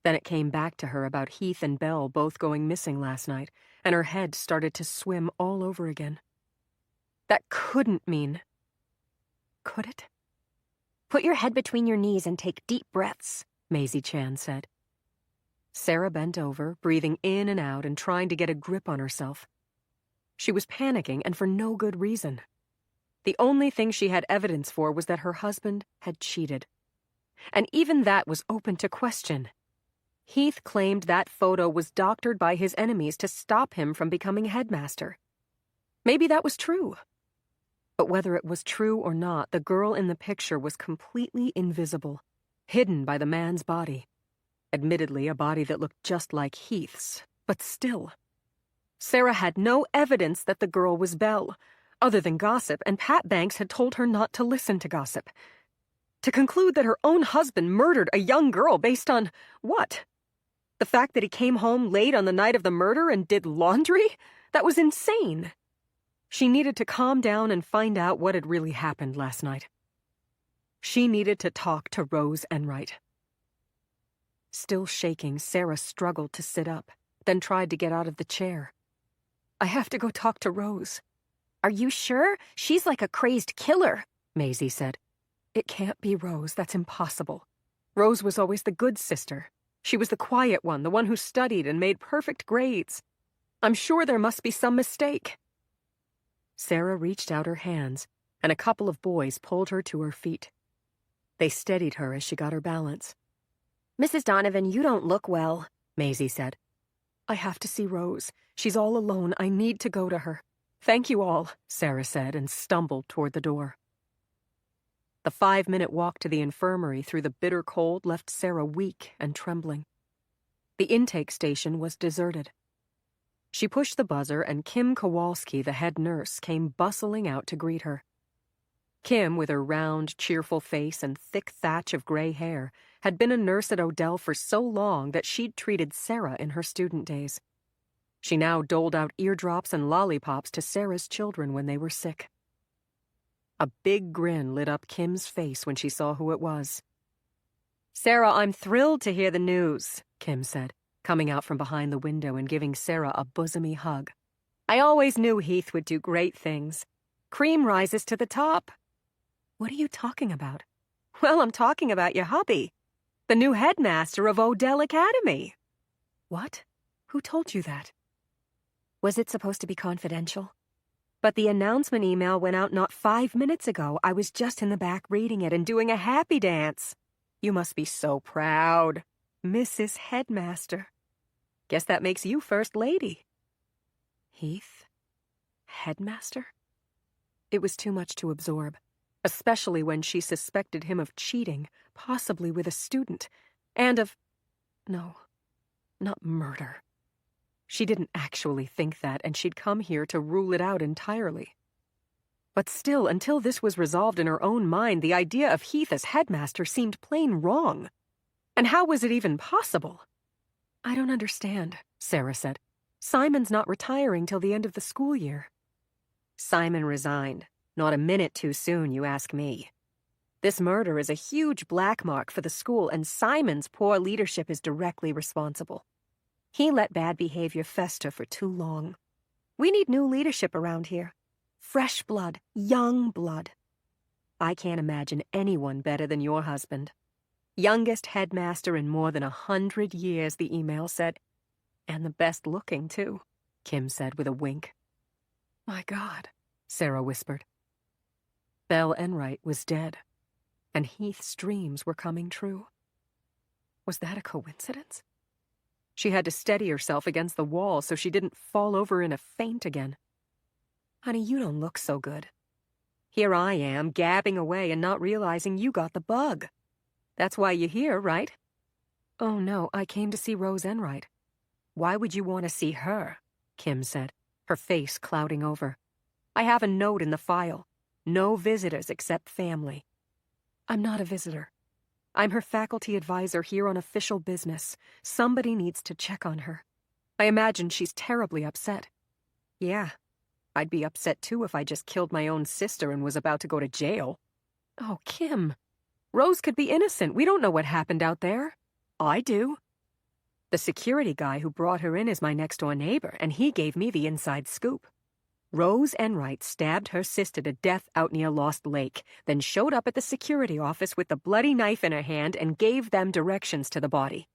Then it came back to her about Heath and Belle both going missing last night, and her head started to swim all over again. That couldn't mean... Could it? "Put your head between your knees and take deep breaths," Maisie Chan said. Sarah bent over, breathing in and out and trying to get a grip on herself. She was panicking, and for no good reason. The only thing she had evidence for was that her husband had cheated. And even that was open to question. Heath claimed that photo was doctored by his enemies to stop him from becoming headmaster. Maybe that was true. But whether it was true or not, the girl in the picture was completely invisible, hidden by the man's body. Admittedly, a body that looked just like Heath's, but still. Sarah had no evidence that the girl was Belle, other than gossip, and Pat Banks had told her not to listen to gossip. To conclude that her own husband murdered a young girl based on what? The fact that he came home late on the night of the murder and did laundry? That was insane. She needed to calm down and find out what had really happened last night. She needed to talk to Rose Enright. Still shaking, Sarah struggled to sit up, then tried to get out of the chair. I have to go talk to Rose. Are you sure? She's like a crazed killer, Maisie said. It can't be Rose. That's impossible. Rose was always the good sister. She was the quiet one, the one who studied and made perfect grades. I'm sure there must be some mistake. Sarah reached out her hands, and a couple of boys pulled her to her feet. They steadied her as she got her balance. Mrs. Donovan, you don't look well, Maisie said. I have to see Rose. She's all alone. I need to go to her. Thank you all, Sarah said, and stumbled toward the door. The 5-minute walk to the infirmary through the bitter cold left Sarah weak and trembling. The intake station was deserted. She pushed the buzzer, and Kim Kowalski, the head nurse, came bustling out to greet her. Kim, with her round, cheerful face and thick thatch of gray hair, had been a nurse at Odell for so long that she'd treated Sarah in her student days. She now doled out eardrops and lollipops to Sarah's children when they were sick. A big grin lit up Kim's face when she saw who it was. Sarah, I'm thrilled to hear the news, Kim said, coming out from behind the window and giving Sarah a bosomy hug. I always knew Heath would do great things. Cream rises to the top. What are you talking about? Well, I'm talking about your hubby, the new headmaster of Odell Academy. What? Who told you that? Was it supposed to be confidential? But the announcement email went out not 5 minutes ago. I was just in the back reading it and doing a happy dance. You must be so proud. Mrs. Headmaster. Guess that makes you First Lady. Heath? Headmaster? It was too much to absorb, especially when she suspected him of cheating, possibly with a student, and of... no, not murder. She didn't actually think that, and she'd come here to rule it out entirely. But still, until this was resolved in her own mind, the idea of Heath as headmaster seemed plain wrong. And how was it even possible? I don't understand, Sarah said. Simon's not retiring till the end of the school year. Simon resigned. Not a minute too soon, you ask me. This murder is a huge black mark for the school, and Simon's poor leadership is directly responsible. He let bad behavior fester for too long. We need new leadership around here. Fresh blood, young blood. I can't imagine anyone better than your husband. Youngest headmaster in more than 100 years, the email said. And the best looking, too, Kim said with a wink. My God, Sarah whispered. Belle Enright was dead, and Heath's dreams were coming true. Was that a coincidence? She had to steady herself against the wall so she didn't fall over in a faint again. Honey, you don't look so good. Here I am, gabbing away and not realizing you got the bug. That's why you're here, right? Oh, no, I came to see Rose Enright. Why would you want to see her? Kim said, her face clouding over. I have a note in the file. No visitors except family. I'm not a visitor. I'm her faculty advisor here on official business. Somebody needs to check on her. I imagine she's terribly upset. Yeah, I'd be upset too if I just killed my own sister and was about to go to jail. Oh, Kim. Rose could be innocent. We don't know what happened out there. I do. The security guy who brought her in is my next-door neighbor, and he gave me the inside scoop. Rose Enright stabbed her sister to death out near Lost Lake, then showed up at the security office with the bloody knife in her hand and gave them directions to the body.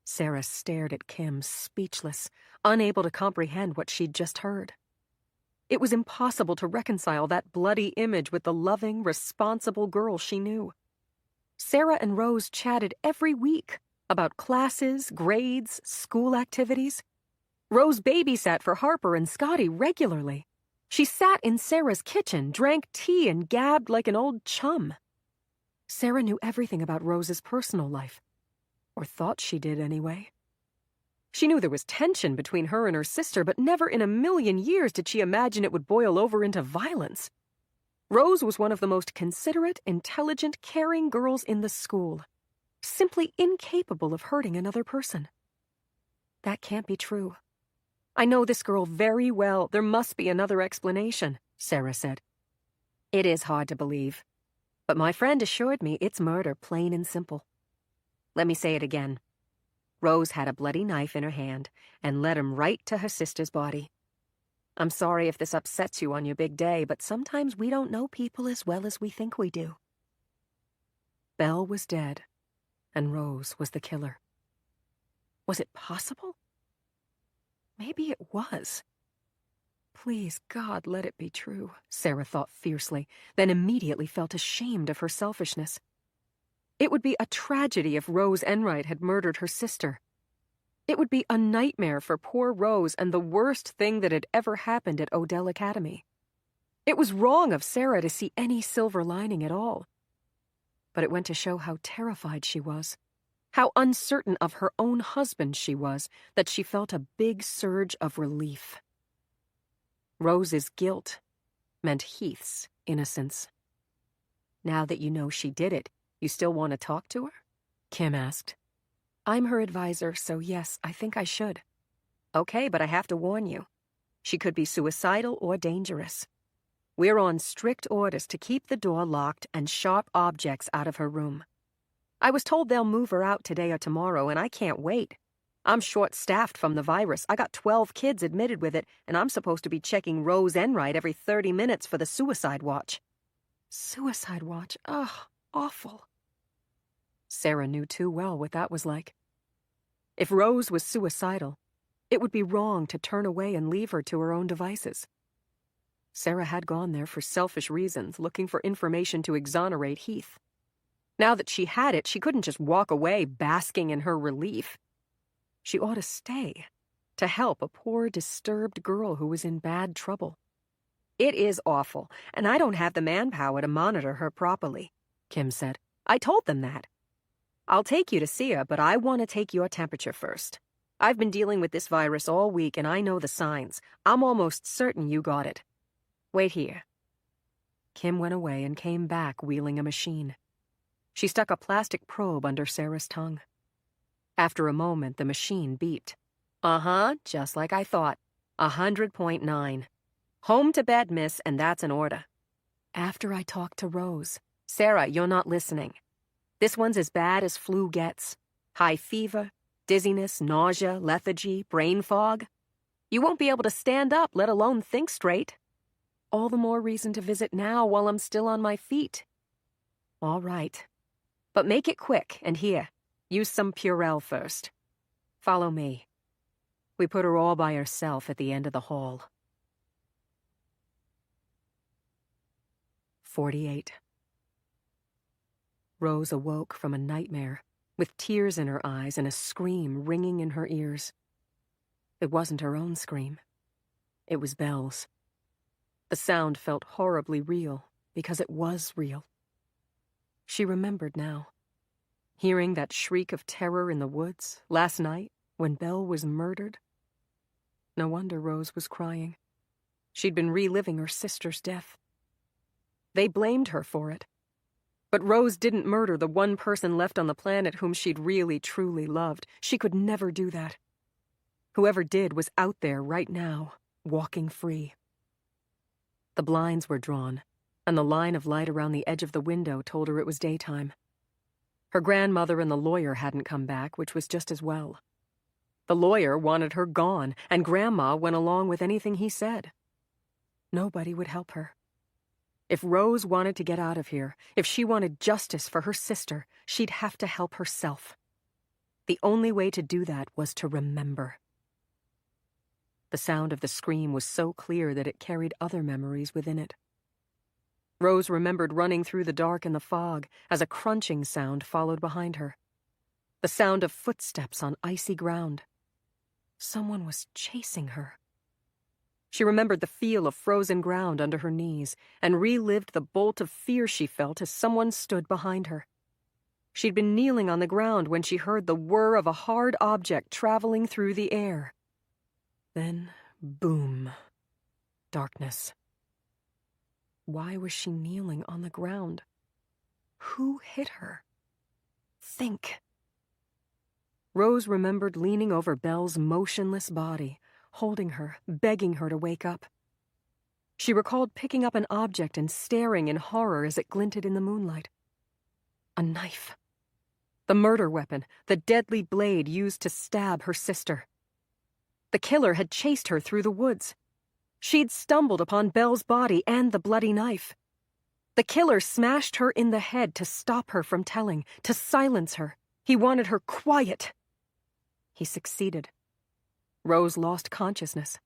Sarah stared at Kim, speechless, unable to comprehend what she'd just heard. It was impossible to reconcile that bloody image with the loving, responsible girl she knew. Sarah and Rose chatted every week about classes, grades, school activities. Rose babysat for Harper and Scotty regularly. She sat in Sarah's kitchen, drank tea, and gabbed like an old chum. Sarah knew everything about Rose's personal life. Or thought she did, anyway. She knew there was tension between her and her sister, but never in a million years did she imagine it would boil over into violence. Rose was one of the most considerate, intelligent, caring girls in the school. simply incapable of hurting another person. That can't be true. I know this girl very well. There must be another explanation, Sarah said. It is hard to believe, but my friend assured me it's murder, plain and simple. Let me say it again. Rose had a bloody knife in her hand and led him right to her sister's body. I'm sorry if this upsets you on your big day, but sometimes we don't know people as well as we think we do. Belle was dead, and Rose was the killer. Was it possible? Maybe it was. Please, God, let it be true, Sarah thought fiercely, then immediately felt ashamed of her selfishness. It would be a tragedy if Rose Enright had murdered her sister. It would be a nightmare for poor Rose and the worst thing that had ever happened at Odell Academy. It was wrong of Sarah to see any silver lining at all. But it went to show how terrified she was, how uncertain of her own husband she was, that she felt a big surge of relief. Rose's guilt meant Heath's innocence. Now that you know she did it, you still want to talk to her? Kim asked. I'm her advisor, so yes, I think I should. Okay, but I have to warn you. She could be suicidal or dangerous. We're on strict orders to keep the door locked and sharp objects out of her room. I was told they'll move her out today or tomorrow, and I can't wait. I'm short-staffed from the virus. I got 12 kids admitted with it, and I'm supposed to be checking Rose Enright every 30 minutes for the suicide watch. Suicide watch? Ugh, awful. Sarah knew too well what that was like. If Rose was suicidal, it would be wrong to turn away and leave her to her own devices. Sarah had gone there for selfish reasons, looking for information to exonerate Heath. Now that she had it, she couldn't just walk away basking in her relief. She ought to stay, to help a poor, disturbed girl who was in bad trouble. It is awful, and I don't have the manpower to monitor her properly, Kim said. I told them that. I'll take you to see her, but I want to take your temperature first. I've been dealing with this virus all week, and I know the signs. I'm almost certain you got it. Wait here. Kim went away and came back wheeling a machine. She stuck a plastic probe under Sarah's tongue. After a moment, the machine beeped. Uh-huh, just like I thought. 100.9. Home to bed, miss, and that's an order. After I talked to Rose. Sarah, you're not listening. This one's as bad as flu gets. High fever, dizziness, nausea, lethargy, brain fog. You won't be able to stand up, let alone think straight. All the more reason to visit now while I'm still on my feet. All right. But make it quick, and here, use some Purell first. Follow me. We put her all by herself at the end of the hall. 48. Rose awoke from a nightmare, with tears in her eyes and a scream ringing in her ears. It wasn't her own scream. It was Belle's. The sound felt horribly real, because it was real. She remembered now. Hearing that shriek of terror in the woods, last night, when Belle was murdered. No wonder Rose was crying. She'd been reliving her sister's death. They blamed her for it. But Rose didn't murder the one person left on the planet whom she'd really, truly loved. She could never do that. Whoever did was out there right now, walking free. The blinds were drawn, and the line of light around the edge of the window told her it was daytime. Her grandmother and the lawyer hadn't come back, which was just as well. The lawyer wanted her gone, and Grandma went along with anything he said. Nobody would help her. If Rose wanted to get out of here, if she wanted justice for her sister, she'd have to help herself. The only way to do that was to remember. The sound of the scream was so clear that it carried other memories within it. Rose remembered running through the dark and the fog as a crunching sound followed behind her. The sound of footsteps on icy ground. Someone was chasing her. She remembered the feel of frozen ground under her knees and relived the bolt of fear she felt as someone stood behind her. She'd been kneeling on the ground when she heard the whir of a hard object traveling through the air. Then, boom. Darkness. Why was she kneeling on the ground? Who hit her? Think. Rose remembered leaning over Belle's motionless body, holding her, begging her to wake up. She recalled picking up an object and staring in horror as it glinted in the moonlight. A knife. The murder weapon, the deadly blade used to stab her sister. The killer had chased her through the woods. She'd stumbled upon Belle's body and the bloody knife. The killer smashed her in the head to stop her from telling, to silence her. He wanted her quiet. He succeeded. Rose lost consciousness.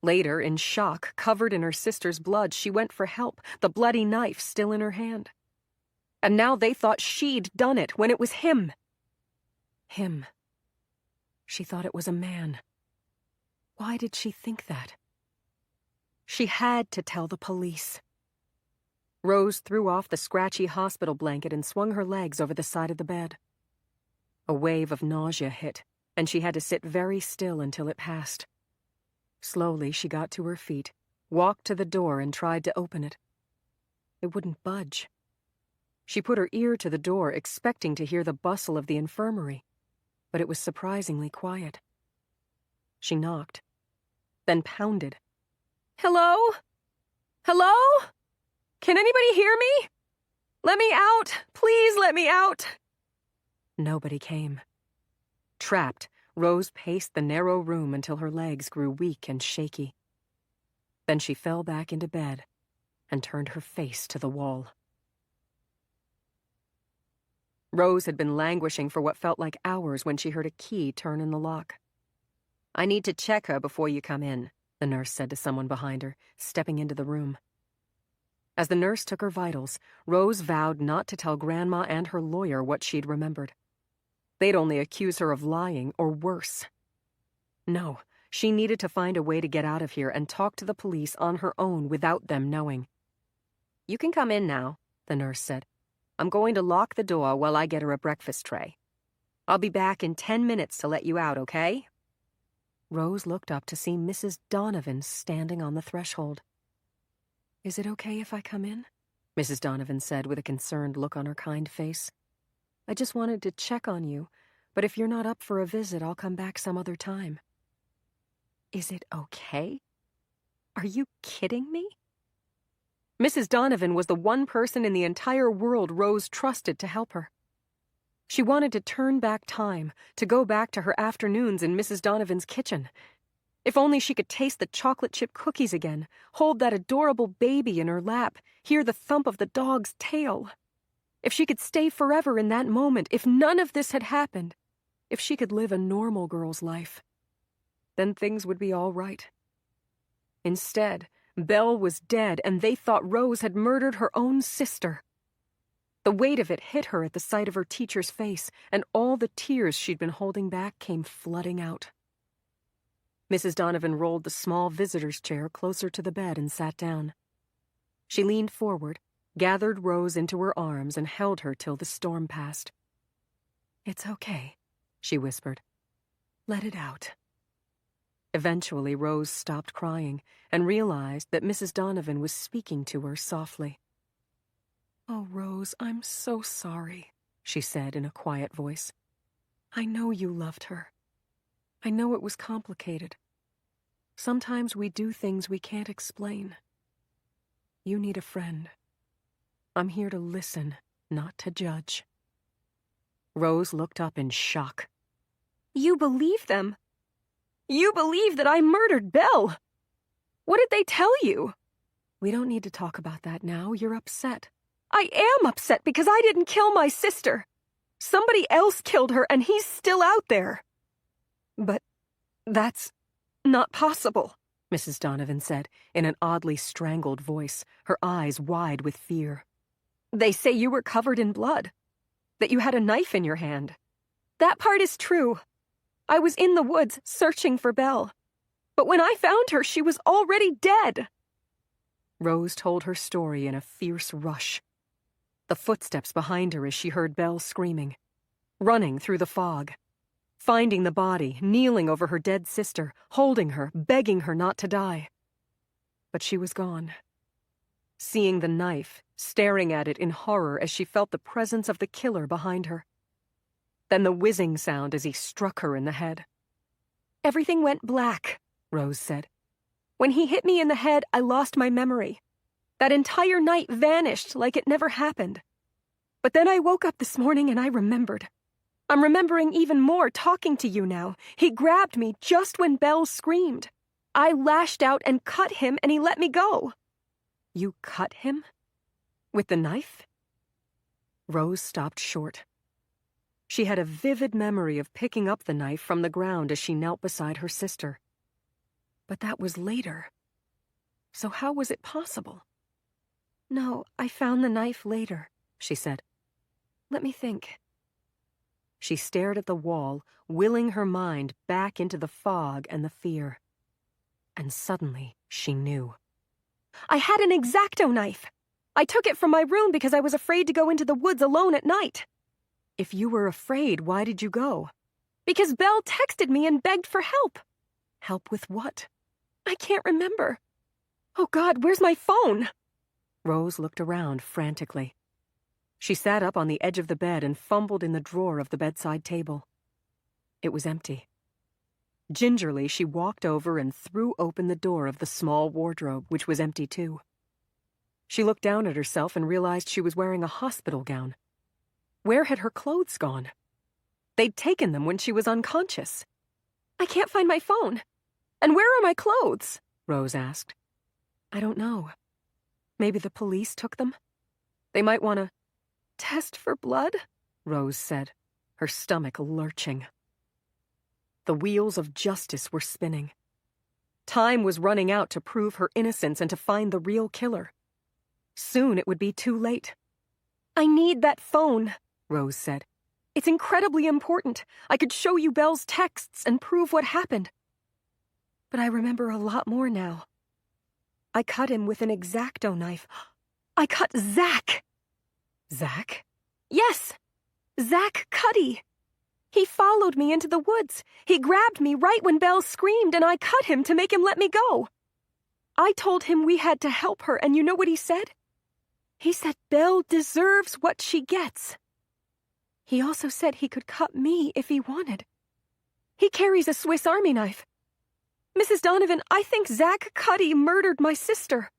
Later, in shock, covered in her sister's blood, she went for help, the bloody knife still in her hand. And now they thought she'd done it when it was him. Him. She thought it was a man. Why did she think that? She had to tell the police. Rose threw off the scratchy hospital blanket and swung her legs over the side of the bed. A wave of nausea hit, and she had to sit very still until it passed. Slowly, she got to her feet, walked to the door, and tried to open it. It wouldn't budge. She put her ear to the door, expecting to hear the bustle of the infirmary, but it was surprisingly quiet. She knocked, then pounded. "Hello? Hello? Can anybody hear me? Let me out! Please let me out!" Nobody came. Trapped, Rose paced the narrow room until her legs grew weak and shaky. Then she fell back into bed and turned her face to the wall. Rose had been languishing for what felt like hours when she heard a key turn in the lock. "I need to check her before you come in," the nurse said to someone behind her, stepping into the room. As the nurse took her vitals, Rose vowed not to tell Grandma and her lawyer what she'd remembered. They'd only accuse her of lying, or worse. No, she needed to find a way to get out of here and talk to the police on her own without them knowing. "You can come in now," the nurse said. "I'm going to lock the door while I get her a breakfast tray. I'll be back in 10 minutes to let you out, okay?" Rose looked up to see Mrs. Donovan standing on the threshold. "Is it okay if I come in?" Mrs. Donovan said with a concerned look on her kind face. "I just wanted to check on you, but if you're not up for a visit, I'll come back some other time." "Is it okay? Are you kidding me?" Mrs. Donovan was the one person in the entire world Rose trusted to help her. She wanted to turn back time, to go back to her afternoons in Mrs. Donovan's kitchen. If only she could taste the chocolate chip cookies again, hold that adorable baby in her lap, hear the thump of the dog's tail. If she could stay forever in that moment, if none of this had happened, if she could live a normal girl's life, then things would be all right. Instead, Belle was dead, and they thought Rose had murdered her own sister. The weight of it hit her at the sight of her teacher's face, and all the tears she'd been holding back came flooding out. Mrs. Donovan rolled the small visitor's chair closer to the bed and sat down. She leaned forward, gathered Rose into her arms, and held her till the storm passed. "It's okay," she whispered. "Let it out." Eventually, Rose stopped crying and realized that Mrs. Donovan was speaking to her softly. "Oh, Rose, I'm so sorry," she said in a quiet voice. "I know you loved her. I know it was complicated. Sometimes we do things we can't explain. You need a friend. I'm here to listen, not to judge." Rose looked up in shock. "You believe them? You believe that I murdered Belle? What did they tell you?" "We don't need to talk about that now. You're upset." "I am upset because I didn't kill my sister. Somebody else killed her, and he's still out there." "But that's not possible," Mrs. Donovan said in an oddly strangled voice, her eyes wide with fear. "They say you were covered in blood, that you had a knife in your hand." "That part is true. I was in the woods searching for Belle. But when I found her, she was already dead." Rose told her story in a fierce rush. The footsteps behind her as she heard Belle screaming, running through the fog, finding the body, kneeling over her dead sister, holding her, begging her not to die. But she was gone. Seeing the knife, staring at it in horror as she felt the presence of the killer behind her. Then the whizzing sound as he struck her in the head. Everything went black, Rose said. When he hit me in the head, I lost my memory. That entire night vanished like it never happened. But then I woke up this morning and I remembered. I'm remembering even more talking to you now. He grabbed me just when Belle screamed. I lashed out and cut him and he let me go. You cut him? With the knife? Rose stopped short. She had a vivid memory of picking up the knife from the ground as she knelt beside her sister. But that was later. So how was it possible? No, I found the knife later, she said. Let me think. She stared at the wall, willing her mind back into the fog and the fear. And suddenly, she knew. I had an X-Acto knife. I took it from my room because I was afraid to go into the woods alone at night. If you were afraid, why did you go? Because Belle texted me and begged for help. Help with what? I can't remember. Oh God, where's my phone? Rose looked around frantically. She sat up on the edge of the bed and fumbled in the drawer of the bedside table. It was empty. Gingerly, she walked over and threw open the door of the small wardrobe, which was empty too. She looked down at herself and realized she was wearing a hospital gown. Where had her clothes gone? They'd taken them when she was unconscious. I can't find my phone. And where are my clothes? Rose asked. I don't know. Maybe the police took them? They might want to test for blood? Rose said, her stomach lurching. The wheels of justice were spinning. Time was running out to prove her innocence and to find the real killer. Soon it would be too late. I need that phone, Rose said. It's incredibly important. I could show you Belle's texts and prove what happened. But I remember a lot more now. I cut him with an X-Acto knife. I cut Zach. Zach? Yes, Zach Cuddy. He followed me into the woods. He grabbed me right when Belle screamed, and I cut him to make him let me go. I told him we had to help her, and you know what he said? He said Belle deserves what she gets. He also said he could cut me if he wanted. He carries a Swiss Army knife. Mrs. Donovan, I think Zach Cuddy murdered my sister.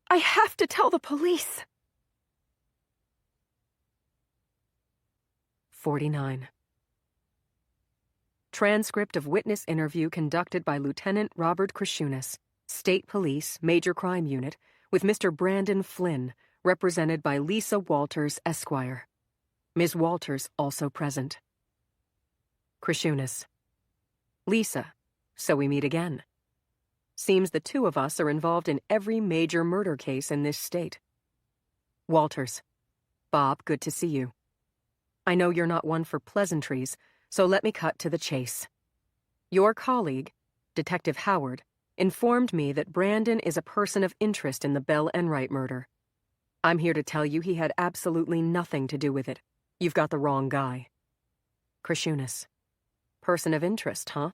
I have to tell the police. 49. Transcript of witness interview conducted by Lieutenant Robert Krishunas, State Police, Major Crime Unit, with Mr. Brandon Flynn, represented by Lisa Walters, Esquire. Ms. Walters also present. Krishunas. Lisa, so we meet again. Seems the two of us are involved in every major murder case in this state. Walters. Bob, good to see you. I know you're not one for pleasantries, so let me cut to the chase. Your colleague, Detective Howard, informed me that Brandon is a person of interest in the Belle Enright murder. I'm here to tell you he had absolutely nothing to do with it. You've got the wrong guy. Krishunas. Person of interest, huh?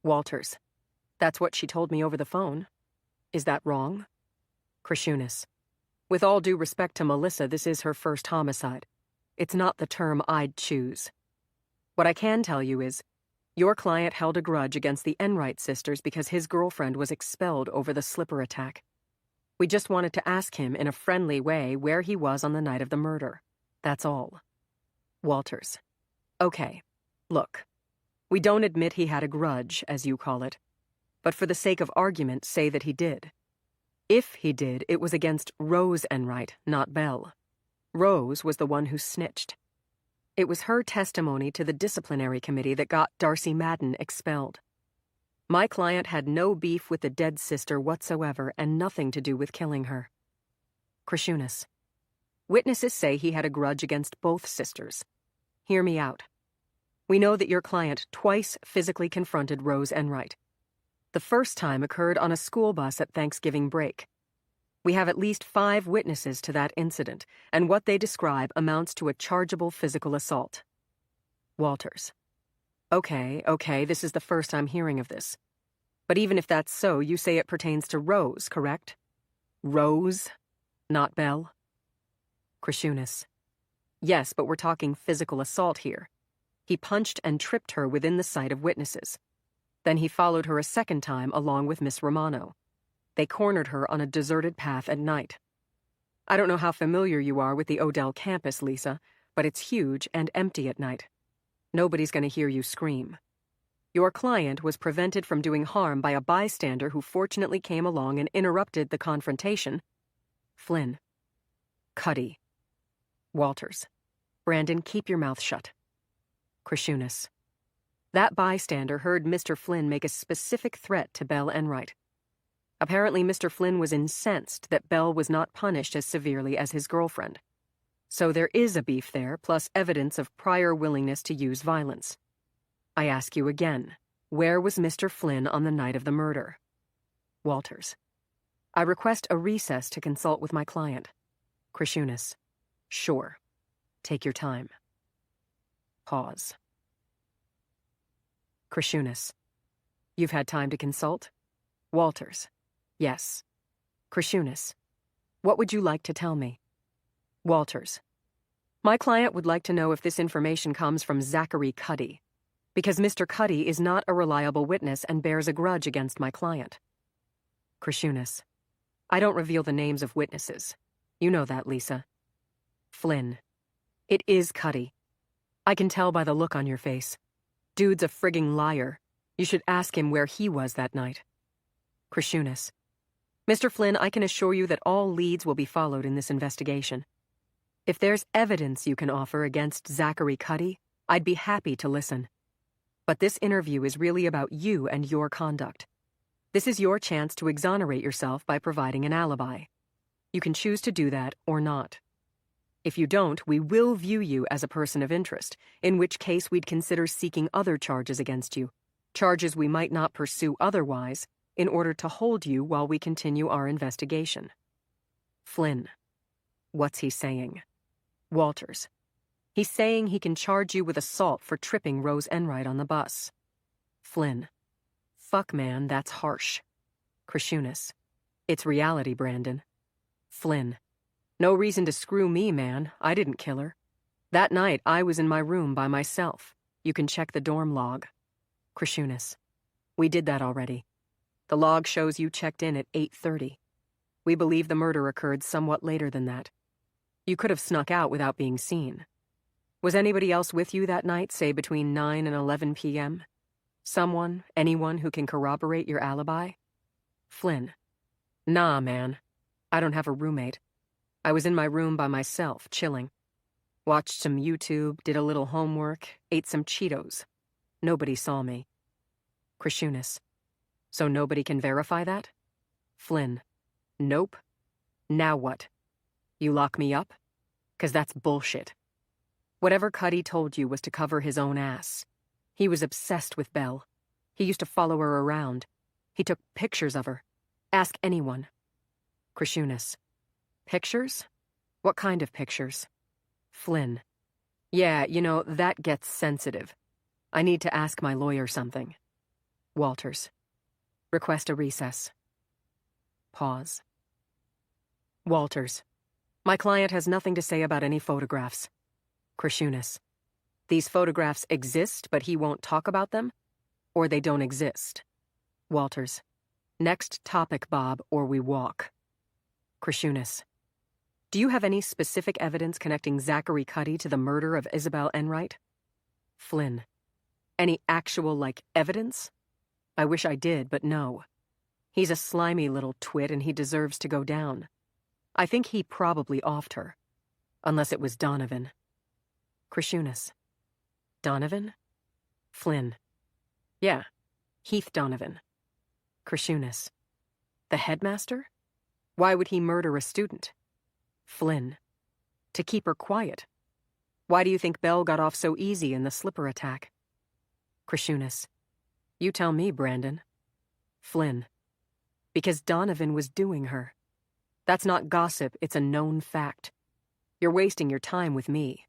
Walters. That's what she told me over the phone. Is that wrong? Krishunas. With all due respect to Melissa, this is her first homicide. It's not the term I'd choose. What I can tell you is, your client held a grudge against the Enright sisters because his girlfriend was expelled over the slipper attack. We just wanted to ask him in a friendly way where he was on the night of the murder. That's all. Walters. Okay, look. We don't admit he had a grudge, as you call it. But for the sake of argument, say that he did. If he did, it was against Rose Enright, not Belle. Rose was the one who snitched. It was her testimony to the disciplinary committee that got Darcy Madden expelled. My client had no beef with the dead sister whatsoever and nothing to do with killing her. Krishunas. Witnesses say he had a grudge against both sisters. Hear me out. We know that your client twice physically confronted Rose Enright. The first time occurred on a school bus at Thanksgiving break. We have at least 5 witnesses to that incident, and what they describe amounts to a chargeable physical assault. Walters. Okay, this is the first I'm hearing of this. But even if that's so, you say it pertains to Rose, correct? Rose, not Belle? Krishunas. Yes, but we're talking physical assault here. He punched and tripped her within the sight of witnesses. Then he followed her a second time along with Miss Romano. They cornered her on a deserted path at night. I don't know how familiar you are with the Odell campus, Lisa, but it's huge and empty at night. Nobody's going to hear you scream. Your client was prevented from doing harm by a bystander who fortunately came along and interrupted the confrontation. Flynn. Cuddy. Walters. Brandon, keep your mouth shut. Krishunas. That bystander heard Mr. Flynn make a specific threat to Belle Enright. Apparently, Mr. Flynn was incensed that Belle was not punished as severely as his girlfriend. So there is a beef there, plus evidence of prior willingness to use violence. I ask you again, where was Mr. Flynn on the night of the murder? Walters. I request a recess to consult with my client. Krishunas. Sure. Take your time. Pause. Krishunas. You've had time to consult? Walters. Yes. Krishunas. What would you like to tell me? Walters. My client would like to know if this information comes from Zachary Cuddy, because Mr. Cuddy is not a reliable witness and bears a grudge against my client. Krishunas. I don't reveal the names of witnesses. You know that, Lisa. Flynn. It is Cuddy. I can tell by the look on your face. Dude's a frigging liar. You should ask him where he was that night. Krishunas. Mr. Flynn, I can assure you that all leads will be followed in this investigation. If there's evidence you can offer against Zachary Cuddy, I'd be happy to listen. But this interview is really about you and your conduct. This is your chance to exonerate yourself by providing an alibi. You can choose to do that or not. If you don't, we will view you as a person of interest, in which case we'd consider seeking other charges against you, charges we might not pursue otherwise, in order to hold you while we continue our investigation. Flynn. What's he saying? Walters. He's saying he can charge you with assault for tripping Rose Enright on the bus. Flynn. Fuck, man, that's harsh. Krishunas. It's reality, Brandon. Flynn. No reason to screw me, man. I didn't kill her. That night, I was in my room by myself. You can check the dorm log. Krishunas. We did that already. The log shows you checked in at 8:30. We believe the murder occurred somewhat later than that. You could have snuck out without being seen. Was anybody else with you that night, say between 9 and 11 p.m.? Someone, anyone who can corroborate your alibi? Flynn. Nah, man. I don't have a roommate. I was in my room by myself, chilling. Watched some YouTube, did a little homework, ate some Cheetos. Nobody saw me. Krishunas. So nobody can verify that? Flynn. Nope. Now what? You lock me up? 'Cause that's bullshit. Whatever Cuddy told you was to cover his own ass. He was obsessed with Belle. He used to follow her around. He took pictures of her. Ask anyone. Krishunas. Pictures? What kind of pictures? Flynn. Yeah, you know, that gets sensitive. I need to ask my lawyer something. Walters. Request a recess. Pause. Walters. My client has nothing to say about any photographs. Krishunas. These photographs exist, but he won't talk about them? Or they don't exist? Walters. Next topic, Bob, or we walk. Krishunas. Do you have any specific evidence connecting Zachary Cuddy to the murder of Isabel Enright? Flynn. Any actual, evidence? I wish I did, but no. He's a slimy little twit and he deserves to go down. I think he probably offed her. Unless it was Donovan. Krishunas. Donovan? Flynn. Yeah, Heath Donovan. Krishunas. The headmaster? Why would he murder a student? Flynn. To keep her quiet. Why do you think Belle got off so easy in the slipper attack? Krishunas. You tell me, Brandon. Flynn. Because Donovan was doing her. That's not gossip, it's a known fact. You're wasting your time with me.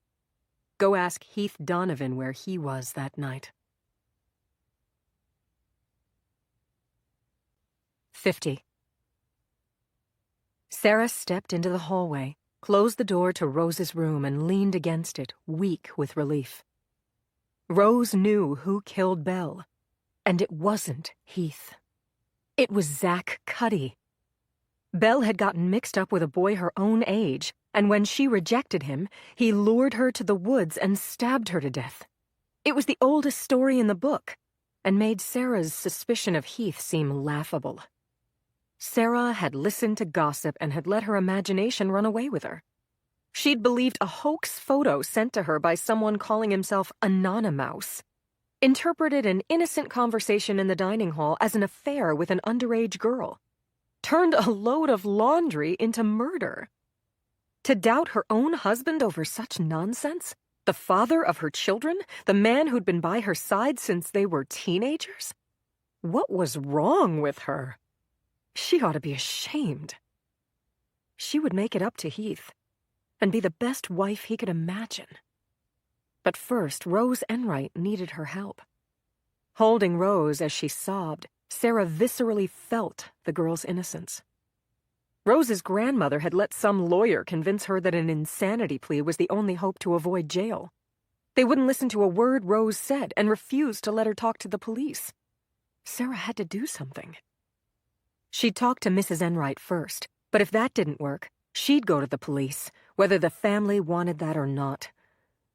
Go ask Heath Donovan where he was that night. 50. Sarah stepped into the hallway, closed the door to Rose's room, and leaned against it, weak with relief. Rose knew who killed Belle, and it wasn't Heath. It was Zach Cuddy. Belle had gotten mixed up with a boy her own age, and when she rejected him, he lured her to the woods and stabbed her to death. It was the oldest story in the book, and made Sarah's suspicion of Heath seem laughable. Sarah had listened to gossip and had let her imagination run away with her. She'd believed a hoax photo sent to her by someone calling himself Anonymouse, interpreted an innocent conversation in the dining hall as an affair with an underage girl, turned a load of laundry into murder. To doubt her own husband over such nonsense? The father of her children? The man who'd been by her side since they were teenagers? What was wrong with her? She ought to be ashamed. She would make it up to Heath, and be the best wife he could imagine. But first, Rose Enright needed her help. Holding Rose as she sobbed, Sarah viscerally felt the girl's innocence. Rose's grandmother had let some lawyer convince her that an insanity plea was the only hope to avoid jail. They wouldn't listen to a word Rose said and refused to let her talk to the police. Sarah had to do something. She'd talk to Mrs. Enright first, but if that didn't work, she'd go to the police, whether the family wanted that or not.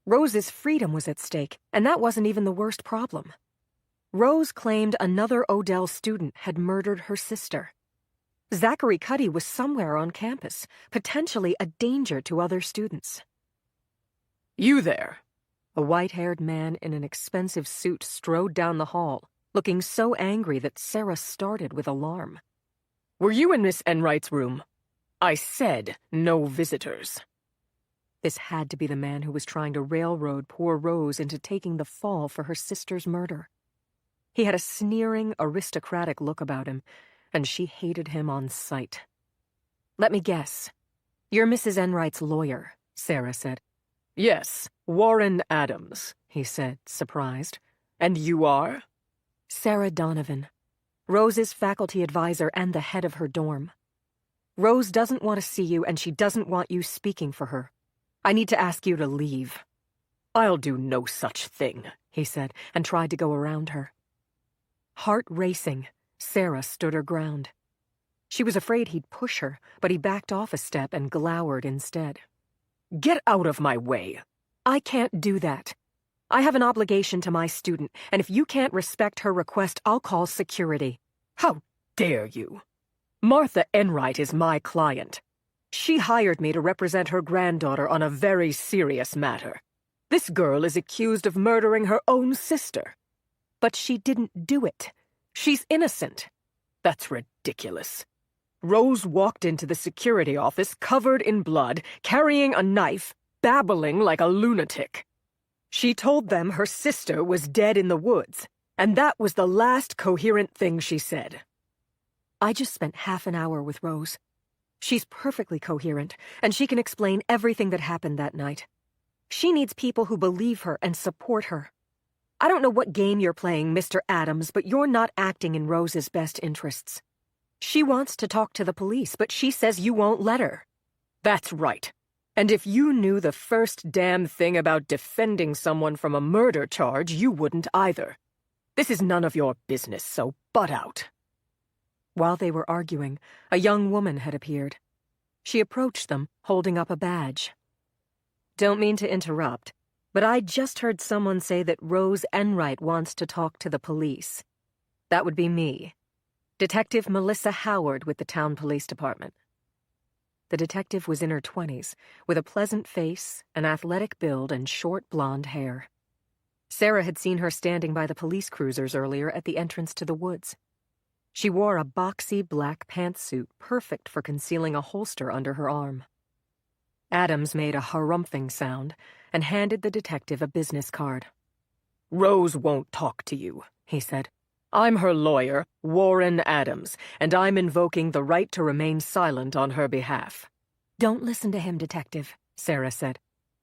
Rose's freedom was at stake, and that wasn't even the worst problem. Rose claimed another Odell student had murdered her sister. Zachary Cuddy was somewhere on campus, potentially a danger to other students. You there? A white-haired man in an expensive suit strode down the hall, looking so angry that Sarah started with alarm. Were you in Miss Enright's room? I said no visitors. This had to be the man who was trying to railroad poor Rose into taking the fall for her sister's murder. He had a sneering, aristocratic look about him, and she hated him on sight. Let me guess. You're Mrs. Enright's lawyer, Sarah said. Yes, Warren Adams, he said, surprised. And you are? Sarah Donovan, Rose's faculty advisor and the head of her dorm. Rose doesn't want to see you, and she doesn't want you speaking for her. I need to ask you to leave. I'll do no such thing, he said, and tried to go around her. Heart racing, Sarah stood her ground. She was afraid he'd push her, but he backed off a step and glowered instead. Get out of my way. I can't do that. I have an obligation to my student, and if you can't respect her request, I'll call security. How dare you? Martha Enright is my client. She hired me to represent her granddaughter on a very serious matter. This girl is accused of murdering her own sister. But she didn't do it. She's innocent. That's ridiculous. Rose walked into the security office covered in blood, carrying a knife, babbling like a lunatic. She told them her sister was dead in the woods, and that was the last coherent thing she said. I just spent half an hour with Rose. She's perfectly coherent, and she can explain everything that happened that night. She needs people who believe her and support her. I don't know what game you're playing, Mr. Adams, but you're not acting in Rose's best interests. She wants to talk to the police, but she says you won't let her. That's right. And if you knew the first damn thing about defending someone from a murder charge, you wouldn't either. This is none of your business, so butt out. While they were arguing, a young woman had appeared. She approached them, holding up a badge. Don't mean to interrupt, but I just heard someone say that Rose Enright wants to talk to the police. That would be me. Detective Melissa Howard with the town police department. The detective was in her 20s, with a pleasant face, an athletic build, and short blonde hair. Sarah had seen her standing by the police cruisers earlier at the entrance to the woods. She wore a boxy black pantsuit perfect for concealing a holster under her arm. Adams made a harumphing sound and handed the detective a business card. Rose won't talk to you, he said. I'm her lawyer, Warren Adams, and I'm invoking the right to remain silent on her behalf. Don't listen to him, Detective, Sarah said.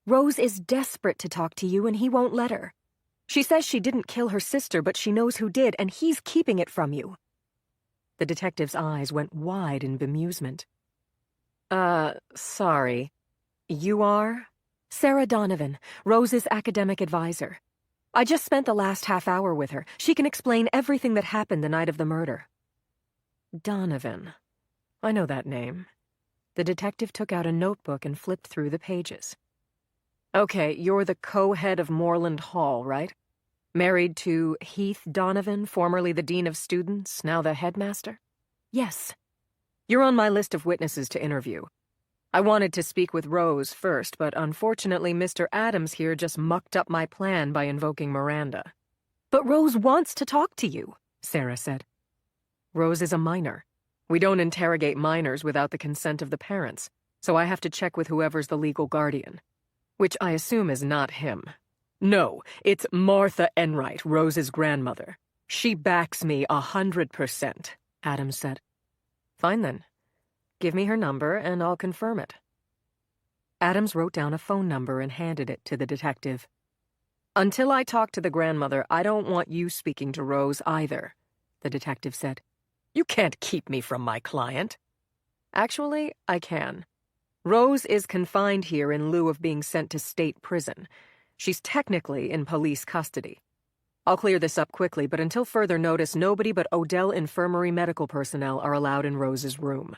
Rose is desperate to talk to you, and he won't let her. She says she didn't kill her sister, but she knows who did, and he's keeping it from you. The detective's eyes went wide in bemusement. Sorry. You are? Sarah Donovan, Rose's academic advisor. I just spent the last half hour with her. She can explain everything that happened the night of the murder. Donovan. I know that name. The detective took out a notebook and flipped through the pages. Okay, you're the co-head of Moreland Hall, right? Married to Heath Donovan, formerly the dean of students, now the headmaster? Yes. You're on my list of witnesses to interview. I wanted to speak with Rose first, but unfortunately Mr. Adams here just mucked up my plan by invoking Miranda. But Rose wants to talk to you, Sarah said. Rose is a minor. We don't interrogate minors without the consent of the parents, so I have to check with whoever's the legal guardian. Which I assume is not him. No, it's Martha Enright, Rose's grandmother. She backs me 100%, Adams said. Fine then. Give me her number and I'll confirm it. Adams wrote down a phone number and handed it to the detective. Until I talk to the grandmother, I don't want you speaking to Rose either, the detective said. You can't keep me from my client. Actually, I can. Rose is confined here in lieu of being sent to state prison. She's technically in police custody. I'll clear this up quickly, but until further notice, nobody but Odell Infirmary medical personnel are allowed in Rose's room.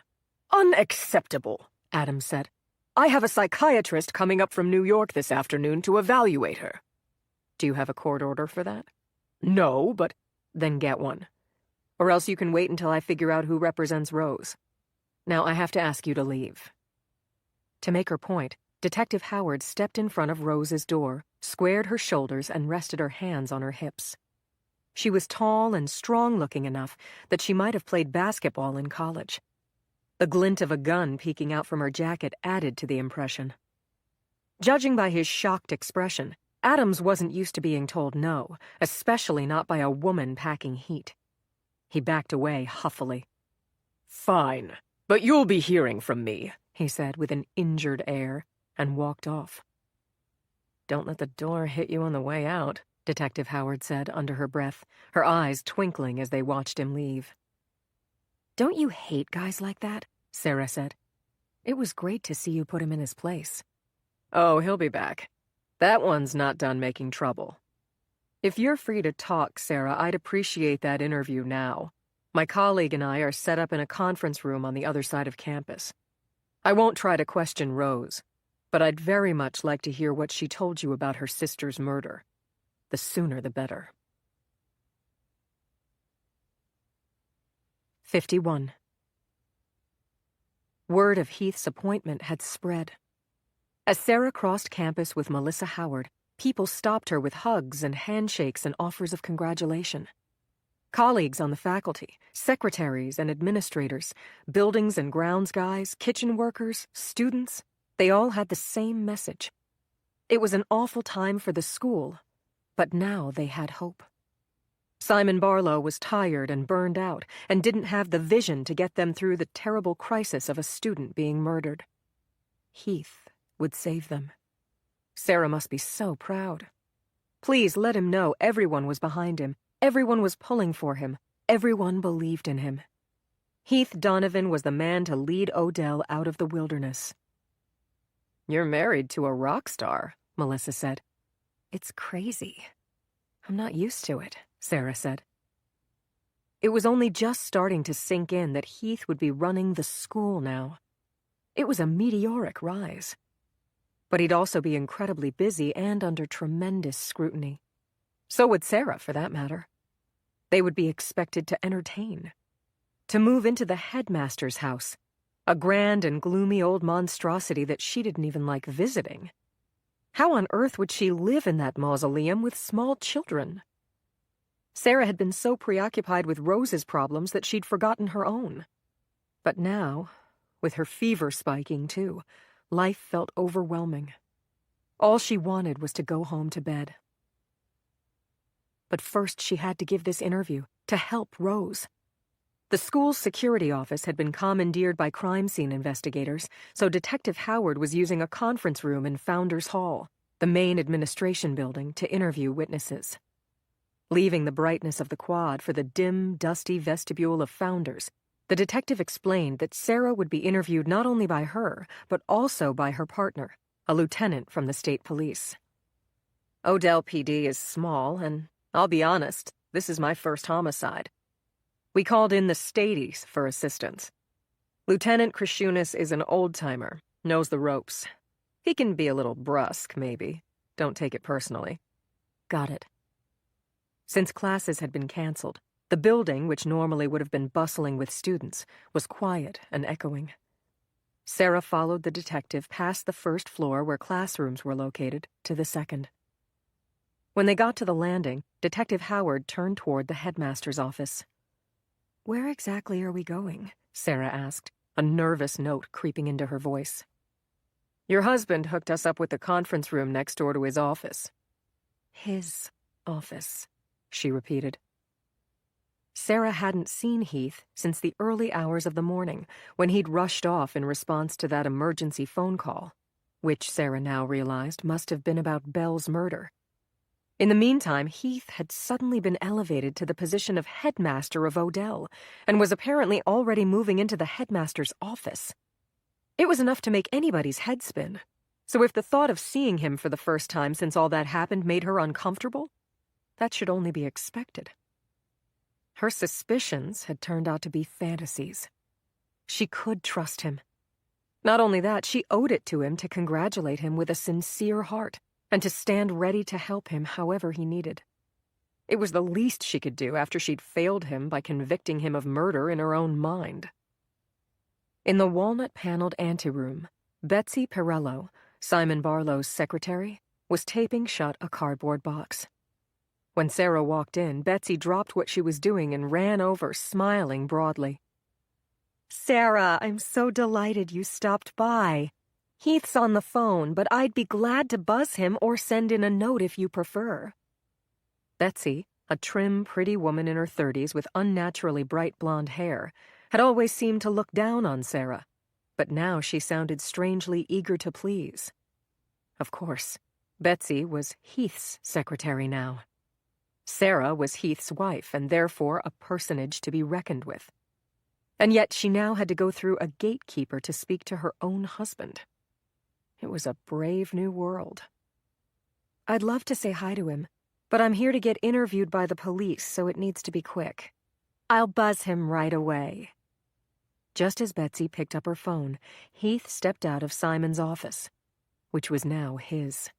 Unacceptable, Adams said. I have a psychiatrist coming up from New York this afternoon to evaluate her. Do you have a court order for that? No, but then get one. Or else you can wait until I figure out who represents Rose. Now I have to ask you to leave. To make her point, Detective Howard stepped in front of Rose's door, squared her shoulders, and rested her hands on her hips. She was tall and strong-looking enough that she might have played basketball in college. The glint of a gun peeking out from her jacket added to the impression. Judging by his shocked expression, Adams wasn't used to being told no, especially not by a woman packing heat. He backed away huffily. Fine, but you'll be hearing from me, he said with an injured air, and walked off. Don't let the door hit you on the way out, Detective Howard said under her breath, her eyes twinkling as they watched him leave. Don't you hate guys like that? Sarah said. It was great to see you put him in his place. Oh, he'll be back. That one's not done making trouble. If you're free to talk, Sarah, I'd appreciate that interview now. My colleague and I are set up in a conference room on the other side of campus. I won't try to question Rose, but I'd very much like to hear what she told you about her sister's murder. The sooner the better. 51. Word of Heath's appointment had spread. As Sarah crossed campus with Melissa Howard, people stopped her with hugs and handshakes and offers of congratulation. Colleagues on the faculty, secretaries and administrators, buildings and grounds guys, kitchen workers, students, they all had the same message. It was an awful time for the school, but now they had hope. Simon Barlow was tired and burned out and didn't have the vision to get them through the terrible crisis of a student being murdered. Heath would save them. Sarah must be so proud. Please let him know everyone was behind him, everyone was pulling for him, everyone believed in him. Heath Donovan was the man to lead Odell out of the wilderness. You're married to a rock star, Melissa said. It's crazy. I'm not used to it, Sarah said. It was only just starting to sink in that Heath would be running the school now. It was a meteoric rise. But he'd also be incredibly busy and under tremendous scrutiny. So would Sarah, for that matter. They would be expected to entertain. To move into the headmaster's house, a grand and gloomy old monstrosity that she didn't even like visiting. How on earth would she live in that mausoleum with small children? Sarah had been so preoccupied with Rose's problems that she'd forgotten her own. But now, with her fever spiking too, life felt overwhelming. All she wanted was to go home to bed. But first she had to give this interview, to help Rose. The school's security office had been commandeered by crime scene investigators, so Detective Howard was using a conference room in Founders Hall, the main administration building, to interview witnesses. Leaving the brightness of the quad for the dim, dusty vestibule of Founders, the detective explained that Sarah would be interviewed not only by her, but also by her partner, a lieutenant from the state police. Odell PD is small, and I'll be honest, this is my first homicide. We called in the Stadies for assistance. Lieutenant Krishunas is an old-timer, knows the ropes. He can be a little brusque, maybe. Don't take it personally. Got it. Since classes had been canceled, the building, which normally would have been bustling with students, was quiet and echoing. Sarah followed the detective past the first floor where classrooms were located to the second. When they got to the landing, Detective Howard turned toward the headmaster's office. "Where exactly are we going?" Sarah asked, a nervous note creeping into her voice. "Your husband hooked us up with the conference room next door to his office." "His office," she repeated. Sarah hadn't seen Heath since the early hours of the morning, when he'd rushed off in response to that emergency phone call, which Sarah now realized must have been about Belle's murder. In the meantime, Heath had suddenly been elevated to the position of headmaster of Odell, and was apparently already moving into the headmaster's office. It was enough to make anybody's head spin. So if the thought of seeing him for the first time since all that happened made her uncomfortable, that should only be expected. Her suspicions had turned out to be fantasies. She could trust him. Not only that, she owed it to him to congratulate him with a sincere heart, and to stand ready to help him however he needed. It was the least she could do after she'd failed him by convicting him of murder in her own mind. In the walnut-paneled anteroom, Betsy Pirello, Simon Barlow's secretary, was taping shut a cardboard box. When Sarah walked in, Betsy dropped what she was doing and ran over, smiling broadly. "Sarah, I'm so delighted you stopped by. Heath's on the phone, but I'd be glad to buzz him or send in a note if you prefer." Betsy, a trim, pretty woman in her 30s with unnaturally bright blonde hair, had always seemed to look down on Sarah, but now she sounded strangely eager to please. Of course, Betsy was Heath's secretary now. Sarah was Heath's wife, and therefore a personage to be reckoned with. And yet she now had to go through a gatekeeper to speak to her own husband. It was a brave new world. "I'd love to say hi to him, but I'm here to get interviewed by the police, so it needs to be quick. I'll buzz him right away." Just as Betsy picked up her phone, Heath stepped out of Simon's office, which was now his.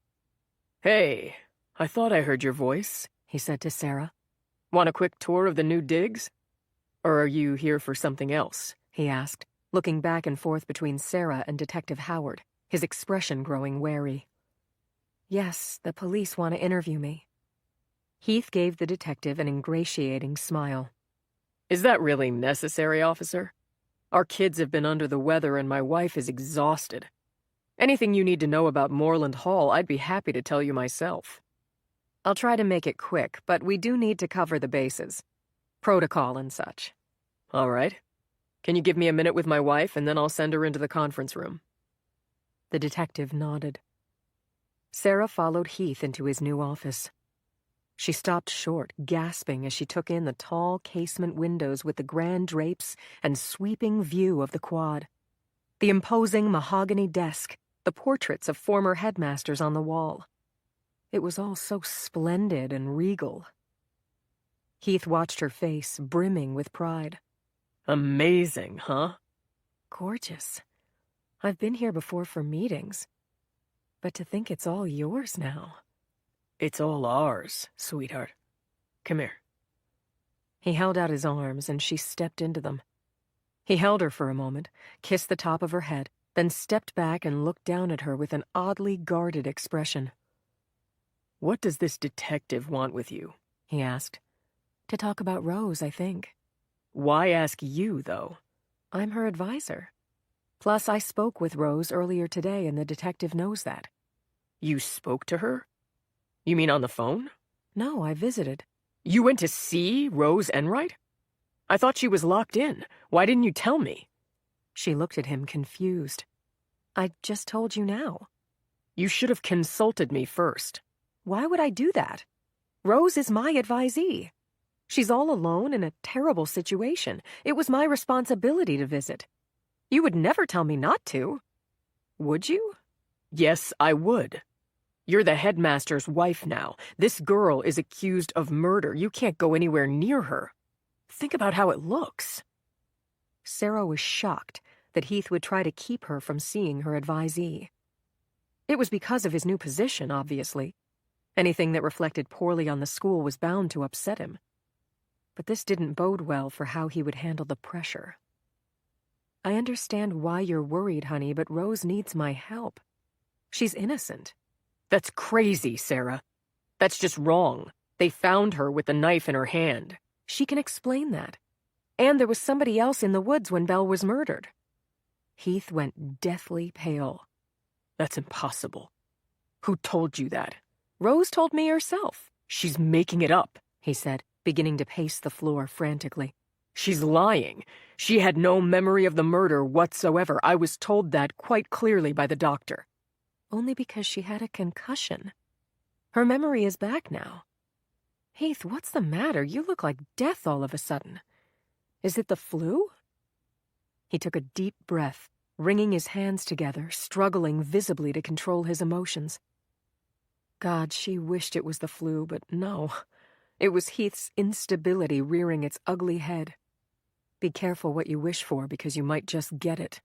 "Hey, I thought I heard your voice," he said to Sarah. "Want a quick tour of the new digs? Or are you here for something else?" he asked, looking back and forth between Sarah and Detective Howard, his expression growing wary. "Yes, the police want to interview me." Heath gave the detective an ingratiating smile. "Is that really necessary, officer? Our kids have been under the weather and my wife is exhausted. Anything you need to know about Moreland Hall, I'd be happy to tell you myself." "I'll try to make it quick, but we do need to cover the bases. Protocol and such." "All right. Can you give me a minute with my wife, and then I'll send her into the conference room?" The detective nodded. Sarah followed Heath into his new office. She stopped short, gasping as she took in the tall casement windows with the grand drapes and sweeping view of the quad, the imposing mahogany desk, the portraits of former headmasters on the wall. It was all so splendid and regal. Heath watched her face, brimming with pride. "Amazing, huh?" "Gorgeous. I've been here before for meetings. But to think it's all yours now." "It's all ours, sweetheart. Come here." He held out his arms, and she stepped into them. He held her for a moment, kissed the top of her head, then stepped back and looked down at her with an oddly guarded expression. "What does this detective want with you?" he asked. "To talk about Rose, I think." "Why ask you, though?" "I'm her advisor. Plus, I spoke with Rose earlier today, and the detective knows that." "You spoke to her? You mean on the phone?" "No, I visited." "You went to see Rose Enright? I thought she was locked in. Why didn't you tell me?" She looked at him, confused. "I just told you now." "You should have consulted me first." "Why would I do that? Rose is my advisee. She's all alone in a terrible situation. It was my responsibility to visit. You would never tell me not to. Would you?" "Yes, I would. You're the headmaster's wife now. This girl is accused of murder. You can't go anywhere near her. Think about how it looks." Sarah was shocked that Heath would try to keep her from seeing her advisee. It was because of his new position, obviously. Anything that reflected poorly on the school was bound to upset him. But this didn't bode well for how he would handle the pressure. "I understand why you're worried, honey, but Rose needs my help. She's innocent." "That's crazy, Sarah. That's just wrong. They found her with the knife in her hand." "She can explain that. And there was somebody else in the woods when Belle was murdered." Heath went deathly pale. "That's impossible. Who told you that?" "Rose told me herself." "She's making it up," he said, beginning to pace the floor frantically. "She's lying. She had no memory of the murder whatsoever. I was told that quite clearly by the doctor." "Only because she had a concussion. Her memory is back now." "Heath, what's the matter? You look like death all of a sudden. Is it the flu?" He took a deep breath, wringing his hands together, struggling visibly to control his emotions. God, she wished it was the flu, but no. It was Heath's instability rearing its ugly head. Be careful what you wish for, because you might just get it.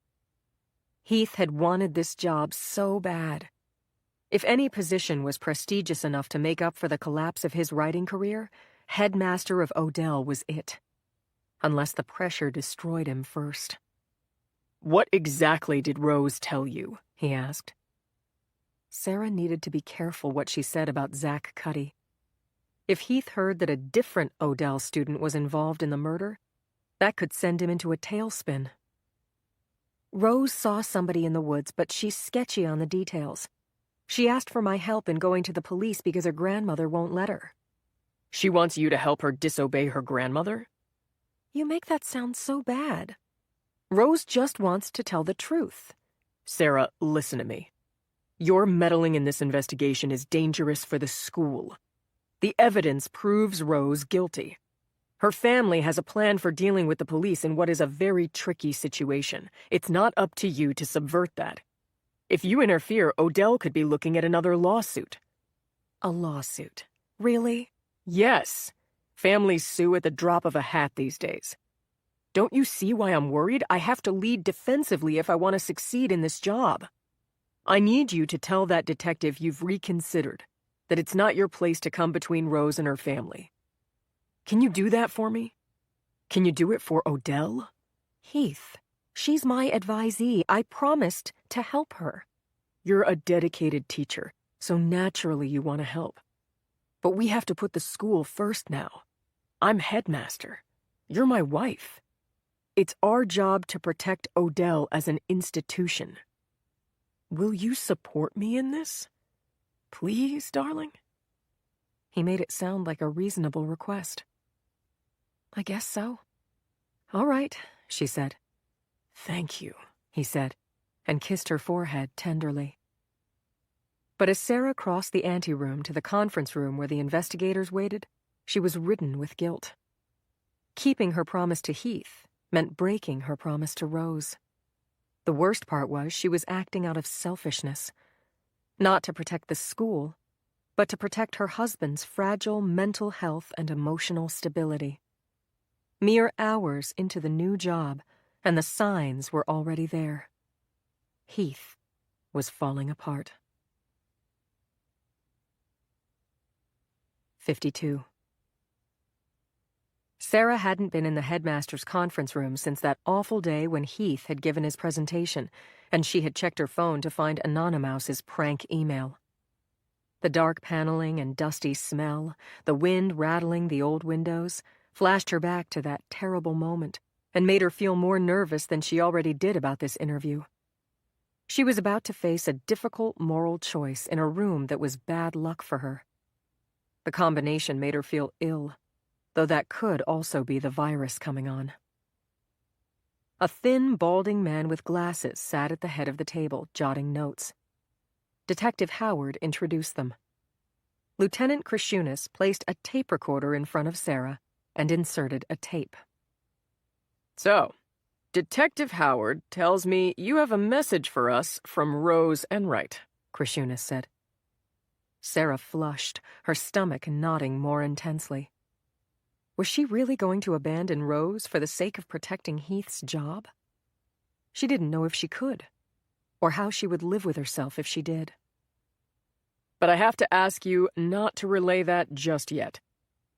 Heath had wanted this job so bad. If any position was prestigious enough to make up for the collapse of his writing career, headmaster of Odell was it. Unless the pressure destroyed him first. "What exactly did Rose tell you?" he asked. Sarah needed to be careful what she said about Zach Cuddy. If Heath heard that a different Odell student was involved in the murder, that could send him into a tailspin. "Rose saw somebody in the woods, but she's sketchy on the details. She asked for my help in going to the police because her grandmother won't let her." "She wants you to help her disobey her grandmother?" "You make that sound so bad. Rose just wants to tell the truth." "Sarah, listen to me. Your meddling in this investigation is dangerous for the school. The evidence proves Rose guilty. Her family has a plan for dealing with the police in what is a very tricky situation. It's not up to you to subvert that. If you interfere, Odell could be looking at another lawsuit." "A lawsuit? Really?" "Yes. Families sue at the drop of a hat these days. Don't you see why I'm worried? I have to lead defensively if I want to succeed in this job. I need you to tell that detective you've reconsidered, that it's not your place to come between Rose and her family. Can you do that for me? Can you do it for Odell?" "Heath, she's my advisee. I promised to help her." "You're a dedicated teacher, so naturally you want to help. But we have to put the school first now. I'm headmaster. You're my wife. It's our job to protect Odell as an institution. Will you support me in this? Please, darling?" He made it sound like a reasonable request. "I guess so." "All right," she said. "Thank you," he said, and kissed her forehead tenderly. But as Sarah crossed the anteroom to the conference room where the investigators waited, she was ridden with guilt. Keeping her promise to Heath meant breaking her promise to Rose. The worst part was she was acting out of selfishness. Not to protect the school, but to protect her husband's fragile mental health and emotional stability. Mere hours into the new job, and the signs were already there. Heath was falling apart. 52. Sarah hadn't been in the headmaster's conference room since that awful day when Heath had given his presentation, and she had checked her phone to find Anonymouse's prank email. The dark paneling and dusty smell, the wind rattling the old windows, flashed her back to that terrible moment and made her feel more nervous than she already did about this interview. She was about to face a difficult moral choice in a room that was bad luck for her. The combination made her feel ill, though that could also be the virus coming on. A thin, balding man with glasses sat at the head of the table, jotting notes. Detective Howard introduced them. Lieutenant Krishunas placed a tape recorder in front of Sarah and inserted a tape. "So, Detective Howard tells me you have a message for us from Rose Enright," Krishunas said. Sarah flushed, her stomach knotting more intensely. Was she really going to abandon Rose for the sake of protecting Heath's job? She didn't know if she could, or how she would live with herself if she did. But I have to ask you not to relay that just yet.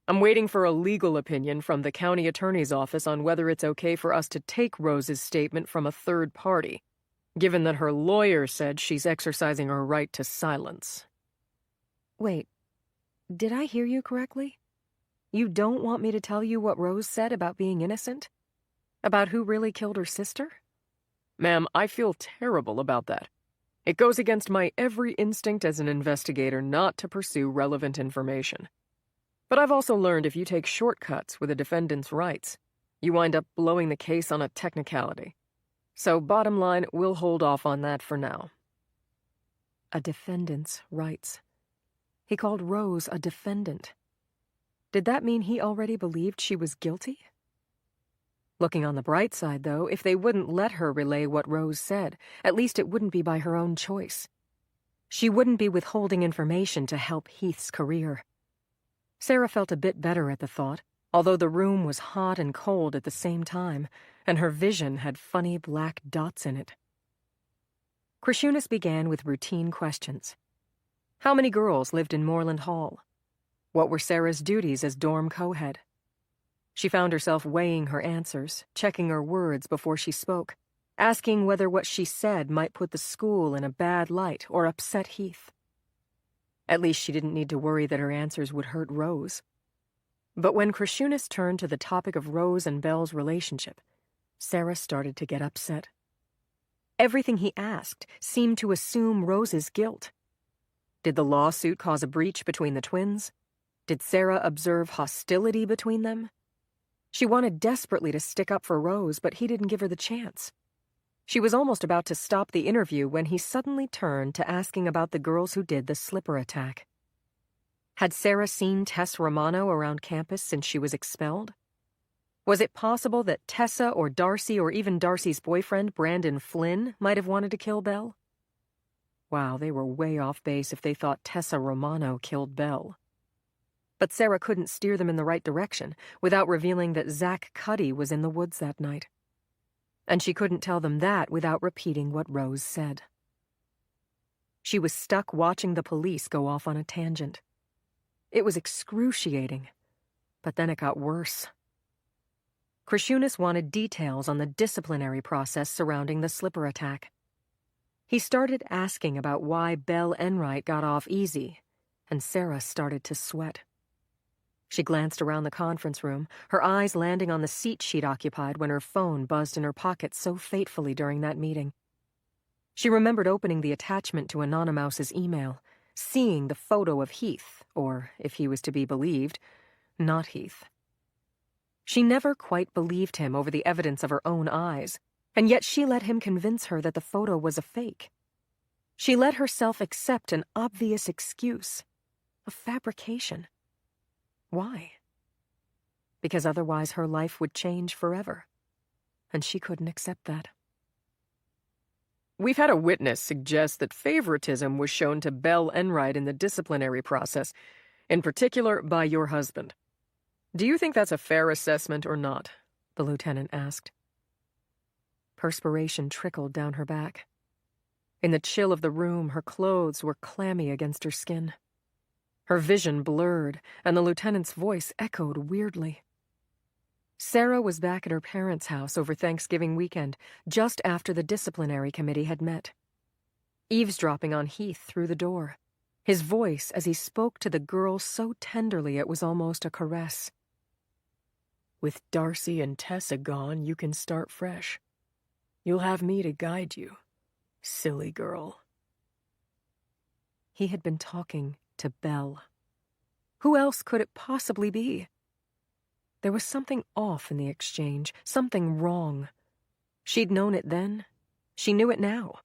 I'm waiting for a legal opinion from the county attorney's office on whether it's okay for us to take Rose's statement from a third party, given that her lawyer said she's exercising her right to silence. Wait, did I hear you correctly? You don't want me to tell you what Rose said about being innocent? About who really killed her sister? Ma'am, I feel terrible about that. It goes against my every instinct as an investigator not to pursue relevant information. But I've also learned if you take shortcuts with a defendant's rights, you wind up blowing the case on a technicality. So bottom line, we'll hold off on that for now. A defendant's rights. He called Rose a defendant. Did that mean he already believed she was guilty? Looking on the bright side, though, if they wouldn't let her relay what Rose said, at least it wouldn't be by her own choice. She wouldn't be withholding information to help Heath's career. Sarah felt a bit better at the thought, although the room was hot and cold at the same time, and her vision had funny black dots in it. Krishunas began with routine questions. How many girls lived in Moreland Hall? What were Sarah's duties as dorm co-head? She found herself weighing her answers, checking her words before she spoke, asking whether what she said might put the school in a bad light or upset Heath. At least she didn't need to worry that her answers would hurt Rose. But when Krishunas turned to the topic of Rose and Belle's relationship, Sarah started to get upset. Everything he asked seemed to assume Rose's guilt. Did the lawsuit cause a breach between the twins? Did Sarah observe hostility between them? She wanted desperately to stick up for Rose, but he didn't give her the chance. She was almost about to stop the interview when he suddenly turned to asking about the girls who did the slipper attack. Had Sarah seen Tess Romano around campus since she was expelled? Was it possible that Tessa or Darcy or even Darcy's boyfriend, Brandon Flynn, might have wanted to kill Belle? Wow, they were way off base if they thought Tessa Romano killed Belle. But Sarah couldn't steer them in the right direction without revealing that Zach Cuddy was in the woods that night. And she couldn't tell them that without repeating what Rose said. She was stuck watching the police go off on a tangent. It was excruciating, but then it got worse. Krishunas wanted details on the disciplinary process surrounding the slipper attack. He started asking about why Belle Enright got off easy, and Sarah started to sweat. She glanced around the conference room, her eyes landing on the seat she'd occupied when her phone buzzed in her pocket so fatefully during that meeting. She remembered opening the attachment to Anonymouse's email, seeing the photo of Heath, or, if he was to be believed, not Heath. She never quite believed him over the evidence of her own eyes, and yet she let him convince her that the photo was a fake. She let herself accept an obvious excuse, a fabrication. Why? Because otherwise her life would change forever, and she couldn't accept that. We've had a witness suggest that favoritism was shown to Belle Enright in the disciplinary process, in particular by your husband. Do you think that's a fair assessment or not? The lieutenant asked. Perspiration trickled down her back. In the chill of the room, her clothes were clammy against her skin. Her vision blurred, and the lieutenant's voice echoed weirdly. Sarah was back at her parents' house over Thanksgiving weekend, just after the disciplinary committee had met. Eavesdropping on Heath through the door, his voice as he spoke to the girl so tenderly it was almost a caress. With Darcy and Tessa gone, you can start fresh. You'll have me to guide you, silly girl. He had been talking to Belle. Who else could it possibly be? There was something off in the exchange, something wrong. She'd known it then. She knew it now.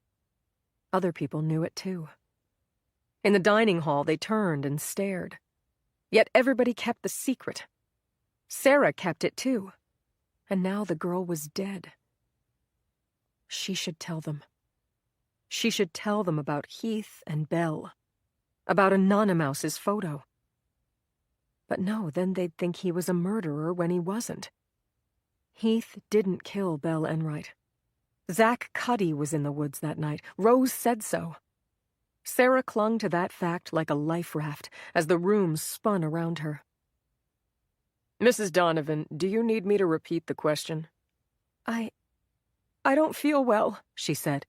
Other people knew it too. In the dining hall, they turned and stared. Yet everybody kept the secret. Sarah kept it too. And now the girl was dead. She should tell them. She should tell them about Heath and Belle. about Anonymouse's photo. But no, then they'd think he was a murderer when he wasn't. Heath didn't kill Belle Enright. Zach Cuddy was in the woods that night. Rose said so. Sarah clung to that fact like a life raft as the room spun around her. Mrs. Donovan, do you need me to repeat the question? I don't feel well, she said,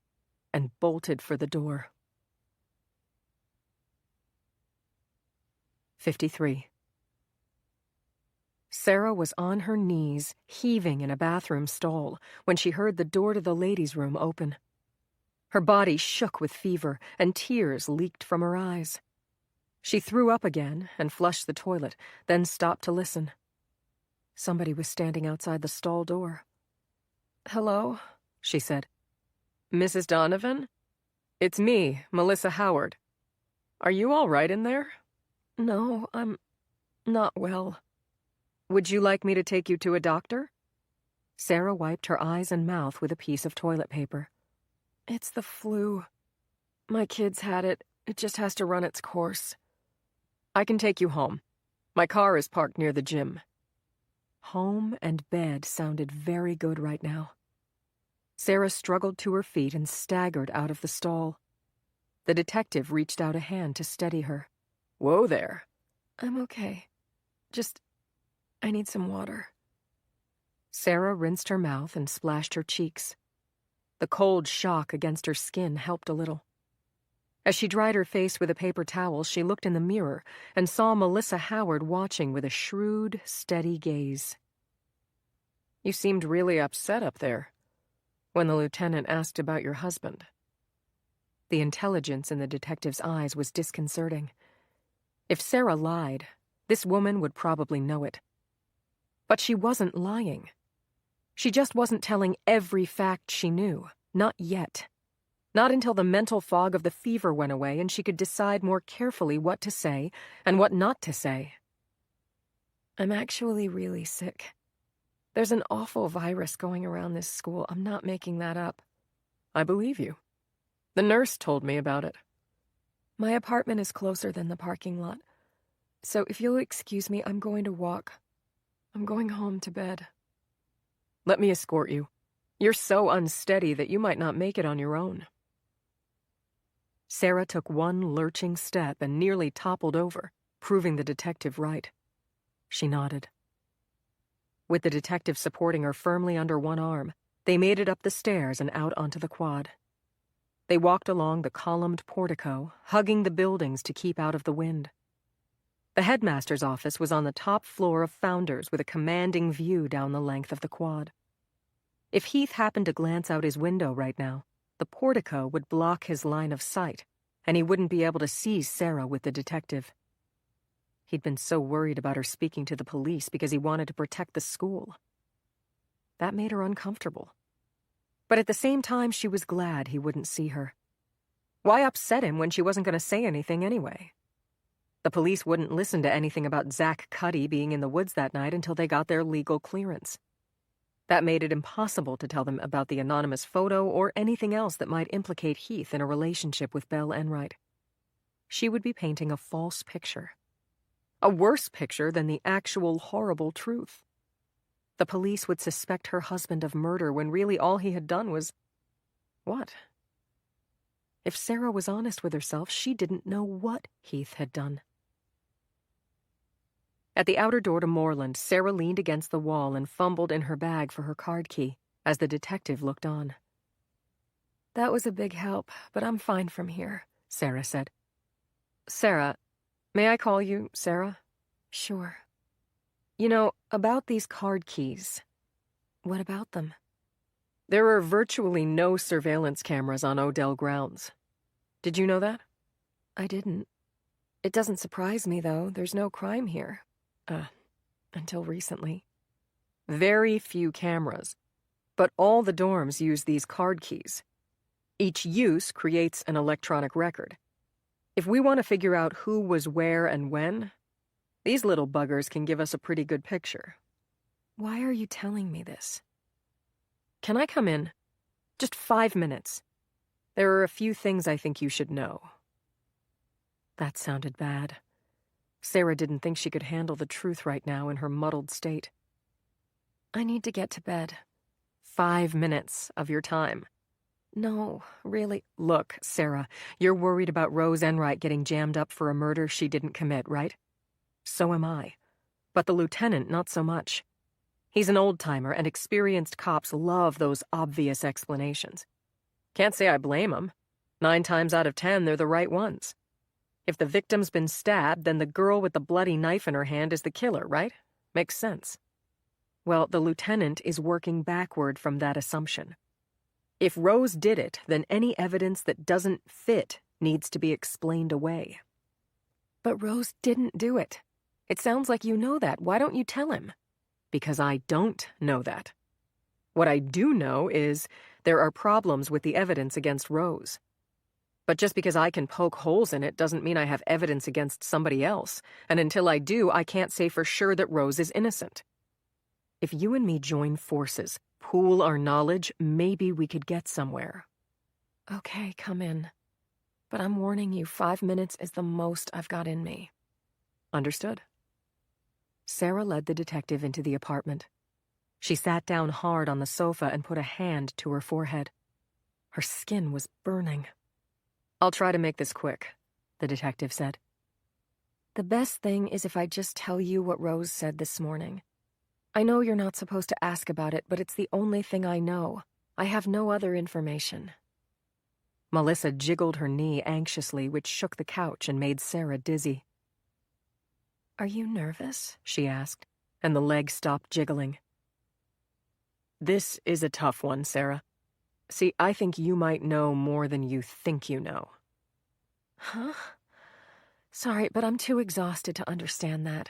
and bolted for the door. 53. Sarah was on her knees, heaving in a bathroom stall, when she heard the door to the ladies' room open. Her body shook with fever, and tears leaked from her eyes. She threw up again and flushed the toilet, then stopped to listen. Somebody was standing outside the stall door. "Hello?" she said. Mrs. Donovan? It's me, Melissa Howard. Are you all right in there? "No, I'm not well." Would you like me to take you to a doctor? Sarah wiped her eyes and mouth with a piece of toilet paper. "It's the flu. My kid's had it. It just has to run its course." I can take you home. My car is parked near the gym. Home and bed sounded very good right now. Sarah struggled to her feet and staggered out of the stall. The detective reached out a hand to steady her. Whoa there. "I'm okay. Just, I need some water." Sarah rinsed her mouth and splashed her cheeks. The cold shock against her skin helped a little. As she dried her face with a paper towel, she looked in the mirror and saw Melissa Howard watching with a shrewd, steady gaze. You seemed really upset up there when the lieutenant asked about your husband. The intelligence in the detective's eyes was disconcerting. If Sarah lied, this woman would probably know it. But she wasn't lying. She just wasn't telling every fact she knew. Not yet. Not until the mental fog of the fever went away and she could decide more carefully what to say and what not to say. "I'm actually really sick. There's an awful virus going around this school. I'm not making that up." I believe you. The nurse told me about it. "My apartment is closer than the parking lot. So if you'll excuse me, I'm going to walk. I'm going home to bed." Let me escort you. You're so unsteady that you might not make it on your own. Sarah took one lurching step and nearly toppled over, proving the detective right. She nodded. With the detective supporting her firmly under one arm, they made it up the stairs and out onto the quad. They walked along the columned portico, hugging the buildings to keep out of the wind. The headmaster's office was on the top floor of Founders with a commanding view down the length of the quad. If Heath happened to glance out his window right now, the portico would block his line of sight, and he wouldn't be able to see Sarah with the detective. He'd been so worried about her speaking to the police because he wanted to protect the school. That made her uncomfortable. But at the same time, she was glad he wouldn't see her. Why upset him when she wasn't going to say anything anyway? The police wouldn't listen to anything about Zach Cuddy being in the woods that night until they got their legal clearance. That made it impossible to tell them about the anonymous photo or anything else that might implicate Heath in a relationship with Belle Enright. She would be painting a false picture. A worse picture than the actual horrible truth. The police would suspect her husband of murder when really all he had done was... what? If Sarah was honest with herself, she didn't know what Heath had done. At the outer door to Moreland, Sarah leaned against the wall and fumbled in her bag for her card key as the detective looked on. "That was a big help, but I'm fine from here," Sarah said. Sarah, may I call you Sarah? "Sure." You know, about these card keys. What about them? There are virtually no surveillance cameras on Odell grounds. Did you know that? "I didn't. It doesn't surprise me, though. There's no crime here. Until recently. Very few cameras, but all the dorms use these card keys. Each use creates an electronic record. If we want to figure out who was where and when, these little buggers can give us a pretty good picture. Why are you telling me this? Can I come in? Just 5 minutes. There are a few things I think you should know. That sounded bad. Sarah didn't think she could handle the truth right now in her muddled state. I need to get to bed. 5 minutes of your time. No, really. Look, Sarah, you're worried about Rose Enright getting jammed up for a murder she didn't commit, right? So am I. But the lieutenant, not so much. He's an old-timer, and experienced cops love those obvious explanations. Can't say I blame him. 9 times out of 10, they're the right ones. If the victim's been stabbed, then the girl with the bloody knife in her hand is the killer, right? Makes sense. Well, the lieutenant is working backward from that assumption. If Rose did it, then any evidence that doesn't fit needs to be explained away. But Rose didn't do it. It sounds like you know that. Why don't you tell him? Because I don't know that. What I do know is there are problems with the evidence against Rose. But just because I can poke holes in it doesn't mean I have evidence against somebody else, and until I do, I can't say for sure that Rose is innocent. If you and me join forces, pool our knowledge, maybe we could get somewhere. Okay, come in. But I'm warning you, 5 minutes is the most I've got in me. Understood. Sarah led the detective into the apartment. She sat down hard on the sofa and put a hand to her forehead. Her skin was burning. I'll try to make this quick, the detective said. The best thing is if I just tell you what Rose said this morning. I know you're not supposed to ask about it, but it's the only thing I know. I have no other information. Melissa jiggled her knee anxiously, which shook the couch and made Sarah dizzy. Are you nervous? She asked, and the leg stopped jiggling. This is a tough one, Sarah. See, I think you might know more than you think you know. Huh? Sorry, but I'm too exhausted to understand that.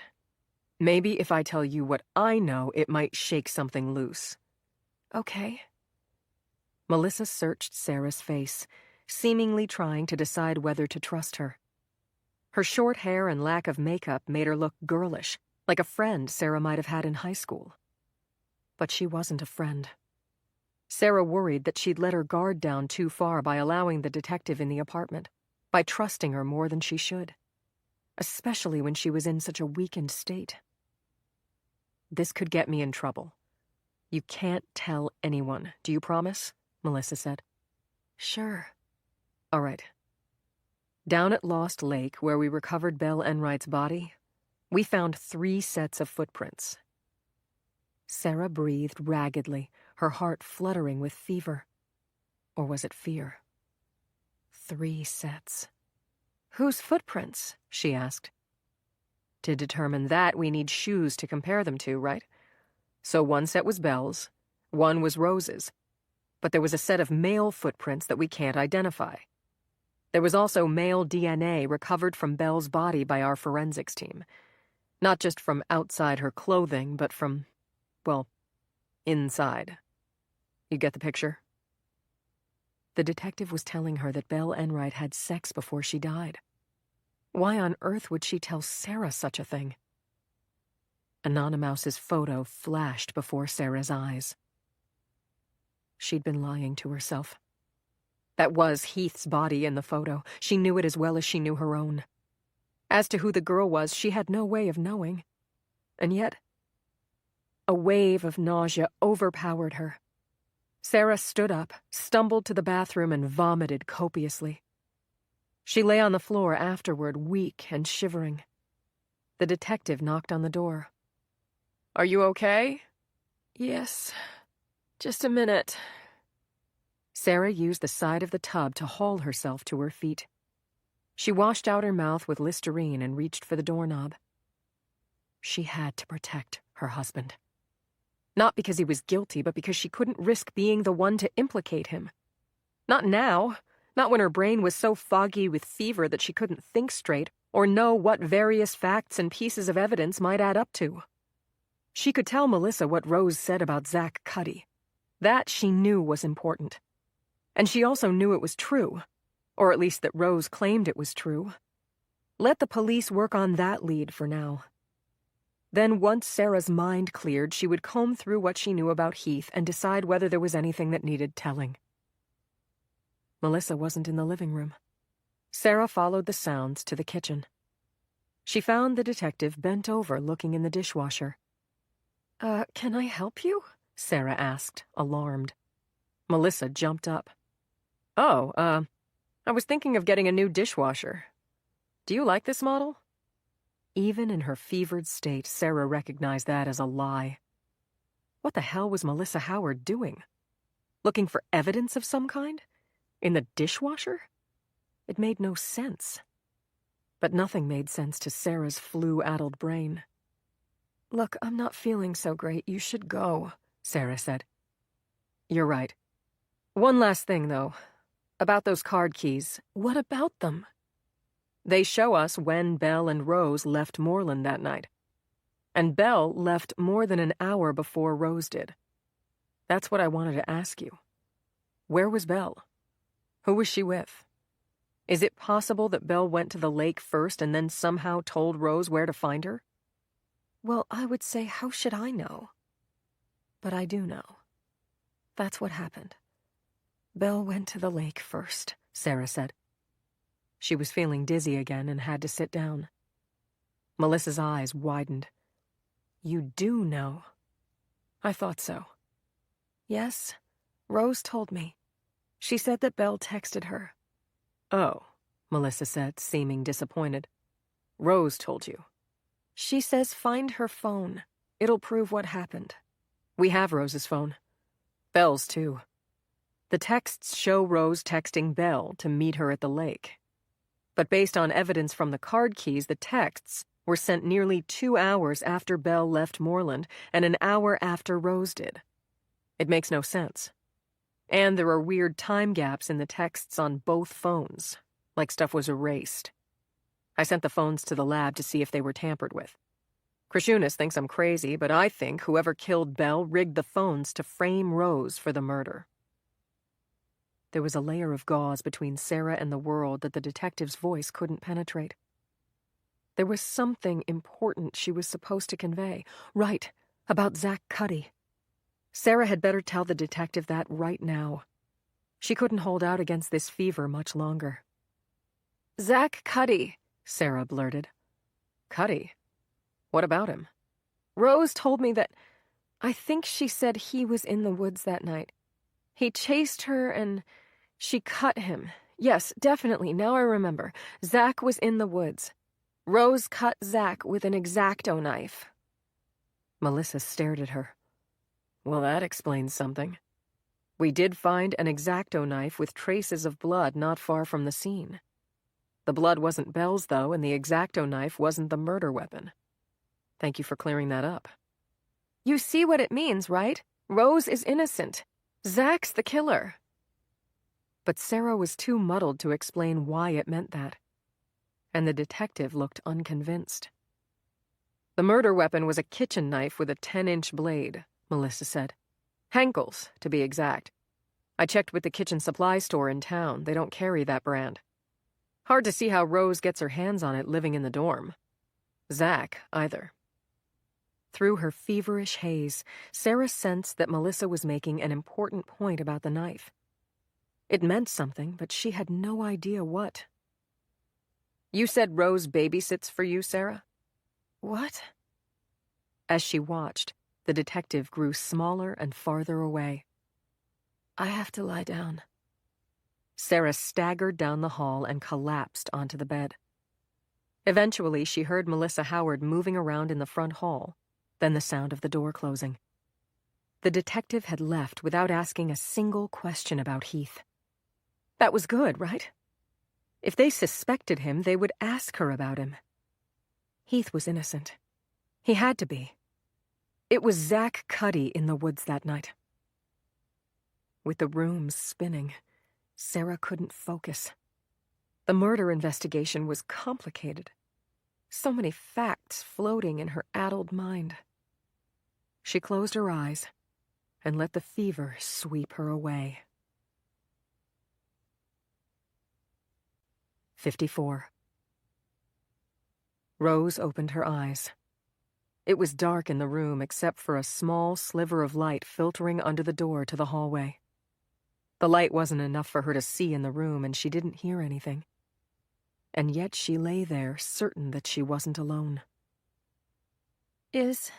Maybe if I tell you what I know, it might shake something loose. Okay. Melissa searched Sarah's face, seemingly trying to decide whether to trust her. Her short hair and lack of makeup made her look girlish, like a friend Sarah might have had in high school. But she wasn't a friend. Sarah worried that she'd let her guard down too far by allowing the detective in the apartment, by trusting her more than she should, especially when she was in such a weakened state. This could get me in trouble. You can't tell anyone. Do you promise? Melissa said. Sure. All right. Down at Lost Lake, where we recovered Belle Enright's body, we found 3 sets of footprints. Sarah breathed raggedly, her heart fluttering with fever. Or was it fear? 3 sets. Whose footprints? She asked. To determine that, we need shoes to compare them to, right? So 1 set was Belle's, 1 was Rose's. But there was a set of male footprints that we can't identify. There was also male DNA recovered from Belle's body by our forensics team. Not just from outside her clothing, but from, well, inside. You get the picture? The detective was telling her that Belle Enright had sex before she died. Why on earth would she tell Sarah such a thing? Anonymouse's photo flashed before Sarah's eyes. She'd been lying to herself. That was Heath's body in the photo. She knew it as well as she knew her own. As to who the girl was, she had no way of knowing. And yet, a wave of nausea overpowered her. Sarah stood up, stumbled to the bathroom, and vomited copiously. She lay on the floor afterward, weak and shivering. The detective knocked on the door. Are you okay? Yes. Just a minute. Sarah used the side of the tub to haul herself to her feet. She washed out her mouth with Listerine and reached for the doorknob. She had to protect her husband. Not because he was guilty, but because she couldn't risk being the one to implicate him. Not now. Not when her brain was so foggy with fever that she couldn't think straight or know what various facts and pieces of evidence might add up to. She could tell Melissa what Rose said about Zach Cuddy. That she knew was important. And she also knew it was true, or at least that Rose claimed it was true. Let the police work on that lead for now. Then once Sarah's mind cleared, she would comb through what she knew about Heath and decide whether there was anything that needed telling. Melissa wasn't in the living room. Sarah followed the sounds to the kitchen. She found the detective bent over looking in the dishwasher. Can I help you?" Sarah asked, alarmed. Melissa jumped up. Oh, I was thinking of getting a new dishwasher. Do you like this model? Even in her fevered state, Sarah recognized that as a lie. What the hell was Melissa Howard doing? Looking for evidence of some kind? In the dishwasher? It made no sense. But nothing made sense to Sarah's flu-addled brain. "Look, I'm not feeling so great. You should go," Sarah said. "You're right. One last thing, though. About those card keys. What about them?" "They show us when Belle and Rose left Moreland that night. And Belle left more than an hour before Rose did. That's what I wanted to ask you. Where was Belle? Who was she with? Is it possible that Belle went to the lake first and then somehow told Rose where to find her?" "Well, I would say, how should I know? But I do know. That's what happened. Belle went to the lake first," Sarah said. She was feeling dizzy again and had to sit down. Melissa's eyes widened. "You do know?" "I thought so." "Yes, Rose told me. She said that Belle texted her." Oh, Melissa said, seeming disappointed. Rose told you. "She says find her phone. It'll prove what happened." We have Rose's phone. Belle's too. The texts show Rose texting Belle to meet her at the lake. But based on evidence from the card keys, the texts were sent nearly 2 hours after Belle left Moreland and an hour after Rose did. It makes no sense. And there are weird time gaps in the texts on both phones, like stuff was erased. I sent the phones to the lab to see if they were tampered with. Krishunas thinks I'm crazy, but I think whoever killed Belle rigged the phones to frame Rose for the murder. There was a layer of gauze between Sarah and the world that the detective's voice couldn't penetrate. There was something important she was supposed to convey. Right, about Zach Cuddy. Sarah had better tell the detective that right now. She couldn't hold out against this fever much longer. "Zach Cuddy," Sarah blurted. Cuddy? What about him? "Rose told me that I think she said he was in the woods that night. He chased her and she cut him. Yes, definitely, now I remember. Zach was in the woods. Rose cut Zach with an X-Acto knife." Melissa stared at her. Well, that explains something. We did find an X-Acto knife with traces of blood not far from the scene. The blood wasn't Belle's, though, and the X-Acto knife wasn't the murder weapon. Thank you for clearing that up. "You see what it means, right? Rose is innocent. Zach's the killer." But Sarah was too muddled to explain why it meant that. And the detective looked unconvinced. The murder weapon was a kitchen knife with a 10-inch blade, Melissa said. Henkel's, to be exact. I checked with the kitchen supply store in town. They don't carry that brand. Hard to see how Rose gets her hands on it living in the dorm. Zach, either. Through her feverish haze, Sarah sensed that Melissa was making an important point about the knife. It meant something, but she had no idea what. You said Rose babysits for you, Sarah? "What?" As she watched, the detective grew smaller and farther away. "I have to lie down." Sarah staggered down the hall and collapsed onto the bed. Eventually, she heard Melissa Howard moving around in the front hall, then the sound of the door closing. The detective had left without asking a single question about Heath. That was good, right? If they suspected him, they would ask her about him. Heath was innocent. He had to be. It was Zach Cuddy in the woods that night. With the room spinning, Sarah couldn't focus. The murder investigation was complicated. So many facts floating in her addled mind. She closed her eyes and let the fever sweep her away. 54. Rose opened her eyes. It was dark in the room except for a small sliver of light filtering under the door to the hallway. The light wasn't enough for her to see in the room, and she didn't hear anything. and yet she lay there certain that she wasn't alone. Is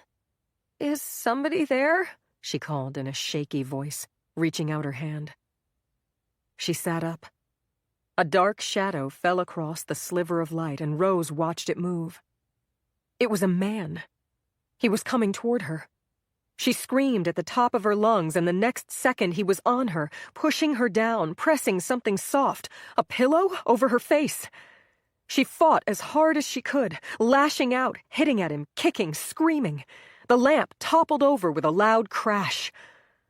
somebody there? She called in a shaky voice, reaching out her hand. She sat up. A dark shadow fell across the sliver of light, and Rose watched it move. It was a man. He was coming toward her. She screamed at the top of her lungs, and the next second he was on her, pushing her down, pressing something soft, a pillow, over her face. She fought as hard as she could, lashing out, hitting at him, kicking, screaming. The lamp toppled over with a loud crash.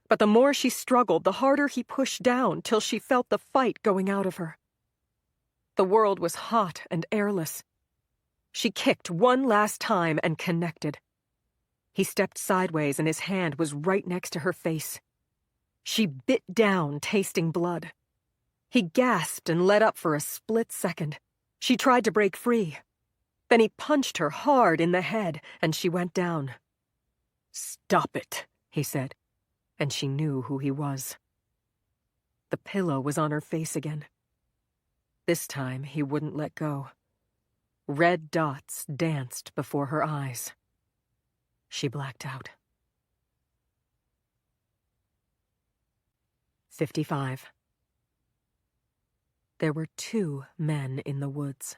But the more she struggled, the harder he pushed down, till she felt the fight going out of her. The world was hot and airless. She kicked one last time and connected. He stepped sideways, and his hand was right next to her face. She bit down, tasting blood. He gasped and let up for a split second. She tried to break free. Then he punched her hard in the head, and she went down. "Stop it," he said, and she knew who he was. The pillow was on her face again. This time he wouldn't let go. Red dots danced before her eyes. She blacked out. 55. There were 2 men in the woods.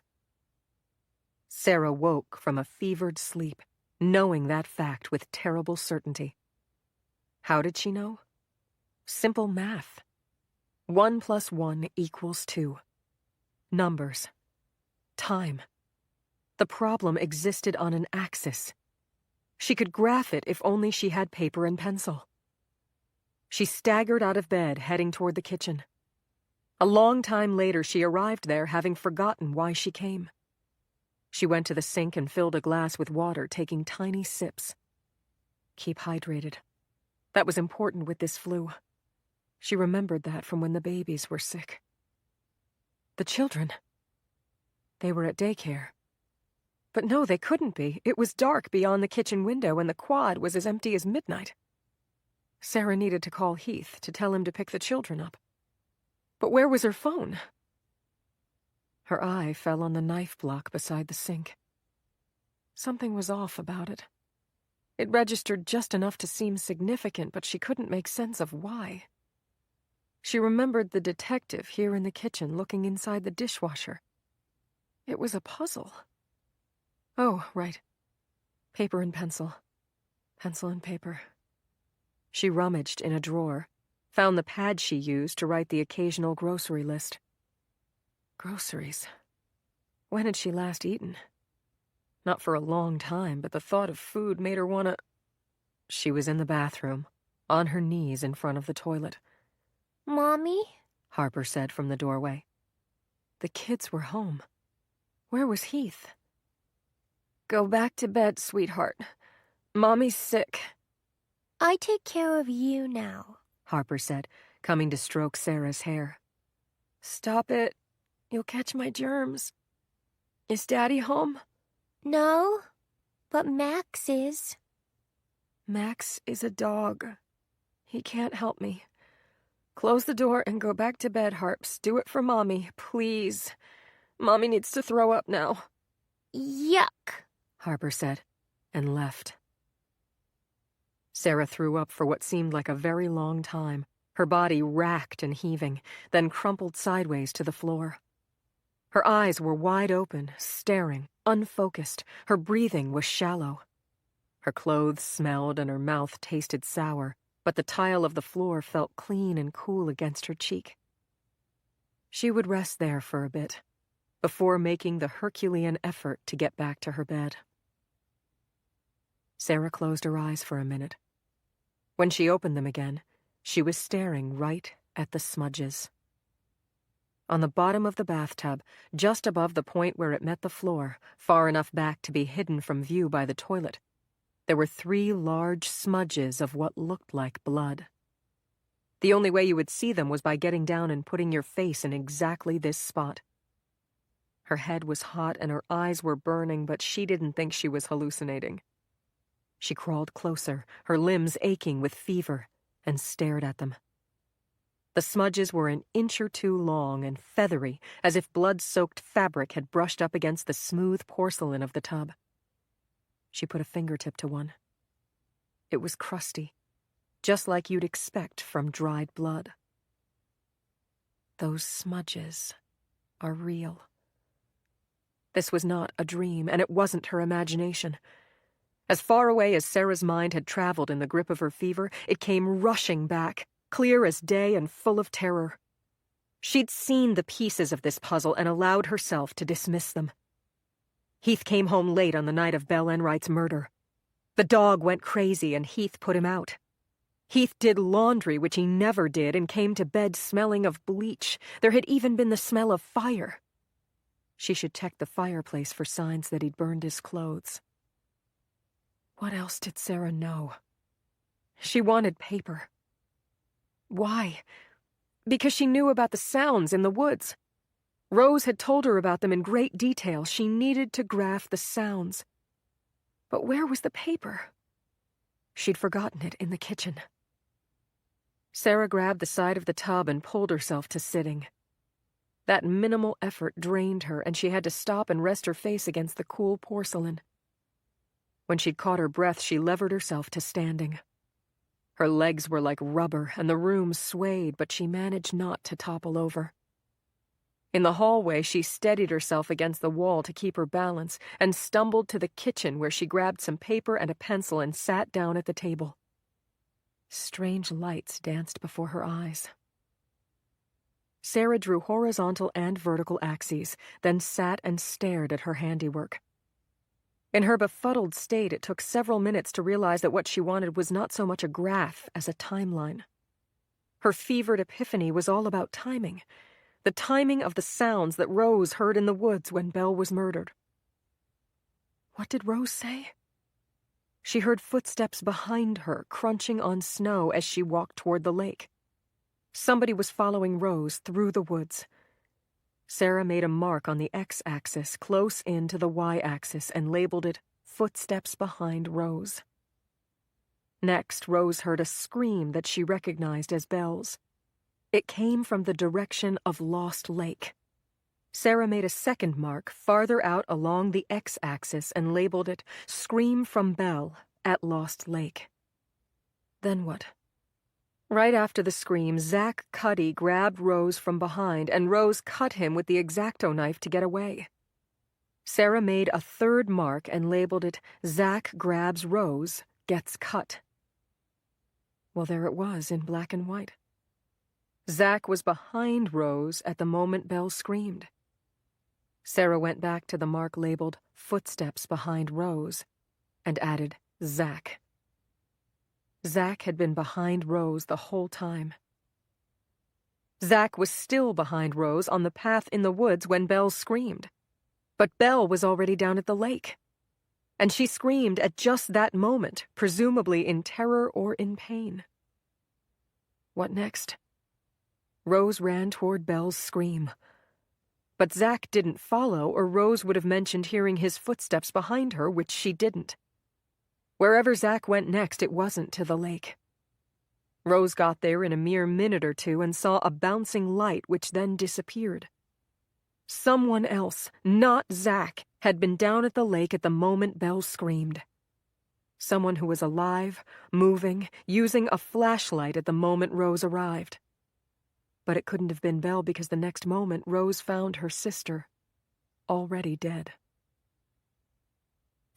Sarah woke from a fevered sleep, knowing that fact with terrible certainty. How did she know? Simple math. 1 + 1 = 2. Numbers. Time. The problem existed on an axis. She could graph it if only she had paper and pencil. She staggered out of bed, heading toward the kitchen. A long time later, she arrived there, having forgotten why she came. She went to the sink and filled a glass with water, taking tiny sips. Keep hydrated. That was important with this flu. She remembered that from when the babies were sick. The children. They were at daycare. But no, they couldn't be. It was dark beyond the kitchen window, and the quad was as empty as midnight. Sarah needed to call Heath to tell him to pick the children up. But where was her phone? Her eye fell on the knife block beside the sink. Something was off about it. It registered just enough to seem significant, but she couldn't make sense of why. She remembered the detective here in the kitchen looking inside the dishwasher. It was a puzzle. Oh, right. Paper and pencil. Pencil and paper. She rummaged in a drawer, found the pad she used to write the occasional grocery list. Groceries. When had she last eaten? Not for a long time, but the thought of food made her want to... She was in the bathroom, on her knees in front of the toilet. Mommy? Harper said from the doorway. The kids were home. Where was Heath? Go back to bed, sweetheart. Mommy's sick. I take care of you now, Harper said, coming to stroke Sarah's hair. Stop it. You'll catch my germs. Is Daddy home? No, but Max is. Max is a dog. He can't help me. Close the door and go back to bed, Harps. Do it for Mommy, please. Mommy needs to throw up now. Yuck, Harper said, and left. Sarah threw up for what seemed like a very long time, her body racked and heaving, then crumpled sideways to the floor. Her eyes were wide open, staring, unfocused. Her breathing was shallow. Her clothes smelled and her mouth tasted sour, but the tile of the floor felt clean and cool against her cheek. She would rest there for a bit, before making the Herculean effort to get back to her bed. Sarah closed her eyes for a minute. When she opened them again, she was staring right at the smudges. On the bottom of the bathtub, just above the point where it met the floor, far enough back to be hidden from view by the toilet, there were 3 large smudges of what looked like blood. The only way you would see them was by getting down and putting your face in exactly this spot. Her head was hot and her eyes were burning, but she didn't think she was hallucinating. She crawled closer, her limbs aching with fever, and stared at them. The smudges were an inch or two long and feathery, as if blood-soaked fabric had brushed up against the smooth porcelain of the tub. She put a fingertip to one. It was crusty, just like you'd expect from dried blood. Those smudges are real. This was not a dream, and it wasn't her imagination. As far away as Sarah's mind had traveled in the grip of her fever, it came rushing back, clear as day and full of terror. She'd seen the pieces of this puzzle and allowed herself to dismiss them. Heath came home late on the night of Belle Enright's murder. The dog went crazy and Heath put him out. Heath did laundry, which he never did, and came to bed smelling of bleach. There had even been the smell of fire. She should check the fireplace for signs that he'd burned his clothes. What else did Sarah know? She wanted paper. Why? Because she knew about the sounds in the woods. Rose had told her about them in great detail. She needed to graph the sounds. But where was the paper? She'd forgotten it in the kitchen. Sarah grabbed the side of the tub and pulled herself to sitting. That minimal effort drained her, and she had to stop and rest her face against the cool porcelain. When she'd caught her breath, she levered herself to standing. Her legs were like rubber, and the room swayed, but she managed not to topple over. In the hallway, she steadied herself against the wall to keep her balance and stumbled to the kitchen where she grabbed some paper and a pencil and sat down at the table. Strange lights danced before her eyes. Sarah drew horizontal and vertical axes, then sat and stared at her handiwork. In her befuddled state, it took several minutes to realize that what she wanted was not so much a graph as a timeline. Her fevered epiphany was all about timing. The timing of the sounds that Rose heard in the woods when Belle was murdered. What did Rose say? She heard footsteps behind her, crunching on snow as she walked toward the lake. Somebody was following Rose through the woods. Sarah made a mark on the x-axis close in to the y-axis and labeled it Footsteps Behind Rose. Next, Rose heard a scream that she recognized as Belle's. It came from the direction of Lost Lake. Sarah made a second mark farther out along the x-axis and labeled it Scream from Belle at Lost Lake. Then what? Right after the scream, Zach Cuddy grabbed Rose from behind, and Rose cut him with the X-Acto knife to get away. Sarah made a third mark and labeled it Zach grabs Rose, gets cut. Well, there it was in black and white. Zach was behind Rose at the moment Belle screamed. Sarah went back to the mark labeled Footsteps Behind Rose and added Zach. Zach had been behind Rose the whole time. Zach was still behind Rose on the path in the woods when Belle screamed. But Belle was already down at the lake. And she screamed at just that moment, presumably in terror or in pain. What next? Rose ran toward Belle's scream. But Zach didn't follow, or Rose would have mentioned hearing his footsteps behind her, which she didn't. Wherever Zach went next, it wasn't to the lake. Rose got there in a mere minute or two and saw a bouncing light which then disappeared. Someone else, not Zach, had been down at the lake at the moment Belle screamed. Someone who was alive, moving, using a flashlight at the moment Rose arrived. But it couldn't have been Belle because the next moment Rose found her sister, already dead.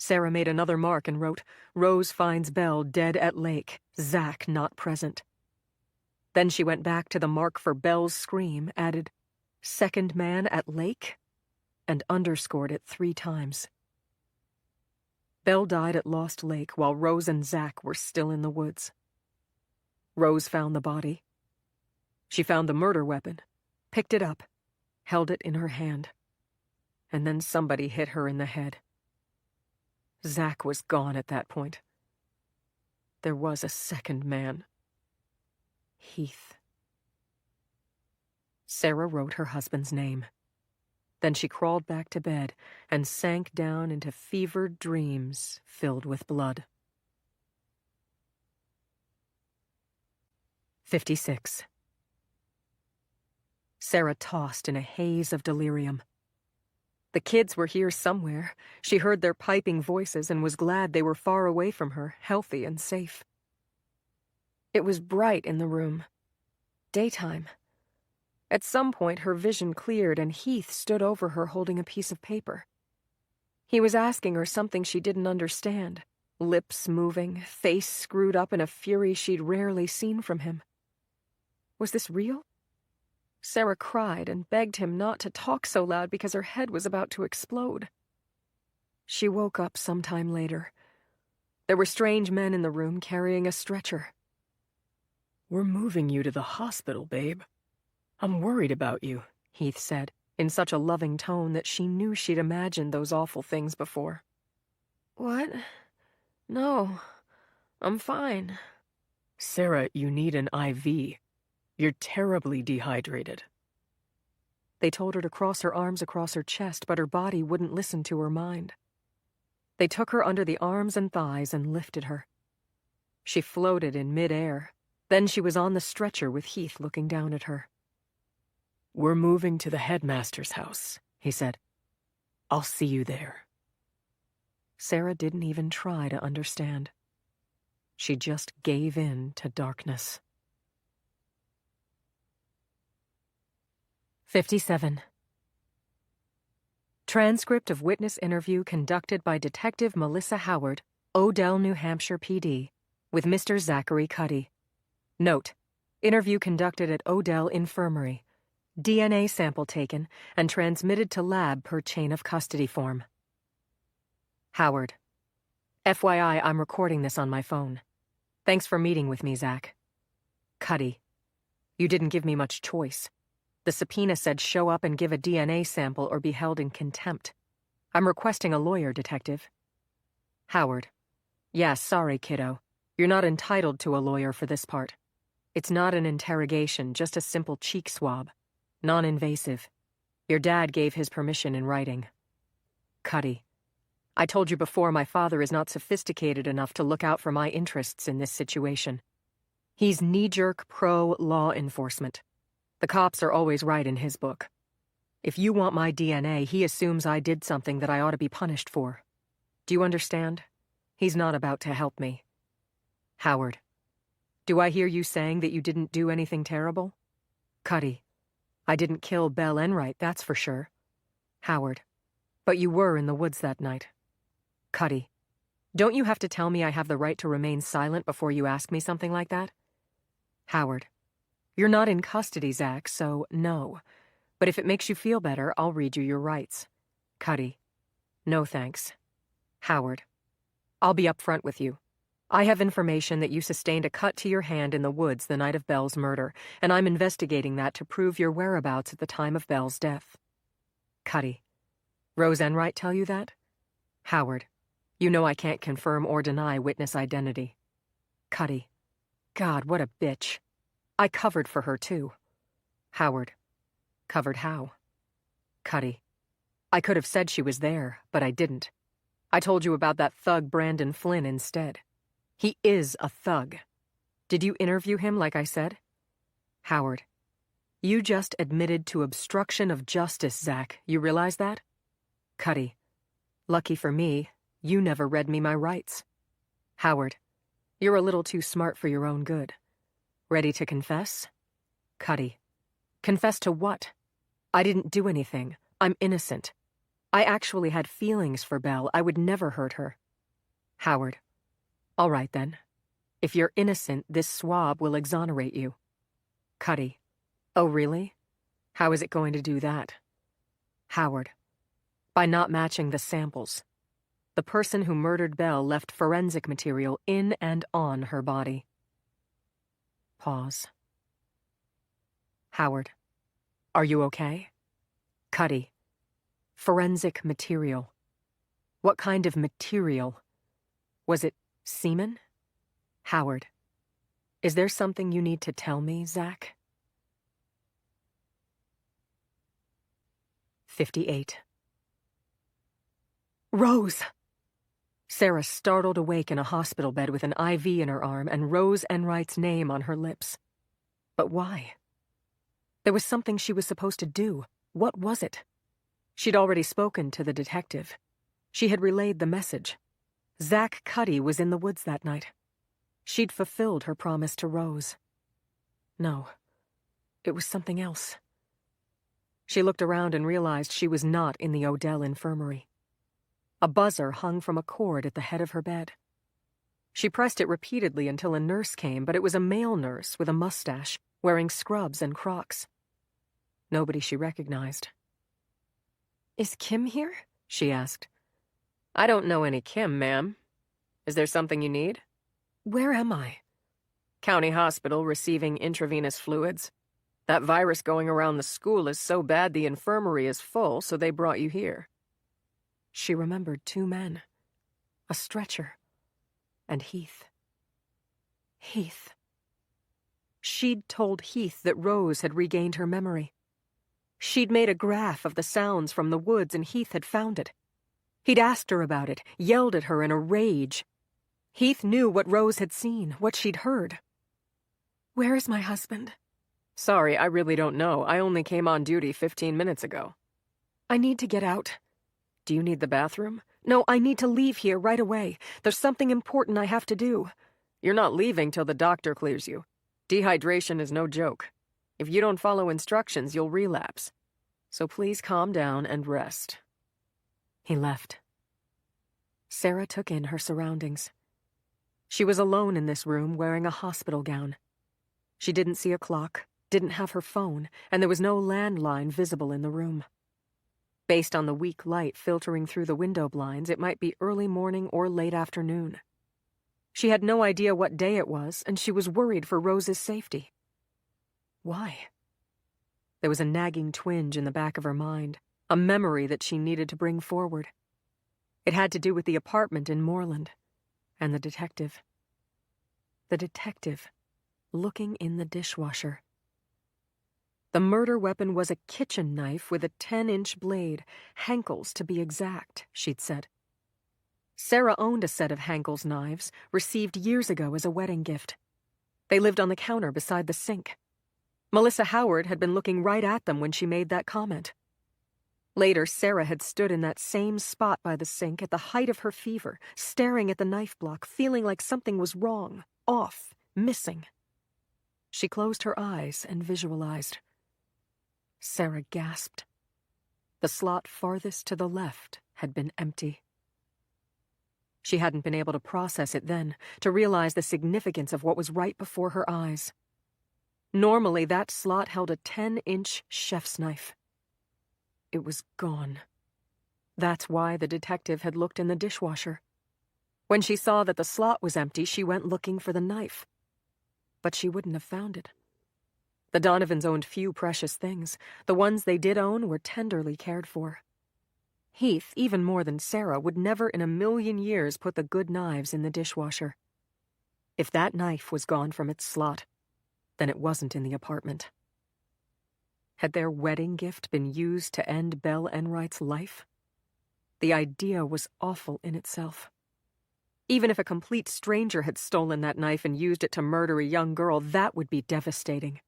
Sarah made another mark and wrote, Rose finds Belle dead at lake, Zach not present. Then she went back to the mark for Belle's scream, added, second man at lake, and underscored it 3 times. Belle died at Lost Lake while Rose and Zach were still in the woods. Rose found the body. She found the murder weapon, picked it up, held it in her hand, and then somebody hit her in the head. Zach was gone at that point. There was a second man. Heath. Sarah wrote her husband's name. Then she crawled back to bed and sank down into fevered dreams filled with blood. 56. Sarah tossed in a haze of delirium. The kids were here somewhere. She heard their piping voices and was glad they were far away from her, healthy and safe. It was bright in the room. Daytime. At some point, her vision cleared and Heath stood over her holding a piece of paper. He was asking her something she didn't understand, lips moving, face screwed up in a fury she'd rarely seen from him. Was this real? Sarah cried and begged him not to talk so loud because her head was about to explode. She woke up sometime later. There were strange men in the room carrying a stretcher. "We're moving you to the hospital, babe. I'm worried about you," Heath said, in such a loving tone that she knew she'd imagined those awful things before. What? No, I'm fine. "Sarah, you need an IV. You're terribly dehydrated." They told her to cross her arms across her chest, but her body wouldn't listen to her mind. They took her under the arms and thighs and lifted her. She floated in mid-air. Then she was on the stretcher with Heath looking down at her. "We're moving to the headmaster's house," he said. "I'll see you there." Sarah didn't even try to understand. She just gave in to darkness. 57. Transcript of witness interview conducted by Detective Melissa Howard, Odell, New Hampshire PD, with Mr. Zachary Cuddy. Note: interview conducted at Odell Infirmary. DNA sample taken and transmitted to lab per chain of custody form. Howard: FYI, I'm recording this on my phone. Thanks for meeting with me, Zach. Cuddy: you didn't give me much choice. The subpoena said show up and give a DNA sample or be held in contempt. I'm requesting a lawyer, Detective. Howard: yeah, sorry, kiddo. You're not entitled to a lawyer for this part. It's not an interrogation, just a simple cheek swab. Non-invasive. Your dad gave his permission in writing. Cuddy: I told you before my father is not sophisticated enough to look out for my interests in this situation. He's knee-jerk pro-law enforcement. The cops are always right in his book. If you want my DNA, he assumes I did something that I ought to be punished for. Do you understand? He's not about to help me. Howard: do I hear you saying that you didn't do anything terrible? Cuddy: I didn't kill Belle Enright, that's for sure. Howard: but you were in the woods that night. Cuddy: don't you have to tell me I have the right to remain silent before you ask me something like that? Howard: you're not in custody, Zach, so no. But if it makes you feel better, I'll read you your rights. Cuddy: no thanks. Howard: I'll be upfront with you. I have information that you sustained a cut to your hand in the woods the night of Belle's murder, and I'm investigating that to prove your whereabouts at the time of Belle's death. Cuddy: Rose Enright tell you that? Howard: you know I can't confirm or deny witness identity. Cuddy: God, what a bitch. I covered for her, too. Howard: covered how? Cuddy: I could have said she was there, but I didn't. I told you about that thug Brandon Flynn instead. He is a thug. Did you interview him like I said? Howard: you just admitted to obstruction of justice, Zach. You realize that? Cuddy: lucky for me, you never read me my rights. Howard: you're a little too smart for your own good. Ready to confess? Cuddy: confess to what? I didn't do anything. I'm innocent. I actually had feelings for Belle. I would never hurt her. Howard: all right then. If you're innocent, this swab will exonerate you. Cuddy: oh really? How is it going to do that? Howard: by not matching the samples. The person who murdered Belle left forensic material in and on her body. Pause. Howard: are you okay? Cuddy: forensic material. What kind of material? Was it semen? Howard: is there something you need to tell me, Zach? 58. Rose! Sarah startled awake in a hospital bed with an IV in her arm and Rose Enright's name on her lips. But why? There was something she was supposed to do. What was it? She'd already spoken to the detective. She had relayed the message. Zach Cuddy was in the woods that night. She'd fulfilled her promise to Rose. No, it was something else. She looked around and realized she was not in the Odell infirmary. A buzzer hung from a cord at the head of her bed. She pressed it repeatedly until a nurse came, but it was a male nurse with a mustache, wearing scrubs and Crocs. Nobody she recognized. Is Kim here? She asked. I don't know any Kim, ma'am. Is there something you need? Where am I? County hospital receiving intravenous fluids. That virus going around the school is so bad the infirmary is full, so they brought you here. She remembered 2 men. A stretcher. And Heath. Heath. She'd told Heath that Rose had regained her memory. She'd made a graph of the sounds from the woods and Heath had found it. He'd asked her about it, yelled at her in a rage. Heath knew what Rose had seen, what she'd heard. Where is my husband? Sorry, I really don't know. I only came on duty 15 minutes ago. I need to get out. Do you need the bathroom? No, I need to leave here right away. There's something important I have to do. You're not leaving till the doctor clears you. Dehydration is no joke. If you don't follow instructions, you'll relapse. So please calm down and rest. He left. Sarah took in her surroundings. She was alone in this room wearing a hospital gown. She didn't see a clock, didn't have her phone, and there was no landline visible in the room. Based on the weak light filtering through the window blinds, it might be early morning or late afternoon. She had no idea what day it was, and she was worried for Rose's safety. Why? There was a nagging twinge in the back of her mind, a memory that she needed to bring forward. It had to do with the apartment in Moreland, and the detective. The detective, looking in the dishwasher. The murder weapon was a kitchen knife with a 10-inch blade, Henkel's to be exact, she'd said. Sarah owned a set of Henkel's knives, received years ago as a wedding gift. They lived on the counter beside the sink. Melissa Howard had been looking right at them when she made that comment. Later, Sarah had stood in that same spot by the sink at the height of her fever, staring at the knife block, feeling like something was wrong, off, missing. She closed her eyes and visualized. Sarah gasped. The slot farthest to the left had been empty. She hadn't been able to process it then, to realize the significance of what was right before her eyes. Normally, that slot held a 10-inch chef's knife. It was gone. That's why the detective had looked in the dishwasher. When she saw that the slot was empty, she went looking for the knife. But she wouldn't have found it. The Donovans owned few precious things. The ones they did own were tenderly cared for. Heath, even more than Sarah, would never in a million years put the good knives in the dishwasher. If that knife was gone from its slot, then it wasn't in the apartment. Had their wedding gift been used to end Belle Enright's life? The idea was awful in itself. Even if a complete stranger had stolen that knife and used it to murder a young girl, that would be devastating.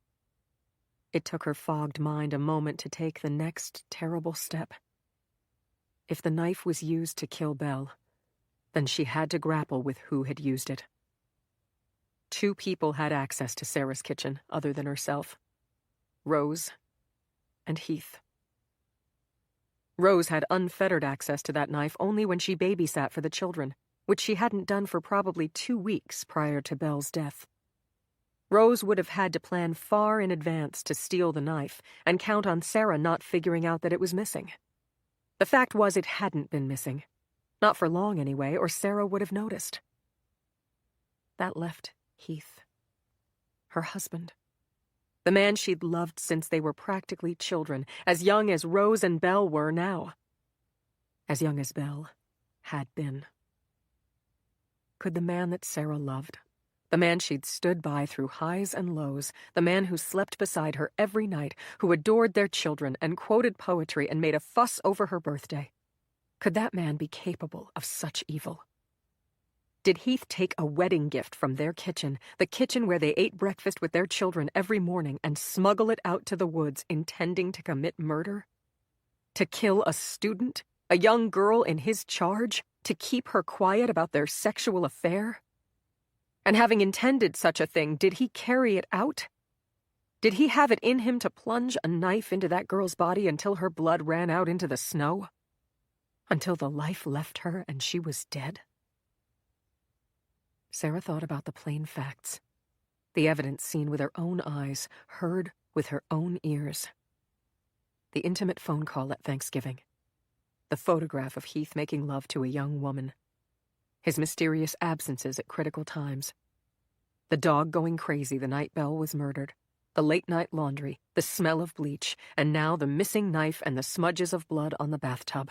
It took her fogged mind a moment to take the next terrible step. If the knife was used to kill Belle, then she had to grapple with who had used it. 2 people had access to Sarah's kitchen other than herself. Rose and Heath. Rose had unfettered access to that knife only when she babysat for the children, which she hadn't done for probably 2 weeks prior to Belle's death. Rose would have had to plan far in advance to steal the knife and count on Sarah not figuring out that it was missing. The fact was it hadn't been missing. Not for long anyway, or Sarah would have noticed. That left Heath. Her husband. The man she'd loved since they were practically children, as young as Rose and Belle were now. As young as Belle had been. Could the man that Sarah loved, the man she'd stood by through highs and lows, the man who slept beside her every night, who adored their children and quoted poetry and made a fuss over her birthday, could that man be capable of such evil? Did Heath take a wedding gift from their kitchen, the kitchen where they ate breakfast with their children every morning, and smuggle it out to the woods, intending to commit murder? To kill a student, a young girl in his charge, to keep her quiet about their sexual affair? And having intended such a thing, did he carry it out? Did he have it in him to plunge a knife into that girl's body until her blood ran out into the snow? Until the life left her and she was dead? Sarah thought about the plain facts. The evidence seen with her own eyes, heard with her own ears. The intimate phone call at Thanksgiving. The photograph of Heath making love to a young woman. His mysterious absences at critical times. The dog going crazy the night Belle was murdered. The late-night laundry, the smell of bleach, and now the missing knife and the smudges of blood on the bathtub.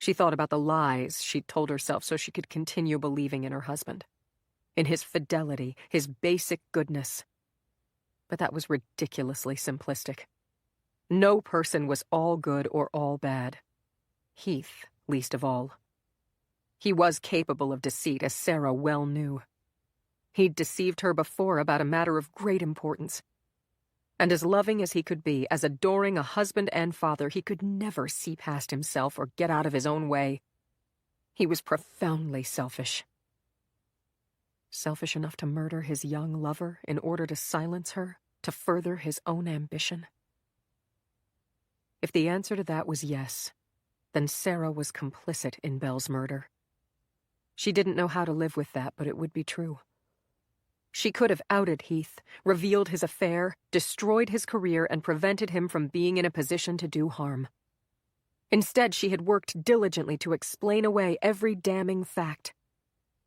She thought about the lies she'd told herself so she could continue believing in her husband. In his fidelity, his basic goodness. But that was ridiculously simplistic. No person was all good or all bad. Heath, least of all. He was capable of deceit, as Sarah well knew. He'd deceived her before about a matter of great importance. And as loving as he could be, as adoring a husband and father, he could never see past himself or get out of his own way. He was profoundly selfish. Selfish enough to murder his young lover in order to silence her, to further his own ambition. If the answer to that was yes, then Sarah was complicit in Belle's murder. She didn't know how to live with that, but it would be true. She could have outed Heath, revealed his affair, destroyed his career, and prevented him from being in a position to do harm. Instead, she had worked diligently to explain away every damning fact.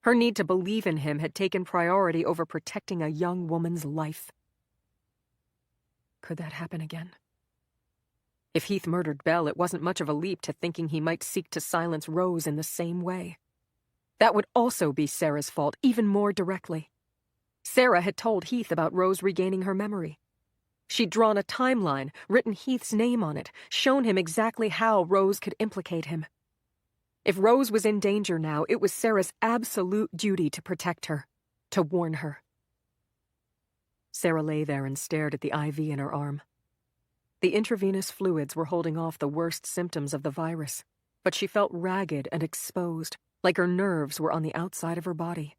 Her need to believe in him had taken priority over protecting a young woman's life. Could that happen again? If Heath murdered Belle, it wasn't much of a leap to thinking he might seek to silence Rose in the same way. That would also be Sarah's fault, even more directly. Sarah had told Heath about Rose regaining her memory. She'd drawn a timeline, written Heath's name on it, shown him exactly how Rose could implicate him. If Rose was in danger now, it was Sarah's absolute duty to protect her, to warn her. Sarah lay there and stared at the IV in her arm. The intravenous fluids were holding off the worst symptoms of the virus, but she felt ragged and exposed, like her nerves were on the outside of her body.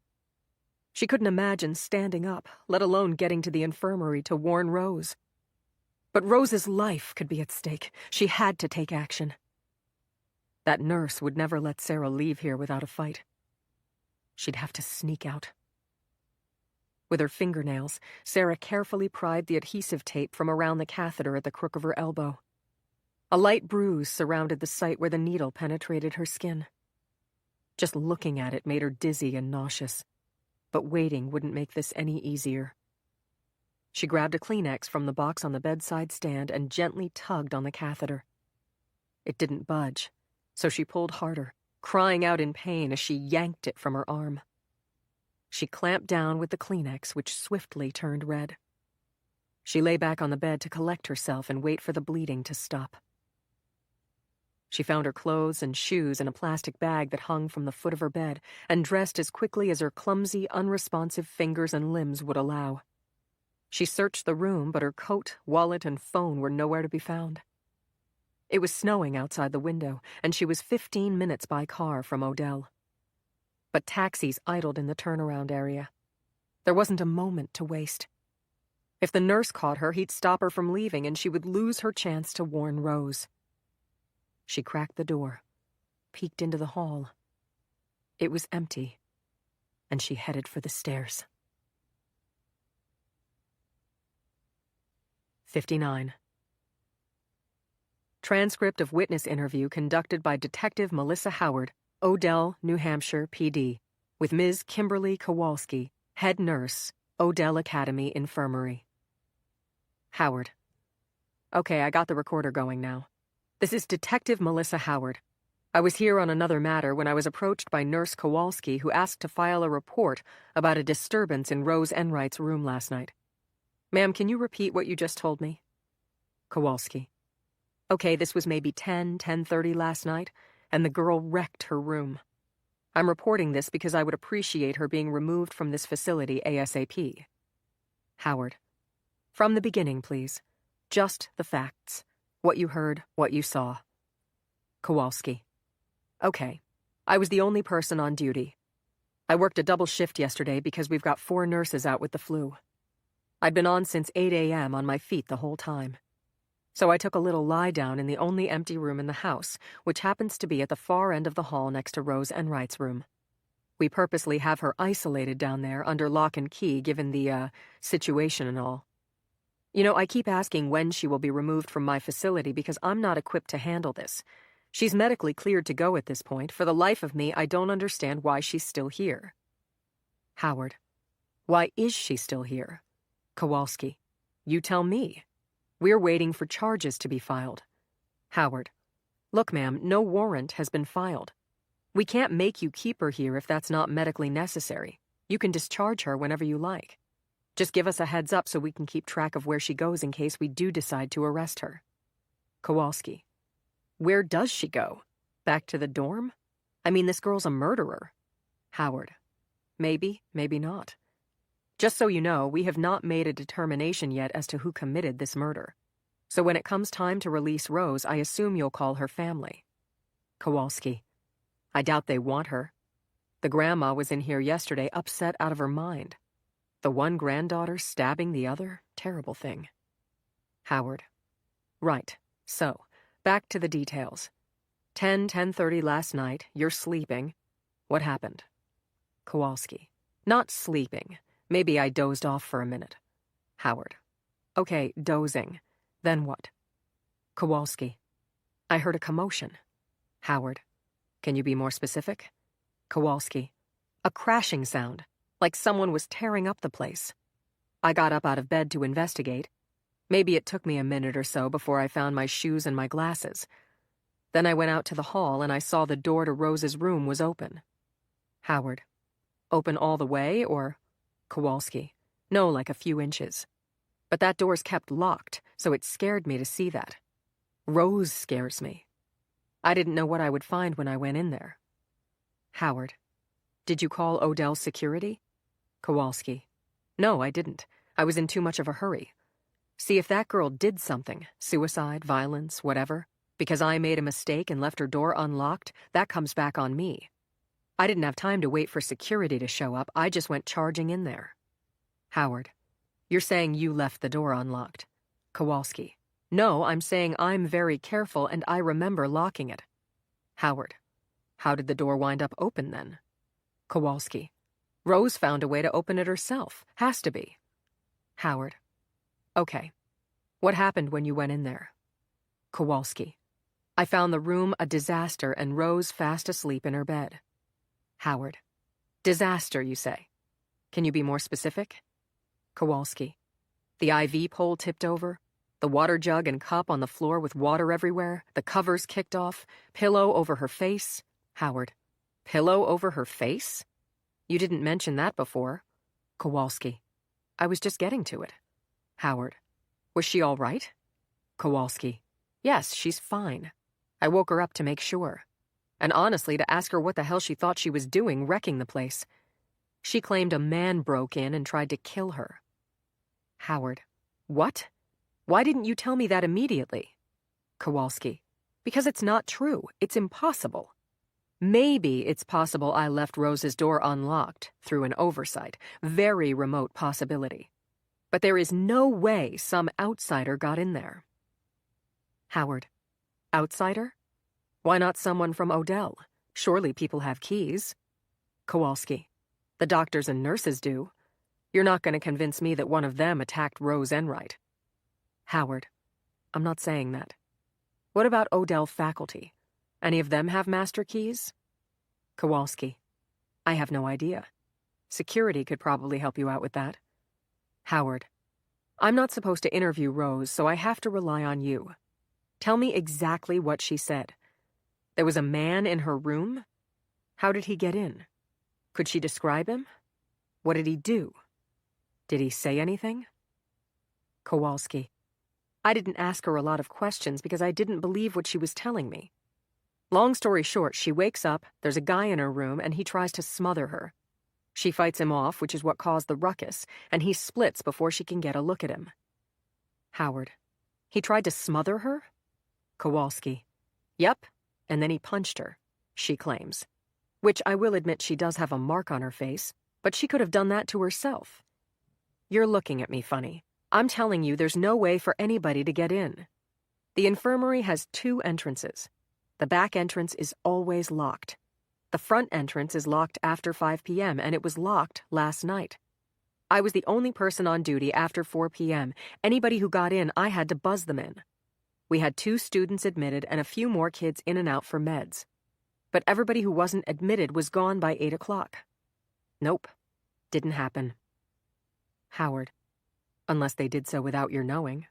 She couldn't imagine standing up, let alone getting to the infirmary to warn Rose. But Rose's life could be at stake. She had to take action. That nurse would never let Sarah leave here without a fight. She'd have to sneak out. With her fingernails, Sarah carefully pried the adhesive tape from around the catheter at the crook of her elbow. A light bruise surrounded the site where the needle penetrated her skin. Just looking at it made her dizzy and nauseous. But waiting wouldn't make this any easier. She grabbed a Kleenex from the box on the bedside stand and gently tugged on the catheter. It didn't budge, so she pulled harder, crying out in pain as she yanked it from her arm. She clamped down with the Kleenex, which swiftly turned red. She lay back on the bed to collect herself and wait for the bleeding to stop. She found her clothes and shoes in a plastic bag that hung from the foot of her bed and dressed as quickly as her clumsy, unresponsive fingers and limbs would allow. She searched the room, but her coat, wallet, and phone were nowhere to be found. It was snowing outside the window, and she was 15 minutes by car from Odell. But taxis idled in the turnaround area. There wasn't a moment to waste. If the nurse caught her, he'd stop her from leaving, and she would lose her chance to warn Rose. She cracked the door, peeked into the hall. It was empty, and she headed for the stairs. 59. Transcript of witness interview conducted by Detective Melissa Howard, Odell, New Hampshire, PD, with Ms. Kimberly Kowalski, head nurse, Odell Academy Infirmary. Howard. Okay, I got the recorder going now. This is Detective Melissa Howard. I was here on another matter when I was approached by Nurse Kowalski, who asked to file a report about a disturbance in Rose Enright's room last night. Ma'am, can you repeat what you just told me? Kowalski. Okay, this was maybe 10:30 last night, and the girl wrecked her room. I'm reporting this because I would appreciate her being removed from this facility ASAP. Howard. From the beginning, please. Just the facts. What you heard, what you saw. Kowalski. Okay. I was the only person on duty. I worked a double shift yesterday because we've got 4 nurses out with the flu. I'd been on since 8 a.m. on my feet the whole time. So I took a little lie down in the only empty room in the house, which happens to be at the far end of the hall next to Rose Enright's room. We purposely have her isolated down there under lock and key given the, situation and all. You know, I keep asking when she will be removed from my facility because I'm not equipped to handle this. She's medically cleared to go at this point. For the life of me, I don't understand why she's still here. Howard. Why is she still here? Kowalski. You tell me. We're waiting for charges to be filed. Howard. Look, ma'am, no warrant has been filed. We can't make you keep her here if that's not medically necessary. You can discharge her whenever you like. Just give us a heads up so we can keep track of where she goes in case we do decide to arrest her. Kowalski. Where does she go? Back to the dorm? I mean, this girl's a murderer. Howard. Maybe, maybe not. Just so you know, we have not made a determination yet as to who committed this murder. So when it comes time to release Rose, I assume you'll call her family. Kowalski. I doubt they want her. The grandma was in here yesterday, upset out of her mind. The one granddaughter stabbing the other? Terrible thing. Howard. Right. So, back to the details. 10:30 last night, you're sleeping. What happened? Kowalski. Not sleeping. Maybe I dozed off for a minute. Howard. Okay, dozing. Then what? Kowalski. I heard a commotion. Howard. Can you be more specific? Kowalski. A crashing sound, like someone was tearing up the place. I got up out of bed to investigate. Maybe it took me a minute or so before I found my shoes and my glasses. Then I went out to the hall and I saw the door to Rose's room was open. Howard. Open all the way, or? Kowalski. No, like a few inches. But that door's kept locked, so it scared me to see that. Rose scares me. I didn't know what I would find when I went in there. Howard. Did you call Odell security? Kowalski. No, I didn't. I was in too much of a hurry. See, if that girl did something, suicide, violence, whatever, because I made a mistake and left her door unlocked, that comes back on me. I didn't have time to wait for security to show up. I just went charging in there. Howard. You're saying you left the door unlocked. Kowalski. No, I'm saying I'm very careful and I remember locking it. Howard. How did the door wind up open then? Kowalski. Rose found a way to open it herself. Has to be. Howard. Okay. What happened when you went in there? Kowalski. I found the room a disaster and Rose fast asleep in her bed. Howard. Disaster, you say? Can you be more specific? Kowalski. The IV pole tipped over, the water jug and cup on the floor with water everywhere, the covers kicked off, pillow over her face. Howard. Pillow over her face? You didn't mention that before. Kowalski. I was just getting to it. Howard. Was she all right? Kowalski. Yes, she's fine. I woke her up to make sure. And honestly, to ask her what the hell she thought she was doing wrecking the place. She claimed a man broke in and tried to kill her. Howard. What? Why didn't you tell me that immediately? Kowalski. Because it's not true. It's impossible. Maybe it's possible I left Rose's door unlocked through an oversight. Very remote possibility. But there is no way some outsider got in there. Howard. Outsider? Why not someone from Odell? Surely people have keys. Kowalski. The doctors and nurses do. You're not going to convince me that one of them attacked Rose Enright. Howard. I'm not saying that. What about Odell faculty? Any of them have master keys? Kowalski. I have no idea. Security could probably help you out with that. Howard. I'm not supposed to interview Rose, so I have to rely on you. Tell me exactly what she said. There was a man in her room? How did he get in? Could she describe him? What did he do? Did he say anything? Kowalski. I didn't ask her a lot of questions because I didn't believe what she was telling me. Long story short, she wakes up, there's a guy in her room, and he tries to smother her. She fights him off, which is what caused the ruckus, and he splits before she can get a look at him. Howard. He tried to smother her? Kowalski. Yep, and then he punched her, she claims. Which I will admit she does have a mark on her face, but she could have done that to herself. You're looking at me funny. I'm telling you there's no way for anybody to get in. The infirmary has 2 entrances. The back entrance is always locked. The front entrance is locked after 5 p.m., and it was locked last night. I was the only person on duty after 4 p.m. Anybody who got in, I had to buzz them in. We had 2 students admitted and a few more kids in and out for meds. But everybody who wasn't admitted was gone by 8 o'clock. Nope. Didn't happen. Howard. Unless they did so without your knowing.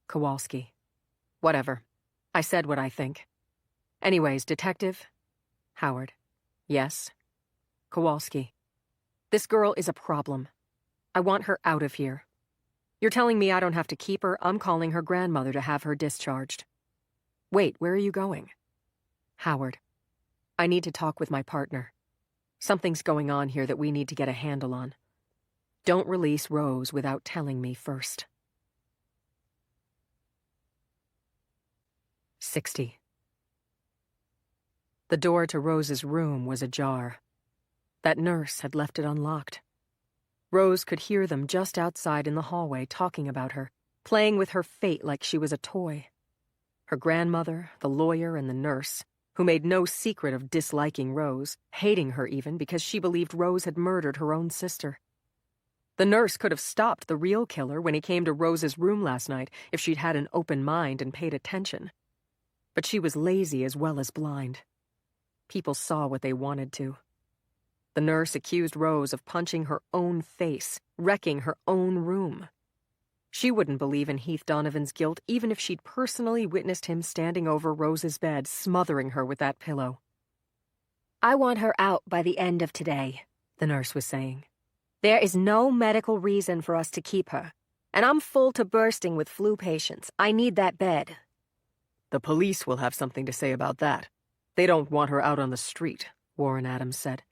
Kowalski. Whatever. I said what I think. Anyways, Detective. Howard. Yes. Kowalski. This girl is a problem. I want her out of here. You're telling me I don't have to keep her? I'm calling her grandmother to have her discharged. Wait, where are you going? Howard. I need to talk with my partner. Something's going on here that we need to get a handle on. Don't release Rose without telling me first. 60. The door to Rose's room was ajar. That nurse had left it unlocked. Rose could hear them just outside in the hallway talking about her, playing with her fate like she was a toy. Her grandmother, the lawyer, and the nurse, who made no secret of disliking Rose, hating her even because she believed Rose had murdered her own sister. The nurse could have stopped the real killer when he came to Rose's room last night if she'd had an open mind and paid attention. But she was lazy as well as blind. People saw what they wanted to. The nurse accused Rose of punching her own face, wrecking her own room. She wouldn't believe in Heath Donovan's guilt even if she'd personally witnessed him standing over Rose's bed, smothering her with that pillow. I want her out by the end of today, the nurse was saying. There is no medical reason for us to keep her, and I'm full to bursting with flu patients. I need that bed. The police will have something to say about that. They don't want her out on the street, Warren Adams said.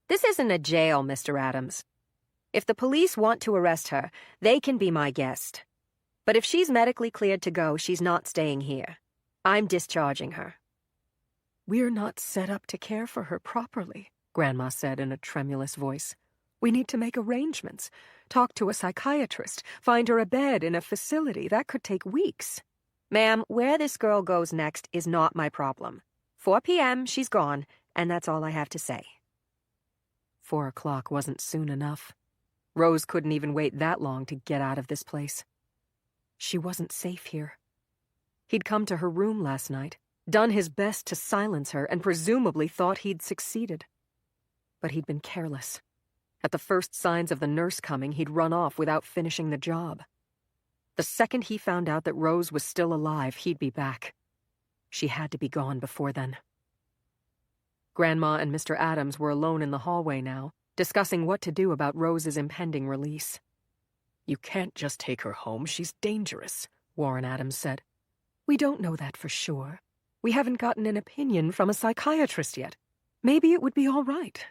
This isn't a jail, Mr. Adams. If the police want to arrest her, they can be my guest. But if she's medically cleared to go, she's not staying here. I'm discharging her. We're not set up to care for her properly, Grandma said in a tremulous voice. We need to make arrangements, talk to a psychiatrist, find her a bed in a facility. That could take weeks. Ma'am, where this girl goes next is not my problem. 4 p.m., she's gone, and that's all I have to say. 4 o'clock wasn't soon enough. Rose couldn't even wait that long to get out of this place. She wasn't safe here. He'd come to her room last night, done his best to silence her, and presumably thought he'd succeeded. But he'd been careless. At the first signs of the nurse coming, he'd run off without finishing the job. The second he found out that Rose was still alive, he'd be back. She had to be gone before then. Grandma and Mr. Adams were alone in the hallway now, discussing what to do about Rose's impending release. You can't just take her home. She's dangerous, Warren Adams said. We don't know that for sure. We haven't gotten an opinion from a psychiatrist yet. Maybe it would be all right.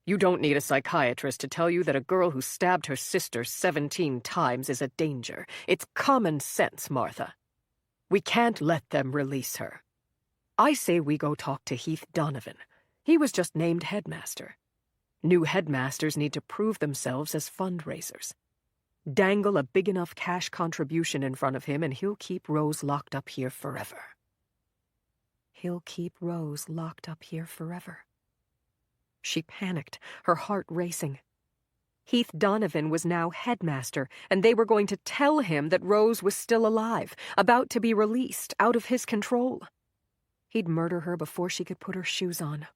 You don't need a psychiatrist to tell you that a girl who stabbed her sister 17 times is a danger. It's common sense, Martha. We can't let them release her. I say we go talk to Heath Donovan. He was just named headmaster. New headmasters need to prove themselves as fundraisers. Dangle a big enough cash contribution in front of him and he'll keep Rose locked up here forever. He'll keep Rose locked up here forever. She panicked, her heart racing. Heath Donovan was now headmaster, and they were going to tell him that Rose was still alive, about to be released, out of his control. He'd murder her before she could put her shoes on.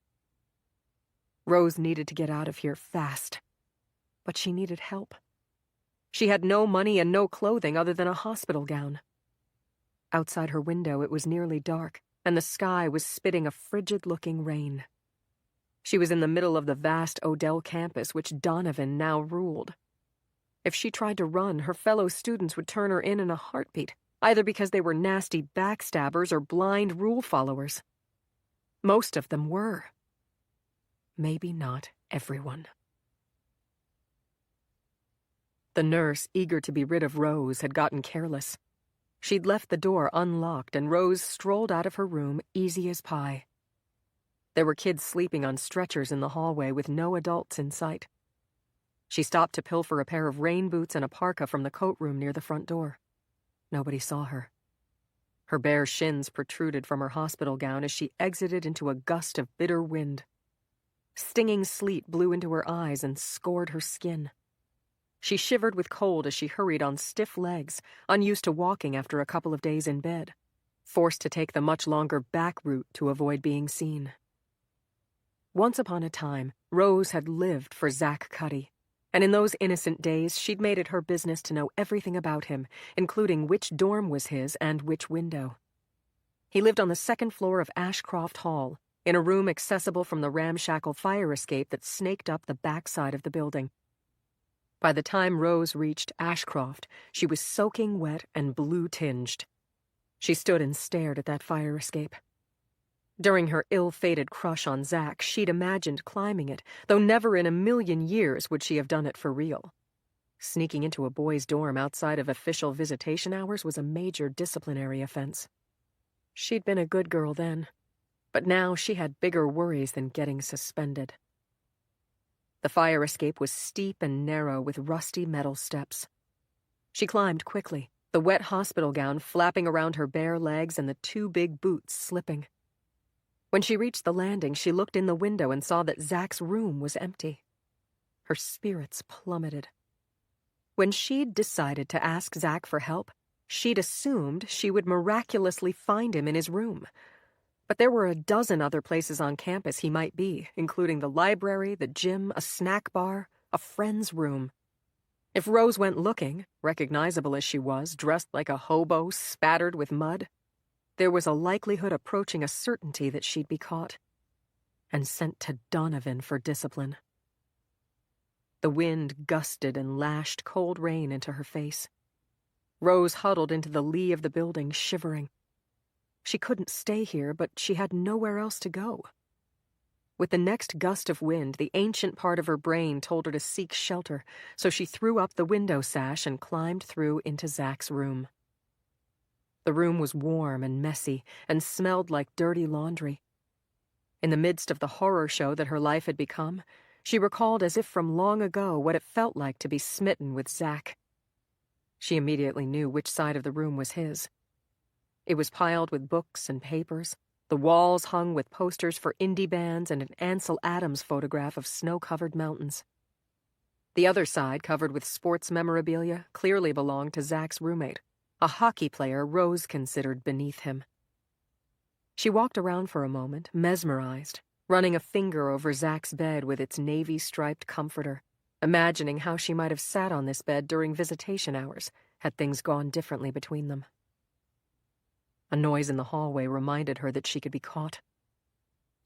Rose needed to get out of here fast, but she needed help. She had no money and no clothing other than a hospital gown. Outside her window it was nearly dark, and the sky was spitting a frigid-looking rain. She was in the middle of the vast Odell campus which Donovan now ruled. If she tried to run, her fellow students would turn her in a heartbeat, either because they were nasty backstabbers or blind rule followers. Most of them were. Maybe not everyone. The nurse, eager to be rid of Rose, had gotten careless. She'd left the door unlocked, and Rose strolled out of her room easy as pie. There were kids sleeping on stretchers in the hallway with no adults in sight. She stopped to pilfer a pair of rain boots and a parka from the coat room near the front door. Nobody saw her. Her bare shins protruded from her hospital gown as she exited into a gust of bitter wind. Stinging sleet blew into her eyes and scored her skin. She shivered with cold as she hurried on stiff legs, unused to walking after a couple of days in bed, forced to take the much longer back route to avoid being seen. Once upon a time, Rose had lived for Zach Cuddy, and in those innocent days she'd made it her business to know everything about him, including which dorm was his and which window. He lived on the second floor of Ashcroft Hall, in a room accessible from the ramshackle fire escape that snaked up the backside of the building. By the time Rose reached Ashcroft, she was soaking wet and blue-tinged. She stood and stared at that fire escape. During her ill-fated crush on Zach, she'd imagined climbing it, though never in a million years would she have done it for real. Sneaking into a boys' dorm outside of official visitation hours was a major disciplinary offense. She'd been a good girl then, but now she had bigger worries than getting suspended. The fire escape was steep and narrow with rusty metal steps. She climbed quickly, the wet hospital gown flapping around her bare legs and the two big boots slipping. When she reached the landing, she looked in the window and saw that Zach's room was empty. Her spirits plummeted. When she'd decided to ask Zach for help, she'd assumed she would miraculously find him in his room. But there were a dozen other places on campus he might be, including the library, the gym, a snack bar, a friend's room. If Rose went looking, recognizable as she was, dressed like a hobo, spattered with mud, there was a likelihood approaching a certainty that she'd be caught and sent to Donovan for discipline. The wind gusted and lashed cold rain into her face. Rose huddled into the lee of the building, shivering. She couldn't stay here, but she had nowhere else to go. With the next gust of wind, the ancient part of her brain told her to seek shelter, so she threw up the window sash and climbed through into Zach's room. The room was warm and messy and smelled like dirty laundry. In the midst of the horror show that her life had become, she recalled as if from long ago what it felt like to be smitten with Zach. She immediately knew which side of the room was his. It was piled with books and papers, the walls hung with posters for indie bands and an Ansel Adams photograph of snow-covered mountains. The other side, covered with sports memorabilia, clearly belonged to Zach's roommate, a hockey player Rose considered beneath him. She walked around for a moment, mesmerized, running a finger over Zach's bed with its navy-striped comforter, imagining how she might have sat on this bed during visitation hours, had things gone differently between them. A noise in the hallway reminded her that she could be caught.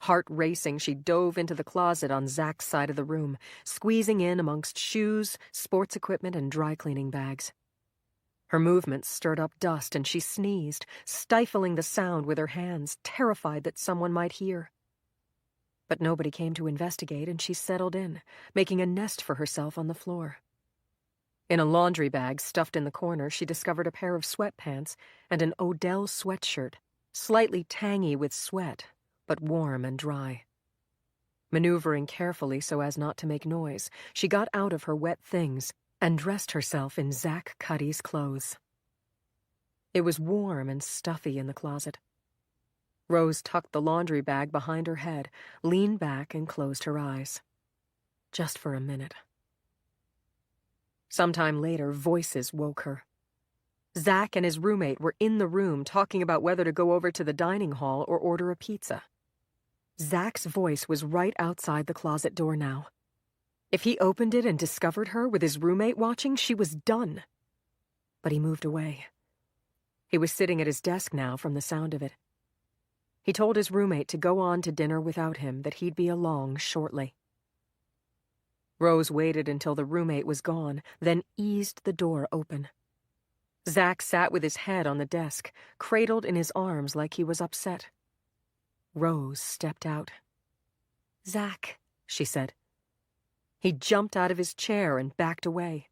Heart racing, she dove into the closet on Zach's side of the room, squeezing in amongst shoes, sports equipment, and dry-cleaning bags. Her movements stirred up dust, and she sneezed, stifling the sound with her hands, terrified that someone might hear. But nobody came to investigate, and she settled in, making a nest for herself on the floor. In a laundry bag stuffed in the corner, she discovered a pair of sweatpants and an Odell sweatshirt, slightly tangy with sweat, but warm and dry. Maneuvering carefully so as not to make noise, she got out of her wet things and dressed herself in Zach Cuddy's clothes. It was warm and stuffy in the closet. Rose tucked the laundry bag behind her head, leaned back, and closed her eyes. Just for a minute. Sometime later, voices woke her. Zach and his roommate were in the room talking about whether to go over to the dining hall or order a pizza. Zach's voice was right outside the closet door now. If he opened it and discovered her with his roommate watching, she was done. But he moved away. He was sitting at his desk now from the sound of it. He told his roommate to go on to dinner without him, that he'd be along shortly. Rose waited until the roommate was gone, then eased the door open. Zach sat with his head on the desk, cradled in his arms like he was upset. Rose stepped out. Zach, she said. He jumped out of his chair and backed away.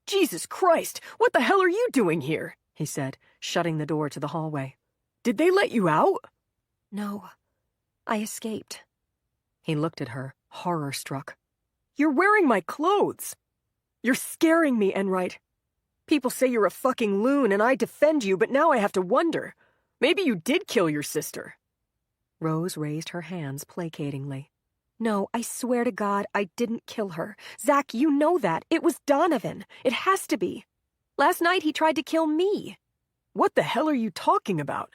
Jesus Christ, what the hell are you doing here? He said, shutting the door to the hallway. Did they let you out? no. I escaped. He looked at her, horror-struck. You're wearing my clothes. You're scaring me, Enright. People say you're a fucking loon and I defend you, but now I have to wonder. Maybe you did kill your sister. Rose raised her hands placatingly. No, I swear to God, I didn't kill her. Zach, you know that. It was Donovan. It has to be. Last night he tried to kill me. What the hell are you talking about?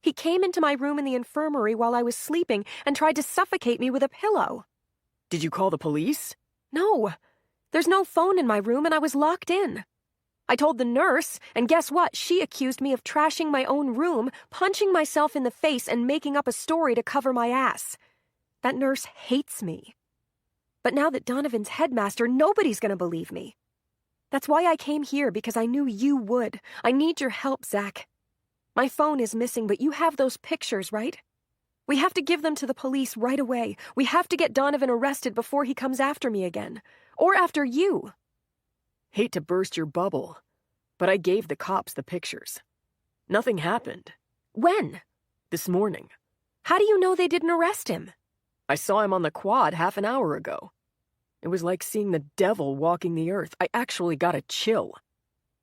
He came into my room in the infirmary while I was sleeping and tried to suffocate me with a pillow. Did you call the police? No. There's no phone in my room and I was locked in. I told the nurse, and guess what? She accused me of trashing my own room, punching myself in the face, and making up a story to cover my ass. That nurse hates me. But now that Donovan's headmaster, nobody's gonna believe me. That's why I came here, because I knew you would. I need your help, Zach. My phone is missing, but you have those pictures, right? We have to give them to the police right away. We have to get Donovan arrested before he comes after me again. Or after you. Hate to burst your bubble, but I gave the cops the pictures. Nothing happened. When? This morning. How do you know they didn't arrest him? I saw him on the quad half an hour ago. It was like seeing the devil walking the earth. I actually got a chill.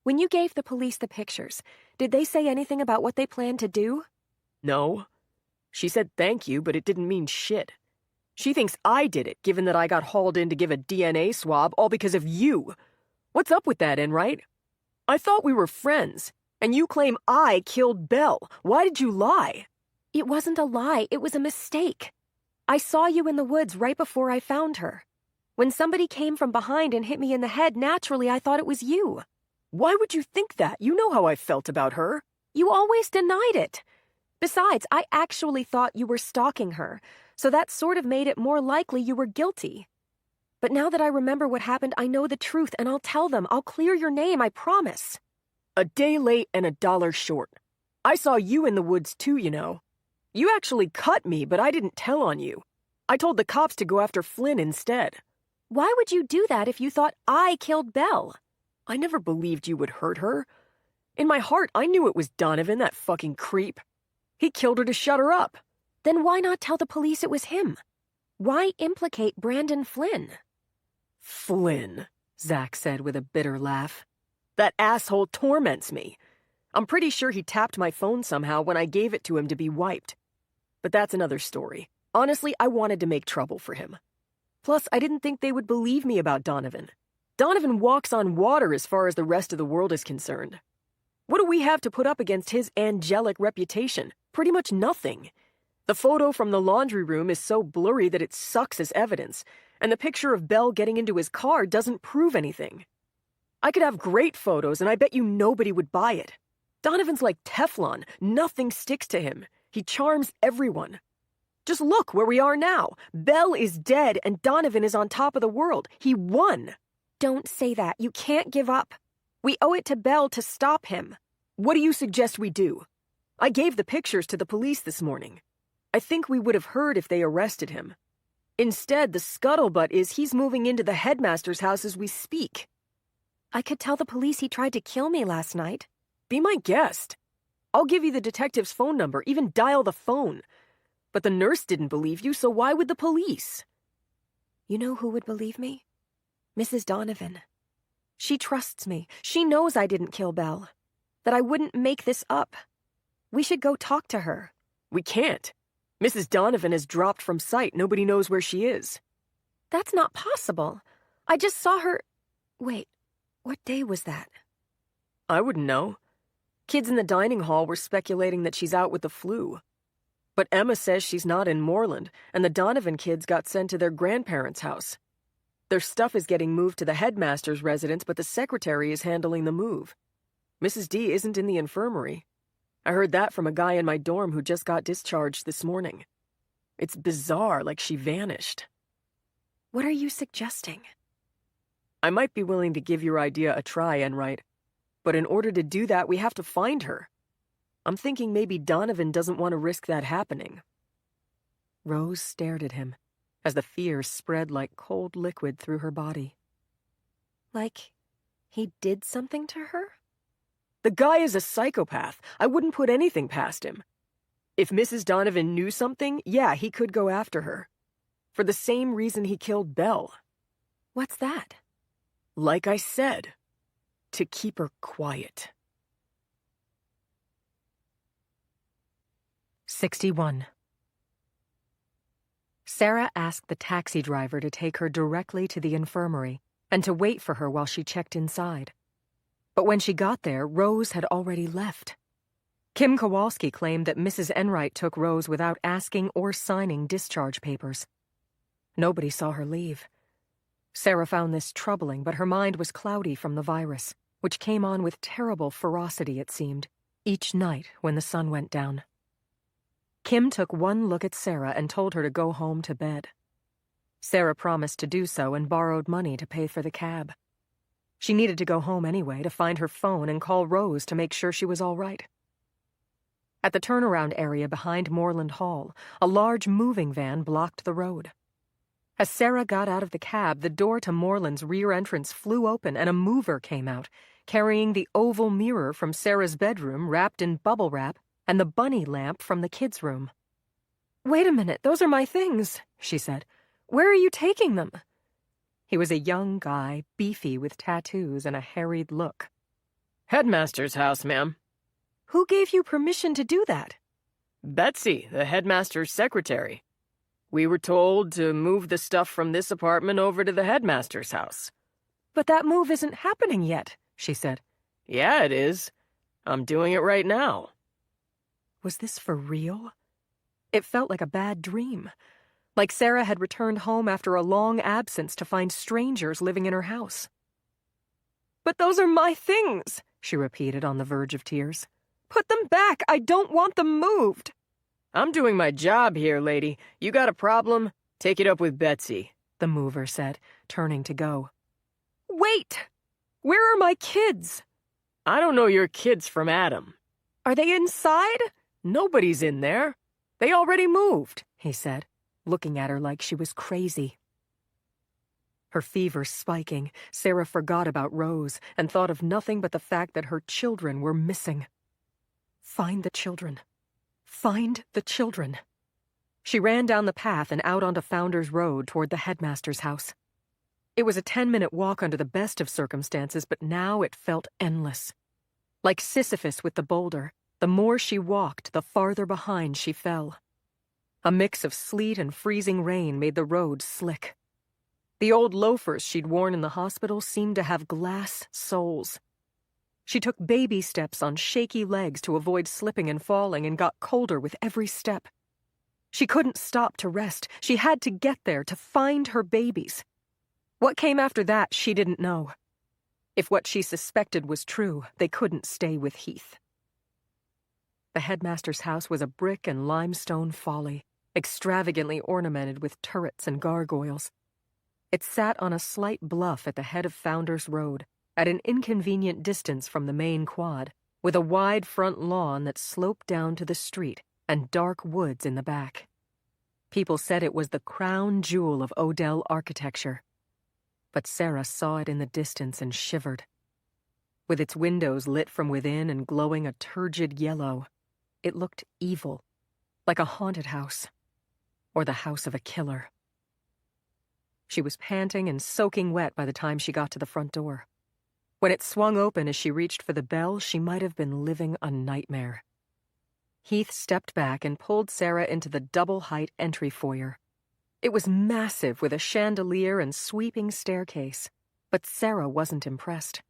When you gave the police the pictures, did they say anything about what they planned to do? No. She said thank you, but it didn't mean shit. She thinks I did it, given that I got hauled in to give a DNA swab, all because of you. What's up with that, Enright? I thought we were friends, and you claim I killed Belle. Why did you lie? It wasn't a lie, it was a mistake. I saw you in the woods right before I found her. When somebody came from behind and hit me in the head, naturally I thought it was you. Why would you think that? You know how I felt about her. You always denied it. Besides, I actually thought you were stalking her, so that sort of made it more likely you were guilty. But now that I remember what happened, I know the truth, and I'll tell them. I'll clear your name, I promise. A day late and $1 short. I saw you in the woods too, you know. You actually cut me, but I didn't tell on you. I told the cops to go after Flynn instead. Why would you do that if you thought I killed Belle? I never believed you would hurt her. In my heart, I knew it was Donovan, that fucking creep. He killed her to shut her up. Then why not tell the police it was him? Why implicate Brandon Flynn? Flynn, Zach said with a bitter laugh. That asshole torments me. I'm pretty sure he tapped my phone somehow when I gave it to him to be wiped. But that's another story. Honestly, I wanted to make trouble for him. Plus, I didn't think they would believe me about Donovan. Donovan walks on water as far as the rest of the world is concerned. What do we have to put up against his angelic reputation? Pretty much nothing. The photo from the laundry room is so blurry that it sucks as evidence, and the picture of Belle getting into his car doesn't prove anything. I could have great photos, and I bet you nobody would buy it. Donovan's like Teflon. Nothing sticks to him. He charms everyone. Just look where we are now. Belle is dead, and Donovan is on top of the world. He won. Don't say that. You can't give up. We owe it to Belle to stop him. What do you suggest we do? I gave the pictures to the police this morning. I think we would have heard if they arrested him. Instead, the scuttlebutt is he's moving into the headmaster's house as we speak. I could tell the police he tried to kill me last night. Be my guest. I'll give you the detective's phone number, even dial the phone. But the nurse didn't believe you, so why would the police? You know who would believe me? Mrs. Donovan. She trusts me. She knows I didn't kill Belle. That I wouldn't make this up. We should go talk to her. We can't. Mrs. Donovan has dropped from sight. Nobody knows where she is. That's not possible. I just saw her... Wait, what day was that? I wouldn't know. Kids in the dining hall were speculating that she's out with the flu. But Emma says she's not in Moreland, and the Donovan kids got sent to their grandparents' house. Their stuff is getting moved to the headmaster's residence, but the secretary is handling the move. Mrs. D isn't in the infirmary. I heard that from a guy in my dorm who just got discharged this morning. It's bizarre, like she vanished. What are you suggesting? I might be willing to give your idea a try, Enright. But in order to do that, we have to find her. I'm thinking maybe Donovan doesn't want to risk that happening. Rose stared at him as the fear spread like cold liquid through her body. Like, he did something to her? The guy is a psychopath. I wouldn't put anything past him. If Mrs. Donovan knew something, yeah, he could go after her. For the same reason he killed Belle. What's that? Like I said, to keep her quiet. 61. Sarah asked the taxi driver to take her directly to the infirmary and to wait for her while she checked inside. But when she got there, Rose had already left. Kim Kowalski claimed that Mrs. Enright took Rose without asking or signing discharge papers. Nobody saw her leave. Sarah found this troubling, but her mind was cloudy from the virus, which came on with terrible ferocity, it seemed, each night when the sun went down. Kim took one look at Sarah and told her to go home to bed. Sarah promised to do so and borrowed money to pay for the cab. She needed to go home anyway to find her phone and call Rose to make sure she was all right. At the turnaround area behind Moreland Hall, a large moving van blocked the road. As Sarah got out of the cab, the door to Moreland's rear entrance flew open and a mover came out, carrying the oval mirror from Sarah's bedroom wrapped in bubble wrap and the bunny lamp from the kids' room. Wait a minute, those are my things, she said. Where are you taking them? He was a young guy, beefy with tattoos and a harried look. Headmaster's house, ma'am. Who gave you permission to do that? Betsy, the headmaster's secretary. We were told to move the stuff from this apartment over to the headmaster's house. But that move isn't happening yet, she said. Yeah, it is. I'm doing it right now. Was this for real? It felt like a bad dream. Like Sarah had returned home after a long absence to find strangers living in her house. But those are my things, she repeated on the verge of tears. Put them back. I don't want them moved. I'm doing my job here, lady. You got a problem? Take it up with Betsy, the mover said, turning to go. Wait! Where are my kids? I don't know your kids from Adam. Are they inside? Nobody's in there. They already moved, he said, looking at her like she was crazy. Her fever spiking, Sarah forgot about Rose and thought of nothing but the fact that her children were missing. Find the children. Find the children. She ran down the path and out onto Founders Road toward the headmaster's house. It was a 10-minute walk under the best of circumstances, but now it felt endless. Like Sisyphus with the boulder, the more she walked, the farther behind she fell. A mix of sleet and freezing rain made the road slick. The old loafers she'd worn in the hospital seemed to have glass soles. She took baby steps on shaky legs to avoid slipping and falling and got colder with every step. She couldn't stop to rest. She had to get there to find her babies. What came after that, she didn't know. If what she suspected was true, they couldn't stay with Heath. The headmaster's house was a brick and limestone folly, extravagantly ornamented with turrets and gargoyles. It sat on a slight bluff at the head of Founders Road, at an inconvenient distance from the main quad, with a wide front lawn that sloped down to the street and dark woods in the back. People said it was the crown jewel of Odell architecture. But Sarah saw it in the distance and shivered. With its windows lit from within and glowing a turgid yellow, it looked evil, like a haunted house, or the house of a killer. She was panting and soaking wet by the time she got to the front door. When it swung open as she reached for the bell, she might have been living a nightmare. Heath stepped back and pulled Sarah into the double-height entry foyer. It was massive with a chandelier and sweeping staircase, but Sarah wasn't impressed.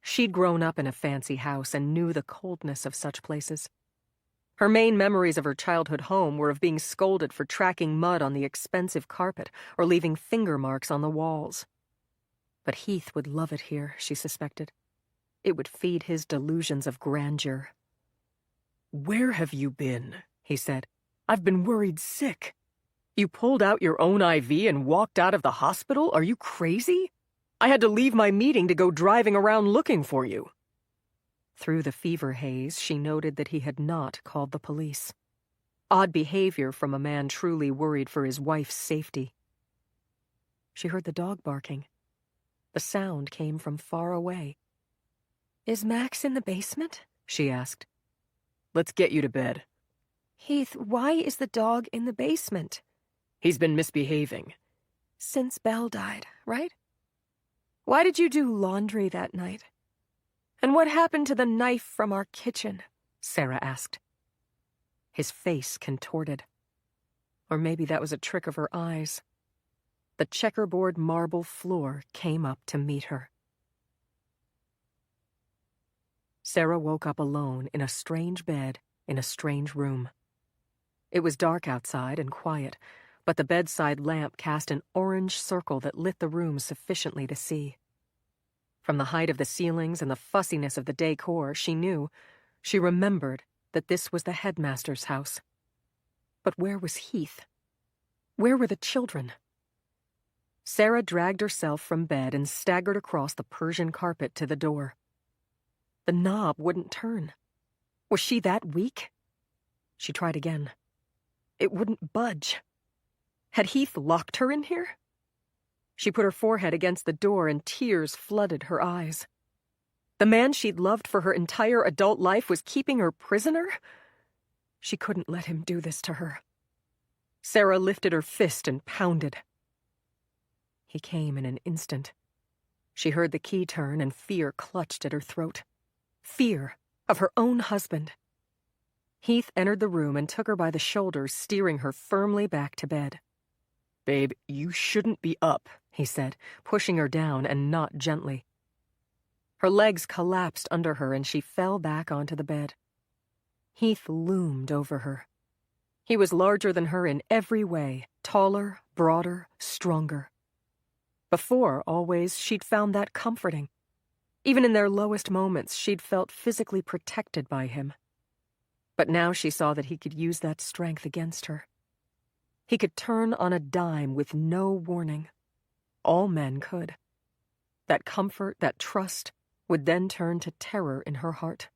She'd grown up in a fancy house and knew the coldness of such places. Her main memories of her childhood home were of being scolded for tracking mud on the expensive carpet or leaving finger marks on the walls. But Heath would love it here, she suspected. It would feed his delusions of grandeur. "Where have you been?" he said. "I've been worried sick. You pulled out your own IV and walked out of the hospital? Are you crazy? I had to leave my meeting to go driving around looking for you." Through the fever haze, she noted that he had not called the police. Odd behavior from a man truly worried for his wife's safety. She heard the dog barking. The sound came from far away. "Is Max in the basement?" she asked. Let's get you to bed. Heath, why is the dog in the basement? He's been misbehaving. Since Belle died, right? Why did you do laundry that night? And what happened to the knife from our kitchen? Sarah asked. His face contorted. Or maybe that was a trick of her eyes. The checkerboard marble floor came up to meet her. Sarah woke up alone in a strange bed in a strange room. It was dark outside and quiet, but the bedside lamp cast an orange circle that lit the room sufficiently to see. From the height of the ceilings and the fussiness of the decor, she remembered that this was the headmaster's house. But where was Heath? Where were the children? Sarah dragged herself from bed and staggered across the Persian carpet to the door. The knob wouldn't turn. Was she that weak? She tried again. It wouldn't budge. Had Heath locked her in here? She put her forehead against the door and tears flooded her eyes. The man she'd loved for her entire adult life was keeping her prisoner? She couldn't let him do this to her. Sarah lifted her fist and pounded. He came in an instant. She heard the key turn and fear clutched at her throat. Fear of her own husband. Heath entered the room and took her by the shoulders, steering her firmly back to bed. Babe, you shouldn't be up, he said, pushing her down and not gently. Her legs collapsed under her and she fell back onto the bed. Heath loomed over her. He was larger than her in every way, taller, broader, stronger. Before, always, she'd found that comforting. Even in their lowest moments, she'd felt physically protected by him. But now she saw that he could use that strength against her. He could turn on a dime with no warning. All men could. That comfort, that trust, would then turn to terror in her heart.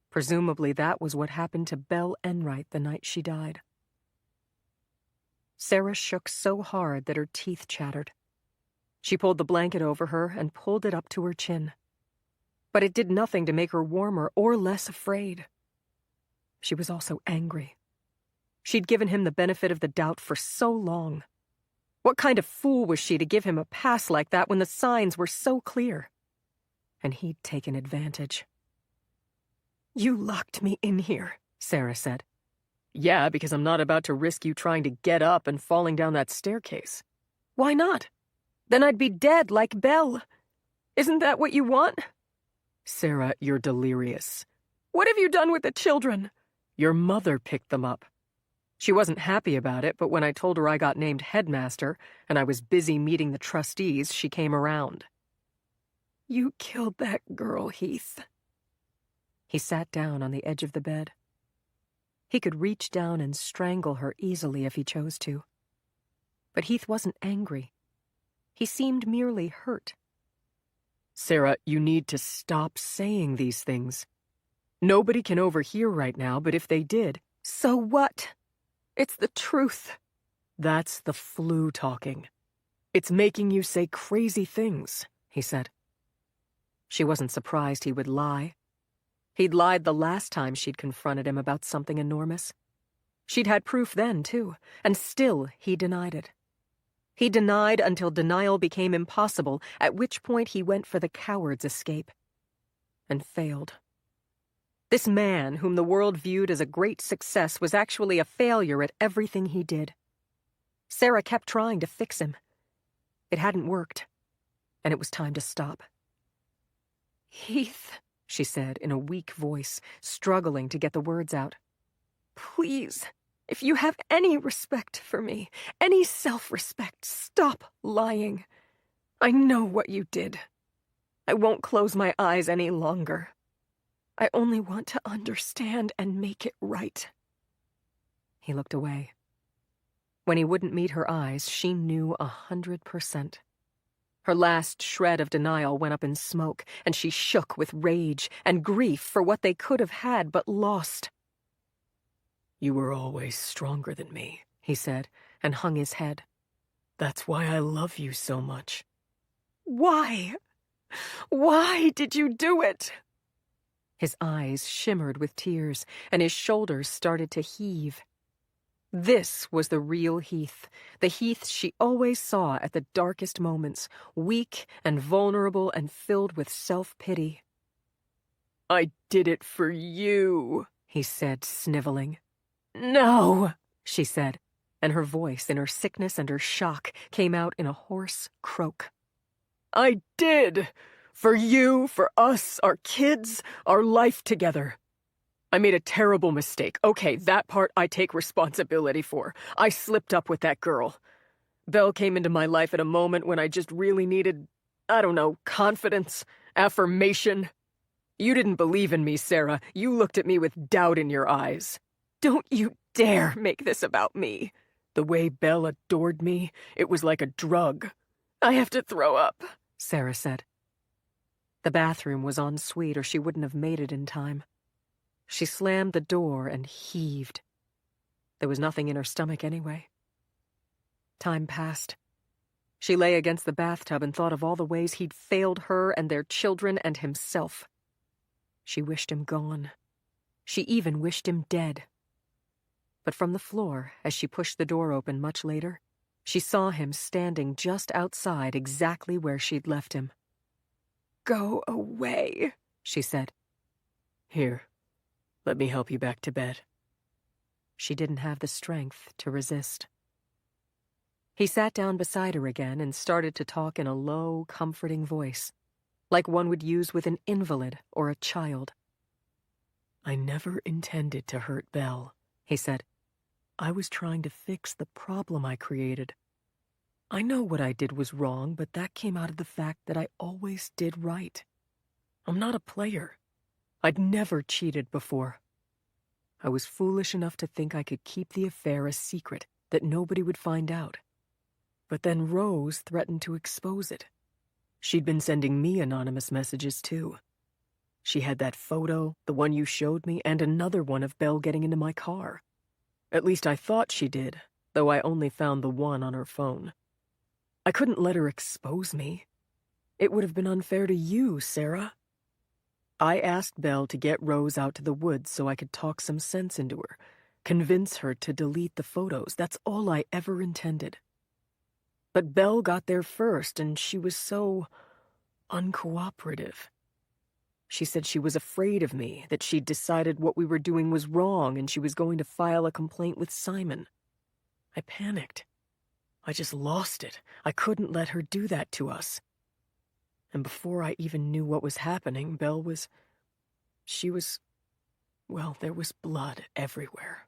Presumably that was what happened to Belle Enright the night she died. Sarah shook so hard that her teeth chattered. She pulled the blanket over her and pulled it up to her chin. But it did nothing to make her warmer or less afraid. She was also angry. She'd given him the benefit of the doubt for so long. What kind of fool was she to give him a pass like that when the signs were so clear? And he'd taken advantage. "You locked me in here," Sarah said. Yeah, because I'm not about to risk you trying to get up and falling down that staircase. Why not? Then I'd be dead like Belle. Isn't that what you want? Sarah, you're delirious. What have you done with the children? Your mother picked them up. She wasn't happy about it, but when I told her I got named headmaster and I was busy meeting the trustees, she came around. You killed that girl, Heath. He sat down on the edge of the bed. He could reach down and strangle her easily if he chose to. But Heath wasn't angry. He seemed merely hurt. Sarah, you need to stop saying these things. Nobody can overhear right now, but if they did... So what? It's the truth. That's the flu talking. It's making you say crazy things, he said. She wasn't surprised he would lie. He'd lied the last time she'd confronted him about something enormous. She'd had proof then, too, and still he denied it. He denied until denial became impossible, at which point he went for the coward's escape. And failed. This man, whom the world viewed as a great success, was actually a failure at everything he did. Sarah kept trying to fix him. It hadn't worked, and it was time to stop. Heath, she said in a weak voice, struggling to get the words out. Please, if you have any respect for me, any self-respect, stop lying. I know what you did. I won't close my eyes any longer. I only want to understand and make it right. He looked away. When he wouldn't meet her eyes, she knew 100%. Her last shred of denial went up in smoke, and she shook with rage and grief for what they could have had but lost. You were always stronger than me, he said, and hung his head. That's why I love you so much. Why? Why did you do it? His eyes shimmered with tears, and his shoulders started to heave. This was the real Heath, the Heath she always saw at the darkest moments, weak and vulnerable and filled with self-pity. I did it for you, he said, sniveling. No, she said, and her voice in her sickness and her shock came out in a hoarse croak. I did. For you, for us, our kids, our life together. I made a terrible mistake. Okay, that part I take responsibility for. I slipped up with that girl. Belle came into my life at a moment when I just really needed, I don't know, confidence, affirmation. You didn't believe in me, Sarah. You looked at me with doubt in your eyes. Don't you dare make this about me. The way Belle adored me, it was like a drug. I have to throw up, Sarah said. The bathroom was en suite or she wouldn't have made it in time. She slammed the door and heaved. There was nothing in her stomach anyway. Time passed. She lay against the bathtub and thought of all the ways he'd failed her and their children and himself. She wished him gone. She even wished him dead. But from the floor, as she pushed the door open much later, she saw him standing just outside exactly where she'd left him. Go away, she said. Here, let me help you back to bed. She didn't have the strength to resist. He sat down beside her again and started to talk in a low, comforting voice, like one would use with an invalid or a child. I never intended to hurt Belle, he said. I was trying to fix the problem I created. I know what I did was wrong, but that came out of the fact that I always did right. I'm not a player. I'd never cheated before. I was foolish enough to think I could keep the affair a secret, that nobody would find out. But then Rose threatened to expose it. She'd been sending me anonymous messages, too. She had that photo, the one you showed me, and another one of Belle getting into my car. At least I thought she did, though I only found the one on her phone. I couldn't let her expose me. It would have been unfair to you, Sarah. I asked Belle to get Rose out to the woods so I could talk some sense into her, convince her to delete the photos. That's all I ever intended. But Belle got there first, and she was so uncooperative. She said she was afraid of me, that she'd decided what we were doing was wrong, and she was going to file a complaint with Simon. I panicked. I just lost it. I couldn't let her do that to us. And before I even knew what was happening, Belle was... Well, there was blood everywhere.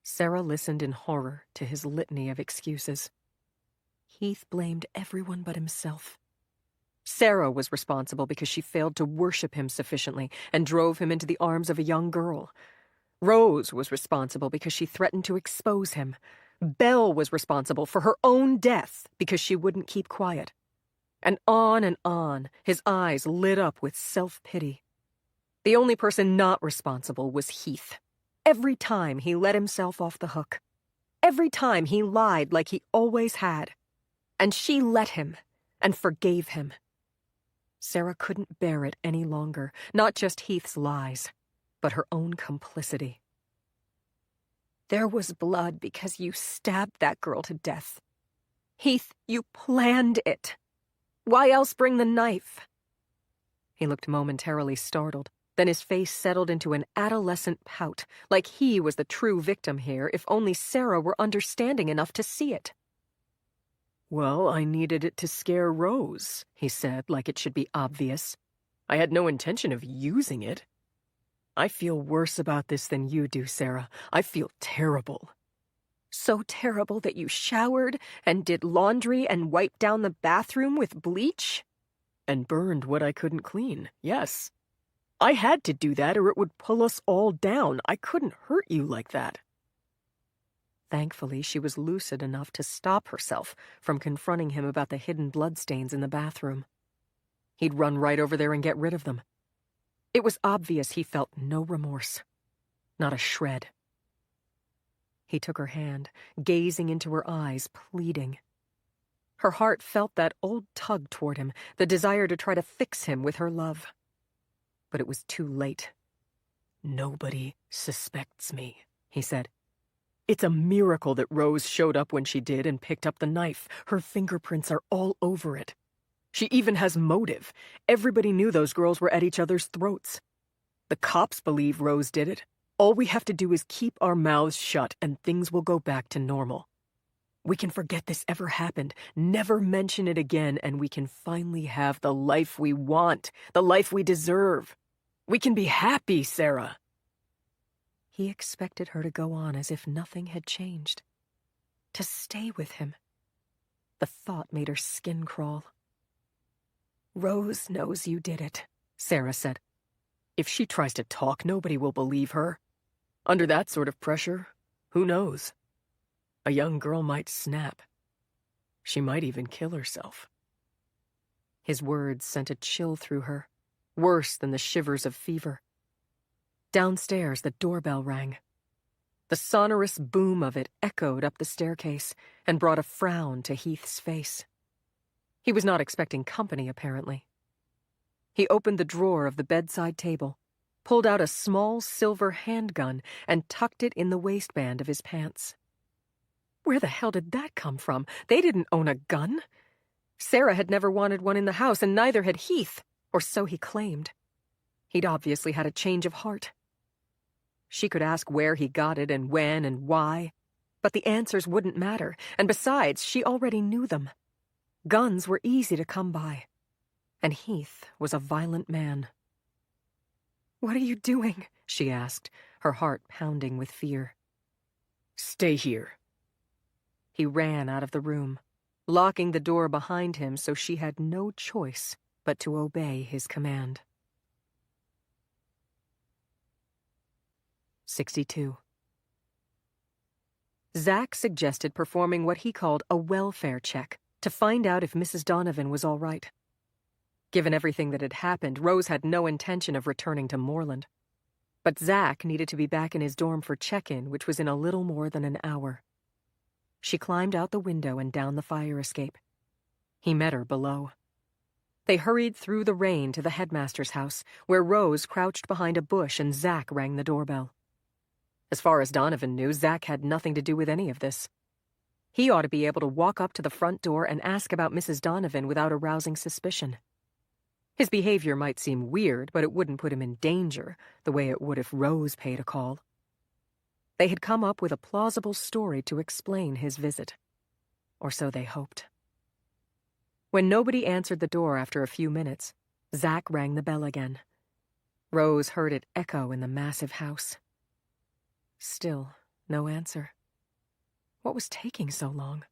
Sarah listened in horror to his litany of excuses. Heath blamed everyone but himself. Sarah was responsible because she failed to worship him sufficiently and drove him into the arms of a young girl. Rose was responsible because she threatened to expose him. Belle was responsible for her own death because she wouldn't keep quiet. And on, his eyes lit up with self-pity. The only person not responsible was Heath. Every time he let himself off the hook. Every time he lied like he always had. And she let him and forgave him. Sarah couldn't bear it any longer, not just Heath's lies, but her own complicity. There was blood because you stabbed that girl to death. Heath, you planned it. Why else bring the knife? He looked momentarily startled. Then his face settled into an adolescent pout, like he was the true victim here, if only Sarah were understanding enough to see it. Well, I needed it to scare Rose, he said, like it should be obvious. I had no intention of using it. I feel worse about this than you do, Sarah. I feel terrible. So terrible that you showered and did laundry and wiped down the bathroom with bleach? And burned what I couldn't clean, yes. I had to do that or it would pull us all down. I couldn't hurt you like that. Thankfully, she was lucid enough to stop herself from confronting him about the hidden bloodstains in the bathroom. He'd run right over there and get rid of them. It was obvious he felt no remorse. Not a shred. He took her hand, gazing into her eyes, pleading. Her heart felt that old tug toward him, the desire to try to fix him with her love. But it was too late. "Nobody suspects me," he said. "It's a miracle that Rose showed up when she did and picked up the knife. Her fingerprints are all over it. She even has motive. Everybody knew those girls were at each other's throats. The cops believe Rose did it. All we have to do is keep our mouths shut and things will go back to normal. We can forget this ever happened, never mention it again, and we can finally have the life we want, the life we deserve. We can be happy, Sarah." He expected her to go on as if nothing had changed. To stay with him. The thought made her skin crawl. "Rose knows you did it," Sarah said. "If she tries to talk, nobody will believe her. Under that sort of pressure, who knows? A young girl might snap. She might even kill herself." His words sent a chill through her, worse than the shivers of fever. Downstairs, the doorbell rang. The sonorous boom of it echoed up the staircase and brought a frown to Heath's face. He was not expecting company, apparently. He opened the drawer of the bedside table, pulled out a small silver handgun, and tucked it in the waistband of his pants. Where the hell did that come from? They didn't own a gun. Sarah had never wanted one in the house, and neither had Heath, or so he claimed. He'd obviously had a change of heart. She could ask where he got it and when and why, but the answers wouldn't matter, and besides, she already knew them. Guns were easy to come by, and Heath was a violent man. "What are you doing?" she asked, her heart pounding with fear. "Stay here." He ran out of the room, locking the door behind him so she had no choice but to obey his command. 62. Zach suggested performing what he called a welfare check to find out if Mrs. Donovan was all right. Given everything that had happened, Rose had no intention of returning to Moreland. But Zach needed to be back in his dorm for check-in, which was in a little more than an hour. She climbed out the window and down the fire escape. He met her below. They hurried through the rain to the headmaster's house, where Rose crouched behind a bush and Zach rang the doorbell. As far as Donovan knew, Zach had nothing to do with any of this. He ought to be able to walk up to the front door and ask about Mrs. Donovan without arousing suspicion. His behavior might seem weird, but it wouldn't put him in danger, the way it would if Rose paid a call. They had come up with a plausible story to explain his visit. Or so they hoped. When nobody answered the door after a few minutes, Zach rang the bell again. Rose heard it echo in the massive house. Still, no answer. What was taking so long?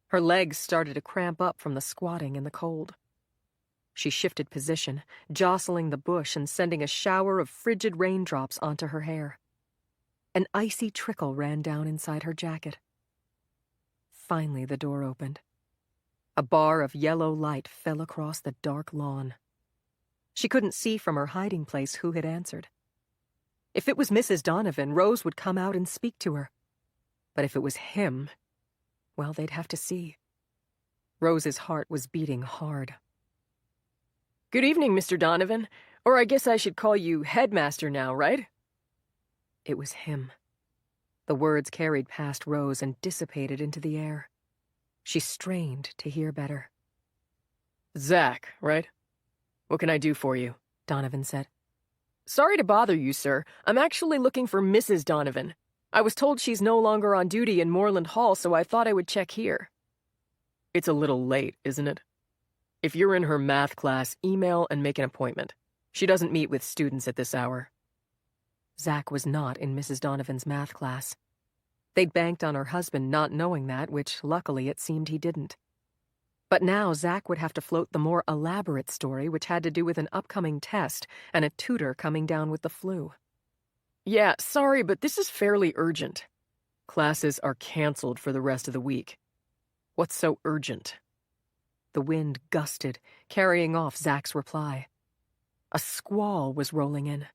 Her legs started to cramp up from the squatting in the cold. She shifted position, jostling the bush and sending a shower of frigid raindrops onto her hair. An icy trickle ran down inside her jacket. Finally, the door opened. A bar of yellow light fell across the dark lawn. She couldn't see from her hiding place who had answered. If it was Mrs. Donovan, Rose would come out and speak to her. But if it was him, well, they'd have to see. Rose's heart was beating hard. "Good evening, Mr. Donovan. Or I guess I should call you headmaster now, right?" It was him. The words carried past Rose and dissipated into the air. She strained to hear better. "Zach, right? What can I do for you?" Donovan said. "Sorry to bother you, sir. I'm actually looking for Mrs. Donovan. I was told she's no longer on duty in Moreland Hall, so I thought I would check here." "It's a little late, isn't it? If you're in her math class, email and make an appointment. She doesn't meet with students at this hour." Zach was not in Mrs. Donovan's math class. They'd banked on her husband not knowing that, which luckily it seemed he didn't. But now Zach would have to float the more elaborate story, which had to do with an upcoming test and a tutor coming down with the flu. "Yeah, sorry, but this is fairly urgent. Classes are canceled for the rest of the week. What's so urgent?" The wind gusted, carrying off Zach's reply. A squall was rolling in.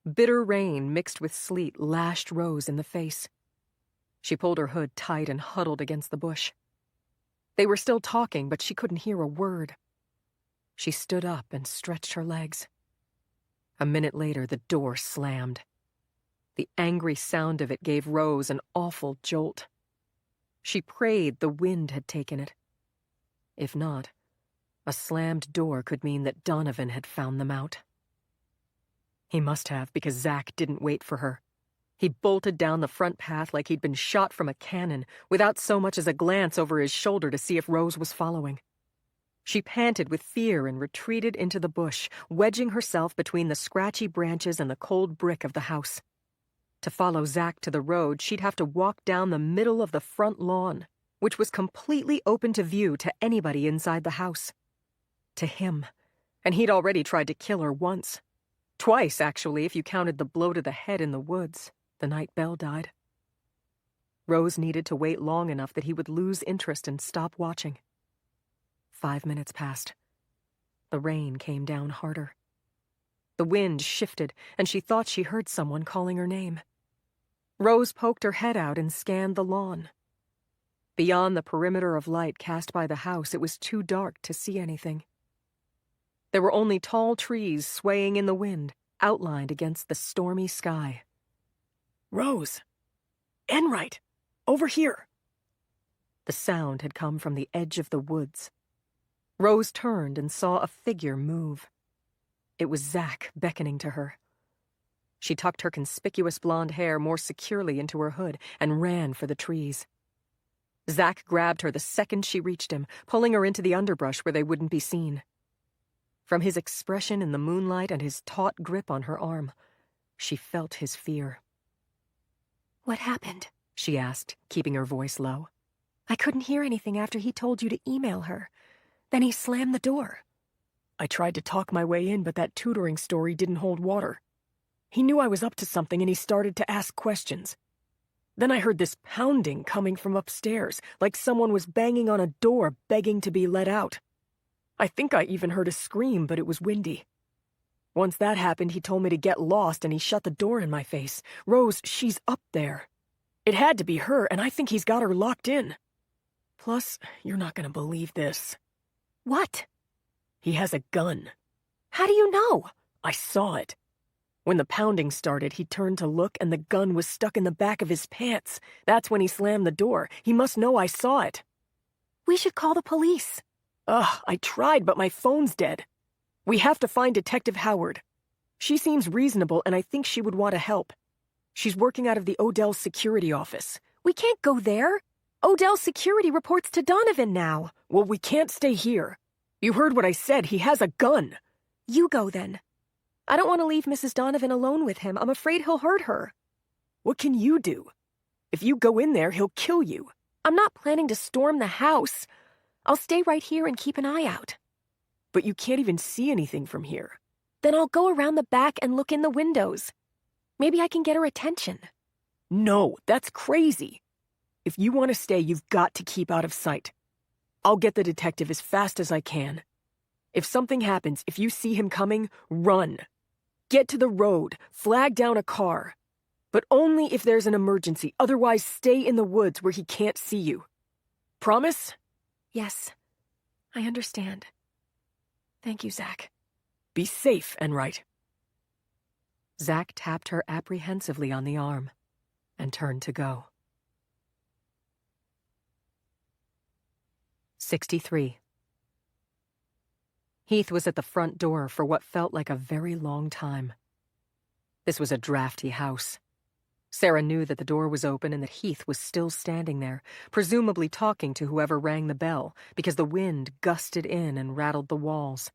Bitter rain mixed with sleet lashed Rose in the face. She pulled her hood tight and huddled against the bush. They were still talking, but she couldn't hear a word. She stood up and stretched her legs. A minute later, the door slammed. The angry sound of it gave Rose an awful jolt. She prayed the wind had taken it. If not, a slammed door could mean that Donovan had found them out. He must have, because Zach didn't wait for her. He bolted down the front path like he'd been shot from a cannon, without so much as a glance over his shoulder to see if Rose was following. She panted with fear and retreated into the bush, wedging herself between the scratchy branches and the cold brick of the house. To follow Zach to the road, she'd have to walk down the middle of the front lawn, which was completely open to view to anybody inside the house. To him. And he'd already tried to kill her once. Twice, actually, if you counted the blow to the head in the woods, the night Belle died. Rose needed to wait long enough that he would lose interest and stop watching. 5 minutes passed. The rain came down harder. The wind shifted, and she thought she heard someone calling her name. Rose poked her head out and scanned the lawn. Beyond the perimeter of light cast by the house, it was too dark to see anything. There were only tall trees swaying in the wind, outlined against the stormy sky. Rose! Enright! Over here! The sound had come from the edge of the woods. Rose turned and saw a figure move. It was Zach beckoning to her. She tucked her conspicuous blonde hair more securely into her hood and ran for the trees. Zach grabbed her the second she reached him, pulling her into the underbrush where they wouldn't be seen. From his expression in the moonlight and his taut grip on her arm, she felt his fear. What happened? She asked, keeping her voice low. I couldn't hear anything after he told you to email her. Then he slammed the door. I tried to talk my way in, but that tutoring story didn't hold water. He knew I was up to something and he started to ask questions. Then I heard this pounding coming from upstairs, like someone was banging on a door begging to be let out. I think I even heard a scream, but it was windy. Once that happened, he told me to get lost and he shut the door in my face. Rose, she's up there. It had to be her, and I think he's got her locked in. Plus, you're not going to believe this. What? He has a gun. How do you know? I saw it. When the pounding started, he turned to look and the gun was stuck in the back of his pants. That's when he slammed the door. He must know I saw it. We should call the police. I tried, but my phone's dead. We have to find Detective Howard. She seems reasonable and I think she would want to help. She's working out of the Odell security office. We can't go there. Odell's security reports to Donovan now. Well, we can't stay here. You heard what I said. He has a gun. You go then. I don't want to leave Mrs. Donovan alone with him. I'm afraid he'll hurt her. What can you do? If you go in there, he'll kill you. I'm not planning to storm the house. I'll stay right here and keep an eye out. But you can't even see anything from here. Then I'll go around the back and look in the windows. Maybe I can get her attention. No, that's crazy. If you want to stay, you've got to keep out of sight. I'll get the detective as fast as I can. If something happens, if you see him coming, run. Get to the road, flag down a car. But only if there's an emergency, otherwise stay in the woods where he can't see you. Promise? Yes, I understand. Thank you, Zach. Be safe, Enright. Zach tapped her apprehensively on the arm and turned to go. 63. Heath was at the front door for what felt like a very long time. This was a drafty house. Sarah knew that the door was open and that Heath was still standing there, presumably talking to whoever rang the bell, because the wind gusted in and rattled the walls.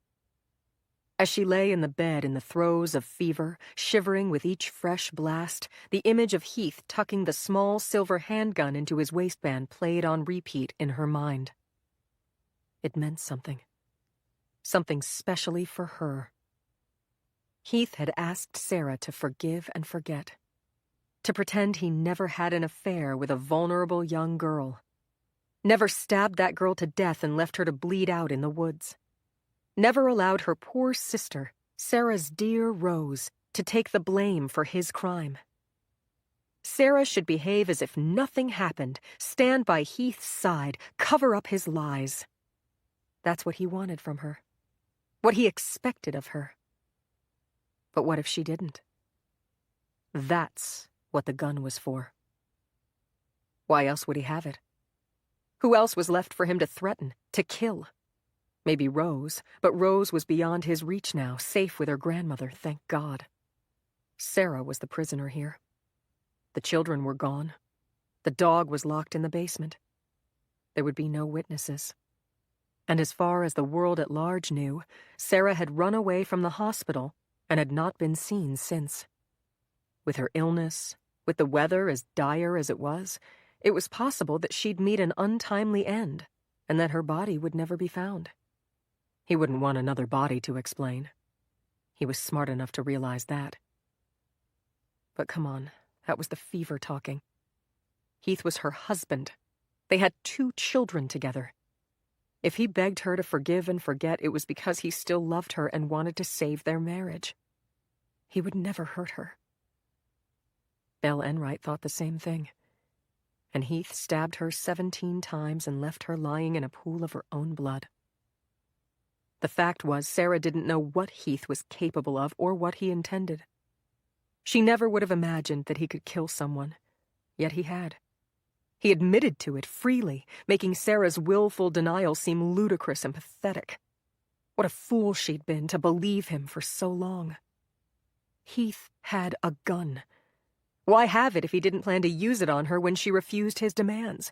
As she lay in the bed in the throes of fever, shivering with each fresh blast, the image of Heath tucking the small silver handgun into his waistband played on repeat in her mind. It meant something. Something specially for her. Heath had asked Sarah to forgive and forget. To pretend he never had an affair with a vulnerable young girl. Never stabbed that girl to death and left her to bleed out in the woods. Never allowed her poor sister, Sarah's dear Rose, to take the blame for his crime. Sarah should behave as if nothing happened, stand by Heath's side, cover up his lies. That's what he wanted from her, what he expected of her. But what if she didn't? That's what the gun was for. Why else would he have it? Who else was left for him to threaten, to kill? Maybe Rose, but Rose was beyond his reach now, safe with her grandmother, thank God. Sarah was the prisoner here. The children were gone. The dog was locked in the basement. There would be no witnesses. And as far as the world at large knew, Sarah had run away from the hospital and had not been seen since. With her illness, with the weather as dire as it was possible that she'd meet an untimely end and that her body would never be found. He wouldn't want another body to explain. He was smart enough to realize that. But come on. That was the fever talking. Heath was her husband. They had 2 children together. If he begged her to forgive and forget, it was because he still loved her and wanted to save their marriage. He would never hurt her. Belle Enright thought the same thing. And Heath stabbed her 17 times and left her lying in a pool of her own blood. The fact was, Sarah didn't know what Heath was capable of or what he intended. She never would have imagined that he could kill someone, yet he had. He admitted to it freely, making Sarah's willful denial seem ludicrous and pathetic. What a fool she'd been to believe him for so long. Heath had a gun. Why have it if he didn't plan to use it on her when she refused his demands?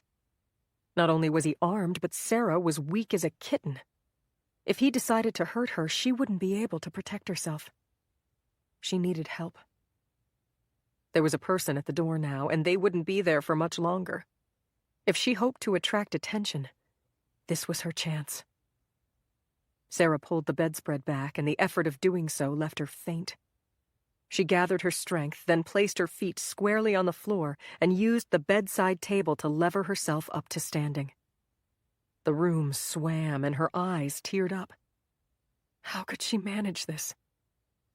Not only was he armed, but Sarah was weak as a kitten. If he decided to hurt her, she wouldn't be able to protect herself. She needed help. There was a person at the door now, and they wouldn't be there for much longer. If she hoped to attract attention, this was her chance. Sarah pulled the bedspread back, and the effort of doing so left her faint. She gathered her strength, then placed her feet squarely on the floor and used the bedside table to lever herself up to standing. The room swam, and her eyes teared up. How could she manage this?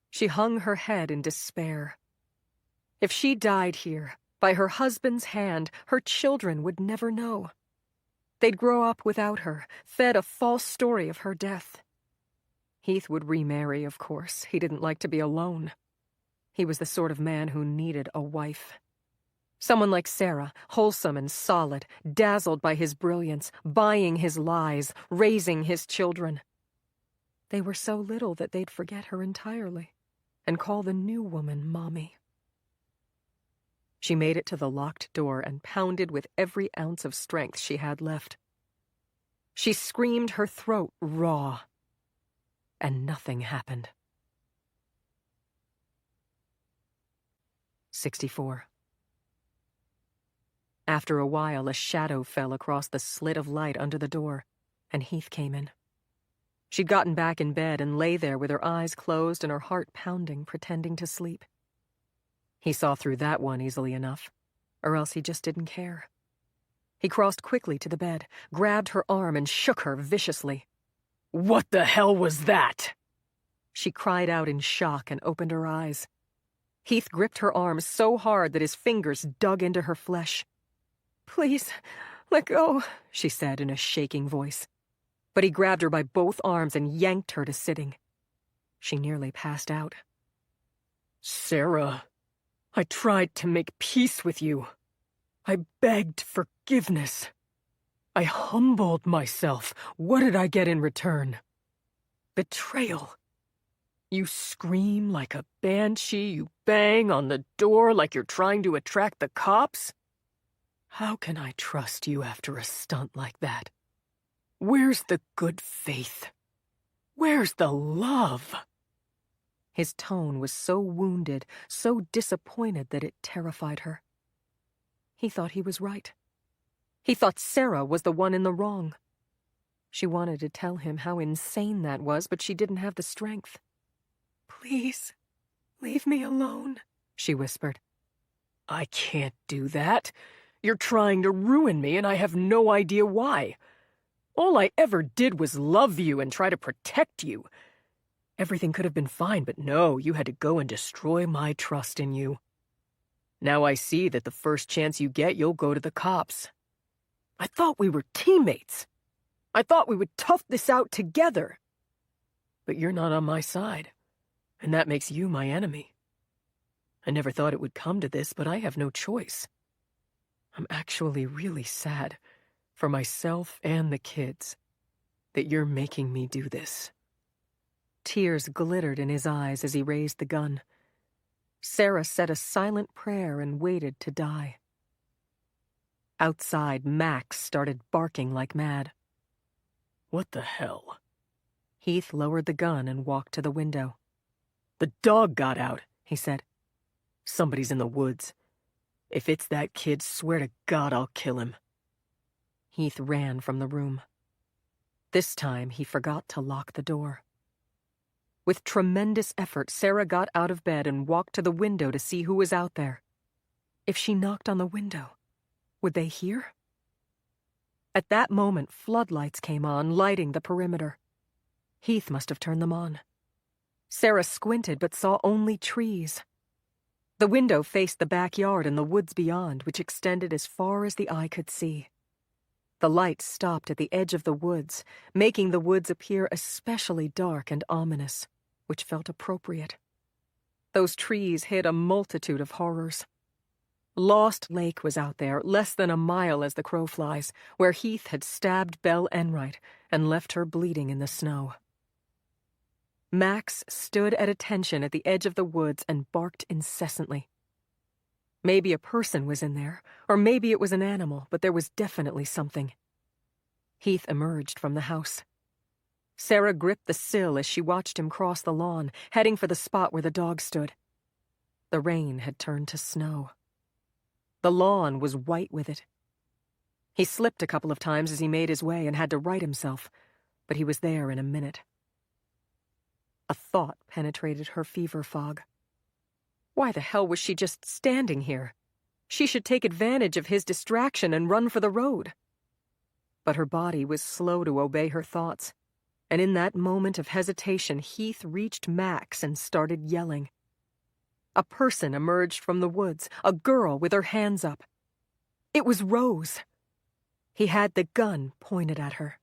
She hung her head in despair. If she died here, by her husband's hand, her children would never know. They'd grow up without her, fed a false story of her death. Heath would remarry, of course. He didn't like to be alone. He was the sort of man who needed a wife. Someone like Sarah, wholesome and solid, dazzled by his brilliance, buying his lies, raising his children. They were so little that they'd forget her entirely and call the new woman Mommy. She made it to the locked door and pounded with every ounce of strength she had left. She screamed her throat raw, and nothing happened. 64. After a while, a shadow fell across the slit of light under the door, and Heath came in. She'd gotten back in bed and lay there with her eyes closed and her heart pounding, pretending to sleep. He saw through that one easily enough, or else he just didn't care. He crossed quickly to the bed, grabbed her arm, and shook her viciously. What the hell was that? She cried out in shock and opened her eyes. Heath gripped her arm so hard that his fingers dug into her flesh. "Please, let go," she said in a shaking voice. But he grabbed her by both arms and yanked her to sitting. She nearly passed out. Sarah, I tried to make peace with you. I begged forgiveness. I humbled myself. What did I get in return? Betrayal. You scream like a banshee, you bang on the door like you're trying to attract the cops. How can I trust you after a stunt like that? Where's the good faith? Where's the love? His tone was so wounded, so disappointed that it terrified her. He thought he was right. He thought Sarah was the one in the wrong. She wanted to tell him how insane that was, but she didn't have the strength. "Please, leave me alone," she whispered. I can't do that. You're trying to ruin me, and I have no idea why. All I ever did was love you and try to protect you. Everything could have been fine, but no, you had to go and destroy my trust in you. Now I see that the first chance you get, you'll go to the cops. I thought we were teammates. I thought we would tough this out together. But you're not on my side, and that makes you my enemy. I never thought it would come to this, but I have no choice. I'm actually really sad, for myself and the kids, that you're making me do this. Tears glittered in his eyes as he raised the gun. Sarah said a silent prayer and waited to die. Outside, Max started barking like mad. What the hell? Heath lowered the gun and walked to the window. The dog got out, he said. Somebody's in the woods. If it's that kid, swear to God I'll kill him. Heath ran from the room. This time he forgot to lock the door. With tremendous effort, Sarah got out of bed and walked to the window to see who was out there. If she knocked on the window, would they hear? At that moment, floodlights came on, lighting the perimeter. Heath must have turned them on. Sarah squinted but saw only trees. The window faced the backyard and the woods beyond, which extended as far as the eye could see. The light stopped at the edge of the woods, making the woods appear especially dark and ominous, which felt appropriate. Those trees hid a multitude of horrors. Lost Lake was out there, less than a mile as the crow flies, where Heath had stabbed Belle Enright and left her bleeding in the snow. Max stood at attention at the edge of the woods and barked incessantly. Maybe a person was in there, or maybe it was an animal, but there was definitely something. Heath emerged from the house. Sarah gripped the sill as she watched him cross the lawn, heading for the spot where the dog stood. The rain had turned to snow. The lawn was white with it. He slipped a couple of times as he made his way and had to right himself, but he was there in a minute. A thought penetrated her fever fog. Why the hell was she just standing here? She should take advantage of his distraction and run for the road. But her body was slow to obey her thoughts, and in that moment of hesitation, Heath reached Max and started yelling. A person emerged from the woods, a girl with her hands up. It was Rose. He had the gun pointed at her.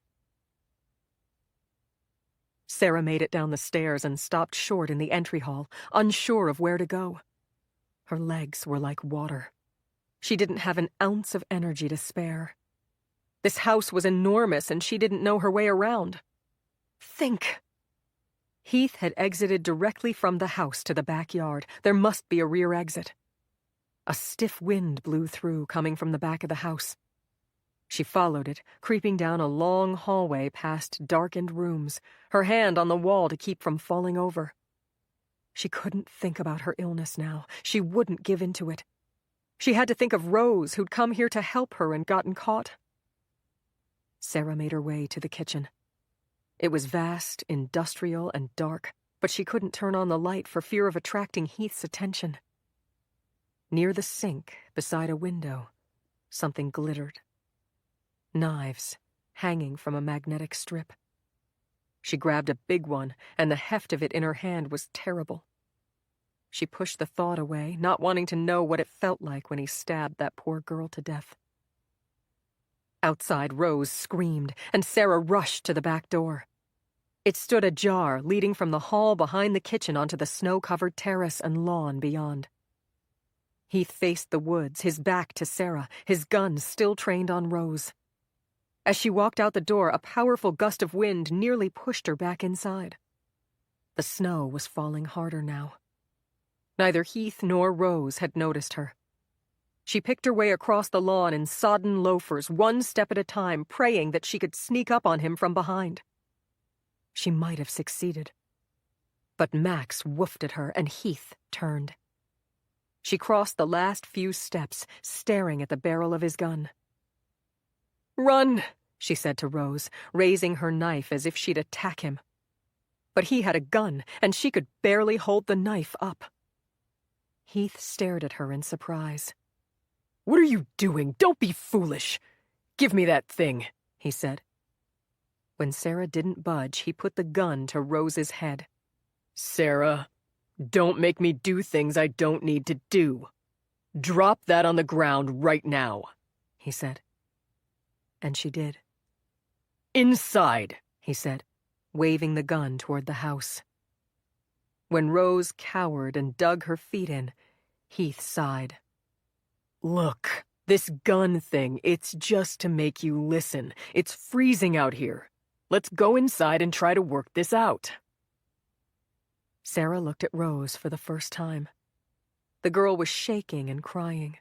Sarah made it down the stairs and stopped short in the entry hall, unsure of where to go. Her legs were like water. She didn't have an ounce of energy to spare. This house was enormous and she didn't know her way around. Think! Heath had exited directly from the house to the backyard. There must be a rear exit. A stiff wind blew through, coming from the back of the house. She followed it, creeping down a long hallway past darkened rooms, her hand on the wall to keep from falling over. She couldn't think about her illness now. She wouldn't give in to it. She had to think of Rose, who'd come here to help her and gotten caught. Sarah made her way to the kitchen. It was vast, industrial, and dark, but she couldn't turn on the light for fear of attracting Heath's attention. Near the sink, beside a window, something glittered. Knives, hanging from a magnetic strip. She grabbed a big one, and the heft of it in her hand was terrible. She pushed the thought away, not wanting to know what it felt like when he stabbed that poor girl to death. Outside, Rose screamed, and Sarah rushed to the back door. It stood ajar, leading from the hall behind the kitchen onto the snow-covered terrace and lawn beyond. Heath faced the woods, his back to Sarah, his gun still trained on Rose. As she walked out the door, a powerful gust of wind nearly pushed her back inside. The snow was falling harder now. Neither Heath nor Rose had noticed her. She picked her way across the lawn in sodden loafers, one step at a time, praying that she could sneak up on him from behind. She might have succeeded. But Max woofed at her, and Heath turned. She crossed the last few steps, staring at the barrel of his gun. "Run," she said to Rose, raising her knife as if she'd attack him. But he had a gun, and she could barely hold the knife up. Heath stared at her in surprise. "What are you doing? Don't be foolish. Give me that thing," he said. When Sarah didn't budge, he put the gun to Rose's head. Sarah, don't make me do things I don't need to do. Drop that on the ground right now, he said. And she did. Inside, he said, waving the gun toward the house. When Rose cowered and dug her feet in, Heath sighed. Look, this gun thing, it's just to make you listen. It's freezing out here. Let's go inside and try to work this out. Sarah looked at Rose for the first time. The girl was shaking and crying.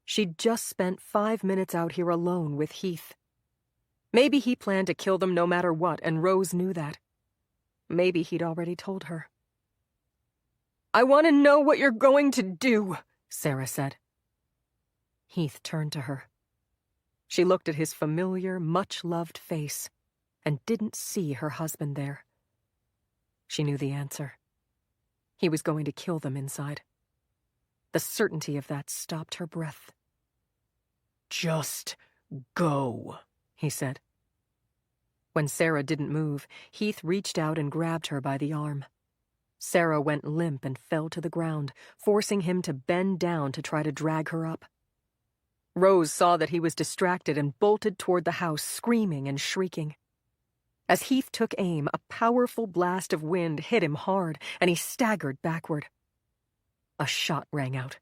She'd just spent 5 minutes out here alone with Heath. Maybe he planned to kill them no matter what, and Rose knew that. Maybe he'd already told her. I want to know what you're going to do, Sarah said. Heath turned to her. She looked at his familiar, much-loved face and didn't see her husband there. She knew the answer. He was going to kill them inside. The certainty of that stopped her breath. Just go, he said. When Sarah didn't move, Heath reached out and grabbed her by the arm. Sarah went limp and fell to the ground, forcing him to bend down to try to drag her up. Rose saw that he was distracted and bolted toward the house, screaming and shrieking. As Heath took aim, a powerful blast of wind hit him hard, and he staggered backward. A shot rang out.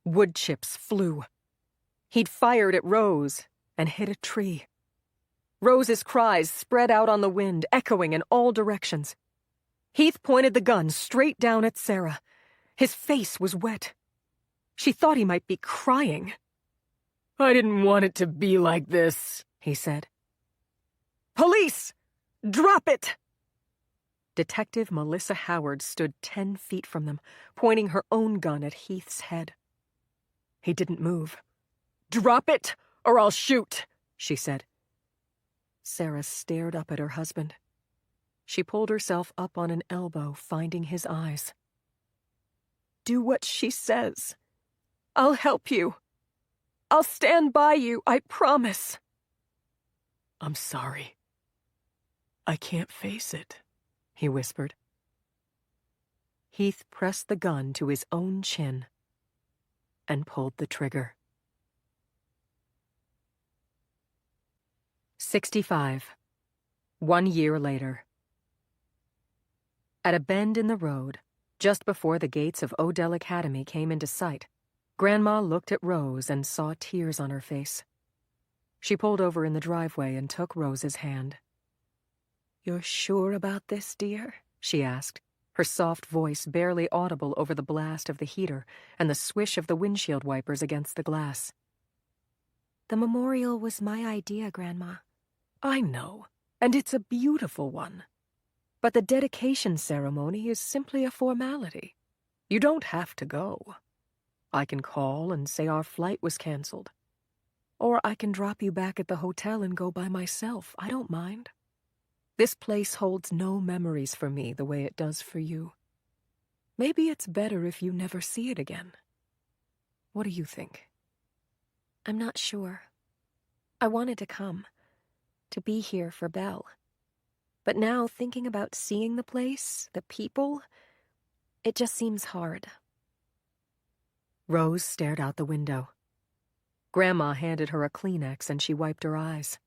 Wood chips flew. He'd fired at Rose and hit a tree. Rose's cries spread out on the wind, echoing in all directions. Heath pointed the gun straight down at Sarah. His face was wet. She thought he might be crying. I didn't want it to be like this, he said. Police! Drop it! Detective Melissa Howard stood 10 feet from them, pointing her own gun at Heath's head. He didn't move. Drop it, or I'll shoot, she said. Sarah stared up at her husband. She pulled herself up on an elbow, finding his eyes. Do what she says. I'll help you. I'll stand by you, I promise. I'm sorry. I can't face it, he whispered. Heath pressed the gun to his own chin and pulled the trigger. 65. 1 year later. At a bend in the road, just before the gates of Odell Academy came into sight, Grandma looked at Rose and saw tears on her face. She pulled over in the driveway and took Rose's hand. You're sure about this, dear? She asked, her soft voice barely audible over the blast of the heater and the swish of the windshield wipers against the glass. The memorial was my idea, Grandma. I know, and it's a beautiful one. But the dedication ceremony is simply a formality. You don't have to go. I can call and say our flight was canceled. Or I can drop you back at the hotel and go by myself. I don't mind. This place holds no memories for me the way it does for you. Maybe it's better if you never see it again. What do you think? I'm not sure. I wanted to come, to be here for Belle. But now, thinking about seeing the place, the people, it just seems hard. Rose stared out the window. Grandma handed her a Kleenex and she wiped her eyes.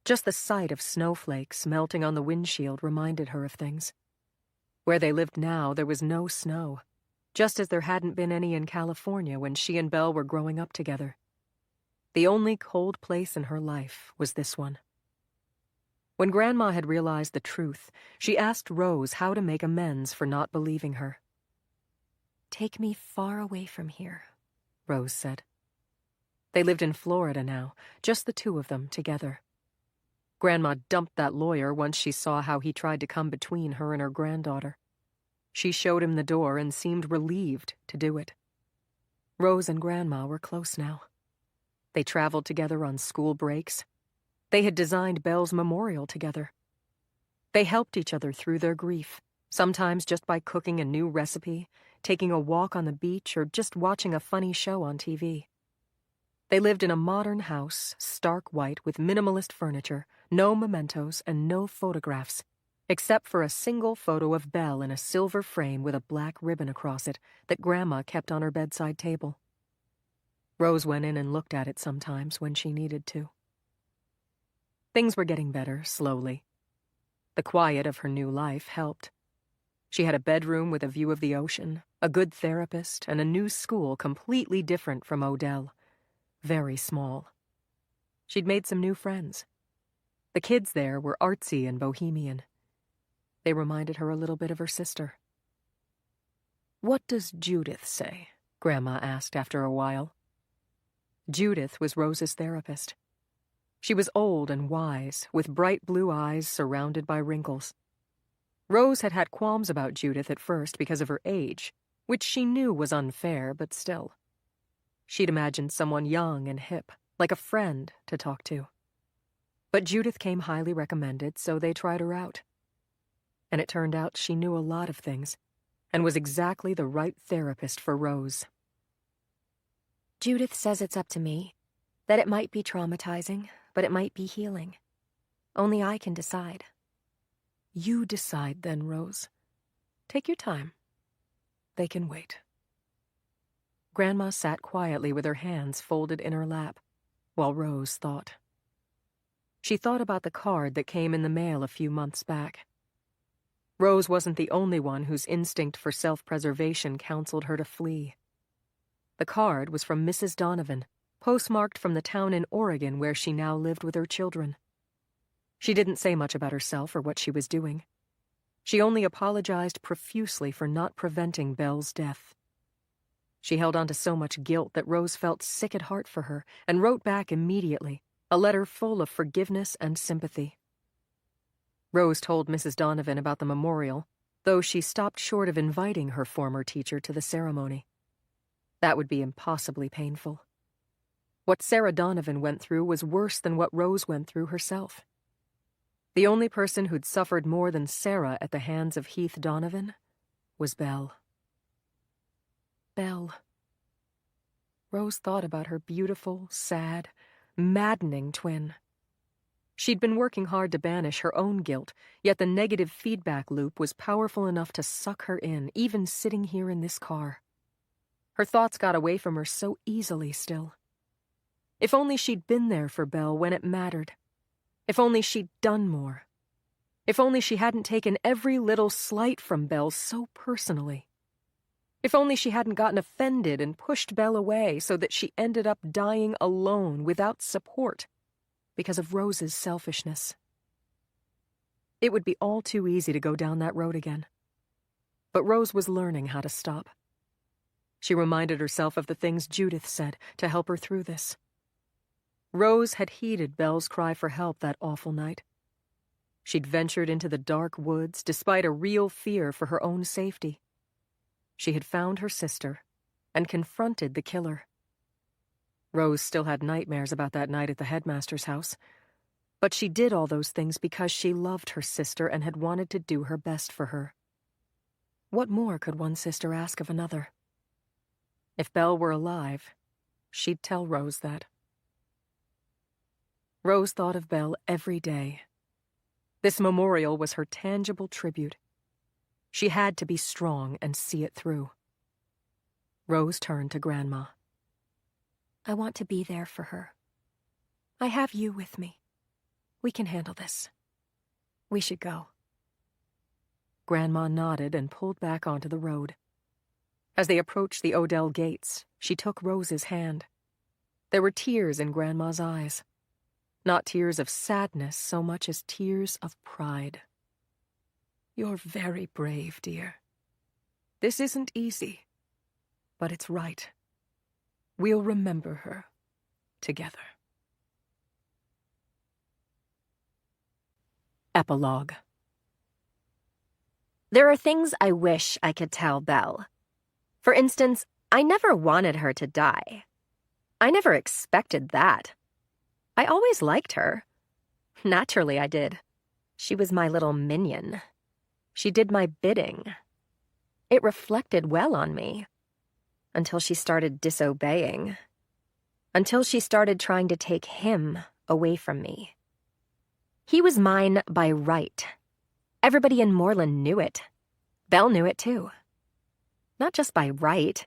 Just the sight of snowflakes melting on the windshield reminded her of things. Where they lived now, there was no snow, just as there hadn't been any in California when she and Belle were growing up together. The only cold place in her life was this one. When Grandma had realized the truth, she asked Rose how to make amends for not believing her. Take me far away from here, Rose said. They lived in Florida now, just the two of them together. Grandma dumped that lawyer once she saw how he tried to come between her and her granddaughter. She showed him the door and seemed relieved to do it. Rose and Grandma were close now. They traveled together on school breaks. They had designed Belle's memorial together. They helped each other through their grief, sometimes just by cooking a new recipe, taking a walk on the beach, or just watching a funny show on TV. They lived in a modern house, stark white with minimalist furniture, no mementos, and no photographs. except for a single photo of Belle in a silver frame with a black ribbon across it that Grandma kept on her bedside table. Rose went in and looked at it sometimes when she needed to. Things were getting better, slowly. The quiet of her new life helped. She had a bedroom with a view of the ocean, a good therapist, and a new school completely different from Odell. Very small. She'd made some new friends. The kids there were artsy and bohemian. They reminded her a little bit of her sister. "What does Judith say?" Grandma asked after a while. Judith was Rose's therapist. She was old and wise, with bright blue eyes surrounded by wrinkles. Rose had had qualms about Judith at first because of her age, which she knew was unfair, but still. She'd imagined someone young and hip, like a friend, to talk to. But Judith came highly recommended, so they tried her out. And it turned out she knew a lot of things, and was exactly the right therapist for Rose. Judith says it's up to me, that it might be traumatizing, but it might be healing. Only I can decide. You decide then, Rose. Take your time. They can wait. Grandma sat quietly with her hands folded in her lap, while Rose thought. She thought about the card that came in the mail a few months back. Rose wasn't the only one whose instinct for self-preservation counseled her to flee. The card was from Mrs. Donovan, postmarked from the town in Oregon where she now lived with her children. She didn't say much about herself or what she was doing. She only apologized profusely for not preventing Belle's death. She held on to so much guilt that Rose felt sick at heart for her and wrote back immediately, a letter full of forgiveness and sympathy. Rose told Mrs. Donovan about the memorial, though she stopped short of inviting her former teacher to the ceremony. That would be impossibly painful. What Sarah Donovan went through was worse than what Rose went through herself. The only person who'd suffered more than Sarah at the hands of Heath Donovan was Belle. Belle. Rose thought about her beautiful, sad, maddening twin. She'd been working hard to banish her own guilt, yet the negative feedback loop was powerful enough to suck her in, even sitting here in this car. Her thoughts got away from her so easily still. If only she'd been there for Belle when it mattered. If only she'd done more. If only she hadn't taken every little slight from Belle so personally. If only she hadn't gotten offended and pushed Belle away so that she ended up dying alone without support because of Rose's selfishness. It would be all too easy to go down that road again. But Rose was learning how to stop. She reminded herself of the things Judith said to help her through this. Rose had heeded Belle's cry for help that awful night. She'd ventured into the dark woods despite a real fear for her own safety. She had found her sister and confronted the killer. Rose still had nightmares about that night at the headmaster's house, but she did all those things because she loved her sister and had wanted to do her best for her. What more could one sister ask of another? If Belle were alive, she'd tell Rose that. Rose thought of Belle every day. This memorial was her tangible tribute. She had to be strong and see it through. Rose turned to Grandma. I want to be there for her. I have you with me. We can handle this. We should go. Grandma nodded and pulled back onto the road. As they approached the Odell gates, she took Rose's hand. There were tears in Grandma's eyes. Not tears of sadness so much as tears of pride. You're very brave, dear. This isn't easy, but it's right. We'll remember her together. Epilogue. There are things I wish I could tell Belle. For instance, I never wanted her to die. I never expected that. I always liked her. Naturally, I did. She was my little minion. She did my bidding. It reflected well on me. Until she started disobeying. Until she started trying to take him away from me. He was mine by right. Everybody in Moreland knew it. Belle knew it too. Not just by right.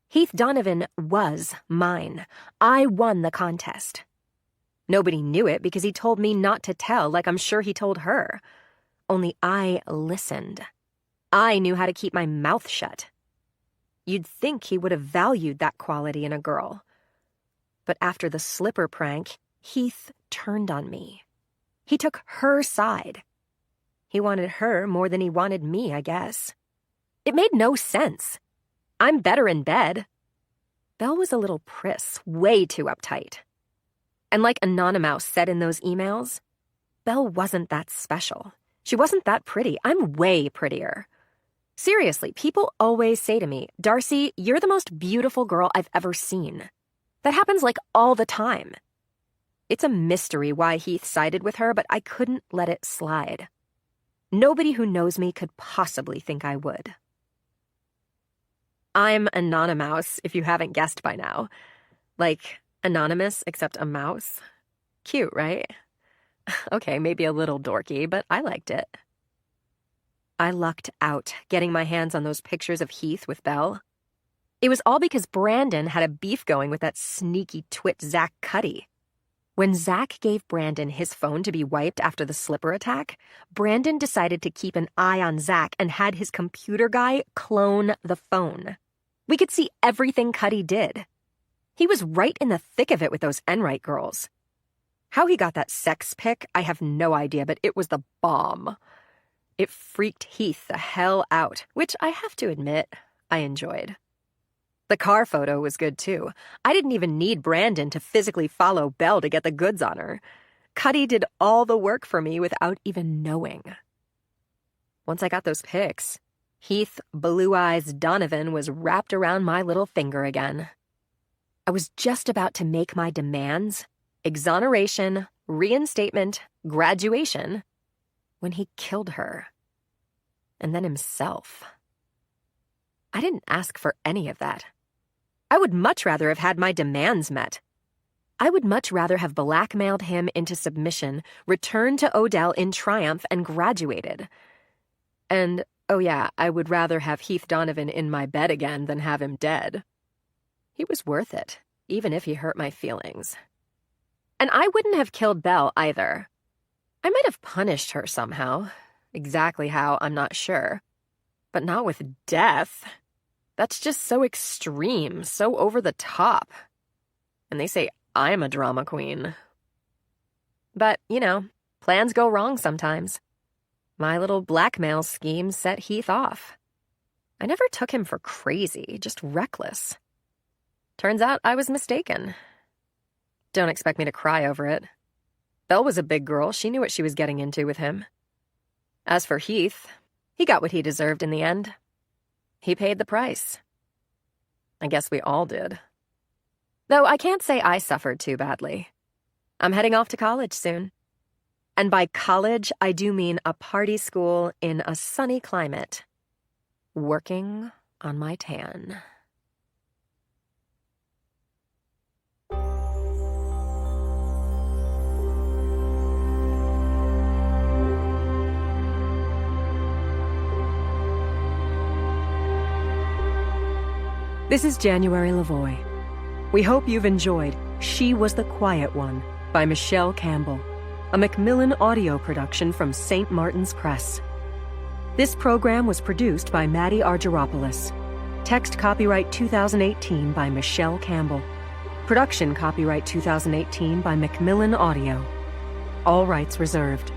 Heath Donovan was mine. I won the contest. Nobody knew it because he told me not to tell, like I'm sure he told her. Only I listened. I knew how to keep my mouth shut. You'd think he would have valued that quality in a girl. But after the slipper prank, Heath turned on me. He took her side. He wanted her more than he wanted me, I guess. It made no sense. I'm better in bed. Belle was a little priss, way too uptight. And like Anonymous said in those emails, Belle wasn't that special. She wasn't that pretty. I'm way prettier. Seriously, people always say to me, Darcy, you're the most beautiful girl I've ever seen. That happens like all the time. It's a mystery why Heath sided with her, but I couldn't let it slide. Nobody who knows me could possibly think I would. I'm Anonymous, if you haven't guessed by now. Like anonymous, except a mouse. Cute, right? Okay, maybe a little dorky, but I liked it. I lucked out getting my hands on those pictures of Heath with Belle. It was all because Brandon had a beef going with that sneaky twit Zach Cuddy. When Zach gave Brandon his phone to be wiped after the slipper attack, Brandon decided to keep an eye on Zach and had his computer guy clone the phone. We could see everything Cuddy did. He was right in the thick of it with those Enright girls. How he got that sex pic, I have no idea, but it was the bomb. It freaked Heath the hell out, which I have to admit, I enjoyed. The car photo was good too. I didn't even need Brandon to physically follow Belle to get the goods on her. Cuddy did all the work for me without even knowing. Once I got those pics, Heath Blue Eyes Donovan was wrapped around my little finger again. I was just about to make my demands, exoneration, reinstatement, graduation, when he killed her. And then himself. I didn't ask for any of that. I would much rather have had my demands met. I would much rather have blackmailed him into submission, returned to Odell in triumph, and graduated. And, oh yeah, I would rather have Heath Donovan in my bed again than have him dead. He was worth it, even if he hurt my feelings. And I wouldn't have killed Belle either. I might have punished her somehow. Exactly how, I'm not sure. But not with death. That's just so extreme, so over the top. And they say I'm a drama queen. But, you know, plans go wrong sometimes. My little blackmail scheme set Heath off. I never took him for crazy, just reckless. Turns out I was mistaken. Don't expect me to cry over it. Belle was a big girl. She knew what she was getting into with him. As for Heath, he got what he deserved in the end. He paid the price. I guess we all did. Though I can't say I suffered too badly. I'm heading off to college soon. And by college, I do mean a party school in a sunny climate. Working on my tan. This is January Lavoie. We hope you've enjoyed She Was the Quiet One by Michele Campbell, a Macmillan audio production from St. Martin's Press. This program was produced by Maddie Argyropoulos. Text copyright 2018 by Michele Campbell. Production copyright 2018 by Macmillan Audio. All rights reserved.